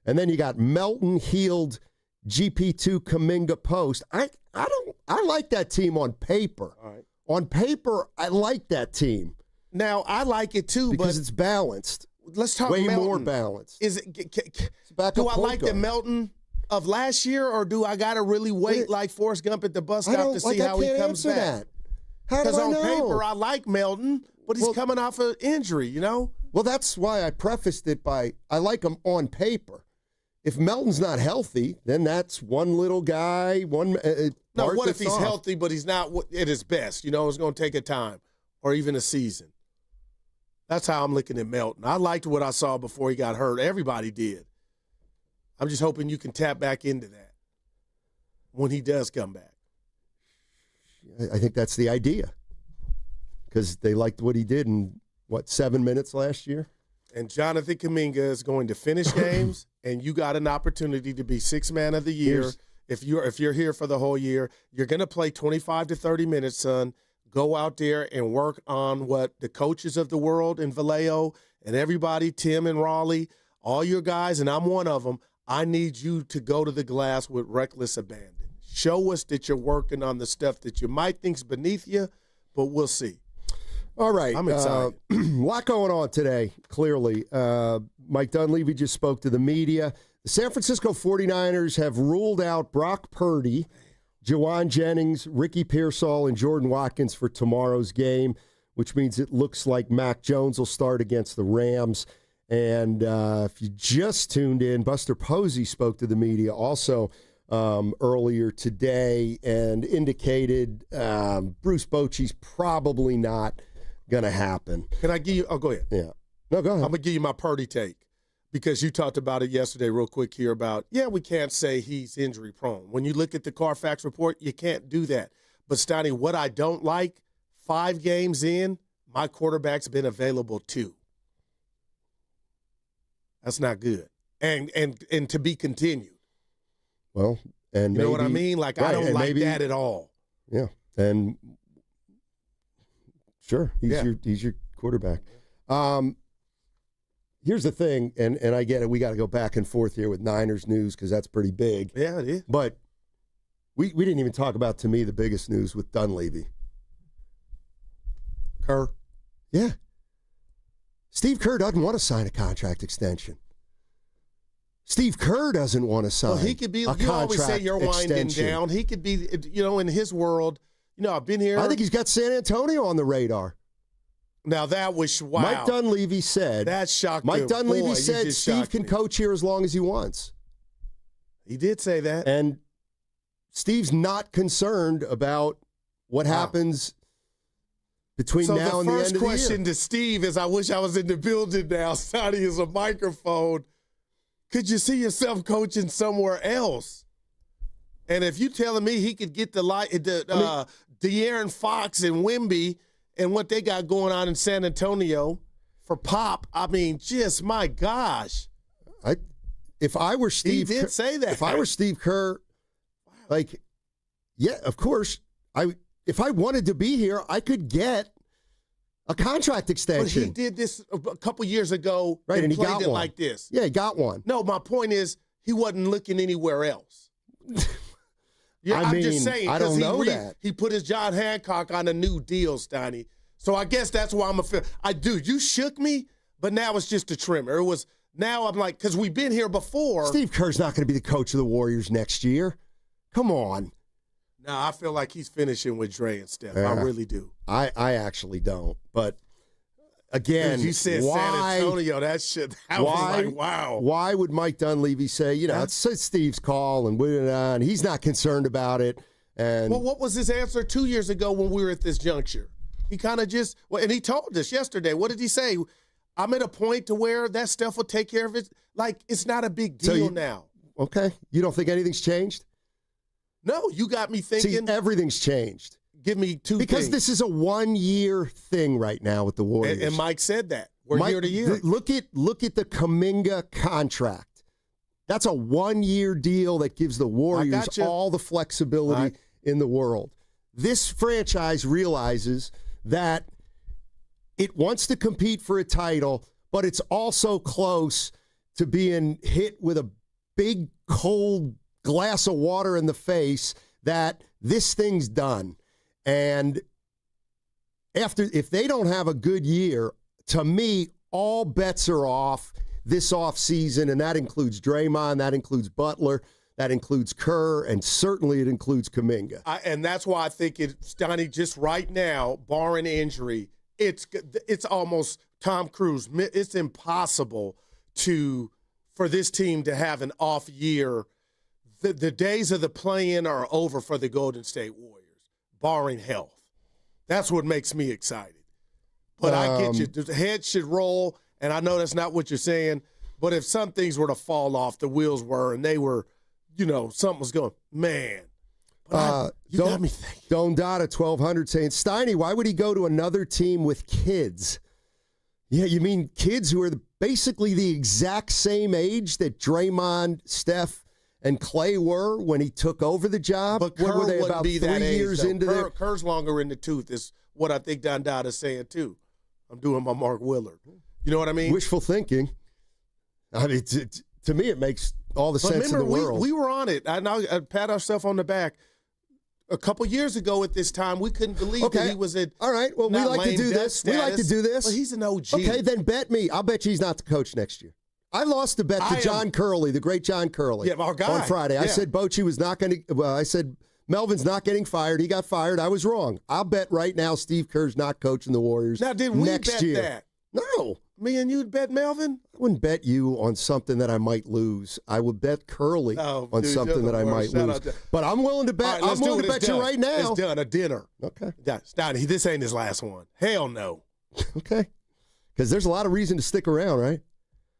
and then you got Melton, Healed, GP2, Kuminga, Post. I like that team on paper. All right. On paper, I like that team. Now I like it too because it's balanced. Let's talk way Melton. More balanced. Is it? Do I like the Melton of last year, or do I got to really wait like Forrest Gump at the bus stop to see how he comes back? Because on paper, I like Melton, but he's coming off an injury, you know? Well, that's why I prefaced it by I like him on paper. If Melton's not healthy, then that's one little guy, one No, what if he's healthy, but he's not at his best? You know, it's going to take a time or even a season. That's how I'm looking at Melton. I liked what I saw before he got hurt. Everybody did. I'm just hoping you can tap back into that when he does come back. I think that's the idea because they liked what he did in, 7 minutes last year? And Jonathan Kaminga is going to finish games, and you got an opportunity to be Sixth Man of the Year. If you're here for the whole year, you're going to play 25 to 30 minutes, son. Go out there and work on what the coaches of the world in Vallejo and everybody, Tim and Raleigh, all your guys, and I'm one of them, I need you to go to the glass with reckless abandon. Show us that you're working on the stuff that you might think's beneath you, but we'll see. All right. I'm excited. A lot going on today, clearly. Mike Dunleavy just spoke to the media. The San Francisco 49ers have ruled out Brock Purdy, Jawan Jennings, Ricky Pearsall, and Jordan Watkins for tomorrow's game, which means it looks like Mac Jones will start against the Rams. And if you just tuned in, Buster Posey spoke to the media also earlier today and indicated Bruce Bochy's probably not going to happen. Can I give you – oh, go ahead. Yeah. No, go ahead. I'm going to give you my Purdy take because you talked about it yesterday real quick here about, we can't say he's injury prone. When you look at the Carfax report, you can't do that. But, Steiny, what I don't like, 5 games in, my quarterback's been available 2. That's not good. And to be continued. Well, and you know what I mean? Like, right, I don't like that at all. Yeah. And sure, he's your quarterback. Here's the thing, and I get it. We got to go back and forth here with Niners news because that's pretty big. Yeah, it is. But we didn't even talk about, to me, the biggest news with Dunleavy. Kerr. Yeah. Steve Kerr doesn't want to sign a contract extension. Steve Kerr doesn't want to sign. Well, he could be. You always say you're winding down. He could be. In his world. I've been here. I think he's got San Antonio on the radar. Now that was wow. Mike Dunleavy said. That shocked me. Mike Dunleavy said Steve can coach here as long as he wants. He did say that. And Steve's not concerned about what happens between now and the end of the year. So the first question to Steve is, I wish I was in the building now. Sonny is a microphone. Could you see yourself coaching somewhere else? And if you're telling me he could get De'Aaron Fox and Wemby and what they got going on in San Antonio for Pop, I mean, just my gosh. If I were Steve, he did say that. If I were Steve Kerr, of course, if I wanted to be here, I could get a contract extension. But he did this a couple years ago, right? And he played got it one like this. Yeah, he got one. No, my point is he wasn't looking anywhere else. I'm just saying. I don't know that. He put his John Hancock on a new deal, Steiny. So I guess that's why you shook me, but now it's just a trimmer. Now I'm like, because we've been here before. Steve Kerr's not going to be the coach of the Warriors next year. Come on. No, I feel like he's finishing with Dre and Steph. I really do. I actually don't. But again, you said San Antonio, that shit. I was like, wow. Why would Mike Dunleavy say, it's Steve's call and he's not concerned about it? And well, what was his answer 2 years ago when we were at this juncture? He kind of and he told us yesterday. What did he say? I'm at a point to where that stuff will take care of it. Like, it's not a big deal now. Okay. You don't think anything's changed? No, you got me thinking. See, everything's changed. Give me two because things. This is a 1 year thing right now with the Warriors. And Mike said that. We're year to year. Look at the Kuminga contract. That's a 1 year deal that gives the Warriors all the flexibility in the world. This franchise realizes that it wants to compete for a title, but it's also close to being hit with a big, cold glass of water in the face that this thing's done. And if they don't have a good year, to me, all bets are off this offseason, and that includes Draymond, that includes Butler, that includes Kerr, and certainly it includes Kuminga. And that's why I think Steiny, just right now, barring injury, it's almost Tom Cruise. It's impossible for this team to have an off year. The days of the play-in are over for the Golden State Warriors, barring health. That's what makes me excited. But I get you. The head should roll, and I know that's not what you're saying, but if some things were to fall off, the wheels were, and they were, something was going, man. You got me thinking. Don Dada 1200 saying, Steiny, why would he go to another team with kids? Yeah, you mean kids who are basically the exact same age that Draymond, Steph, and Clay were when he took over the job? But Kerr were they wouldn't about be 3 that age, years though. into Kerr's longer in the tooth is what I think Don Dada's saying, too. I'm doing my Mark Willard. You know what I mean? Wishful thinking. I mean, to me, it makes all the sense in the world. We were on it. I pat ourselves on the back. A couple years ago at this time, we couldn't believe that he was at. All right. Well, we like to do this. We like to do this. Well, he's an OG. Okay, then bet me. I'll bet you he's not the coach next year. I lost a bet to John Curley, the great John Curley. Yeah, our guy. On Friday. Yeah. I said Bochy was not going to, I said Melvin's not getting fired. He got fired. I was wrong. I'll bet right now Steve Kerr's not coaching the Warriors Now, did we next bet year. that? No. Me and you'd bet Melvin? I wouldn't bet you on something that I might lose. I would bet Curley on dude, something you're that I the might worst. Shout lose. out to- But I'm willing to bet. All right, I'm willing to It's bet you done. right now. It's done. A dinner. Okay. Yeah, Steiny, this ain't his last one. Hell no. Okay. Because there's a lot of reason to stick around, right?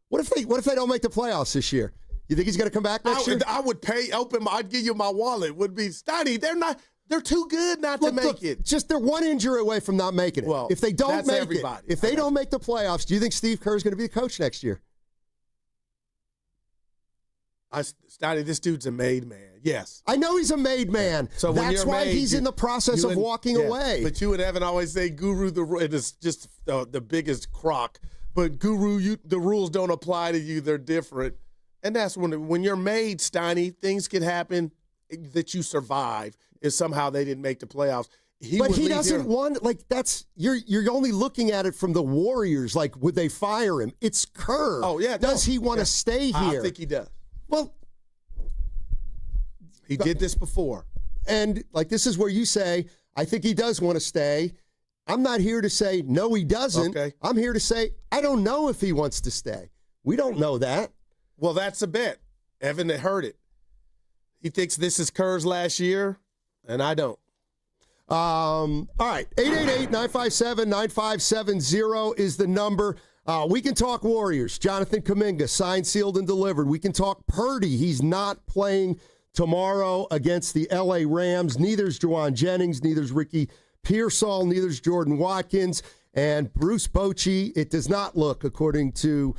What if they don't make the playoffs this year? You think he's going to come back next year? I would I'd give you my wallet. Would be Steiny. They're too good not to make it. Just they're one injury away from not making it. Well, if they don't that's make everybody. it, if they don't make the playoffs, do you think Steve Kerr is going to be the coach next year? Steiny, this dude's a made man. Yes. I know he's a made man. So when that's you're why made, he's in the process of walking away. But you and Evan always say, Guru, it is just the biggest crock. But Guru, the rules don't apply to you. They're different. And that's when you're made, Steiny, things can happen that you survive if somehow they didn't make the playoffs. But he doesn't want, like, that's, you're only looking at it from the Warriors, like, would they fire him? It's Kerr. Oh, yeah. Does he want to stay here? I think he does. Well, he did this before. And, like, this is where you say, I think he does want to stay. I'm not here to say, no, he doesn't. Okay. I'm here to say, I don't know if he wants to stay. We don't know that. Well, that's a bet. Evan heard it. He thinks this is Kerr's last year, and I don't. All right, 888-957-9570 is the number. We can talk Warriors. Jonathan Kuminga, signed, sealed, and delivered. We can talk Purdy. He's not playing tomorrow against the L.A. Rams. Neither's Juwan Jennings. Neither's Ricky Pearsall. Neither's Jordan Watkins. And Bruce Bochy, it does not look, according to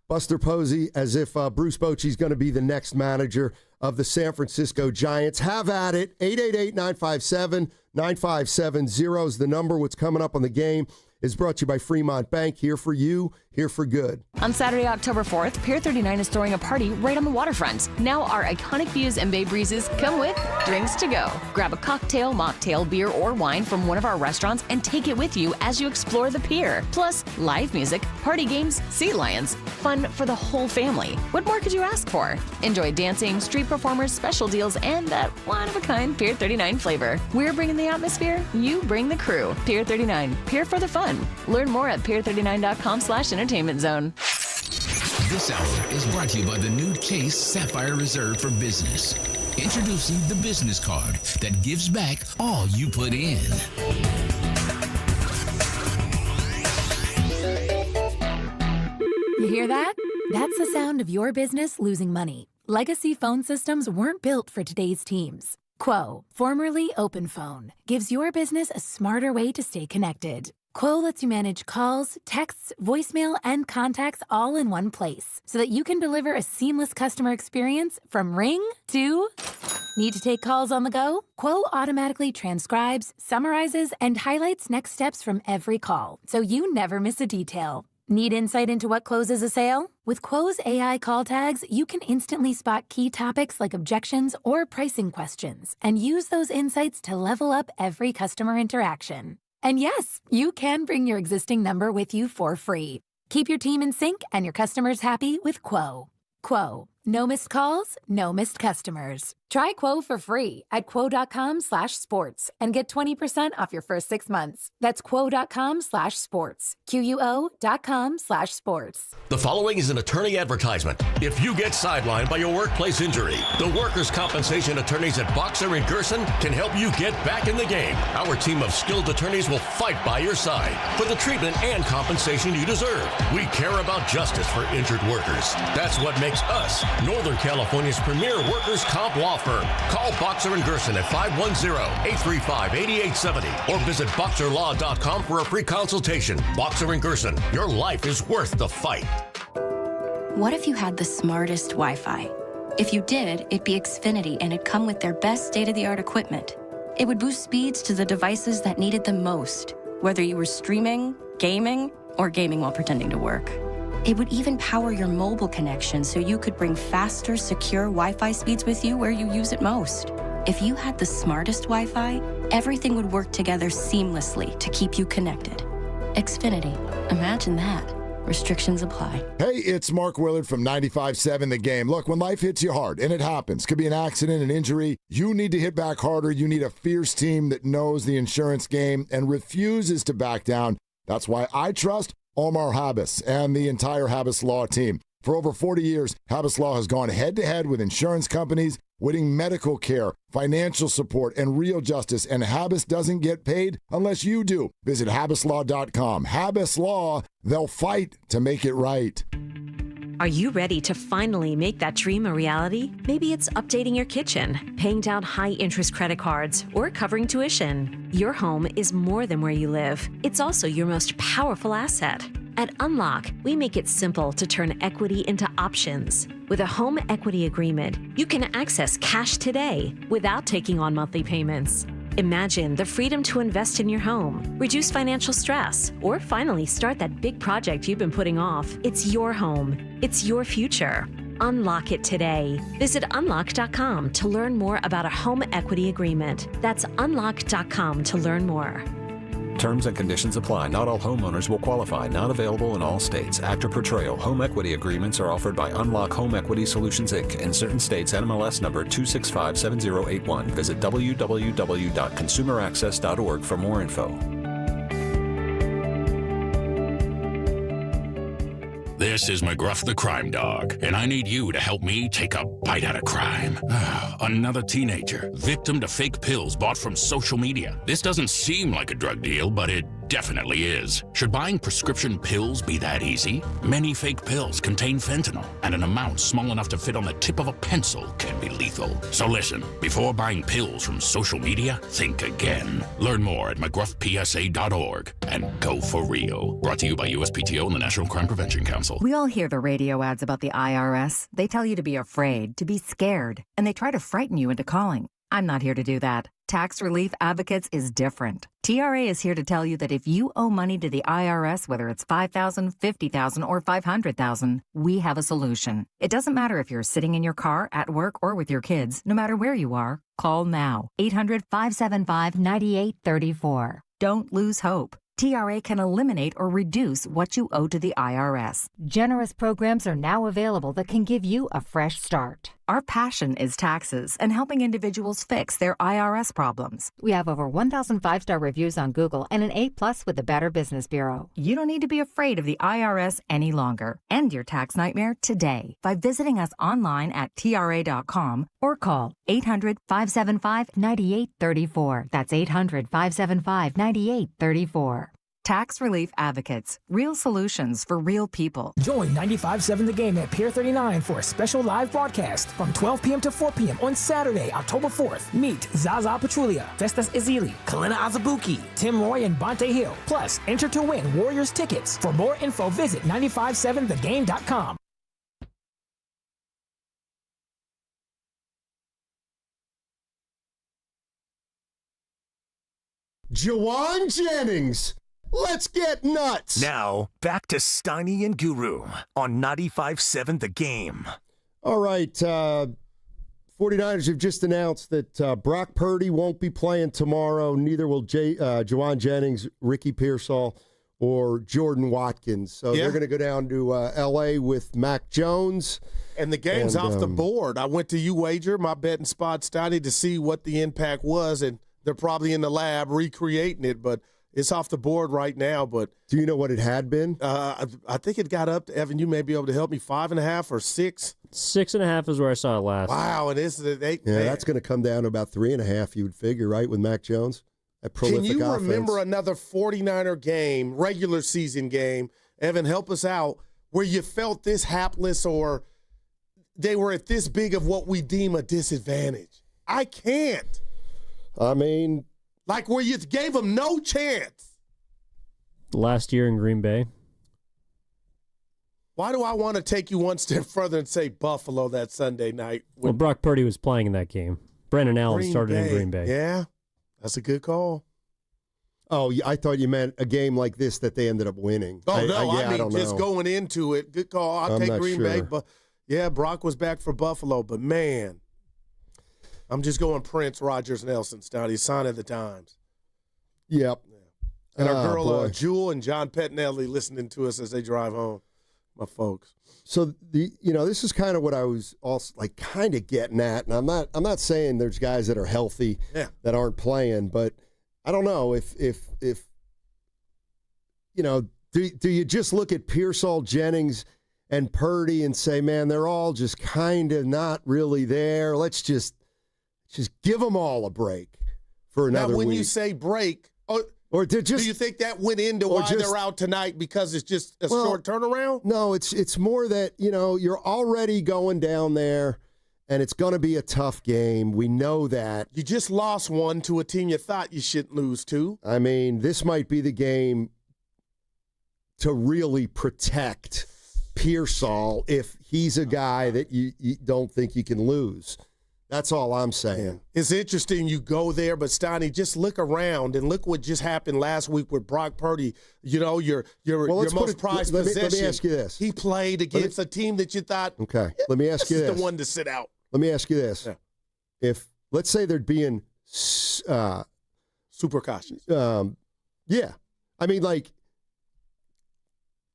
Buster Posey, as if Bruce Bochy is going to be the next manager of the San Francisco Giants. Have at it. 888-957-9570 is the number. What's coming up on the game is brought to you by Fremont Bank. Here for you, here for good. On Saturday, October 4th, Pier 39 is throwing a party right on the waterfront. Now our iconic views and bay breezes come with drinks to go. Grab a cocktail, mocktail, beer, or wine from one of our restaurants and take it with you as you explore the pier. Plus, live music, party games, sea lions, fun for the whole family. What more could you ask for? Enjoy dancing, street performers, special deals, and that one-of-a-kind Pier 39 flavor. We're bringing the atmosphere, you bring the crew. Pier 39, Pier for the fun. Learn more at pier39.com/entertainment zone. This hour is brought to you by the new Chase Sapphire Reserve for Business. Introducing the business card that gives back all you put in. You hear that? That's the sound of your business losing money. Legacy phone systems weren't built for today's teams. Quo, formerly OpenPhone, gives your business a smarter way to stay connected. Quo lets you manage calls, texts, voicemail, and contacts all in one place so that you can deliver a seamless customer experience from ring to... Need to take calls on the go? Quo automatically transcribes, summarizes, and highlights next steps from every call so you never miss a detail. Need insight into what closes a sale? With Quo's AI call tags, you can instantly spot key topics like objections or pricing questions and use those insights to level up every customer interaction. And yes, you can bring your existing number with you for free. Keep your team in sync and your customers happy with Quo. Quo. No missed calls, no missed customers. Try Quo for free at quo.com/sports and get 20% off your first 6 months. That's quo.com/sports. QUO.com/sports. The following is an attorney advertisement. If you get sidelined by a workplace injury, the workers' compensation attorneys at Boxer and Gerson can help you get back in the game. Our team of skilled attorneys will fight by your side for the treatment and compensation you deserve. We care about justice for injured workers. That's what makes us Northern California's premier workers' comp law firm. Call Boxer and Gerson at 510-835-8870 or visit boxerlaw.com for a free consultation. Boxer and Gerson, your life is worth the fight. What if you had the smartest Wi-Fi? If you did, it'd be Xfinity and it'd come with their best state-of-the-art equipment. It would boost speeds to the devices that needed them most, whether you were streaming, gaming, or gaming while pretending to work. It would even power your mobile connection so you could bring faster, secure Wi-Fi speeds with you where you use it most. If you had the smartest Wi-Fi, everything would work together seamlessly to keep you connected. Xfinity. Imagine that. Restrictions apply. Hey, it's Mark Willard from 95.7 The Game. Look, when life hits you hard, and it happens, could be an accident, an injury, you need to hit back harder. You need a fierce team that knows the insurance game and refuses to back down. That's why I trust Omar Habas and the entire Habas Law team. For over 40 years, Habas Law has gone head-to-head with insurance companies, winning medical care, financial support, and real justice, and Habas doesn't get paid unless you do. Visit habaslaw.com. Habas Law, they'll fight to make it right. Are you ready to finally make that dream a reality? Maybe it's updating your kitchen, paying down high-interest credit cards, or covering tuition. Your home is more than where you live. It's also your most powerful asset. At Unlock, we make it simple to turn equity into options. With a home equity agreement, you can access cash today without taking on monthly payments. Imagine the freedom to invest in your home, reduce financial stress, or finally start that big project you've been putting off. It's your home. It's your future. Unlock it today. Visit unlock.com to learn more about a home equity agreement. That's unlock.com to learn more. Terms and conditions apply. Not all homeowners will qualify. Not available in all states. Actor Portrayal. Home equity agreements are offered by Unlock Home Equity Solutions, Inc. In certain states, NMLS number 2657081. Visit www.consumeraccess.org for more info. This is McGruff the Crime Dog, and I need you to help me take a bite out of crime. Another teenager, victim to fake pills bought from social media. This doesn't seem like a drug deal, but it definitely is. Should buying prescription pills be that easy? Many fake pills contain fentanyl, and an amount small enough to fit on the tip of a pencil can be lethal. So listen, before buying pills from social media, think again. Learn more at mcgruffpsa.org and go for real. Brought to you by USPTO and the National Crime Prevention Council. We all hear the radio ads about the IRS. They tell you to be afraid, to be scared, and they try to frighten you into calling. I'm not here to do that. Tax Relief Advocates is different. TRA is here to tell you that if you owe money to the IRS, whether it's $5,000, $50,000, or $500,000, we have a solution. It doesn't matter if you're sitting in your car, at work, or with your kids. No matter where you are, call now. 800-575-9834. Don't lose hope. TRA can eliminate or reduce what you owe to the IRS. Generous programs are now available that can give you a fresh start. Our passion is taxes and helping individuals fix their IRS problems. We have over 1,000 5-star reviews on Google and an A+ with the Better Business Bureau. You don't need to be afraid of the IRS any longer. End your tax nightmare today by visiting us online at TRA.com or call 800-575-9834. That's 800-575-9834. Tax Relief Advocates. Real solutions for real people. Join 95.7 The Game at Pier 39 for a special live broadcast from 12 p.m. to 4 p.m. on Saturday, October 4th. Meet Zaza Pachulia, Festus Ezeli, Kalina Azabuki, Tim Roy, and Bonte Hill. Plus, enter to win Warriors tickets. For more info, visit 957thegame.com. Juwan Jennings. Let's get nuts. Now, back to Steiny and Guru on 95.7 The Game. All right. 49ers have just announced that Brock Purdy won't be playing tomorrow. Neither will Juwan Jennings, Ricky Pearsall, or Jordan Watkins. So they're going to go down to L.A. with Mac Jones. And the game's off the board. I went to UWager, my betting spot, Steiny, to see what the impact was, and they're probably in the lab recreating it, but it's off the board right now. But do you know what it had been? I think it got up to, Evan, you may be able to help me, 5.5 or 6? 6.5 is where I saw it last. Wow, and it's that's going to come down to about 3.5, you would figure, right, with Mac Jones? That prolific Can you offense. remember another 49er game, regular season game, Evan, help us out, where you felt this hapless or they were at this big of what we deem a disadvantage? I can't. I mean, like where you gave them no chance. Last year in Green Bay. Why do I want to take you one step further and say Buffalo that Sunday night? Well, Brock Purdy was playing in that game. Brandon Allen started in Green Bay. Yeah, that's a good call. Oh, I thought you meant a game like this that they ended up winning. Oh, I mean, don't just know. going into it. Good call. I'll take Green Bay. But yeah, Brock was back for Buffalo. But man, I'm just going Prince, Rogers, Nelson, Steiny, sign of the times. Yep. And our girl boy. Jewel and John Pettinelli listening to us as they drive home. My folks. So this is kind of what I was also like kind of getting at, and I'm not saying there's guys that are healthy that aren't playing, but I don't know if do you just look at Pearsall, Jennings, and Purdy and say, man, they're all just kind of not really there. Let's just give them all a break for another Now, when week. you say break, or do you think that went into why they're out tonight because it's just a short turnaround? No, it's more that, you're already going down there, and it's going to be a tough game. We know that. You just lost one to a team you thought you shouldn't lose to. I mean, this might be the game to really protect Pearsall if he's a guy that you don't think you can lose. That's all I'm saying. It's interesting you go there, but Steiny, just look around and look what just happened last week with Brock Purdy. Your most prized possession. Let me ask you this. He played against a team that you thought, okay, let me ask you this. This is the one to sit out. Let me ask you this. Yeah. If, let's say they're being super cautious. Yeah. I mean, like,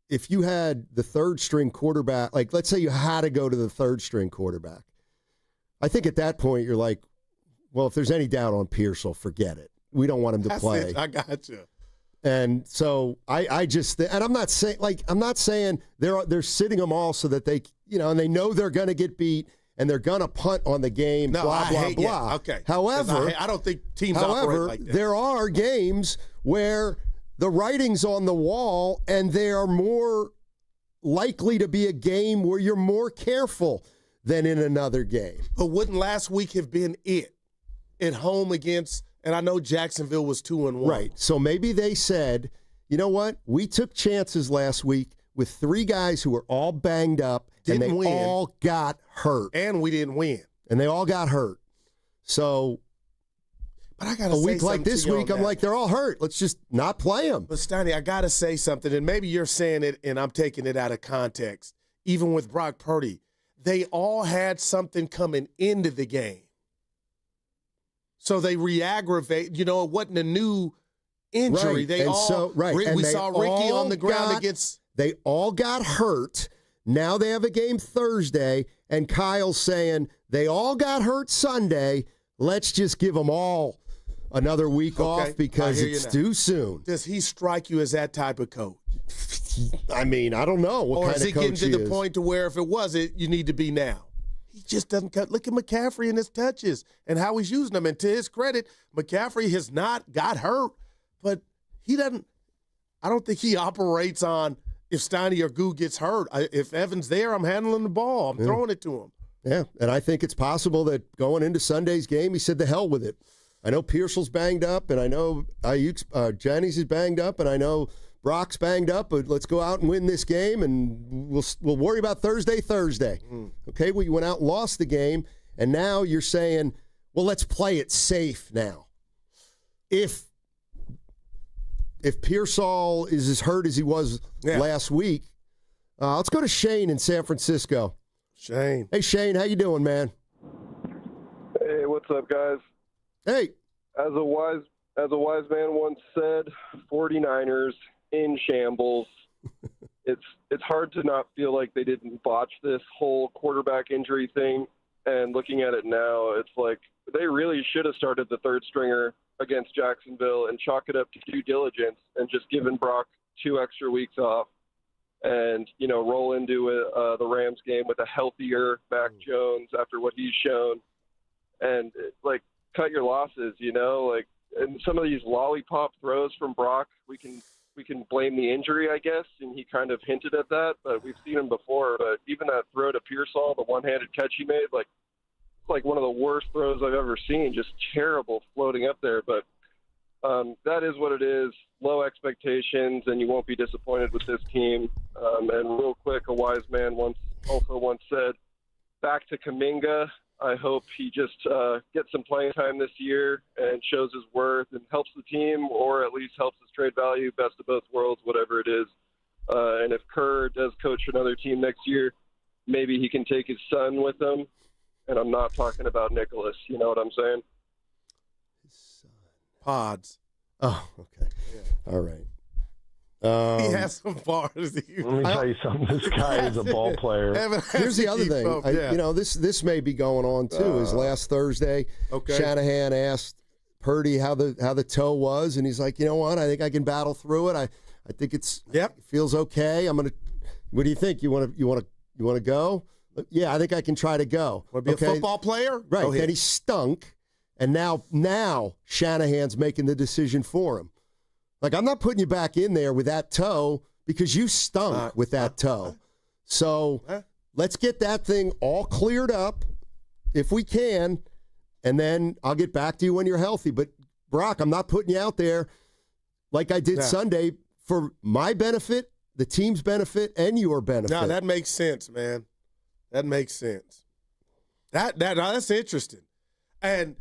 if you had the third string quarterback, like let's say you had to go to the third string quarterback, I think at that point you're like, well, if there's any doubt on Pearsall, forget it. We don't want him to play. I got you. And so I just, and I'm not saying they're sitting them all so that they, and they know they're going to get beat and they're going to punt on the game, No, blah, I blah, hate, blah. yeah, okay. However, I don't think teams operate like that. there are games where the writing's on the wall and they are more likely to be a game where you're more careful than in another game. But wouldn't last week have been it at home against, and I know Jacksonville was 2-1. Right. So maybe they said, you know what? We took chances last week with three guys who were all banged up and they all got hurt. And we didn't win. And they all got hurt. So but I gotta a say week like this something to you week, on I'm that. like, they're all hurt. Let's just not play them. But Steiny, I got to say something, and maybe you're saying it and I'm taking it out of context. Even with Brock Purdy, they all had something coming into the game. So they re-aggravate. It wasn't a new injury. Right. They And all, so, right. And we they saw Ricky all on the ground got- against. They all got hurt. Now they have a game Thursday, and Kyle's saying they all got hurt Sunday. Let's just give them all another week off because it's too soon. Does he strike you as that type of coach? I mean, I don't know what Or kind is of it coach getting to the is. point to where if it wasn't, you need to be now? He just doesn't cut. Look at McCaffrey and his touches and how he's using them. And to his credit, McCaffrey has not got hurt, but he doesn't. I don't think he operates on if Steiny or Goo gets hurt. If Evan's there, I'm handling the ball. I'm throwing it to him. Yeah, and I think it's possible that going into Sunday's game, he said the hell with it. I know Pearsall's banged up, and I know Jennings is banged up, and I know Brock's banged up, but let's go out and win this game, and we'll worry about Thursday. Okay, well, you went out and lost the game, and now you're saying, well, let's play it safe now. If Pearsall is as hurt as he was last week, let's go to Shane in San Francisco. Shane. Hey, Shane, how you doing, man? Hey, what's up, guys? Hey. As a wise man once said, 49ers in shambles. It's hard to not feel like they didn't botch this whole quarterback injury thing. And looking at it now, it's like they really should have started the third stringer against Jacksonville and chalk it up to due diligence and just given Brock 2 extra weeks off and, roll into the Rams game with a healthier Mac Jones after what he's shown and, cut your losses, and some of these lollipop throws from Brock, we can blame the injury, I guess, and he kind of hinted at that, but we've seen him before. But even that throw to Pearsall, the one-handed catch he made, like one of the worst throws I've ever seen, just terrible floating up there. But that is what it is, low expectations, and you won't be disappointed with this team. And real quick, a wise man once said, back to Kaminga. I hope he just gets some playing time this year and shows his worth and helps the team, or at least helps his trade value, best of both worlds, whatever it is. And if Kerr does coach another team next year, maybe he can take his son with him. And I'm not talking about Nicholas. You know what I'm saying? Pods. Oh, okay. All right. He has some bars. Let me tell you something. This guy is a ball player. Here's the other thing. This may be going on too. Is last Thursday, Shanahan asked Purdy how the toe was, and he's like, you know what? I think I can battle through it. I think it feels okay. I'm gonna. What do you think? You want to go? Yeah, I think I can try to go. Want to be a football player? Right. Then he stunk, and now Shanahan's making the decision for him. Like, I'm not putting you back in there with that toe because you stunk with that toe. So let's get that thing all cleared up if we can, and then I'll get back to you when you're healthy. But, Brock, I'm not putting you out there like I did Sunday for my benefit, the team's benefit, and your benefit. No, that makes sense, man. That makes sense. That's interesting. And,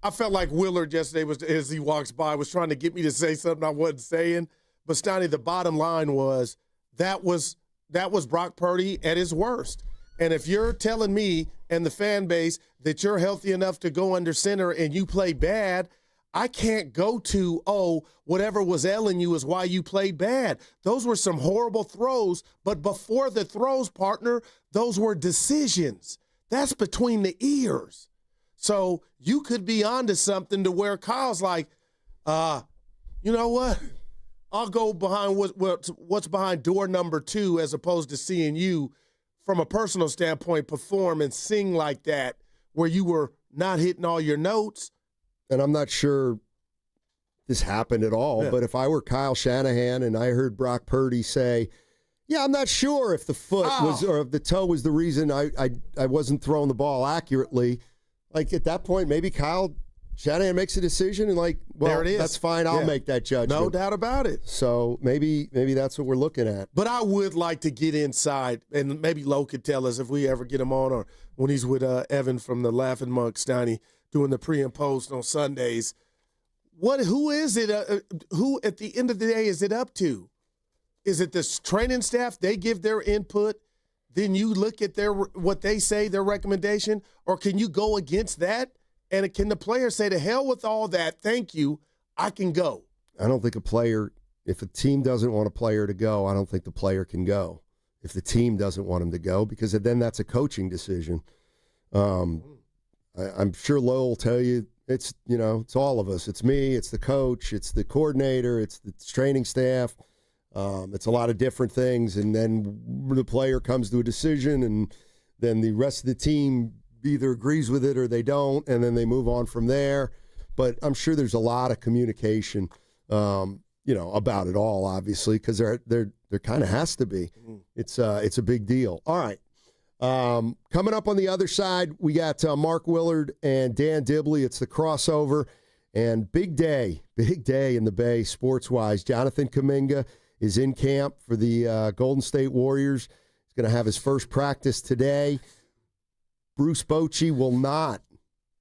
I felt like Willard yesterday, as he walks by, was trying to get me to say something I wasn't saying. But, Steiny, the bottom line was that was Brock Purdy at his worst. And if you're telling me and the fan base that you're healthy enough to go under center and you play bad, I can't go to, whatever was ailing you is why you played bad. Those were some horrible throws. But before the throws, partner, those were decisions. That's between the ears. So you could be onto something to where Kyle's like, you know what? I'll go behind what's behind door number 2 as opposed to seeing you from a personal standpoint perform and sing like that where you were not hitting all your notes. And I'm not sure this happened at all, but if I were Kyle Shanahan and I heard Brock Purdy say, yeah, I'm not sure if the foot was or if the toe was the reason I wasn't throwing the ball accurately. Like, at that point, maybe Kyle Shanahan makes a decision and, like, well, there it is. That's fine. I'll make that judgment. No doubt about it. So maybe that's what we're looking at. But I would like to get inside, and maybe Lo could tell us if we ever get him on or when he's with Evan from the Laughing Monk, Steiny, doing the pre and post on Sundays. Who is it? Who, at the end of the day, is it up to? Is it the training staff? They give their input. Then you look at what they say, their recommendation, or can you go against that? And can the player say, to hell with all that, thank you, I can go? I don't think if a team doesn't want a player to go, I don't think the player can go. If the team doesn't want him to go, because then that's a coaching decision. I'm sure Lo will tell you it's all of us. It's me, it's the coach, it's the coordinator, it's the training staff. It's a lot of different things, and then the player comes to a decision, and then the rest of the team either agrees with it or they don't, and then they move on from there. But I'm sure there's a lot of communication, about it all, obviously, because there kind of has to be. It's a big deal. All right. Coming up on the other side, we got Mark Willard and Dan Dibley. It's the crossover, and big day in the Bay sports-wise. Jonathan Kuminga is in camp for the Golden State Warriors. He's going to have his first practice today. Bruce Bochy will not,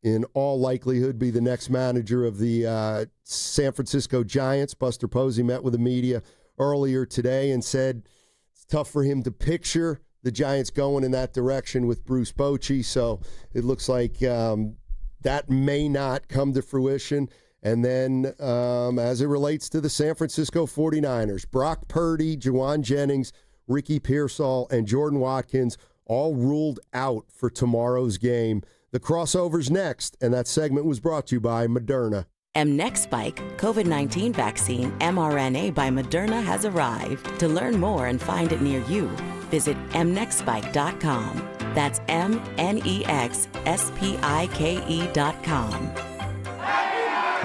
in all likelihood, be the next manager of the San Francisco Giants. Buster Posey met with the media earlier today and said it's tough for him to picture the Giants going in that direction with Bruce Bochy. So it looks like that may not come to fruition. And then as it relates to the San Francisco 49ers, Brock Purdy, Juwan Jennings, Ricky Pearsall, and Jordan Watkins all ruled out for tomorrow's game. The crossover's next, and that segment was brought to you by Moderna. mNEXSpike COVID-19 vaccine mRNA by Moderna has arrived. To learn more and find it near you, visit mnexspike.com. That's mnexspike.com.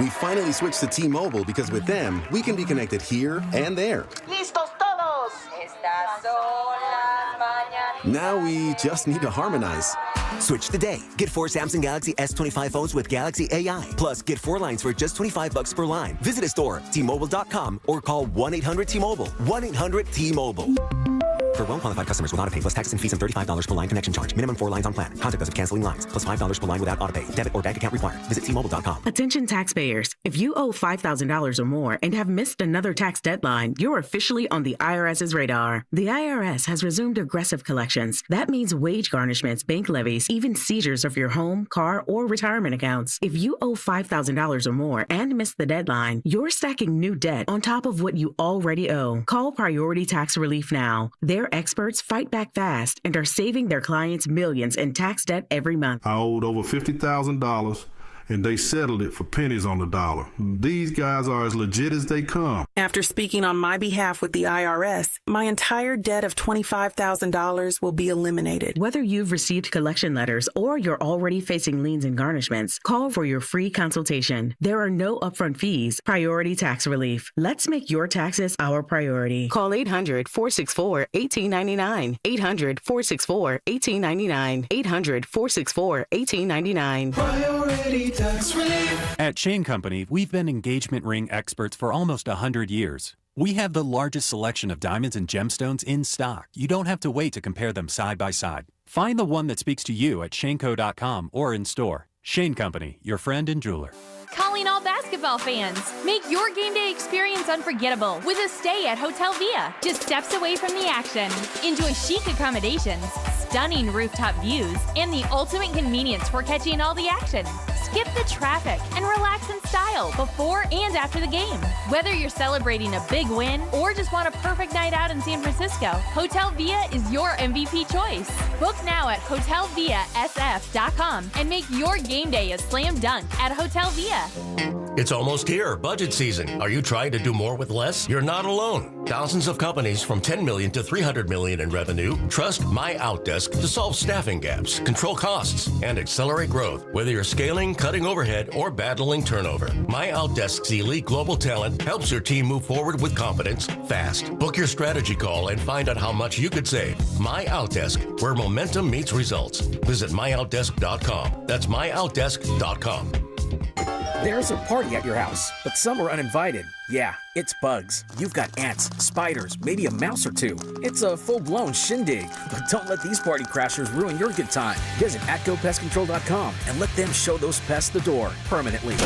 We finally switched to T-Mobile because with them, we can be connected here and there. ¡Listos todos! Estas son las mañanitas. Now we just need to harmonize. Switch today. Get 4 Samsung Galaxy S25 phones with Galaxy AI. Plus, get 4 lines for just $25 per line. Visit a store, T-Mobile.com, or call 1-800-T-Mobile. 1-800-T-Mobile. For well-qualified customers with autopay plus taxes and fees and $35 per line connection charge. Minimum 4 lines on plan. Contact us if canceling lines. Plus $5 per line without autopay. Debit or bank account required. Visit T-Mobile.com. Attention taxpayers. If you owe $5,000 or more and have missed another tax deadline, you're officially on the IRS's radar. The IRS has resumed aggressive collections. That means wage garnishments, bank levies, even seizures of your home, car, or retirement accounts. If you owe $5,000 or more and missed the deadline, you're stacking new debt on top of what you already owe. Call Priority Tax Relief now. Their experts fight back fast and are saving their clients millions in tax debt every month. I owed over $50,000. And they settled it for pennies on the dollar. These guys are as legit as they come. After speaking on my behalf with the IRS, my entire debt of $25,000 will be eliminated. Whether you've received collection letters or you're already facing liens and garnishments, call for your free consultation. There are no upfront fees. Priority Tax Relief. Let's make your taxes our priority. Call 800-464-1899. 800-464-1899. 800-464-1899. Priority Tax Relief. At Shane Company, we've been engagement ring experts for almost 100 years. We have the largest selection of diamonds and gemstones in stock. You don't have to wait to compare them side by side. Find the one that speaks to you at shaneco.com or in store. Shane Company, your friend and jeweler. Calling all basketball fans. Make your game day experience unforgettable with a stay at Hotel Via, just steps away from the action. Enjoy chic accommodations, stunning rooftop views, and the ultimate convenience for catching all the action. Skip the traffic and relax in style before and after the game. Whether you're celebrating a big win or just want a perfect night out in San Francisco, Hotel Via is your MVP choice. Book now at hotelviasf.com and make your game day a slam dunk at Hotel Via. It's almost here, budget season. Are you trying to do more with less? You're not alone. Thousands of companies from $10 million to $300 million in revenue trust My Outdesk to solve staffing gaps, control costs, and accelerate growth. Whether you're scaling, cutting overhead, or battling turnover, My Outdesk's elite global talent helps your team move forward with confidence, fast. Book your strategy call and find out how much you could save. My Outdesk, where momentum meets results. Visit myoutdesk.com. That's myoutdesk.com. There's a party at your house, but some are uninvited. Yeah, it's bugs. You've got ants, spiders, maybe a mouse or two. It's a full-blown shindig. But don't let these party crashers ruin your good time. Visit atgopestcontrol.com and let them show those pests the door permanently.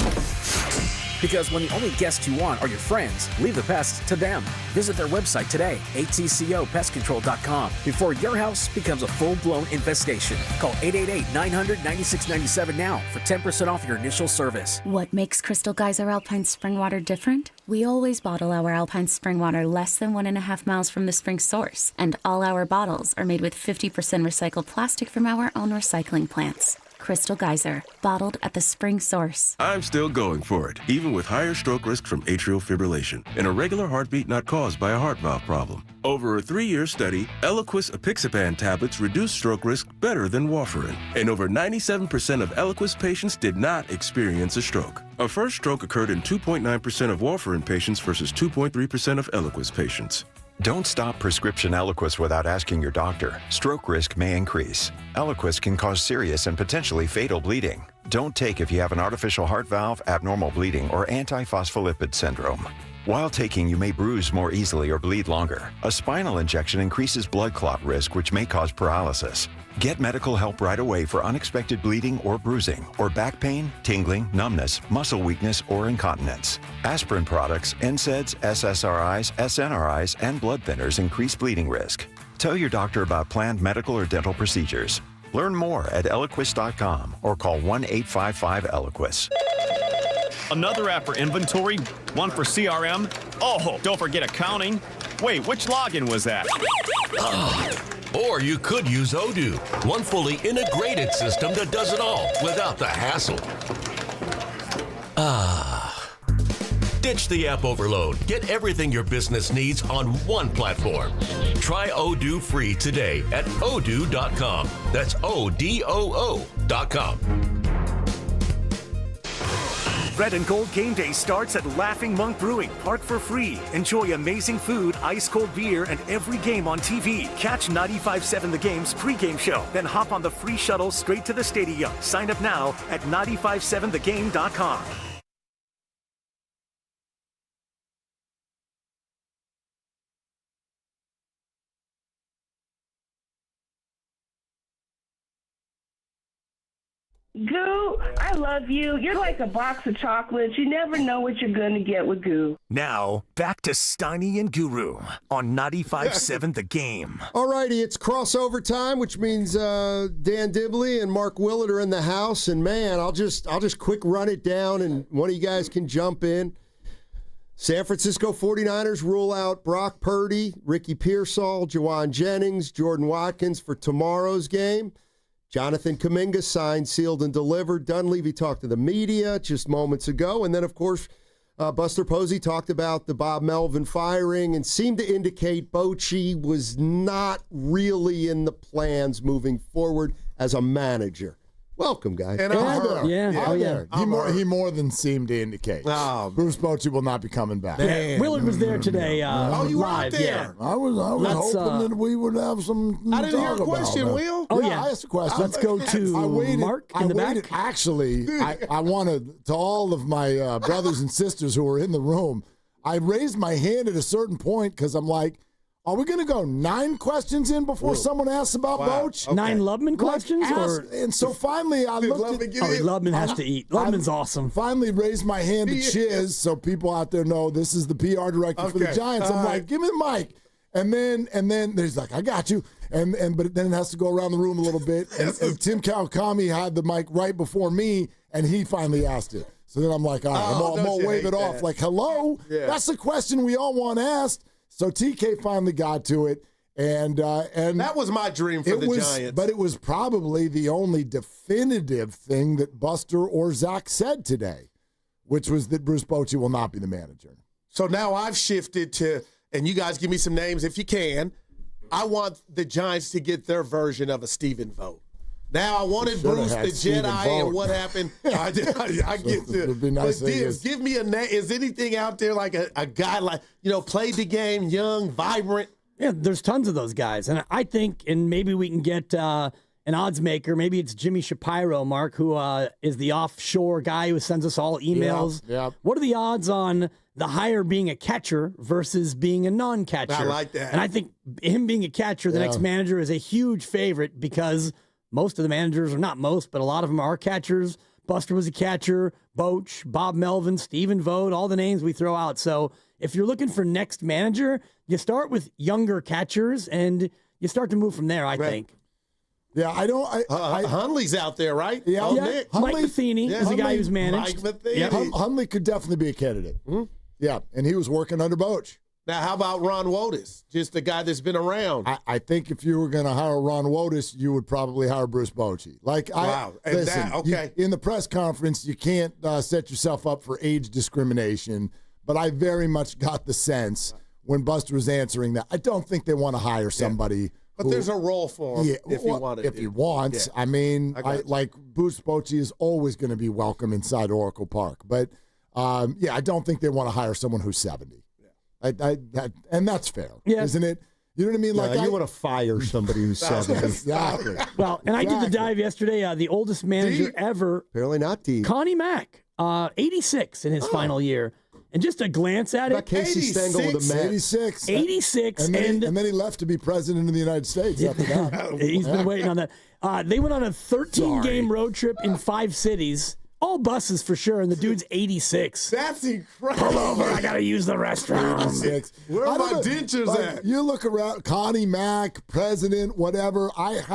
Because when the only guests you want are your friends, leave the pests to them. Visit their website today, atcopestcontrol.com, before your house becomes a full-blown infestation. Call 888-900-9697 now for 10% off your initial service. What makes Crystal Geyser Alpine Spring Water different? We always bottle our Alpine Spring Water less than 1.5 miles from the spring source, and all our bottles are made with 50% recycled plastic from our own recycling plants. Crystal Geyser, bottled at the spring source. I'm still going for it, even with higher stroke risk from atrial fibrillation and a regular heartbeat not caused by a heart valve problem. Over a 3-year study, Eliquis apixaban tablets reduced stroke risk better than warfarin, and over 97% of Eliquis patients did not experience a stroke. A first stroke occurred in 2.9% of warfarin patients versus 2.3% of Eliquis patients. Don't stop prescription Eliquis without asking your doctor. Stroke risk may increase. Eliquis can cause serious and potentially fatal bleeding. Don't take if you have an artificial heart valve, abnormal bleeding, or antiphospholipid syndrome. While taking, you may bruise more easily or bleed longer. A spinal injection increases blood clot risk, which may cause paralysis. Get medical help right away for unexpected bleeding or bruising, or back pain, tingling, numbness, muscle weakness, or incontinence. Aspirin products, NSAIDs, SSRIs, SNRIs, and blood thinners increase bleeding risk. Tell your doctor about planned medical or dental procedures. Learn more at Eliquis.com or call 1-855-ELIQUIS. Another app for inventory, one for CRM. Oh, don't forget accounting. Wait, which login was that? Or you could use Odoo, one fully integrated system that does it all without the hassle. Ditch the app overload. Get everything your business needs on one platform. Try Odoo free today at odoo.com. That's ODOO.com. Red and Gold Game Day starts at Laughing Monk Brewing. Park for free. Enjoy amazing food, ice-cold beer, and every game on TV. Catch 95.7 The Game's pregame show. Then hop on the free shuttle straight to the stadium. Sign up now at 957thegame.com. Goo, I love you. You're like a box of chocolates. You never know what you're going to get with Goo. Now, back to Steiny and Guru on 95.7 The Game. All righty, it's crossover time, which means Dan Dibley and Mark Willard are in the house. And, man, I'll just quick run it down, and one of you guys can jump in. San Francisco 49ers rule out Brock Purdy, Ricky Pearsall, Jawan Jennings, Jordan Watkins for tomorrow's game. Jonathan Kuminga signed, sealed, and delivered. Dunleavy talked to the media just moments ago. And then, of course, Buster Posey talked about the Bob Melvin firing and seemed to indicate Bochy was not really in the plans moving forward as a manager. Welcome, guys. And He more than seemed to indicate. Bruce Bochy will not be coming back. Willard was there today. You were out live, there. Yeah. I was hoping that we would have some. I didn't hear a question, Will. I asked a question. Let's go to Mark in the back. Actually, I wanted to all of my brothers and sisters who were in the room. I raised my hand at a certain point because I'm like, are we going to go 9 questions in before someone asks about Boch? Okay. 9 Lubman questions? And so finally I looked at... Lubman has to eat. Lubman's awesome. Finally raised my hand to Chiz so people out there know this is the PR director for the Giants. I'm like, give me the mic. And then there's like, I got you. But then it has to go around the room a little bit. And Tim Kawakami had the mic right before me, and he finally asked it. So then I'm like, all right, I'm going to wave it off. Like, hello? Yeah. That's the question we all want asked. So TK finally got to it, and that was my dream for the Giants. But it was probably the only definitive thing that Buster or Zach said today, which was that Bruce Bochy will not be the manager. So now I've shifted to, and you guys give me some names if you can. I want the Giants to get their version of a Steven vote. Now I wanted Bruce the Jedi, and what happened? I get to. It'd be nice. But give me a name. Is anything out there like a guy like played the game, young, vibrant? Yeah, there's tons of those guys, and I think, and maybe we can get an odds maker. Maybe it's Jimmy Shapiro, Mark, who is the offshore guy who sends us all emails. Yeah. What are the odds on the hire being a catcher versus being a non-catcher? I like that. And I think him being a catcher, the next manager, is a huge favorite because most of the managers, or not most, but a lot of them are catchers. Buster was a catcher, Boch, Bob Melvin, Stephen Vogt, all the names we throw out. So if you're looking for next manager, you start with younger catchers, and you start to move from there, I think. Yeah, Hundley's out there, right? Yeah, Nick. Mike Matheny is a guy who's managed. Mike Matheny. Yeah, Hundley could definitely be a candidate. Mm-hmm. Yeah, and he was working under Boch. Now, how about Ron Wotus? Just a guy that's been around. I think if you were going to hire Ron Wotus, you would probably hire Bruce Bochy. In the press conference, you can't set yourself up for age discrimination, but I very much got the sense when Buster was answering that. I don't think they want to hire somebody. But there's a role for him if he wanted to. If he wants. Yeah. I mean, Bruce Bochy is always going to be welcome inside Oracle Park. But, I don't think they want to hire someone who's 70. And that's fair, isn't it? You know what I mean? Like you want to fire somebody who's 70. Exactly. Well, and I did the dive yesterday. The oldest manager ever. Apparently not deep. Connie Mack, 86 in his final year. And just a glance at it. Casey Stengel with a Mets. 86. And then he left to be president of the United States after that. He's been waiting on that. They went on a 13-game road trip in 5 cities. All buses for sure, and the dude's 86. That's incredible. Pull over, I got to use the restroom. 86. Where are my dentures at? You look around, Connie Mack, president, whatever.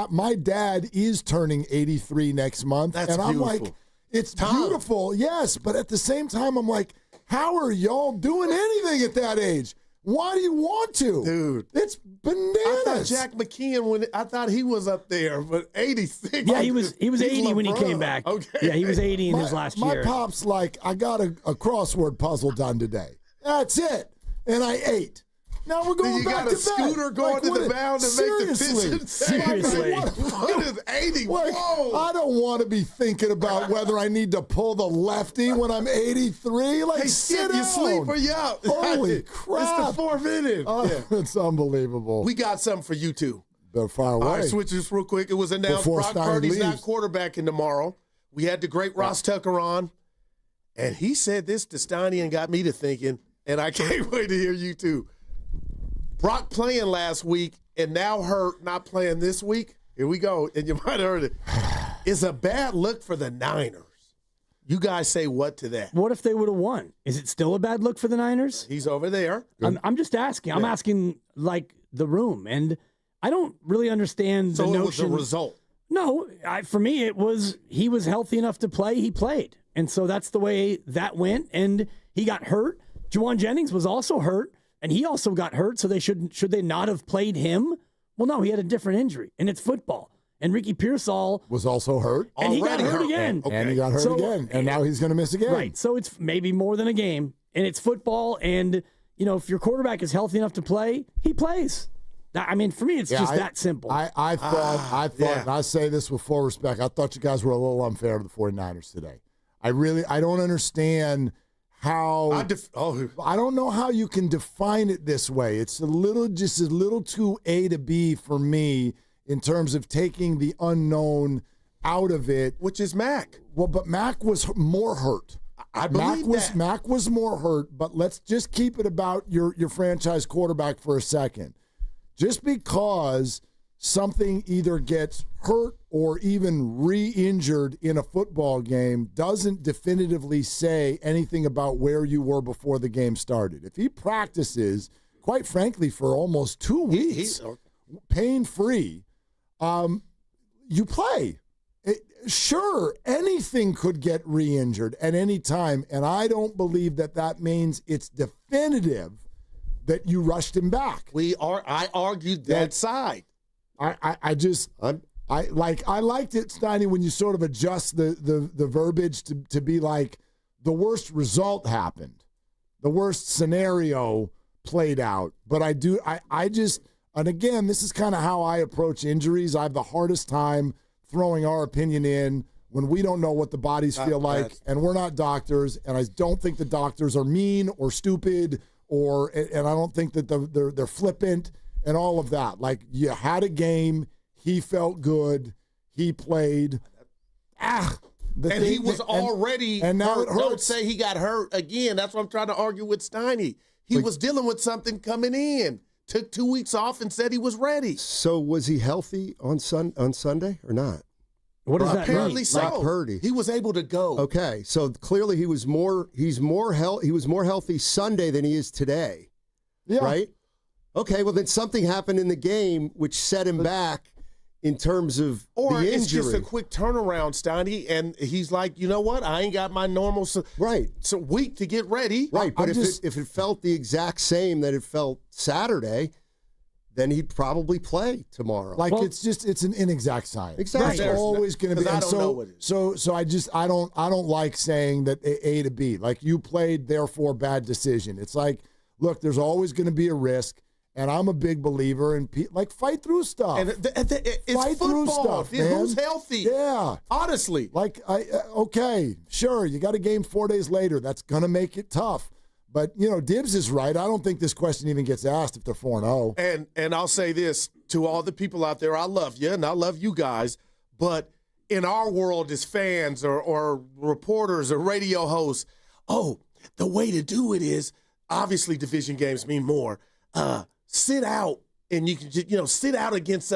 My dad is turning 83 next month. That's I'm beautiful. like, it's beautiful, yes, but at the same time, I'm like, how are y'all doing anything at that age? Why do you want to? Dude. It's bananas. I thought Jack McKeon, I thought he was up there, but 86. Yeah, he was 80 when he came back. Okay. Yeah, he was 80 in his last year. My pop's like, I got a crossword puzzle done today. That's it. And I ate. Now we're going back to bed. You got a scooter going to the mound to make the pitch. Seriously. What is 80? Whoa. I don't want to be thinking about whether I need to pull the lefty when I'm 83. Like, sit down. You sleep or you up? Holy crap. It's the 4th inning. It's unbelievable. We got something for you, too. They're far away. All right, switch this real quick. It was announced Brock Purdy's not quarterbacking tomorrow. We had the great Ross Tucker on, and he said this to Steiny and got me to thinking, and I can't wait to hear you, too. Brock playing last week and now hurt, not playing this week. Here we go. And you might have heard it. is a bad look for the Niners. You guys say what to that? What if they would have won? Is it still a bad look for the Niners? He's over there. I'm just asking. I'm asking, like, the room. And I don't really understand the notion. So it was a result. No, for me, it was he was healthy enough to play. He played. And so that's the way that went. And he got hurt. Juwan Jennings was also hurt. And he also got hurt. So should they not have played him? Well, no, he had a different injury. And it's football. And Ricky Pearsall was also hurt. And he got hurt again. Okay. And he got hurt again. And now he's going to miss again. Right. So it's maybe more than a game. And it's football. And, if your quarterback is healthy enough to play, he plays. I mean, for me, it's just that simple. I thought, and I say this with full respect, I thought you guys were a little unfair to the 49ers today. I don't understand how I don't know how you can define it this way. It's just a little too A to B for me in terms of taking the unknown out of it. Which is Mac. Well, but Mac was more hurt. I believe that. Mac was more hurt, but let's just keep it about your franchise quarterback for a second. Just because something either gets hurt or even re-injured in a football game doesn't definitively say anything about where you were before the game started. If he practices, quite frankly, for almost 2 weeks, pain-free, you play. Sure, anything could get re-injured at any time, and I don't believe that means it's definitive that you rushed him back. I argued that side. I liked it, Steiny, when you sort of adjust the verbiage to be like the worst result happened, the worst scenario played out. But and again, this is kind of how I approach injuries. I have the hardest time throwing our opinion in when we don't know what the bodies feel like, and we're not doctors, and I don't think the doctors are mean or stupid, and I don't think that they're flippant and all of that. Like, you had a game, he felt good, he played. He was already and now hurt. it hurts. Don't say he got hurt again. That's what I'm trying to argue with Steiny. He was dealing with something coming in. Took 2 weeks off and said he was ready. So was he healthy on Sunday or not? What does that Apparently mean? so. Like Purdy. He was able to go. Okay, so clearly he was more healthy Sunday than he is today. Yeah. Right? Okay, well then something happened in the game which set him back in terms of the injury. Or it's just a quick turnaround, Steiny, and he's like, you know what? I ain't got my normal week to get ready. Right, but if it felt the exact same that it felt Saturday, then he'd probably play tomorrow. It's an inexact science. Exactly. It's always going to be. I don't know what it is. So I don't like saying that A to B. Like, you played, therefore bad decision. It's like, look, there's always going to be a risk. And I'm a big believer in fight through stuff. And it's fight through football. stuff, man. Who's healthy? Yeah, honestly. Okay, sure, you got a game 4 days later. That's gonna make it tough. But Dibs is right. I don't think this question even gets asked if they're 4-0. And I'll say this to all the people out there: I love you, and I love you guys. But in our world, as fans or reporters or radio hosts, the way to do it is obviously division games mean more. Sit out, and you can sit out against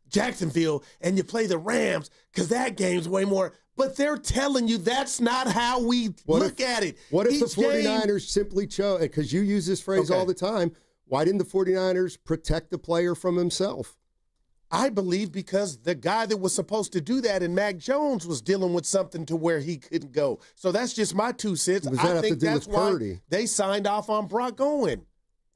Jacksonville, and you play the Rams because that game's way more. But they're telling you that's not how we look at it. What if the 49ers simply chose, because you use this phrase all the time, why didn't the 49ers protect the player from himself? I believe because the guy that was supposed to do that in Mac Jones was dealing with something to where he couldn't go. So that's just my 2 cents. I think that's why they signed off on Brock going.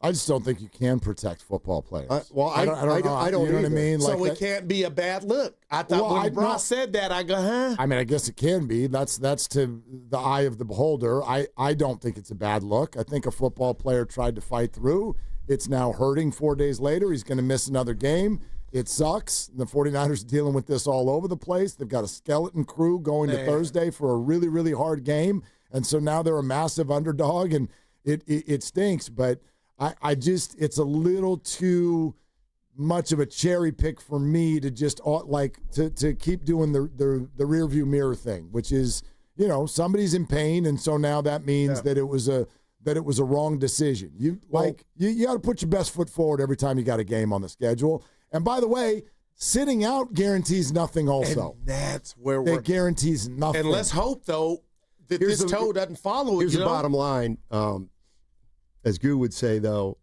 I just don't think you can protect football players. I don't know. You know what I mean? So it can't be a bad look. I thought when Brock said that, I go, huh? I mean, I guess it can be. That's to the eye of the beholder. I don't think it's a bad look. I think a football player tried to fight through. It's now hurting 4 days later. He's going to miss another game. It sucks. The 49ers are dealing with this all over the place. They've got a skeleton crew going to Thursday for a really, really hard game. And so now they're a massive underdog, and it stinks. But it's a little too much of a cherry pick for me to just to keep doing the rear view mirror thing, which is, somebody's in pain. And so now that means that it was a wrong decision. You got to put your best foot forward every time you got a game on the schedule. And by the way, Sitting out guarantees nothing also. And that's where it guarantees nothing. And let's hope, though, that this toe doesn't follow it. Here's the bottom line. As Goo would say, though,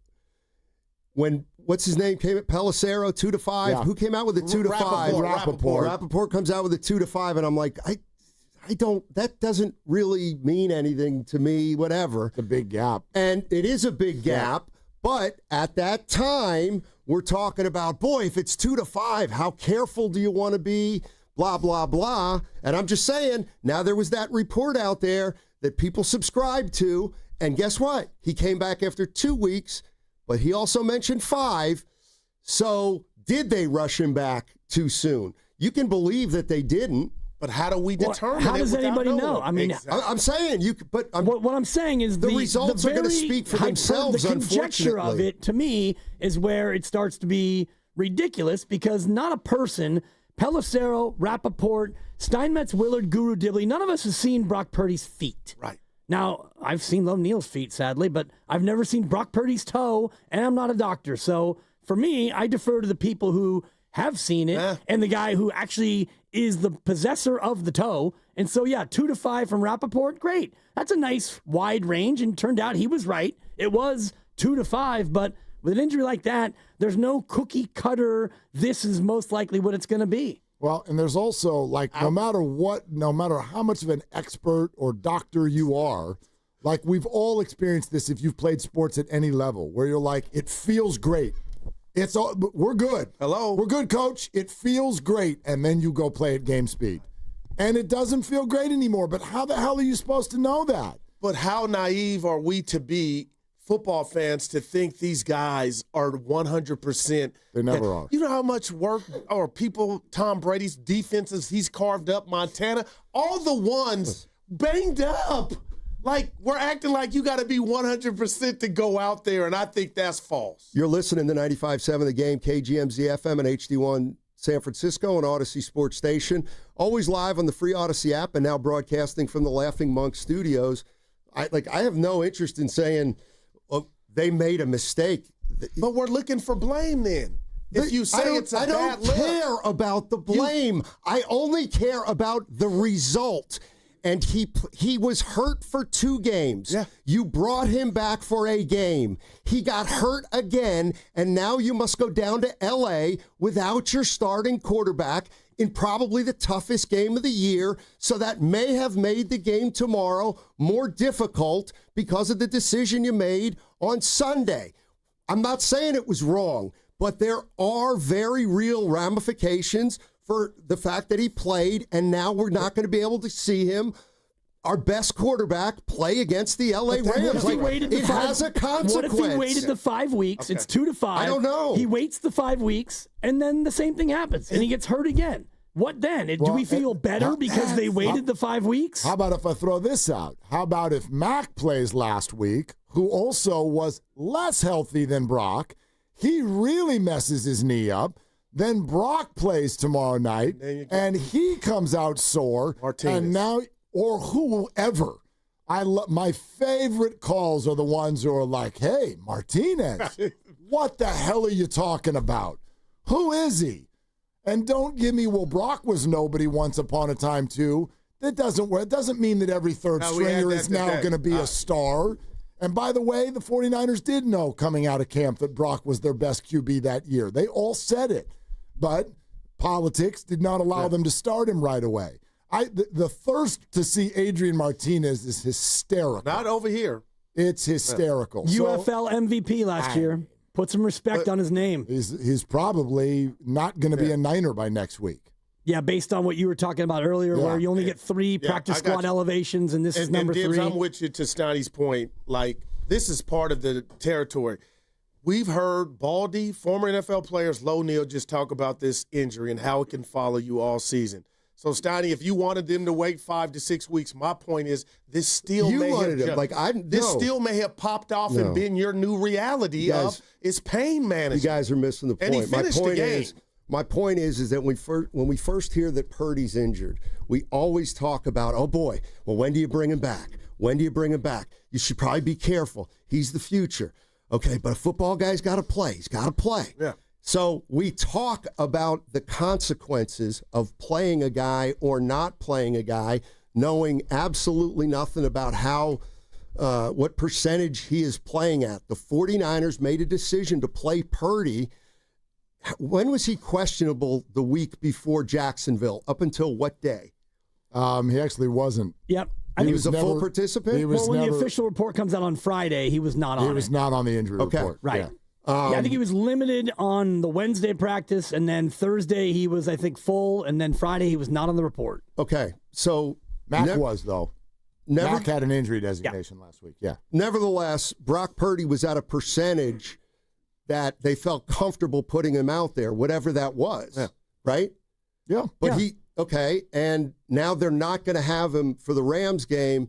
when, what's his name, came at Pelissero, 2 to 5? Yeah. Who came out with a 2 to 5? Rappaport comes out with a 2 to 5, and I'm like, I don't, that doesn't really mean anything to me, whatever. It's a big gap. And it is a big gap, but at that time, we're talking about, boy, if it's 2 to 5, how careful do you want to be? Blah, blah, blah. And I'm just saying, now there was that report out there that people subscribed to, and guess what? He came back after 2 weeks, but he also mentioned 5. So did they rush him back too soon? You can believe that they didn't. But how do we determine? How does anybody know? I mean, exactly. I'm saying you. But what I'm saying is the results are going to speak for themselves. The conjecture of it, to me, is where it starts to be ridiculous because not a person, Pelissero, Rappaport, Steinmetz, Willard, Guru, Dibley, none of us has seen Brock Purdy's feet. Right. Now, I've seen Love Neal's feet, sadly, but I've never seen Brock Purdy's toe, and I'm not a doctor. So for me, I defer to the people who have seen it and the guy who actually is the possessor of the toe. And so, 2 to 5 from Rappaport, great. That's a nice wide range, and turned out he was right. It was 2 to 5, but with an injury like that, there's no cookie cutter, this is most likely what it's going to be. Well, and there's also, like, no matter how much of an expert or doctor you are, like, we've all experienced this if you've played sports at any level, where you're like, it feels great. We're good. Hello. We're good, coach. It feels great. And then you go play at game speed. And it doesn't feel great anymore. But how the hell are you supposed to know that? But how naive are we to be, football fans, to think these guys are 100%? They never are. You know how much work or people, Tom Brady's defenses, he's carved up Montana? All the ones banged up. Like, we're acting like you got to be 100% to go out there, and I think that's false. You're listening to 95.7 The Game, KGMZ FM and HD1 San Francisco and Odyssey Sports Station. Always live on the free Odyssey app and now broadcasting from the Laughing Monk Studios. I have no interest in saying they made a mistake. But we're looking for blame then. If you say it's a bad look. I don't care about the blame. I only care about the result. And he was hurt for 2 games. Yeah. You brought him back for a game. He got hurt again, and now you must go down to L.A. without your starting quarterback in probably the toughest game of the year. So that may have made the game tomorrow more difficult because of the decision you made on Sunday. I'm not saying it was wrong, but there are very real ramifications for the fact that he played, and now we're not going to be able to see him, our best quarterback, play against the L.A. Rams. It has a consequence. What if he waited the 5 weeks? Okay. It's 2 to 5. I don't know. He waits the 5 weeks, and then the same thing happens, and he gets hurt again. What then? Do we feel better because they waited the 5 weeks? How about if I throw this out? How about if Mac plays last week, who also was less healthy than Brock? He really messes his knee up. Then Brock plays tomorrow night, and he comes out sore. Martinez. And now, or whoever. My favorite calls are the ones who are like, hey, Martinez, what the hell are you talking about? Who is he? And don't give me, well, Brock was nobody once upon a time, too. That doesn't work. It doesn't mean that every third stringer is now going to be a star. And by the way, the 49ers did know coming out of camp that Brock was their best QB that year. They all said it. But politics did not allow them to start him right away. The thirst to see Adrian Martinez is hysterical. Not over here. It's hysterical. UFL MVP last year. Put some respect on his name. He's probably not going to be a Niner by next week. Yeah, based on what you were talking about earlier, where you only get 3 practice squad elevations, and this is number 3. Dibs, I'm with you to Steiny's point. Like, this is part of the territory. We've heard Baldy, former NFL players, Lo Neal, just talk about this injury and how it can follow you all season. So, Steiny, if you wanted them to wait 5 to 6 weeks, my point is this still may have popped off and been your new reality of it's pain management. You guys are missing the point. And he finished the game. My point is that when we first hear that Purdy's injured, we always talk about, oh boy, well, when do you bring him back? When do you bring him back? You should probably be careful. He's the future. Okay, but a football guy's got to play. He's got to play. Yeah. So we talk about the consequences of playing a guy or not playing a guy, knowing absolutely nothing about what percentage he is playing at. The 49ers made a decision to play Purdy. When was he questionable the week before Jacksonville? Up until what day? He actually wasn't. Yep. He was a full participant? When the official report comes out on Friday, he was not on it. He was not on the injury report. Right. Yeah. I think he was limited on the Wednesday practice, and then Thursday he was, I think, full, and then Friday he was not on the report. Okay. So Mac was, though. Mac had an injury designation last week. Yeah. Nevertheless, Brock Purdy was at a percentage that they felt comfortable putting him out there, whatever that was, right? Yeah. But and now they're not going to have him for the Rams game,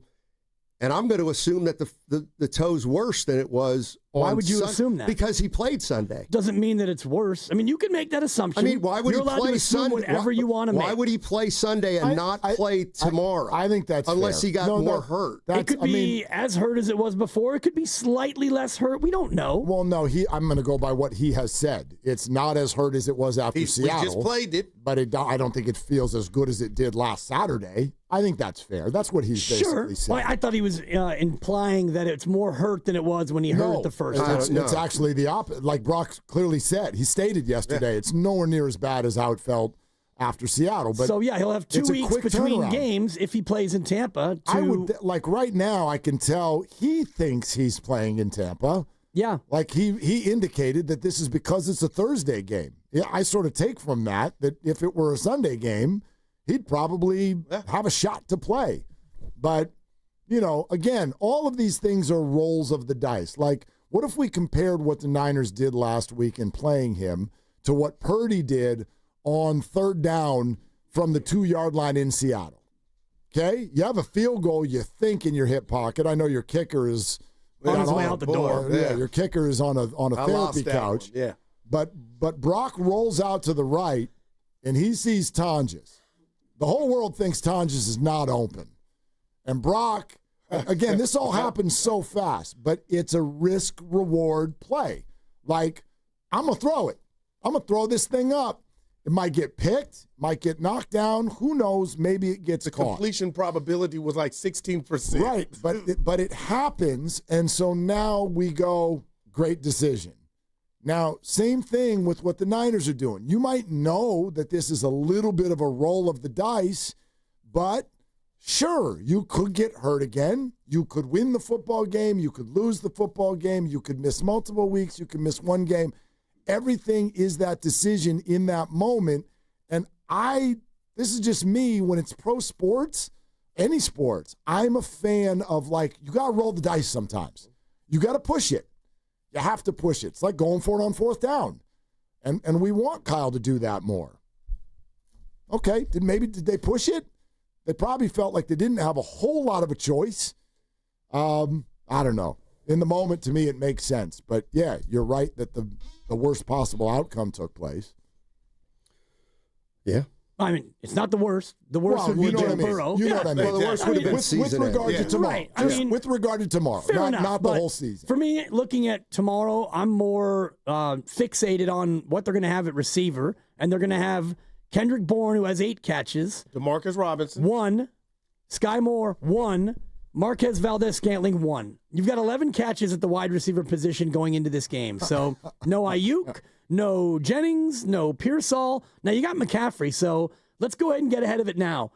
and I'm going to assume that the toe's worse than it was on Why would you assume that? Because he played Sunday. Doesn't mean that it's worse. I mean, you can make that assumption. I mean, why would You're he allowed play to assume Sunday? whatever you want to make. Why would he play Sunday and not play tomorrow? I think that's unless fair. he got more hurt. It could be as hurt as it was before. It could be slightly less hurt. We don't know. Well, no, I'm going to go by what he has said. It's not as hurt as it was after Seattle. We just played it. But I don't think it feels as good as it did last Saturday. I think that's fair. That's what he's basically said. Well, I thought he was implying that it's more hurt than it was when he hurt it the first time. It's actually the opposite. Like Brock clearly said, he stated yesterday, it's nowhere near as bad as how it felt after Seattle. But so, he'll have 2 weeks between games if he plays in Tampa. I would, right now, I can tell he thinks he's playing in Tampa. Yeah. Like he indicated that this is because it's a Thursday game. Yeah, I sort of take from that if it were a Sunday game, he'd probably have a shot to play. But, again, all of these things are rolls of the dice. Like, what if we compared what the Niners did last week in playing him to what Purdy did on third down from the 2-yard line in Seattle? Okay? You have a field goal, you think, in your hip pocket. I know your kicker is on his way out the door. Yeah, your kicker is on a therapy couch. Yeah. But Brock rolls out to the right, and he sees Tonjes. The whole world thinks Tonjes is not open. And Brock, again, this all happens so fast, but it's a risk-reward play. Like, I'm going to throw it. I'm going to throw this thing up. It might get picked, might get knocked down. Who knows? Maybe it gets caught. The completion probability was like 16%. Right, but it happens, and so now we go, great decision. Now, same thing with what the Niners are doing. You might know that this is a little bit of a roll of the dice, but sure, you could get hurt again. You could win the football game. You could lose the football game. You could miss multiple weeks. You could miss one game. Everything is that decision in that moment. And this is just me, when it's pro sports, any sports, I'm a fan of, like, you got to roll the dice sometimes. You got to push it. You have to push it. It's like going for it on fourth down. And we want Kyle to do that more. Okay, did they push it? They probably felt like they didn't have a whole lot of a choice. I don't know. In the moment, to me, it makes sense. But, yeah, you're right that the worst possible outcome took place. Yeah. I mean, it's not the worst. The worst would be Joe Burrow. You know what I mean. Well, the worst would have been with regard to tomorrow. Right. I mean, with regard to tomorrow, not the whole season. For me, looking at tomorrow, I'm more fixated on what they're going to have at receiver, and they're going to have Kendrick Bourne, who has 8 catches. DeMarcus Robinson. 1. Sky Moore, 1. Marquez Valdez-Scantling, 1. You've got 11 catches at the wide receiver position going into this game. So no Ayuk, no Jennings, no Pearsall. Now you got McCaffrey, so let's go ahead and get ahead of it now.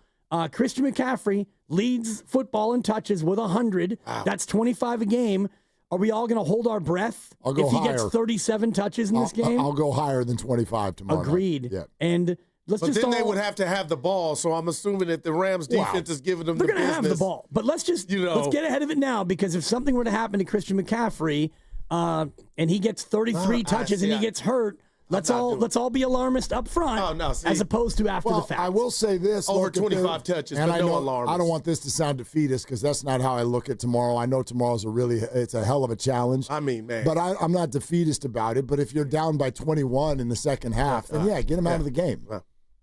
Christian McCaffrey leads football in touches with 100. Wow. That's 25 a game. Are we all going to hold our breath if he gets 37 touches in this game? I'll go higher than 25 tomorrow. Agreed. Yeah. And they would have to have the ball, so I'm assuming that the Rams defense is giving them the business. They're going to have the ball. But let's just let's get ahead of it now, because if something were to happen to Christian McCaffrey and he gets 33 touches and he gets hurt, let's all be alarmist up front as opposed to after the fact. I will say this. Over 25 touches, and but no alarmist. I don't want this to sound defeatist, because that's not how I look at tomorrow. I know tomorrow's it's a hell of a challenge. I mean, man. But I'm not defeatist about it. But if you're down by 21 in the second half, then get him out of the game.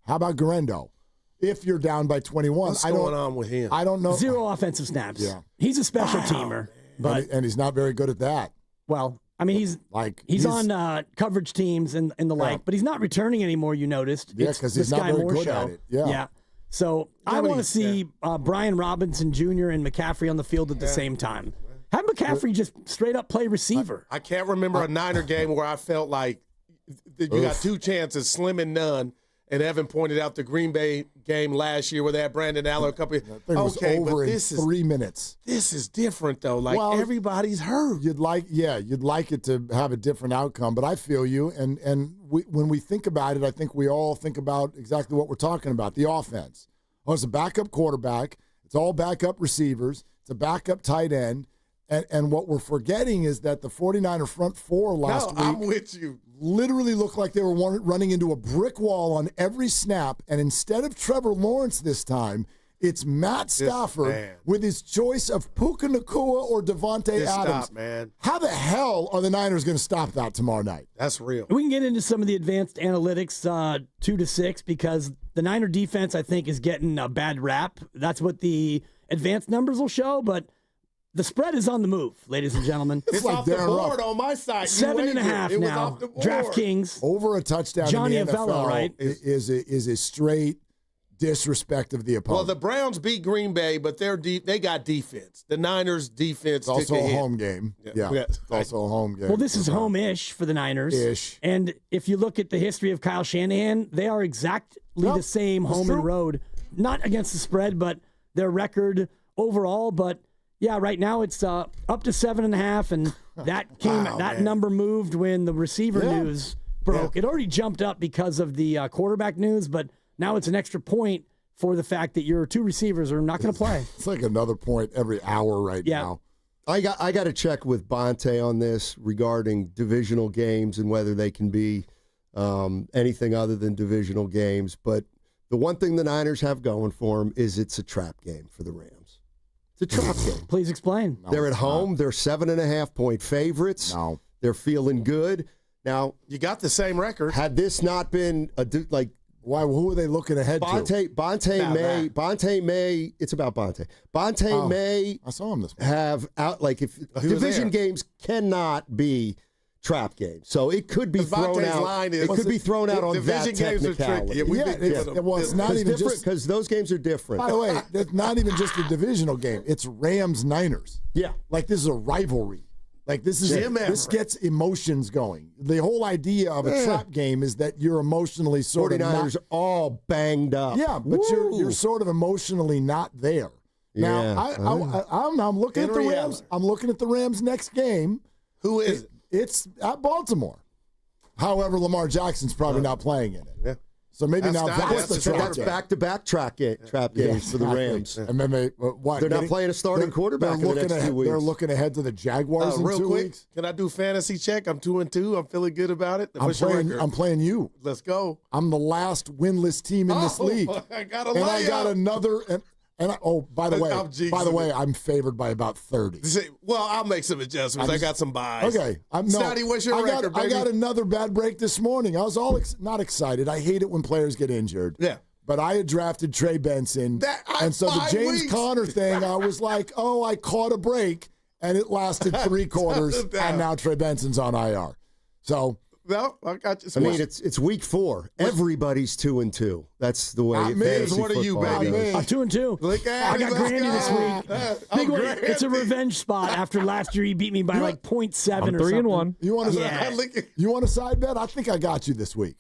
How about Garendo? If you're down by 21, what's going on with him? I don't know. 0 offensive snaps. Yeah. He's a special teamer. And he's not very good at that. Well, I mean, he's on coverage teams and the like, but he's not returning anymore, you noticed. Yeah, because he's not very good at it. Yeah. So I want to see Brian Robinson Jr. and McCaffrey on the field at the same time. Have McCaffrey just straight up play receiver. I can't remember a Niner game where I felt like you got two chances, slim and none. And Evan pointed out the Green Bay game last year where they had Brandon Allen a couple of it was over in 3 minutes. This is different, though. Like, everybody's hurt. You'd like it to have a different outcome, but I feel you. And when we think about it, I think we all think about exactly what we're talking about, the offense. Oh, it's a backup quarterback. It's all backup receivers. It's a backup tight end. And what we're forgetting is that the 49er front four last week I'm with you. Literally looked like they were running into a brick wall on every snap. And instead of Trevor Lawrence this time, it's Matt Stafford with his choice of Puka Nacua or Devontae Adams. Stop, man. How the hell are the Niners going to stop that tomorrow night? That's real. We can get into some of the advanced analytics 2-6 because the Niner defense, I think, is getting a bad rap. That's what the advanced numbers will show, but the spread is on the move, ladies and gentlemen. It's like off the board on my side. 7.5 now. DraftKings. Over a touchdown Johnny in the NFL Avello, right? is a straight disrespect of the opponent. Well, the Browns beat Green Bay, but they got defense. The Niners' defense It's also a home game. Yeah. It's also a home game. Well, this is home-ish for the Niners. Ish. And if you look at the history of Kyle Shanahan, they are exactly the same home and road. Not against the spread, but their record overall. But yeah, right now it's up to 7.5, and that number moved when the receiver news broke. It already jumped up because of the quarterback news, but now it's an extra point for the fact that your two receivers are not going to play. It's like another point every hour now. I got to check with Bonte on this regarding divisional games and whether they can be anything other than divisional games. But the one thing the Niners have going for them is it's a trap game for the Rams. It's a trap game. Please explain. They're at home. They're 7.5-point favorites. No. They're feeling good. Now, you got the same record. Had this not been why? Who are they looking ahead to? Bonte May. It's about Bonte. Bonte May. I saw him this morning. Have out division games cannot be trap games, so it could be thrown out. It could be thrown out on that technicality. Well, it's not even just because those games are different. By the way, it's not even just a divisional game. It's Rams Niners. Yeah, like this is a rivalry. Like this gets emotions going. The whole idea of a trap game is that you're emotionally sort of 49ers all banged up. Yeah, but you're sort of emotionally not there. Now I'm looking at the Rams. I'm looking at the Rams' next game. Who is it? It's at Baltimore. However, Lamar Jackson's probably not playing in it. Yeah. So maybe that's the trap. That's back-to-back trap games for the Rams. And then they're not playing a starting quarterback in the next 2 weeks. They're looking ahead to the Jaguars in 2 weeks. Can I do fantasy check? I'm 2-2. I'm feeling good about it. I'm playing you. Let's go. I'm the last winless team in this league. I got a and I got another. By the way, I'm favored by about 30. Well, I'll make some adjustments. I got some buys. Okay. Snotty, what's your record, baby? I got another bad break this morning. I was not excited. I hate it when players get injured. Yeah. But I had drafted Trey Benson. And so the James Conner thing, I was like, I caught a break. And it lasted 3 quarters. And now Trey Benson's on IR. So... No, I got you. I mean, it's week 4. Everybody's 2-2. That's the way. What are you, baby? I'm 2-2. I got Grandy this week. It's a revenge spot after last year. He beat me by 0.7 or something. 3-1. You want a side bet? I think I got you this week.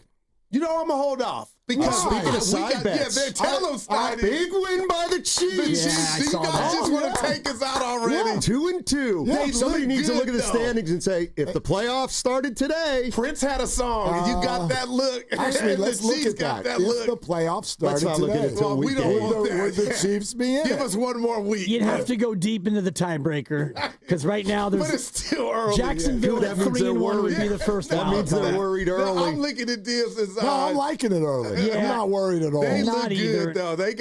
You know, I'm going to hold off. Because speaking of side bets, tell them, Steiny. Big win by the Chiefs. You guys just want to take us out already. 2-2. Yeah, somebody needs to look at the standings and say, if the playoffs started today. Prince had a song, and you got that look. Actually, let's look at that. If the playoffs started today, we don't want that. Would the Chiefs be in? Give us one more week. You'd have to go deep into the tiebreaker, because right now there's. But it's still early. Jacksonville at 3-1 would be the first. That means they're worried early. I'm looking at this as I'm liking it early. I'm not worried at all. They Not look either. good, though. They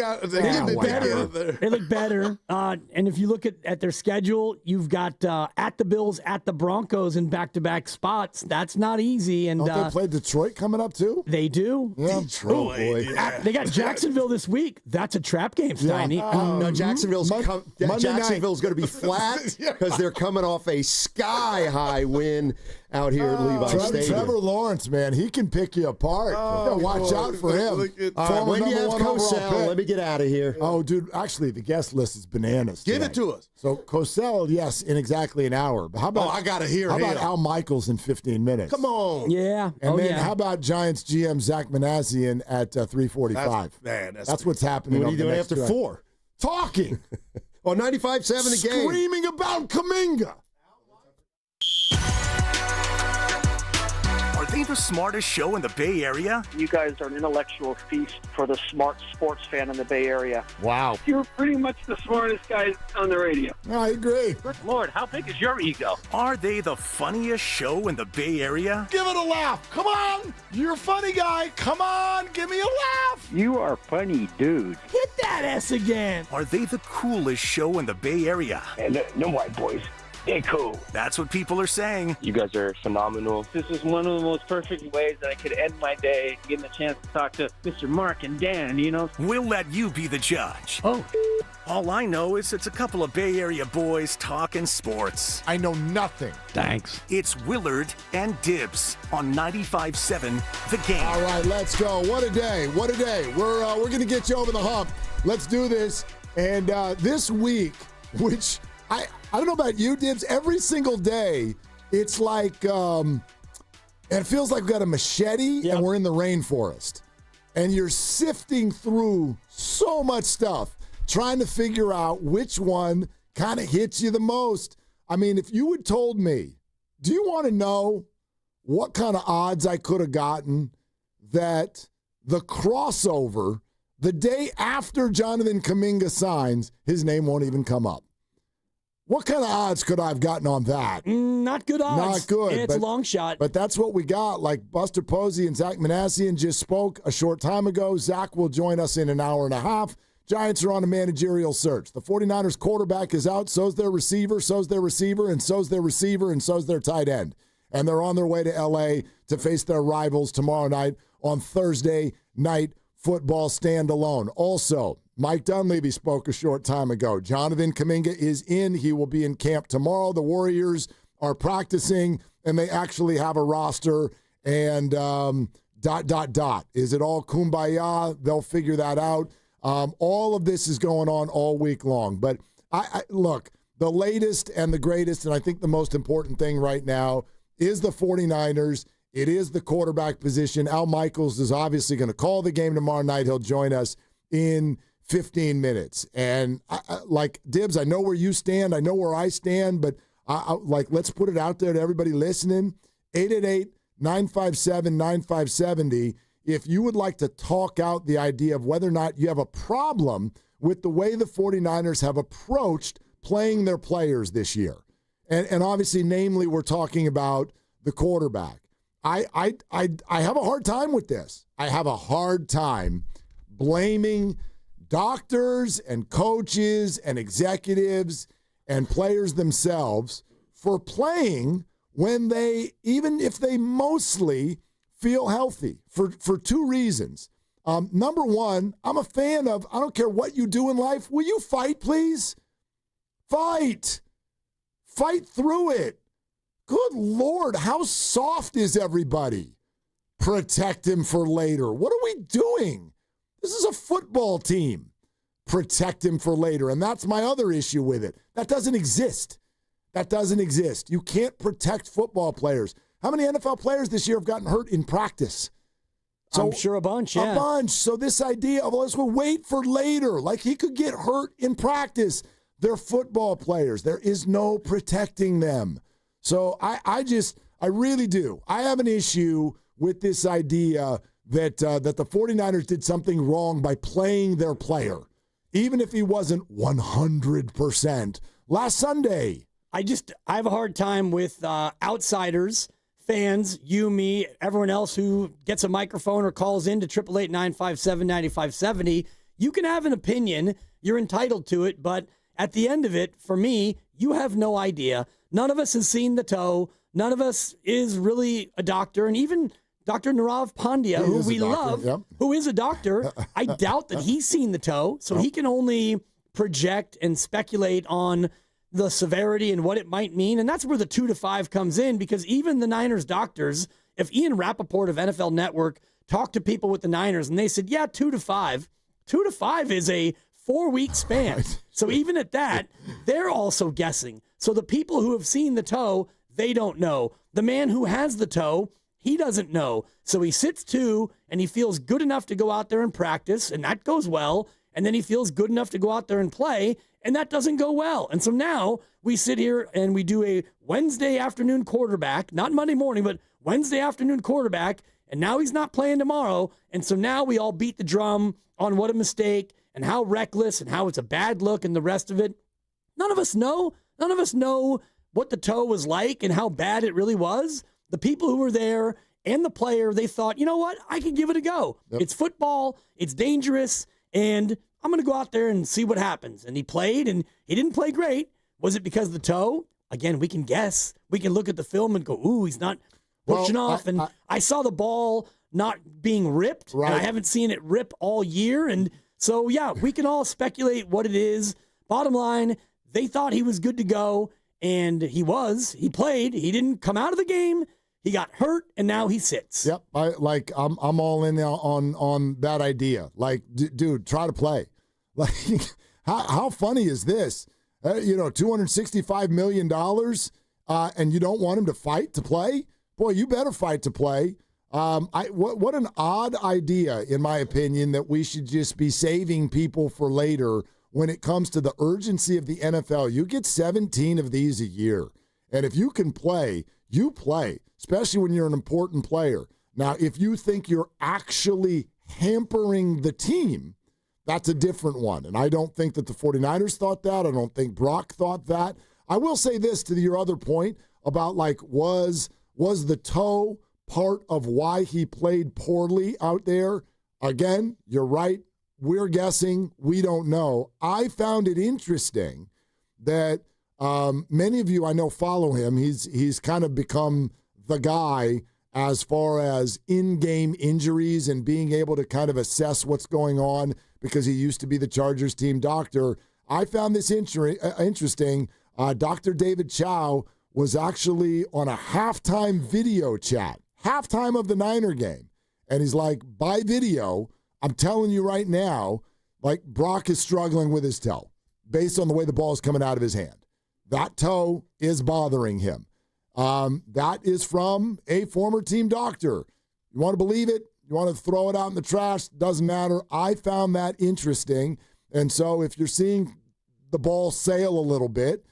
look better. They look better. And if you look at their schedule, you've got at the Bills, at the Broncos in back-to-back spots. That's not easy. And Don't they play Detroit coming up, too? They do. Yeah. Detroit. Oh, boy. Yeah. They got Jacksonville this week. That's a trap game, Steiny. No, Jacksonville's Jacksonville's going to be flat because they're coming off a sky-high win out here at Levi Stadium. Trevor Lawrence, man, he can pick you apart. Watch out for him. When do you have Cosell? Let me get out of here. Oh, dude, actually, the guest list is bananas. Give it to us. So Cosell, yes, in exactly an hour. But how about? I gotta hear How him. about Al Michaels in 15 minutes? Come on. Yeah. And then how about Giants GM Zach Manassian at 3:45? That's what's happening. What are you doing after 4? Talking. On 95.7 the game. Screaming about Kuminga. Are they the smartest show in the Bay Area? You guys are an intellectual feast for the smart sports fan in the Bay Area. Wow. You're pretty much the smartest guys on the radio. I agree. Good Lord, how big is your ego? Are they the funniest show in the Bay Area? Give it a laugh. Come on. You're a funny guy. Come on. Give me a laugh. You are funny, dude. Hit that S again. Are they the coolest show in the Bay Area? And no white boys. They're cool. That's what people are saying. You guys are phenomenal. This is one of the most perfect ways that I could end my day, getting a chance to talk to Mr. Mark and Dan, you know? We'll let you be the judge. Oh. All I know is it's a couple of Bay Area boys talking sports. I know nothing. Thanks. It's Willard and Dibs on 95.7 The Game. All right, let's go. What a day. What a day. We're going to get you over the hump. Let's do this. And this week, which I don't know about you, Dibs, every single day, it's like, and it feels like we've got a machete and we're in the rainforest. And you're sifting through so much stuff, trying to figure out which one kind of hits you the most. I mean, if you had told me, do you want to know what kind of odds I could have gotten that the crossover, the day after Jonathan Kaminga signs, his name won't even come up? What kind of odds could I have gotten on that? Not good odds. Not good. It's a long shot. But that's what we got. Like Buster Posey and Zach Manassian just spoke a short time ago. Zach will join us in an hour and a half. Giants are on a managerial search. The 49ers quarterback is out. So's their receiver, so's their receiver, and so's their receiver, and so's their tight end. And they're on their way to L.A. to face their rivals tomorrow night on Thursday Night Football standalone. Also, Mike Dunleavy spoke a short time ago. Jonathan Kaminga is in. He will be in camp tomorrow. The Warriors are practicing, and they actually have a roster. And ... Is it all kumbaya? They'll figure that out. All of this is going on all week long. But I look, the latest and the greatest, and I think the most important thing right now is the 49ers. It is the quarterback position. Al Michaels is obviously going to call the game tomorrow night. He'll join us in 15 minutes. And like Dibs, I know where you stand. I know where I stand, but let's put it out there to everybody listening. 888-957-9570. If you would like to talk out the idea of whether or not you have a problem with the way the 49ers have approached playing their players this year. And obviously, namely, we're talking about the quarterback. I have a hard time with this. I have a hard time blaming doctors and coaches and executives and players themselves for playing when they, even if they mostly feel healthy, for two reasons. Number one, I'm a fan of, I don't care what you do in life. Will you fight, please? Fight. Fight through it. Good Lord, how soft is everybody? Protect him for later. What are we doing? This is a football team. Protect him for later. And that's my other issue with it. That doesn't exist. That doesn't exist. You can't protect football players. How many NFL players this year have gotten hurt in practice? So, I'm sure a bunch, yeah. A bunch. So this idea of, let's wait for later, like he could get hurt in practice. They're football players. There is no protecting them. So I really do. I have an issue with this idea that the 49ers did something wrong by playing their player, even if he wasn't 100% last Sunday. I have a hard time with outsiders fans, you, me, everyone else who gets a microphone or calls in to 888-957-9570, you can have an opinion. You're entitled to it. But at the end of it, for me, you have no idea. None of us has seen the toe. None of us is really a doctor. And even Dr. Nirav Pandya, who we love, who is a doctor, I doubt that he's seen the toe. So he can only project and speculate on the severity and what it might mean. And that's where the 2 to 5 comes in, because even the Niners doctors, if Ian Rappaport of NFL Network talked to people with the Niners and they said, 2 to 5 is a 4-week span. Right. So even at that, they're also guessing. So the people who have seen the toe, they don't know. The man who has the toe, he doesn't know. So he sits 2 and he feels good enough to go out there and practice, and that goes well. And then he feels good enough to go out there and play, and that doesn't go well. And so now we sit here and we do a Wednesday afternoon quarterback, not Monday morning, but Wednesday afternoon quarterback, and now he's not playing tomorrow. And so now we all beat the drum on what a mistake and how reckless and how it's a bad look and the rest of it. None of us know. None of us know what the toe was like and how bad it really was. The people who were there and the player, they thought, you know what? I can give it a go. Yep. It's football. It's dangerous. And I'm going to go out there and see what happens. And he played, and he didn't play great. Was it because of the toe? Again, we can guess. We can look at the film and go, ooh, he's not pushing off. I saw the ball not being ripped, right. And I haven't seen it rip all year. And so, yeah, we can all speculate what it is. Bottom line, they thought he was good to go, and he was. He played. He didn't come out of the game. He got hurt, and now he sits. Yep, I'm all in now on that idea. Like, dude, try to play. Like, how funny is this? $265 million, and you don't want him to fight to play? Boy, you better fight to play. What an odd idea, in my opinion, that we should just be saving people for later when it comes to the urgency of the NFL. You get 17 of these a year, and if you can play, you play, especially when you're an important player. Now, if you think you're actually hampering the team, that's a different one. And I don't think that the 49ers thought that. I don't think Brock thought that. I will say this to your other point about, like, was the toe part of why he played poorly out there? Again, you're right. We're guessing. We don't know. I found it interesting that many of you I know follow him. He's kind of become the guy as far as in-game injuries and being able to kind of assess what's going on, because he used to be the Chargers team doctor. I found this interesting. Dr. David Chow was actually on a halftime video chat, halftime of the Niner game. And he's like, by video, I'm telling you right now, like, Brock is struggling with his toe based on the way the ball is coming out of his hand. That toe is bothering him. That is from a former team doctor. You want to believe it? You want to throw it out in the trash? Doesn't matter. I found that interesting. And so if you're seeing the ball sail a little bit,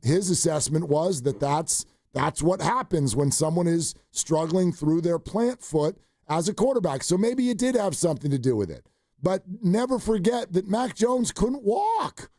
his assessment was that that's what happens when someone is struggling through their plant foot as a quarterback. So maybe it did have something to do with it. But never forget that Mac Jones couldn't walk.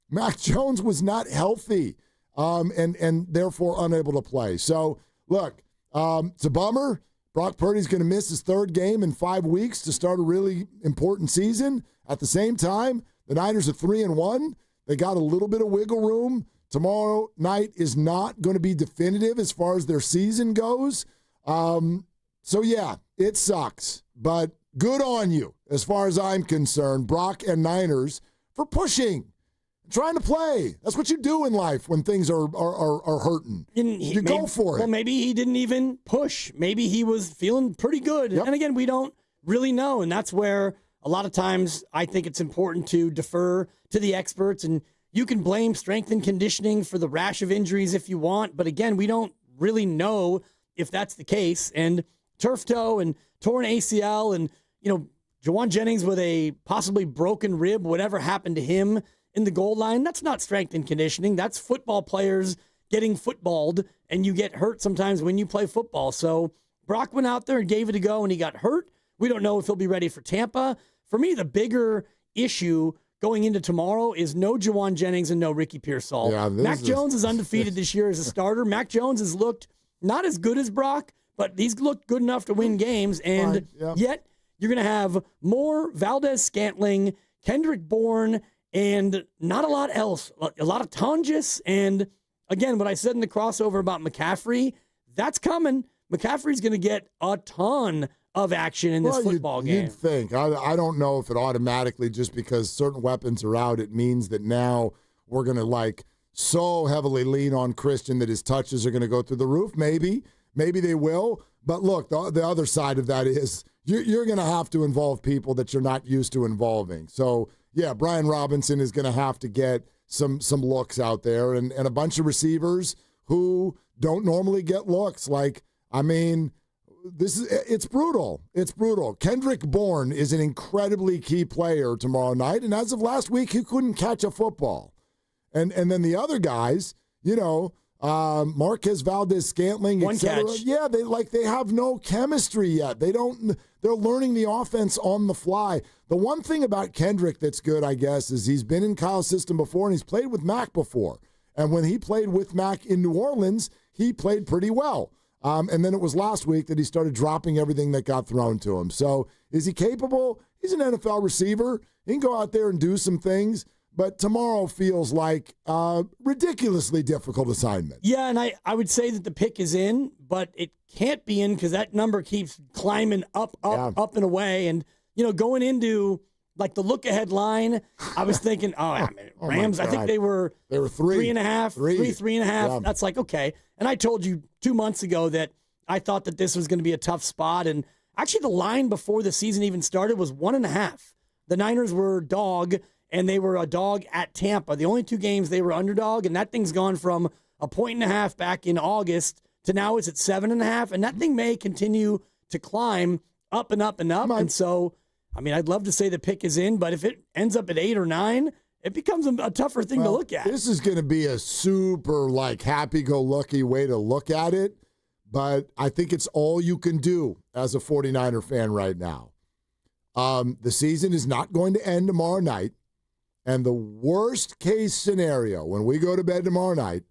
Mac Jones was not healthy and therefore unable to play. So, look, it's a bummer. Brock Purdy's going to miss his 3rd game in 5 weeks to start a really important season. At the same time, the Niners are 3-1. They got a little bit of wiggle room. Tomorrow night is not going to be definitive as far as their season goes. So, yeah, it sucks. But good on you, as far as I'm concerned, Brock and Niners, for pushing. Trying to play. That's what you do in life when things are hurting. You go for it. Well, maybe he didn't even push. Maybe he was feeling pretty good. Yep. And again, we don't really know. And that's where a lot of times I think it's important to defer to the experts. And you can blame strength and conditioning for the rash of injuries if you want. But again, we don't really know if that's the case. And turf toe and torn ACL and, Juwan Jennings with a possibly broken rib, whatever happened to him in the goal line, that's not strength and conditioning. That's football players getting footballed, and you get hurt sometimes when you play football. So Brock went out there and gave it a go, and he got hurt. We don't know if he'll be ready for Tampa. For me, the bigger issue going into tomorrow is no Juwan Jennings and no Ricky Pearsall. Yeah, Mac Jones is undefeated this year as a starter. Mac Jones has looked not as good as Brock, but he's looked good enough to win games. And yet you're going to have Moore, Valdez-Scantling, Kendrick Bourne, and not a lot else. A lot of Tonjes. And again, what I said in the crossover about McCaffrey, that's coming. McCaffrey's going to get a ton of action in this football game. You'd think. I don't know if it automatically, just because certain weapons are out, it means that now we're going to so heavily lean on Christian that his touches are going to go through the roof. Maybe they will. But look, the other side of that is you're going to have to involve people that you're not used to involving. So, yeah, Brian Robinson is going to have to get some looks out there, and a bunch of receivers who don't normally get looks. It's brutal. It's brutal. Kendrick Bourne is an incredibly key player tomorrow night, and as of last week, he couldn't catch a football. And then the other guys, Marquez Valdez-Scantling, one etc. catch. Yeah, they have no chemistry yet. They're learning the offense on the fly. The one thing about Kendrick that's good, I guess, is he's been in Kyle's system before, and he's played with Mac before. And when he played with Mac in New Orleans, he played pretty well. And then it was last week that he started dropping everything that got thrown to him. So is he capable? He's an NFL receiver. He can go out there and do some things. But tomorrow feels like a ridiculously difficult assignment. Yeah, and I would say that the pick is in, but it can't be in because that number keeps climbing up and away. And, going into the look-ahead line, I was thinking, Rams, I think they were 3.5, 3.5. Yeah. That's okay. And I told you 2 months ago that I thought that this was going to be a tough spot. And actually the line before the season even started was 1.5. The Niners were dog, and they were a dog at Tampa. The only 2 games they were underdog, and that thing's gone from 1.5 back in August to now it's at 7.5. And that thing may continue to climb up and up and up. And so, I'd love to say the pick is in, but if it ends up at 8 or 9, it becomes a tougher thing to look at. This is going to be a super happy-go-lucky way to look at it, but I think it's all you can do as a 49er fan right now. The season is not going to end tomorrow night, and the worst-case scenario when we go to bed tomorrow night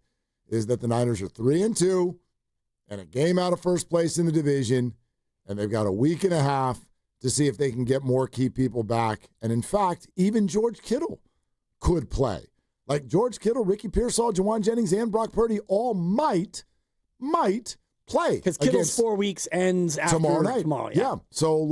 is that the Niners are 3-2 and a game out of first place in the division, and they've got a week and a half to see if they can get more key people back. And in fact, even George Kittle could play. George Kittle, Ricky Pearsall, Jawan Jennings, and Brock Purdy all might play. Because Kittle's 4 weeks ends after tomorrow night. Tomorrow, yeah. So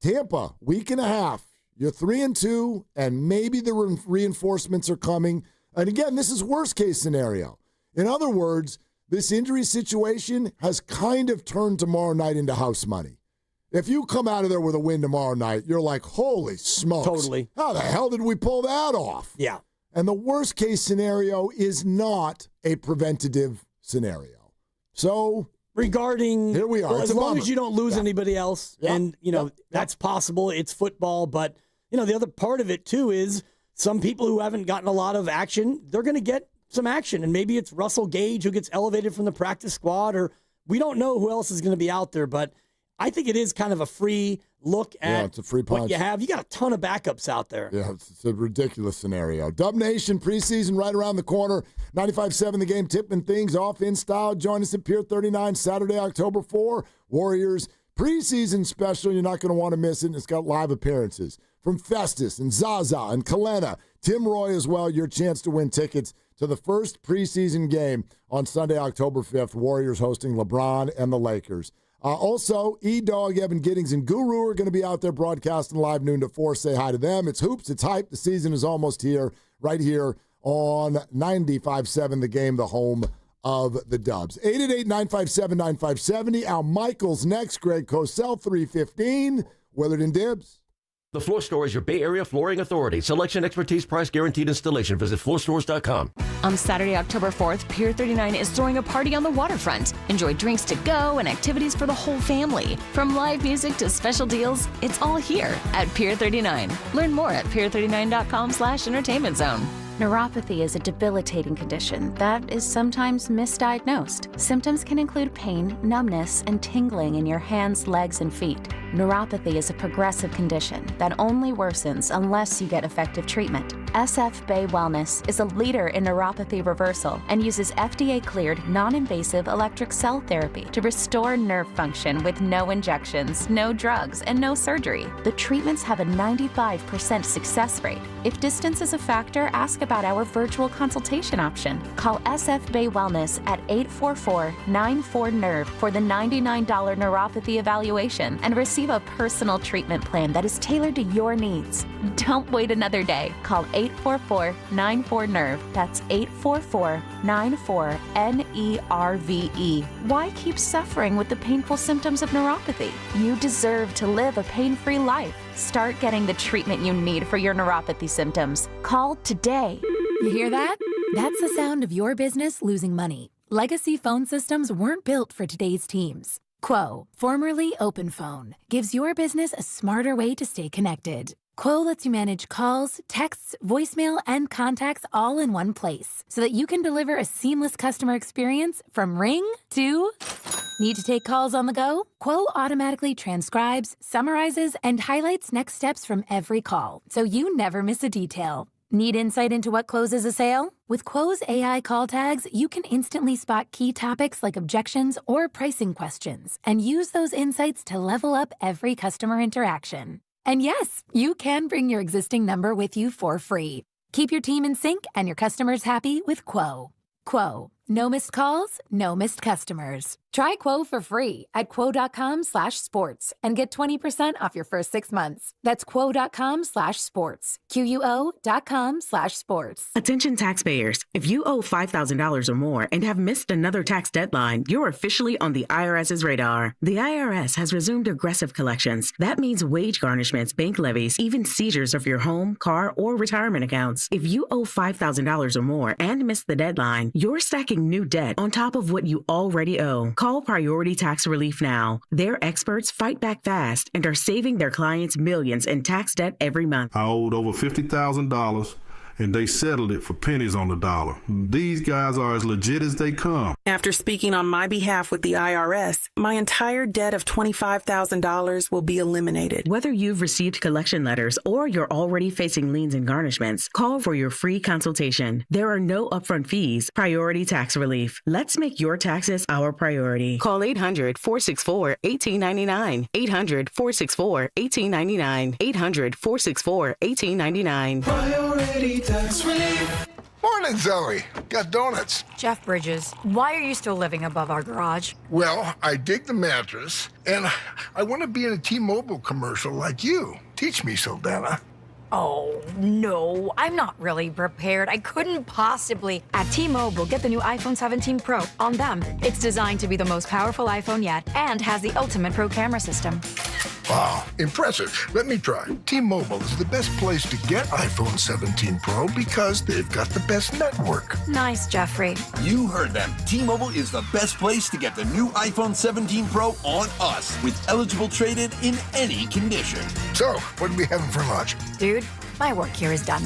Tampa, week and a half, you're 3-2, and maybe the reinforcements are coming. And again, this is worst case scenario. In other words, this injury situation has kind of turned tomorrow night into house money. If you come out of there with a win tomorrow night, you're like, holy smokes. Totally. How the hell did we pull that off? Yeah. And the worst case scenario is not a preventative scenario. So regarding here we are. Well, as long as you don't lose anybody else, and that's possible. It's football, but the other part of it too is some people who haven't gotten a lot of action, they're going to get some action, and maybe it's Russell Gage who gets elevated from the practice squad, or we don't know who else is going to be out there, but I think it is kind of a free look at it's a free punch. What you have. You got a ton of backups out there. Yeah, it's a ridiculous scenario. Dub Nation preseason right around the corner. 95.7 The Game, tipping things off in style. Join us at Pier 39 Saturday, October 4. Warriors preseason special. You're not going to want to miss it. And it's got live appearances from Festus and Zaza and Kalena. Tim Roy as well. Your chance to win tickets to the first preseason game on Sunday, October 5th. Warriors hosting LeBron and the Lakers. Also, E-Dog, Evan Giddings, and Guru are going to be out there broadcasting live noon to 4. Say hi to them. It's hoops. It's hype. The season is almost here, right here on 95.7 The Game, the home of the Dubs. 888-957-9570. Al Michaels next. Greg Cosell, 315. Willard and Dibs. The Floor Store is your Bay Area flooring authority. Selection, expertise, price, guaranteed installation. Visit floorstores.com. On Saturday, October 4th, Pier 39 is throwing a party on the waterfront. Enjoy drinks to go and activities for the whole family. From live music to special deals, it's all here at Pier 39. Learn more at pier39.com/entertainment zone. Neuropathy is a debilitating condition that is sometimes misdiagnosed. Symptoms can include pain, numbness, and tingling in your hands, legs, and feet. Neuropathy is a progressive condition that only worsens unless you get effective treatment. SF Bay Wellness is a leader in neuropathy reversal and uses FDA-cleared, non-invasive electric cell therapy to restore nerve function with no injections, no drugs, and no surgery. The treatments have a 95% success rate. If distance is a factor, ask about our virtual consultation option. Call SF Bay Wellness at 844-94-NERVE for the $99 neuropathy evaluation and receive a personal treatment plan that is tailored to your needs. Don't wait another day. Call 844-94-NERVE. That's 844-94-NERVE. Why keep suffering with the painful symptoms of neuropathy? You deserve to live a pain-free life. Start getting the treatment you need for your neuropathy symptoms. Call today. You hear that? That's the sound of your business losing money. Legacy phone systems weren't built for today's teams. Quo, formerly OpenPhone, gives your business a smarter way to stay connected. Quo lets you manage calls, texts, voicemail, and contacts all in one place so that you can deliver a seamless customer experience from ring to... Need to take calls on the go? Quo automatically transcribes, summarizes, and highlights next steps from every call, so you never miss a detail. Need insight into what closes a sale? With Quo's AI call tags, you can instantly spot key topics like objections or pricing questions and use those insights to level up every customer interaction. And yes, you can bring your existing number with you for free. Keep your team in sync and your customers happy with Quo. Quo. No missed calls, no missed customers. Try Quo for free at quo.com/sports and get 20% off your first 6 months. That's quo.com/sports. QUO.com/sports. Attention taxpayers. If you owe $5,000 or more and have missed another tax deadline, you're officially on the IRS's radar. The IRS has resumed aggressive collections. That means wage garnishments, bank levies, even seizures of your home, car, or retirement accounts. If you owe $5,000 or more and missed the deadline, you're stacking new debt on top of what you already owe. Call Priority Tax Relief now. Their experts fight back fast and are saving their clients millions in tax debt every month. I owed over $50,000 and they settled it for pennies on the dollar. These guys are as legit as they come. After speaking on my behalf with the IRS, my entire debt of $25,000 will be eliminated. Whether you've received collection letters or you're already facing liens and garnishments, call for your free consultation. There are no upfront fees. Priority Tax Relief. Let's make your taxes our priority. Call 800-464-1899. 800-464-1899. 800-464-1899. Priority Tax Relief. Morning, Zoe. Got donuts. Jeff Bridges, why are you still living above our garage? Well, I dig the mattress, and I want to be in a T-Mobile commercial like you. Teach me, Saldana. Oh, no, I'm not really prepared. I couldn't possibly. At T-Mobile, get the new iPhone 17 Pro on them. It's designed to be the most powerful iPhone yet and has the ultimate pro camera system. Wow, impressive. Let me try. T-Mobile is the best place to get iPhone 17 Pro because they've got the best network. Nice, Jeffrey. You heard them. T-Mobile is the best place to get the new iPhone 17 Pro on us with eligible trade-in in any condition. So, what are we having for lunch? Dude, my work here is done.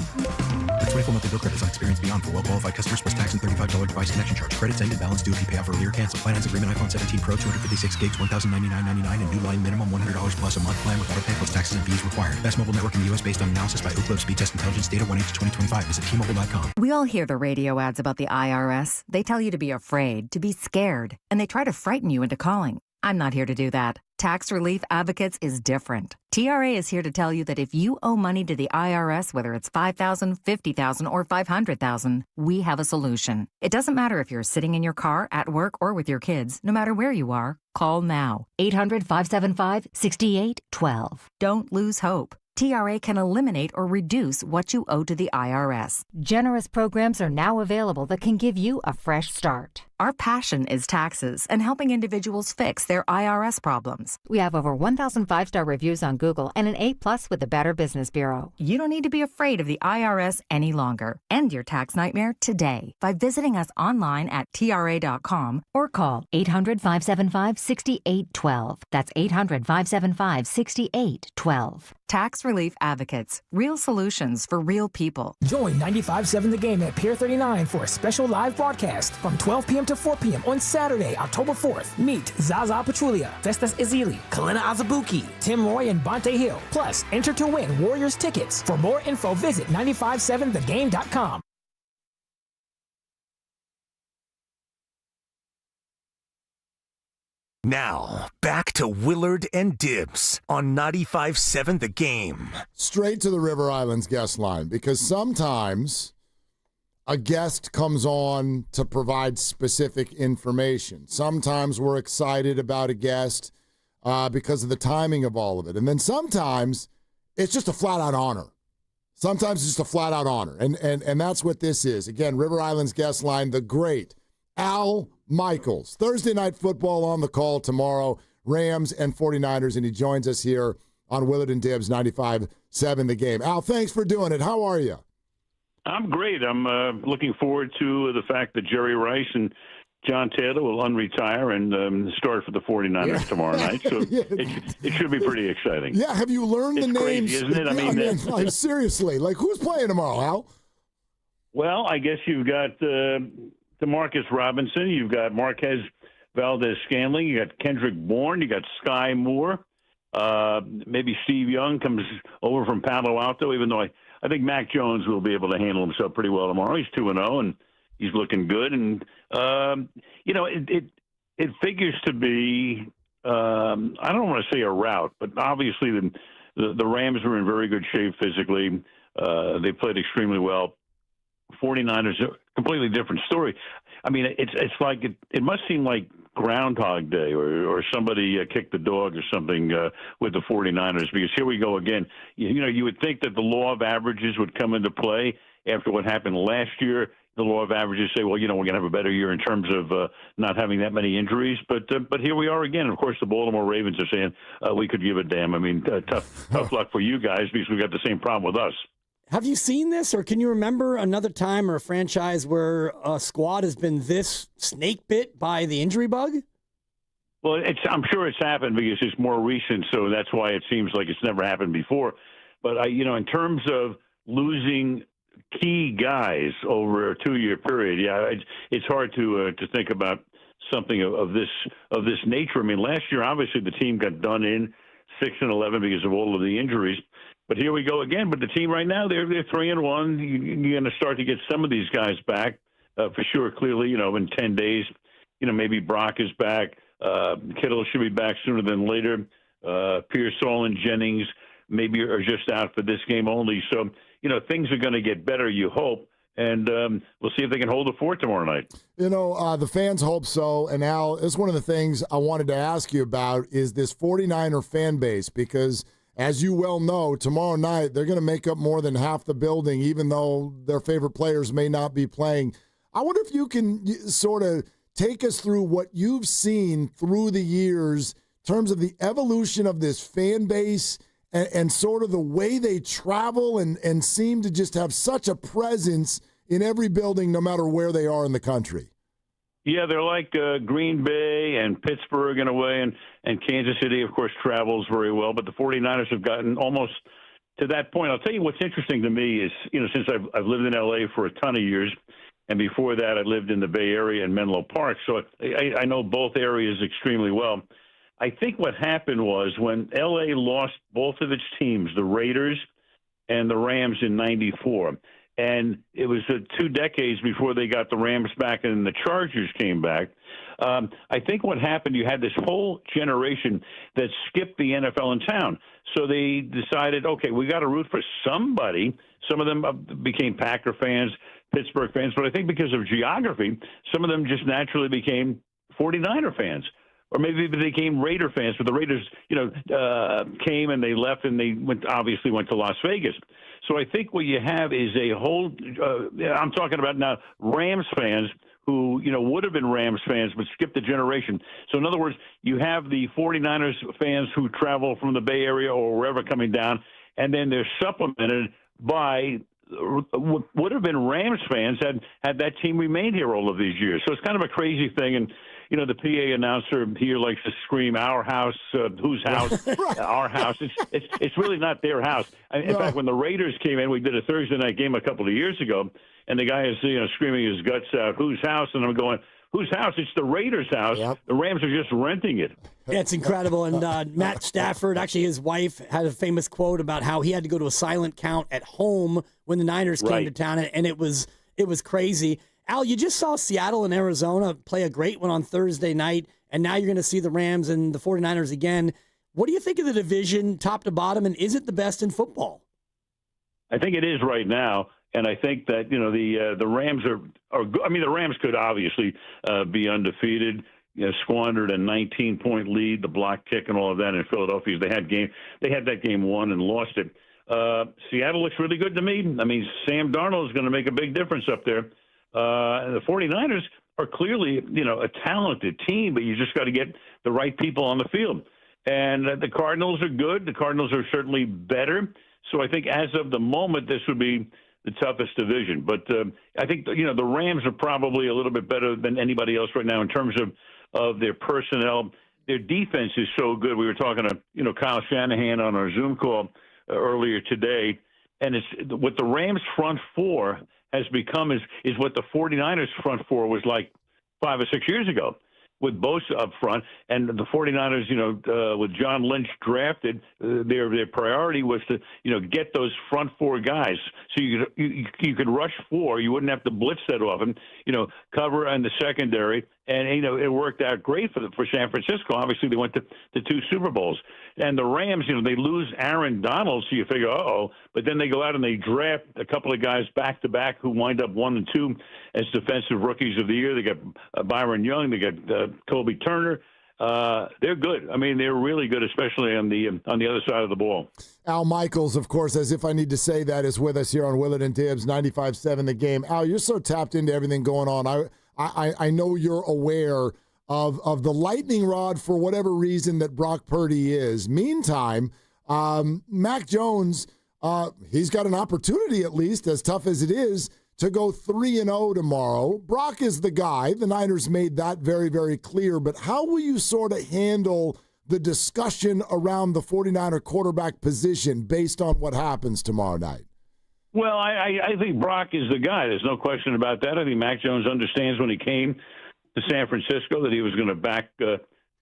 24 monthly bill credits on experience beyond for well-qualified customers plus tax and $35 device connection charge. Credits end and balance due if you pay off earlier. Cancel. Finance agreement iPhone 17 Pro 256 gigs, $1,099.99 and new line minimum $100 plus a month plan with auto pay plus taxes and fees required. Best mobile network in the U.S. based on analysis by Ookla Speed Test Intelligence data 1/8/2025. Visit T-Mobile.com. We all hear the radio ads about the IRS. They tell you to be afraid, to be scared, and they try to frighten you into calling. I'm not here to do that. Tax Relief Advocates is different. TRA is here to tell you that if you owe money to the IRS, whether it's $5,000, $50,000, or $500,000, we have a solution. It doesn't matter if you're sitting in your car, at work, or with your kids. No matter where you are, call now. 800-575-6812. Don't lose hope. TRA can eliminate or reduce what you owe to the IRS. Generous programs are now available that can give you a fresh start. Our passion is taxes and helping individuals fix their IRS problems. We have over 1,000 5-star reviews on Google and an A+ with the Better Business Bureau. You don't need to be afraid of the IRS any longer. End your tax nightmare today by visiting us online at TRA.com or call 800-575-6812. That's 800-575-6812. Tax Relief Advocates. Real solutions for real people. Join 95.7 The Game at Pier 39 for a special live broadcast from 12 p.m. to 4 p.m. on Saturday, October 4th. Meet Zaza Pachulia, Festus Ezeli, Kalina Azabuki, Tim Roy, and Bonte Hill. Plus, enter to win Warriors tickets. For more info, visit 957thegame.com. Now, back to Willard and Dibs on 95.7 The Game. Straight to the River Islands guest line, because sometimes a guest comes on to provide specific information. Sometimes we're excited about a guest because of the timing of all of it. And then sometimes it's just a flat-out honor. Sometimes it's just a flat-out honor. And that's what this is. Again, River Islands guest line, the great Al Michaels. Thursday Night Football on the call tomorrow, Rams and 49ers, and he joins us here on Willard and Dibs 95.7 The Game. Al, thanks for doing it. How are you? I'm great. I'm looking forward to the fact that Jerry Rice and John Taylor will unretire and start for the 49ers tomorrow night. So it should be pretty exciting. Yeah, have you learned the names? Crazy, isn't it? I mean, like, seriously, like who's playing tomorrow, Al? Well, I guess you've got DeMarcus Robinson, you've got Marquez Valdez-Scantling, you got Kendrick Bourne, you got Sky Moore, maybe Steve Young comes over from Palo Alto, even though I think Mac Jones will be able to handle himself pretty well tomorrow. He's 2-0, and he's looking good. And, it figures to be, I don't want to say a rout, but obviously the Rams are in very good shape physically. They played extremely well. 49ers are a completely different story. I mean, it's like it must seem like Groundhog Day or somebody kicked the dog or something with the 49ers, because here we go again. You would think that the law of averages would come into play after what happened last year. The law of averages say, well, we're going to have a better year in terms of not having that many injuries. But here we are again. Of course, the Baltimore Ravens are saying we could give a damn. I mean, tough luck for you guys, because we got the same problem with us. Have you seen this, or can you remember another time or a franchise where a squad has been this snake bit by the injury bug? Well, I'm sure it's happened because it's more recent, so that's why it seems like it's never happened before. But in terms of losing key guys over a 2-year period, it's hard to think about something of this nature. I mean, last year obviously the team got done in 6-11 because of all of the injuries. But here we go again. But the team right now, they're 3-1. You're going to start to get some of these guys back for sure. Clearly, in 10 days, maybe Brock is back. Kittle should be back sooner than later. Pearsall and Jennings maybe are just out for this game only. So, things are going to get better, you hope. And we'll see if they can hold the fort tomorrow night. The fans hope so. And Al, it's one of the things I wanted to ask you about is this 49er fan base, because as you well know, tomorrow night they're going to make up more than half the building, even though their favorite players may not be playing. I wonder if you can sort of take us through what you've seen through the years in terms of the evolution of this fan base and sort of the way they travel and seem to just have such a presence in every building, no matter where they are in the country. Yeah, they're like Green Bay and Pittsburgh in a way, and Kansas City, of course, travels very well. But the 49ers have gotten almost to that point. I'll tell you what's interesting to me is, since I've lived in L.A. for a ton of years, and before that I lived in the Bay Area in Menlo Park, so I know both areas extremely well. I think what happened was when L.A. lost both of its teams, the Raiders and the Rams in '94, and it was 2 decades before they got the Rams back and the Chargers came back. I think what happened, you had this whole generation that skipped the NFL in town. So they decided, okay, we got to root for somebody. Some of them became Packer fans, Pittsburgh fans, but I think because of geography, some of them just naturally became 49er fans. Or maybe they became Raider fans, but the Raiders, came and they left and they obviously went to Las Vegas. So I think what you have is a whole, I'm talking about now Rams fans who, would have been Rams fans but skipped a generation. So in other words, you have the 49ers fans who travel from the Bay Area or wherever coming down, and then they're supplemented by would have been Rams fans had that team remained here all of these years. So it's kind of a crazy thing. And, the PA announcer here likes to scream, our house, whose house, our house. It's really not their house. In fact, when the Raiders came in, we did a Thursday night game a couple of years ago, and the guy is, screaming his guts out, whose house? And I'm going, whose house? It's the Raiders' house. The Rams are just renting it. Yeah, it's incredible. And Matt Stafford, actually his wife, had a famous quote about how he had to go to a silent count at home when the Niners came to town, and it was crazy. Al, you just saw Seattle and Arizona play a great one on Thursday night, and now you're going to see the Rams and the 49ers again. What do you think of the division top to bottom, and is it the best in football? I think it is right now, and I think that the Rams are good. I mean, the Rams could obviously be undefeated. Squandered a 19-point lead, the block kick, and all of that in Philadelphia. They had that game won and lost it. Seattle looks really good to me. I mean, Sam Darnold is going to make a big difference up there. The 49ers are clearly, a talented team, but you just got to get the right people on the field. And the Cardinals are good. The Cardinals are certainly better. So I think as of the moment, this would be the toughest division. But I think, the Rams are probably a little bit better than anybody else right now in terms of their personnel. Their defense is so good. We were talking to, Kyle Shanahan on our Zoom call earlier today. And it's what the Rams front four has become is what the 49ers front four was like 5 or 6 years ago, with Bosa up front. And the 49ers, with John Lynch drafted, their priority was to, get those front four guys. So you could rush four. You wouldn't have to blitz that often, cover in the secondary. And, it worked out great for San Francisco. Obviously, they went to 2 Super Bowls. And the Rams, they lose Aaron Donald, so you figure, but then they go out and they draft a couple of guys back-to-back who wind up 1 and 2 as defensive rookies of the year. They got Byron Young. They got Kobe Turner. They're good. I mean, they're really good, especially on the other side of the ball. Al Michaels, of course, as if I need to say that, is with us here on Willard and Dibs, 95.7 The Game. Al, you're so tapped into everything going on. I know you're aware of the lightning rod for whatever reason that Brock Purdy is. Meantime, Mac Jones, he's got an opportunity, at least, as tough as it is, to go 3-0 tomorrow. Brock is the guy. The Niners made that very, very clear. But how will you sort of handle the discussion around the 49er quarterback position based on what happens tomorrow night? Well, I think Brock is the guy. There's no question about that. I think Mac Jones understands when he came to San Francisco that he was going to back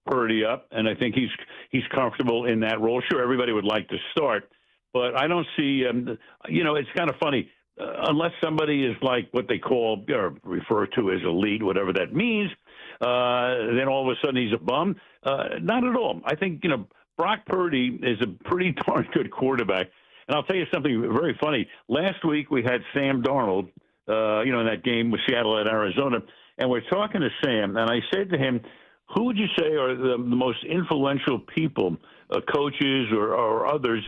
Purdy up, and I think he's comfortable in that role. Sure, everybody would like to start, but I don't see it's kind of funny. Unless somebody is like what they call or refer to as elite, whatever that means, then all of a sudden he's a bum. Not at all. I think, Brock Purdy is a pretty darn good quarterback. And I'll tell you something very funny. Last week we had Sam Darnold, in that game with Seattle at Arizona, and we're talking to Sam, and I said to him, who would you say are the most influential people, coaches or others,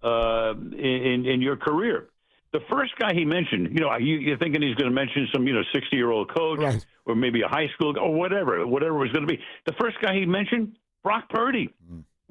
in your career? The first guy he mentioned, you're thinking he's going to mention some, 60-year-old coach or maybe a high school or whatever it was going to be. The first guy he mentioned, Brock Purdy.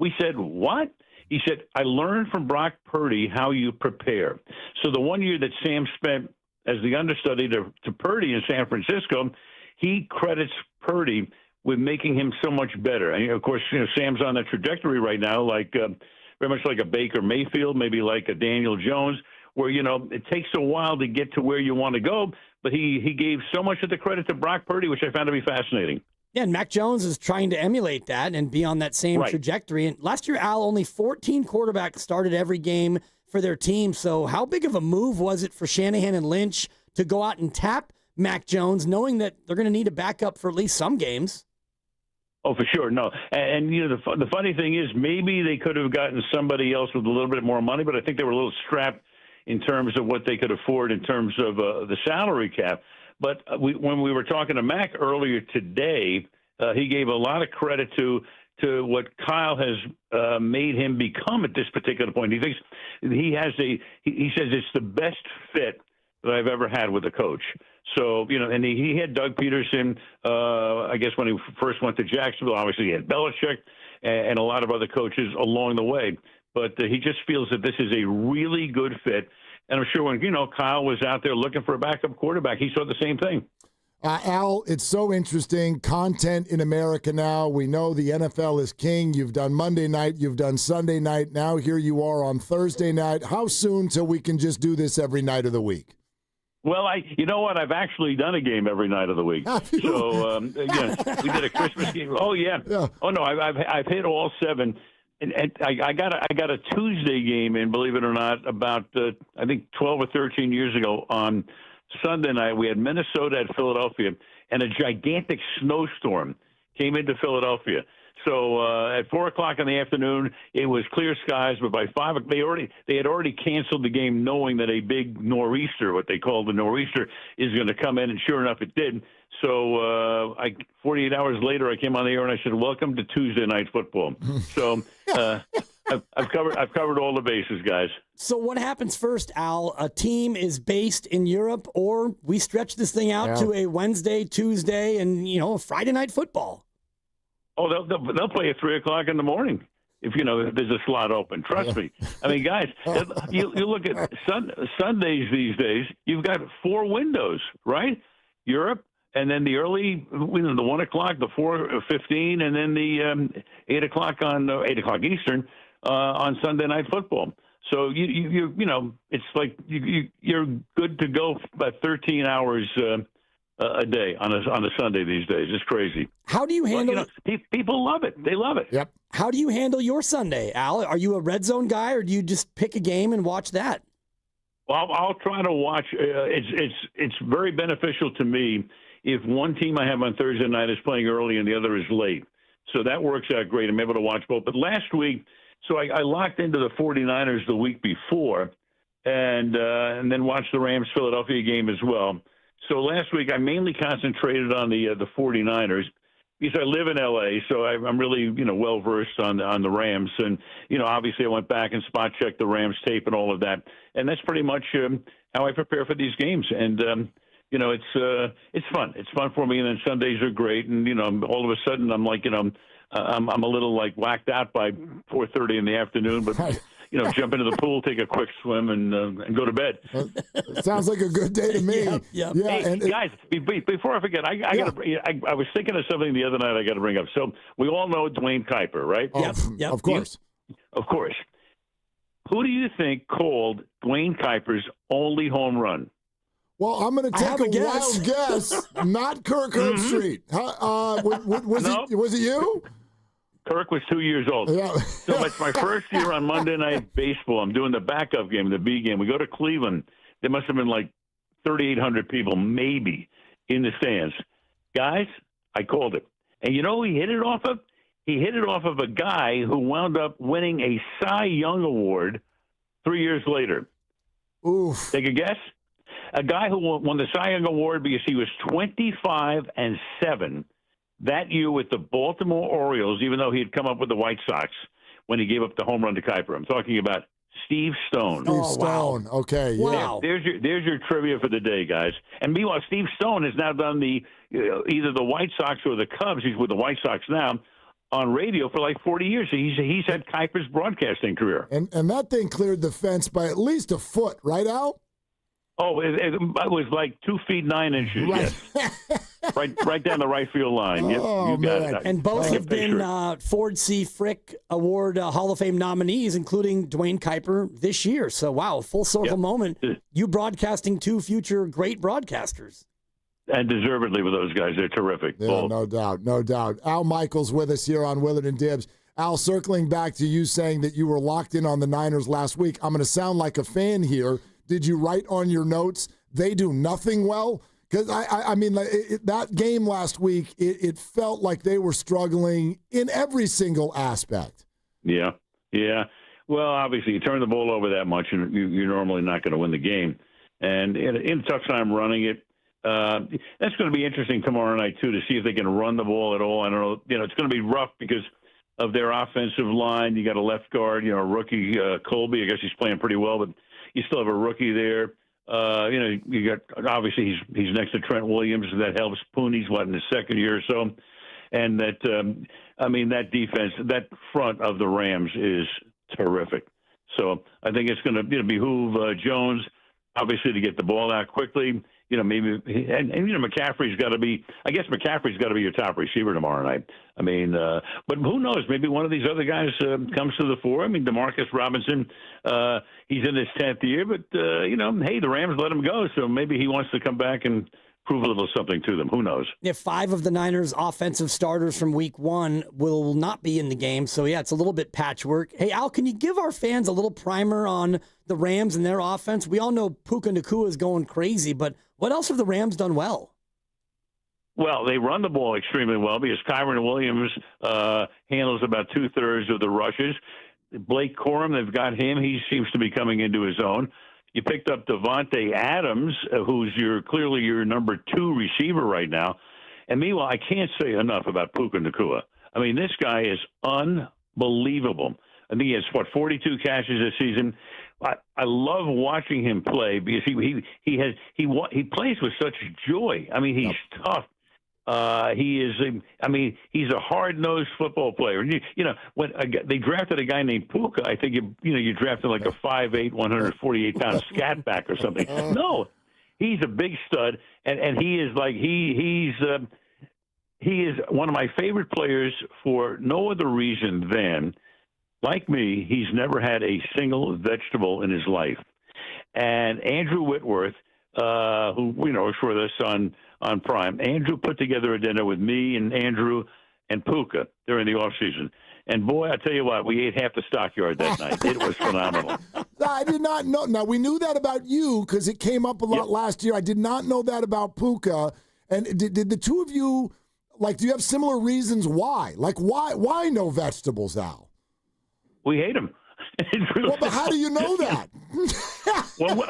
We said, what? He said, I learned from Brock Purdy how you prepare. So the 1 year that Sam spent as the understudy to Purdy in San Francisco, he credits Purdy with making him so much better. And, of course, Sam's on that trajectory right now, like very much like a Baker Mayfield, maybe like a Daniel Jones, where, it takes a while to get to where you want to go. But he gave so much of the credit to Brock Purdy, which I found to be fascinating. Yeah, and Mac Jones is trying to emulate that and be on that same trajectory. And last year, Al, only 14 quarterbacks started every game for their team. So how big of a move was it for Shanahan and Lynch to go out and tap Mac Jones, knowing that they're going to need a backup for at least some games? Oh, for sure. No. And the funny thing is maybe they could have gotten somebody else with a little bit more money, but I think they were a little strapped in terms of what they could afford in terms of the salary cap. But when we were talking to Mac earlier today, he gave a lot of credit to what Kyle has made him become at this particular point. He thinks he says it's the best fit that I've ever had with a coach. So, and he had Doug Peterson, I guess when he first went to Jacksonville. Obviously he had Belichick and a lot of other coaches along the way. But he just feels that this is a really good fit. And I'm sure when, Kyle was out there looking for a backup quarterback, he saw the same thing. Al, it's so interesting. Content in America now. We know the NFL is king. You've done Monday night. You've done Sunday night. Now here you are on Thursday night. How soon till we can just do this every night of the week? Well, you know what? I've actually done a game every night of the week. So, we did a Christmas game. Oh, yeah. Oh, no, I've hit all 7. And I got a Tuesday game in, believe it or not, about, I think 12 or 13 years ago on Sunday night. We had Minnesota at Philadelphia, and a gigantic snowstorm came into Philadelphia. So at 4 o'clock in the afternoon, it was clear skies. But by 5 they had already canceled the game, knowing that a big nor'easter, what they call the nor'easter, is going to come in. And sure enough, it did. So 48 hours later, I came on the air and I said, "Welcome to Tuesday Night Football." So I've covered all the bases, guys. So what happens first, Al? A team is based in Europe, or we stretch this thing out to a Wednesday, Tuesday, and Friday night football. Oh, they'll play at 3 o'clock in the morning if there's a slot open. Trust me. I mean, guys, you look at Sundays these days. You've got 4 windows, right? Europe, and then the early, the 1 o'clock, the 4:15, and then the 8 o'clock on 8 o'clock Eastern on Sunday Night Football. So it's like you're good to go about 13 hours. A day on a Sunday these days. It's crazy. How do you handle it? People love it. They love it. Yep. How do you handle your Sunday, Al? Are you a red zone guy, or do you just pick a game and watch that? Well, I'll try to watch. It's very beneficial to me if one team I have on Thursday night is playing early and the other is late. So that works out great. I'm able to watch both. But last week, so I locked into the 49ers the week before and then watched the Rams-Philadelphia game as well. So last week, I mainly concentrated on the 49ers because I live in L.A., so I'm really, well-versed on the Rams. And, obviously I went back and spot-checked the Rams tape and all of that. And that's pretty much how I prepare for these games. And, it's fun. It's fun for me. And then Sundays are great. And, all of a sudden I'm like, I'm a little, like, whacked out by 4:30 in the afternoon. But, jump into the pool, take a quick swim, and go to bed. Sounds like a good day to me. Yep. Yeah, hey, guys, before I forget, I was thinking of something the other night I got to bring up. So we all know Dwayne Kuiper, right? Yep. Of course. Of course. Who do you think called Dwayne Kuiper's only home run? Well, I'm going to take a wild guess. Not Kirk Herbstreit. Was it you? Kirk was 2 years old. Yeah. So it's my first year on Monday Night Baseball. I'm doing the backup game, the B game. We go to Cleveland. There must have been like 3,800 people, maybe, in the stands. Guys, I called it. And you know who he hit it off of? He hit it off of a guy who wound up winning a Cy Young Award 3 years later. Oof. Take a guess? A guy who won the Cy Young Award because he was 25-7 that year with the Baltimore Orioles, even though he had come up with the White Sox when he gave up the home run to Kuiper. I'm talking about Steve Stone. Stone. Wow. Okay. Yeah. Wow. There's your trivia for the day, guys. And meanwhile, Steve Stone has now done either the White Sox or the Cubs. He's with the White Sox now on radio for like 40 years. So he's had Kuiper's broadcasting career. And that thing cleared the fence by at least a foot, right, Al? Oh, it was like 2 feet 9 inches. Right. Yes. right down the right field line. You got it. And both have been Ford C. Frick Award Hall of Fame nominees, including Dwayne Kuiper this year. So, wow, full circle moment. You broadcasting 2 future great broadcasters. And deservedly with those guys. They're terrific. Yeah, both. no doubt. No doubt. Al Michaels with us here on Willard and Dibs. Al, circling back to you saying that you were locked in on the Niners last week, I'm going to sound like a fan here. Did you write on your notes, they do nothing well? Because, I mean, that game last week, it felt like they were struggling in every single aspect. Yeah. Well, obviously, you turn the ball over that much, and you're normally not going to win the game. And in a tough time running it, that's going to be interesting tomorrow night, too, to see if they can run the ball at all. I don't know. It's going to be rough because of their offensive line. You got a left guard, rookie Colby. I guess he's playing pretty well, but you still have a rookie there. You got obviously he's next to Trent Williams, so that helps. Pooney's in his second year or so, and that that defense, that front of the Rams is terrific. So I think it's going to behoove Jones. obviously, to get the ball out quickly. Maybe and McCaffrey's got to be. I guess McCaffrey's got to be your top receiver tomorrow night. I mean, but who knows? Maybe one of these other guys comes to the fore. I mean, Demarcus Robinson, he's in his 10th year, but hey, the Rams let him go, so maybe he wants to come back and prove a little something to them. Who knows? Yeah, 5 of the Niners' offensive starters from week 1 will not be in the game. So, yeah, it's a little bit patchwork. Hey, Al, can you give our fans a little primer on the Rams and their offense? We all know Puka Nacua is going crazy, but what else have the Rams done well? Well, they run the ball extremely well because Kyron Williams handles about 2/3 of the rushes. Blake Corum, they've got him. He seems to be coming into his own. You picked up Devontae Adams, who's clearly your number 2 receiver right now. And meanwhile, I can't say enough about Puka Nacua. I mean, this guy is unbelievable. I think he has, 42 catches this season. I love watching him play because he plays with such joy. I mean, he's tough. He's a hard-nosed football player. When they drafted a guy named Puka, I think you drafted like a 5'8", 148-pound scat back or something. No, he's a big stud, and he is like he is one of my favorite players for no other reason than, like me, he's never had a single vegetable in his life. And Andrew Whitworth, who is with us on Prime, Andrew put together a dinner with me and Andrew and Puka during the off season. And boy, I tell you what, we ate half the stockyard that night. It was phenomenal. I did not know. Now, we knew that about you because it came up a lot last year. I did not know that about Puka. And did the two of you, do you have similar reasons why? Why no vegetables, Al? We hate them. Well, but how do you know that? Well,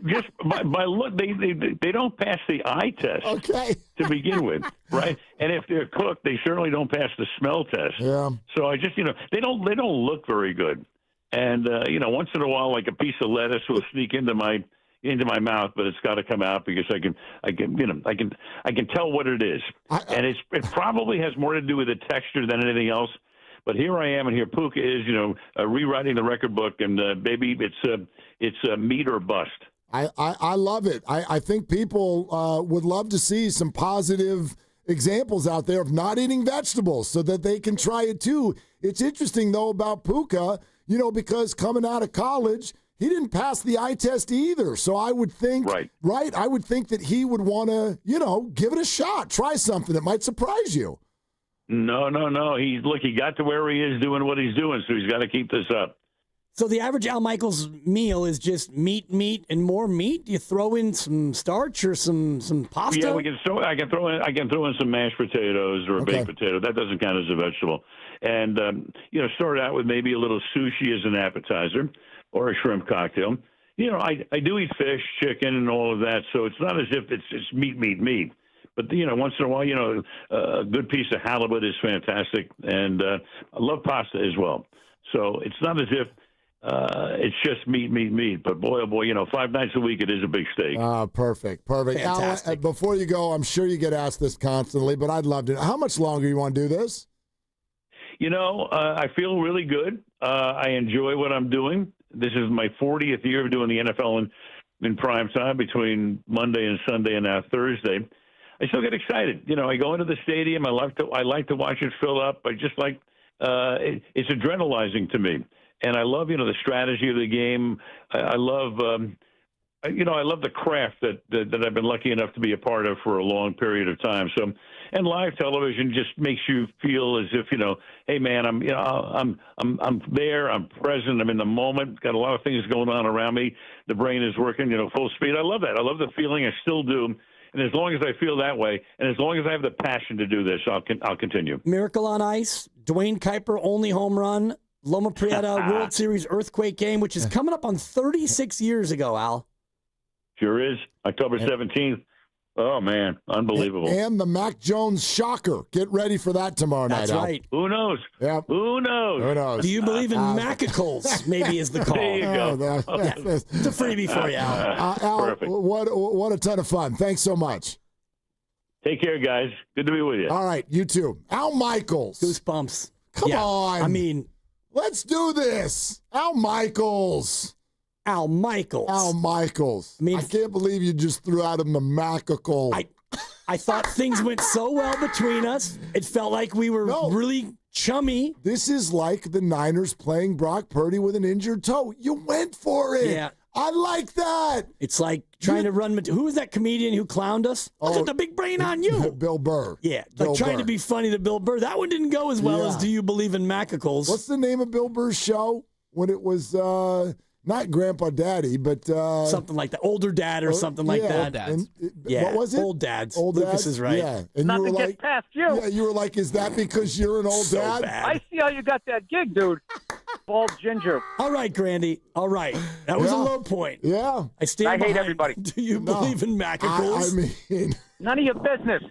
just by look, they don't pass the eye test. Okay. To begin with, right? And if they're cooked, they certainly don't pass the smell test. Yeah. So I just they don't look very good. And once in a while, like a piece of lettuce will sneak into my mouth, but it's got to come out because I can tell what it is, and it probably has more to do with the texture than anything else. But here I am, and here Puka is, rewriting the record book, and baby, it's meat or bust. I love it. I think people would love to see some positive examples out there of not eating vegetables so that they can try it too. It's interesting though about Puka, because coming out of college, he didn't pass the eye test either. So I would think, right? I would think that he would want to, give it a shot, try something that might surprise you. No. He got to where he is doing what he's doing, so he's got to keep this up. So the average Al Michaels meal is just meat, and more meat. Do you throw in some starch or some pasta? Yeah, I can throw in some mashed potatoes or a baked potato. That doesn't count as a vegetable. And start out with maybe a little sushi as an appetizer or a shrimp cocktail. I do eat fish, chicken, and all of that. So it's not as if it's meat. But, once in a while, a good piece of halibut is fantastic. And I love pasta as well. So it's not as if it's just meat. But, boy, oh, boy, 5 nights a week, it is a big steak. Perfect. Fantastic. Al, before you go, I'm sure you get asked this constantly, but I'd love to. How much longer you want to do this? I feel really good. I enjoy what I'm doing. This is my 40th year of doing the NFL in prime time between Monday and Sunday and now Thursday. I still get excited. I go into the stadium. I like to watch it fill up. I just like it's adrenalizing to me, and I love the strategy of the game. I love I love the craft that I've been lucky enough to be a part of for a long period of time. So, and live television just makes you feel as if hey man, I'm there, I'm present, I'm in the moment. Got a lot of things going on around me. The brain is working full speed. I love that. I love the feeling. I still do. And as long as I feel that way, and as long as I have the passion to do this, I'll continue. Miracle on Ice, Dwayne Kuiper, only home run, Loma Prieta World Series earthquake game, which is coming up on 36 years ago, Al. Sure is. October 17th. Oh, man. Unbelievable. And the Mac Jones shocker. Get ready for that tomorrow night. That's right. Who knows? Yep. Who knows? Do you believe in macacles? Maybe is the call. There you go. It's a freebie for you, Al. Al, Perfect. What a ton of fun. Thanks so much. Take care, guys. Good to be with you. All right, you too. Al Michaels. Goosebumps. Come on. I mean, let's do this. Al Michaels. Al Michaels. Al Michaels. I mean, I can't believe you just threw out him the Macacal. I thought things went so well between us. It felt like we were really chummy. This is like the Niners playing Brock Purdy with an injured toe. You went for it. Yeah. I like that. It's like trying to run. Who was that comedian who clowned us? Look at the big brain on you. Bill Burr. Yeah, Bill like trying Burr. to be funny to Bill Burr. That one didn't go as well as Do You Believe in Macacles? What's the name of Bill Burr's show when it was not Grandpa Daddy, but something like that. Older Dad or something like that. Old Dads. What was it? Old Dads. Old Lucas Dads? is right. Yeah. And Nothing you were gets like, past you. Yeah, you were like, is that because you're an old So dad? bad. I see how you got that gig, dude. Bald ginger. All right, Grandy. All right. That was a low point. Yeah. I stand I hate behind. everybody. Do you believe in Macacles? I mean, None of your business.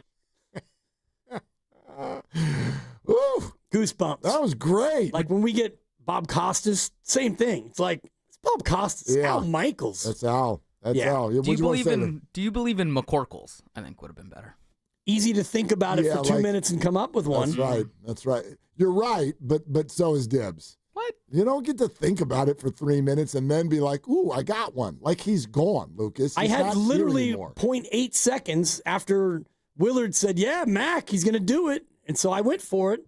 ooh, Goosebumps. that was great. Like when we get Bob Costas, same thing. It's like, it's Bob Costas. Yeah. Al Michaels. That's Al. That's Yeah. Al. Do you believe in McCorkles? I think would have been better. Easy to think about it Yeah, for 2 like- minutes and come up with one. That's right. That's right. You're right, but so is Dibs. What? You don't get to think about it for 3 minutes and then be like, ooh, I got one. Like he's gone, Lucas. I He's had not here literally anymore. 0.8 seconds after Willard said, yeah, Mac, he's going to do it. And so I went for it,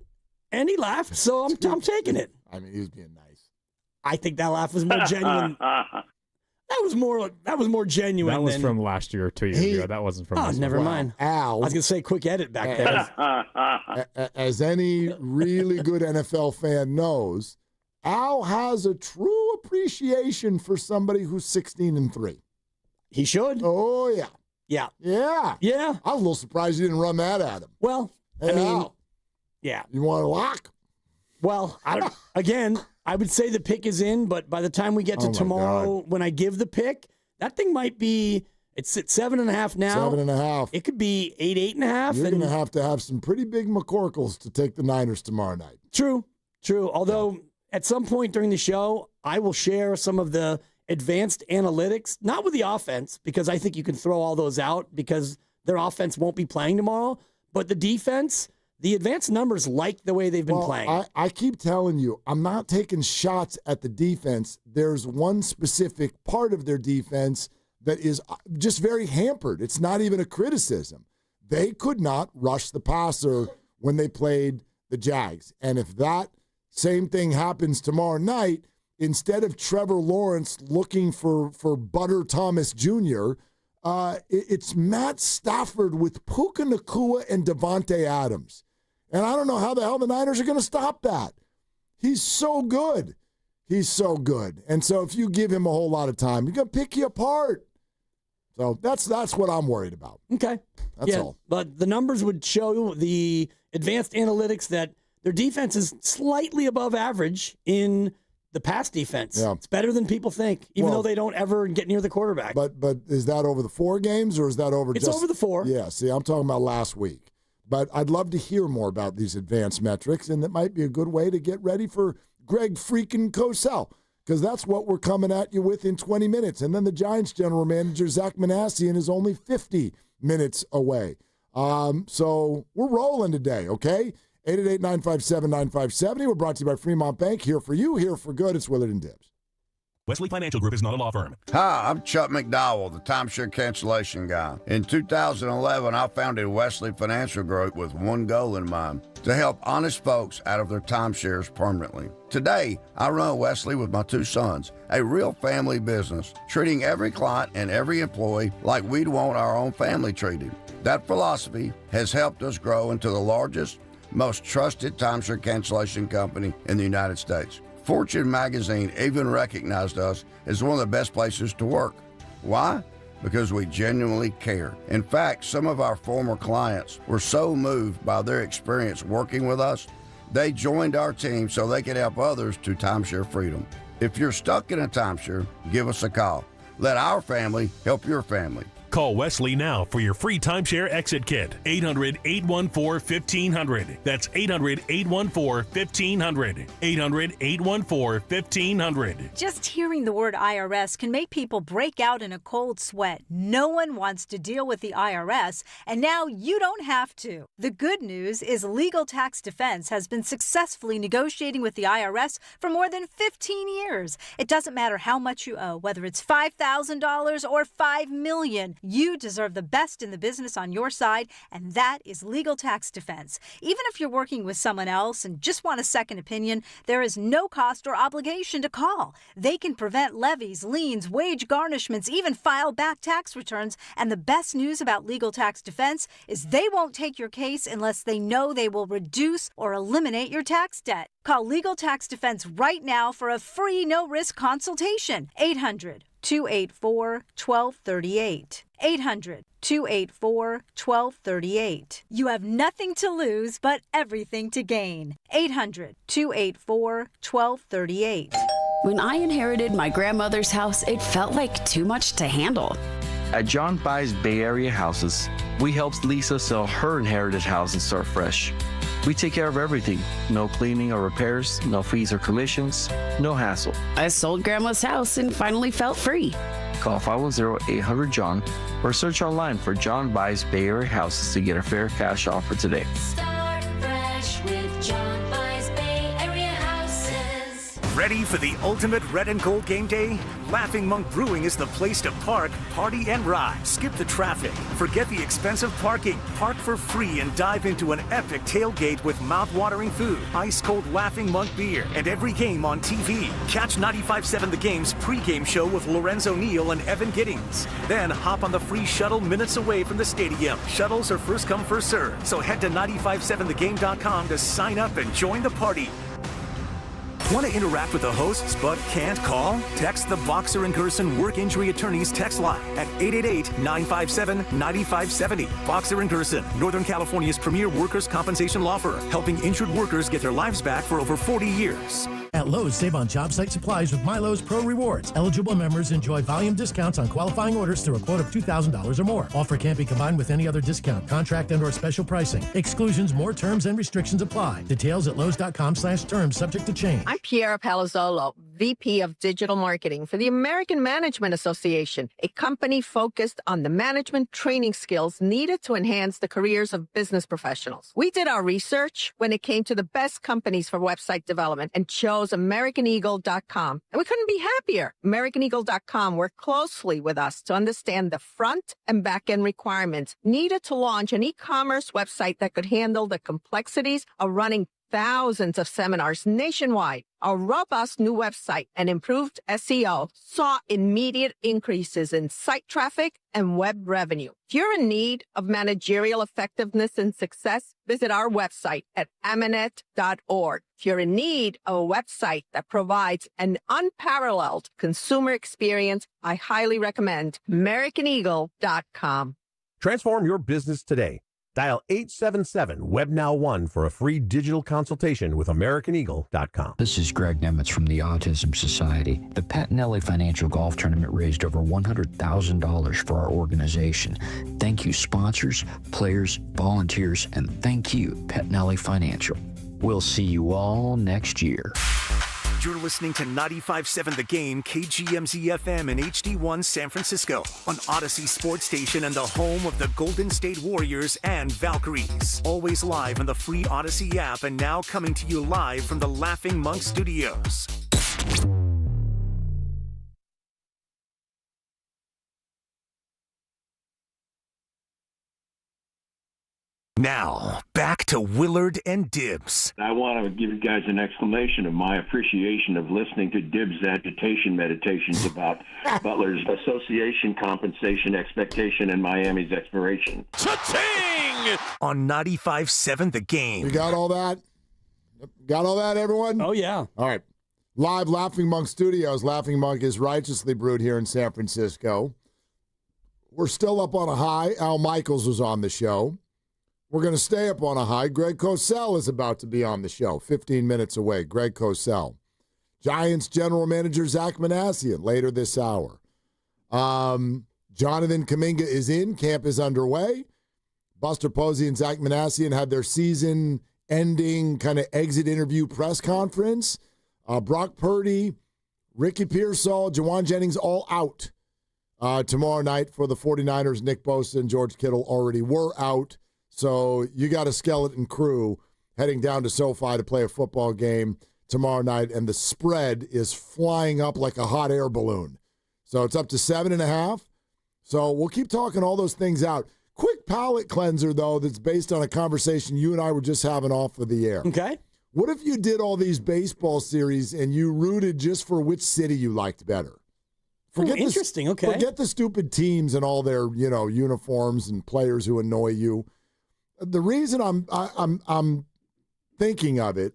and he laughed, so I'm taking it. I mean, he was being nice. I think that laugh was more genuine. That was more genuine. That was than, from last year or 2 years ago. That wasn't from Oh, this never one. mind. Al. I was going to say quick edit back there. As any really good NFL fan knows, Al has a true appreciation for somebody who's 16-3. He should. Oh, yeah. Yeah. Yeah. Yeah. I was a little surprised you didn't run that at him. Well, Hey, I mean, Al, yeah. you want a lock? Well, I would say the pick is in, but by the time we get to Oh, my tomorrow, when I give the pick, that thing might be, it's at 7.5 now. 7.5. It could be 8.5. You're and going to have some pretty big McCorkles to take the Niners tomorrow night. True. Although at some point during the show, I will share some of the advanced analytics, not with the offense, because I think you can throw all those out because their offense won't be playing tomorrow. But the defense, the advanced numbers like the way they've been playing. I keep telling you, I'm not taking shots at the defense. There's one specific part of their defense that is just very hampered. It's not even a criticism. They could not rush the passer when they played the Jags. And if that same thing happens tomorrow night, instead of Trevor Lawrence looking for Butter Thomas Jr., it's Matt Stafford with Puka Nacua and Devontae Adams. And I don't know how the hell the Niners are going to stop that. He's so good. He's so good. And so if you give him a whole lot of time, he's going to pick you apart. So that's what I'm worried about. Okay. That's all. But the numbers would show the advanced analytics that their defense is slightly above average in the pass defense. Yeah. It's better than people think, even though they don't ever get near the quarterback. But is that over the 4 games or is that over It's just... over the 4. Yeah, see, I'm talking about last week. But I'd love to hear more about these advanced metrics, and that might be a good way to get ready for Greg freaking Cosell, because that's what we're coming at you with in 20 minutes. And then the Giants general manager, Zach Manassian, is only 50 minutes away. So we're rolling today, okay? 888-957-9570. We're brought to you by Fremont Bank. Here for you, here for good. It's Willard and Dibs. Wesley Financial Group is not a law firm. Hi, I'm Chuck McDowell, the timeshare cancellation guy. In 2011, I founded Wesley Financial Group with one goal in mind, to help honest folks out of their timeshares permanently. Today, I run Wesley with my 2 sons, a real family business, treating every client and every employee like we'd want our own family treated. That philosophy has helped us grow into the largest, most trusted timeshare cancellation company in the United States. Fortune magazine even recognized us as one of the best places to work. Why? Because we genuinely care. In fact, some of our former clients were so moved by their experience working with us, they joined our team so they could help others to timeshare freedom. If you're stuck in a timeshare, give us a call. Let our family help your family. Call Wesley now for your free timeshare exit kit. 800-814-1500. That's 800-814-1500. 800-814-1500. Just hearing the word IRS can make people break out in a cold sweat. No one wants to deal with the IRS, and now you don't have to. The good news is Legal Tax Defense has been successfully negotiating with the IRS for more than 15 years. It doesn't matter how much you owe, whether it's $5,000 or $5 million. You deserve the best in the business on your side, and that is Legal Tax Defense. Even if you're working with someone else and just want a second opinion, there is no cost or obligation to call. They can prevent levies, liens, wage garnishments, even file back tax returns. And the best news about Legal Tax Defense is they won't take your case unless they know they will reduce or eliminate your tax debt. Call Legal Tax Defense right now for a free no-risk consultation. 800-284-1238. 800-284-1238. You have nothing to lose but everything to gain. 800-284-1238. When I inherited my grandmother's house, it felt like too much to handle. At John Buys Bay Area Houses, we helped Lisa sell her inherited house and start fresh. We take care of everything. No cleaning or repairs, no fees or commissions, no hassle. I sold Grandma's house and finally felt free. Call 510-800-JOHN or search online for John Buys Bay Area Houses to get a fair cash offer today. Start fresh with John Buys Bay Area Houses. Ready for the ultimate red and gold game day? Laughing Monk Brewing is the place to park, party, and ride. Skip the traffic. Forget the expensive parking. Park for free and dive into an epic tailgate with mouth-watering food, ice-cold Laughing Monk beer, and every game on TV. Catch 95.7 The Game's pregame show with Lorenzo Neal and Evan Giddings. Then hop on the free shuttle minutes away from the stadium. Shuttles are first come, first served. So head to 957thegame.com to sign up and join the party. Want to interact with the hosts but can't call? Text the Boxer and Gerson Work Injury Attorneys text line at 888-957-9570. Boxer and Gerson, Northern California's premier workers' compensation law firm, helping injured workers get their lives back for over 40 years. At Lowe's, save on job site supplies with MyLowe's Pro Rewards. Eligible members enjoy volume discounts on qualifying orders through a quote of $2,000 or more. Offer can't be combined with any other discount, contract, and/or special pricing. Exclusions, more terms, and restrictions apply. Details at lowes.com/terms subject to change. I'm Piera Palazzolo, VP of Digital Marketing for the American Management Association, a company focused on the management training skills needed to enhance the careers of business professionals. We did our research when it came to the best companies for website development and chose AmericanEagle.com. And we couldn't be happier. AmericanEagle.com worked closely with us to understand the front and back end requirements needed to launch an e-commerce website that could handle the complexities of running thousands of seminars nationwide. Our robust new website and improved SEO saw immediate increases in site traffic and web revenue. If you're in need of managerial effectiveness and success, visit our website at amanet.org. If you're in need of a website that provides an unparalleled consumer experience, I highly recommend AmericanEagle.com. Transform your business today. Dial 877-WebNow1 for a free digital consultation with AmericanEagle.com. This is Greg Nemitz from the Autism Society. The Patinelli Financial Golf Tournament raised over $100,000 for our organization. Thank you, sponsors, players, volunteers, and thank you, Patinelli Financial. We'll see you all next year. You're listening to 95.7 The Game, KGMZ-FM and HD1 San Francisco on Odyssey Sports Station and the home of the Golden State Warriors and Valkyries. Always live on the free Odyssey app and now coming to you live from the Laughing Monk Studios. Now, back to Willard and Dibs. I want to give you guys an exclamation of my appreciation of listening to Dibs' agitation meditations about Butler's association, compensation, expectation, and Miami's expiration. Cha-ching! On 95.7 The Game. You got all that? Got all that, everyone? Oh, yeah. All right. Live Laughing Monk Studios. Laughing Monk is righteously brewed here in San Francisco. We're still up on a high. Al Michaels was on the show. We're going to stay up on a high. Greg Cosell is about to be on the show, 15 minutes away. Greg Cosell. Giants general manager Zach Manassian later this hour. Jonathan Kuminga is in. Camp is underway. Buster Posey and Zach Manassian had their season-ending kind of exit interview press conference. Brock Purdy, Ricky Pearsall, Jawan Jennings all out tomorrow night for the 49ers. Nick Bosa and George Kittle already were out. So you got a skeleton crew heading down to SoFi to play a football game tomorrow night, and the spread is flying up like a hot air balloon. So it's up to 7.5. So we'll keep talking all those things out. Quick palate cleanser, though, that's based on a conversation you and I were just having off of the air. Okay. What if you did all these baseball series and you rooted just for which city you liked better? Interesting. Okay. Forget the stupid teams and all their, uniforms and players who annoy you. The reason I'm thinking of it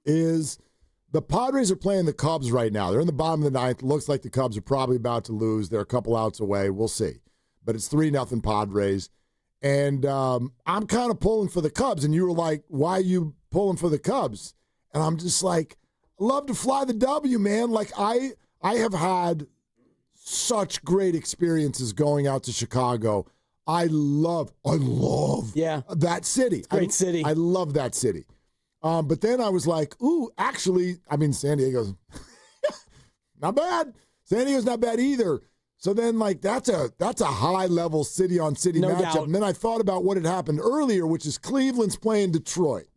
is the Padres are playing the Cubs right now. They're in the bottom of the ninth. Looks like the Cubs are probably about to lose. They're a couple outs away. We'll see. But it's 3-0 Padres. And I'm kind of pulling for the Cubs. And you were like, why are you pulling for the Cubs? And I'm just like, I love to fly the W, man. Like, I have had such great experiences going out to Chicago. I love that city. Great city. I love that city. But then I was like, ooh, actually, San Diego's not bad. San Diego's not bad either. So then, that's a high-level city-on-city matchup. Doubt. And then I thought about what had happened earlier, which is Cleveland's playing Detroit.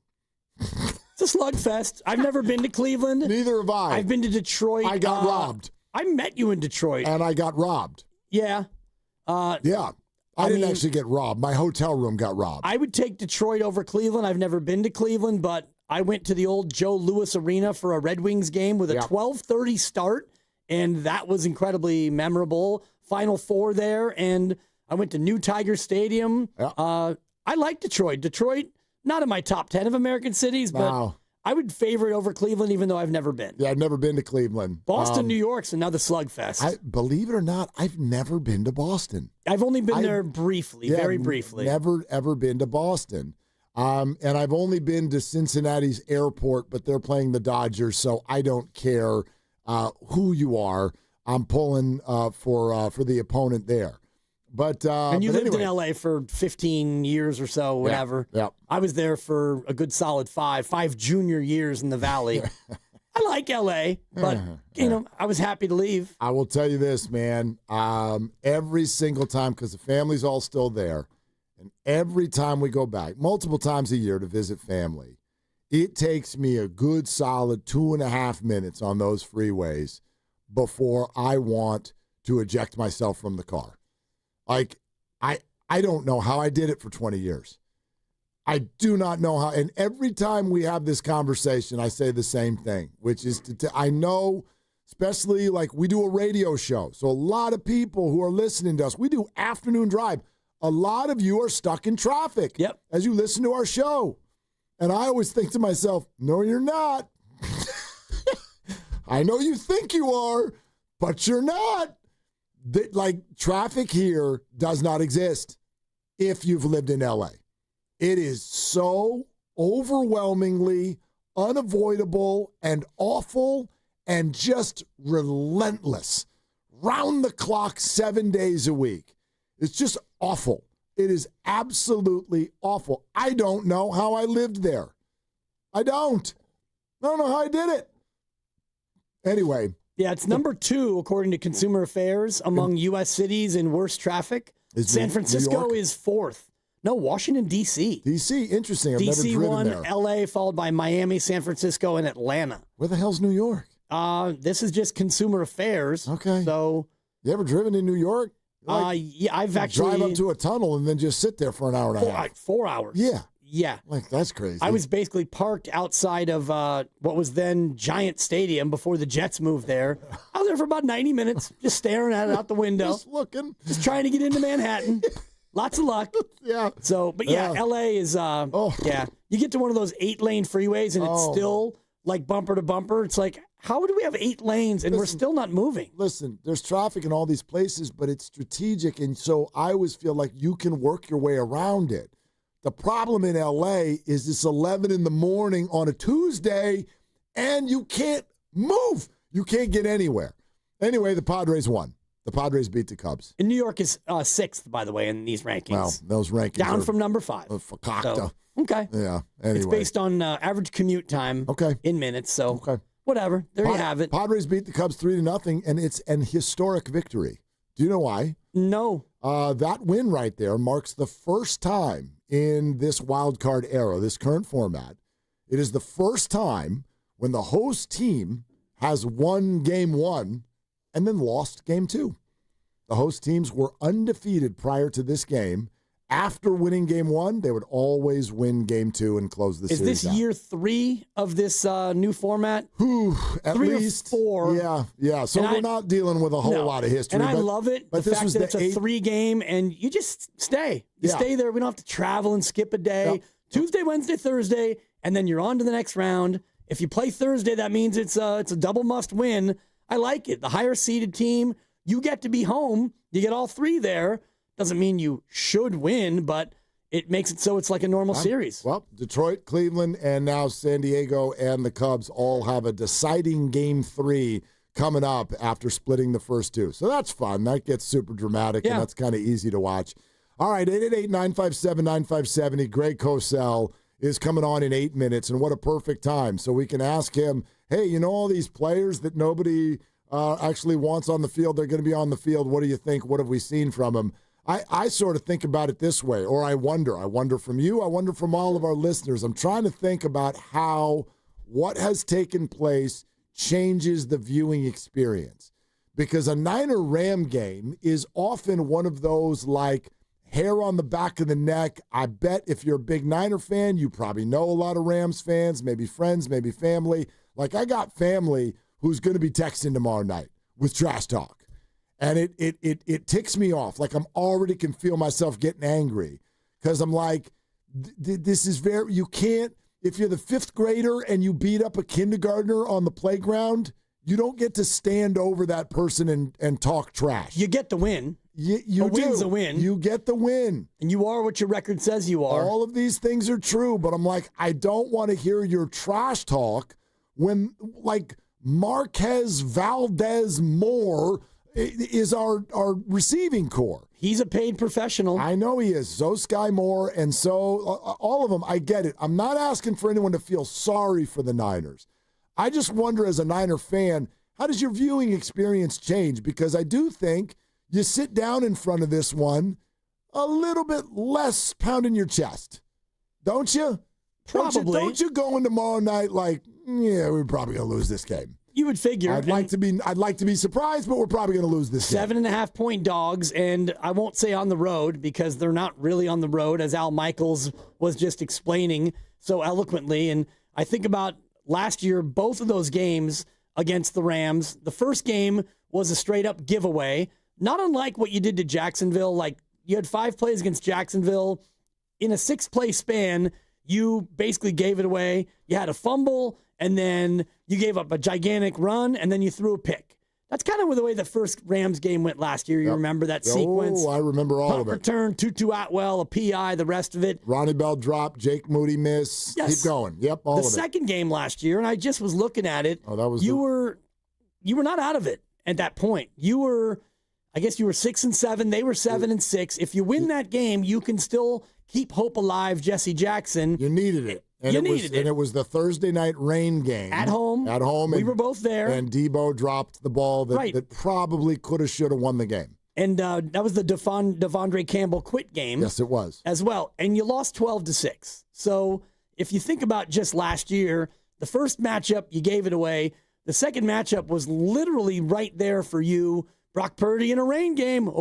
It's a slugfest. I've never been to Cleveland. Neither have I. I've been to Detroit. I got robbed. I met you in Detroit. And I got robbed. Yeah. Yeah. I didn't actually get robbed. My hotel room got robbed. I would take Detroit over Cleveland. I've never been to Cleveland, but I went to the old Joe Louis Arena for a Red Wings game with a 12:30 start, and that was incredibly memorable. Final Four there, and I went to New Tiger Stadium. Yeah. I like Detroit. Detroit, not in my top 10 of American cities, but I would favor it over Cleveland, even though I've never been. Yeah, I've never been to Cleveland. Boston, New York's another slugfest. Believe it or not, I've never been to Boston. I've only been there briefly, very briefly. Never, ever been to Boston. And I've only been to Cincinnati's airport, but they're playing the Dodgers, so I don't care who you are. I'm pulling for the opponent there. But and you lived anyway. in L.A. for 15 years or so, whatever. Yeah. I was there for a good solid five junior years in the Valley. I like L.A., but, I was happy to leave. I will tell you this, man. Every single time, because the family's all still there, and every time we go back, multiple times a year to visit family, it takes me a good solid 2.5 minutes on those freeways before I want to eject myself from the car. Like, I don't know how I did it for 20 years. I do not know how. And every time we have this conversation, I say the same thing, which is I know, especially like we do a radio show. So a lot of people who are listening to us, we do afternoon drive. A lot of you are stuck in traffic as you listen to our show. And I always think to myself, no, you're not. I know you think you are, but you're not. Traffic here does not exist if you've lived in L.A. It is so overwhelmingly unavoidable and awful and just relentless. Round the clock, 7 days a week. It's just awful. It is absolutely awful. I don't know how I lived there. I don't know how I did it. Anyway. Yeah, it's number 2, according to Consumer Affairs, among U.S. cities in worst traffic. San Francisco is 4th. No, Washington, D.C. D.C., interesting. I've D.C. never driven 1, there. L.A., followed by Miami, San Francisco, and Atlanta. Where the hell's New York? This is just Consumer Affairs. Okay. So, you ever driven in New York? Yeah, I've actually... Drive up to a tunnel and then just sit there for an hour and a half. 4 hours. Yeah. Yeah. That's crazy. I was basically parked outside of what was then Giant Stadium before the Jets moved there. I was there for about 90 minutes, just staring at it out the window. Just looking. Just trying to get into Manhattan. Lots of luck. Yeah. So, but yeah, L.A. is, yeah. You get to one of those 8-lane freeways and it's still like bumper to bumper. It's like, how do we have 8 lanes and we're still not moving? Listen, there's traffic in all these places, but it's strategic. And so I always feel like you can work your way around it. The problem in L.A. is it's 11 in the morning on a Tuesday, and you can't move. You can't get anywhere. Anyway, the Padres won. The Padres beat the Cubs. And New York is 6th, by the way, in these rankings. Well, those rankings down are from number 5. Fakakta. So, okay. Yeah. Anyway. It's based on average commute time. In minutes. So whatever. There you have it. Padres beat the Cubs 3-0, and it's an historic victory. Do you know why? No. That win right there marks the first time in this wild card era, this current format. It is the first time when the host team has won game 1 and then lost game 2. The host teams were undefeated prior to this game. After winning game 1, they would always win game 2 and close the series Is this out. year 3 of this new format? At 3 least 4. Yeah. So we're not dealing with a whole lot of history. And I love it. But the this fact was that it's a 3-game, and you just stay. You stay there. We don't have to travel and skip a day. Yep. Tuesday, Wednesday, Thursday, and then you're on to the next round. If you play Thursday, that means it's a double must win. I like it. The higher seeded team, you get to be home. You get all 3 there. Doesn't mean you should win, but it makes it so it's like a normal series. Well, Detroit, Cleveland, and now San Diego and the Cubs all have a deciding game 3 coming up after splitting the first 2. So that's fun. That gets super dramatic, and that's kind of easy to watch. All right, 888-957-9570. Greg Cosell is coming on in 8 minutes, and what a perfect time. So we can ask him, hey, you know all these players that nobody actually wants on the field, they're going to be on the field. What do you think? What have we seen from them? I sort of think about it this way, or I wonder from you, I wonder from all of our listeners. I'm trying to think about how what has taken place changes the viewing experience. Because a Niner-Ram game is often one of those like hair on the back of the neck. I bet if you're a big Niner fan, you probably know a lot of Rams fans, maybe friends, maybe family. Like I got family who's going to be texting tomorrow night with trash talk. And it ticks me off. Like I'm already can feel myself getting angry because I'm like, this is you can't, if you're the 5th grader and you beat up a kindergartner on the playground, you don't get to stand over that person and talk trash. You get the win. You a win's a win. You get the win. And you are what your record says you are. All of these things are true, but I'm like, I don't want to hear your trash talk when, like, Marquez Valdez Moore is our receiving core. He's a paid professional. I know he is. So Sky Moore, and so all of them, I get it. I'm not asking for anyone to feel sorry for the Niners. I just wonder as a Niner fan, how does your viewing experience change? Because I do think you sit down in front of this one a little bit less pounding your chest. Don't you? Probably. Don't you go in tomorrow night like, yeah, we're probably going to lose this game. You would figure. I'd like to be surprised, but we're probably going to lose this game. 7.5-point dogs, and I won't say on the road because they're not really on the road, as Al Michaels was just explaining so eloquently. And I think about last year, both of those games against the Rams. The first game was a straight-up giveaway, not unlike what you did to Jacksonville. Like, you had 5 plays against Jacksonville. In a 6-play span, you basically gave it away. You had a fumble, and then you gave up a gigantic run, and then you threw a pick. That's kind of the way the first Rams game went last year. You remember that sequence? Oh, I remember all Punt of it. Return, Tutu Atwell, a PI, the rest of it. Ronnie Bell drop, Jake Moody miss. Yes. Keep going. Yep, all of it. The second game last year, and I just was looking at it. Oh, that was you were not out of it at that point. You were 6-7. They were 7-6. If you win that game, you can still keep hope alive, Jesse Jackson. You needed it. And it was the Thursday night rain game. At home. We were both there. And Debo dropped the ball that probably could have, should have won the game. And that was the Devondre Campbell quit game. Yes, it was. As well. And you lost 12-6. So if you think about just last year, the first matchup, you gave it away. The second matchup was literally right there for you. Brock Purdy in a rain game.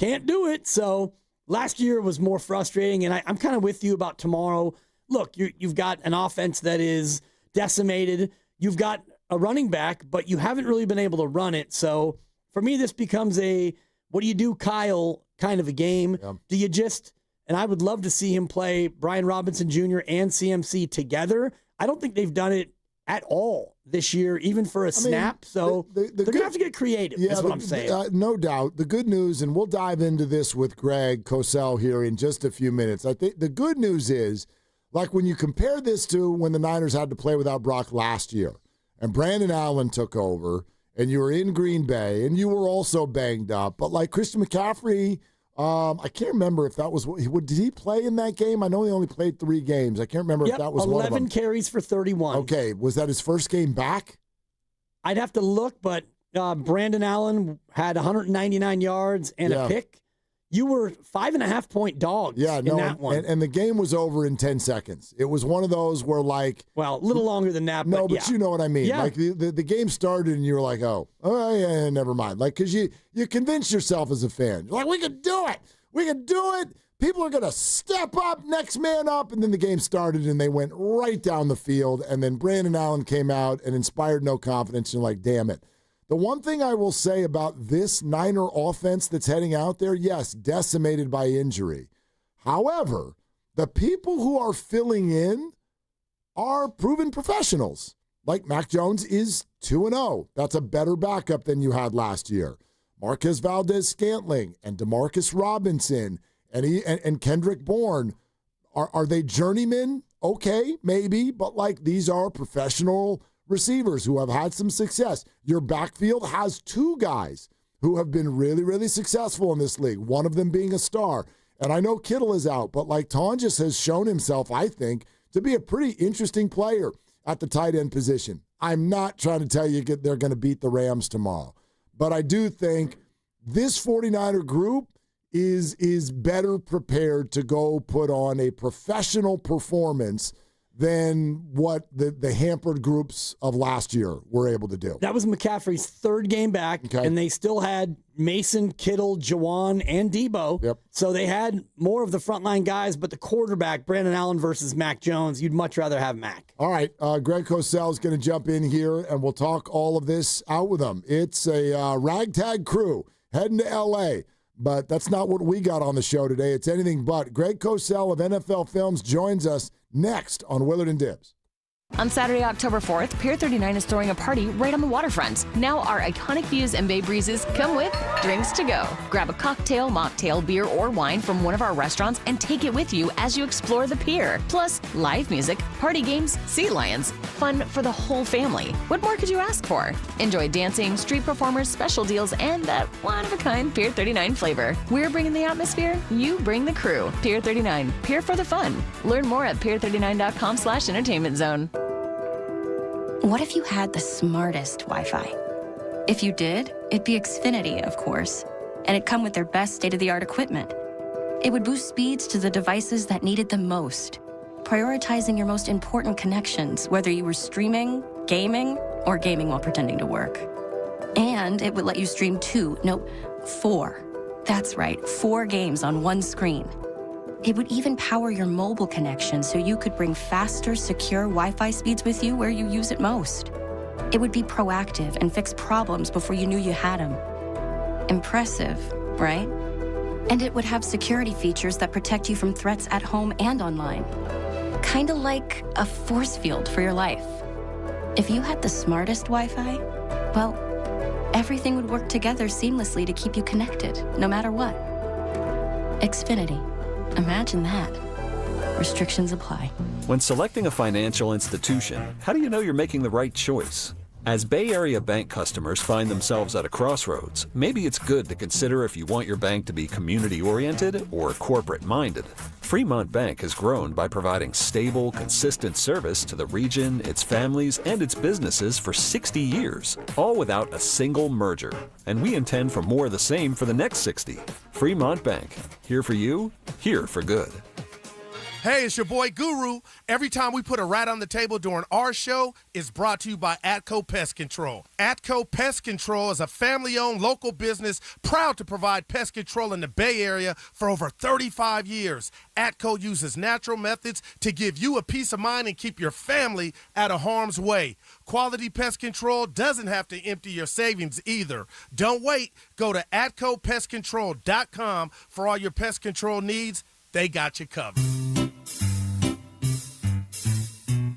Can't do it. So last year was more frustrating. And I'm kind of with you about tomorrow. Look, you've got an offense that is decimated. You've got a running back, but you haven't really been able to run it. So for me, this becomes a what do you do, Kyle, kind of a game. Yeah. Do you and I would love to see him play Brian Robinson Jr. and CMC together. I don't think they've done it at all this year, even for a snap. So they're going to have to get creative, is what I'm saying. No doubt. The good news, and we'll dive into this with Greg Cosell here in just a few minutes. I think the good news is, like when you compare this to when the Niners had to play without Brock last year, and Brandon Allen took over, and you were in Green Bay, and you were also banged up. But like Christian McCaffrey, I can't remember if that was did he play in that game? I know he only played 3 games. I can't remember if that was one of them. 11 carries for 31. Okay, was that his first game back? I'd have to look, but Brandon Allen had 199 yards and a pick. You were 5.5-point dogs in that one. And the game was over in 10 seconds. It was one of those where a little longer than that. No, but you know what I mean. Yeah. Like the game started and you were like, oh yeah, never mind. Like, because you convinced yourself as a fan. You're like, we can do it. We can do it. People are going to step up, next man up. And then the game started and they went right down the field. And then Brandon Allen came out and inspired no confidence. You're like, damn it. The one thing I will say about this Niner offense that's heading out there, yes, decimated by injury. However, the people who are filling in are proven professionals. Like Mac Jones is 2-0. That's a better backup than you had last year. Marquez Valdez-Scantling and Demarcus Robinson and Kendrick Bourne, are they journeymen? Okay, maybe, but like these are professional receivers who have had some success. Your backfield has 2 guys who have been really, really successful in this league, one of them being a star. And I know Kittle is out, but like Tonjes has shown himself, I think, to be a pretty interesting player at the tight end position. I'm not trying to tell you they're going to beat the Rams tomorrow, but I do think this 49er group is better prepared to go put on a professional performance than what the hampered groups of last year were able to do. That was McCaffrey's 3rd game back, and they still had Mason, Kittle, Jawan, and Debo. Yep. So they had more of the frontline guys, but the quarterback, Brandon Allen versus Mac Jones, you'd much rather have Mac. All right, Greg Cosell is going to jump in here, and we'll talk all of this out with him. It's a ragtag crew heading to L.A., but that's not what we got on the show today. It's anything but. Greg Cosell of NFL Films joins us next on Willard and Dibs. On Saturday, October 4th, Pier 39 is throwing a party right on the waterfront. Now our iconic views and bay breezes come with drinks to go. Grab a cocktail, mocktail, beer, or wine from one of our restaurants and take it with you as you explore the pier. Plus, live music, party games, sea lions, fun for the whole family. What more could you ask for? Enjoy dancing, street performers, special deals, and that one-of-a-kind Pier 39 flavor. We're bringing the atmosphere, you bring the crew. Pier 39, Pier for the fun. Learn more at pier39.com/entertainment zone. What if you had the smartest Wi-Fi? If you did, it'd be Xfinity, of course, and it'd come with their best state-of-the-art equipment. It would boost speeds to the devices that needed them most, prioritizing your most important connections, whether you were streaming, gaming, or gaming while pretending to work. And it would let you stream 4. That's right, 4 games on one screen. It would even power your mobile connection so you could bring faster, secure Wi-Fi speeds with you where you use it most. It would be proactive and fix problems before you knew you had them. Impressive, right? And it would have security features that protect you from threats at home and online. Kinda like a force field for your life. If you had the smartest Wi-Fi, well, everything would work together seamlessly to keep you connected, no matter what. Xfinity. Imagine that. Restrictions apply. When selecting a financial institution, how do you know you're making the right choice? As Bay Area bank customers find themselves at a crossroads, maybe it's good to consider if you want your bank to be community-oriented or corporate-minded. Fremont Bank has grown by providing stable, consistent service to the region, its families, and its businesses for 60 years, all without a single merger. And we intend for more of the same for the next 60. Fremont Bank. Here for you, here for good. Hey, it's your boy Guru. Every time we put a rat on the table during our show, it's brought to you by Atco Pest Control. Atco Pest Control is a family-owned local business proud to provide pest control in the Bay Area for over 35 years. Atco uses natural methods to give you a peace of mind and keep your family out of harm's way. Quality pest control doesn't have to empty your savings either. Don't wait. Go to AtcoPestControl.com for all your pest control needs. They got you covered.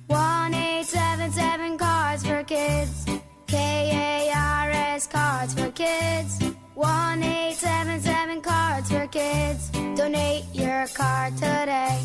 1-877 Cards for Kids. KARS Cards for Kids. 1-877 Cards for Kids. Donate your card today.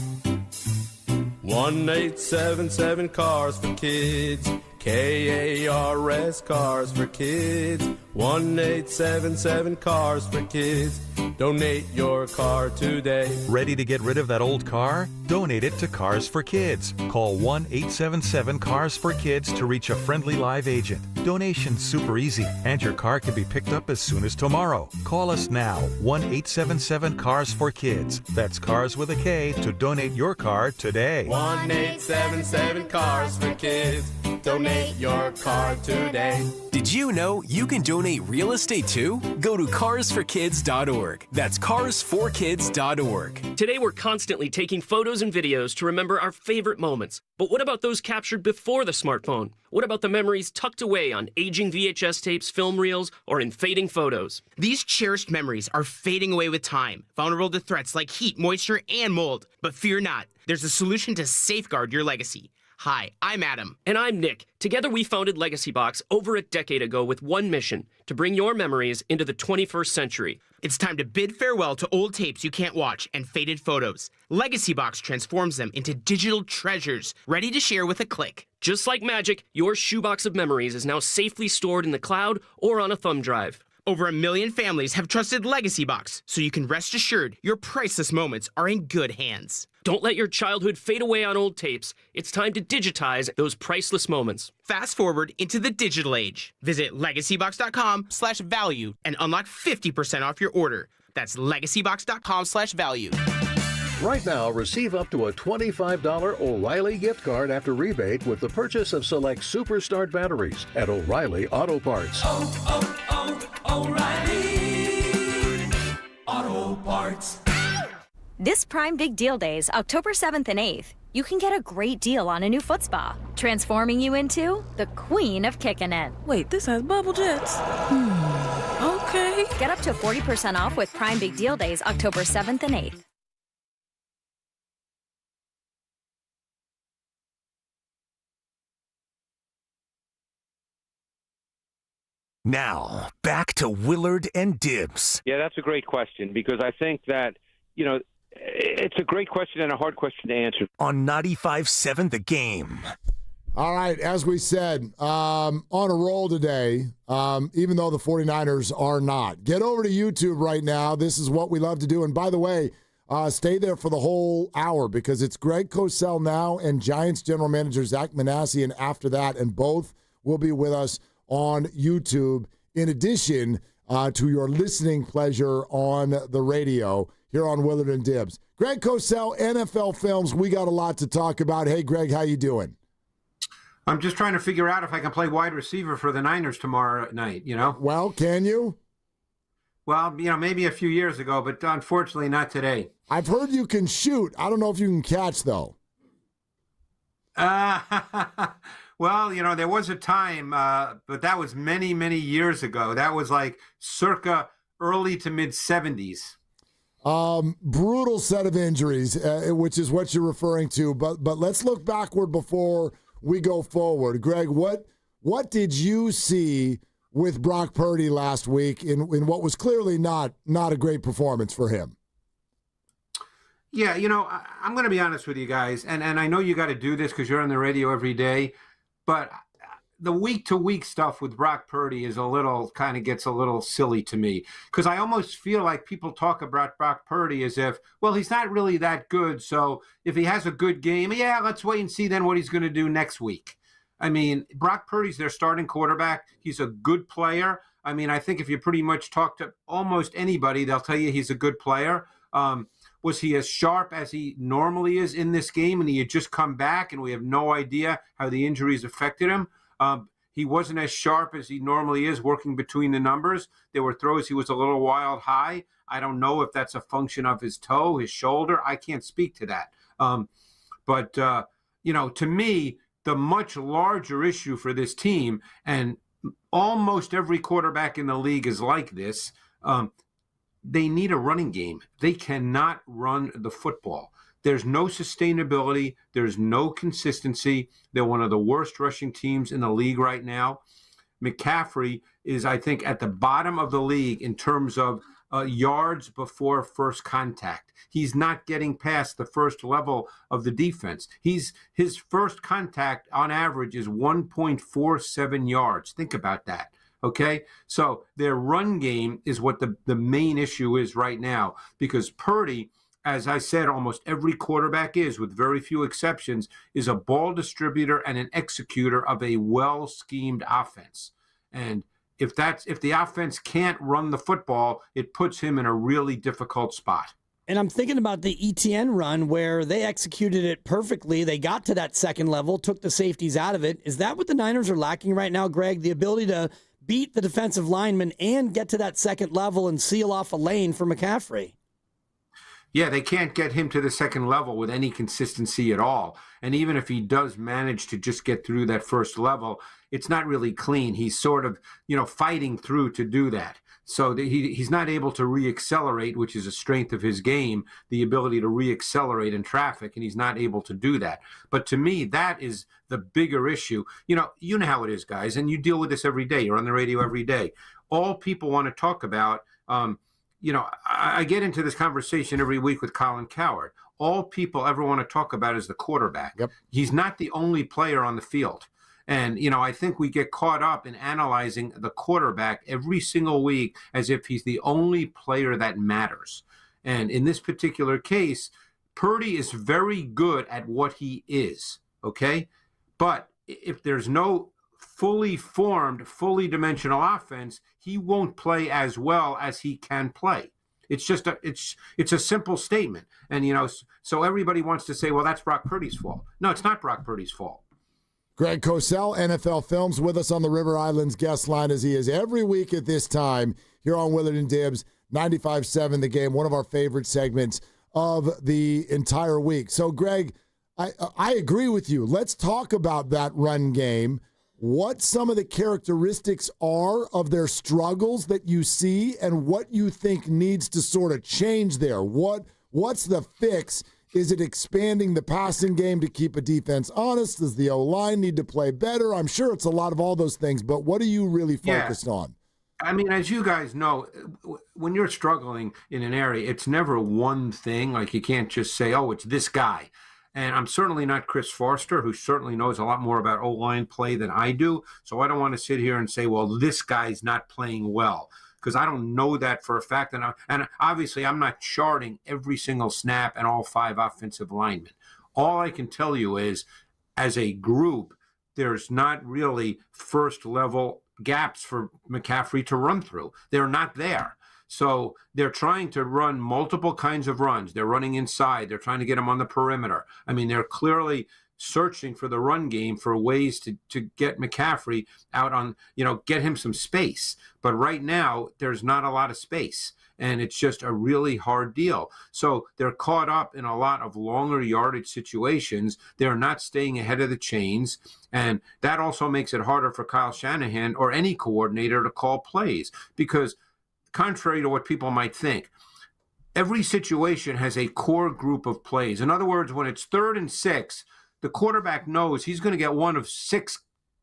1-877 Cars for Kids. KARS, Cars for Kids. 1-877 Cars for Kids. Donate your car today. Ready to get rid of that old car? Donate it to Cars for Kids. Call 1-877 Cars for Kids to reach a friendly live agent. Donation's super easy, and your car can be picked up as soon as tomorrow. Call us now, 1-877 Cars for Kids. That's Cars with a K to donate your car today. 1-877 Cars for Kids. Donate your car today. Did you know you can donate real estate too? Go to carsforkids.org. That's carsforkids.org. Today we're constantly taking photos and videos to remember our favorite moments. But what about those captured before the smartphone? What about the memories tucked away on aging VHS tapes, film reels, or in fading photos? These cherished memories are fading away with time, vulnerable to threats like heat, moisture, and mold. But fear not, there's a solution to safeguard your legacy. Hi, I'm Adam. And I'm Nick. Together we founded Legacy Box over a decade ago with one mission, to bring your memories into the 21st century. It's time to bid farewell to old tapes you can't watch and faded photos. Legacy Box transforms them into digital treasures, ready to share with a click. Just like magic, your shoebox of memories is now safely stored in the cloud or on a thumb drive. Over 1 million families have trusted Legacy Box, so you can rest assured your priceless moments are in good hands. Don't let your childhood fade away on old tapes. It's time to digitize those priceless moments. Fast forward into the digital age. Visit legacybox.com/value and unlock 50% off your order. That's legacybox.com/value. Right now, receive up to a $25 O'Reilly gift card after rebate with the purchase of select Superstart batteries at O'Reilly Auto Parts. O'Reilly Auto Parts. This Prime Big Deal Days, October 7th and 8th, you can get a great deal on a new foot spa, transforming you into the queen of kicking it. Wait, this has bubble jets. Okay. Get up to 40% off with Prime Big Deal Days, October 7th and 8th. Now, back to Willard and Dibs. Yeah, that's a great question because I think that, you know, it's a great question and a hard question to answer. On 95.7 The Game. All right, as we said, on a roll today, even though the 49ers are not. Get over to YouTube right now. This is what we love to do. And by the way, stay there for the whole hour because it's Greg Cosell now and Giants general manager Zach Manassian after that, and both will be with us on YouTube, in addition to your listening pleasure on the radio here on Willard and Dibs. Greg Cosell, NFL Films, we got a lot to talk about. Hey, Greg, how you doing? I'm just trying to figure out if I can play wide receiver for the Niners tomorrow night, you know? Well, can you? Well, you know, maybe a few years ago, but unfortunately not today. I've heard you can shoot. I don't know if you can catch, though. Well, you know, there was a time, but that was many, many years ago. That was like circa early to mid-70s. Brutal set of injuries, which is what you're referring to. But let's look backward before we go forward. Greg, what did you see with Brock Purdy last week in what was clearly not a great performance for him? Yeah, you know, I'm going to be honest with you guys, and I know you got to do this because you're on the radio every day, but the week-to-week stuff with Brock Purdy is gets a little silly to me because I almost feel like people talk about Brock Purdy as if, well, he's not really that good, so if he has a good game, yeah, let's wait and see then what he's going to do next week. I mean, Brock Purdy's their starting quarterback. He's a good player. I mean, I think if you pretty much talk to almost anybody, they'll tell you he's a good player. Was he as sharp as he normally is in this game, and he had just come back, and we have no idea how the injuries affected him? He wasn't as sharp as he normally is working between the numbers. There were throws he was a little wild high. I don't know if that's a function of his toe, his shoulder. I can't speak to that. But you know, to me, the much larger issue for this team, and almost every quarterback in the league is like this, they need a running game. They cannot run the football. There's no sustainability. There's no consistency. They're one of the worst rushing teams in the league right now. McCaffrey is, I think, at the bottom of the league in terms of yards before first contact. He's not getting past the first level of the defense. His first contact on average is 1.47 yards. Think about that. Okay, so their run game is what the main issue is right now, because Purdy, as I said, almost every quarterback is, with very few exceptions, is a ball distributor and an executor of a well-schemed offense. And if the offense can't run the football, it puts him in a really difficult spot. And I'm thinking about the ETN run where they executed it perfectly. They got to that second level, took the safeties out of it. Is that what the Niners are lacking right now, Greg? The ability to beat the defensive lineman and get to that second level and seal off a lane for McCaffrey? Yeah, they can't get him to the second level with any consistency at all. And even if he does manage to just get through that first level, it's not really clean. He's sort of, fighting through to do that. So he's not able to re-accelerate, which is a strength of his game, the ability to re-accelerate in traffic, and he's not able to do that. But to me, that is the bigger issue. You know how it is, guys, and you deal with this every day. You're on the radio every day. All people want to talk about, I get into this conversation every week with Colin Cowherd. All people ever want to talk about is the quarterback. Yep. He's not the only player on the field. And, I think we get caught up in analyzing the quarterback every single week as if he's the only player that matters. And in this particular case, Purdy is very good at what he is, okay? But if there's no fully formed, fully dimensional offense, he won't play as well as he can play. It's just it's a simple statement. And, so everybody wants to say, well, that's Brock Purdy's fault. No, it's not Brock Purdy's fault. Greg Cosell, NFL Films, with us on the River Islands guest line as he is every week at this time here on Willard and Dibs, 95.7 The Game, one of our favorite segments of the entire week. So, Greg, I agree with you. Let's talk about that run game, what some of the characteristics are of their struggles that you see, and what you think needs to sort of change there. What's the fix? Is it expanding the passing game to keep a defense honest? Does the O-line need to play better? I'm sure it's a lot of all those things, but what are you really focused on? I mean, as you guys know, when you're struggling in an area, it's never one thing. Like, you can't just say, oh, it's this guy. And I'm certainly not Chris Foster, who certainly knows a lot more about O-line play than I do. So I don't want to sit here and say, well, this guy's not playing well, because I don't know that for a fact. And obviously, I'm not charting every single snap and all 5 offensive linemen. All I can tell you is, as a group, there's not really first-level gaps for McCaffrey to run through. They're not there. So they're trying to run multiple kinds of runs. They're running inside. They're trying to get him on the perimeter. I mean, they're clearly searching for the run game for ways to get McCaffrey out on, get him some space. But right now, there's not a lot of space, and it's just a really hard deal. So they're caught up in a lot of longer yardage situations. They're not staying ahead of the chains, and that also makes it harder for Kyle Shanahan or any coordinator to call plays, because contrary to what people might think, every situation has a core group of plays. In other words, when it's 3rd and 6, the quarterback knows he's going to get one of 6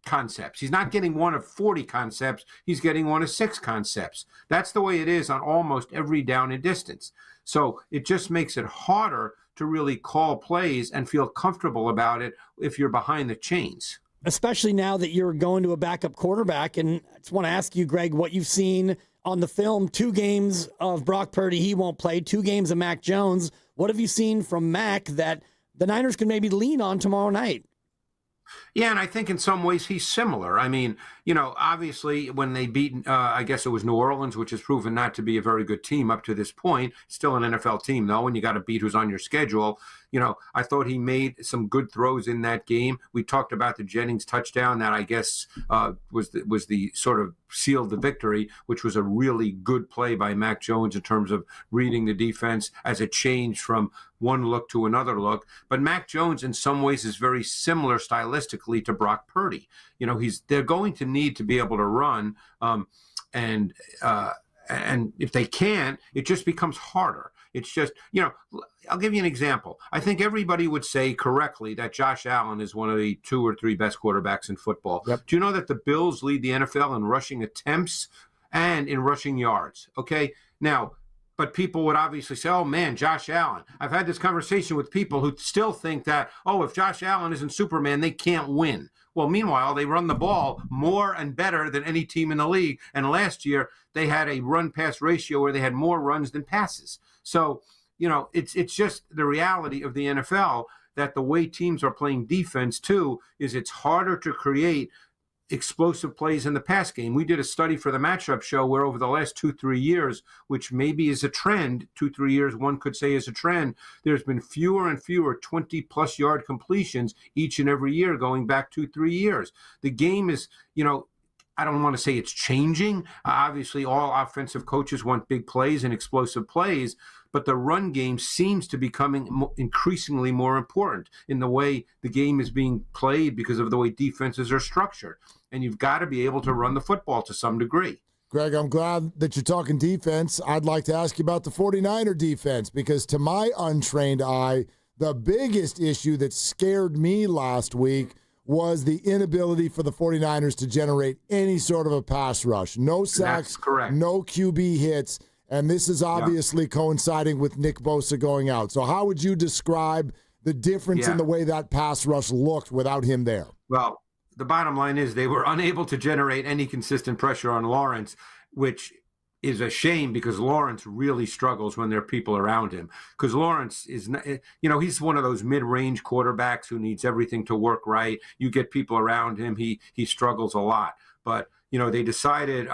concepts. He's not getting one of 40 concepts. He's getting one of 6 concepts. That's the way it is on almost every down and distance. So it just makes it harder to really call plays and feel comfortable about it if you're behind the chains. Especially now that you're going to a backup quarterback. And I just want to ask you, Greg, what you've seen on the film. 2 games of Brock Purdy, he won't play. 2 games of Mac Jones. What have you seen from Mac that the Niners can maybe lean on tomorrow night? Yeah, and I think in some ways he's similar. I mean, obviously when they beat, I guess it was New Orleans, which has proven not to be a very good team up to this point. Still an NFL team, though, and you got to beat who's on your schedule. I thought he made some good throws in that game. We talked about the Jennings touchdown that I guess was the sort of sealed the victory, which was a really good play by Mac Jones in terms of reading the defense as a change from one look to another look. But Mac Jones in some ways is very similar stylistically to Brock Purdy. They're going to need to be able to run, and if they can't, it just becomes harder. It's just, I'll give you an example. I think everybody would say correctly that Josh Allen is one of the 2 or 3 best quarterbacks in football. Yep. Do you know that the Bills lead the NFL in rushing attempts and in rushing yards? Okay. Now, but people would obviously say, oh, man, Josh Allen. I've had this conversation with people who still think that, oh, if Josh Allen isn't Superman, they can't win. Well, meanwhile, they run the ball more and better than any team in the league. And last year, they had a run-pass ratio where they had more runs than passes. So, it's just the reality of the NFL that the way teams are playing defense, too, is it's harder to create explosive plays in the pass game. We did a study for the Matchup Show where over the last 2-3 years, which maybe is a trend, 2-3 years one could say is a trend, there's been fewer and fewer 20-plus yard completions each and every year going back 2-3 years. The game is, I don't want to say it's changing. Obviously, all offensive coaches want big plays and explosive plays, but the run game seems to be becoming increasingly more important in the way the game is being played because of the way defenses are structured. And you've got to be able to run the football to some degree. Greg, I'm glad that you're talking defense. I'd like to ask you about the 49er defense because to my untrained eye, the biggest issue that scared me last week was the inability for the 49ers to generate any sort of a pass rush. No sacks, no QB hits, and this is obviously coinciding with Nick Bosa going out. So how would you describe the difference in the way that pass rush looked without him there? Well, the bottom line is they were unable to generate any consistent pressure on Lawrence, which is a shame because Lawrence really struggles when there are people around him. Because Lawrence is, he's one of those mid-range quarterbacks who needs everything to work right. You get people around him, he struggles a lot. But, they decided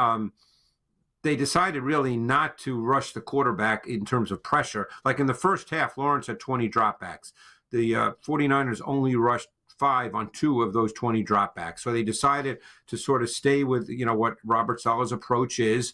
really not to rush the quarterback in terms of pressure. Like in the first half, Lawrence had 20 dropbacks. The 49ers only rushed 5 on 2 of those 20 dropbacks. So they decided to sort of stay with, what Robert Saleh's approach is.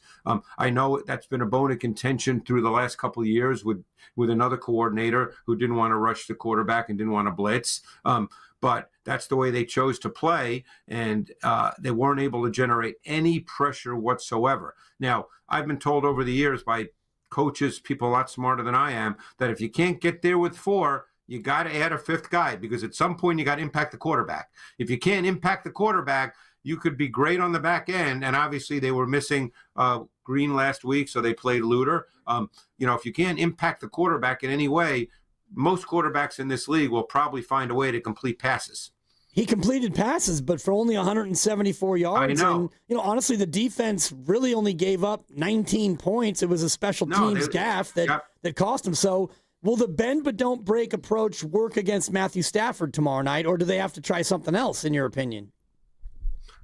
I know that's been a bone of contention through the last couple of years with another coordinator who didn't want to rush the quarterback and didn't want to blitz. But that's the way they chose to play, and they weren't able to generate any pressure whatsoever. Now, I've been told over the years by coaches, people a lot smarter than I am, that if you can't get there with 4, you got to add a 5th guy because at some point you got to impact the quarterback. If you can't impact the quarterback, you could be great on the back end. And obviously they were missing Green last week, so they played Luter. If you can't impact the quarterback in any way, most quarterbacks in this league will probably find a way to complete passes. He completed passes, but for only 174 yards. I know. And, honestly, the defense really only gave up 19 points. It was a special teams gaffe that cost him. So will the bend but don't break approach work against Matthew Stafford tomorrow night, or do they have to try something else, in your opinion?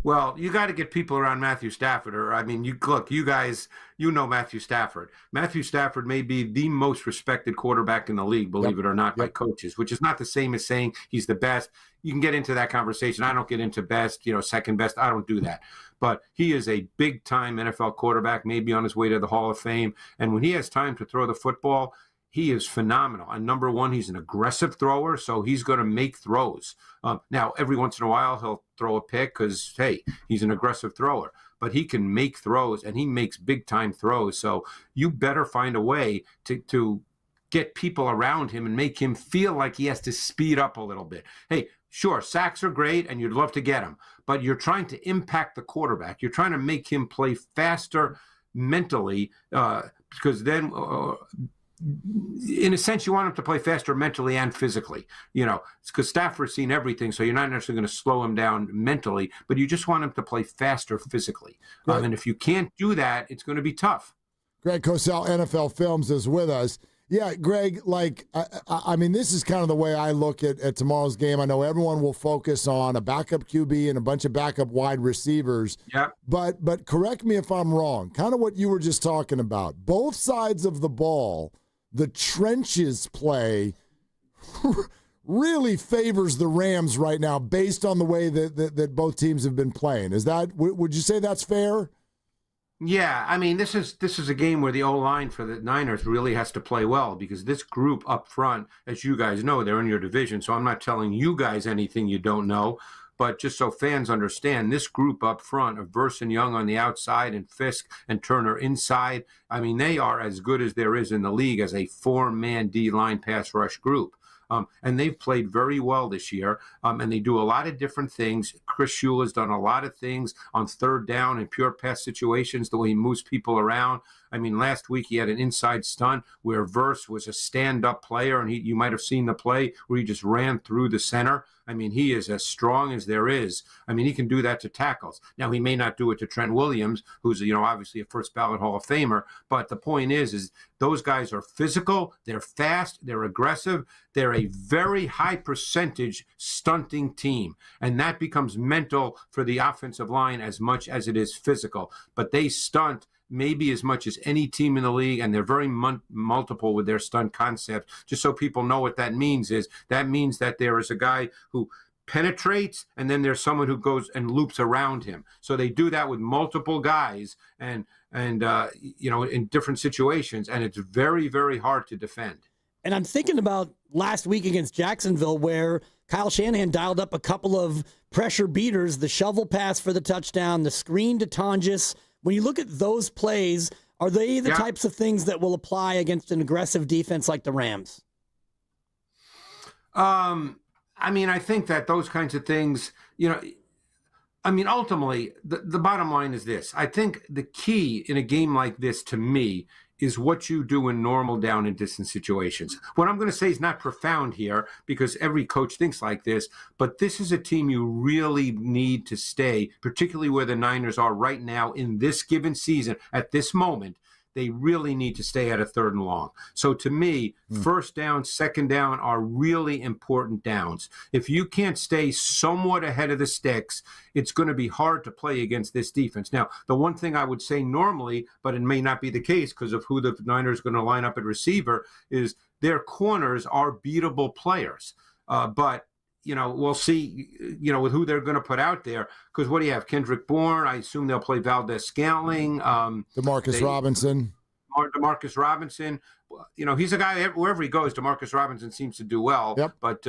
Well, you got to get people around Matthew Stafford. You guys, know Matthew Stafford. Matthew Stafford may be the most respected quarterback in the league, believe it or not, by coaches, which is not the same as saying he's the best. You can get into that conversation. I don't get into best, second best. I don't do that. But he is a big-time NFL quarterback, maybe on his way to the Hall of Fame. And when he has time to throw the football, he is phenomenal. And number one, he's an aggressive thrower, so he's going to make throws. Now, every once in a while, he'll throw a pick because, hey, he's an aggressive thrower. But he can make throws, and he makes big-time throws. So you better find a way to get people around him and make him feel like he has to speed up a little bit. Hey, sure, sacks are great, and you'd love to get them. But you're trying to impact the quarterback. You're trying to make him play faster mentally because then in a sense, you want him to play faster mentally and physically. It's because Stafford's seen everything, so you're not necessarily going to slow him down mentally, but you just want him to play faster physically. And if you can't do that, it's going to be tough. Greg Cosell, NFL Films, is with us. Yeah, Greg, this is kind of the way I look at tomorrow's game. I know everyone will focus on a backup QB and a bunch of backup wide receivers. Yeah. But correct me if I'm wrong. Kind of what you were just talking about. Both sides of the ball, the trenches play really favors the Rams right now based on the way that both teams have been playing. Would you say that's fair? Yeah, this is a game where the O-line for the Niners really has to play well because this group up front, as you guys know, they're in your division, so I'm not telling you guys anything you don't know, but just so fans understand, this group up front of Verse and Young on the outside and Fisk and Turner inside, they are as good as there is in the league as a 4-man D-line pass rush group. And they've played very well this year, and they do a lot of different things. Chris Shula's done a lot of things on third down and pure pass situations, the way he moves people around. I mean, last week he had an inside stunt where Verse was a stand-up player, and you might have seen the play where he just ran through the center. I mean, he is as strong as there is. I mean, he can do that to tackles. Now, he may not do it to Trent Williams, who's, obviously a first ballot Hall of Famer. But the point is those guys are physical, they're fast, they're aggressive, they're a very high percentage stunting team. And that becomes mental for the offensive line as much as it is physical. But they stunt maybe as much as any team in the league, and they're very multiple with their stunt concept. Just so people know what that means that there is a guy who penetrates, and then there's someone who goes and loops around him. So they do that with multiple guys and in different situations, and it's very, very hard to defend. And I'm thinking about last week against Jacksonville, where Kyle Shanahan dialed up a couple of pressure beaters, the shovel pass for the touchdown, the screen to Tonjes. When you look at those plays, are they the types of things that will apply against an aggressive defense like the Rams? I mean, I think that those kinds of things, ultimately, the bottom line is this. I think the key in a game like this, to me, is what you do in normal down and distance situations. What I'm going to say is not profound here, because every coach thinks like this, but this is a team you really need to stay, particularly where the Niners are right now in this given season at this moment. They really need to stay at a 3rd and long. So to me, first down, second down are really important downs. If you can't stay somewhat ahead of the sticks, it's going to be hard to play against this defense. Now, the one thing I would say normally, but it may not be the case because of who the Niners are going to line up at receiver, is their corners are beatable players. But we'll see, with who they're going to put out there. Because what do you have? Kendrick Bourne. I assume they'll play Valdez-Scantling. DeMarcus Robinson. DeMarcus Robinson. He's a guy, wherever he goes, DeMarcus Robinson seems to do well. Yep. But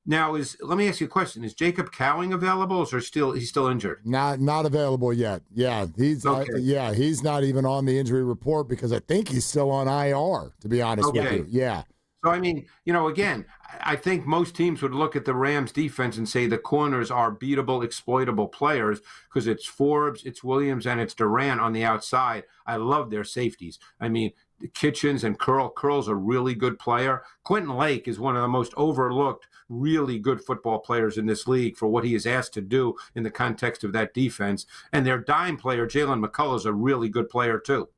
now let me ask you a question. Is Jacob Cowing available, or he's still injured? Not available yet. Yeah, he's he's not even on the injury report because I think he's still on IR, to be honest with you. Yeah. So, I mean, again, I think most teams would look at the Rams defense and say the corners are beatable, exploitable players because it's Forbes, it's Williams, and it's Durant on the outside. I love their safeties. I mean, Kitchens and Kerr. Kerr's a really good player. Quentin Lake is one of the most overlooked, really good football players in this league for what he is asked to do in the context of that defense. And their dime player, Jalen McCullough, is a really good player too.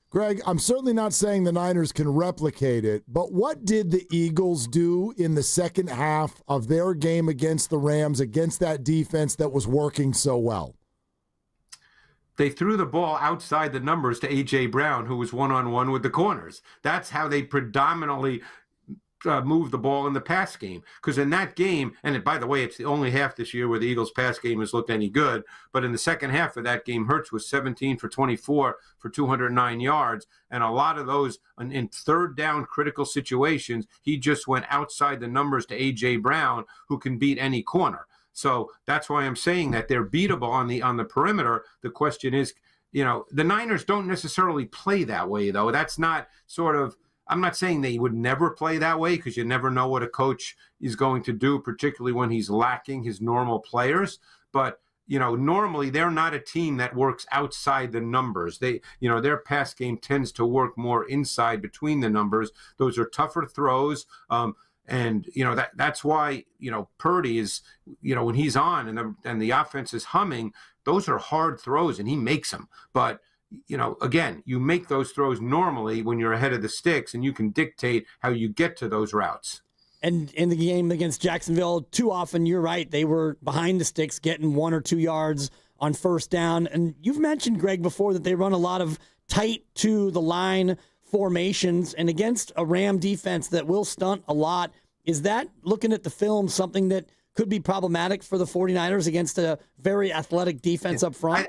Greg, I'm certainly not saying the Niners can replicate it, but what did the Eagles do in the second half of their game against the Rams, against that defense that was working so well? They threw the ball outside the numbers to A.J. Brown, who was one-on-one with the corners. That's how they predominantly move the ball in the pass game. Because in that game, and by the way, it's the only half this year where the Eagles' pass game has looked any good, but in the second half of that game, Hurts was 17 for 24 for 209 yards, and a lot of those in third down critical situations, he just went outside the numbers to A.J. Brown, who can beat any corner. So that's why I'm saying that they're beatable on the perimeter. The question is, the Niners don't necessarily play that way, though. That's not I'm not saying they would never play that way because you never know what a coach is going to do, particularly when he's lacking his normal players. But, normally they're not a team that works outside the numbers. Their pass game tends to work more inside between the numbers. Those are tougher throws. And that's why Purdy is when he's on and the offense is humming, those are hard throws and he makes them. But again, you make those throws normally when you're ahead of the sticks, and you can dictate how you get to those routes. And in the game against Jacksonville, too often, you're right, they were behind the sticks, getting 1 or 2 yards on first down. And you've mentioned, Greg, before that they run a lot of tight to the line formations, and against a Ram defense that will stunt a lot. Is that, looking at the film, something that could be problematic for the 49ers against a very athletic defense up front?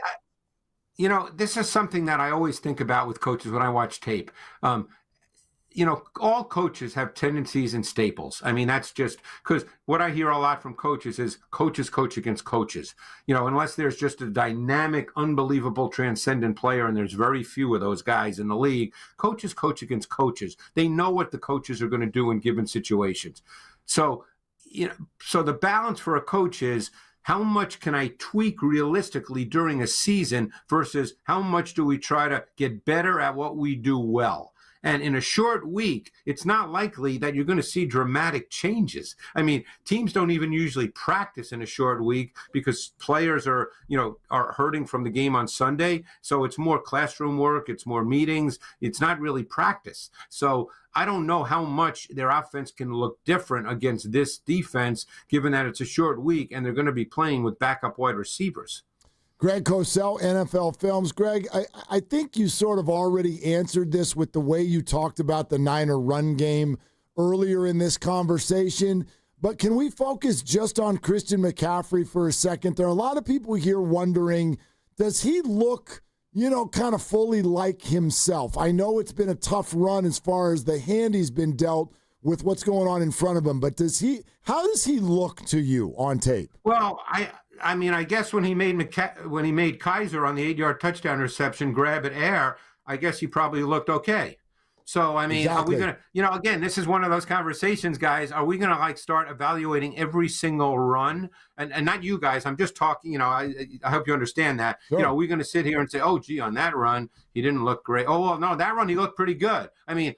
This is something that I always think about with coaches when I watch tape. All coaches have tendencies and staples. I mean, that's just because what I hear a lot from coaches is coaches coach against coaches. Unless there's just a dynamic, unbelievable, transcendent player, and there's very few of those guys in the league, coaches coach against coaches. They know what the coaches are going to do in given situations. So the balance for a coach is, how much can I tweak realistically during a season versus how much do we try to get better at what we do well? And in a short week, it's not likely that you're going to see dramatic changes. I mean, teams don't even usually practice in a short week because players are hurting from the game on Sunday. So it's more classroom work. It's more meetings. It's not really practice. So I don't know how much their offense can look different against this defense, given that it's a short week and they're going to be playing with backup wide receivers. Greg Cosell, NFL Films. Greg, I think you sort of already answered this with the way you talked about the Niner run game earlier in this conversation, but can we focus just on Christian McCaffrey for a second? There are a lot of people here wondering, does he look, kind of fully like himself? I know it's been a tough run as far as the hand he's been dealt with what's going on in front of him, but how does he look to you on tape? Well, I mean, I guess when he made Kaiser on the 8-yard touchdown reception grab at air, I guess he probably looked okay. So, I mean, Are we going to, again, this is one of those conversations, guys. Are we going to start evaluating every single run? And not you guys. I'm just talking, I hope you understand that. Sure. Are we going to sit here and say, oh, gee, on that run, he didn't look great. Oh, well, no, that run, he looked pretty good. I mean,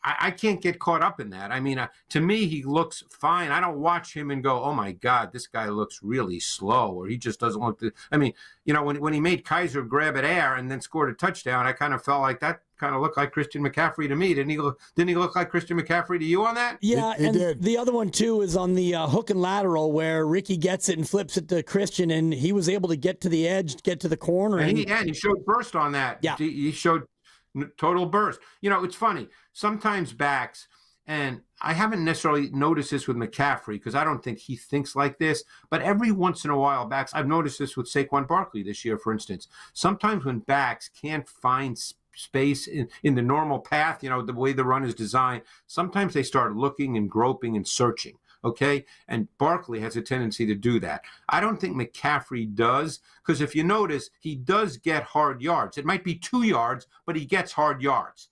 I can't get caught up in that. I mean, to me, he looks fine. I don't watch him and go, oh, my God, this guy looks really slow, or he just doesn't look – I mean, when he made Kaiser grab at air and then scored a touchdown, I kind of felt like that kind of looked like Christian McCaffrey to me. Didn't he look like Christian McCaffrey to you on that? Yeah, he and did. The other one, too, is on the hook and lateral where Ricky gets it and flips it to Christian, and he was able to get to the edge, get to the corner. And he showed burst on that. Yeah. He showed – total burst. It's funny. Sometimes backs, and I haven't necessarily noticed this with McCaffrey because I don't think he thinks like this, but every once in a while backs, I've noticed this with Saquon Barkley this year, for instance. Sometimes when backs can't find space in the normal path, the way the run is designed, sometimes they start looking and groping and searching. Okay, and Barkley has a tendency to do that. I don't think McCaffrey does, because if you notice, he does get hard yards. It might be 2 yards, but he gets hard yards.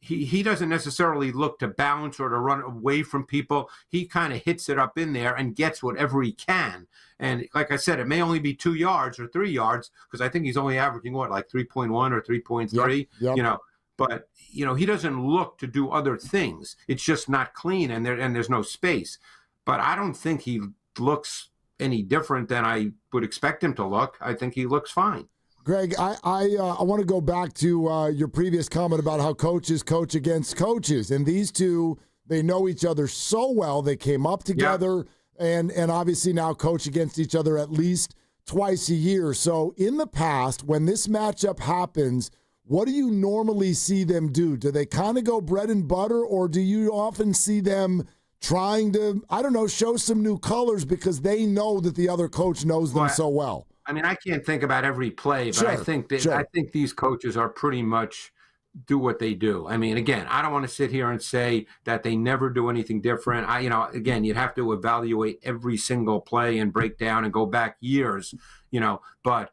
He doesn't necessarily look to bounce or to run away from people. He kind of hits it up in there and gets whatever he can. And like I said, it may only be 2 yards or 3 yards, because I think he's only averaging, 3.1 or 3.3, Yep. But, he doesn't look to do other things. It's just not clean, and there's no space. But I don't think he looks any different than I would expect him to look. I think he looks fine. Greg, I want to go back to your previous comment about how coaches coach against coaches. And these two, they know each other so well. They came up together and obviously now coach against each other at least twice a year. So in the past, when this matchup happens, what do you normally see them do? Do they kind of go bread and butter, or do you often see them trying to, show some new colors because they know that the other coach knows them so well? I mean, I can't think about every play, but I think these coaches are pretty much do what they do. I mean, again, I don't want to sit here and say that they never do anything different. Again, you'd have to evaluate every single play and break down and go back years, but,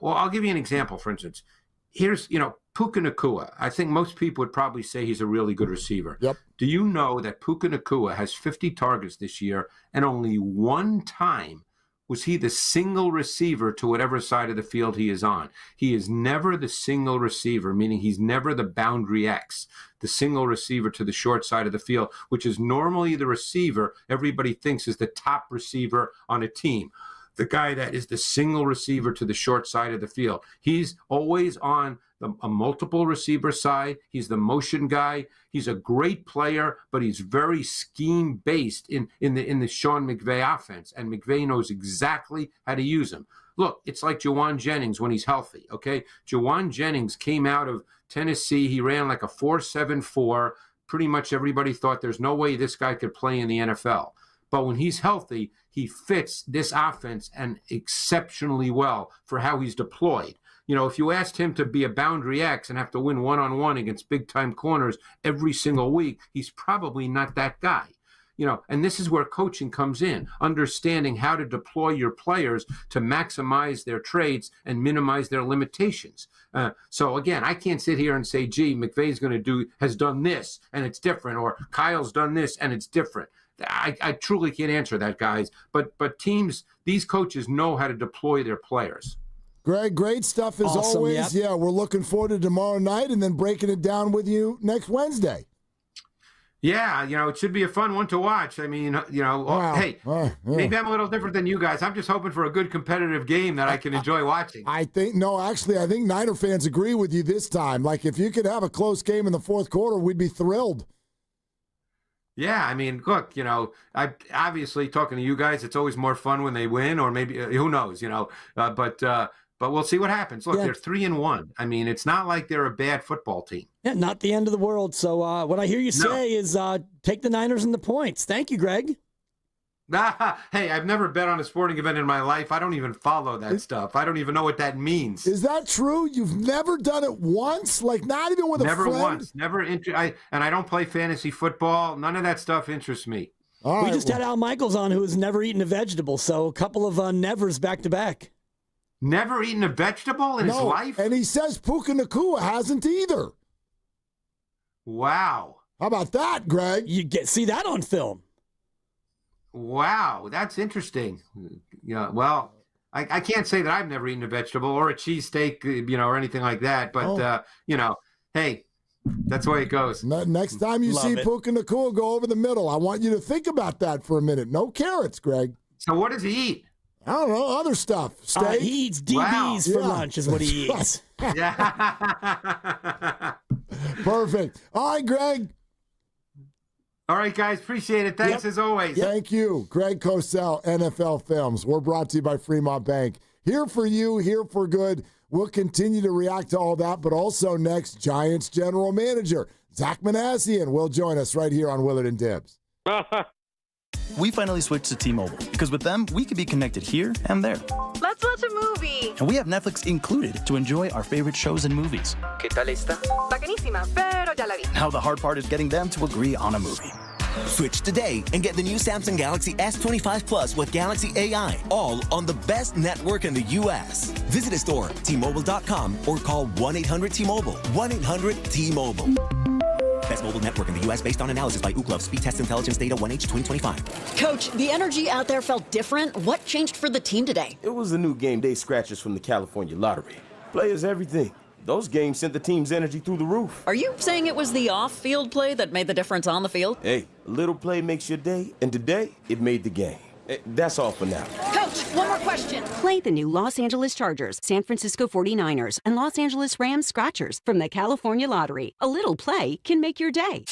well, I'll give you an example, for instance. Here's, Puka Nacua. I think most people would probably say he's a really good receiver. Yep. Do you know that Puka Nacua has 50 targets this year, and only one time was he the single receiver to whatever side of the field he is on? He is never the single receiver, meaning he's never the boundary X, the single receiver to the short side of the field, which is normally the receiver everybody thinks is the top receiver on a team. The guy that is the single receiver to the short side of the field. He's always on a multiple receiver side. He's the motion guy. He's a great player, but he's very scheme based in the Sean McVay offense. And McVay knows exactly how to use him. Look, it's like Jawan Jennings when he's healthy. Okay, Jawan Jennings came out of Tennessee. He ran like a 4.74. Pretty much everybody thought there's no way this guy could play in the NFL. But when he's healthy, he fits this offense and exceptionally well for how he's deployed. If you asked him to be a boundary X and have to win one-on-one against big-time corners every single week, he's probably not that guy. And this is where coaching comes in, understanding how to deploy your players to maximize their traits and minimize their limitations. So again, I can't sit here and say, gee, McVay's has done this and it's different, or Kyle's done this and it's different. I truly can't answer that, guys. But teams, these coaches know how to deploy their players. Greg, great stuff as always. Yep. Yeah, we're looking forward to tomorrow night and then breaking it down with you next Wednesday. Yeah, it should be a fun one to watch. I mean, Wow. Hey, maybe I'm a little different than you guys. I'm just hoping for a good competitive game that I can enjoy watching. I think Niner fans agree with you this time. Like, if you could have a close game in the fourth quarter, we'd be thrilled. Yeah, I mean, look, I obviously talking to you guys, it's always more fun when they win, or maybe who knows, but we'll see what happens. Look, they're 3-1. I mean, it's not like they're a bad football team. Yeah, not the end of the world. So what I hear you say is take the Niners and the points. Thank you, Greg. Hey, I've never bet on a sporting event in my life. I don't even follow that stuff. I don't even know what that means. Is that true? You've never done it once? Like, not even with a friend? Never once. Never. And I don't play fantasy football. None of that stuff interests me. We just had Al Michaels on, who has never eaten a vegetable. So a couple of nevers back to back. Never eaten a vegetable in his life? And he says Puka Nakua hasn't either. Wow. How about that, Greg? You see that on film. Wow, that's interesting. Yeah, well, I can't say that I've never eaten a vegetable or a cheesesteak, or anything like that. But, hey, that's the way it goes. Next time you see Puka Nakua go over the middle, I want you to think about that for a minute. No carrots, Greg. So what does he eat? I don't know, other stuff. Steak. He eats DBs for lunch is what he eats. Perfect. All right, Greg. All right, guys. Appreciate it. Thanks as always. Thank you. Greg Cosell, NFL Films. We're brought to you by Fremont Bank. Here for you, here for good. We'll continue to react to all that, but also next, Giants General Manager Zach Manassian will join us right here on Willard and Dibs. We finally switched to T-Mobile because with them, we can be connected here and there. Let's watch a movie. And we have Netflix included to enjoy our favorite shows and movies. ¿Qué tal esta? Buenísima, pero ya la vi. Now the hard part is getting them to agree on a movie. Switch today and get the new Samsung Galaxy S25 Plus with Galaxy AI, all on the best network in the U.S. Visit a store, T-Mobile.com, or call 1-800-T-Mobile. 1-800-T-Mobile. Best mobile network in the U.S. based on analysis by Ookla. Speed Test Intelligence Data 1H 2025. Coach, the energy out there felt different. What changed for the team today? It was the new game day scratchers from the California Lottery. Players, everything. Those games sent the team's energy through the roof. Are you saying it was the off-field play that made the difference on the field? Hey, a little play makes your day, and today, it made the game. That's all for now. Coach, one more question. Play the new Los Angeles Chargers, San Francisco 49ers, and Los Angeles Rams Scratchers from the California Lottery. A little play can make your day.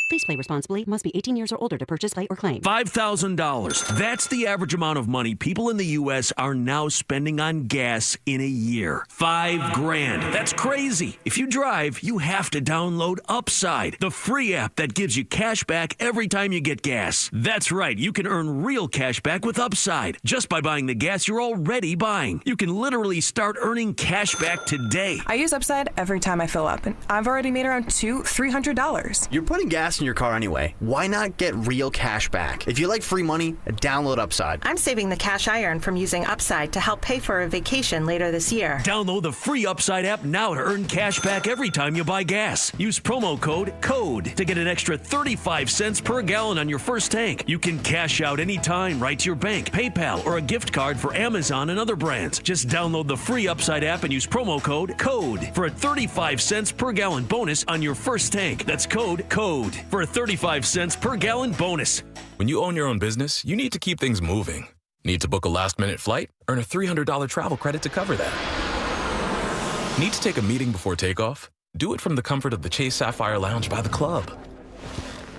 Please play responsibly. Must be 18 years or older to purchase, play, or claim. $5,000. That's the average amount of money people in the U.S. are now spending on gas in a year. $5,000. That's crazy. If you drive, you have to download Upside, the free app that gives you cash back every time you get gas. That's right. You can earn real cash back with Upside just by buying the gas you're already buying. You can literally start earning cash back today. I use Upside every time I fill up, and I've already made around $300. You're putting gas in your car anyway. Why not get real cash back? If you like free money, download Upside. I'm saving the cash I earn from using Upside to help pay for a vacation later this year. Download the free Upside app now to earn cash back every time you buy gas. Use promo code CODE to get an extra 35 cents per gallon on your first tank. You can cash out anytime right to your bank, PayPal, or a gift card for Amazon and other brands. Just download the free Upside app and use promo code CODE for a 35 cents per gallon bonus on your first tank. That's code CODE for a 35 cents per gallon bonus. When you own your own business, you need to keep things moving. Need to book a last-minute flight? Earn a $300 travel credit to cover that. Need to take a meeting before takeoff? Do it from the comfort of the Chase Sapphire Lounge by the club.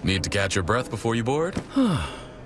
Need to catch your breath before you board?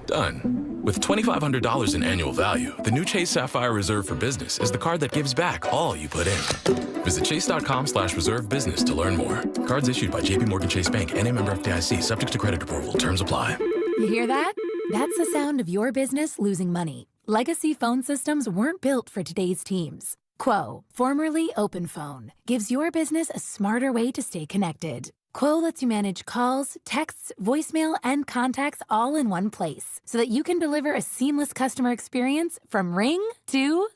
Done. With $2,500 in annual value, the new Chase Sapphire Reserve for Business is the card that gives back all you put in. Visit chase.com/reserve business to learn more. Cards issued by JPMorgan Chase Bank, N.A. member FDIC, subject to credit approval. Terms apply. You hear that? That's the sound of your business losing money. Legacy phone systems weren't built for today's teams. Quo, formerly OpenPhone, gives your business a smarter way to stay connected. Quo lets you manage calls, texts, voicemail, and contacts all in one place so that you can deliver a seamless customer experience from ring to...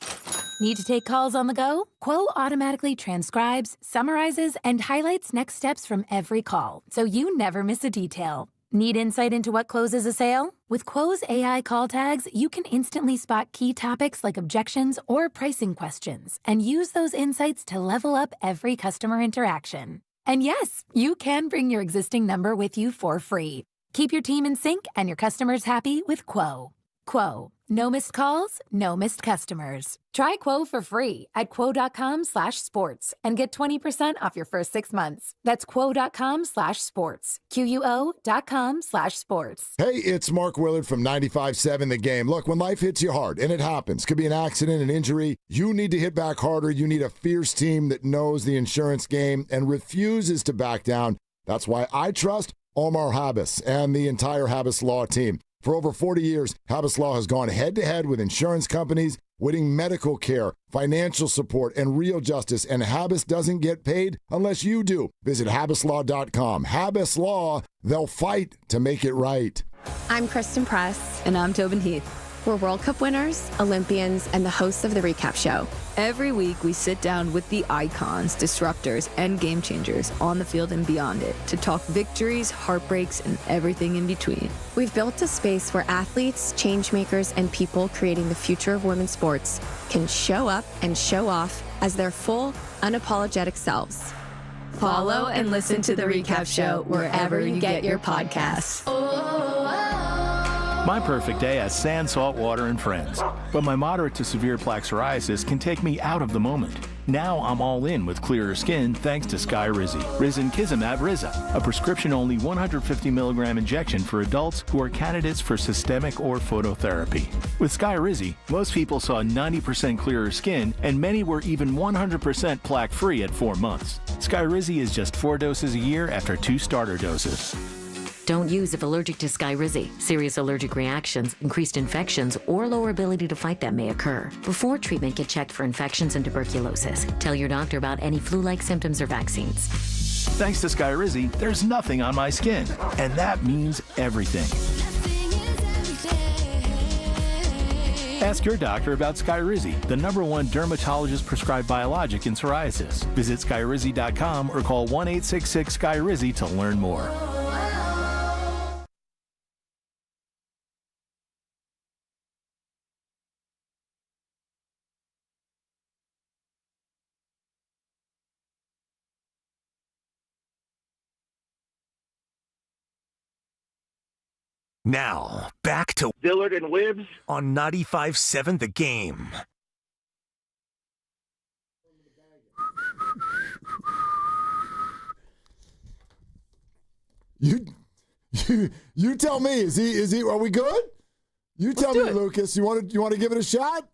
Need to take calls on the go? Quo automatically transcribes, summarizes, and highlights next steps from every call, so you never miss a detail. Need insight into what closes a sale? With Quo's AI call tags, you can instantly spot key topics like objections or pricing questions and use those insights to level up every customer interaction. And yes, you can bring your existing number with you for free. Keep your team in sync and your customers happy with Quo. Quo. No missed calls, no missed customers. Try Quo for free at quo.com/sports and get 20% off your first 6 months. That's quo.com/sports. QUO.com/sports. Hey, it's Mark Willard from 95.7 The Game. Look, when life hits you hard, and it happens, could be an accident, an injury, you need to hit back harder. You need a fierce team that knows the insurance game and refuses to back down. That's why I trust Omar Habas and the entire Habas Law team. For over 40 years, Habas Law has gone head-to-head with insurance companies, winning medical care, financial support, and real justice, and Habas doesn't get paid unless you do. Visit habaslaw.com. Habas Law, they'll fight to make it right. I'm Kristen Press. And I'm Tobin Heath. We're World Cup winners, Olympians, and the hosts of The Recap Show. Every week, we sit down with the icons, disruptors, and game changers on the field and beyond it to talk victories, heartbreaks, and everything in between. We've built a space where athletes, changemakers, and people creating the future of women's sports can show up and show off as their full, unapologetic selves. Follow and listen to The Recap Show wherever you get your podcasts. My perfect day has sand, salt water, and friends. But my moderate to severe plaque psoriasis can take me out of the moment. Now I'm all in with clearer skin thanks to Skyrizi. Risankizumab Riza, a prescription-only 150 milligram injection for adults who are candidates for systemic or phototherapy. With Skyrizi, most people saw 90% clearer skin, and many were even 100% plaque-free at 4 months. Skyrizi is just 4 doses a year after 2 starter doses. Don't use if allergic to Skyrizi. Serious allergic reactions, increased infections, or lower ability to fight them may occur. Before treatment, get checked for infections and tuberculosis. Tell your doctor about any flu-like symptoms or vaccines. Thanks to Skyrizi, there's nothing on my skin, and that means everything. Ask your doctor about Skyrizi, the #1 dermatologist-prescribed biologic in psoriasis. Visit Skyrizi.com or call 1-866-SKYRIZI to learn more. Now, back to Willard and Dibs on 95.7 The Game. You tell me. Is he? Are we good? You tell me, Lucas. You want to give it a shot?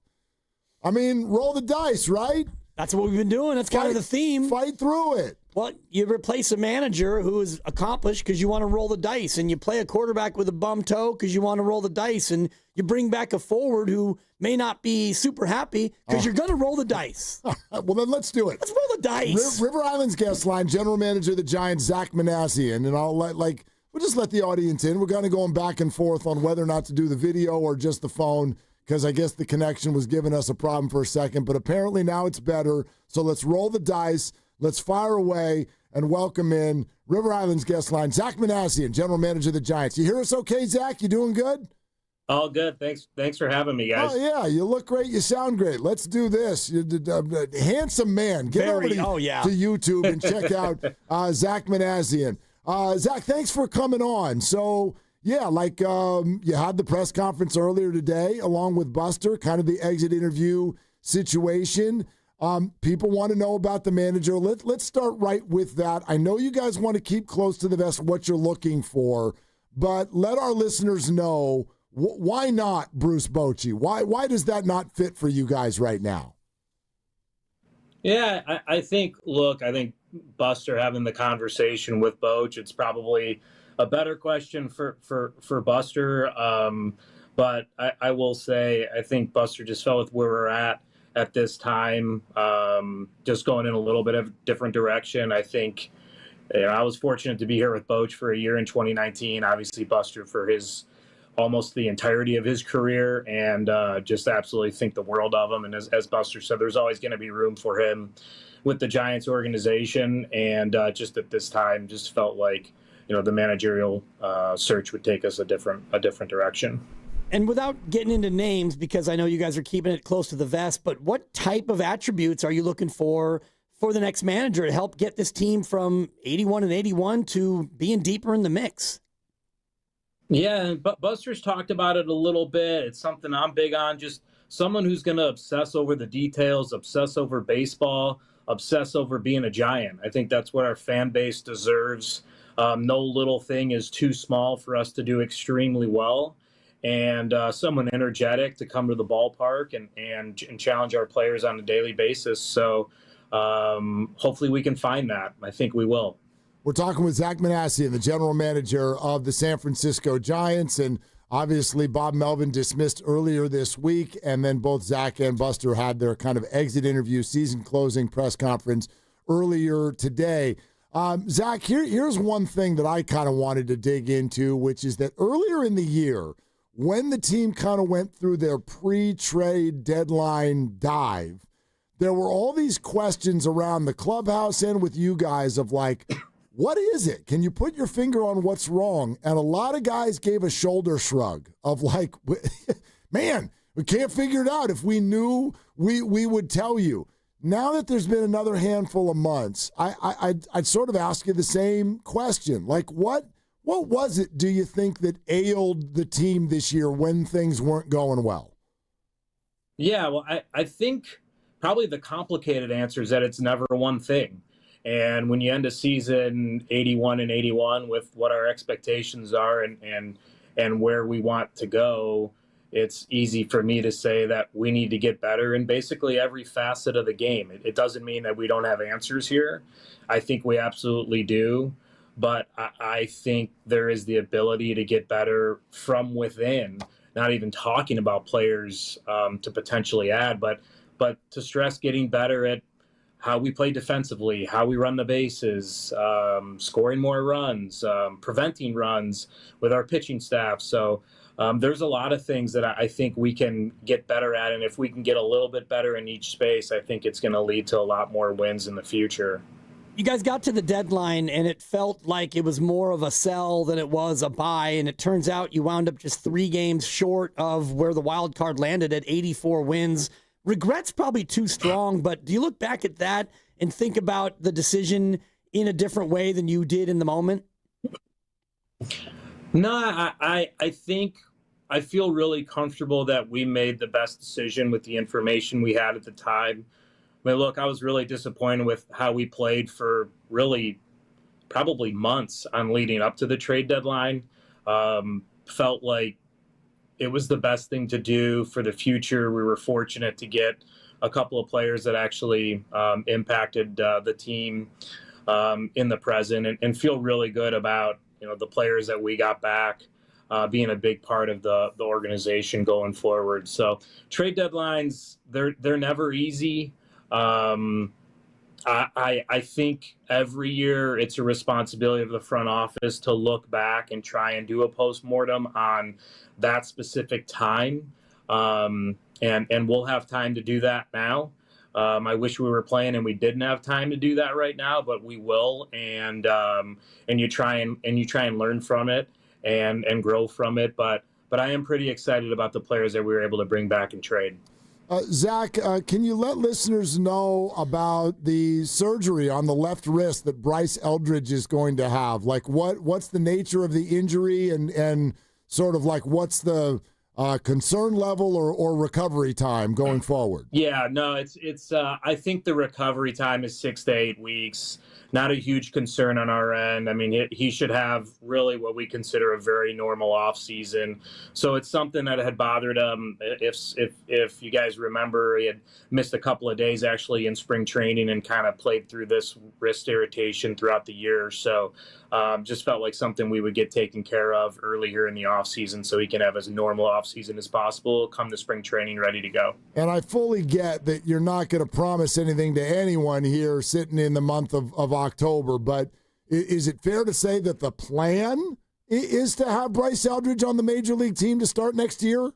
I mean, roll the dice, right? That's what we've been doing. That's kind of the theme. Fight through it. Well, you replace a manager who is accomplished because you want to roll the dice, and you play a quarterback with a bum toe because you want to roll the dice, and you bring back a forward who may not be super happy because you're going to roll the dice. Well, then let's do it. Let's roll the dice. River Island's guest line, General Manager of the Giants, Zach Manassian, and we'll just let the audience in. We're kind of going back and forth on whether or not to do the video or just the phone because I guess the connection was giving us a problem for a second, but apparently now it's better. So let's roll the dice. Let's fire away and welcome in River Island's guest line, Zach Manassian, General Manager of the Giants. You hear us okay, Zach? You doing good? All good. Thanks for having me, guys. Oh, yeah. You look great. You sound great. Let's do this. You're a handsome man. Get over to YouTube and check out Zach Manassian. Zach, thanks for coming on. So, yeah, you had the press conference earlier today along with Buster, kind of the exit interview situation. People want to know about the manager. Let's start right with that. I know you guys want to keep close to the vest what you're looking for, but let our listeners know why not Bruce Bochy? Why does that not fit for you guys right now? Yeah, I think Buster having the conversation with Boch, it's probably a better question for Buster. But I will say I think Buster just fell with where we're at this time, just going in a little bit of a different direction. I think I was fortunate to be here with Boch for a year in 2019. Obviously, Buster for his almost the entirety of his career, and just absolutely think the world of him. And as Buster said, there's always going to be room for him with the Giants organization. And just at this time, just felt like the managerial search would take us a different direction. And without getting into names, because I know you guys are keeping it close to the vest, but what type of attributes are you looking for the next manager to help get this team from 81 to being deeper in the mix? Yeah, but Buster's talked about it a little bit. It's something I'm big on, just someone who's going to obsess over the details, obsess over baseball, obsess over being a Giant. I think that's what our fan base deserves. No little thing is too small for us to do extremely well. And someone energetic to come to the ballpark and challenge our players on a daily basis. So hopefully we can find that. I think we will. We're talking with Zach Manassian, the general manager of the San Francisco Giants, and obviously Bob Melvin dismissed earlier this week, and then both Zach and Buster had their kind of exit interview, season closing press conference earlier today. Zach, here's one thing that I kind of wanted to dig into, which is that earlier in the year, when the team kind of went through their pre-trade deadline dive, there were all these questions around the clubhouse and with you guys of like, what is it? Can you put your finger on what's wrong? And a lot of guys gave a shoulder shrug of like, man, we can't figure it out. If we knew, we would tell you. Now that there's been another handful of months, I'd sort of ask you the same question. Like, what was it, do you think, that ailed the team this year when things weren't going well? Yeah, well, I think probably the complicated answer is that it's never one thing. And when you end a season 81 with what our expectations are and where we want to go, it's easy for me to say that we need to get better in basically every facet of the game. It doesn't mean that we don't have answers here. I think we absolutely do. But I think there is the ability to get better from within, not even talking about players to potentially add, but to stress getting better at how we play defensively, how we run the bases, scoring more runs, preventing runs with our pitching staff. So there's a lot of things that I think we can get better at. And if we can get a little bit better in each space, I think it's going to lead to a lot more wins in the future. You guys got to the deadline, and it felt like it was more of a sell than it was a buy, and it turns out you wound up just 3 games short of where the wild card landed at 84 wins. Regret's probably too strong, but do you look back at that and think about the decision in a different way than you did in the moment? No, I think I feel really comfortable that we made the best decision with the information we had at the time. I mean, look, I was really disappointed with how we played for really probably months on leading up to the trade deadline. Felt like it was the best thing to do for the future. We were fortunate to get a couple of players that actually impacted the team in the present, and feel really good about the players that we got back being a big part of the organization going forward. So trade deadlines, they're never easy. I think every year it's a responsibility of the front office to look back and try and do a postmortem on that specific time. And we'll have time to do that now. I wish we were playing and we didn't have time to do that right now, but we will. And you try and learn from it and grow from it. But I am pretty excited about the players that we were able to bring back and trade. Zach, can you let listeners know about the surgery on the left wrist that Bryce Eldridge is going to have? Like, what's the nature of the injury and sort of like what's the concern level or recovery time going forward? Yeah, no, it's I think the recovery time is 6 to 8 weeks. Not a huge concern on our end. I mean, he should have really what we consider a very normal off season. So it's something that had bothered him. If you guys remember, he had missed a couple of days actually in spring training and kind of played through this wrist irritation throughout the year. So just felt like something we would get taken care of earlier in the off season so he can have as normal off season as possible, come to spring training ready to go. And I fully get that you're not going to promise anything to anyone here sitting in the month of October, but is it fair to say that the plan is to have Bryce Eldridge on the major league team to start next year?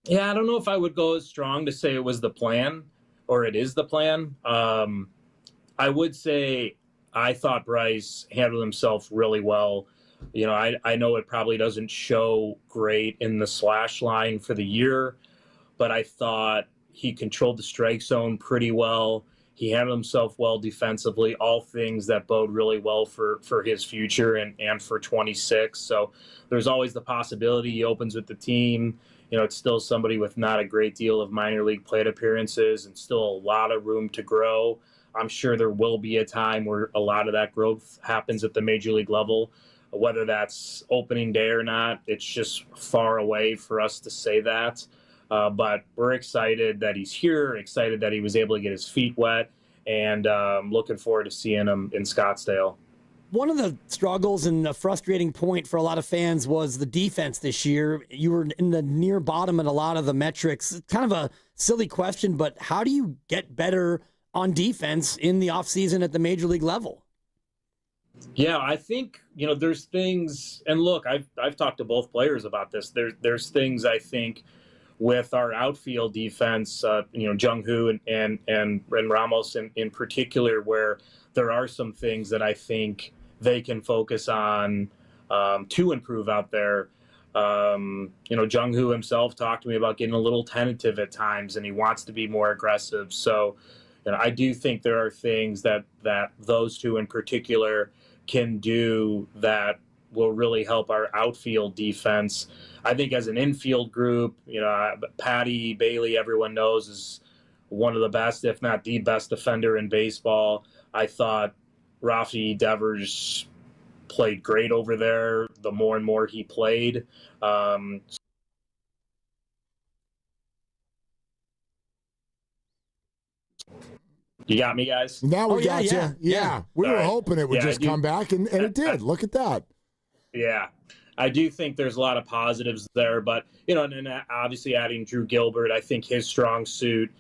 Yeah, I don't know if I would go as strong to say it was the plan or it is the plan. I would say I thought Bryce handled himself really well. You know, I know it probably doesn't show great in the slash line for the year, but I thought he controlled the strike zone pretty well. He handled himself well defensively, all things that bode really well for his future and for 26. So there's always the possibility he opens with the team. You know, it's still somebody with not a great deal of minor league plate appearances and still a lot of room to grow. I'm sure there will be a time where a lot of that growth happens at the major league level. Whether that's opening day or not, it's just far away for us to say that. But we're excited that he's here, excited that he was able to get his feet wet, and looking forward to seeing him in Scottsdale. One of the struggles and a frustrating point for a lot of fans was the defense this year. You were in the near bottom in a lot of the metrics. Kind of a silly question, but how do you get better on defense in the offseason at the major league level? Yeah, I think, you know, there's things, and look, I've talked to both players about this. There's things I think with our outfield defense, you know, Jung-Hoo and Ramos in particular, where there are some things that I think they can focus on to improve out there. You know, Jung-Hoo himself talked to me about getting a little tentative at times, and he wants to be more aggressive. So, you know, I do think there are things that those two in particular can do that will really help our outfield defense. I think as an infield group, you know, Patty Bailey, everyone knows, is one of the best, if not the best defender in baseball. I thought Rafi Devers played great over there the more and more he played. You got me, guys? Now we got you. Yeah. We were hoping it would just come back, and it did. Look at that. Yeah. I do think there's a lot of positives there, but, you know, and obviously adding Drew Gilbert, I think his strong suit,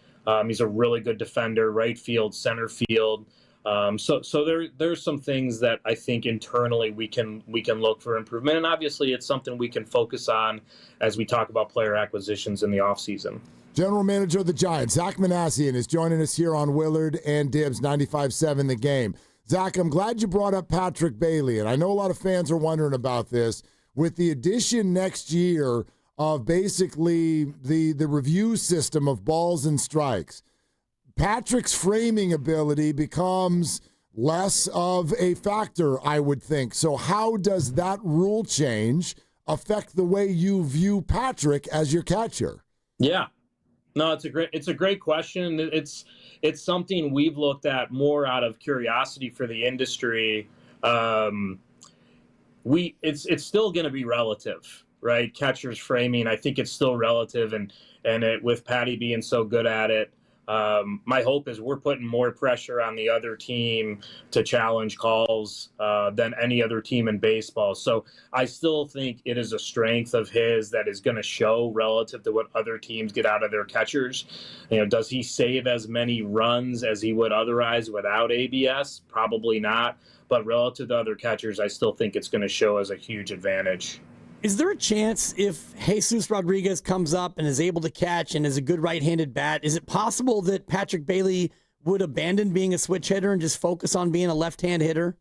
he's a really good defender, right field, center field. So there's some things that I think internally we can look for improvement. And obviously it's something we can focus on as we talk about player acquisitions in the offseason. General Manager of the Giants, Zach Manassian, is joining us here on Willard and Dibs 95.7 The Game. Zach, I'm glad you brought up Patrick Bailey, and I know a lot of fans are wondering about this. With the addition next year of basically the review system of balls and strikes, Patrick's framing ability becomes less of a factor, I would think. So how does that rule change affect the way you view Patrick as your catcher? Yeah. No, it's a great question. It's something we've looked at more out of curiosity for the industry. It's still going to be relative, right? Catcher's framing, I think it's still relative, and with Patty being so good at it, my hope is we're putting more pressure on the other team to challenge calls than any other team in baseball. So I still think it is a strength of his that is going to show relative to what other teams get out of their catchers. You know, does he save as many runs as he would otherwise without ABS? Probably not. But relative to other catchers, I still think it's going to show as a huge advantage. Is there a chance if Jesus Rodriguez comes up and is able to catch and is a good right-handed bat, is it possible that Patrick Bailey would abandon being a switch hitter and just focus on being a left-hand hitter?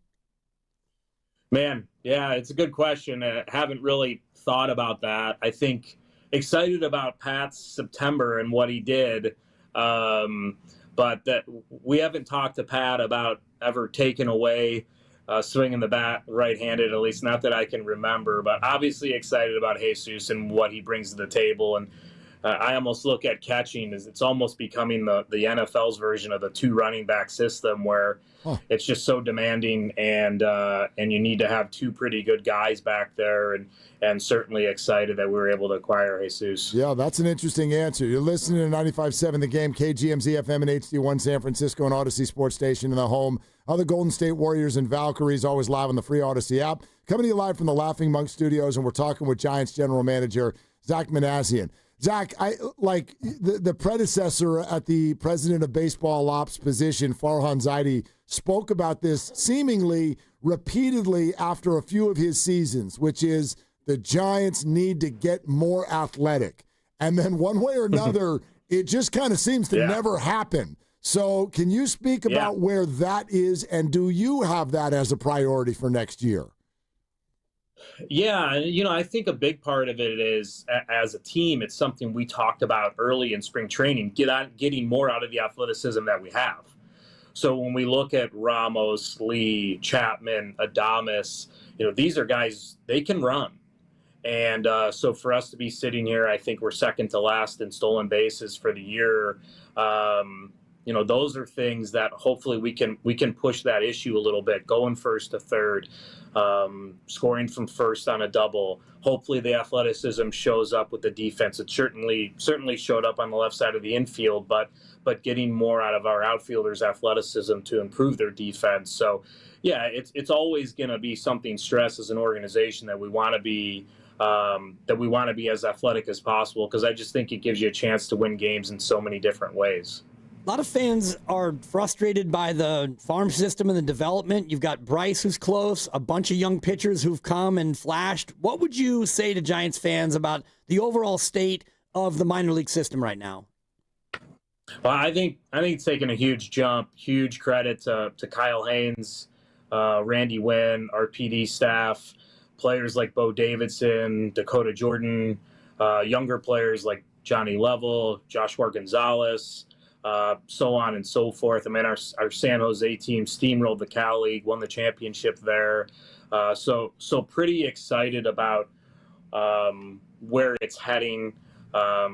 Man, yeah, it's a good question. I haven't really thought about that. I think excited about Pat's September and what he did, but that we haven't talked to Pat about ever taking away swinging the bat right-handed, at least not that I can remember, but obviously excited about Jesus and what he brings to the table. And I almost look at catching as it's almost becoming the NFL's version of the two running back system, where it's just so demanding, and you need to have two pretty good guys back there, and certainly excited that we were able to acquire Jesus. Yeah, that's an interesting answer. You're listening to 95.7 The Game, KGMZ FM and HD1 San Francisco and Odyssey Sports Station, in the home of the Golden State Warriors and Valkyries, always live on the free Odyssey app. Coming to you live from the Laughing Monk Studios, and we're talking with Giants General Manager Zach Manassian. Zach, I like the predecessor at the president of baseball ops position, Farhan Zaidi, spoke about this seemingly repeatedly after a few of his seasons, which is the Giants need to get more athletic. And then one way or another, it just kind of seems to never happen. So can you speak about where that is, and do you have that as a priority for next year? Yeah, I think a big part of it is, as a team, it's something we talked about early in spring training, getting more out of the athleticism that we have. So when we look at Ramos, Lee, Chapman, Adames, these are guys, they can run. And so for us to be sitting here, I think we're second to last in stolen bases for the year. Those are things that hopefully we can push that issue a little bit, going first to third, scoring from first on a double. Hopefully the athleticism shows up with the defense. It certainly showed up on the left side of the infield, but getting more out of our outfielders' athleticism to improve their defense. So, yeah, it's always going to be something stress as an organization that we want to be as athletic as possible, because I just think it gives you a chance to win games in so many different ways. A lot of fans are frustrated by the farm system and the development. You've got Bryce, who's close, a bunch of young pitchers who've come and flashed. What would you say to Giants fans about the overall state of the minor league system right now? Well, I think it's taken a huge jump. Huge credit to Kyle Haynes, Randy Wynn, our PD staff, players like Bo Davidson, Dakota Jordan, younger players like Johnny Level, Joshua Gonzalez, so on and so forth. I mean, our San Jose team steamrolled the Cal League, won the championship there. So pretty excited about where it's heading.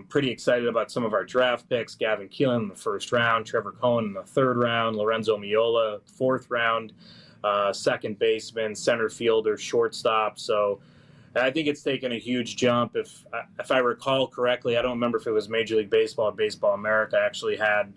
Pretty excited about some of our draft picks. Gavin Keelan in the first round, Trevor Cohen in the third round, Lorenzo Miola, fourth round, second baseman, center fielder, shortstop. So I think it's taken a huge jump. If I recall correctly, I don't remember if it was Major League Baseball or Baseball America actually had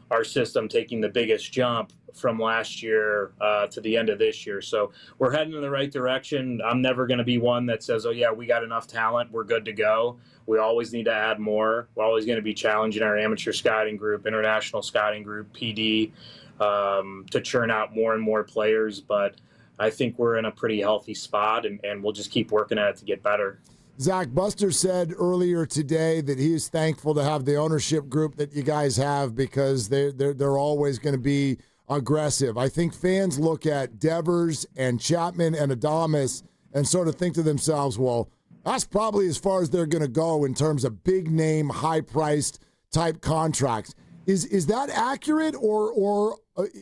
our system taking the biggest jump from last year to the end of this year. So we're heading in the right direction. I'm never going to be one that says, oh, yeah, we got enough talent, we're good to go. We always need to add more. We're always going to be challenging our amateur scouting group, international scouting group, PD, to churn out more and more players. But I think we're in a pretty healthy spot, and we'll just keep working at it to get better. Zach, Buster said earlier today that he is thankful to have the ownership group that you guys have, because they're always going to be aggressive. I think fans look at Devers and Chapman and Adames and sort of think to themselves, well, that's probably as far as they're going to go in terms of big name, high priced type contracts. Is that accurate, or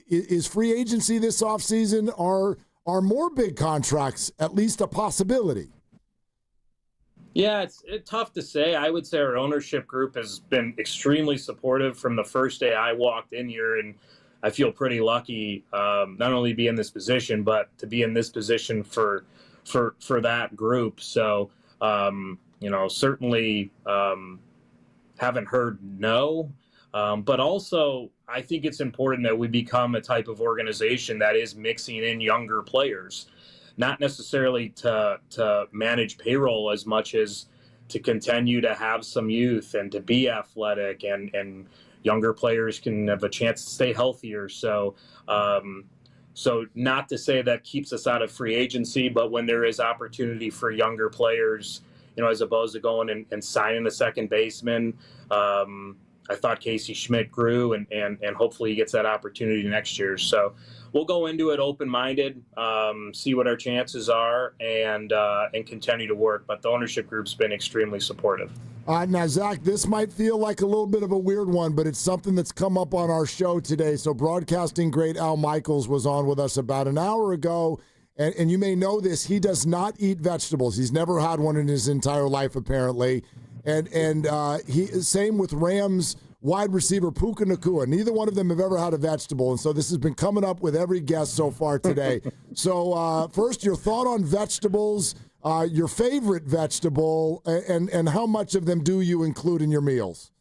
is free agency this offseason are more big contracts at least a possibility? Yeah, it's tough to say. I would say our ownership group has been extremely supportive from the first day I walked in here, and I feel pretty lucky not only to be in this position, but to be in this position for that group. So, certainly haven't heard no, but also I think it's important that we become a type of organization that is mixing in younger players, not necessarily to manage payroll as much as to continue to have some youth and to be athletic, and younger players can have a chance to stay healthier. So not to say that keeps us out of free agency, but when there is opportunity for younger players, as opposed to going and signing a second baseman, I thought Casey Schmidt grew, and hopefully he gets that opportunity next year. So we'll go into it open-minded, see what our chances are, and continue to work. But the ownership group's been extremely supportive. Now, Zach, this might feel like a little bit of a weird one, but it's something that's come up on our show today. So broadcasting great Al Michaels was on with us about an hour ago, and you may know this. He does not eat vegetables. He's never had one in his entire life, apparently. And he same with Rams wide receiver Puka Nacua. Neither one of them have ever had a vegetable, and so this has been coming up with every guest so far today. So first, your thought on vegetables, your favorite vegetable, and how much of them do you include in your meals?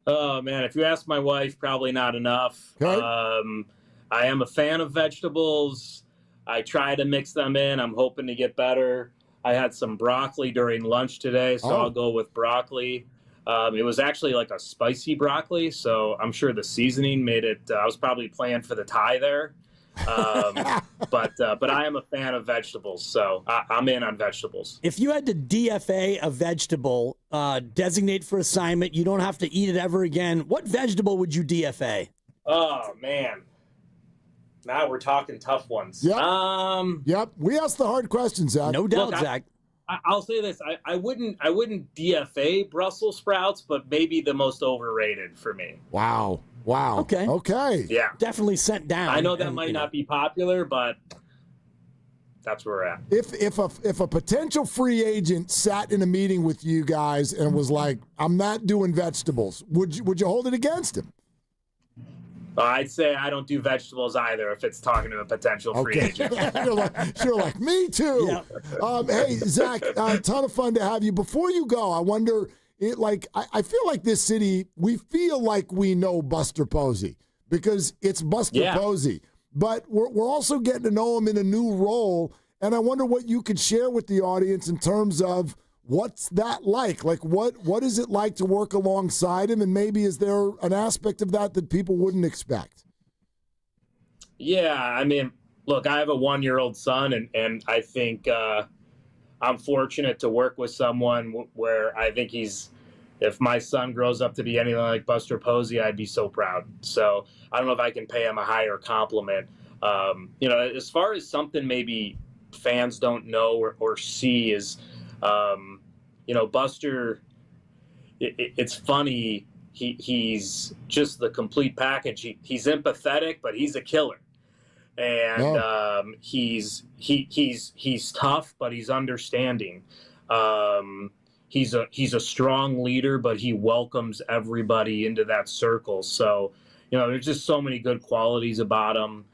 Oh, man, if you ask my wife, probably not enough. Okay. I am a fan of vegetables. I try to mix them in. I'm hoping to get better. I had some broccoli during lunch today, so I'll go with broccoli. It was actually like a spicy broccoli, so I'm sure the seasoning made it. I was probably playing for the tie there. But But I am a fan of vegetables, so I'm in on vegetables. If you had to DFA a vegetable, designate for assignment, you don't have to eat it ever again, what vegetable would you DFA? Oh, man. Now we're talking tough ones. Yep. We asked the hard questions, Zach. No doubt, Zach. I'll say this: I wouldn't DFA Brussels sprouts, but maybe the most overrated for me. Wow. Okay. Yeah. Definitely sent down. I know that might not be popular, but that's where we're at. If a potential free agent sat in a meeting with you guys and was like, "I'm not doing vegetables," would you hold it against him? I'd say I don't do vegetables either if it's talking to a potential free agent. You're like, me too. Yeah. Hey, Zach, a ton of fun to have you. Before you go, I wonder, I feel like this city, we feel like we know Buster Posey because it's Buster Posey. But we're also getting to know him in a new role, and I wonder what you could share with the audience in terms of what's that like? Like, what is it like to work alongside him? And maybe is there an aspect of that people wouldn't expect? Yeah, I mean, look, I have a 1-year-old son, and I think I'm fortunate to work with someone where I think if my son grows up to be anything like Buster Posey, I'd be so proud. So I don't know if I can pay him a higher compliment. As far as something maybe fans don't know or see is, Buster, it's funny. He's just the complete package. He's empathetic, but he's a killer. And he's tough, but he's understanding. He's a strong leader, but he welcomes everybody into that circle. So, there's just so many good qualities about him.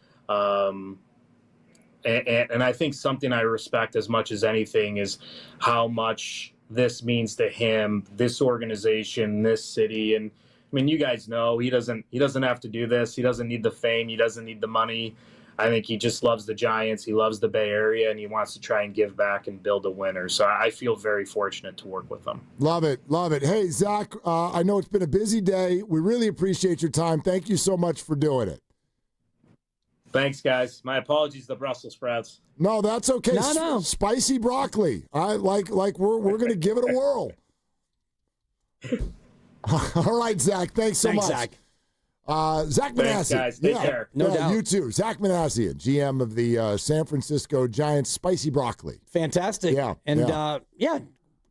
And I think something I respect as much as anything is how much this means to him, this organization, this city. And I mean, you guys know he doesn't have to do this. He doesn't need the fame. He doesn't need the money. I think he just loves the Giants. He loves the Bay Area, and he wants to try and give back and build a winner. So I feel very fortunate to work with him. Love it. Hey, Zach, I know it's been a busy day. We really appreciate your time. Thank you so much for doing it. Thanks, guys. My apologies, the Brussels sprouts. No, that's okay. No. Spicy broccoli. I like we're going to give it a whirl. All right, Zach. Thanks so much. Zach. Zach Manassian. Thanks, guys. Take care. No doubt. You too. Zach Manassian, GM of the San Francisco Giants. Spicy broccoli. Fantastic. Yeah. And,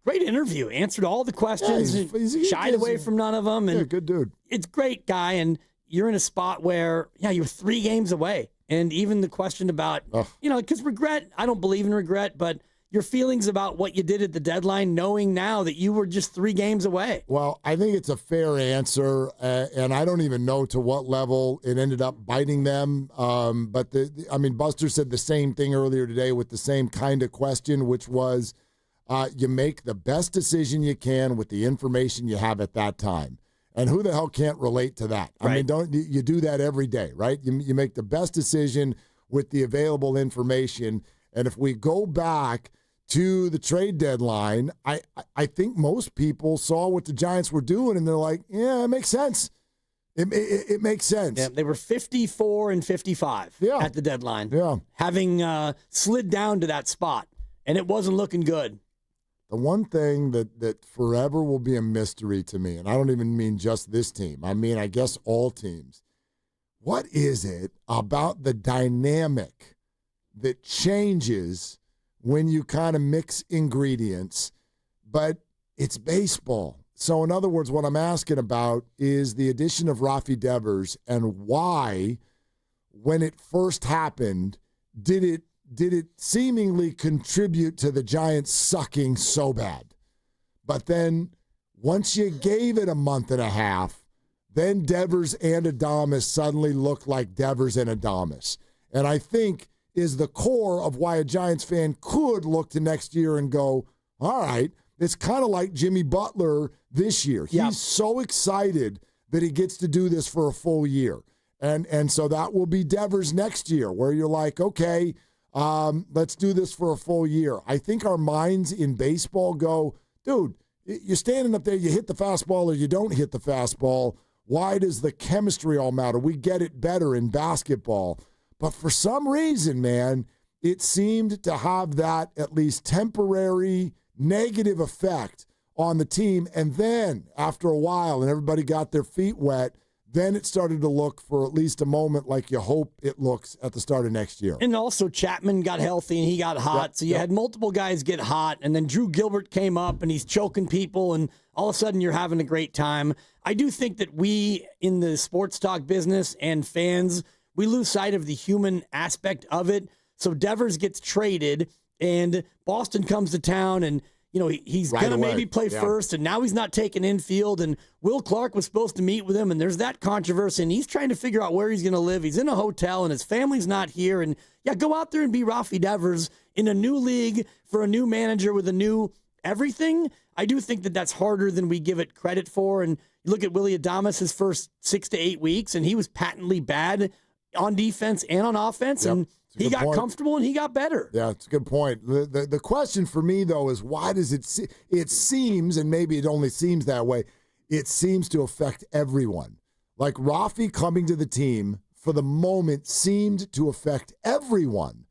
great interview. Answered all the questions. He's shied away from none of them. And good dude. It's great guy. And you're in a spot where, you're 3 games away. And even the question about, because regret, I don't believe in regret, but your feelings about what you did at the deadline, knowing now that you were just 3 games away. Well, I think it's a fair answer, and I don't even know to what level it ended up biting them. But Buster said the same thing earlier today with the same kind of question, which was you make the best decision you can with the information you have at that time. And who the hell can't relate to that? Right. I mean, don't you do that every day, right? You make the best decision with the available information. And if we go back to the trade deadline, I think most people saw what the Giants were doing, and they're like, yeah, it makes sense. It makes sense. Yeah, they were 54 and 55 at the deadline. Yeah. Having slid down to that spot, and it wasn't looking good. The one thing that forever will be a mystery to me, and I don't even mean just this team, I mean, I guess all teams, what is it about the dynamic that changes when you kind of mix ingredients, but it's baseball. So in other words, what I'm asking about is the addition of Rafi Devers and why, when it first happened, did it seemingly contribute to the Giants sucking so bad? But then once you gave it a month and a half, then Devers and Adames suddenly looked like Devers and Adames. And I think is the core of why a Giants fan could look to next year and go, all right, it's kind of like Jimmy Butler this year. He's so excited that he gets to do this for a full year. And so that will be Devers next year, where you're like, okay, let's do this for a full year. I think our minds in baseball go, dude, you're standing up there, you hit the fastball or you don't hit the fastball. Why does the chemistry all matter? We get it better in basketball. But for some reason, man, it seemed to have that at least temporary negative effect on the team. And then after a while and everybody got their feet wet, then it started to look for at least a moment like you hope it looks at the start of next year. And also Chapman got healthy and he got hot. Yep, so you had multiple guys get hot. And then Drew Gilbert came up and he's choking people. And all of a sudden you're having a great time. I do think that we in the sports talk business and fans, we lose sight of the human aspect of it. So Devers gets traded and Boston comes to town and he's going to maybe play first, and now he's not taking infield, and Will Clark was supposed to meet with him, and there's that controversy, and he's trying to figure out where he's going to live. He's in a hotel, and his family's not here, and go out there and be Rafi Devers in a new league for a new manager with a new everything. I do think that that's harder than we give it credit for, and you look at Willie Adames, his first 6 to 8 weeks, and he was patently bad on defense and on offense, and he got comfortable and he got better. Yeah, it's a good point. The question for me, though, is why does it seems, and maybe it only seems that way, it seems to affect everyone. Like Rafi coming to the team for the moment seemed to affect everyone.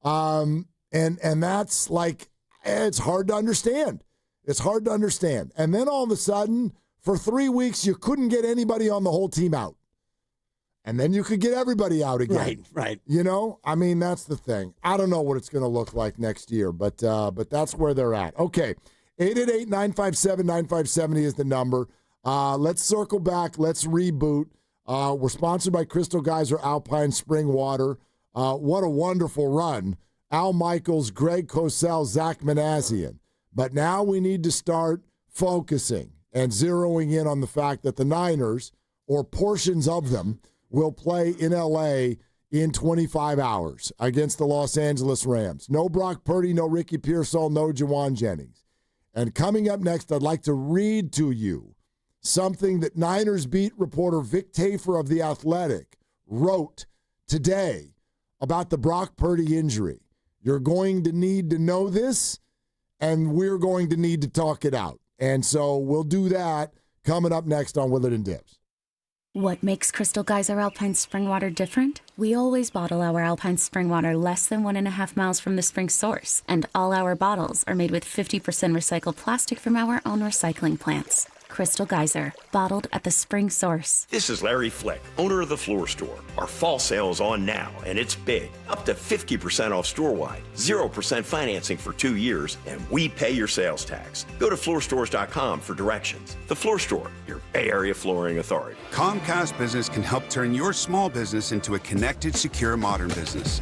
And that's like, it's hard to understand. It's hard to understand. And then all of a sudden, for 3 weeks, you couldn't get anybody on the whole team out. And then you could get everybody out again. Right. I mean, that's the thing. I don't know what it's going to look like next year, but that's where they're at. Okay, 888-957-9570 is the number. Let's circle back. Let's reboot. We're sponsored by Crystal Geyser Alpine Spring Water. What a wonderful run. Al Michaels, Greg Cosell, Zach Manassian. But now we need to start focusing and zeroing in on the fact that the Niners, or portions of them, will play in L.A. in 25 hours against the Los Angeles Rams. No Brock Purdy, no Ricky Pearsall, no Jawan Jennings. And coming up next, I'd like to read to you something that Niners beat reporter Vic Tafer of The Athletic wrote today about the Brock Purdy injury. You're going to need to know this, and we're going to need to talk it out. And so we'll do that coming up next on Willard and Dibs. What makes Crystal Geyser Alpine Spring Water different? We always bottle our Alpine Spring Water less than 1.5 miles from the spring source, and all our bottles are made with 50% recycled plastic from our own recycling plants. Crystal Geyser, bottled at the spring source. This is Larry Fleck, owner of The Floor Store. Our fall sale is on now, and it's big. Up to 50% off store-wide, 0% financing for 2 years, and we pay your sales tax. Go to floorstores.com for directions. The Floor Store, your Bay Area flooring authority. Comcast Business can help turn your small business into a connected, secure, modern business.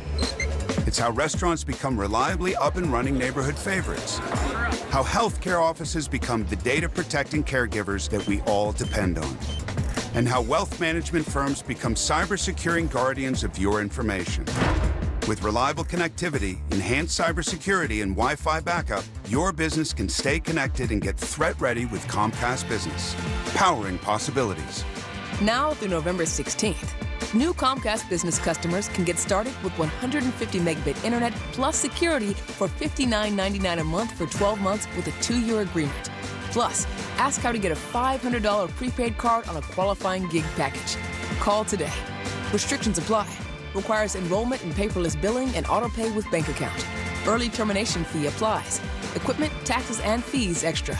It's how restaurants become reliably up and running neighborhood favorites. How healthcare offices become the data-protecting caregivers that we all depend on. And how wealth management firms become cyber-securing guardians of your information. With reliable connectivity, enhanced cybersecurity, and Wi-Fi backup, your business can stay connected and get threat-ready with Comcast Business. Powering possibilities. Now through November 16th. New Comcast Business customers can get started with 150 megabit internet plus security for $59.99 a month for 12 months with a 2-year agreement. Plus, ask how to get a $500 prepaid card on a qualifying gig package. Call today. Restrictions apply. Requires enrollment in paperless billing and autopay with bank account. Early termination fee applies. Equipment, taxes, and fees extra.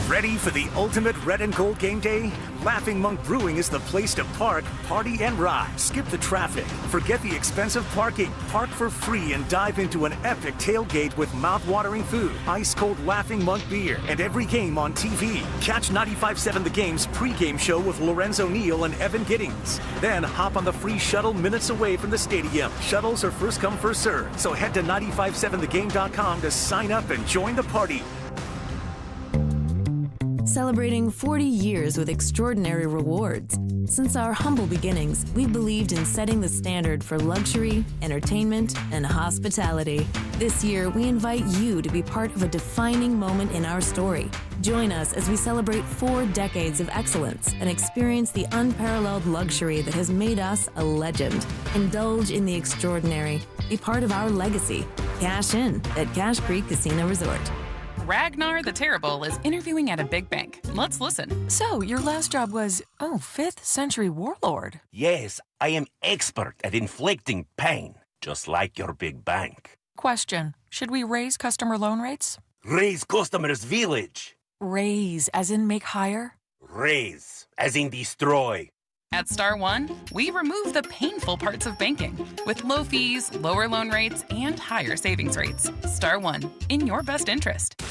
Ready for the ultimate red and gold game day? Laughing Monk Brewing is the place to park, party, and ride. Skip the traffic. Forget the expensive parking. Park for free and dive into an epic tailgate with mouth-watering food, ice-cold Laughing Monk beer, and every game on TV. Catch 95.7 The Game's pregame show with Lorenzo Neal and Evan Giddings. Then hop on the free shuttle minutes away from the stadium. Shuttles are first come, first served. So head to 957thegame.com to sign up and join the party. Celebrating 40 years with extraordinary rewards. Since our humble beginnings, we've believed in setting the standard for luxury, entertainment, and hospitality. This year, we invite you to be part of a defining moment in our story. Join us as we celebrate 4 decades of excellence and experience the unparalleled luxury that has made us a legend. Indulge in the extraordinary. Be part of our legacy. Cash in at Cache Creek Casino Resort. Ragnar the Terrible is interviewing at a big bank. Let's listen. So, your last job was, 5th century warlord. Yes, I am expert at inflicting pain, just like your big bank. Question, should we raise customer loan rates? Raise customers' village. Raise, as in make higher? Raise, as in destroy. At Star One, we remove the painful parts of banking with low fees, lower loan rates, and higher savings rates. Star One, in your best interest.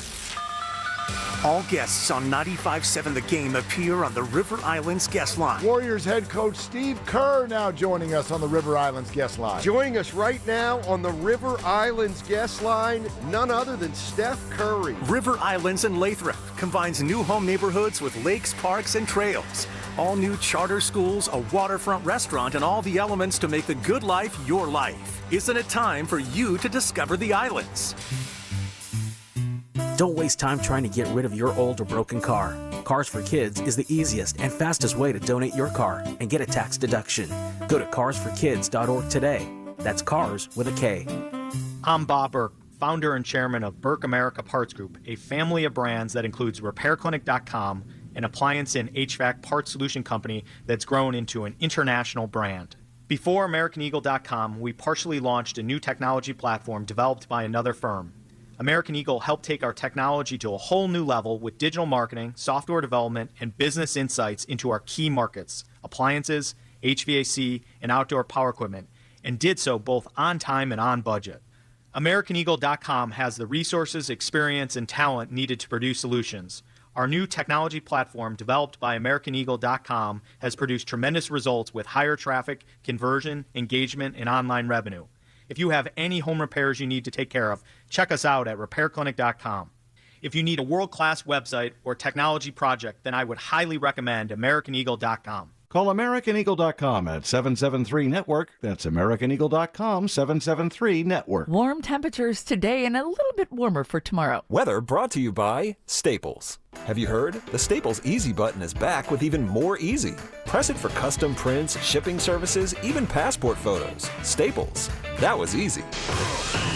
All guests on 95.7 The Game appear on the River Islands guest line. Warriors head coach Steve Kerr now joining us on the River Islands guest line. Joining us right now on the River Islands guest line, none other than Steph Curry. River Islands in Lathrop combines new home neighborhoods with lakes, parks, and trails. All new charter schools, a waterfront restaurant, and all the elements to make the good life your life. Isn't it time for you to discover the islands? Don't waste time trying to get rid of your old or broken car. Cars for Kids is the easiest and fastest way to donate your car and get a tax deduction. Go to carsforkids.org today. That's cars with a K. I'm Bob Burke, founder and chairman of Burke America Parts Group, a family of brands that includes RepairClinic.com, an appliance and HVAC parts solution company that's grown into an international brand. Before AmericanEagle.com, we partially launched a new technology platform developed by another firm. American Eagle helped take our technology to a whole new level with digital marketing, software development, and business insights into our key markets, appliances, HVAC, and outdoor power equipment, and did so both on time and on budget. AmericanEagle.com has the resources, experience, and talent needed to produce solutions. Our new technology platform, developed by AmericanEagle.com, has produced tremendous results with higher traffic, conversion, engagement, and online revenue. If you have any home repairs you need to take care of, check us out at RepairClinic.com. If you need a world-class website or technology project, then I would highly recommend AmericanEagle.com. Call AmericanEagle.com at 773-NETWORK. That's AmericanEagle.com, 773-NETWORK. Warm temperatures today and a little bit warmer for tomorrow. Weather brought to you by Staples. Have you heard? The Staples Easy button is back with even more easy. Press it for custom prints, shipping services, even passport photos. Staples. That was easy.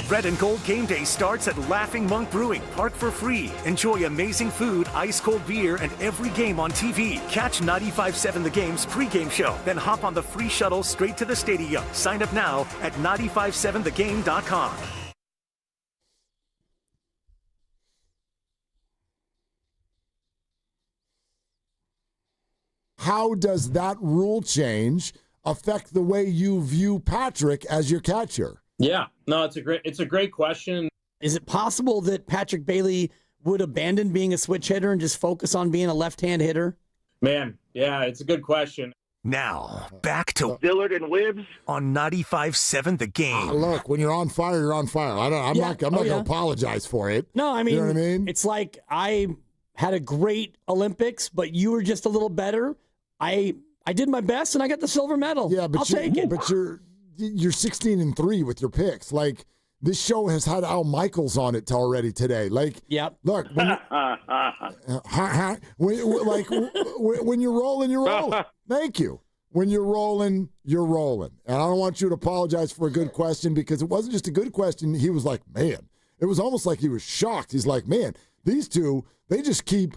Red and Gold Game Day starts at Laughing Monk Brewing. Park for free. Enjoy amazing food, ice-cold beer, and every game on TV. Catch 95.7 The Game's pregame show. Then hop on the free shuttle straight to the stadium. Sign up now at 957thegame.com. How does that rule change affect the way you view Patrick as your catcher? Yeah, no, it's a great question. Is it possible that Patrick Bailey would abandon being a switch hitter and just focus on being a left-hand hitter? Man, yeah, it's a good question. Now, back to Willard and Dibs on 95.7 The Game. Look, when you're on fire, you're on fire. I'm not going to apologize for it. No, I mean, you know what I mean? It's like I had a great Olympics, but you were just a little better. I did my best and I got the silver medal. Yeah, but I'll take it. But you're 16-3 with your picks. Like, this show has had Al Michaels on it already today. Like, yep. Look, when you're rolling, you're rolling. Thank you. When you're rolling, you're rolling. And I don't want you to apologize for a good question, because it wasn't just a good question. He was like, man, it was almost like he was shocked. He's like, man, these two, they just keep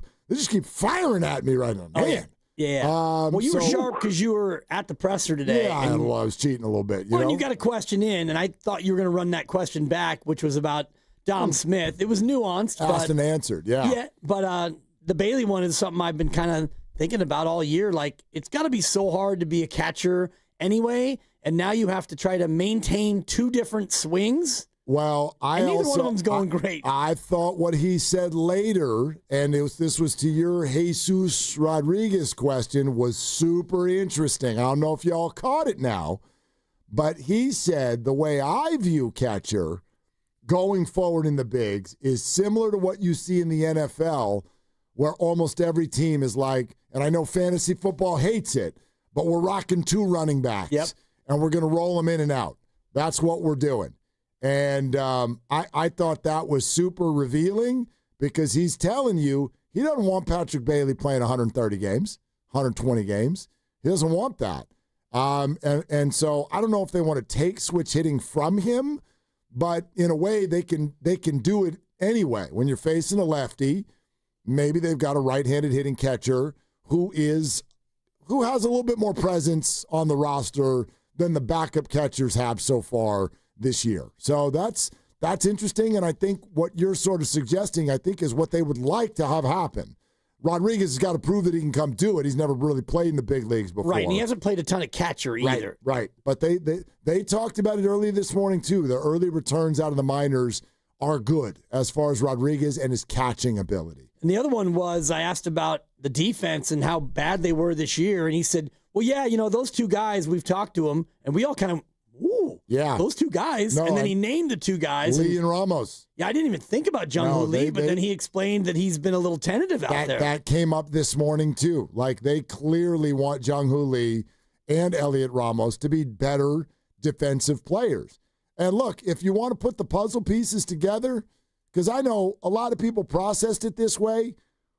firing at me right now. Man. Oh, yeah. Yeah. Well, you were sharp because you were at the presser today. Yeah, I was cheating a little bit. You know? And you got a question in, and I thought you were going to run that question back, which was about Dom Smith. It was nuanced. Asked and answered, yeah. Yeah, but the Bailey one is something I've been kind of thinking about all year. Like, it's got to be so hard to be a catcher anyway, and now you have to try to maintain two different swings. Well, neither one of them's going great. I thought what he said later, and this was to your Jesus Rodriguez question, was super interesting. I don't know if y'all caught it now, but he said the way I view catcher going forward in the bigs is similar to what you see in the NFL, where almost every team is like, and I know fantasy football hates it, but we're rocking two running backs, and we're going to roll them in and out. That's what we're doing. And I thought that was super revealing, because he's telling you he doesn't want Patrick Bailey playing 130 games, 120 games. He doesn't want that. And so I don't know if they want to take switch hitting from him, but in a way they can do it anyway, when you're facing a lefty, maybe they've got a right-handed hitting catcher who has a little bit more presence on the roster than the backup catchers have so far this year. So that's interesting, and I think what you're sort of suggesting, I think, is what they would like to have happen. Rodriguez has got to prove that he can come do it. He's never really played in the big leagues before. Right, and he hasn't played a ton of catcher either. Right. But they talked about it early this morning, too. The early returns out of the minors are good as far as Rodriguez and his catching ability. And the other one was, I asked about the defense and how bad they were this year, and he said, well, yeah, those two guys, we've talked to them, and we all kind of, yeah, those two guys. No, and then he named the two guys. Lee and Ramos. Yeah, I didn't even think about Jung-Hoo Lee, but then he explained that he's been a little tentative out there. That came up this morning, too. Like, they clearly want Jung-Hoo Lee and Elliot Ramos to be better defensive players. And look, if you want to put the puzzle pieces together, because I know a lot of people processed it this way,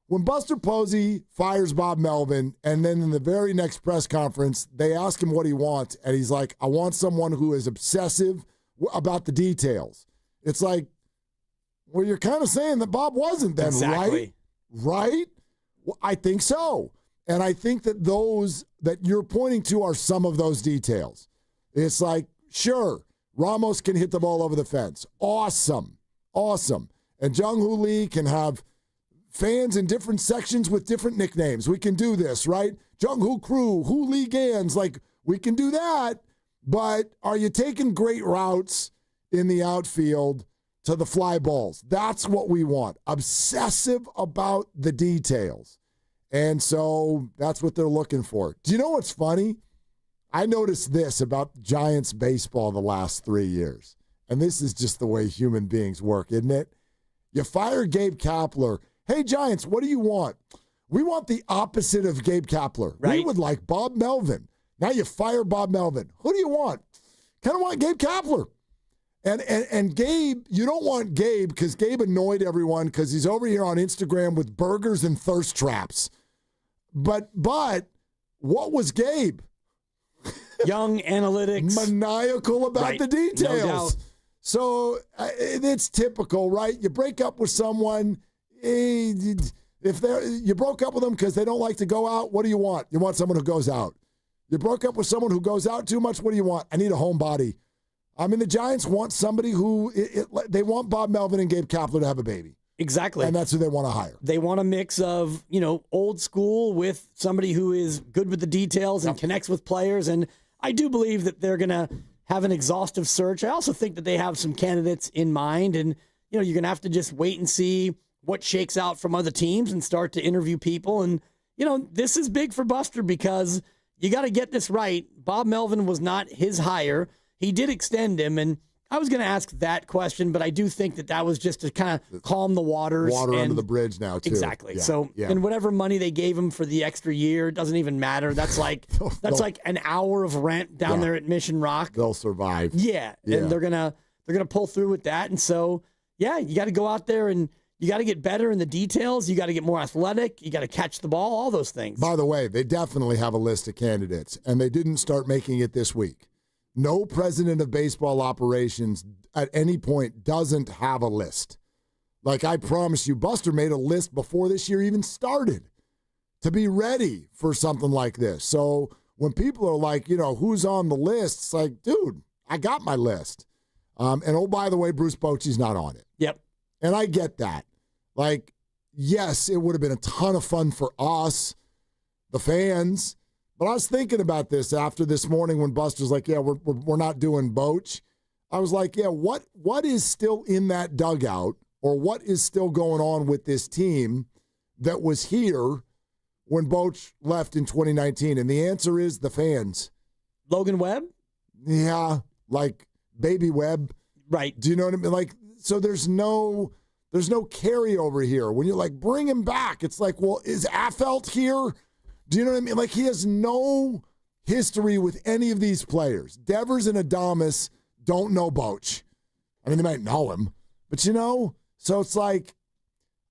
when Buster Posey fires Bob Melvin, and then in the very next press conference, they ask him what he wants, and he's like, I want someone who is obsessive about the details. It's like, well, you're kind of saying that Bob wasn't then, exactly. Right? Well, I think so. And I think that those that you're pointing to are some of those details. It's like, sure, Ramos can hit the ball over the fence. Awesome. And Jung-Hoo Lee can have fans in different sections with different nicknames. We can do this, right? Jung-Hoo Crew, Hoo Lee Gans, like, we can do that. But are you taking great routes in the outfield to the fly balls? That's what we want. Obsessive about the details. And so that's what they're looking for. Do you know what's funny? I noticed this about Giants baseball the last 3 years. And this is just the way human beings work, isn't it? You fire Gabe Kapler. Hey, Giants, what do you want? We want the opposite of Gabe Kapler. Right. We would like Bob Melvin. Now you fire Bob Melvin. Who do you want? Kind of want Gabe Kapler. And Gabe, you don't want Gabe because Gabe annoyed everyone because he's over here on Instagram with burgers and thirst traps. But what was Gabe? Young analytics. Maniacal about the details. No doubt. So it's typical, right? You break up with someone. If you broke up with them because they don't like to go out, what do you want? You want someone who goes out. You broke up with someone who goes out too much, what do you want? I need a homebody. I mean, the Giants want somebody who they want Bob Melvin and Gabe Kapler to have a baby. Exactly. And that's who they want to hire. They want a mix of, old school with somebody who is good with the details and connects with players. And I do believe that they're going to have an exhaustive search. I also think that they have some candidates in mind. And, you're going to have to just wait and see what shakes out from other teams and start to interview people. And, this is big for Buster because you got to get this right. Bob Melvin was not his hire. He did extend him, and I was going to ask that question, but I do think that was just to kind of calm the waters. Water under the bridge now, too. Exactly. Yeah. And whatever money they gave him for the extra year doesn't even matter. That's like an hour of rent down there at Mission Rock. They'll survive. Yeah. And they're gonna pull through with that. And so, you got to go out there and you got to get better in the details. You got to get more athletic. You got to catch the ball, all those things. By the way, they definitely have a list of candidates, and they didn't start making it this week. No president of baseball operations at any point doesn't have a list. Like, I promise you, Buster made a list before this year even started to be ready for something like this. So when people are like, who's on the list, it's like, dude, I got my list. And oh, by the way, Bruce Bochy's not on it. Yep. And I get that. Like, yes, it would have been a ton of fun for us, the fans. But I was thinking about this after this morning when Buster's like, yeah, we're not doing Boch. I was like, yeah, what is still in that dugout, or what is still going on with this team that was here when Boch left in 2019? And the answer is the fans. Logan Webb? Yeah, like Baby Webb. Right. Do you know what I mean? Like, so there's no carryover here. When you're like, bring him back, it's like, well, is Affeldt here? Do you know what I mean? Like, he has no history with any of these players. Devers and Adames don't know Boch. I mean, they might know him, but so it's like,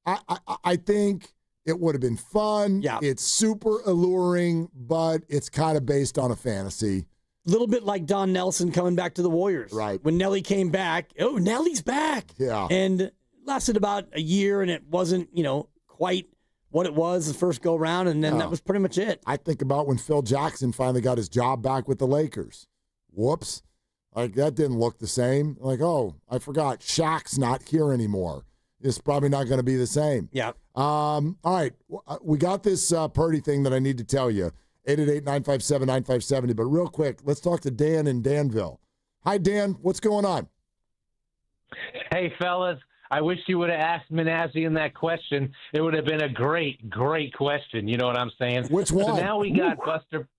I think it would have been fun. Yeah. It's super alluring, but it's kind of based on a fantasy. A little bit like Don Nelson coming back to the Warriors. Right. When Nelly came back, oh, Nelly's back. Yeah. And lasted about a year, and it wasn't, quite what it was the first go-round, and then that was pretty much it. I think about when Phil Jackson finally got his job back with the Lakers. Whoops. Like, that didn't look the same. Like, oh, I forgot. Shaq's not here anymore. It's probably not going to be the same. Yeah. All right. We got this Purdy thing that I need to tell you. 888-957-9570. But real quick, let's talk to Dan in Danville. Hi, Dan. What's going on? Hey, fellas. I wish you would have asked Manassian that question. It would have been a great, great question. You know what I'm saying? Which one? So now we got Buster,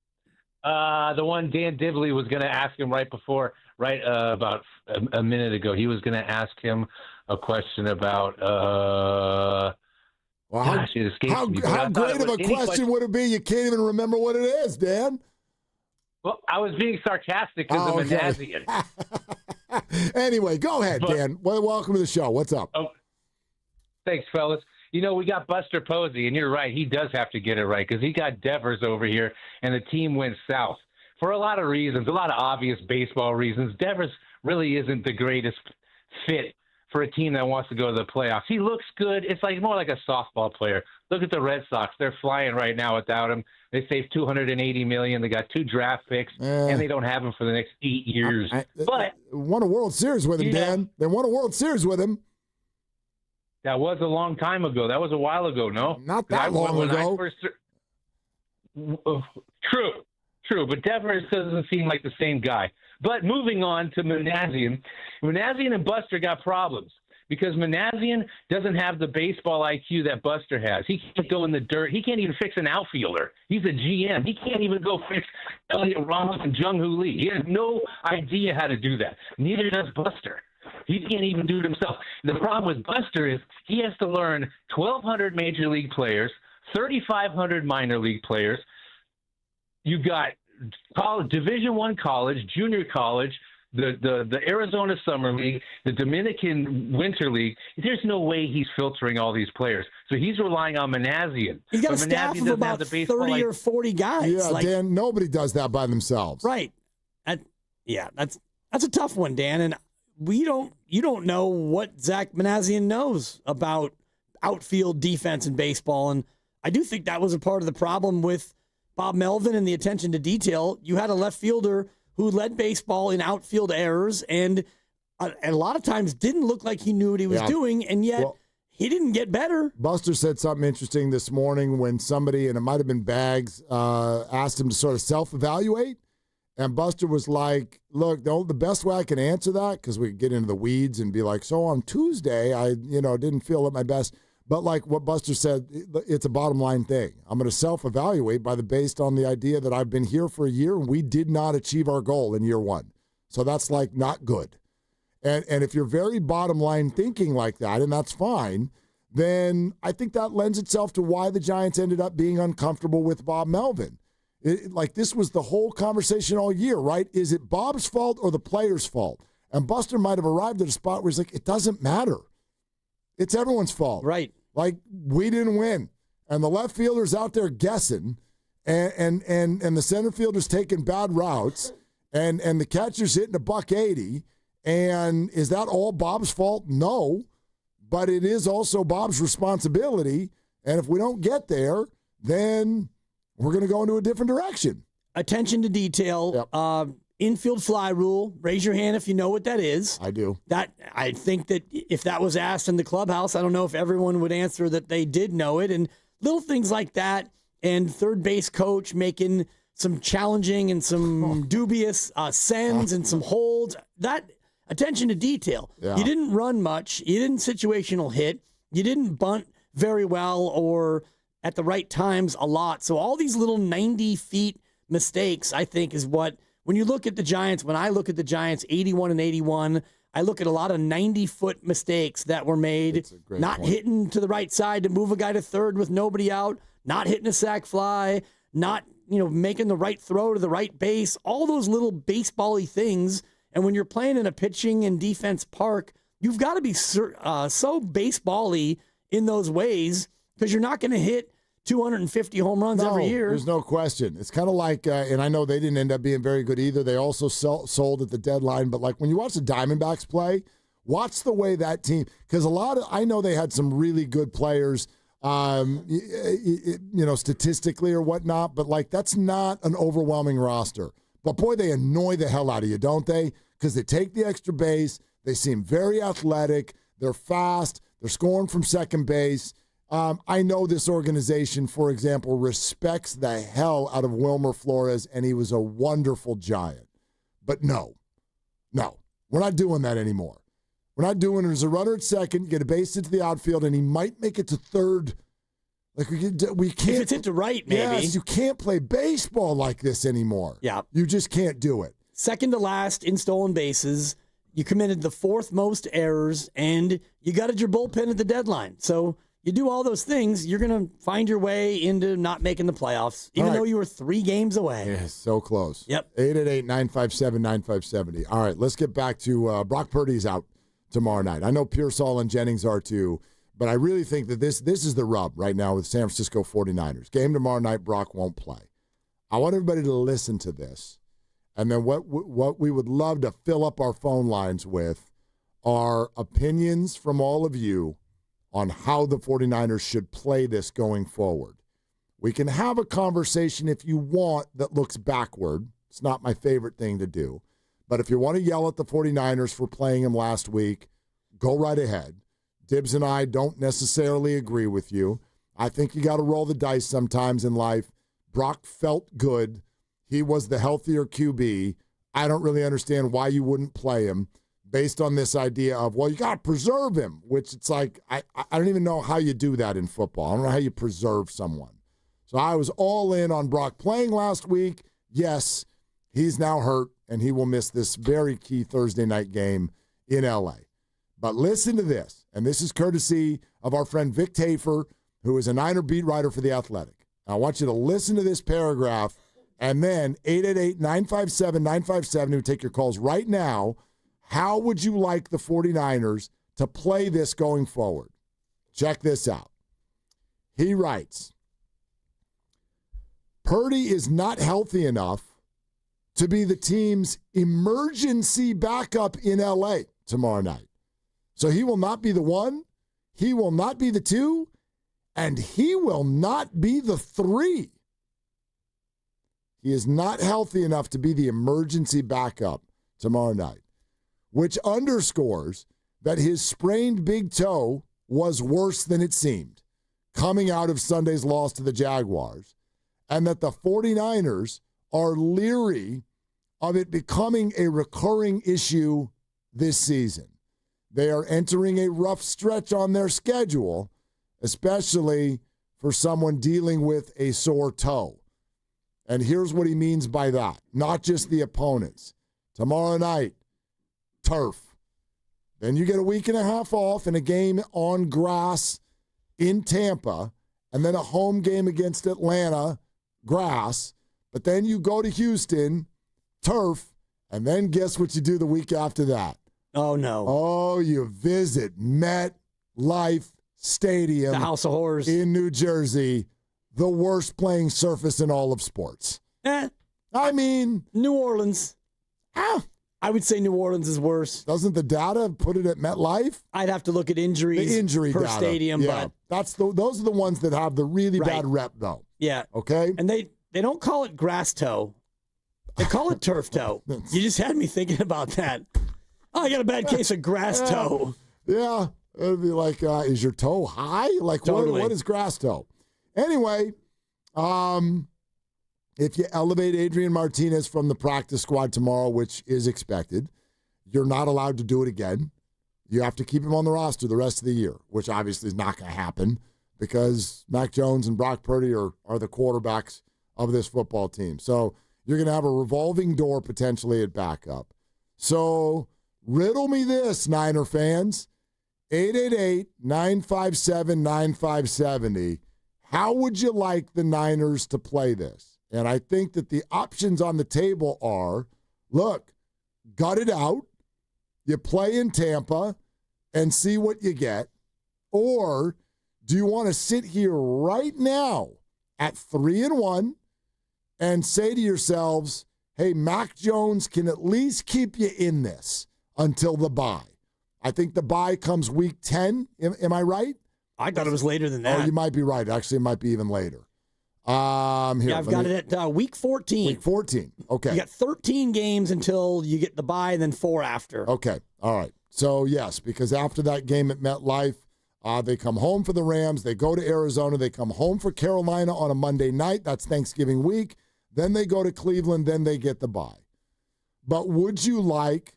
the one Dan Dibley was going to ask him about a minute ago. He was going to ask him a question about how great of a question would it be? You can't even remember what it is, Dan. Well, I was being sarcastic because of Manassian. Anyway, go ahead, Dan. Well, welcome to the show. What's up? Oh, thanks, fellas. We got Buster Posey, and you're right. He does have to get it right because he got Devers over here, and the team went south for a lot of reasons, a lot of obvious baseball reasons. Devers really isn't the greatest fit for a team that wants to go to the playoffs. He looks good. It's more like a softball player. Look at the Red Sox. They're flying right now without him. They saved $280 million. They got 2 draft picks, and they don't have him for the next 8 years. But won a World Series with him, Dan. They won a World Series with him. That was a long time ago. That was a while ago, no? Not that long ago. True. But Devers doesn't seem like the same guy. But moving on to Manassian and Buster got problems because Manassian doesn't have the baseball IQ that Buster has. He can't go in the dirt. He can't even fix an outfielder. He's a GM. He can't even go fix Elliot Ramos and Jung-Hoo Lee. He has no idea how to do that. Neither does Buster. He can't even do it himself. The problem with Buster is he has to learn 1,200 major league players, 3,500 minor league players. You got college, Division I college, junior college, the Arizona Summer League, the Dominican Winter League. There's no way he's filtering all these players. So he's relying on Manassian. He's got a staff of about 30 or 40 guys. Yeah, Dan, nobody does that by themselves. Right. That's a tough one, Dan. And you don't know what Zach Manassian knows about outfield defense in baseball. And I do think that was a part of the problem with Bob Melvin and the attention to detail. You had a left fielder who led baseball in outfield errors and a lot of times didn't look like he knew what he was doing, and yet he didn't get better. Buster said something interesting this morning when somebody, and it might have been Bags, asked him to sort of self-evaluate. And Buster was like, look, the best way I can answer that, because we could get into the weeds and be like, so on Tuesday, I didn't feel at my best. But like what Buster said, it's a bottom line thing. I'm going to self-evaluate based on the idea that I've been here for a year and we did not achieve our goal in year one. So that's like not good. And if you're very bottom line thinking like that, and that's fine, then I think that lends itself to why the Giants ended up being uncomfortable with Bob Melvin. This was the whole conversation all year, right? Is it Bob's fault or the player's fault? And Buster might have arrived at a spot where he's like, it doesn't matter. It's everyone's fault. Right. Like, we didn't win. And the left fielder's out there guessing, and the center fielder's taking bad routes, and the catcher's hitting $180. And is that all Bob's fault? No. But it is also Bob's responsibility. And if we don't get there, then we're going to go into a different direction. Attention to detail. Yep. Infield fly rule. Raise your hand if you know what that is. I do. I think that if that was asked in the clubhouse, I don't know if everyone would answer that they did know it. And little things like that, and third base coach making some challenging and some dubious sends and some holds. That attention to detail. Yeah. You didn't run much. You didn't situational hit. You didn't bunt very well or at the right times a lot. So all these little 90 feet mistakes, I think, is what. When you look at the Giants, when I look at the Giants 81 and 81, I look at a lot of 90-foot mistakes that were made, not hitting to the right side to move a guy to third with nobody out, not hitting a sac fly, not making the right throw to the right base, all those little baseball-y things. And when you're playing in a pitching and defense park, you've got to be so baseball-y in those ways because you're not going to hit 250 home runs every year. There's no question. It's kind of like, and I know they didn't end up being very good either. They also sold at the deadline. But like when you watch the Diamondbacks play, Watch the way that team, because I know they had some really good players, statistically or whatnot, but like that's not an overwhelming roster. But boy, they annoy the hell out of you, don't they? Because they take the extra base. They seem very athletic. They're fast. They're scoring from second base. I know this organization, for example, respects the hell out of Wilmer Flores, and he was a wonderful Giant. But no, we're not doing that anymore. We're not doing it. There's a runner at second, get a base into the outfield, and he might make it to third. Like we can't. If it's into right, maybe. Yes, you can't play baseball like this anymore. Yeah. You just can't do it. Second to last in stolen bases. You committed the fourth most errors, and you gutted your bullpen at the deadline. So you do all those things, you're going to find your way into not making the playoffs, even though you were 3 games away. Yeah, so close. Yep. 888-957-9570. All right, let's get back to Brock Purdy's out tomorrow night. I know Pearsall and Jennings are too, but I really think that this is the rub right now with San Francisco 49ers. Game tomorrow night, Brock won't play. I want everybody to listen to this. And then what we would love to fill up our phone lines with are opinions from all of you on how the 49ers should play this going forward. We can have a conversation if you want that looks backward. It's not my favorite thing to do. But if you want to yell at the 49ers for playing them last week, go right ahead. Dibs and I don't necessarily agree with you. I think you got to roll the dice sometimes in life. Brock felt good. He was the healthier QB. I don't really understand why you wouldn't play him based on this idea of, well, you got to preserve him, which it's like, I don't even know how you do that in football. I don't know how you preserve someone. So I was all in on Brock playing last week. Yes, he's now hurt, and he will miss this very key Thursday night game in L.A. But listen to this, and this is courtesy of our friend Vic Tafer, who is a Niner beat writer for The Athletic. I want you to listen to this paragraph. And then 888-957-957, we take your calls right now. How would you like the 49ers to play this going forward? Check this out. He writes, Purdy is not healthy enough to be the team's emergency backup in L.A. tomorrow night. So he will not be the 1, he will not be the 2, and he will not be the 3. He is not healthy enough to be the emergency backup tomorrow night, which underscores that his sprained big toe was worse than it seemed coming out of Sunday's loss to the Jaguars, and that the 49ers are leery of it becoming a recurring issue this season. They are entering a rough stretch on their schedule, especially for someone dealing with a sore toe. And here's what he means by that. Not just the opponents. Tomorrow night, turf. Then you get a week and a half off and a game on grass in Tampa, and then a home game against Atlanta, grass. But then you go to Houston, turf, and then guess what you do the week after that? Oh, no. Oh, you visit MetLife Stadium. The House of Horrors. In New Jersey. The worst playing surface in all of sports. I mean, New Orleans. I would say New Orleans is worse. Doesn't the data put it at MetLife? I'd have to look at injuries the injury per data. stadium. Yeah. But those are the ones that have the really bad rep, though. Yeah. Okay? And they don't call it grass toe. They call it turf toe. You just had me thinking about that. Oh, I got a bad case of grass toe. Yeah. It would be like, is your toe high? Like, totally. what is grass toe? Anyway, if you elevate Adrian Martinez from the practice squad tomorrow, which is expected, you're not allowed to do it again. You have to keep him on the roster the rest of the year, which obviously is not going to happen because Mac Jones and Brock Purdy are the quarterbacks of this football team. So you're going to have a revolving door potentially at backup. So riddle me this, Niner fans. 888-957-9570. How would you like the Niners to play this? And I think that the options on the table are, look, gut it out. You play in Tampa and see what you get. Or do you want to sit here right now at 3-1 and say to yourselves, hey, Mac Jones can at least keep you in this until the bye. I think the bye comes week 10. Am I right? I thought it was later than that. Oh, you might be right. Actually, it might be even later. Here, I've got it at week 14. Week 14. Okay. You got 13 games until you get the bye, and then 4 after. Okay. All right. So, yes, because after that game at MetLife, they come home for the Rams. They go to Arizona. They come home for Carolina on a Monday night. That's Thanksgiving week. Then they go to Cleveland. Then they get the bye. But would you like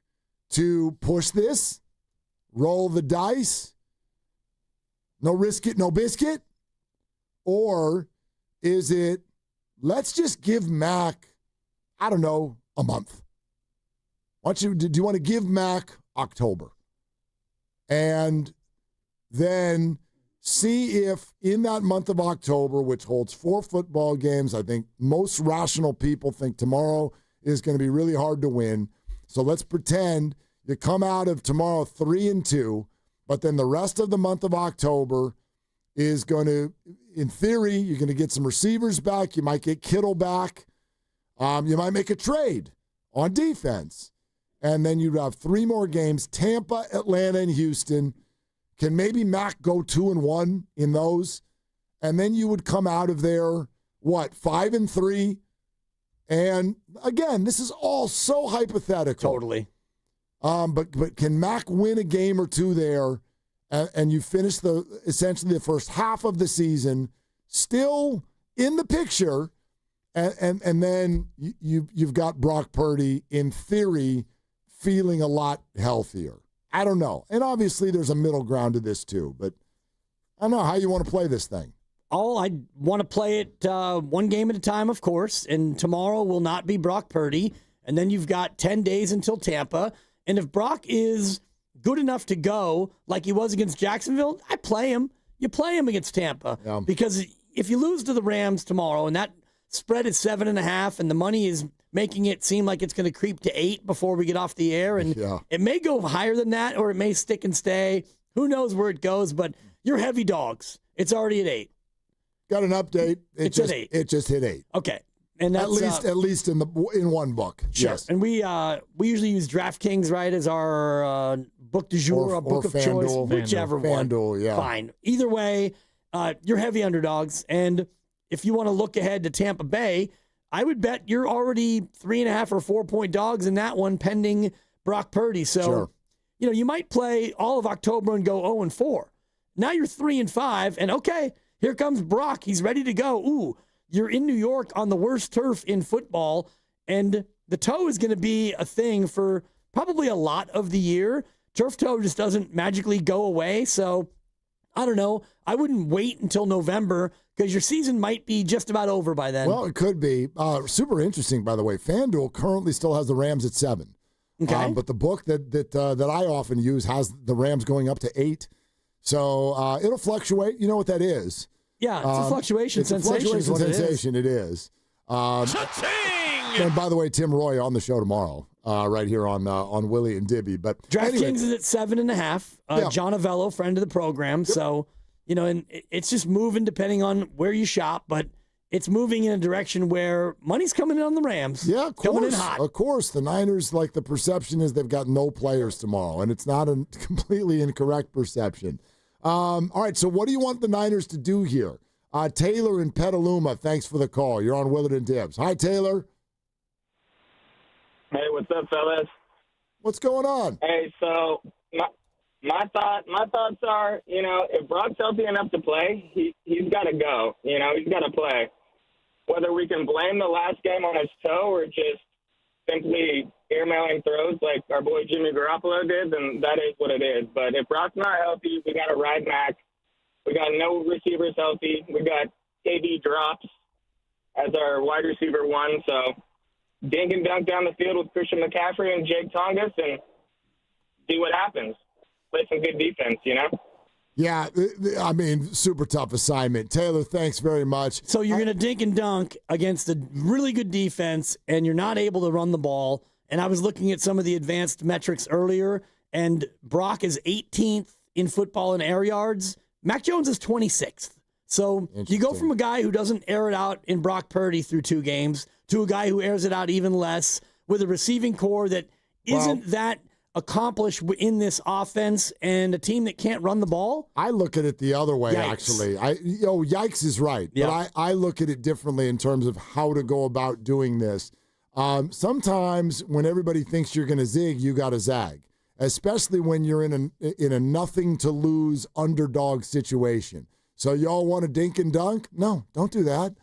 to push this? Roll the dice? No risk it, no biscuit? Or is it, let's just give Mac, I don't know, a month? Do you want to give Mac October? And then see if in that month of October, which holds 4 football games, I think most rational people think tomorrow is going to be really hard to win. So let's pretend you come out of tomorrow 3-2, but then the rest of the month of October is going to, in theory, you're going to get some receivers back. You might get Kittle back. You might make a trade on defense. And then you'd have 3 more games, Tampa, Atlanta, and Houston. Can maybe Mac go 2-1 in those? And then you would come out of there, 5-3? And again, this is all so hypothetical. Totally. But can Mac win a game or 2 there, and you finish essentially the first half of the season still in the picture, and then you've got Brock Purdy in theory feeling a lot healthier. I don't know. And obviously there's a middle ground to this too, but I don't know how you want to play this thing. I want to play it 1 game at a time, of course, and tomorrow will not be Brock Purdy, and then you've got 10 days until Tampa, and if Brock is good enough to go like he was against Jacksonville, I play him. You play him against Tampa, because if you lose to the Rams tomorrow and that spread is 7.5 and the money is making it seem like it's going to creep to 8 before we get off the air, and it may go higher than that or it may stick and stay. Who knows where it goes, but you're heavy dogs. It's already at 8. Got an update. It's at 8. It just hit 8. Okay. And that's, at least in one book. Sure. Yes. And we usually use DraftKings, right, as our book du jour, our book of choice, whichever one. FanDuel, yeah. Fine. Either way, you're heavy underdogs. And if you want to look ahead to Tampa Bay, I would bet you're already 3.5 or 4 point dogs in that one pending Brock Purdy. So, you might play all of October and go 0-4. Now you're 3-5, and okay, here comes Brock. He's ready to go. Ooh, you're in New York on the worst turf in football, and the toe is going to be a thing for probably a lot of the year. Turf toe just doesn't magically go away, so I don't know. I wouldn't wait until November because your season might be just about over by then. Well, it could be. Super interesting, by the way. FanDuel currently still has the Rams at 7. Okay. But the book that I often use has the Rams going up to 8. So it'll fluctuate. You know what that is. Yeah, it's a fluctuation sensation. It's a fluctuation sensation. It is. And by the way, Tim Roy on the show tomorrow, right here on Willie and Dibby. But DraftKings is at 7.5. John Avello, friend of the program. Yep. So, and it's just moving depending on where you shop, but it's moving in a direction where money's coming in on the Rams. Yeah, of course. Coming in hot. Of course. The Niners, the perception is they've got no players tomorrow, and it's not a completely incorrect perception. All right, so what do you want the Niners to do here? Taylor in Petaluma, thanks for the call. You're on Willard and Dibs. Hi, Taylor. Hey, what's up, fellas? What's going on? Hey, so my thoughts are, if Brock's healthy enough to play, he's got to go. He's got to play. Whether we can blame the last game on his toe or just simply airmailing throws like our boy Jimmy Garoppolo did, then that is what it is. But if Brock's not healthy, we got to ride Mac. We got no receivers healthy. We got KB drops as our wide receiver 1. So dink and dunk down the field with Christian McCaffrey and Jake Tongas and see what happens. Play some good defense, Yeah, I mean, super tough assignment. Taylor, thanks very much. So you're going to dink and dunk against a really good defense, and you're not able to run the ball. And I was looking at some of the advanced metrics earlier, and Brock is 18th in football in air yards. Mac Jones is 26th. So you go from a guy who doesn't air it out in Brock Purdy through 2 games to a guy who airs it out even less with a receiving core that isn't that accomplish in this offense and a team that can't run the ball? I look at it the other way, Yikes. actually. Yikes is right. Yeah. But I look at it differently in terms of how to go about doing this. Sometimes when everybody thinks you're going to zig, you got to zag, especially when you're in a nothing to lose underdog situation. So y'all want to dink and dunk? No, don't do that.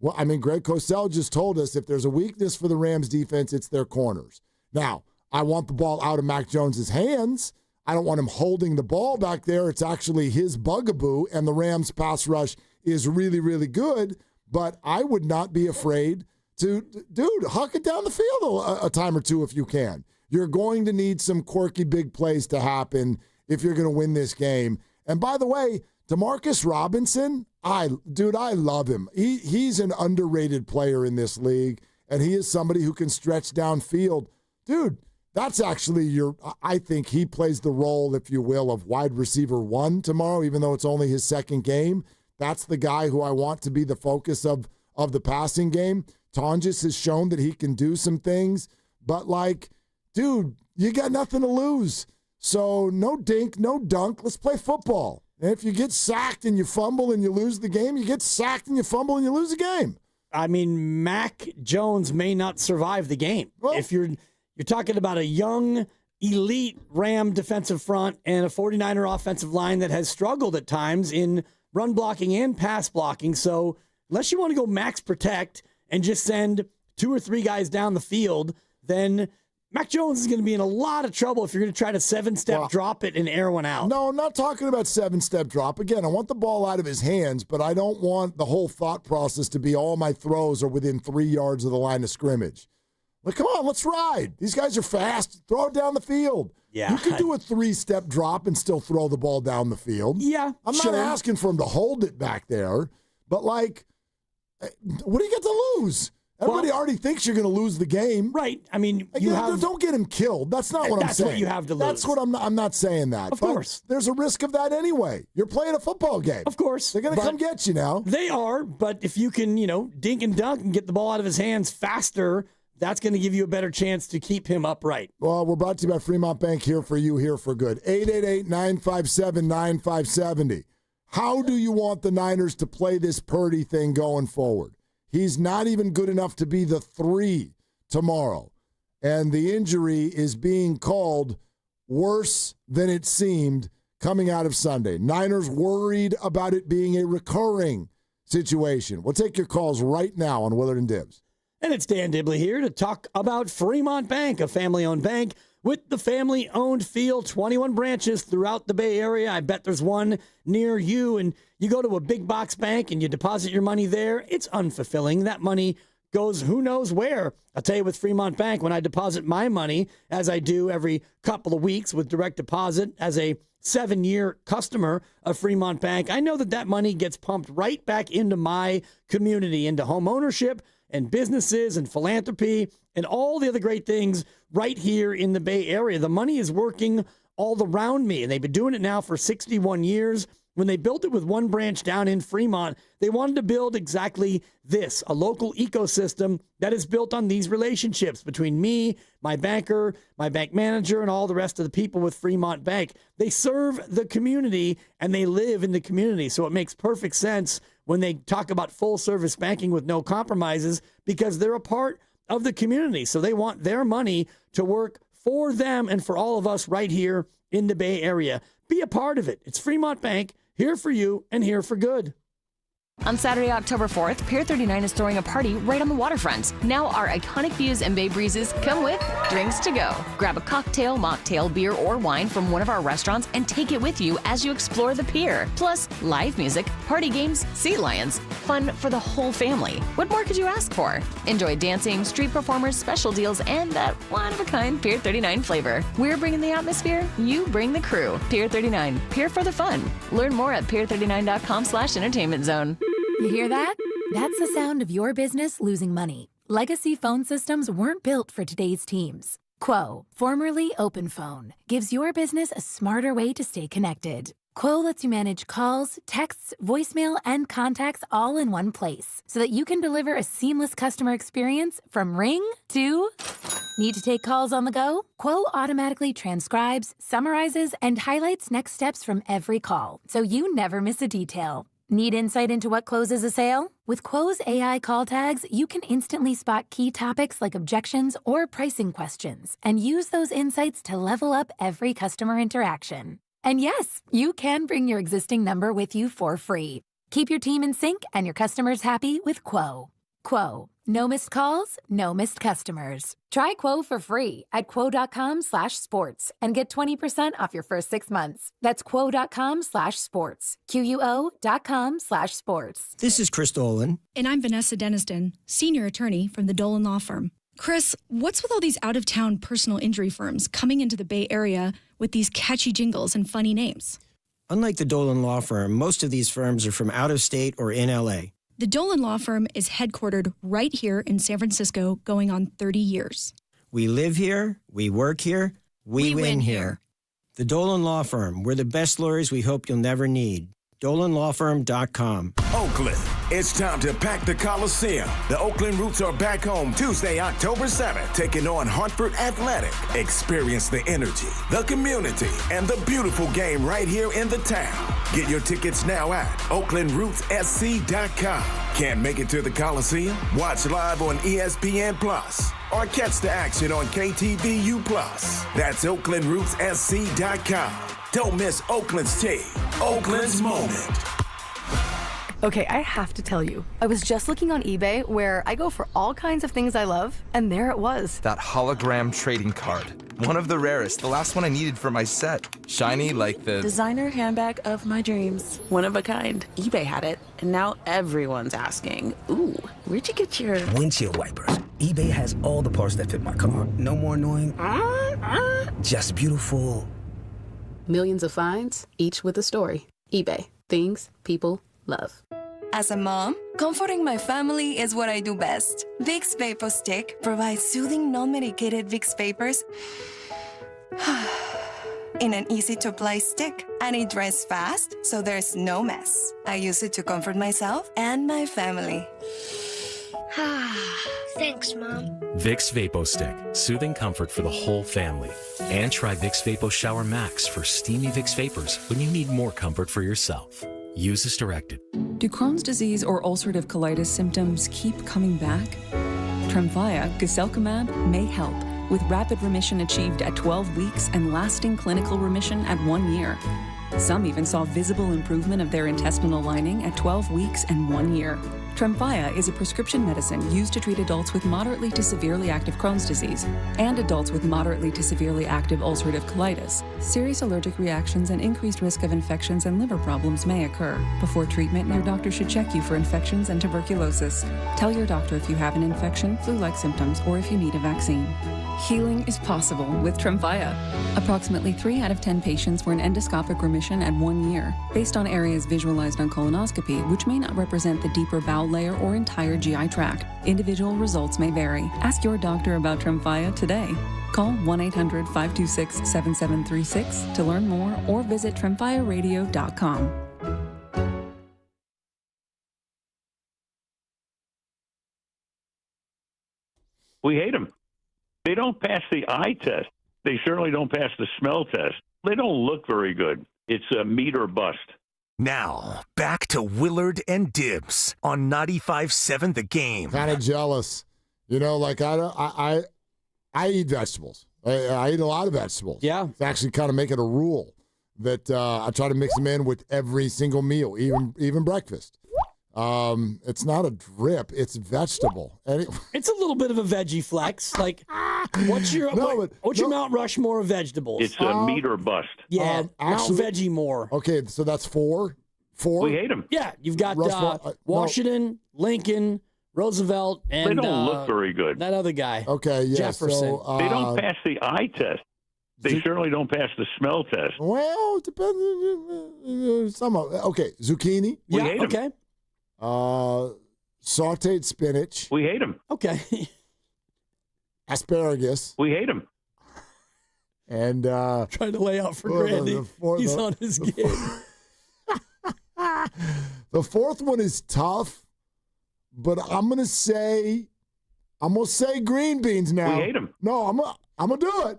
Well, I mean, Greg Cosell just told us if there's a weakness for the Rams defense, it's their corners. Now, I want the ball out of Mac Jones's hands. I don't want him holding the ball back there. It's actually his bugaboo, and the Rams pass rush is really, really good. But I would not be afraid to, huck it down the field a time or two if you can. You're going to need some quirky big plays to happen if you're going to win this game. And by the way, Demarcus Robinson, I love him. He's an underrated player in this league, and he is somebody who can stretch downfield. Dude, that's actually I think he plays the role, if you will, of wide receiver 1 tomorrow, even though it's only his second game. That's the guy who I want to be the focus of the passing game. Tonjes has shown that he can do some things, but dude, you got nothing to lose. So no dink, no dunk. Let's play football. And if you get sacked and you fumble and you lose the game, you get sacked and you fumble and you lose the game. I mean, Mac Jones may not survive the game. Well, if you're talking about a young, elite Ram defensive front and a 49er offensive line that has struggled at times in run blocking and pass blocking. So unless you want to go max protect and just send 2 or 3 guys down the field, then Mac Jones is going to be in a lot of trouble if you're going to try to 7-step drop it and air one out. No, I'm not talking about 7-step drop. Again, I want the ball out of his hands, but I don't want the whole thought process to be all my throws are within 3 yards of the line of scrimmage. Come on, let's ride. These guys are fast. Throw it down the field. Yeah. You could do a 3-step drop and still throw the ball down the field. Yeah, I'm not asking for him to hold it back there, but what do you get to lose? Everybody already thinks you're going to lose the game. Right. I mean, don't get him killed. That's not what I'm saying. That's what you have to lose. That's what I'm not saying that. Of course. There's a risk of that anyway. You're playing a football game. Of course. They're going to come get you now. They are, but if you can, dink and dunk and get the ball out of his hands faster, that's going to give you a better chance to keep him upright. Well, we're brought to you by Fremont Bank, here for you, here for good. 888-957-9570. How do you want the Niners to play this Purdy thing going forward? He's not even good enough to be the 3 tomorrow. And the injury is being called worse than it seemed coming out of Sunday. Niners worried about it being a recurring situation. We'll take your calls right now on Willard and Dibs. And it's Dan Dibley here to talk about Fremont Bank, a family-owned bank with the family-owned feel, 21 branches throughout the Bay Area. I bet there's one near you, and you go to a big box bank and you deposit your money there. It's unfulfilling. That money goes who knows where. I'll tell you, with Fremont Bank, when I deposit my money, as I do every couple of weeks with direct deposit as a 7-year customer of Fremont Bank, I know that money gets pumped right back into my community, into home ownership and businesses and philanthropy and all the other great things right here in the Bay Area. The money is working all around me, and they've been doing it now for 61 years. When they built it with one branch down in Fremont, they wanted to build exactly this, a local ecosystem that is built on these relationships between me, my banker, my bank manager, and all the rest of the people with Fremont Bank. They serve the community, and they live in the community, so it makes perfect sense when they talk about full-service banking with no compromises, because they're a part of the community. So they want their money to work for them and for all of us right here in the Bay Area. Be a part of it. It's Fremont Bank, here for you and here for good. On Saturday, October 4th, Pier 39 is throwing a party right on the waterfront. Now our iconic views and bay breezes come with drinks to go. Grab a cocktail, mocktail, beer, or wine from one of our restaurants and take it with you as you explore the pier. Plus, live music, party games, sea lions, fun for the whole family. What more could you ask for? Enjoy dancing, street performers, special deals, and that one-of-a-kind Pier 39 flavor. We're bringing the atmosphere, you bring the crew. Pier 39, Pier for the fun. Learn more at pier39.com/entertainment zone. You hear that? That's the sound of your business losing money. Legacy phone systems weren't built for today's teams. Quo, formerly OpenPhone, gives your business a smarter way to stay connected. Quo lets you manage calls, texts, voicemail, and contacts all in one place so that you can deliver a seamless customer experience from ring to... Need to take calls on the go? Quo automatically transcribes, summarizes, and highlights next steps from every call, so you never miss a detail. Need insight into what closes a sale? With Quo's AI call tags, you can instantly spot key topics like objections or pricing questions and use those insights to level up every customer interaction. And yes, you can bring your existing number with you for free. Keep your team in sync and your customers happy with Quo. Quo. No missed calls, no missed customers. Try Quo for free at quo.com/sports and get 20% off your first 6 months. That's quo.com/sports. QUO.com/sports. This is Chris Dolan. And I'm Vanessa Deniston, senior attorney from the Dolan Law Firm. Chris, what's with all these out-of-town personal injury firms coming into the Bay Area with these catchy jingles and funny names? Unlike the Dolan Law Firm, most of these firms are from out of state or in L.A. The Dolan Law Firm is headquartered right here in San Francisco, going on 30 years. We live here, we work here, we win here. The Dolan Law Firm, we're the best lawyers we hope you'll never need. DolanLawFirm.com. Oakland, it's time to pack the Coliseum. The Oakland Roots are back home Tuesday, October 7th, taking on Hartford Athletic. Experience the energy, the community, and the beautiful game right here in the town. Get your tickets now at OaklandRootsSC.com. Can't make it to the Coliseum? Watch live on ESPN Plus or catch the action on KTVU Plus. That's OaklandRootsSC.com. Don't miss Oakland's team, Oakland's moment. Okay, I have to tell you, I was just looking on eBay where I go for all kinds of things I love, and there it was. That hologram trading card. One of the rarest, the last one I needed for my set. Shiny like the... designer handbag of my dreams. One of a kind. eBay had it, and now everyone's asking, ooh, where'd you get your... windshield wipers. eBay has all the parts that fit my car. No more annoying... just beautiful... Millions of finds, each with a story. eBay. Things people love. As a mom, comforting my family is what I do best. Vicks Vapor Stick provides soothing, non-medicated Vicks Vapors in an easy-to-apply stick, and it dries fast, so there's no mess. I use it to comfort myself and my family. Thanks, Mom. Vicks Vapo Stick, soothing comfort for the whole family. And try Vicks Vapo Shower Max for steamy Vicks Vapors when you need more comfort for yourself. Use as directed. Do Crohn's disease or ulcerative colitis symptoms keep coming back? Tremfya, guselkumab, may help, with rapid remission achieved at 12 weeks and lasting clinical remission at 1 year. Some even saw visible improvement of their intestinal lining at 12 weeks and 1 year. Tremfya is a prescription medicine used to treat adults with moderately to severely active Crohn's disease and adults with moderately to severely active ulcerative colitis. Serious allergic reactions and increased risk of infections and liver problems may occur. Before treatment, your doctor should check you for infections and tuberculosis. Tell your doctor if you have an infection, flu-like symptoms, or if you need a vaccine. Healing is possible with Tremfya. Approximately 3 out of 10 patients were in endoscopic remission at 1 year, based on areas visualized on colonoscopy, which may not represent the deeper bowel layer or entire GI tract. Individual results may vary. Ask your doctor about Tremfya today. Call 1-800-526-7736 to learn more or visit tremfyaradio.com. We hate them. They don't pass the eye test. They certainly don't pass the smell test. They don't look very good. It's a meet or bust. Now, back to Willard and Dibs on 95.7 The Game. Kind of jealous. You know, like I eat vegetables. I eat a lot of vegetables. Yeah. It's actually kind of make it a rule that I try to mix them in with every single meal, even breakfast. It's not a drip; it's vegetable. It's a little bit of a veggie flex. Like, what's your Mount Rushmore of vegetables? It's a meet or bust. Yeah, Mount Veggie more. Okay, so that's four. We hate them. Yeah, you've got Washington, Lincoln, Roosevelt, and they don't look very good. That other guy. Okay, yeah. Jefferson. So, they don't pass the eye test. They certainly don't pass the smell test. Well, it depends. Some of okay, zucchini. We hate 'em. Okay. Sauteed spinach. We hate them. Okay. Asparagus. We hate them. And trying to lay out for Grandy. He's on his game. The fourth one is tough, but I'm gonna say green beans now. We hate them. No, I'm gonna do it.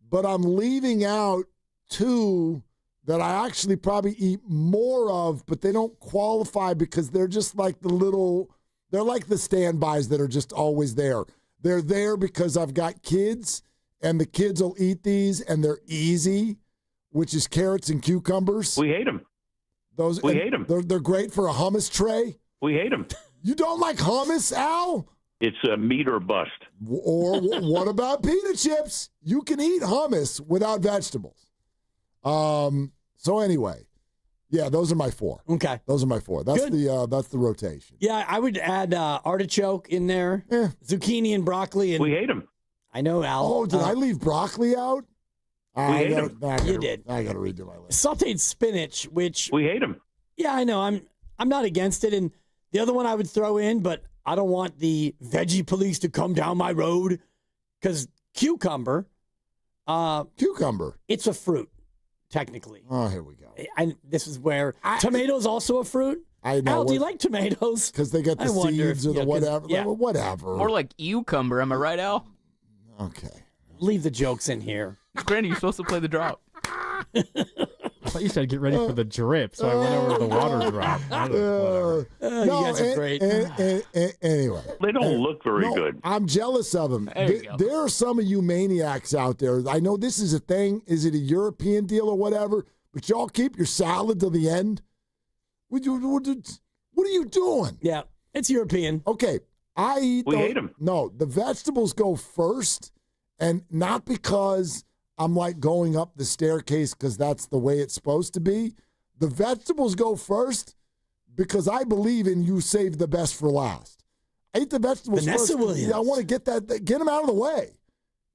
But I'm leaving out two that I actually probably eat more of, but they don't qualify because they're just like they're like the standbys that are just always there. They're there because I've got kids, and the kids will eat these, and they're easy, which is carrots and cucumbers. We hate them. We hate them. They're great for a hummus tray. We hate them. You don't like hummus, Al? It's a meat or bust. Or what about pita chips? You can eat hummus without vegetables. So anyway, yeah, those are my four. Okay, those are my four. That's Good. That's the rotation. Yeah, I would add artichoke in there, zucchini and broccoli. And we hate them. I know, Al. Oh, did I leave broccoli out? We hate them. You did. I got to redo my list. Sauteed spinach, which we hate them. Yeah, I know. I'm not against it. And the other one I would throw in, but I don't want the veggie police to come down my road, because cucumber. It's a fruit, technically. Oh, here we go. And this is where tomatoes also a fruit. I know. Al, do you like tomatoes? Because they get the seeds or the whatever. Yeah. Whatever. More like cucumber. Am I right, Al? Okay. Leave the jokes in here. Granny, you're supposed to play the drop. I thought you said get ready for the drip, so I went over the water drop. You guys are great. Anyway. They don't look very good. I'm jealous of them. There you go. There are some of you maniacs out there. I know this is a thing. Is it a European deal or whatever? But y'all keep your salad till the end. What are you doing? Yeah, it's European. Okay. We hate them. No, the vegetables go first, and not because I'm like going up the staircase because that's the way it's supposed to be. The vegetables go first because I believe in you save the best for last. I eat the vegetables Vanessa first. Williams. I want to get them out of the way.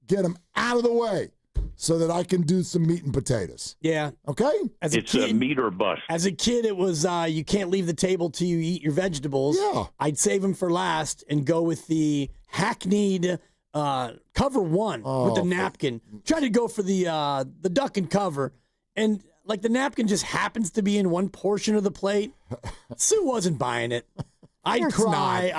Get them out of the way so that I can do some meat and potatoes. Yeah. Okay? It's a meat or bust. As a kid, it was you can't leave the table till you eat your vegetables. Yeah. I'd save them for last and go with the hackneyed cover one with the napkin. Try to go for the duck and cover, and like the napkin just happens to be in one portion of the plate. Sue wasn't buying it. I'd cry.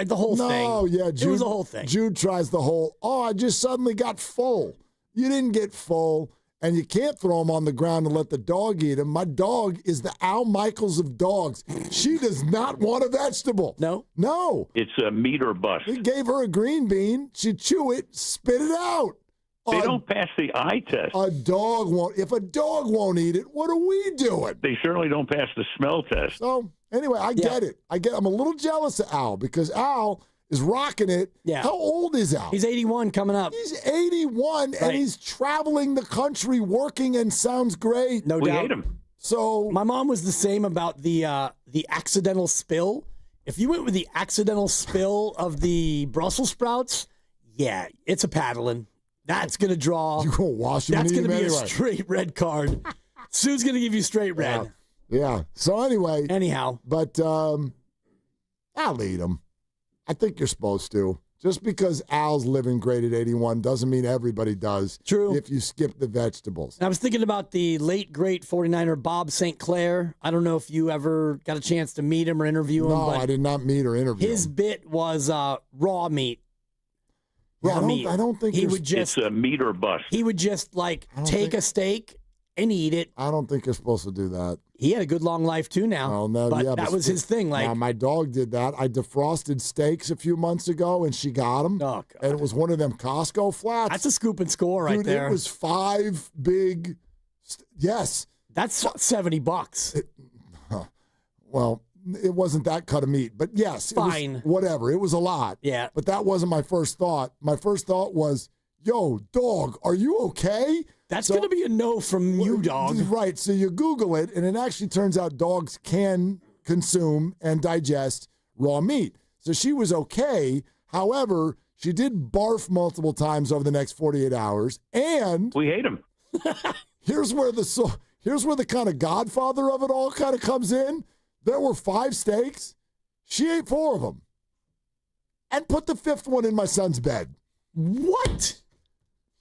The whole thing. No, yeah, Jude, it was the whole thing. Jude tries the whole. Oh, I just suddenly got full. You didn't get full, and you can't throw them on the ground and let the dog eat them. My dog is the Al Michaels of dogs. She does not want a vegetable. No. It's a meat or bust. We gave her a green bean. She'd chew it, spit it out. They don't pass the eye test. A dog won't. If a dog won't eat it, what are we doing? They certainly don't pass the smell test. So anyway, I get it. I'm a little jealous of Al because Al is rocking it. Yeah. How old is Al? He's 81 coming up. He's 81 and he's traveling the country working and sounds great. No doubt. We hate him. So my mom was the same about the accidental spill. If you went with the accidental spill of the Brussels sprouts, yeah, it's a paddling. That's going to draw. You're going to wash them. That's going to be anyway. a straight red card. Sue's going to give you straight red. Yeah. So anyway. Anyhow. But I'll eat them. I think you're supposed to. Just because Al's living great at 81 doesn't mean everybody does. True. If you skip the vegetables. I was thinking about the late, great 49er Bob St. Clair. I don't know if you ever got a chance to meet him or interview him. No, I did not meet or interview him. His bit was raw meat. I don't think he would just. It's a meat or bust. He would just take a steak and eat it. I don't think you're supposed to do that. He had a good long life too now. But that was his thing. Like my dog did that. I defrosted steaks a few months ago, and she got them. Oh, God. And it was one of them Costco flats. That's a scoop and score right there. It was 5 big. Yes. That's $70. Well, it wasn't that cut of meat, but yes, fine. Whatever. It was a lot. Yeah. But that wasn't my first thought. My first thought was, yo, dog, are you okay? That's going to be a no from you, dog. Right. So you Google it, and it actually turns out dogs can consume and digest raw meat. So she was okay. However, she did barf multiple times over the next 48 hours. And we hate him. Here's where the kind of godfather of it all kind of comes in. There were 5 steaks. She ate 4 of them and put the 5th one in my son's bed. What?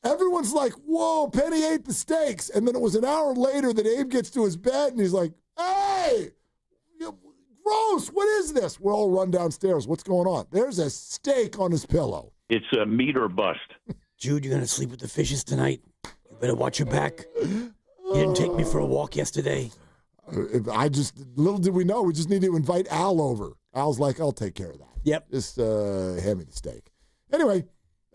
everyone's like, whoa, Penny ate the steaks. And then it was an hour later that Abe gets to his bed and he's like, hey, gross, what is this? We're all run downstairs. What's going on? There's a steak on his pillow. It's a meat or bust. Jude, you're going to sleep with the fishes tonight. You better watch your back. You didn't take me for a walk yesterday. Little did we know, we just need to invite Al over. Al's like, I'll take care of that. Yep. Just hand me the steak. Anyway,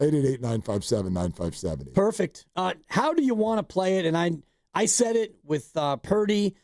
888-957-9570. Perfect. How do you want to play it? And I said it with Purdy.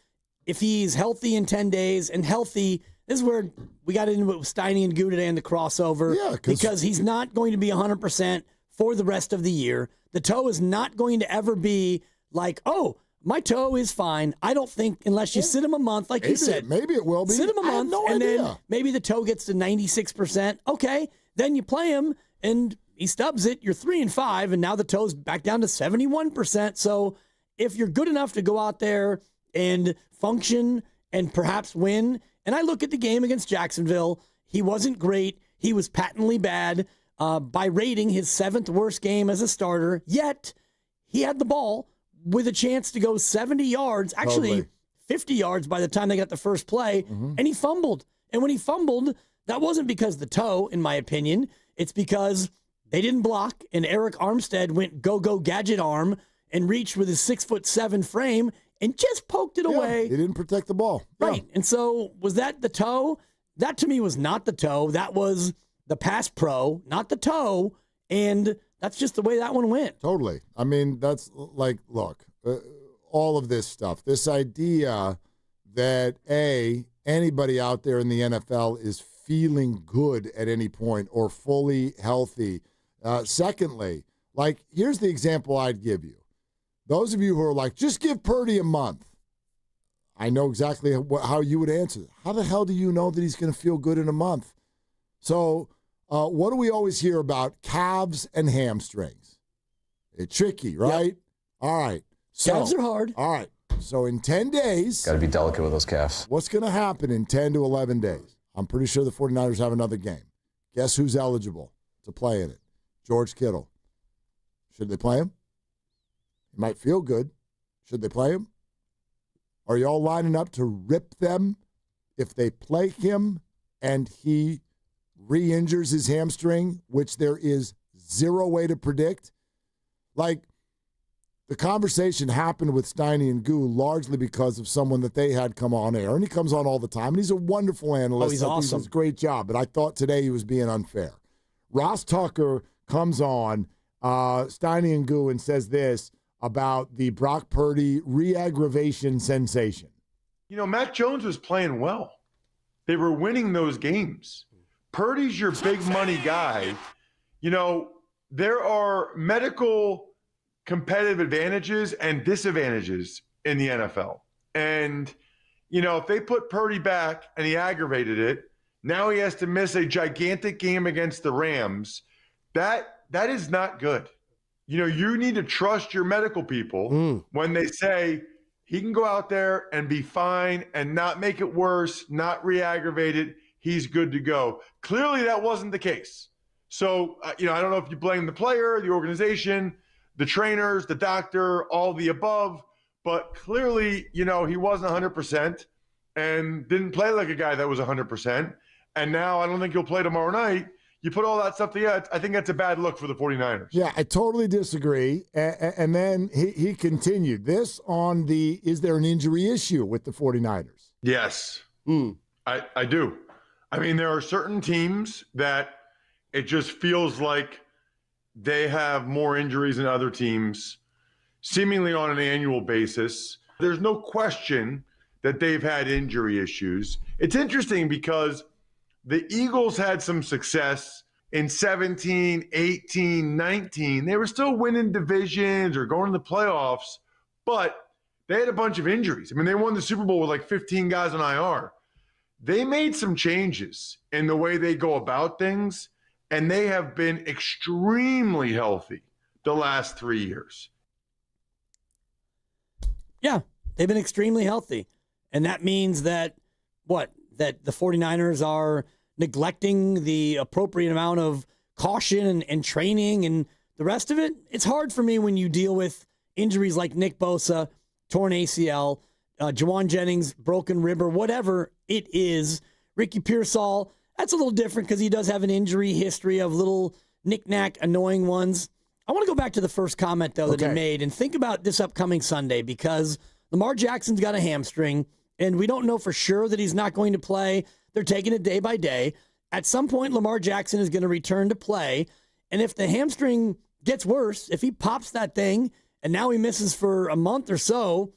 If he's healthy in 10 days and healthy, this is where we got into it with Steiny and Guru today in the crossover. Yeah, because he's not going to be 100% for the rest of the year. The toe is not going to ever be like, oh, my toe is fine. I don't think unless you sit him a month, like you said. Maybe it will be. Sit him a month, and then maybe the toe gets to 96%. Okay, then you play him, and he stubs it. You're 3-5, and now the toe's back down to 71%. So if you're good enough to go out there and function and perhaps win, and I look at the game against Jacksonville, he wasn't great. He was patently bad by rating his 7th worst game as a starter, yet he had the ball with a chance to go 70 yards, actually 50 yards by the time they got the first play, and he fumbled. And when he fumbled, that wasn't because the toe, in my opinion. It's because they didn't block, and Eric Armstead went go-go gadget arm and reached with his 6'7" frame and just poked it away. He didn't protect the ball. Right. And so was that the toe? That to me was not the toe. That was the pass pro, not the toe. And that's just the way that one went. Totally. I mean, that's like, look, all of this stuff, this idea that, anybody out there in the NFL is feeling good at any point or fully healthy. Secondly, like, here's the example I'd give you. Those of you who are like, just give Purdy a month. I know exactly how you would answer. How the hell do you know that he's going to feel good in a month? So, what do we always hear about? Calves and hamstrings. It's tricky, right? Yep. All right. So, calves are hard. All right. So in 10 days. Got to be delicate with those calves. What's going to happen in 10 to 11 days? I'm pretty sure the 49ers have another game. Guess who's eligible to play in it? George Kittle. Should they play him? He might feel good. Should they play him? Are you all lining up to rip them if they play him and he re-injures his hamstring, which there is zero way to predict? Like, the conversation happened with Steiny and Guru largely because of someone that they had come on air, and he comes on all the time, and he's a wonderful analyst. Oh, he's awesome. He does a great job, but I thought today he was being unfair. Ross Tucker comes on, Steiny and Guru, and says this about the Brock Purdy re-aggravation sensation. You know, Mac Jones was playing well. They were winning those games. Purdy's your big money guy. You know, there are medical competitive advantages and disadvantages in the NFL. And, you know, if they put Purdy back and he aggravated it, now he has to miss a gigantic game against the Rams. That is not good. You know, you need to trust your medical people when they say he can go out there and be fine and not make it worse, not re-aggravate it. He's good to go. Clearly that wasn't the case. So, you know, I don't know if you blame the player, the organization, the trainers, the doctor, all the above, but clearly, you know, he wasn't 100% and didn't play like a guy that was 100%. And now I don't think he'll play tomorrow night. You put all that stuff together, I think that's a bad look for the 49ers. Yeah, I totally disagree. And then he continued this on the, is there an injury issue with the 49ers? Yes, I do. I mean, there are certain teams that it just feels like they have more injuries than other teams, seemingly on an annual basis. There's no question that they've had injury issues. It's interesting because the Eagles had some success in 17, 18, 19. They were still winning divisions or going to the playoffs, but they had a bunch of injuries. I mean, they won the Super Bowl with like 15 guys on IR. They made some changes in the way they go about things, and they have been extremely healthy the last 3 years. Yeah, they've been extremely healthy. And that means that, that the 49ers are neglecting the appropriate amount of caution and training and The rest of it, it's hard for me when you deal with injuries like Nick Bosa, torn ACL, Jawan Jennings, broken rib, or whatever it is. Ricky Pearsall, that's a little different because he does have an injury history of little knick-knack, annoying ones. I want to go back to the first comment, though, that he made and think about this upcoming Sunday because Lamar Jackson's got a hamstring, and we don't know for sure that he's not going to play. They're taking it day by day. At some point, Lamar Jackson is going to return to play, and if the hamstring gets worse, if he pops that thing and now he misses for a month or so,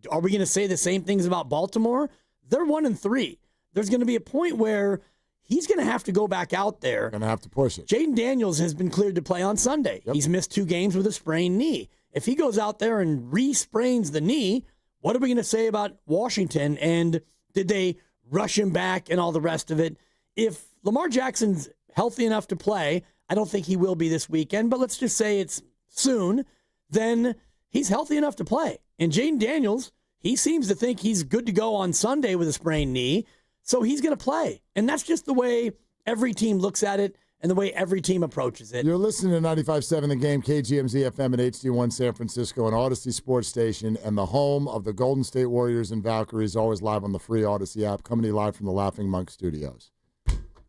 are we going to say the same things about Baltimore? They're 1-3. There's going to be a point where he's going to have to go back out there. Going to have to push it. Jaden Daniels has been cleared to play on Sunday. Yep. He's missed 2 games with a sprained knee. If he goes out there and re-sprains the knee, what are we going to say about Washington? And did they rush him back and all the rest of it? If Lamar Jackson's healthy enough to play, I don't think he will be this weekend, but let's just say it's soon, then he's healthy enough to play. And Jaden Daniels, he seems to think he's good to go on Sunday with a sprained knee, so he's going to play. And that's just the way every team looks at it and the way every team approaches it. You're listening to 95.7 The Game, KGMZ FM at HD1 San Francisco, and Odyssey Sports Station, and the home of the Golden State Warriors and Valkyries, always live on the free Odyssey app, coming to you live from the Laughing Monk Studios.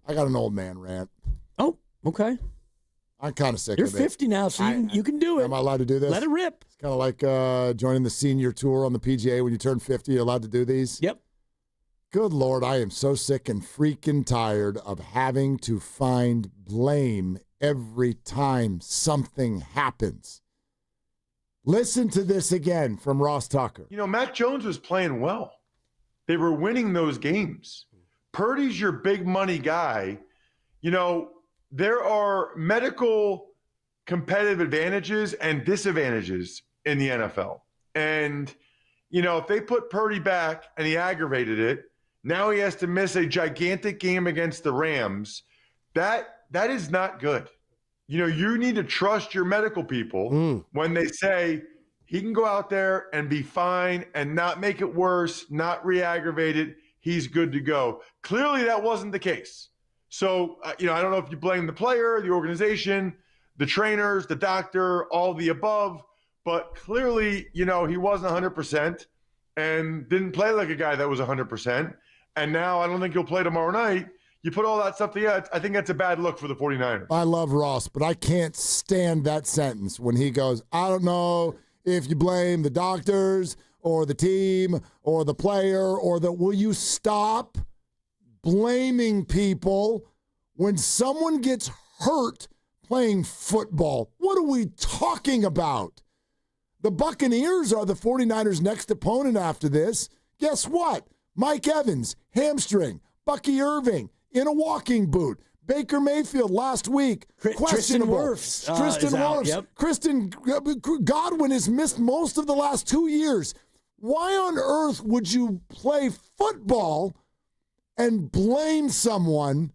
I got an old man rant. Oh, okay. I'm kind of sick You're of it. You're 50 now, so you can do it. Am I allowed to do this? Let it rip. It's kind of like joining the senior tour on the PGA. When you turn 50, you're allowed to do these? Yep. Good Lord, I am so sick and freaking tired of having to find blame every time something happens. Listen to this again from Ross Tucker. You know, Matt Jones was playing well. They were winning those games. Purdy's your big money guy. You know, there are medical competitive advantages and disadvantages in the NFL. And, you know, if they put Purdy back and he aggravated it, now he has to miss a gigantic game against the Rams. That is not good. You know, you need to trust your medical people when they say he can go out there and be fine and not make it worse, not re-aggravate it. He's good to go. Clearly, that wasn't the case. So, you know, I don't know if you blame the player, the organization, the trainers, the doctor, all the above, but clearly, you know, he wasn't 100% and didn't play like a guy that was 100%. And now I don't think he'll play tomorrow night. You put all that stuff together, I think that's a bad look for the 49ers. I love Ross, but I can't stand that sentence when he goes, I don't know if you blame the doctors or the team or the player or the, will you stop blaming people when someone gets hurt playing football? What are we talking about? The Buccaneers are the 49ers' next opponent after this. Guess what? Mike Evans, hamstring. Bucky Irving, in a walking boot. Baker Mayfield last week, questionable. Tristan Wirfs. Yep. Godwin has missed most of the last 2 years. Why on earth would you play football and blame someone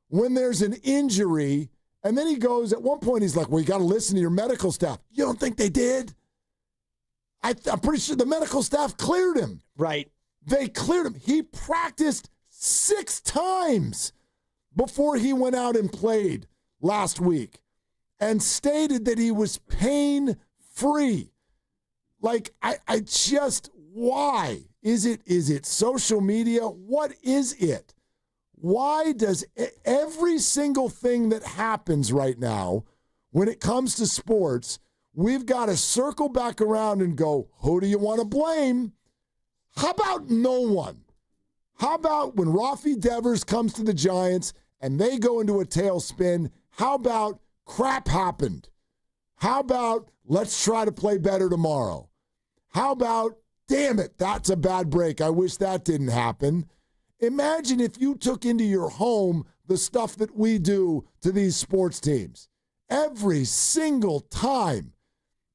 when there's an injury? And then he goes, at one point he's like, well, you got to listen to your medical staff. You don't think they did? I'm pretty sure the medical staff cleared him. Right. They cleared him. He practiced 6 times before he went out and played last week and stated that he was pain-free. Like, I just, why? Is it social media? What is it? Why does every single thing that happens right now when it comes to sports, we've got to circle back around and go, who do you want to blame? How about no one? How about when Rafi Devers comes to the Giants and they go into a tailspin? How about crap happened? How about let's try to play better tomorrow? How about, damn it, that's a bad break. I wish that didn't happen. Imagine if you took into your home the stuff that we do to these sports teams. Every single time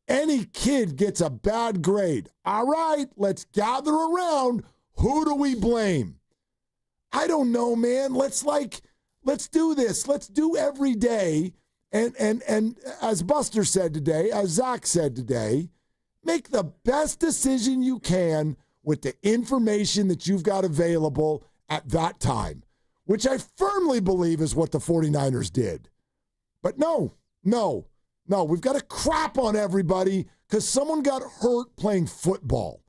any kid gets a bad grade, all right, let's gather around. Who do we blame? I don't know, man. Let's do this. Let's do every day. And as Buster said today, as Zach said today, make the best decision you can with the information that you've got available at that time, which I firmly believe is what the 49ers did. But no. No, we've got to crap on everybody because someone got hurt playing football.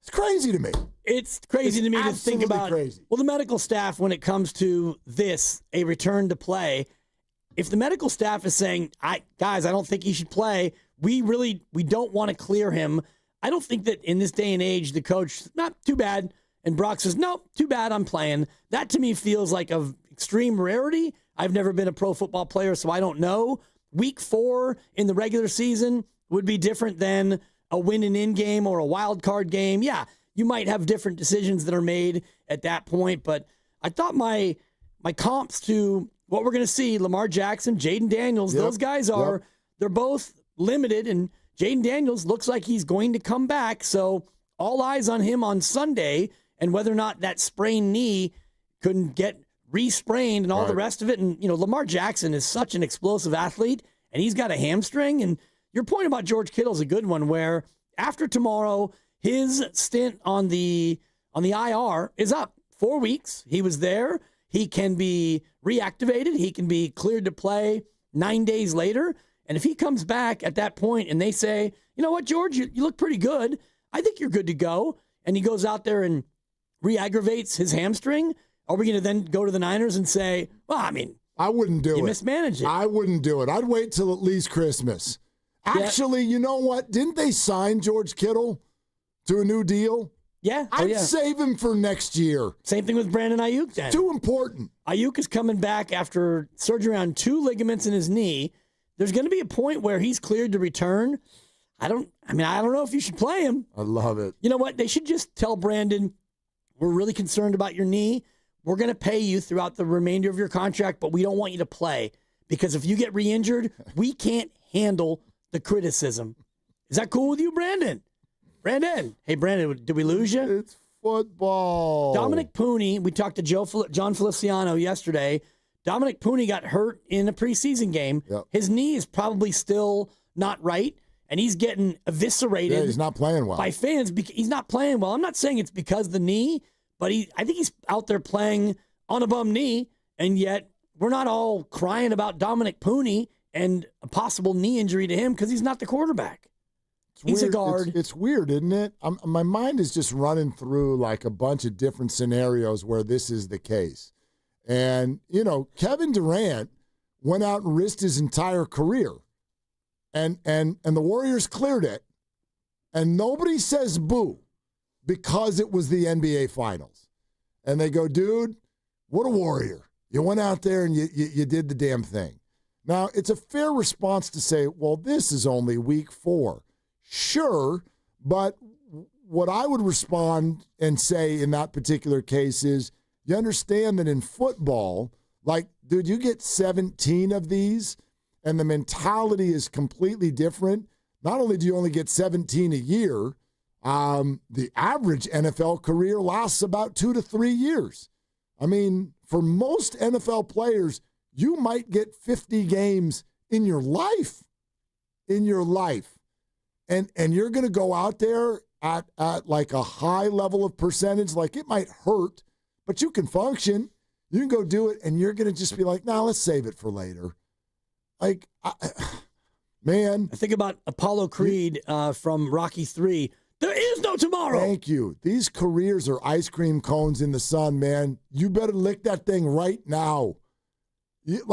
It's crazy to me. It's crazy to me to think about. Crazy. Well, the medical staff, when it comes to this, a return to play, if the medical staff is saying, guys, I don't think he should play, we don't want to clear him. I don't think that in this day and age, the coach, not too bad, and Brock says, no, too bad, I'm playing. That to me feels like of extreme rarity. I've never been a pro football player, so I don't know. Week 4 in the regular season would be different than a win and in game or a wild card game. Yeah, you might have different decisions that are made at that point, but I thought my comps to what we're going to see, Lamar Jackson, Jaden Daniels, those guys they're both limited, and Jaden Daniels looks like he's going to come back, so all eyes on him on Sunday, and whether or not that sprained knee couldn't get re-sprained and all the rest of it. And, Lamar Jackson is such an explosive athlete, and he's got a hamstring. And your point about George Kittle is a good one, where after tomorrow, his stint on the IR is up 4 weeks. He was there. He can be reactivated. He can be cleared to play 9 days later. And if he comes back at that point and they say, you know what, George, you look pretty good, I think you're good to go, and he goes out there and re-aggravates his hamstring, are we going to then go to the Niners and say, well, I wouldn't do it. You mismanaged it. I wouldn't do it. I'd wait till at least Christmas. Actually, you know what? Didn't they sign George Kittle to a new deal? Yeah. I'd save him for next year. Same thing with Brandon Ayuk then. Too important. Ayuk is coming back after surgery on 2 ligaments in his knee. There's going to be a point where he's cleared to return. I don't know if you should play him. I love it. You know what? They should just tell Brandon, we're really concerned about your knee. We're going to pay you throughout the remainder of your contract, but we don't want you to play because if you get re-injured, we can't handle the criticism. Is that cool with you, Brandon? Brandon. Hey, Brandon, did we lose you? It's football. Dominic Pooney, we talked to John Feliciano yesterday. Dominic Pooney got hurt in a preseason game. Yep. His knee is probably still not right, and he's getting eviscerated. Yeah, he's not playing well. By fans. He's not playing well. I'm not saying it's because of the knee, but I think he's out there playing on a bum knee, and yet we're not all crying about Dominic Pooney and a possible knee injury to him because he's not the quarterback. He's a guard. It's weird, isn't it? My mind is just running through like a bunch of different scenarios where this is the case. And, Kevin Durant went out and risked his entire career. And the Warriors cleared it. And nobody says boo because it was the NBA Finals. And they go, dude, what a warrior. You went out there and you did the damn thing. Now, it's a fair response to say, well, this is only week 4. Sure, but what I would respond and say in that particular case is, you understand that in football, like, dude, you get 17 of these, and the mentality is completely different. Not only do you only get 17 a year, the average NFL career lasts about 2 to 3 years. I mean, for most NFL players, you might get 50 games in your life. And you're going to go out there at like a high level of percentage, like it might hurt, but you can function. You can go do it, and you're going to just be like, nah, let's save it for later. Like, man. I think about Apollo Creed from Rocky III. There is no tomorrow. Thank you. These careers are ice cream cones in the sun, man. You better lick that thing right now.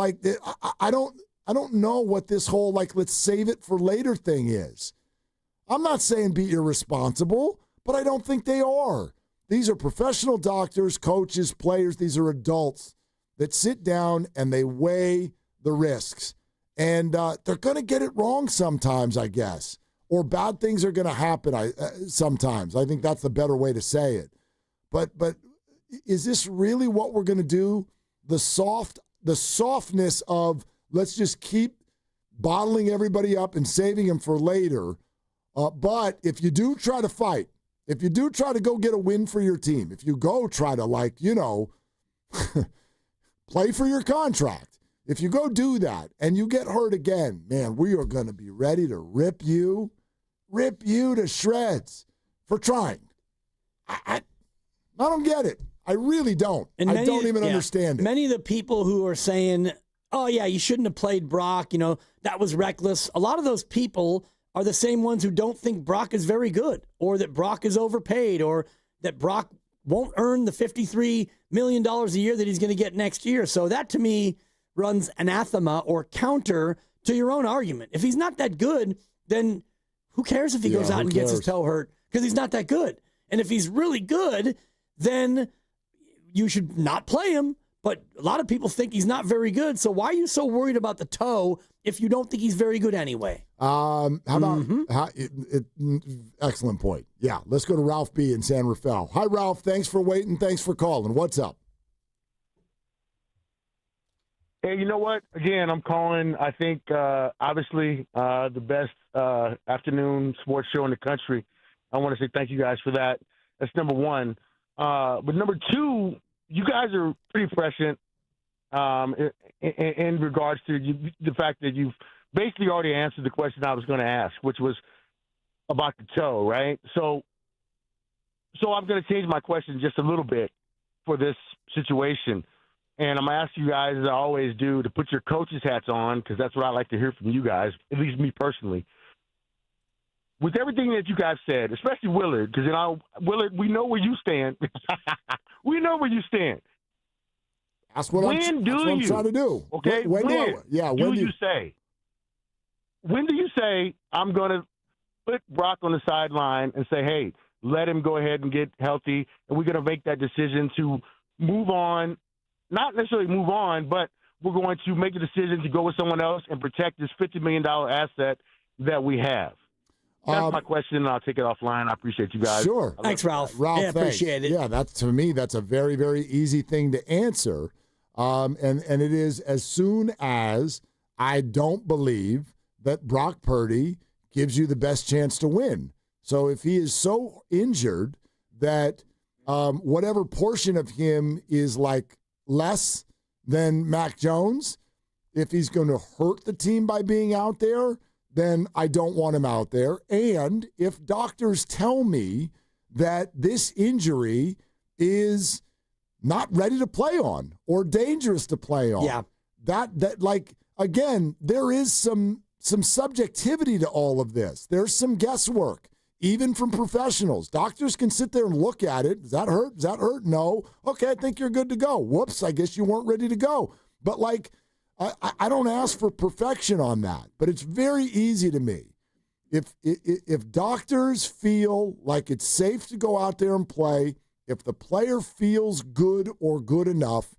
I don't know what this whole, like, let's save it for later thing is. I'm not saying be irresponsible, but I don't think they are. These are professional doctors, coaches, players. These are adults that sit down and they weigh the risks. And they're going to get it wrong sometimes, I guess. Or bad things are going to happen sometimes. I think that's the better way to say it. But is this really what we're going to do? The softness of let's just keep bottling everybody up and saving them for later. But if you do try to fight, if you do try to go get a win for your team, if you go try to, play for your contract, if you go do that and you get hurt again, man, we are going to be ready to rip you to shreds for trying. I don't get it. I really don't. And I don't even understand it. Many of the people who are saying oh, yeah, you shouldn't have played Brock. That was reckless. A lot of those people are the same ones who don't think Brock is very good, or that Brock is overpaid, or that Brock won't earn the $53 million a year that he's going to get next year. So that, to me, runs anathema or counter to your own argument. If he's not that good, then who cares if he goes out and gets his toe hurt? Because he's not that good. And if he's really good, then you should not play him. But a lot of people think he's not very good. So why are you so worried about the toe if you don't think he's very good anyway? How about excellent point. Yeah, let's go to Ralph B. in San Rafael. Hi, Ralph. Thanks for waiting. Thanks for calling. What's up? Hey, you know what? Again, I'm calling, I think, obviously, the best afternoon sports show in the country. I want to say thank you guys for that. That's number one. But number two, you guys are pretty prescient in regards to the fact that you've basically already answered the question I was going to ask, which was about the toe, right? So I'm going to change my question just a little bit for this situation. And I'm going to ask you guys, as I always do, to put your coaches' hats on, because that's what I like to hear from you guys, at least me personally. With everything that you guys said, especially Willard, because Willard, we know where you stand. We know where you stand. That's what I'm trying to do. Okay, when do you say? When do you say I'm going to put Brock on the sideline and say, hey, let him go ahead and get healthy, and we're going to make that decision to move on? Not necessarily move on, but we're going to make a decision to go with someone else and protect this $50 million asset that we have. That's my question, and I'll take it offline. I appreciate you guys. Sure. Thanks, Ralph. Ralph, yeah, appreciate it. Yeah, to me, that's a very, very easy thing to answer. And it is as soon as I don't believe that Brock Purdy gives you the best chance to win. So if he is so injured that whatever portion of him is like less than Mac Jones, if he's going to hurt the team by being out there, then I don't want him out there. And if doctors tell me that this injury is not ready to play on or dangerous to play on, that like, again, there is some subjectivity to all of this. There's some guesswork, even from professionals. Doctors can sit there and look at it. Does that hurt? Does that hurt? No. Okay, I think you're good to go. Whoops, I guess you weren't ready to go. But like, I don't ask for perfection on that, but it's very easy to me. If doctors feel like it's safe to go out there and play, if the player feels good or good enough,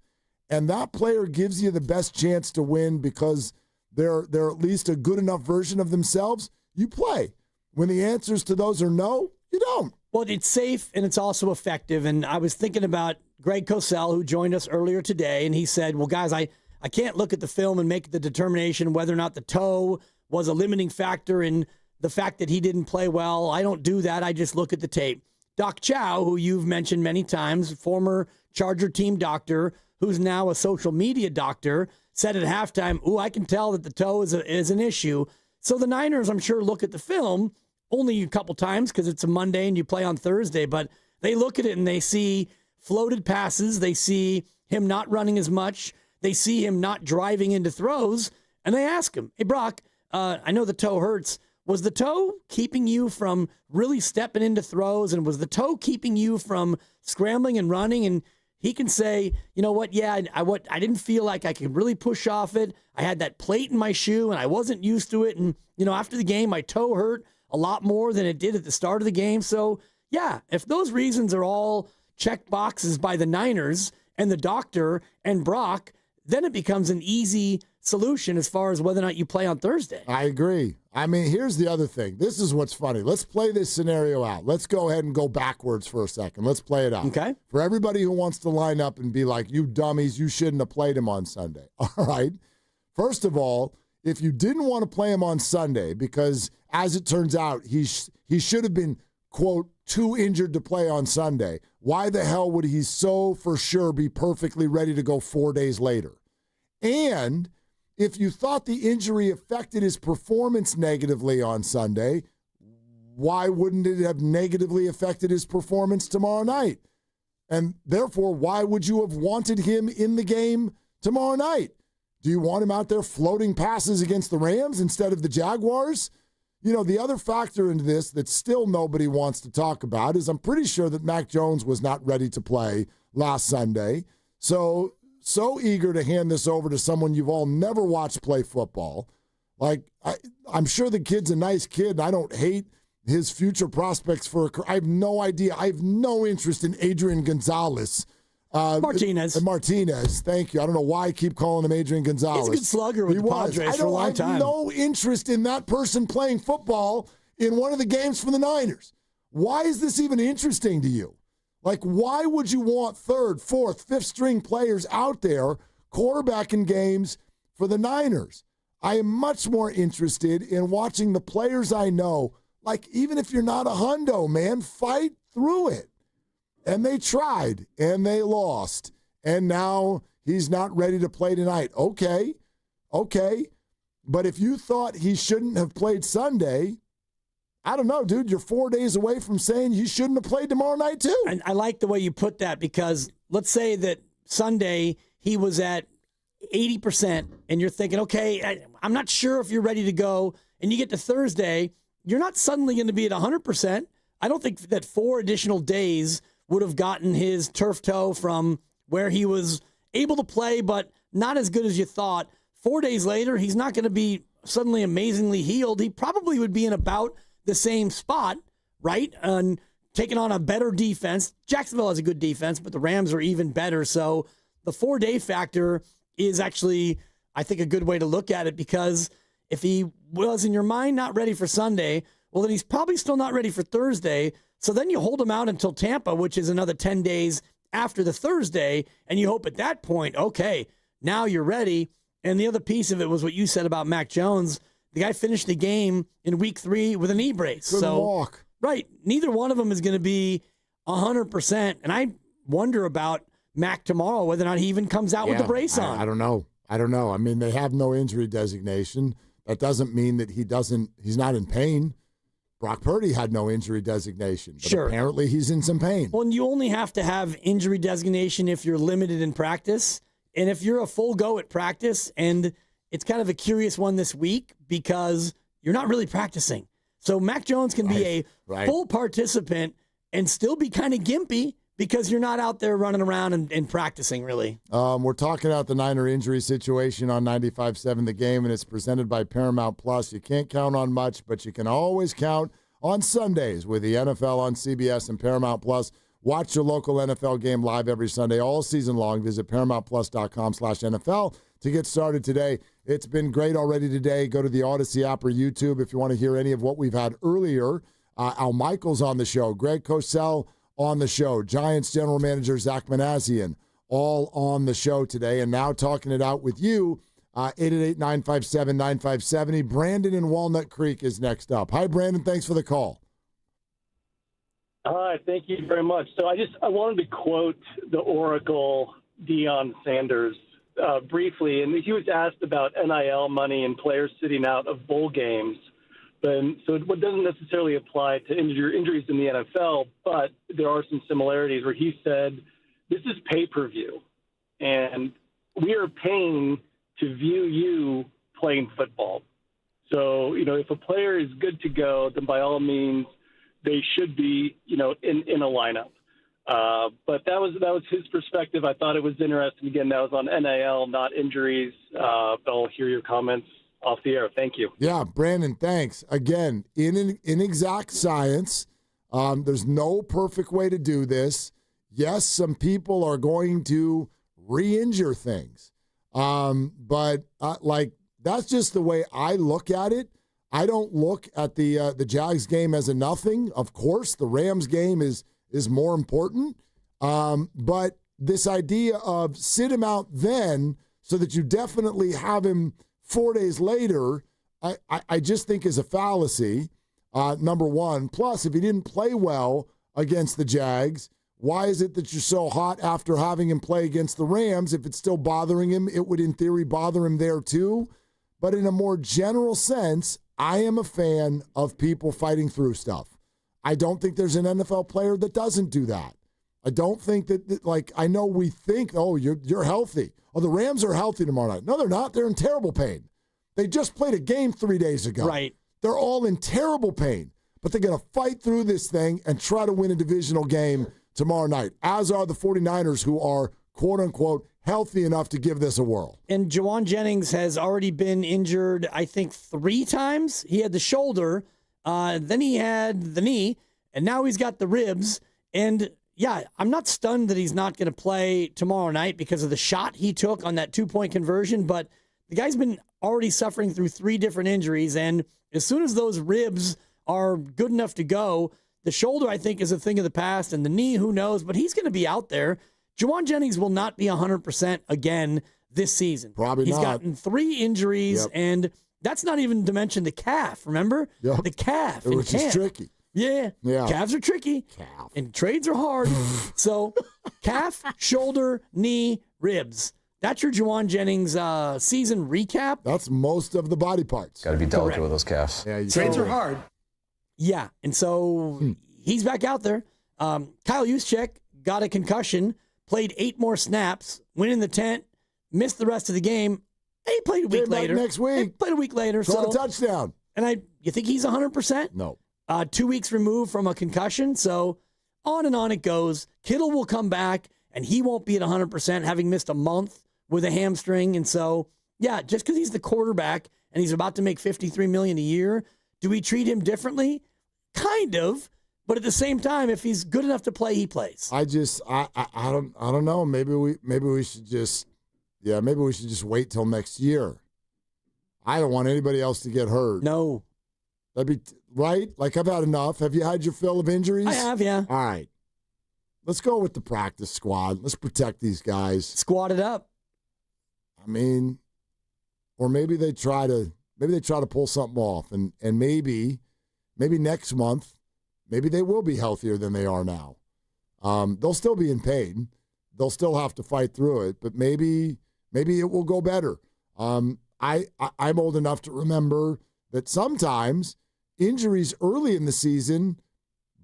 and that player gives you the best chance to win because they're at least a good enough version of themselves, you play. When the answers to those are no, you don't. Well, it's safe and it's also effective. And I was thinking about Greg Cosell, who joined us earlier today, and he said, well, guys, I can't look at the film and make the determination whether or not the toe was a limiting factor in the fact that he didn't play well. I don't do that. I just look at the tape. Doc Chow, who you've mentioned many times, former Charger team doctor, who's now a social media doctor, said at halftime, I can tell that the toe is an issue. So the Niners, I'm sure, look at the film only a couple times because it's a Monday and you play on Thursday, but they look at it and they see floated passes. They see him not running as much. They see him not driving into throws, and they ask him, hey, Brock, I know the toe hurts. Was the toe keeping you from really stepping into throws, and was the toe keeping you from scrambling and running? And he can say, you know what, yeah, I didn't feel like I could really push off it. I had that plate in my shoe, and I wasn't used to it. And, after the game, my toe hurt a lot more than it did at the start of the game. So, yeah, if those reasons are all checked boxes by the Niners and the doctor and Brock, then it becomes an easy solution as far as whether or not you play on Thursday. I agree. I mean, here's the other thing. This is what's funny. Let's play this scenario out. Let's go ahead and go backwards for a second. Let's play it out. Okay. For everybody who wants to line up and be like, you dummies, you shouldn't have played him on Sunday. All right. First of all, if you didn't want to play him on Sunday because, as it turns out, he should have been, quote, too injured to play on Sunday, why the hell would he so for sure be perfectly ready to go 4 days later? And if you thought the injury affected his performance negatively on Sunday, why wouldn't it have negatively affected his performance tomorrow night? And therefore, why would you have wanted him in the game tomorrow night? Do you want him out there floating passes against the Rams instead of the Jaguars? You know, the other factor into this that still nobody wants to talk about is I'm pretty sure that Mac Jones was not ready to play last Sunday. So eager to hand this over to someone you've all never watched play football. Like, I'm sure the kid's a nice kid, and I don't hate his future prospects for a career. I have no idea. I have no interest in Adrian Gonzalez. Martinez, thank you. I don't know why I keep calling him Adrian Gonzalez. He's a good slugger with the Padres for a long time. I have no interest in that person playing football in one of the games for the Niners. Why is this even interesting to you? Like, why would you want third, fourth, fifth string players out there quarterbacking games for the Niners? I am much more interested in watching the players I know. Like, even if you're not a hundo, man, fight through it. And they tried, and they lost. And now he's not ready to play tonight. Okay. But if you thought he shouldn't have played Sunday, I don't know, dude. You're 4 days away from saying he shouldn't have played tomorrow night, too. And I like the way you put that, because let's say that Sunday he was at 80%, and you're thinking, okay, I'm not sure if you're ready to go. And you get to Thursday, you're not suddenly going to be at 100%. I don't think that 4 additional days would have gotten his turf toe from where he was able to play, but not as good as you thought. 4 days later, he's not going to be suddenly amazingly healed. He probably would be in about the same spot, right? And taking on a better defense. Jacksonville has a good defense, but the Rams are even better. So the 4-day factor is actually, I think, a good way to look at it, because if he was, in your mind, not ready for Sunday, well, then he's probably still not ready for Thursday. So then you hold him out until Tampa, which is another 10 days after the Thursday, and you hope at that point, okay, now you're ready. And the other piece of it was what you said about Mac Jones. The guy finished the game in week 3 with a knee brace. Couldn't walk. Right. Neither one of them is going to be 100%. And I wonder about Mac tomorrow, whether or not he even comes out with the brace on. I don't know. I mean, they have no injury designation. That doesn't mean that he's not in pain. Brock Purdy had no injury designation, but apparently he's in some pain. Well, and you only have to have injury designation if you're limited in practice. And if you're a full go at practice, and it's kind of a curious one this week because you're not really practicing. So Mac Jones can be a full participant and still be kind of gimpy because you're not out there running around and practicing, really. We're talking about the Niner injury situation on 95.7 The Game, and it's presented by Paramount Plus. You can't count on much, but you can always count on Sundays with the NFL on CBS and Paramount Plus. Watch your local NFL game live every Sunday all season long. Visit ParamountPlus.com/NFL to get started today. It's been great already today. Go to the Odyssey app or YouTube if you want to hear any of what we've had earlier. Al Michaels on the show, Greg Cosell on the show, Giants general manager Zach Manassian, all on the show today. And now talking it out with you, 888-957-9570. Brandon in Walnut Creek is next up. Hi, Brandon. Thanks for the call. Hi, thank you very much. So I wanted to quote the Oracle Deion Sanders briefly, and he was asked about NIL money and players sitting out of bowl games. So it doesn't necessarily apply to injuries in the NFL, but there are some similarities where he said, this is pay-per-view, and we are paying to view you playing football. So, if a player is good to go, then by all means, they should be, in a lineup. But that was his perspective. I thought it was interesting. Again, that was on NIL, not injuries. But I'll hear your comments off the air. Thank you. Yeah, Brandon, thanks. Again, in exact science, there's no perfect way to do this. Yes, some people are going to re-injure things. But that's just the way I look at it. I don't look at the Jags game as a nothing. Of course, the Rams game is more important. But this idea of sit him out then so that you definitely have him 4 days later, I just think is a fallacy, number one. Plus, if he didn't play well against the Jags, why is it that you're so hot after having him play against the Rams? If it's still bothering him, it would in theory bother him there too. But in a more general sense, I am a fan of people fighting through stuff. I don't think there's an NFL player that doesn't do that. I don't think that like, I know we think, oh, you're healthy. Oh, the Rams are healthy tomorrow night. No, they're not. They're in terrible pain. They just played a game 3 days ago. Right. They're all in terrible pain, but they're going to fight through this thing and try to win a divisional game tomorrow night, as are the 49ers, who are, quote-unquote, healthy enough to give this a whirl. And Jawan Jennings has already been injured, I think, 3 times. He had the shoulder, then he had the knee, and now he's got the ribs. And, yeah, I'm not stunned that he's not going to play tomorrow night because of the shot he took on that 2-point conversion, but the guy's been already suffering through 3 different injuries, and as soon as those ribs are good enough to go, the shoulder, I think, is a thing of the past, and the knee, who knows, but he's going to be out there. Jawan Jennings will not be 100% again this season. Probably He's not. gotten 3 injuries, and that's not even to mention the calf, remember? Yep. The calf. Which is tricky. Yeah. Calves are tricky. And trades are hard. So calf, shoulder, knee, ribs. That's your Jawan Jennings season recap. That's most of the body parts. Got to be delicate with those calves. Yeah, trades are hard. Yeah, and so he's back out there. Kyle Juszczyk got a concussion, played 8 more snaps, went in the tent, missed the rest of the game. He played a week later. Next week. Played a week later. Scored a touchdown. And you think he's 100%? No. 2 weeks removed from a concussion, so on and on it goes. Kittle will come back, and he won't be at 100%, having missed a month with a hamstring. And so, yeah, just because he's the quarterback and he's about to make $53 million a year, do we treat him differently? Kind of, but at the same time, if he's good enough to play, he plays. I don't know. Maybe we should just wait till next year. I don't want anybody else to get hurt. No. That'd be right. Like, I've had enough. Have you had your fill of injuries? I have, yeah. All right. Let's go with the practice squad. Let's protect these guys. Squad it up. I mean, or maybe they try to pull something off, and maybe next month, maybe they will be healthier than they are now. They'll still be in pain. They'll still have to fight through it, but maybe it will go better. I'm old enough to remember that sometimes injuries early in the season,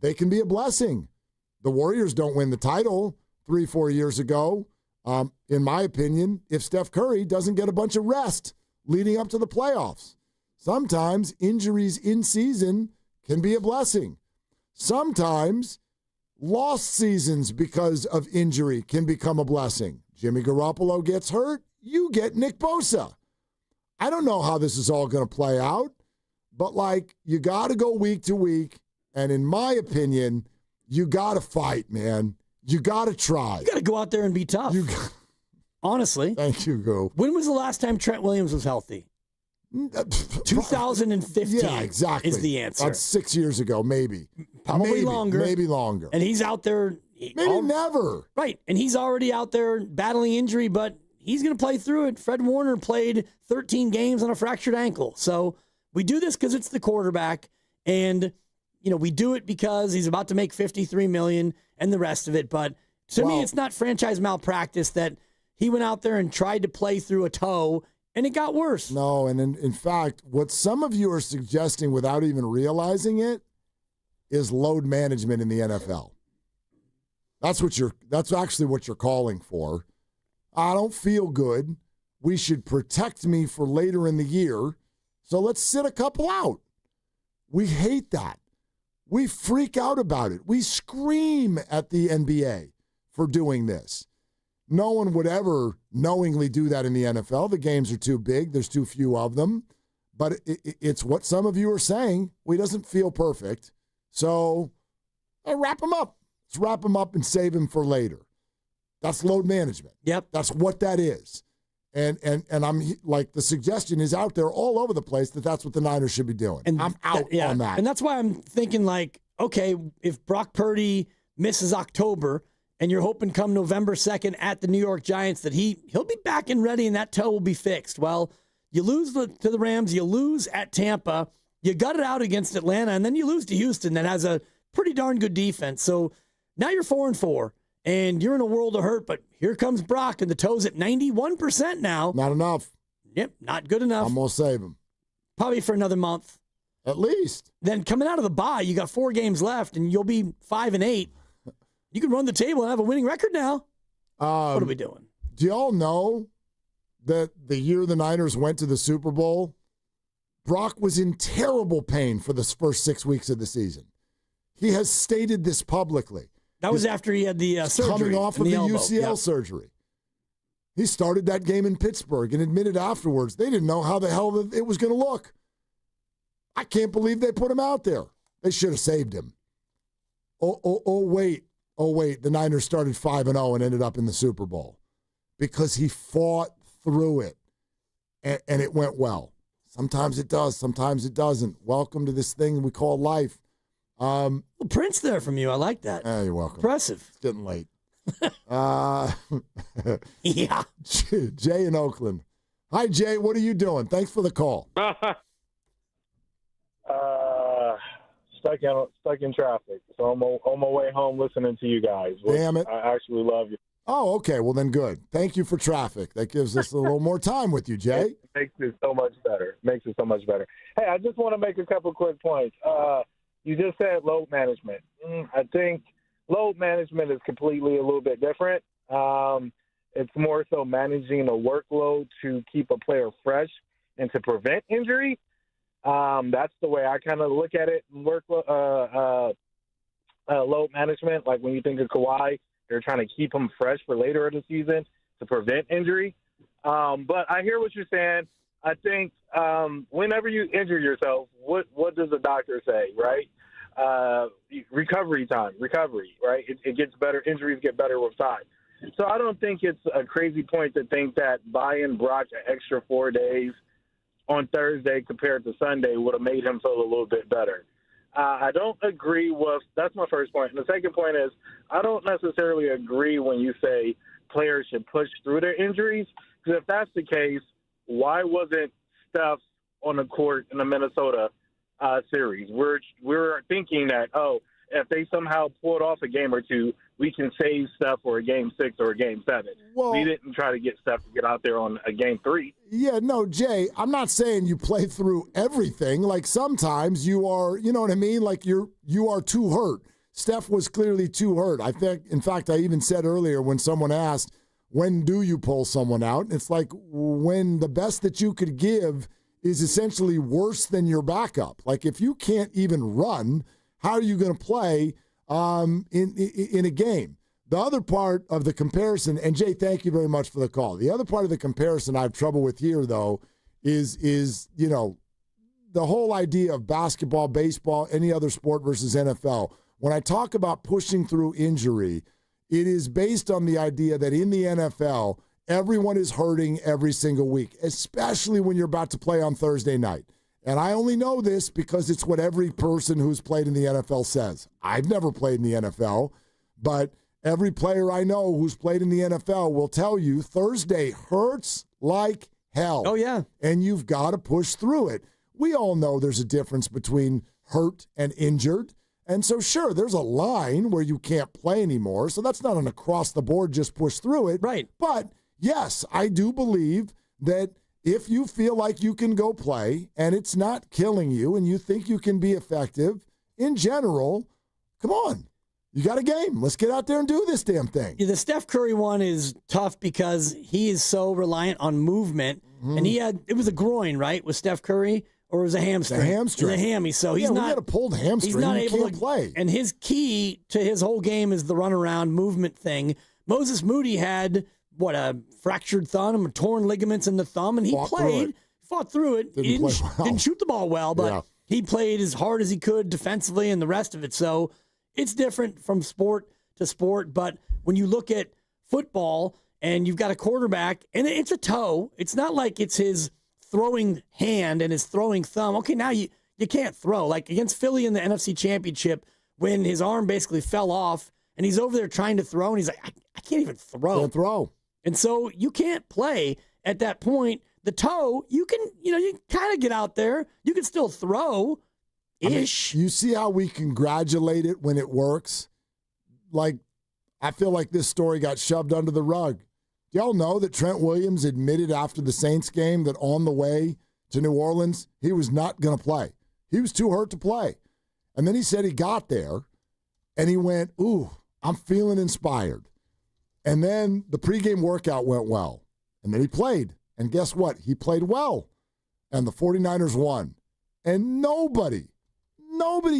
they can be a blessing. The Warriors don't win the title 3-4 years ago. In my opinion, if Steph Curry doesn't get a bunch of rest leading up to the playoffs. Sometimes injuries in season can be a blessing. Sometimes lost seasons because of injury can become a blessing. Jimmy Garoppolo gets hurt, you get Nick Bosa. I don't know how this is all going to play out, but you got to go week to week, and in my opinion, you got to fight, man. You got to try. You got to go out there and be tough. Honestly. Thank you, Go. When was the last time Trent Williams was healthy? 2015. Yeah, exactly. Is the answer. That's 6 years ago, maybe. Probably longer. Maybe longer. And he's out there. Maybe never. Right. And he's already out there battling injury, but he's going to play through it. Fred Warner played 13 games on a fractured ankle. So we do this because it's the quarterback. And, we do it because he's about to make $53 million and the rest of it. But to me, it's not franchise malpractice that he went out there and tried to play through a toe, and it got worse. No, and in fact, what some of you are suggesting without even realizing it is load management in the NFL. That's actually what you're calling for. I don't feel good. We should protect me for later in the year, so let's sit a couple out. We hate that. We freak out about it. We scream at the NBA for doing this. No one would ever knowingly do that in the NFL. The games are too big. There's too few of them. But it's what some of you are saying. Well, he doesn't feel perfect. So wrap him up. Let's wrap him up and save him for later. That's load management. Yep. That's what that is. And I'm like, the suggestion is out there all over the place that's what the Niners should be doing. And I'm out on that. And that's why I'm thinking okay, if Brock Purdy misses October and you're hoping come November 2nd at the New York Giants that he'll be back and ready and that toe will be fixed. Well, you lose to the Rams, you lose at Tampa, you gut it out against Atlanta, and then you lose to Houston that has a pretty darn good defense. So now you're 4-4. And you're in a world of hurt, but here comes Brock, and the toe's at 91% now. Not enough. Yep, not good enough. I'm going to save him. Probably for another month. At least. Then coming out of the bye, you got 4 games left, and you'll be 5-8. You can run the table and have a winning record now. What are we doing? Do y'all know that the year the Niners went to the Super Bowl, Brock was in terrible pain for the first 6 weeks of the season? He has stated this publicly. That was after he had the surgery. Coming off of the elbow. UCL surgery. He started that game in Pittsburgh and admitted afterwards they didn't know how the hell it was going to look. I can't believe they put him out there. They should have saved him. Wait. The Niners started 5-0 and ended up in the Super Bowl because he fought through it, and it went well. Sometimes it does, sometimes it doesn't. Welcome to this thing we call life. Prince there from you. I like that. You're welcome. Impressive. It's getting late. Yeah. Jay in Oakland. Hi, Jay. What are you doing? Thanks for the call. Stuck in traffic. So I'm on my way home listening to you guys. Damn it. I actually love you. Oh, okay. Well, then good. Thank you for traffic. That gives us a little more time with you, Jay. It makes it so much better. Hey, I just want to make a couple quick points. You just said load management. I think load management is completely a little bit different. It's more so managing a workload to keep a player fresh and to prevent injury. That's the way I kind of look at it. Load management, like when you think of Kawhi, they're trying to keep him fresh for later in the season to prevent injury. But I hear what you're saying. I think whenever you injure yourself, what does the doctor say, right? Recovery time, right? It gets better. Injuries get better with time. So I don't think it's a crazy point to think that buying Brock an extra 4 days on Thursday compared to Sunday would have made him feel a little bit better. I don't agree with – that's my first point. And the second point is I don't necessarily agree when you say players should push through their injuries, because if that's the case, why wasn't Steph on the court in the Minnesota series? We're thinking that, if they somehow pulled off a game or two, we can save Steph for a Game 6 or a Game 7. Well, we didn't try to get Steph to get out there on a Game 3. Yeah, no, Jay, I'm not saying you play through everything. Like sometimes you are, you know what I mean? Like you are too hurt. Steph was clearly too hurt. I think, in fact, I even said earlier when someone asked, when do you pull someone out? It's like when the best that you could give is essentially worse than your backup. Like if you can't even run, how are you going to play in a game? The other part of the comparison, and Jay, thank you very much for the call. The other part of the comparison I have trouble with here, though, is the whole idea of basketball, baseball, any other sport versus NFL. When I talk about pushing through injury, it is based on the idea that in the NFL, everyone is hurting every single week, especially when you're about to play on Thursday night. And I only know this because it's what every person who's played in the NFL says. I've never played in the NFL, but every player I know who's played in the NFL will tell you Thursday hurts like hell. Oh, yeah. And you've got to push through it. We all know there's a difference between hurt and injured. And so, sure, there's a line where you can't play anymore. So that's not an across-the-board just push through it. Right. But, yes, I do believe that if you feel like you can go play and it's not killing you and you think you can be effective, in general, come on. You got a game. Let's get out there and do this damn thing. Yeah, the Steph Curry one is tough because he is so reliant on movement. Mm-hmm. And it was a groin, right, with Steph Curry? Or it was a hamstring? A hamstring. It was a hammy. So he's not. When you got a pulled hamstring, he's not you able can't play. And his key to his whole game is the runaround movement thing. Moses Moody had, a fractured thumb, torn ligaments in the thumb, and he fought through it. Didn't shoot the ball well, but he played as hard as he could defensively and the rest of it. So it's different from sport to sport. But when you look at football and you've got a quarterback, and it's a toe, it's not like it's his throwing hand and his throwing thumb. Okay, now you can't throw. Like against Philly in the NFC Championship, when his arm basically fell off and he's over there trying to throw, and he's like, I can't even throw. Can't throw. And so you can't play at that point. The toe, you can, you kind of get out there. You can still throw-ish. You see how we congratulate it when it works? Like, I feel like this story got shoved under the rug. Do y'all know that Trent Williams admitted after the Saints game that on the way to New Orleans, he was not going to play. He was too hurt to play. And then he said he got there, and he went, I'm feeling inspired. And then the pregame workout went well. And then he played. And guess what? He played well. And the 49ers won. And nobody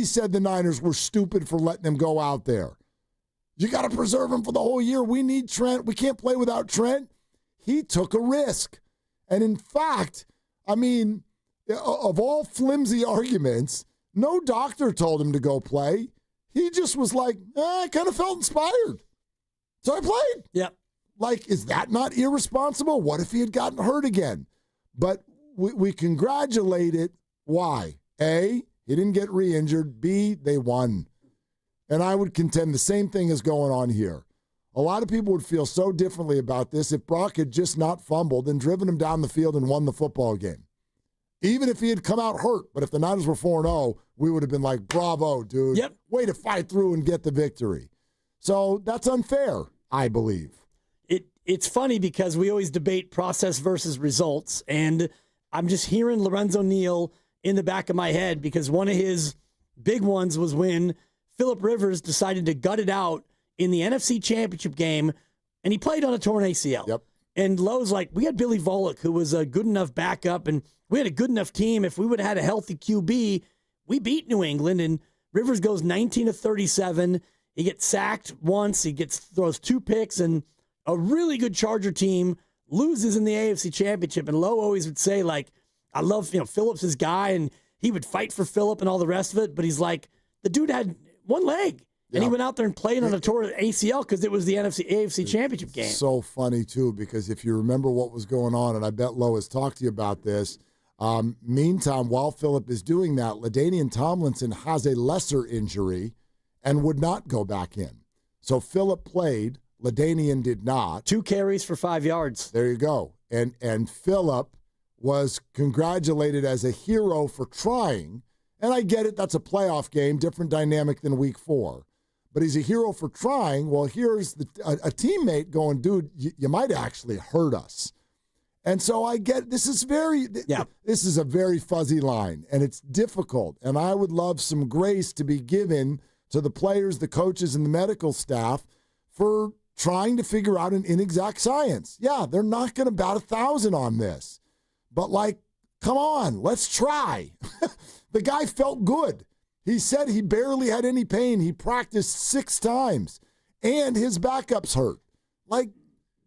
said the Niners were stupid for letting him go out there. You got to preserve him for the whole year. We need Trent. We can't play without Trent. He took a risk. And in fact, I mean, of all flimsy arguments, no doctor told him to go play. He just was like, I kind of felt inspired. So I played. Yeah. Like, is that not irresponsible? What if he had gotten hurt again? But we congratulate it. Why? A, he didn't get re-injured. B, they won. And I would contend the same thing is going on here. A lot of people would feel so differently about this if Brock had just not fumbled and driven him down the field and won the football game. Even if he had come out hurt, but if the Niners were 4-0, we would have been like, bravo, dude. Yep. Way to fight through and get the victory. So that's unfair, I believe. It's funny because we always debate process versus results, and I'm just hearing Lorenzo Neal in the back of my head because one of his big ones was when Phillip Rivers decided to gut it out in the NFC Championship game, and he played on a torn ACL. Yep. And Lowe's like, we had Billy Volek, who was a good enough backup, and we had a good enough team. If we would have had a healthy QB, we beat New England, and Rivers goes 19 of 37. He gets sacked once. He throws 2 picks, and a really good Charger team loses in the AFC Championship. And Lowe always would say, like, I love, Phillip's his guy, and he would fight for Phillip and all the rest of it. But he's like, the dude had one leg, and he went out there and played on a torn ACL because it was the AFC Championship game. So funny, too, because if you remember what was going on, and I bet Lowe has talked to you about this, meantime, while Phillip is doing that, LaDainian Tomlinson has a lesser injury and would not go back in. So Phillip played. LaDainian did not. 2 carries for 5 yards. There you go. And Phillip was congratulated as a hero for trying. And I get it, that's a playoff game, different dynamic than week 4. But he's a hero for trying. Well, here's a teammate going, dude, you might actually hurt us. And so I get this is a very fuzzy line, and it's difficult. And I would love some grace to be given to the players, the coaches, and the medical staff for trying to figure out an inexact science. Yeah, they're not going to bat 1,000 on this. But, like, come on, let's try. The guy felt good. He said he barely had any pain. He practiced 6 times, and his backup's hurt. Like,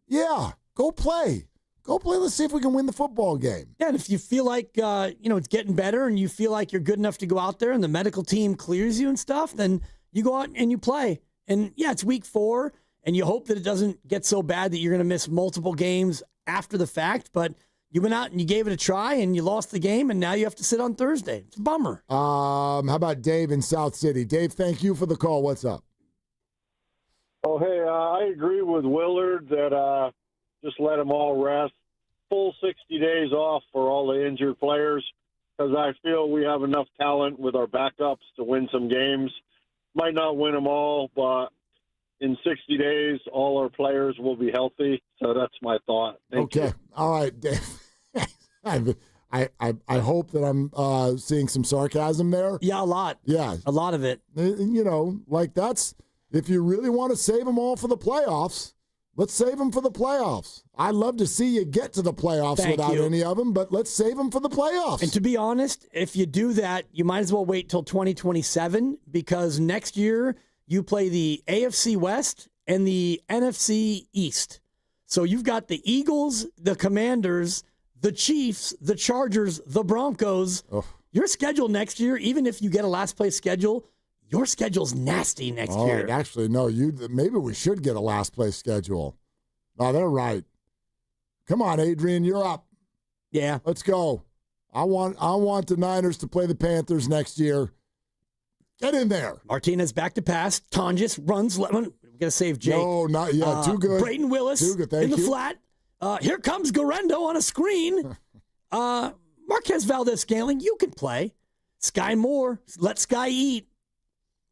yeah, go play. Go play. Let's see if we can win the football game. Yeah, and if you feel like, it's getting better and you feel like you're good enough to go out there and the medical team clears you and stuff, then you go out and you play. And, yeah, it's week 4, and you hope that it doesn't get so bad that you're going to miss multiple games after the fact. But you went out and you gave it a try, and you lost the game, and now you have to sit on Thursday. It's a bummer. How about Dave in South City? Dave, thank you for the call. What's up? Oh, hey, I agree with Willard that just let them all rest. Full 60 days off for all the injured players because I feel we have enough talent with our backups to win some games. Might not win them all, but in 60 days, all our players will be healthy. So that's my thought. Thank you. All right, Dave. I hope that I'm seeing some sarcasm there. Yeah, a lot. Yeah. A lot of it. That's if you really want to save them all for the playoffs, let's save them for the playoffs. I'd love to see you get to the playoffs without any of them, but let's save them for the playoffs. And to be honest, if you do that, you might as well wait till 2027 because next year you play the AFC West and the NFC East. So you've got the Eagles, the Commanders, the Chiefs, the Chargers, the Broncos. Oh. Your schedule next year, even if you get a last place schedule, your schedule's nasty next year. Right. Actually, no. Maybe we should get a last place schedule. No, they're right. Come on, Adrian, you're up. Yeah, let's go. I want the Niners to play the Panthers next year. Get in there. Martinez back to pass. Tonjes runs. We're going to save Jake. No, not yet. Too good. Brayden Willis too good. in the flat. Here comes Garendo on a screen. Marquez Valdez-Scantling, you can play. Sky Moore, let Sky eat.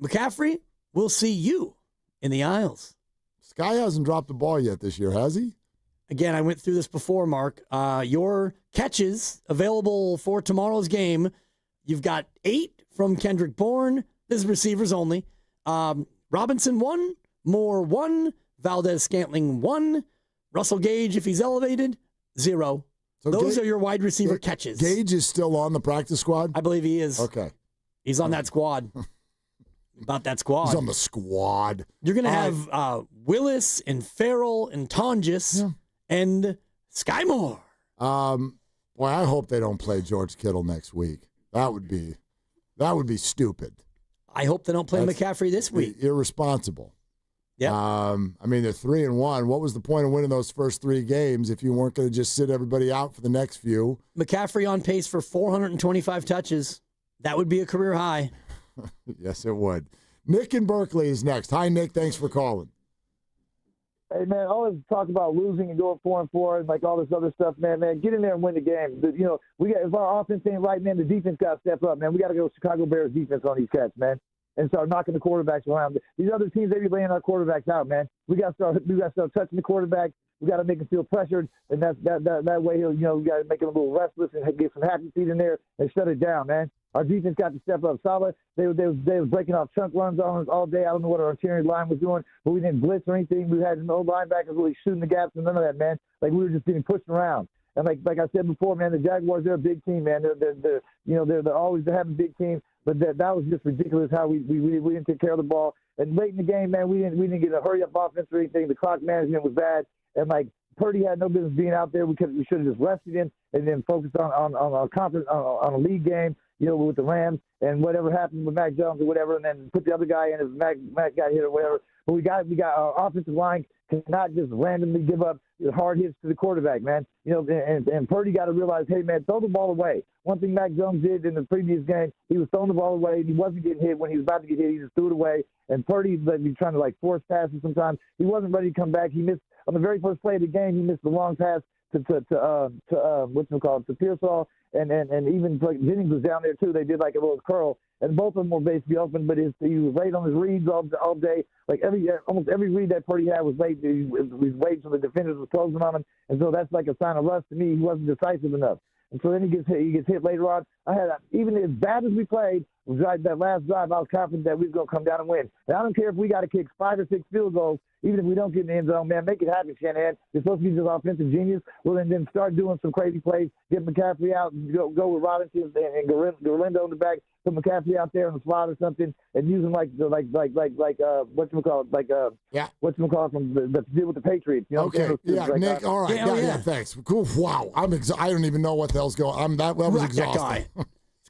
McCaffrey, we'll see you in the aisles. Sky hasn't dropped the ball yet this year, has he? Again, I went through this before, Mark. Your catches available for tomorrow's game. You've got 8 from Kendrick Bourne. This is receivers only. Robinson 1, Moore 1, Valdez-Scantling 1, Russell Gage, if he's elevated, 0. So those are your wide receiver catches. Gage is still on the practice squad? I believe he is. Okay. He's on that squad. About that squad. He's on the squad. You're going to have Willis and Farrell and Tonjes and Sky Moore. Boy, I hope they don't play George Kittle next week. That would be stupid. I hope they don't play McCaffrey this week. Irresponsible. Yeah. I mean, they're 3-1. What was the point of winning those first 3 games if you weren't going to just sit everybody out for the next few? McCaffrey on pace for 425 touches. That would be a career high. Yes, it would. Nick in Berkeley is next. Hi, Nick. Thanks for calling. Hey, man, all this talk about losing and going 4-4 and, like, all this other stuff, man, get in there and win the game. You know, if our offense ain't right, man, the defense got to step up, man. We got to go Chicago Bears defense on these cats, man, and start knocking the quarterbacks around. These other teams, they be laying our quarterbacks out, man. We got to start touching the quarterback. We got to make him feel pressured, and that way he'll, we got to make him a little restless and get some happy feet in there and shut it down, man. Our defense got to step up. Solid. They was breaking off chunk runs on us all day. I don't know what our interior line was doing, but we didn't blitz or anything. We had no linebackers really shooting the gaps and none of that, man. Like, we were just getting pushed around. And like I said before, man, the Jaguars, they're a big team, man. They're always having a big team, but that was just ridiculous how we didn't take care of the ball. And late in the game, man, we didn't get a hurry up offense or anything. The clock management was bad, and like Purdy had no business being out there. We should have just rested him and then focused on a conference on a league game, with the Rams, and whatever happened with Mac Jones or whatever, and then put the other guy in if Mac got hit or whatever. But we got our offensive line cannot just randomly give up hard hits to the quarterback, man. And Purdy got to realize, hey, man, throw the ball away. One thing Mac Jones did in the previous game, he was throwing the ball away. He wasn't getting hit. When he was about to get hit, he just threw it away. And Purdy, be trying to force passes sometimes. He wasn't ready to come back. He missed on the very first play of the game. He missed the long pass to Pearsall, and even Jennings was down there too. They did like a little curl, and both of them were basically open. But he was late on his reads all day. Like almost every read that Purdy had was late. He was waiting so the defenders was closing on him, and so that's like a sign of rust to me. He wasn't decisive enough, and so then he gets hit later on. Even as bad as we played that last drive, I was confident that we was gonna come down and win. And I don't care if we got to kick 5 or 6 field goals. Even if we don't get in the end zone, man, make it happen, Shanahan. You're supposed to be just offensive genius. Well, and then start doing some crazy plays. Get McCaffrey out and go with Robinson and Galindo in the back. Put McCaffrey out there on the slot or something, and use him like whatchamacallit from the deal with the Patriots. Okay, Nick. All right, yeah, thanks. Cool. Wow, I don't even know what the hell's going on. That was exhausting.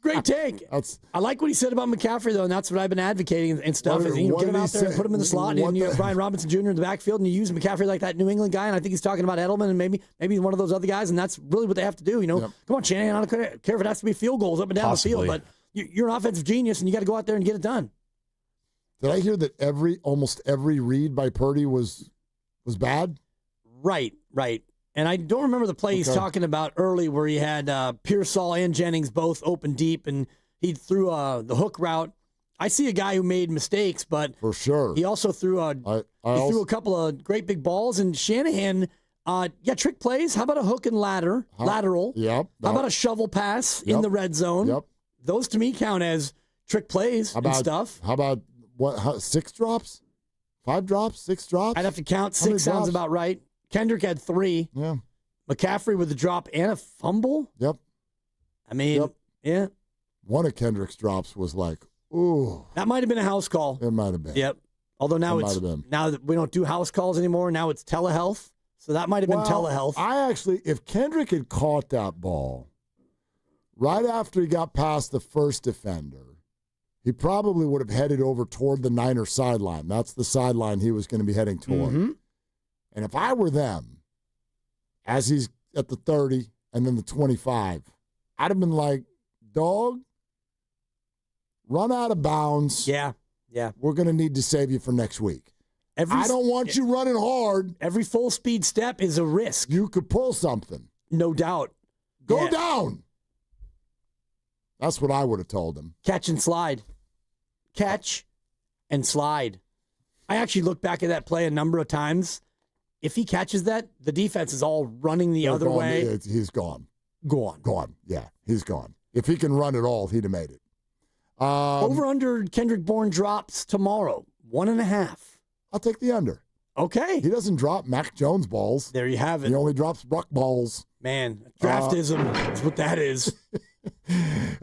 Great take. I like what he said about McCaffrey, though, and that's what I've been advocating and stuff. Get him out there and put him in the slot, and you have Brian Robinson Jr. in the backfield, and you use McCaffrey like that New England guy, and I think he's talking about Edelman and maybe one of those other guys, and that's really what they have to do. Come on, Shanahan, I don't care if it has to be field goals up and down the field, but you're an offensive genius, and you got to go out there and get it done. Did I hear that almost every read by Purdy was bad? Right. And I don't remember the play he's talking about early where he had Pearsall and Jennings both open deep, and he threw the hook route. I see a guy who made mistakes, but for sure he also threw threw a couple of great big balls. And Shanahan, trick plays. How about a hook and lateral? Yep. How about a shovel pass in the red zone? Yep. Those to me count as trick plays and stuff. How about 6 drops? 5 drops? 6 drops? I'd have to count. 6 sounds about right. Kendrick had 3. Yeah. McCaffrey with a drop and a fumble. Yep. I mean, yeah. One of Kendrick's drops was like, ooh. That might have been a house call. It might have been. Yep. Although now now that we don't do house calls anymore, now it's telehealth. So that might have been telehealth. If Kendrick had caught that ball right after he got past the first defender, he probably would have headed over toward the Niner sideline. That's the sideline he was going to be heading toward. Mm-hmm. And if I were them, as he's at the 30 and then the 25, I'd have been like, dog, run out of bounds. Yeah. We're going to need to save you for next week. I don't want you running hard. Every full speed step is a risk. You could pull something. No doubt. Go down. That's what I would have told him. Catch and slide. Catch and slide. I actually looked back at that play a number of times. If he catches that, the defense is all running the other way. He's gone. Gone. Yeah, he's gone. If he can run at all, he'd have made it. Over under Kendrick Bourne drops tomorrow. 1.5. I'll take the under. Okay. He doesn't drop Mac Jones balls. There you have it. He only drops Bruck balls. Man, draftism is what that is.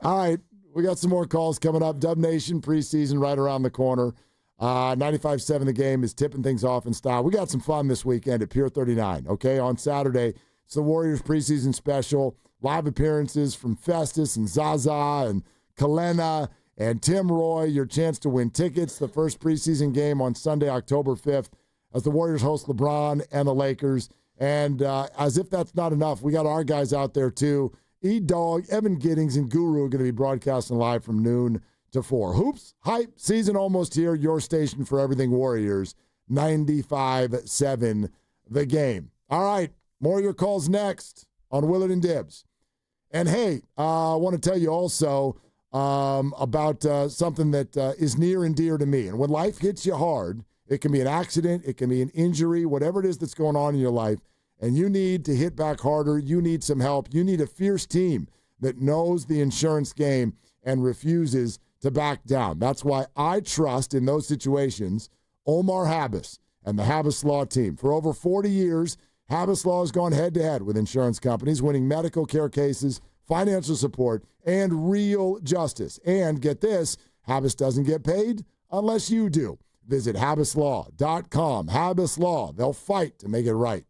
All right. We got some more calls coming up. Dub Nation preseason right around the corner. 95.7 The Game is tipping things off in style. We got some fun this weekend at Pier 39, okay? On Saturday, it's the Warriors preseason special. Live appearances from Festus and Zaza and Kalena and Tim Roy. Your chance to win tickets. The first preseason game on Sunday, October 5th, as the Warriors host LeBron and the Lakers. And as if that's not enough, we got our guys out there too. E-Dog, Evan Giddings, and Guru are going to be broadcasting live from noon to 4. Hoops, hype, season almost here. Your station for everything Warriors, 95.7 The Game. All right, more of your calls next on Willard and Dibs. And hey, I want to tell you also about something that is near and dear to me. And when life hits you hard, it can be an accident, it can be an injury, whatever it is that's going on in your life, and you need to hit back harder, you need some help, you need a fierce team that knows the insurance game and refuses to back down. That's why I trust in those situations Omar Habas and the Habas Law team. For over 40 years, Habas Law has gone head-to-head with insurance companies, winning medical care cases, financial support, and real justice. And get this, Habas doesn't get paid unless you do. Visit HabasLaw.com. Habas Law. They'll fight to make it right.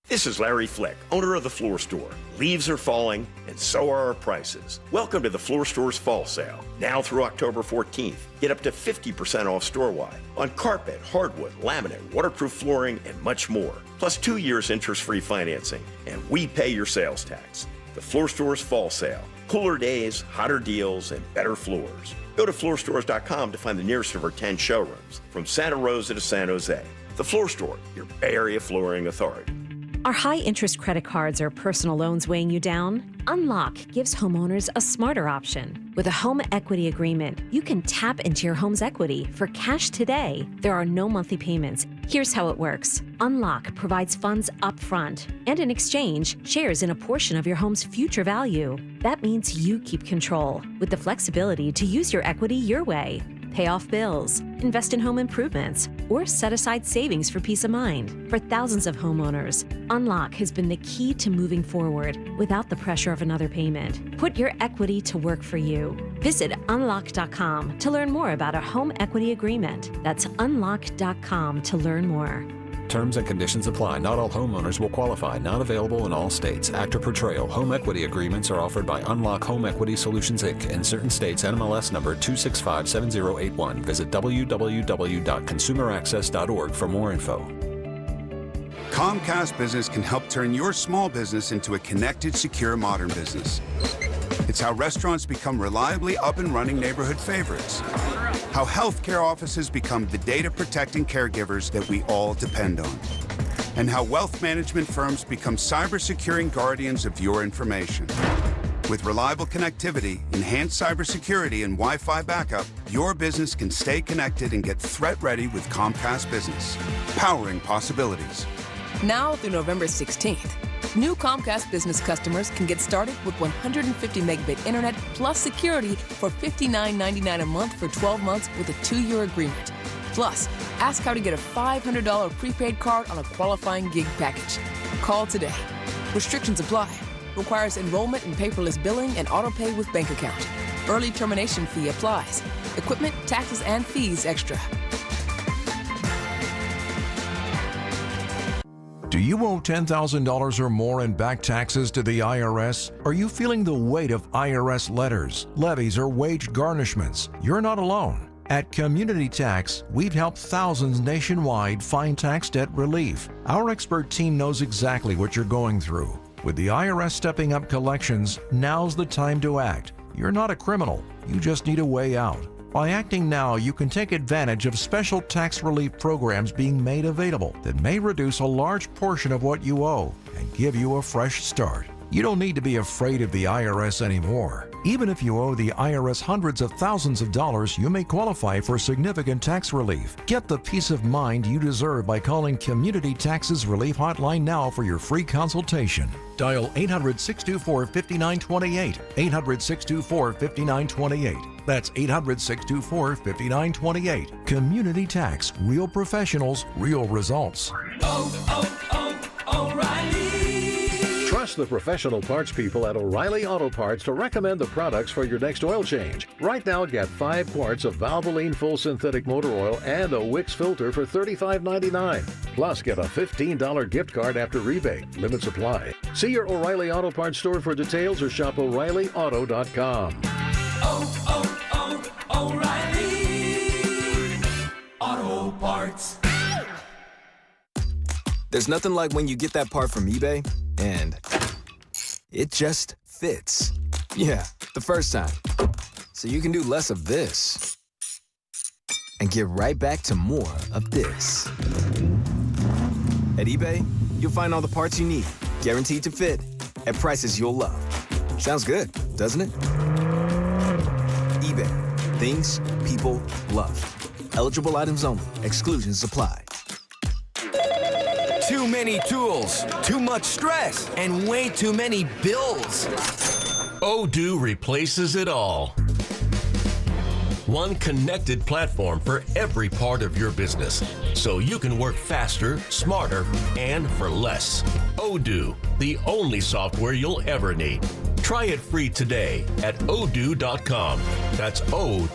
This is Larry Flick, owner of The Floor Store. Leaves are falling, and so are our prices. Welcome to The Floor Store's Fall Sale. Now through October 14th, get up to 50% off store-wide on carpet, hardwood, laminate, waterproof flooring, and much more. Plus 2 years interest-free financing, and we pay your sales tax. The Floor Store's Fall Sale. Cooler days, hotter deals, and better floors. Go to floorstores.com to find the nearest of our 10 showrooms, from Santa Rosa to San Jose. The Floor Store, your Bay Area flooring authority. Are high-interest credit cards or personal loans weighing you down? Unlock gives homeowners a smarter option. With a home equity agreement, you can tap into your home's equity for cash today. There are no monthly payments. Here's how it works. Unlock provides funds upfront and in exchange shares in a portion of your home's future value. That means you keep control with the flexibility to use your equity your way. Pay off bills, invest in home improvements, or set aside savings for peace of mind. For thousands of homeowners, Unlock has been the key to moving forward without the pressure of another payment. Put your equity to work for you. Visit unlock.com to learn more about a home equity agreement. That's unlock.com to learn more. Terms and conditions apply. Not all homeowners will qualify. Not available in all states. Actor Portrayal. Home equity agreements are offered by Unlock Home Equity Solutions, Inc. In certain states, NMLS number 2657081. Visit www.consumeraccess.org for more info. Comcast Business can help turn your small business into a connected, secure, modern business. It's how restaurants become reliably up and running neighborhood favorites. How healthcare offices become the data-protecting caregivers that we all depend on. And how wealth management firms become cyber-securing guardians of your information. With reliable connectivity, enhanced cybersecurity, and Wi-Fi backup, your business can stay connected and get threat-ready with Comcast Business. Powering possibilities. Now through November 16th. New Comcast Business customers can get started with 150 megabit internet plus security for $59.99 a month for 12 months with a 2-year agreement. Plus, ask how to get a $500 prepaid card on a qualifying gig package. Call today. Restrictions apply. Requires enrollment in paperless billing and auto pay with bank account. Early termination fee applies. Equipment, taxes, and fees extra. Do you owe $10,000 or more in back taxes to the IRS? Are you feeling the weight of IRS letters, levies, or wage garnishments? You're not alone. At Community Tax, we've helped thousands nationwide find tax debt relief. Our expert team knows exactly what you're going through. With the IRS stepping up collections, now's the time to act. You're not a criminal. You just need a way out. By acting now, you can take advantage of special tax relief programs being made available that may reduce a large portion of what you owe and give you a fresh start. You don't need to be afraid of the IRS anymore. Even if you owe the IRS hundreds of thousands of dollars, you may qualify for significant tax relief. Get the peace of mind you deserve by calling Community Taxes Relief Hotline now for your free consultation. Dial 800-624-5928, 800-624-5928. That's 800-624-5928. Community Tax. Real professionals, real results. Trust the professional parts people at O'Reilly Auto Parts to recommend the products for your next oil change. Right now, get 5 quarts of Valvoline Full Synthetic Motor Oil and a Wix filter for $35.99. Plus, get a $15 gift card after rebate. Limit supply. See your O'Reilly Auto Parts store for details or shop O'ReillyAuto.com. O'Reilly Auto Parts. There's nothing like when you get that part from eBay and it just fits. Yeah, the first time. So you can do less of this and get right back to more of this. At eBay, you'll find all the parts you need, guaranteed to fit, at prices you'll love. Sounds good, doesn't it? eBay. Things people love. Eligible items only. Exclusions apply. Too many tools, too much stress, and way too many bills. Odoo replaces it all. One connected platform for every part of your business, so you can work faster, smarter, and for less. Odoo, the only software you'll ever need. Try it free today at odoo.com. That's ODOO.com.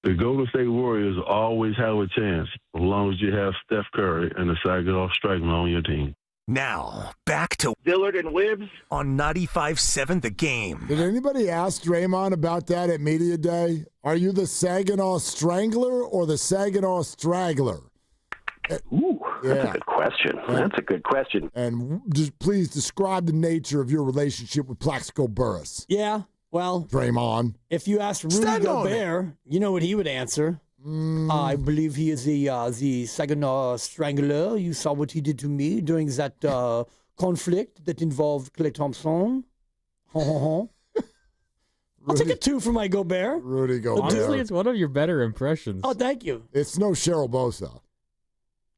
The Golden State Warriors always have a chance as long as you have Steph Curry and the Saginaw Strangler on your team. Now, back to Willard and Dibs on 95.7 The Game. Did anybody ask Draymond about that at Media Day? Are you the Saginaw Strangler or the Saginaw Straggler? Ooh, that's a good question. That's a good question. And just please describe the nature of your relationship with Plaxico Burress. Yeah. Well, Draymond. If you asked Rudy Gobert, you know what he would answer. I believe he is the Saginaw Strangler. You saw what he did to me during that conflict that involved Klay Thompson. I'll take a 2 for my Gobert. Rudy Gobert. Honestly, it's one of your better impressions. Oh, thank you. It's no Cheryl Bosa.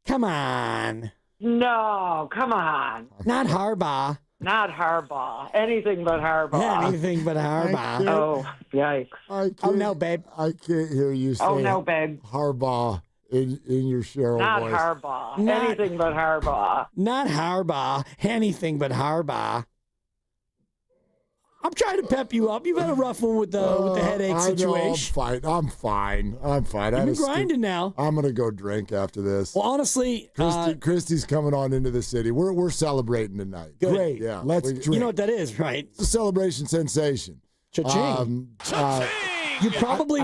Come on. No, come on. Not Harbaugh. Not Harbaugh. Anything but Harbaugh. Anything but Harbaugh. Oh, yikes. Oh, no, babe. I can't hear you say no, babe. Harbaugh in your Cheryl Not voice. Harbaugh. Anything but Harbaugh. Not Harbaugh. Anything but Harbaugh. I'm trying to pep you up. You've had a rough one with the headache situation. I'm fine. You've been grinding now. I'm going to go drink after this. Well, honestly, Christy's coming on into the city. We're celebrating tonight. Good. Great. Yeah. Let's drink. You know what that is, right? It's a celebration sensation. Cha-ching. You probably,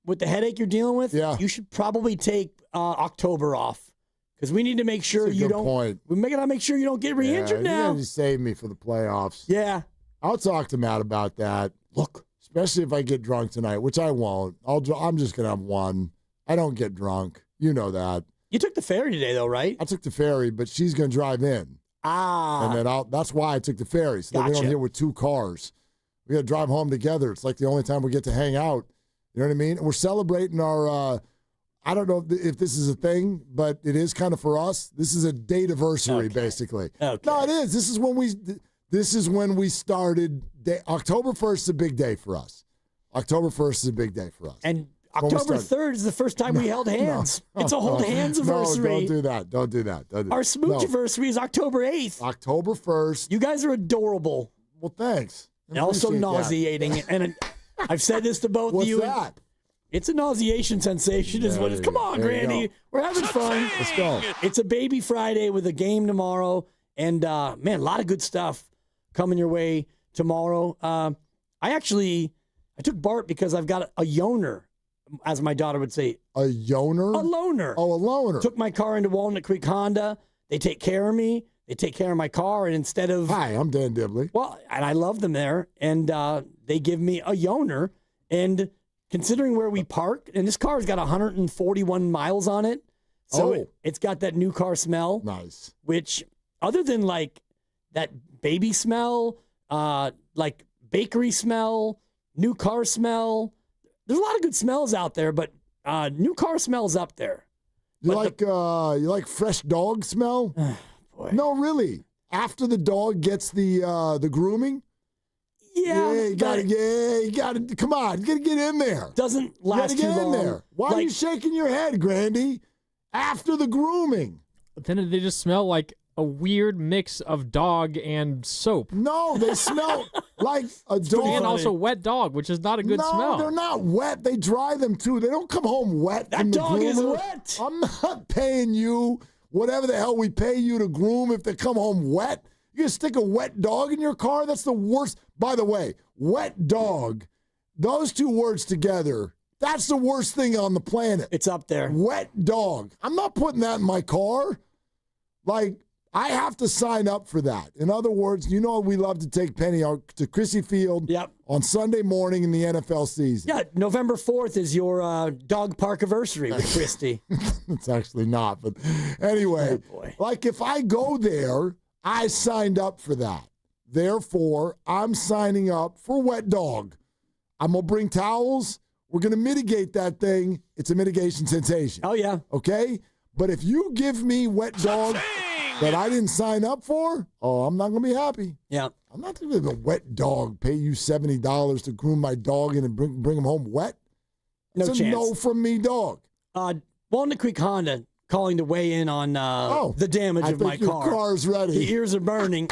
with the headache you're dealing with, you should probably take October off. Because we need to make sure you don't. Point. We gotta make sure you don't get re-injured now. You need to save me for the playoffs. Yeah. I'll talk to Matt about that. Look, especially if I get drunk tonight, which I won't. I'm just gonna have one. I don't get drunk. You know that. You took the ferry today, though, right? I took the ferry, but she's gonna drive in. And then that's why I took the ferry. So we don't here with 2 cars. We gotta drive home together. It's like the only time we get to hang out. You know what I mean? We're celebrating our. I don't know if this is a thing, but it is kind of for us. This is a date-iversary, basically. Okay. No, it is. This is when we started. October 1st is a big day for us. October 1st is a big day for us. And October 3rd is the first time we held hands. It's a hold hands anniversary. No, don't do that. Our smooch anniversary is October 8th. October 1st. You guys are adorable. Well, thanks. And also nauseating. And I've said this to both of you. What's that? It's a nauseation sensation is what it is. Come on, Grandy. We're having fun. Let's go. It's a baby Friday with a game tomorrow. And, man, a lot of good stuff coming your way tomorrow. I took Bart because I've got a yoner, as my daughter would say. A yoner? A loner. Oh, a loner. Took my car into Walnut Creek Honda. They take care of me. They take care of my car, and instead of... Hi, I'm Dan Dibley. Well, and I love them there, and they give me a Yoner, and considering where we park, and this car's got 141 miles on it, so it's got that new car smell. Nice. Which, other than like that baby smell, like bakery smell, new car smell, there's a lot of good smells out there, but new car smell's up there. You like fresh dog smell? Boy. No, really. After the dog gets the grooming? Yeah, you gotta come on, you gotta get in there. Doesn't last too long. You gotta get in there. Why are you shaking your head, Grandy? After the grooming. But then they just smell like a weird mix of dog and soap. No, they smell like a dog. And also wet dog, which is not a good smell. No, they're not wet. They dry them too. They don't come home wet. That dog is wet. I'm not paying you whatever the hell we pay you to groom if they come home wet. You gonna stick a wet dog in your car? That's the worst. By the way, wet dog, those two words together, that's the worst thing on the planet. It's up there. Wet dog. I'm not putting that in my car. Like, I have to sign up for that. In other words, you know we love to take Penny out to Chrissy Field on Sunday morning in the NFL season. Yeah, November 4th is your dog park anniversary with Christy. It's actually not, but anyway, like if I go there, I signed up for that. Therefore, I'm signing up for wet dog. I'm going to bring towels. We're going to mitigate that thing. It's a mitigation sensation. Oh, yeah. Okay? But if you give me wet dog that I didn't sign up for, I'm not going to be happy. Yeah. I'm not going to be a wet dog, pay you $70 to groom my dog and bring him home wet. No it's chance. A no from me, dog. Walnut Creek Honda calling to weigh in on the damage of my car. Your car's ready. The ears are burning.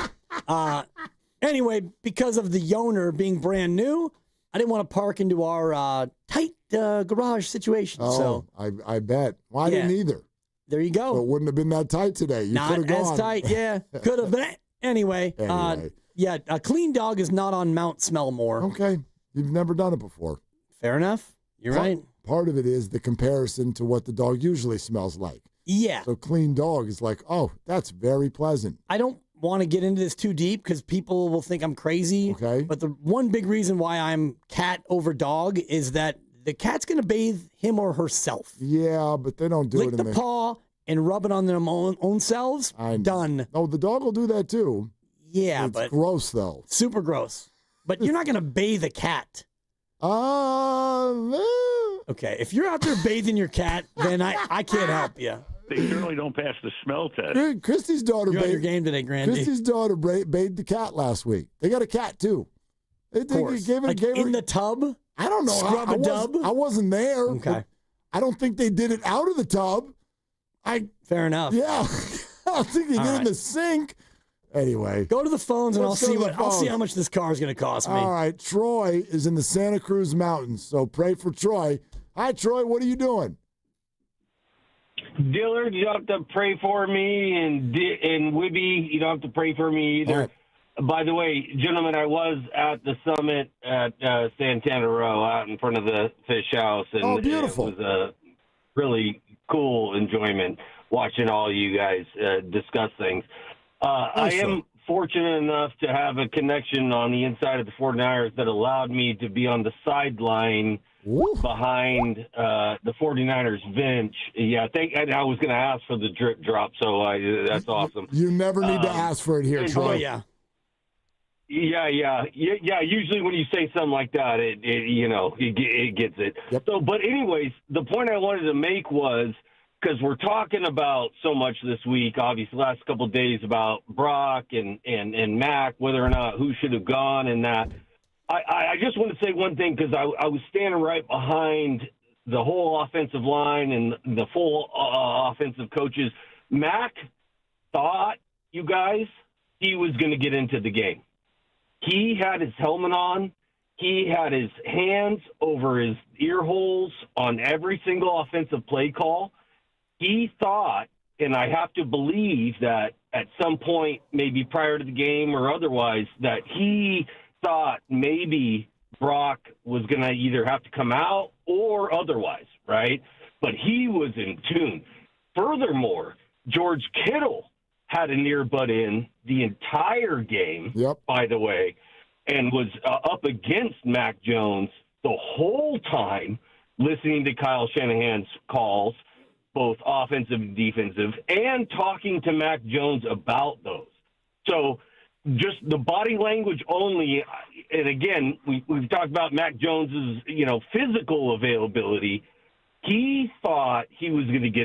Anyway, because of the Yoner being brand new, I didn't want to park into our tight garage situation. Oh, so I bet. Well, I didn't either. There you go. So it wouldn't have been that tight today. You Not could have gone. as tight, yeah. Could have been. Anyway. A clean dog is not on Mount Smellmore. Okay. You've never done it before. Fair enough. You're right. Part of it is the comparison to what the dog usually smells like. Yeah. So clean dog is like, that's very pleasant. I don't want to get into this too deep because people will think I'm crazy. Okay. But the one big reason why I'm cat over dog is that the cat's going to bathe him or herself. Yeah, but they don't do Lick it in the paw and rub it on their own selves. Done. No, the dog will do that too. Yeah, it's but gross though. Super gross. But you're not going to bathe a cat. Okay, if you're out there bathing your cat, then I can't help you. They certainly don't pass the smell test. Christy's daughter You're on your game today, Grandy. Christy's daughter bathed the cat last week. They got a cat too. Of course. In the tub? I don't know. Scrub a dub? I wasn't there. Okay. I don't think they did it out of the tub. Fair enough. Yeah. I don't think they did it in the sink. Anyway. Go to the phones and I'll see how much this car is going to cost me. All right. Troy is in the Santa Cruz Mountains, so pray for Troy. Hi, Troy. What are you doing? Dillard, you don't have to pray for me, and Wibby, you don't have to pray for me either. Right. By the way, gentlemen, I was at the summit at Santana Row out in front of the fish house, and beautiful. It was a really cool enjoyment watching all you guys discuss things. I am fortunate enough to have a connection on the inside of the 49ers that allowed me to be on the sideline behind the 49ers bench. Yeah, and I was going to ask for the drip drop, so that's awesome. You never need to ask for it here, Troy. Yeah. Usually when you say something like that, it gets it. Yep. So, but anyways, the point I wanted to make was, because we're talking about so much this week, obviously, the last couple of days about Brock and Mac, whether or not who should have gone and that. I just want to say one thing, because I was standing right behind the whole offensive line and the full offensive coaches. Mac thought, you guys, he was going to get into the game. He had his helmet on. He had his hands over his ear holes on every single offensive play call. He thought, and I have to believe that at some point, maybe prior to the game or otherwise, that he thought maybe Brock was going to either have to come out or otherwise, right? But he was in tune. Furthermore, George Kittle had an earbud in the entire game, by the way, and was up against Mac Jones the whole time, listening to Kyle Shanahan's calls, both offensive and defensive, and talking to Mac Jones about those. So just the body language only, and again, we've talked about Mac Jones's, physical availability. He thought he was going to get